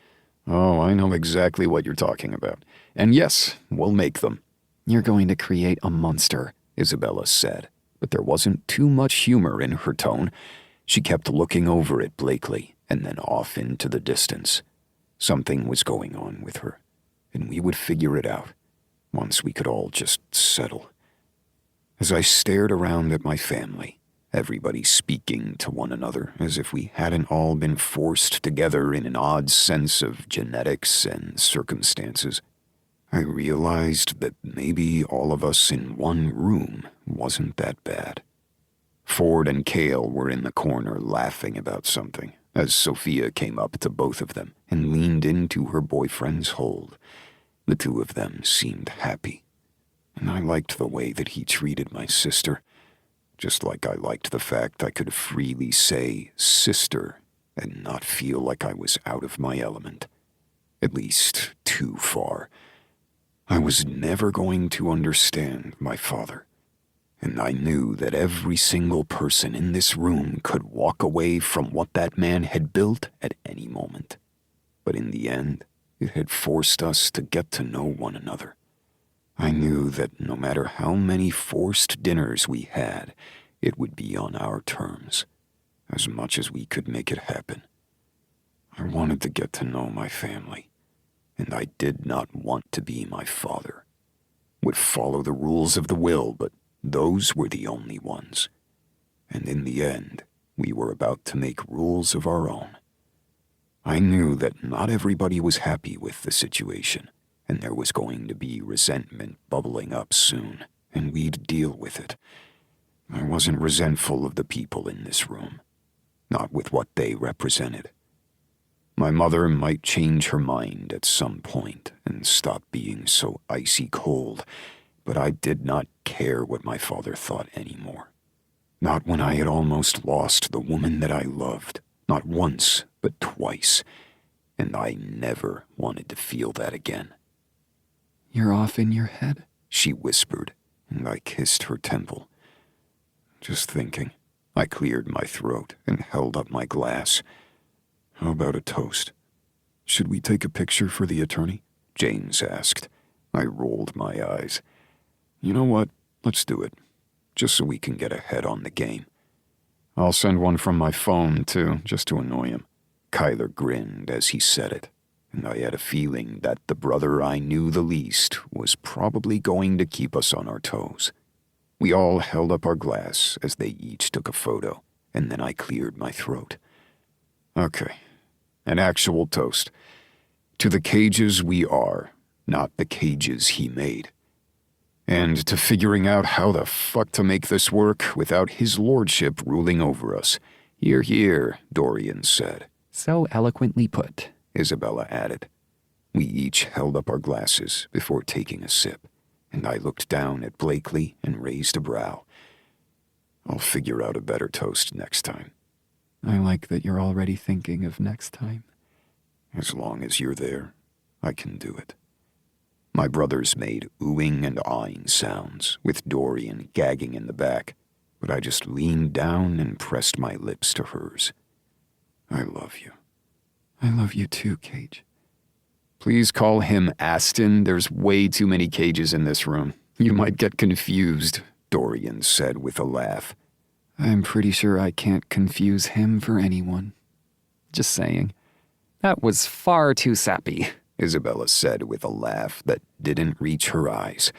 Oh, I know exactly what you're talking about. And yes, we'll make them. You're going to create a monster, Isabella said, but there wasn't too much humor in her tone. She kept looking over at Blakely and then off into the distance. Something was going on with her, and we would figure it out once we could all just settle. As I stared around at my family, everybody speaking to one another as if we hadn't all been forced together in an odd sense of genetics and circumstances, I realized that maybe all of us in one room wasn't that bad. Ford and Cale were in the corner laughing about something as Sophia came up to both of them and leaned into her boyfriend's hold. The two of them seemed happy, and I liked the way that he treated my sister, just like I liked the fact I could freely say sister and not feel like I was out of my element. At least too far. I was never going to understand my father, and I knew that every single person in this room could walk away from what that man had built at any moment. But in the end, it had forced us to get to know one another. I knew that no matter how many forced dinners we had, it would be on our terms, as much as we could make it happen. I wanted to get to know my family, and I did not want to be my father. Would follow the rules of the will, but those were the only ones. And in the end, we were about to make rules of our own. I knew that not everybody was happy with the situation, and there was going to be resentment bubbling up soon, and we'd deal with it. I wasn't resentful of the people in this room, not with what they represented. My mother might change her mind at some point and stop being so icy cold, but I did not care what my father thought anymore. Not when I had almost lost the woman that I loved, not once, but twice, and I never wanted to feel that again. You're off in your head, she whispered, and I kissed her temple. Just thinking, I cleared my throat and held up my glass. How about a toast? Should we take a picture for the attorney? James asked. I rolled my eyes. You know what? Let's do it, just so we can get ahead on the game. I'll send one from my phone, too, just to annoy him. Kyler grinned as he said it, and I had a feeling that the brother I knew the least was probably going to keep us on our toes. We all held up our glass as they each took a photo, and then I cleared my throat. Okay, an actual toast. To the cages we are, not the cages he made. And to figuring out how the fuck to make this work without his lordship ruling over us. Hear, hear, Dorian said. So eloquently put, Isabella added. We each held up our glasses before taking a sip, and I looked down at Blakely and raised a brow. I'll figure out a better toast next time. I like that you're already thinking of next time. As long as you're there, I can do it. My brothers made oohing and ahhing sounds, with Dorian gagging in the back, but I just leaned down and pressed my lips to hers. I love you. I love you too, Cage. Please call him Aston. There's way too many cages in this room. You might get confused, Dorian said with a laugh. I'm pretty sure I can't confuse him for anyone. Just saying. That was far too sappy, Isabella said with a laugh that didn't reach her eyes.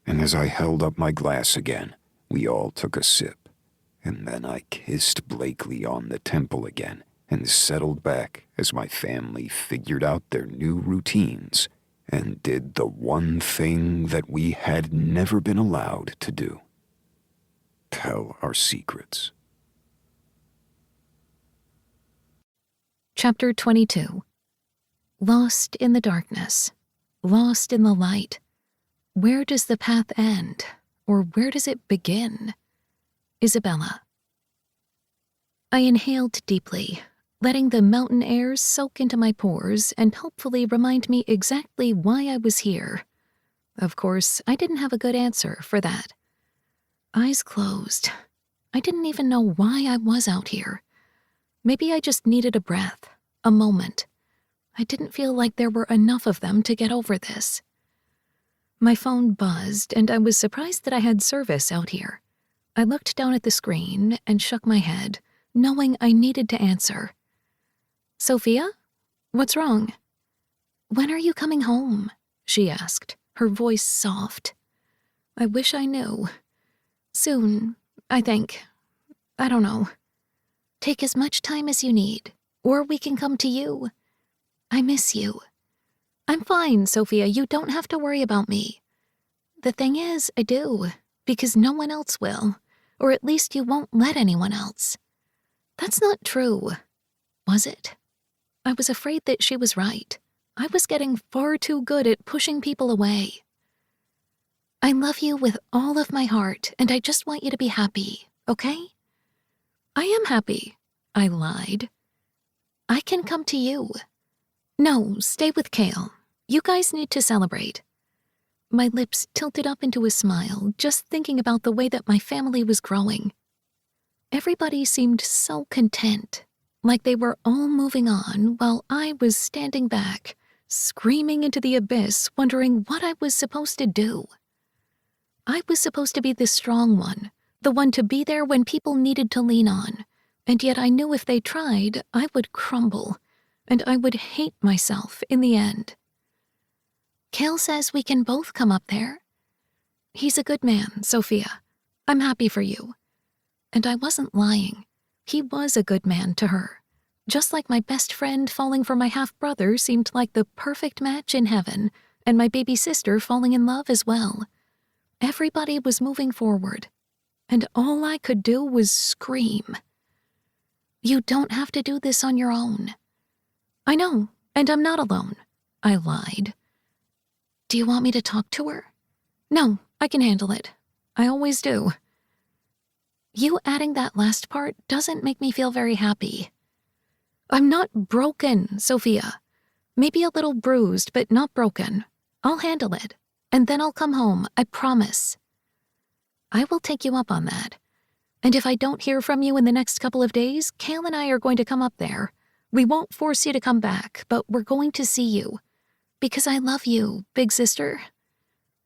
And as I held up my glass again, we all took a sip. And then I kissed Blakely on the temple again and settled back as my family figured out their new routines and did the one thing that we had never been allowed to do. Tell our secrets. Chapter 22. Lost in the darkness, lost in the light. Where does the path end, or where does it begin? Isabella. I inhaled deeply, letting the mountain air soak into my pores and hopefully remind me exactly why I was here. Of course, I didn't have a good answer for that. Eyes closed. I didn't even know why I was out here. Maybe I just needed a breath, a moment. I didn't feel like there were enough of them to get over this. My phone buzzed, and I was surprised that I had service out here. I looked down at the screen and shook my head, knowing I needed to answer. Sophia? What's wrong? When are you coming home? She asked, her voice soft. I wish I knew. Soon, I think. I don't know. Take as much time as you need, or we can come to you. I miss you. I'm fine, Sophia. You don't have to worry about me. The thing is, I do, because no one else will, or at least you won't let anyone else. That's not true, was it? I was afraid that she was right. I was getting far too good at pushing people away. I love you with all of my heart, and I just want you to be happy, okay? I am happy, I lied. I can come to you. No, stay with Kale. You guys need to celebrate. My lips tilted up into a smile, just thinking about the way that my family was growing. Everybody seemed so content, like they were all moving on while I was standing back, screaming into the abyss, wondering what I was supposed to do. I was supposed to be the strong one, the one to be there when people needed to lean on, and yet I knew if they tried, I would crumble, and I would hate myself in the end. Kale says we can both come up there. He's a good man, Sophia. I'm happy for you. And I wasn't lying. He was a good man to her. Just like my best friend falling for my half-brother seemed like the perfect match in heaven, and my baby sister falling in love as well. Everybody was moving forward, and all I could do was scream. You don't have to do this on your own. I know, and I'm not alone, I lied. Do you want me to talk to her? No, I can handle it. I always do. You adding that last part doesn't make me feel very happy. I'm not broken, Sophia. Maybe a little bruised, but not broken. I'll handle it, and then I'll come home, I promise. I will take you up on that. And if I don't hear from you in the next couple of days, Kale and I are going to come up there. We won't force you to come back, but we're going to see you. Because I love you, big sister.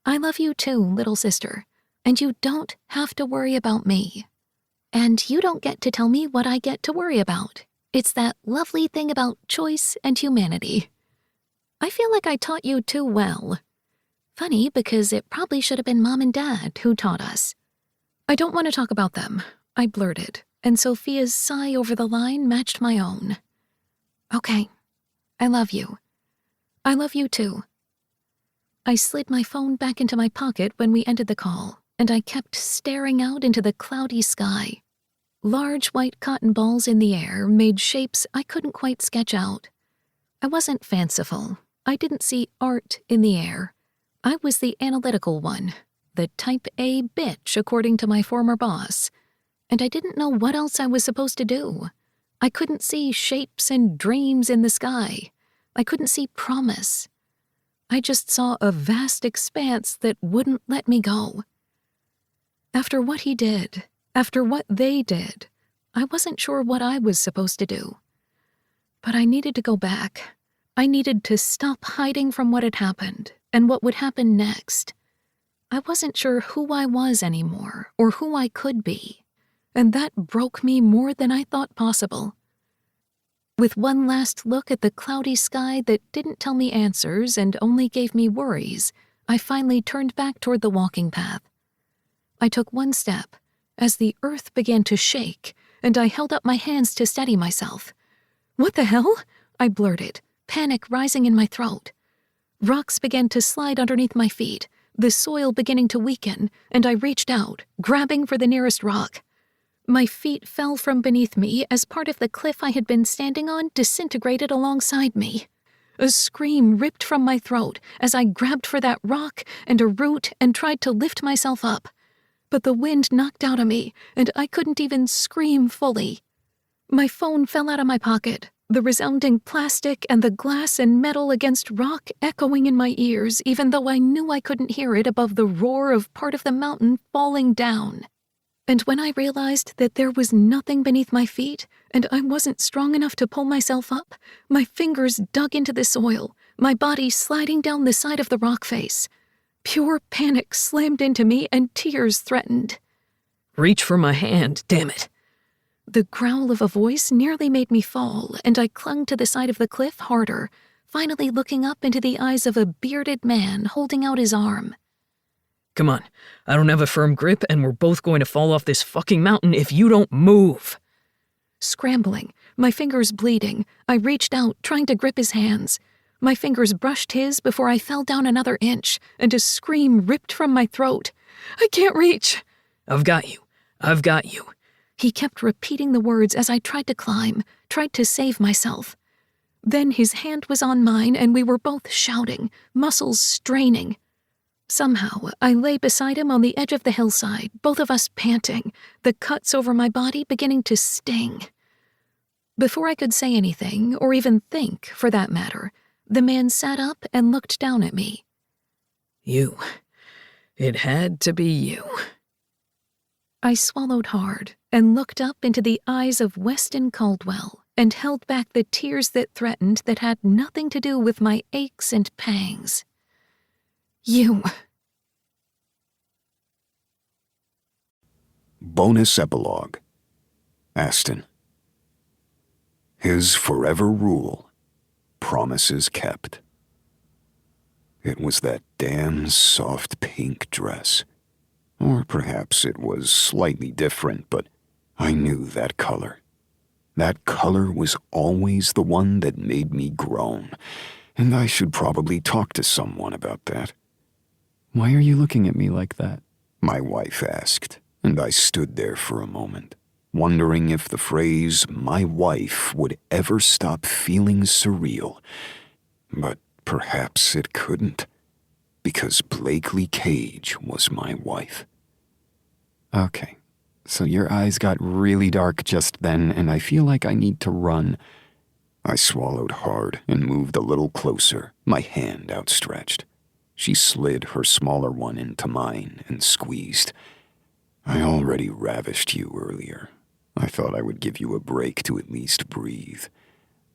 I love you too, little sister. And you don't have to worry about me. And you don't get to tell me what I get to worry about. It's that lovely thing about choice and humanity. I feel like I taught you too well. Funny, because it probably should have been Mom and Dad who taught us. I don't want to talk about them, I blurted, and Sophia's sigh over the line matched my own. Okay, I love you. I love you too. I slid my phone back into my pocket when we ended the call, and I kept staring out into the cloudy sky. Large white cotton balls in the air made shapes I couldn't quite sketch out. I wasn't fanciful. I didn't see art in the air. I was the analytical one, the type A bitch according to my former boss, and I didn't know what else I was supposed to do. I couldn't see shapes and dreams in the sky. I couldn't see promise. I just saw a vast expanse that wouldn't let me go. After what he did, after what they did, I wasn't sure what I was supposed to do. But I needed to go back. I needed to stop hiding from what had happened and what would happen next. I wasn't sure who I was anymore or who I could be, and that broke me more than I thought possible. With one last look at the cloudy sky that didn't tell me answers and only gave me worries, I finally turned back toward the walking path. I took one step as the earth began to shake, and I held up my hands to steady myself. What the hell? I blurted, panic rising in my throat. Rocks began to slide underneath my feet, the soil beginning to weaken, and I reached out, grabbing for the nearest rock. My feet fell from beneath me as part of the cliff I had been standing on disintegrated alongside me. A scream ripped from my throat as I grabbed for that rock and a root and tried to lift myself up. But the wind knocked out of me, and I couldn't even scream fully. My phone fell out of my pocket, the resounding plastic and the glass and metal against rock echoing in my ears, even though I knew I couldn't hear it above the roar of part of the mountain falling down. And when I realized that there was nothing beneath my feet, and I wasn't strong enough to pull myself up, my fingers dug into the soil, my body sliding down the side of the rock face. Pure panic slammed into me and tears threatened. Reach for my hand, damn it. The growl of a voice nearly made me fall, and I clung to the side of the cliff harder, finally looking up into the eyes of a bearded man holding out his arm. Come on, I don't have a firm grip and we're both going to fall off this fucking mountain if you don't move. Scrambling, my fingers bleeding, I reached out, trying to grip his hands. My fingers brushed his before I fell down another inch, and a scream ripped from my throat. I can't reach. I've got you. I've got you. He kept repeating the words as I tried to climb, tried to save myself. Then his hand was on mine and we were both shouting, muscles straining. Somehow, I lay beside him on the edge of the hillside, both of us panting, the cuts over my body beginning to sting. Before I could say anything, or even think, for that matter, the man sat up and looked down at me. You. It had to be you. I swallowed hard and looked up into the eyes of Weston Caldwell and held back the tears that threatened that had nothing to do with my aches and pangs. You. Bonus Epilogue. Aston. His forever rule. Promises kept. It was that damn soft pink dress. Or perhaps it was slightly different, but I knew that color. That color was always the one that made me groan, and I should probably talk to someone about that. Why are you looking at me like that? My wife asked, and I stood there for a moment, wondering if the phrase, my wife, would ever stop feeling surreal. But perhaps it couldn't, because Blakely Cage was my wife. Okay, so your eyes got really dark just then, and I feel like I need to run. I swallowed hard and moved a little closer, my hand outstretched. She slid her smaller one into mine and squeezed. I already ravished you earlier. I thought I would give you a break to at least breathe.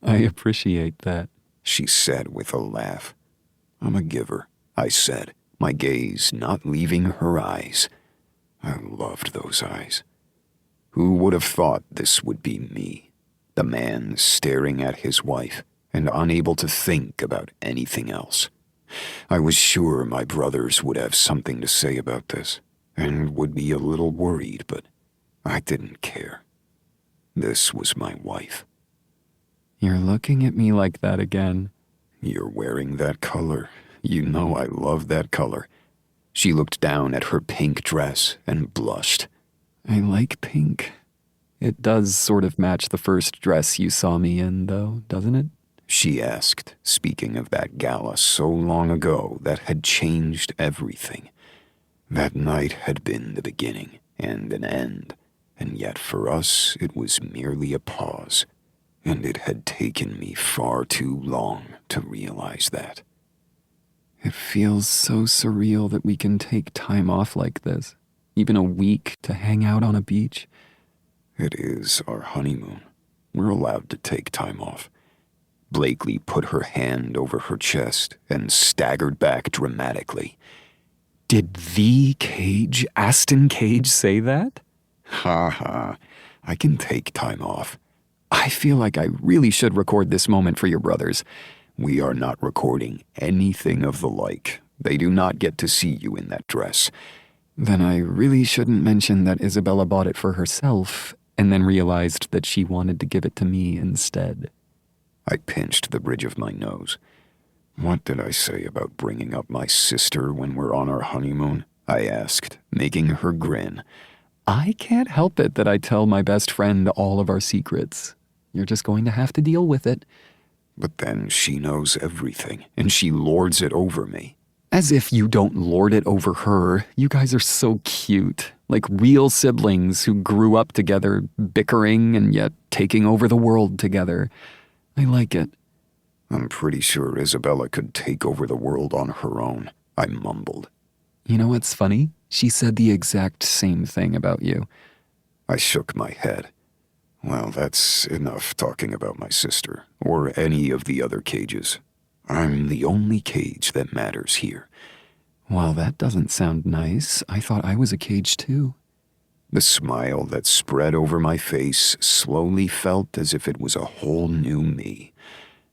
I appreciate that, she said with a laugh. I'm a giver, I said, my gaze not leaving her eyes. I loved those eyes. Who would have thought this would be me, the man staring at his wife and unable to think about anything else? I was sure my brothers would have something to say about this, and would be a little worried, but I didn't care. This was my wife. You're looking at me like that again. You're wearing that color. You know I love that color. She looked down at her pink dress and blushed. I like pink. It does sort of match the first dress you saw me in, though, doesn't it? She asked, speaking of that gala so long ago that had changed everything. That night had been the beginning and an end, and yet for us it was merely a pause, and it had taken me far too long to realize that. It feels so surreal that we can take time off like this, even a week to hang out on a beach. It is our honeymoon. We're allowed to take time off. Blakely put her hand over her chest and staggered back dramatically. Did the Cage, Aston Cage, say that? Ha ha, I can take time off. I feel like I really should record this moment for your brothers. We are not recording anything of the like. They do not get to see you in that dress. Then I really shouldn't mention that Isabella bought it for herself and then realized that she wanted to give it to me instead. I pinched the bridge of my nose. What did I say about bringing up my sister when we're on our honeymoon? I asked, making her grin. I can't help it that I tell my best friend all of our secrets. You're just going to have to deal with it. But then she knows everything, and she lords it over me. As if you don't lord it over her. You guys are so cute. Like real siblings who grew up together, bickering and yet taking over the world together. I like it. I'm pretty sure Isabella could take over the world on her own, I mumbled. You know what's funny? She said the exact same thing about you. I shook my head. Well, that's enough talking about my sister, or any of the other cages. I'm the only cage that matters here. Well, that doesn't sound nice. I thought I was a cage too. The smile that spread over my face slowly felt as if it was a whole new me.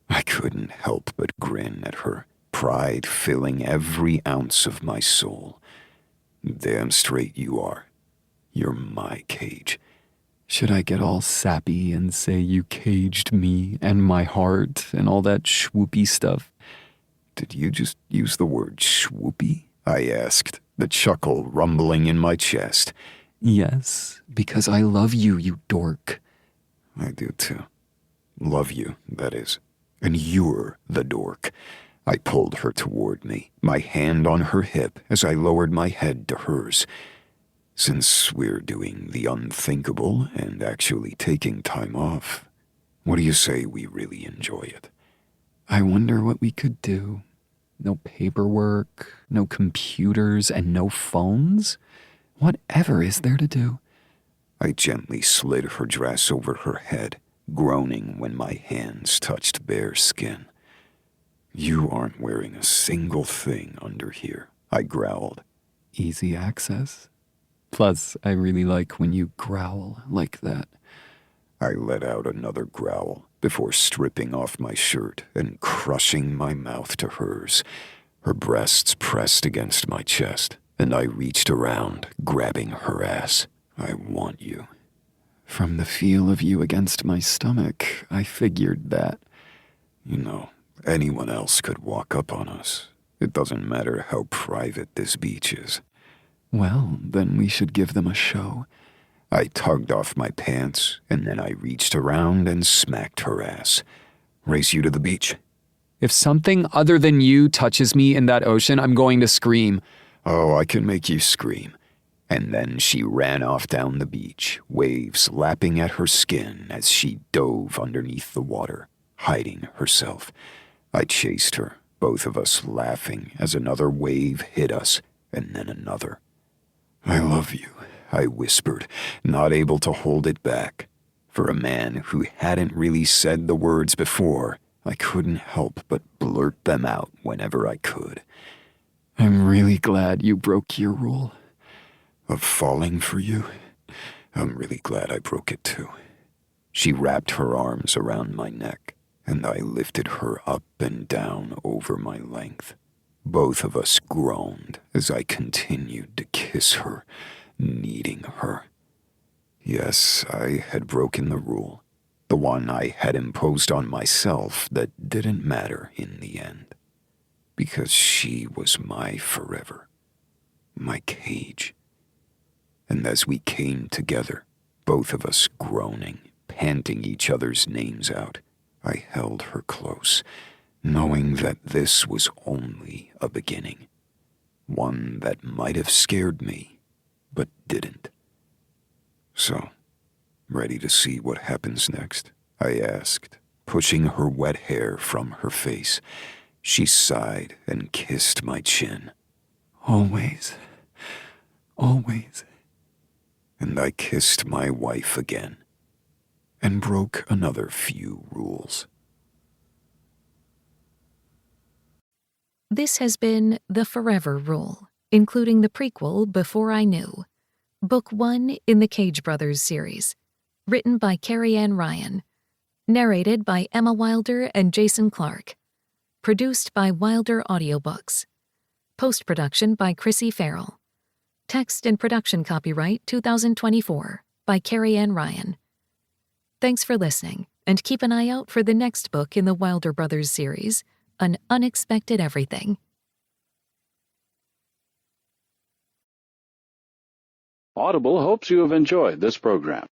I couldn't help but grin at her, pride filling every ounce of my soul. Damn straight you are. You're my cage. Should I get all sappy and say you caged me and my heart and all that swoopy stuff? Did you just use the word swoopy? I asked, the chuckle rumbling in my chest. Yes, because I love you, you dork. I do too. Love you, that is. And you're the dork. I pulled her toward me, my hand on her hip as I lowered my head to hers. Since we're doing the unthinkable and actually taking time off, what do you say we really enjoy it? I wonder what we could do. No paperwork, no computers, and no phones? Whatever is there to do? I gently slid her dress over her head, groaning when my hands touched bare skin. You aren't wearing a single thing under here, I growled. Easy access? Plus, I really like when you growl like that. I let out another growl before stripping off my shirt and crushing my mouth to hers. Her breasts pressed against my chest, and I reached around, grabbing her ass. I want you. From the feel of you against my stomach, I figured that. You know, anyone else could walk up on us. It doesn't matter how private this beach is. Well, then we should give them a show. I tugged off my pants, and then I reached around and smacked her ass. Race you to the beach? If something other than you touches me in that ocean, I'm going to scream. Oh, I can make you scream. And then she ran off down the beach, waves lapping at her skin as she dove underneath the water, hiding herself. I chased her, both of us laughing as another wave hit us, and then another. I love you, I whispered, not able to hold it back. For a man who hadn't really said the words before, I couldn't help but blurt them out whenever I could. I'm really glad you broke your rule. Of falling for you? I'm really glad I broke it too. She wrapped her arms around my neck, and I lifted her up and down over my length. Both of us groaned as I continued to kiss her, needing her. Yes, I had broken the rule, the one I had imposed on myself that didn't matter in the end. Because she was my forever, my cage. And as we came together, both of us groaning, panting each other's names out, I held her close, knowing that this was only a beginning. One that might have scared me, but didn't. So, ready to see what happens next? I asked, pushing her wet hair from her face. She sighed and kissed my chin. Always. Always. And I kissed my wife again, and broke another few rules. This has been The Forever Rule, including the prequel Before I Knew, Book 1 in the Cage Brothers series, written by Carrie and Ryan, narrated by Emma Wilder and Jason Clark, produced by Wilder Audiobooks, post-production by Chrissy Farrell, text and production copyright 2024 by Carrie and Ryan. Thanks for listening, and keep an eye out for the next book in the Wilder Brothers series, An Unexpected Everything. Audible hopes you have enjoyed this program.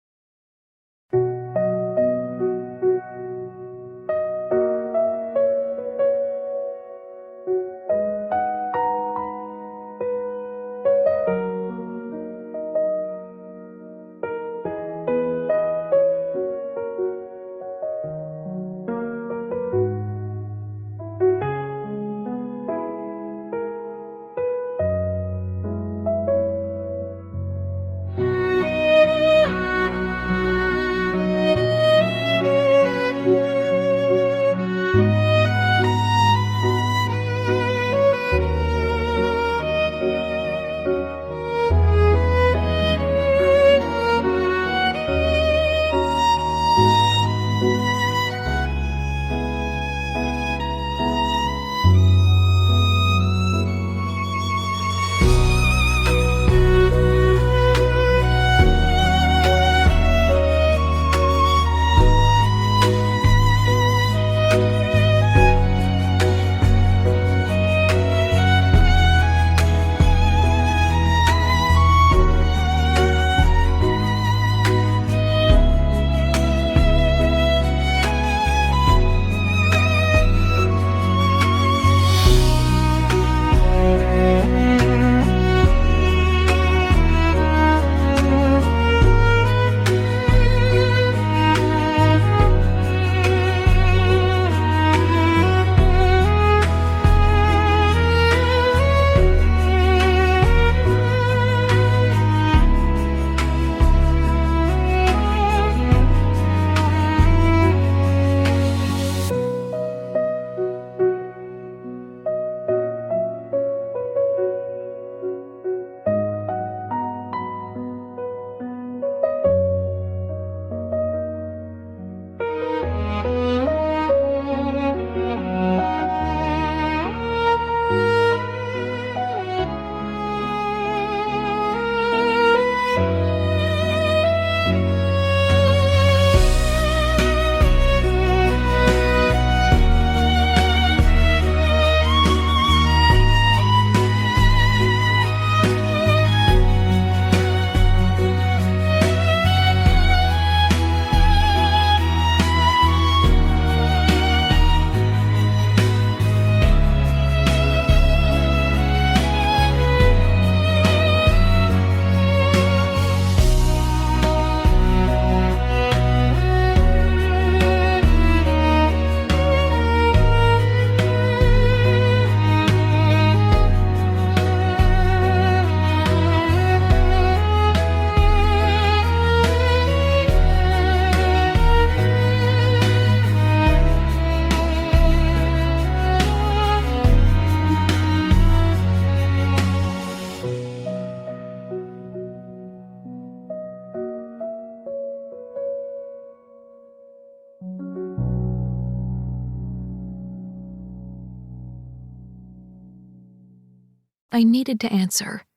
I needed to answer.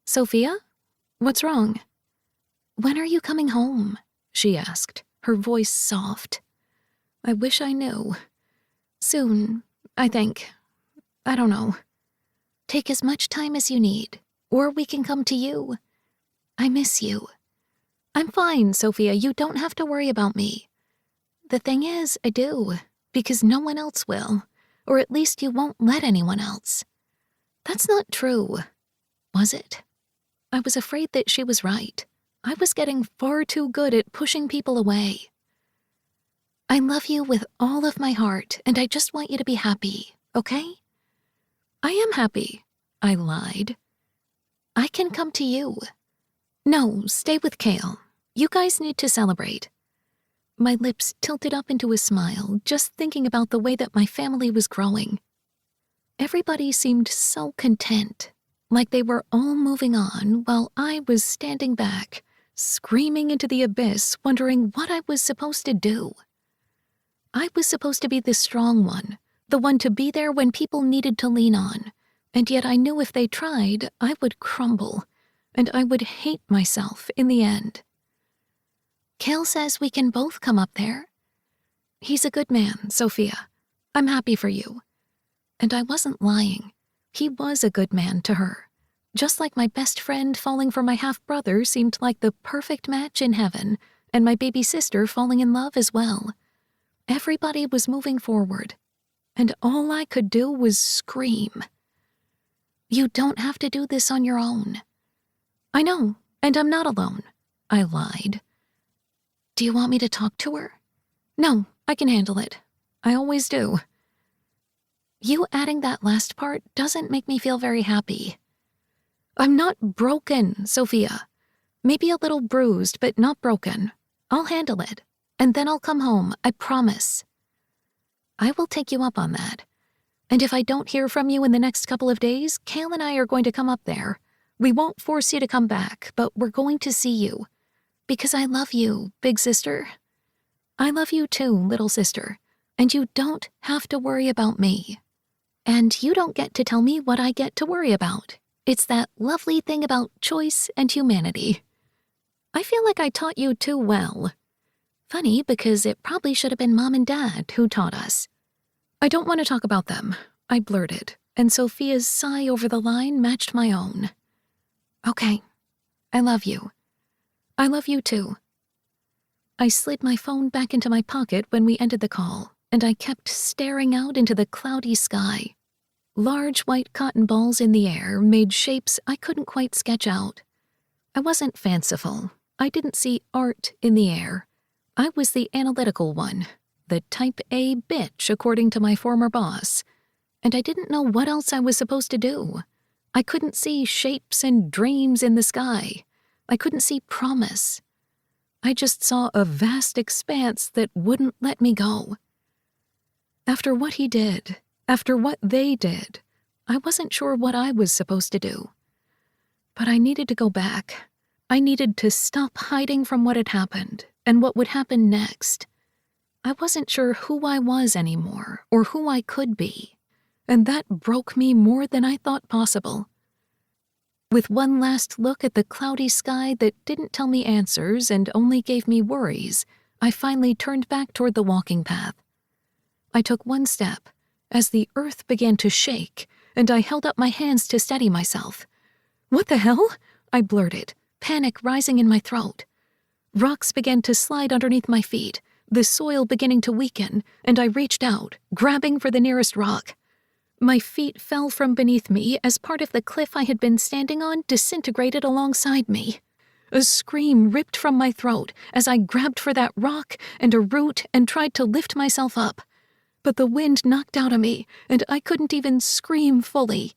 "Sophia? What's wrong?" "When are you coming home?" she asked, her voice soft. "I wish I knew. Soon, I think. I don't know. Take as much time as you need, or we can come to you. I miss you." "I'm fine, Sophia. You don't have to worry about me." "The thing is, I do, because no one else will, or at least you won't let anyone else." "That's not true." Was it? I was afraid that she was right. I was getting far too good at pushing people away. "I love you with all of my heart, and I just want you to be happy, okay?" "I am happy," I lied. "I can come to you." "No, stay with Kale. You guys need to celebrate." My lips tilted up into a smile, just thinking about the way that my family was growing. Everybody seemed so content, like they were all moving on while I was standing back, screaming into the abyss, wondering what I was supposed to do. I was supposed to be the strong one, the one to be there when people needed to lean on, and yet I knew if they tried, I would crumble, and I would hate myself in the end. "Kale says we can both come up there." "He's a good man, Sophia. I'm happy for you." And I wasn't lying. He was a good man to her. Just like my best friend falling for my half-brother seemed like the perfect match in heaven, and my baby sister falling in love as well. Everybody was moving forward, and all I could do was scream. "You don't have to do this on your own." "I know, and I'm not alone," I lied. "Do you want me to talk to her?" "No, I can handle it. I always do." You adding that last part doesn't make me feel very happy. "I'm not broken, Sophia. Maybe a little bruised, but not broken. I'll handle it, and then I'll come home, I promise." "I will take you up on that. And if I don't hear from you in the next couple of days, Kale and I are going to come up there. We won't force you to come back, but we're going to see you. Because I love you, big sister. I love you too, little sister, and you don't have to worry about me. And you don't get to tell me what I get to worry about. It's that lovely thing about choice and humanity. I feel like I taught you too well. Funny, because it probably should have been Mom and Dad who taught us." "I don't want to talk about them," I blurted, and Sophia's sigh over the line matched my own. "Okay, I love you. I love you too." I slid my phone back into my pocket when we ended the call, and I kept staring out into the cloudy sky. Large white cotton balls in the air made shapes I couldn't quite sketch out. I wasn't fanciful. I didn't see art in the air. I was the analytical one, the type A bitch according to my former boss, and I didn't know what else I was supposed to do. I couldn't see shapes and dreams in the sky. I couldn't see promise. I just saw a vast expanse that wouldn't let me go. After what he did, after what they did, I wasn't sure what I was supposed to do. But I needed to go back. I needed to stop hiding from what had happened and what would happen next. I wasn't sure who I was anymore or who I could be, and that broke me more than I thought possible. With one last look at the cloudy sky that didn't tell me answers and only gave me worries, I finally turned back toward the walking path. I took one step as the earth began to shake, and I held up my hands to steady myself. "What the hell?" I blurted, panic rising in my throat. Rocks began to slide underneath my feet, the soil beginning to weaken, and I reached out, grabbing for the nearest rock. My feet fell from beneath me as part of the cliff I had been standing on disintegrated alongside me. A scream ripped from my throat as I grabbed for that rock and a root and tried to lift myself up. But the wind knocked out of me, and I couldn't even scream fully.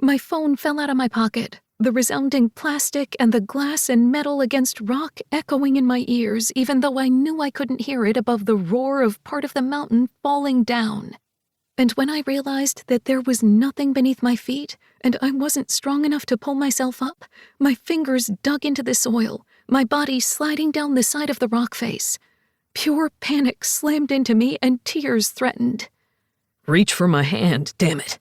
My phone fell out of my pocket, the resounding plastic and the glass and metal against rock echoing in my ears, even though I knew I couldn't hear it above the roar of part of the mountain falling down. And when I realized that there was nothing beneath my feet, and I wasn't strong enough to pull myself up, my fingers dug into the soil, my body sliding down the side of the rock face. Pure panic slammed into me and tears threatened. Reach for my hand, damn it.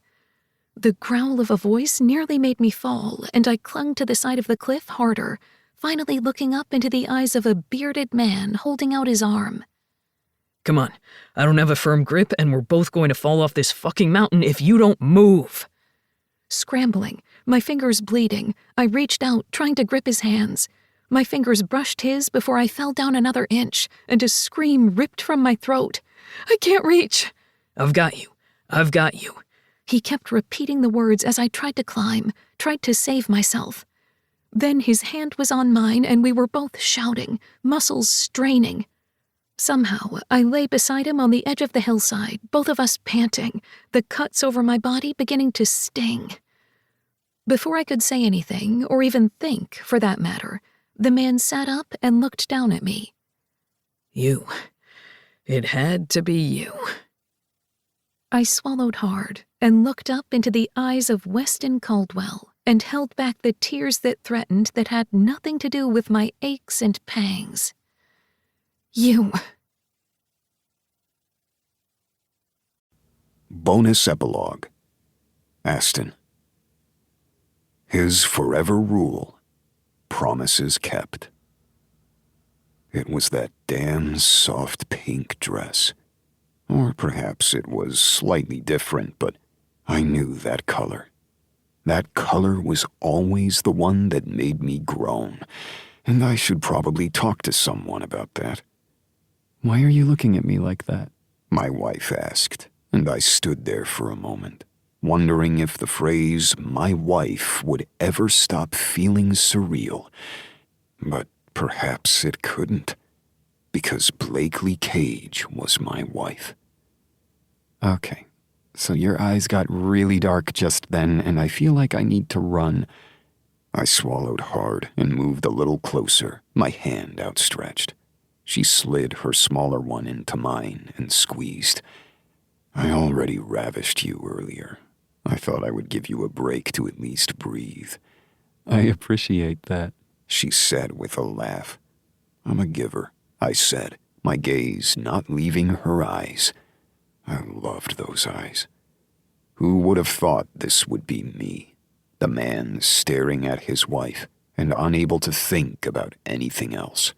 The growl of a voice nearly made me fall, and I clung to the side of the cliff harder, finally looking up into the eyes of a bearded man holding out his arm. Come on, I don't have a firm grip and we're both going to fall off this fucking mountain if you don't move. Scrambling, my fingers bleeding, I reached out, trying to grip his hands. My fingers brushed his before I fell down another inch, and a scream ripped from my throat. I can't reach. I've got you. I've got you. He kept repeating the words as I tried to climb, tried to save myself. Then his hand was on mine and we were both shouting, muscles straining. Somehow, I lay beside him on the edge of the hillside, both of us panting, the cuts over my body beginning to sting. Before I could say anything, or even think, for that matter, the man sat up and looked down at me. You. It had to be you. I swallowed hard and looked up into the eyes of Weston Caldwell and held back the tears that threatened that had nothing to do with my aches and pangs. You. Bonus Epilogue. Aston. His forever rule. Promises kept. It was that damn soft pink dress. Or perhaps it was slightly different, but I knew that color. That color was always the one that made me groan, and I should probably talk to someone about that. Why are you looking at me like that? My wife asked, and I stood there for a moment, wondering if the phrase, my wife, would ever stop feeling surreal. But perhaps it couldn't, because Blakely Cage was my wife. Okay, so your eyes got really dark just then, and I feel like I need to run. I swallowed hard and moved a little closer, my hand outstretched. She slid her smaller one into mine and squeezed. I already ravished you earlier. I thought I would give you a break to at least breathe. I appreciate that, she said with a laugh. I'm a giver, I said, my gaze not leaving her eyes. I loved those eyes. Who would have thought this would be me, the man staring at his wife and unable to think about anything else?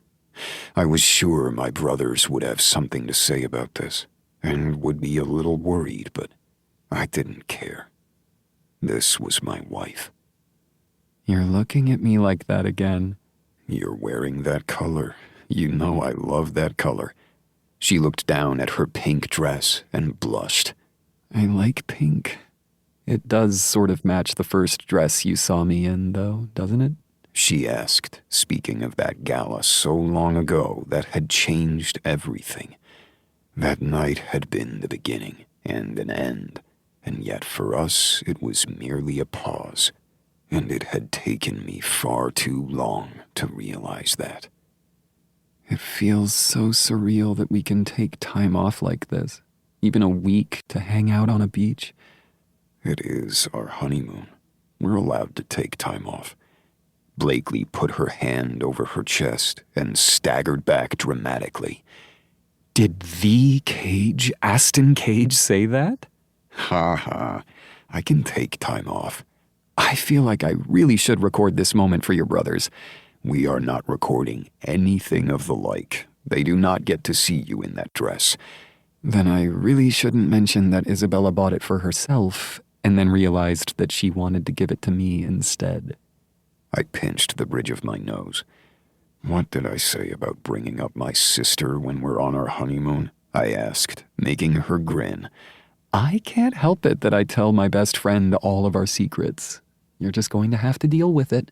I was sure my brothers would have something to say about this, and would be a little worried, but I didn't care. This was my wife. You're looking at me like that again. You're wearing that color. You know I love that color. She looked down at her pink dress and blushed. I like pink. It does sort of match the first dress you saw me in, though, doesn't it? She asked, speaking of that gala so long ago that had changed everything. That night had been the beginning and an end, and yet for us it was merely a pause, and it had taken me far too long to realize that. It feels so surreal that we can take time off like this, even a week to hang out on a beach. It is our honeymoon. We're allowed to take time off. Blakely put her hand over her chest and staggered back dramatically. Did the Cage, Aston Cage, say that? Ha ha, I can take time off. I feel like I really should record this moment for your brothers. We are not recording anything of the like. They do not get to see you in that dress. Then I really shouldn't mention that Isabella bought it for herself and then realized that she wanted to give it to me instead. I pinched the bridge of my nose. What did I say about bringing up my sister when we're on our honeymoon? I asked, making her grin. I can't help it that I tell my best friend all of our secrets. You're just going to have to deal with it.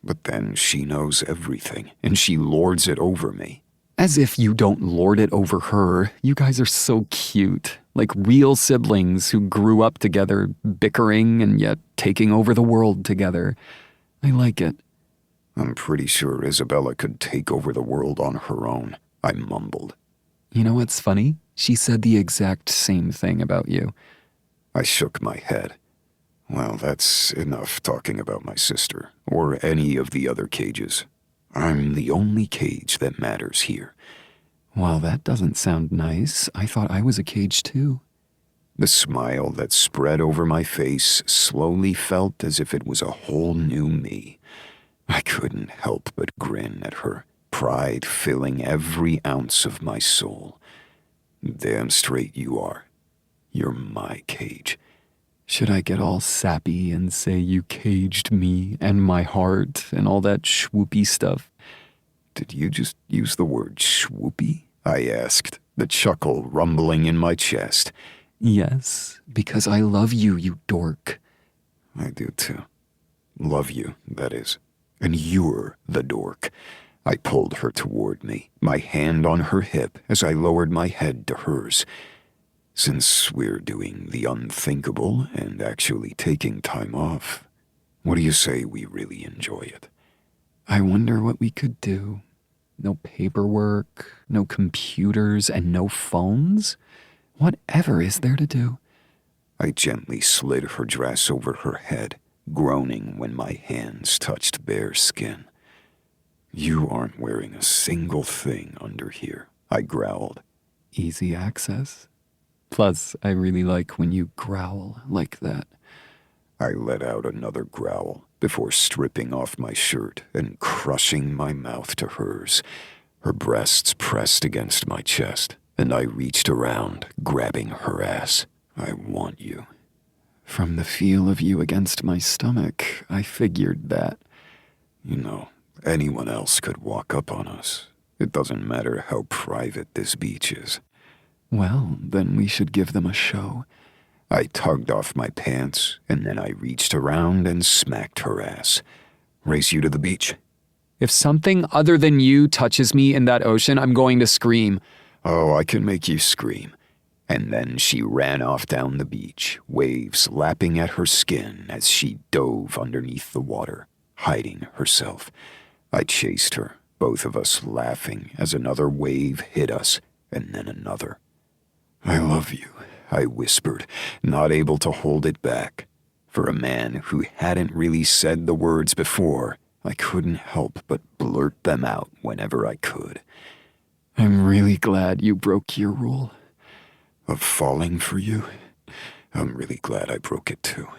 But then she knows everything, and she lords it over me. As if you don't lord it over her. You guys are so cute. Like real siblings who grew up together, bickering and yet taking over the world together. I like it. I'm pretty sure Isabella could take over the world on her own, I mumbled. You know what's funny? She said the exact same thing about you. I shook my head. Well, that's enough talking about my sister, or any of the other cages. I'm the only cage that matters here. Well, that doesn't sound nice. I thought I was a cage too. The smile that spread over my face slowly felt as if it was a whole new me. I couldn't help but grin at her, pride filling every ounce of my soul. Damn straight you are. You're my cage. Should I get all sappy and say you caged me and my heart and all that swoopy stuff? Did you just use the word swoopy? I asked, the chuckle rumbling in my chest. Yes, because I love you, you dork. I do too. Love you, that is. And you're the dork. I pulled her toward me, my hand on her hip as I lowered my head to hers. Since we're doing the unthinkable and actually taking time off, what do you say we really enjoy it? I wonder what we could do. No paperwork, no computers, and no phones? Whatever is there to do? I gently slid her dress over her head, groaning when my hands touched bare skin. You aren't wearing a single thing under here, I growled. Easy access? Plus, I really like when you growl like that. I let out another growl before stripping off my shirt and crushing my mouth to hers. Her breasts pressed against my chest, and I reached around, grabbing her ass. I want you. From the feel of you against my stomach, I figured that. You know, anyone else could walk up on us. It doesn't matter how private this beach is. Well, then we should give them a show. I tugged off my pants, and then I reached around and smacked her ass. Race you to the beach? If something other than you touches me in that ocean, I'm going to scream. Oh, I can make you scream. And then she ran off down the beach, waves lapping at her skin as she dove underneath the water, hiding herself. I chased her, both of us laughing as another wave hit us, and then another. I love you, I whispered, not able to hold it back. For a man who hadn't really said the words before, I couldn't help but blurt them out whenever I could. I'm really glad you broke your rule. Of falling for you? I'm really glad I broke it too.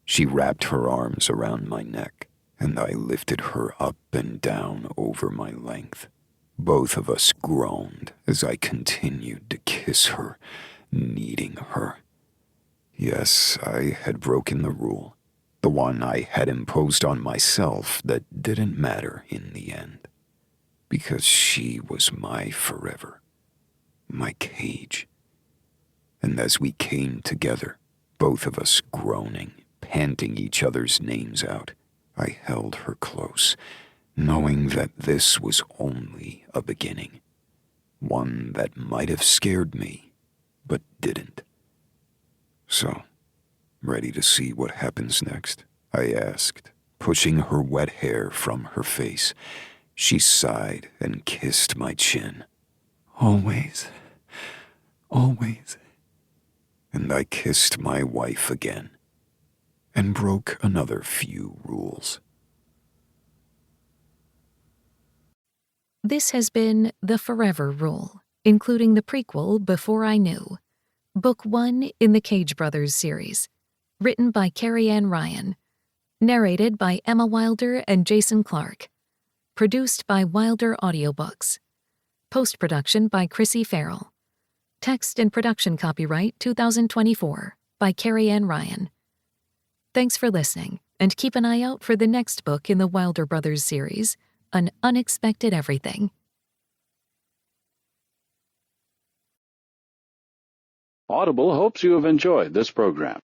She wrapped her arms around my neck, and I lifted her up and down over my length. Both of us groaned as I continued to kiss her, needing her. Yes, I had broken the rule, the one I had imposed on myself that didn't matter in the end. Because she was my forever, my cage. And as we came together, both of us groaning, panting each other's names out, I held her close, knowing that this was only a beginning. One that might have scared me, but didn't. So, ready to see what happens next? I asked, pushing her wet hair from her face. She sighed and kissed my chin. Always. Always. And I kissed my wife again, and broke another few rules. This has been The Forever Rule, including the prequel Before I Knew, Book 1 in the Cage Brothers series, written by Carrie and Ryan, narrated by Emma Wilder and Jason Clark, produced by Wilder Audiobooks, post-production by Chrissy Farrell, text and production copyright 2024 by Carrie and Ryan. Thanks for listening, and keep an eye out for the next book in the Wilder Brothers series, An Unexpected Everything. Audible hopes you have enjoyed this program.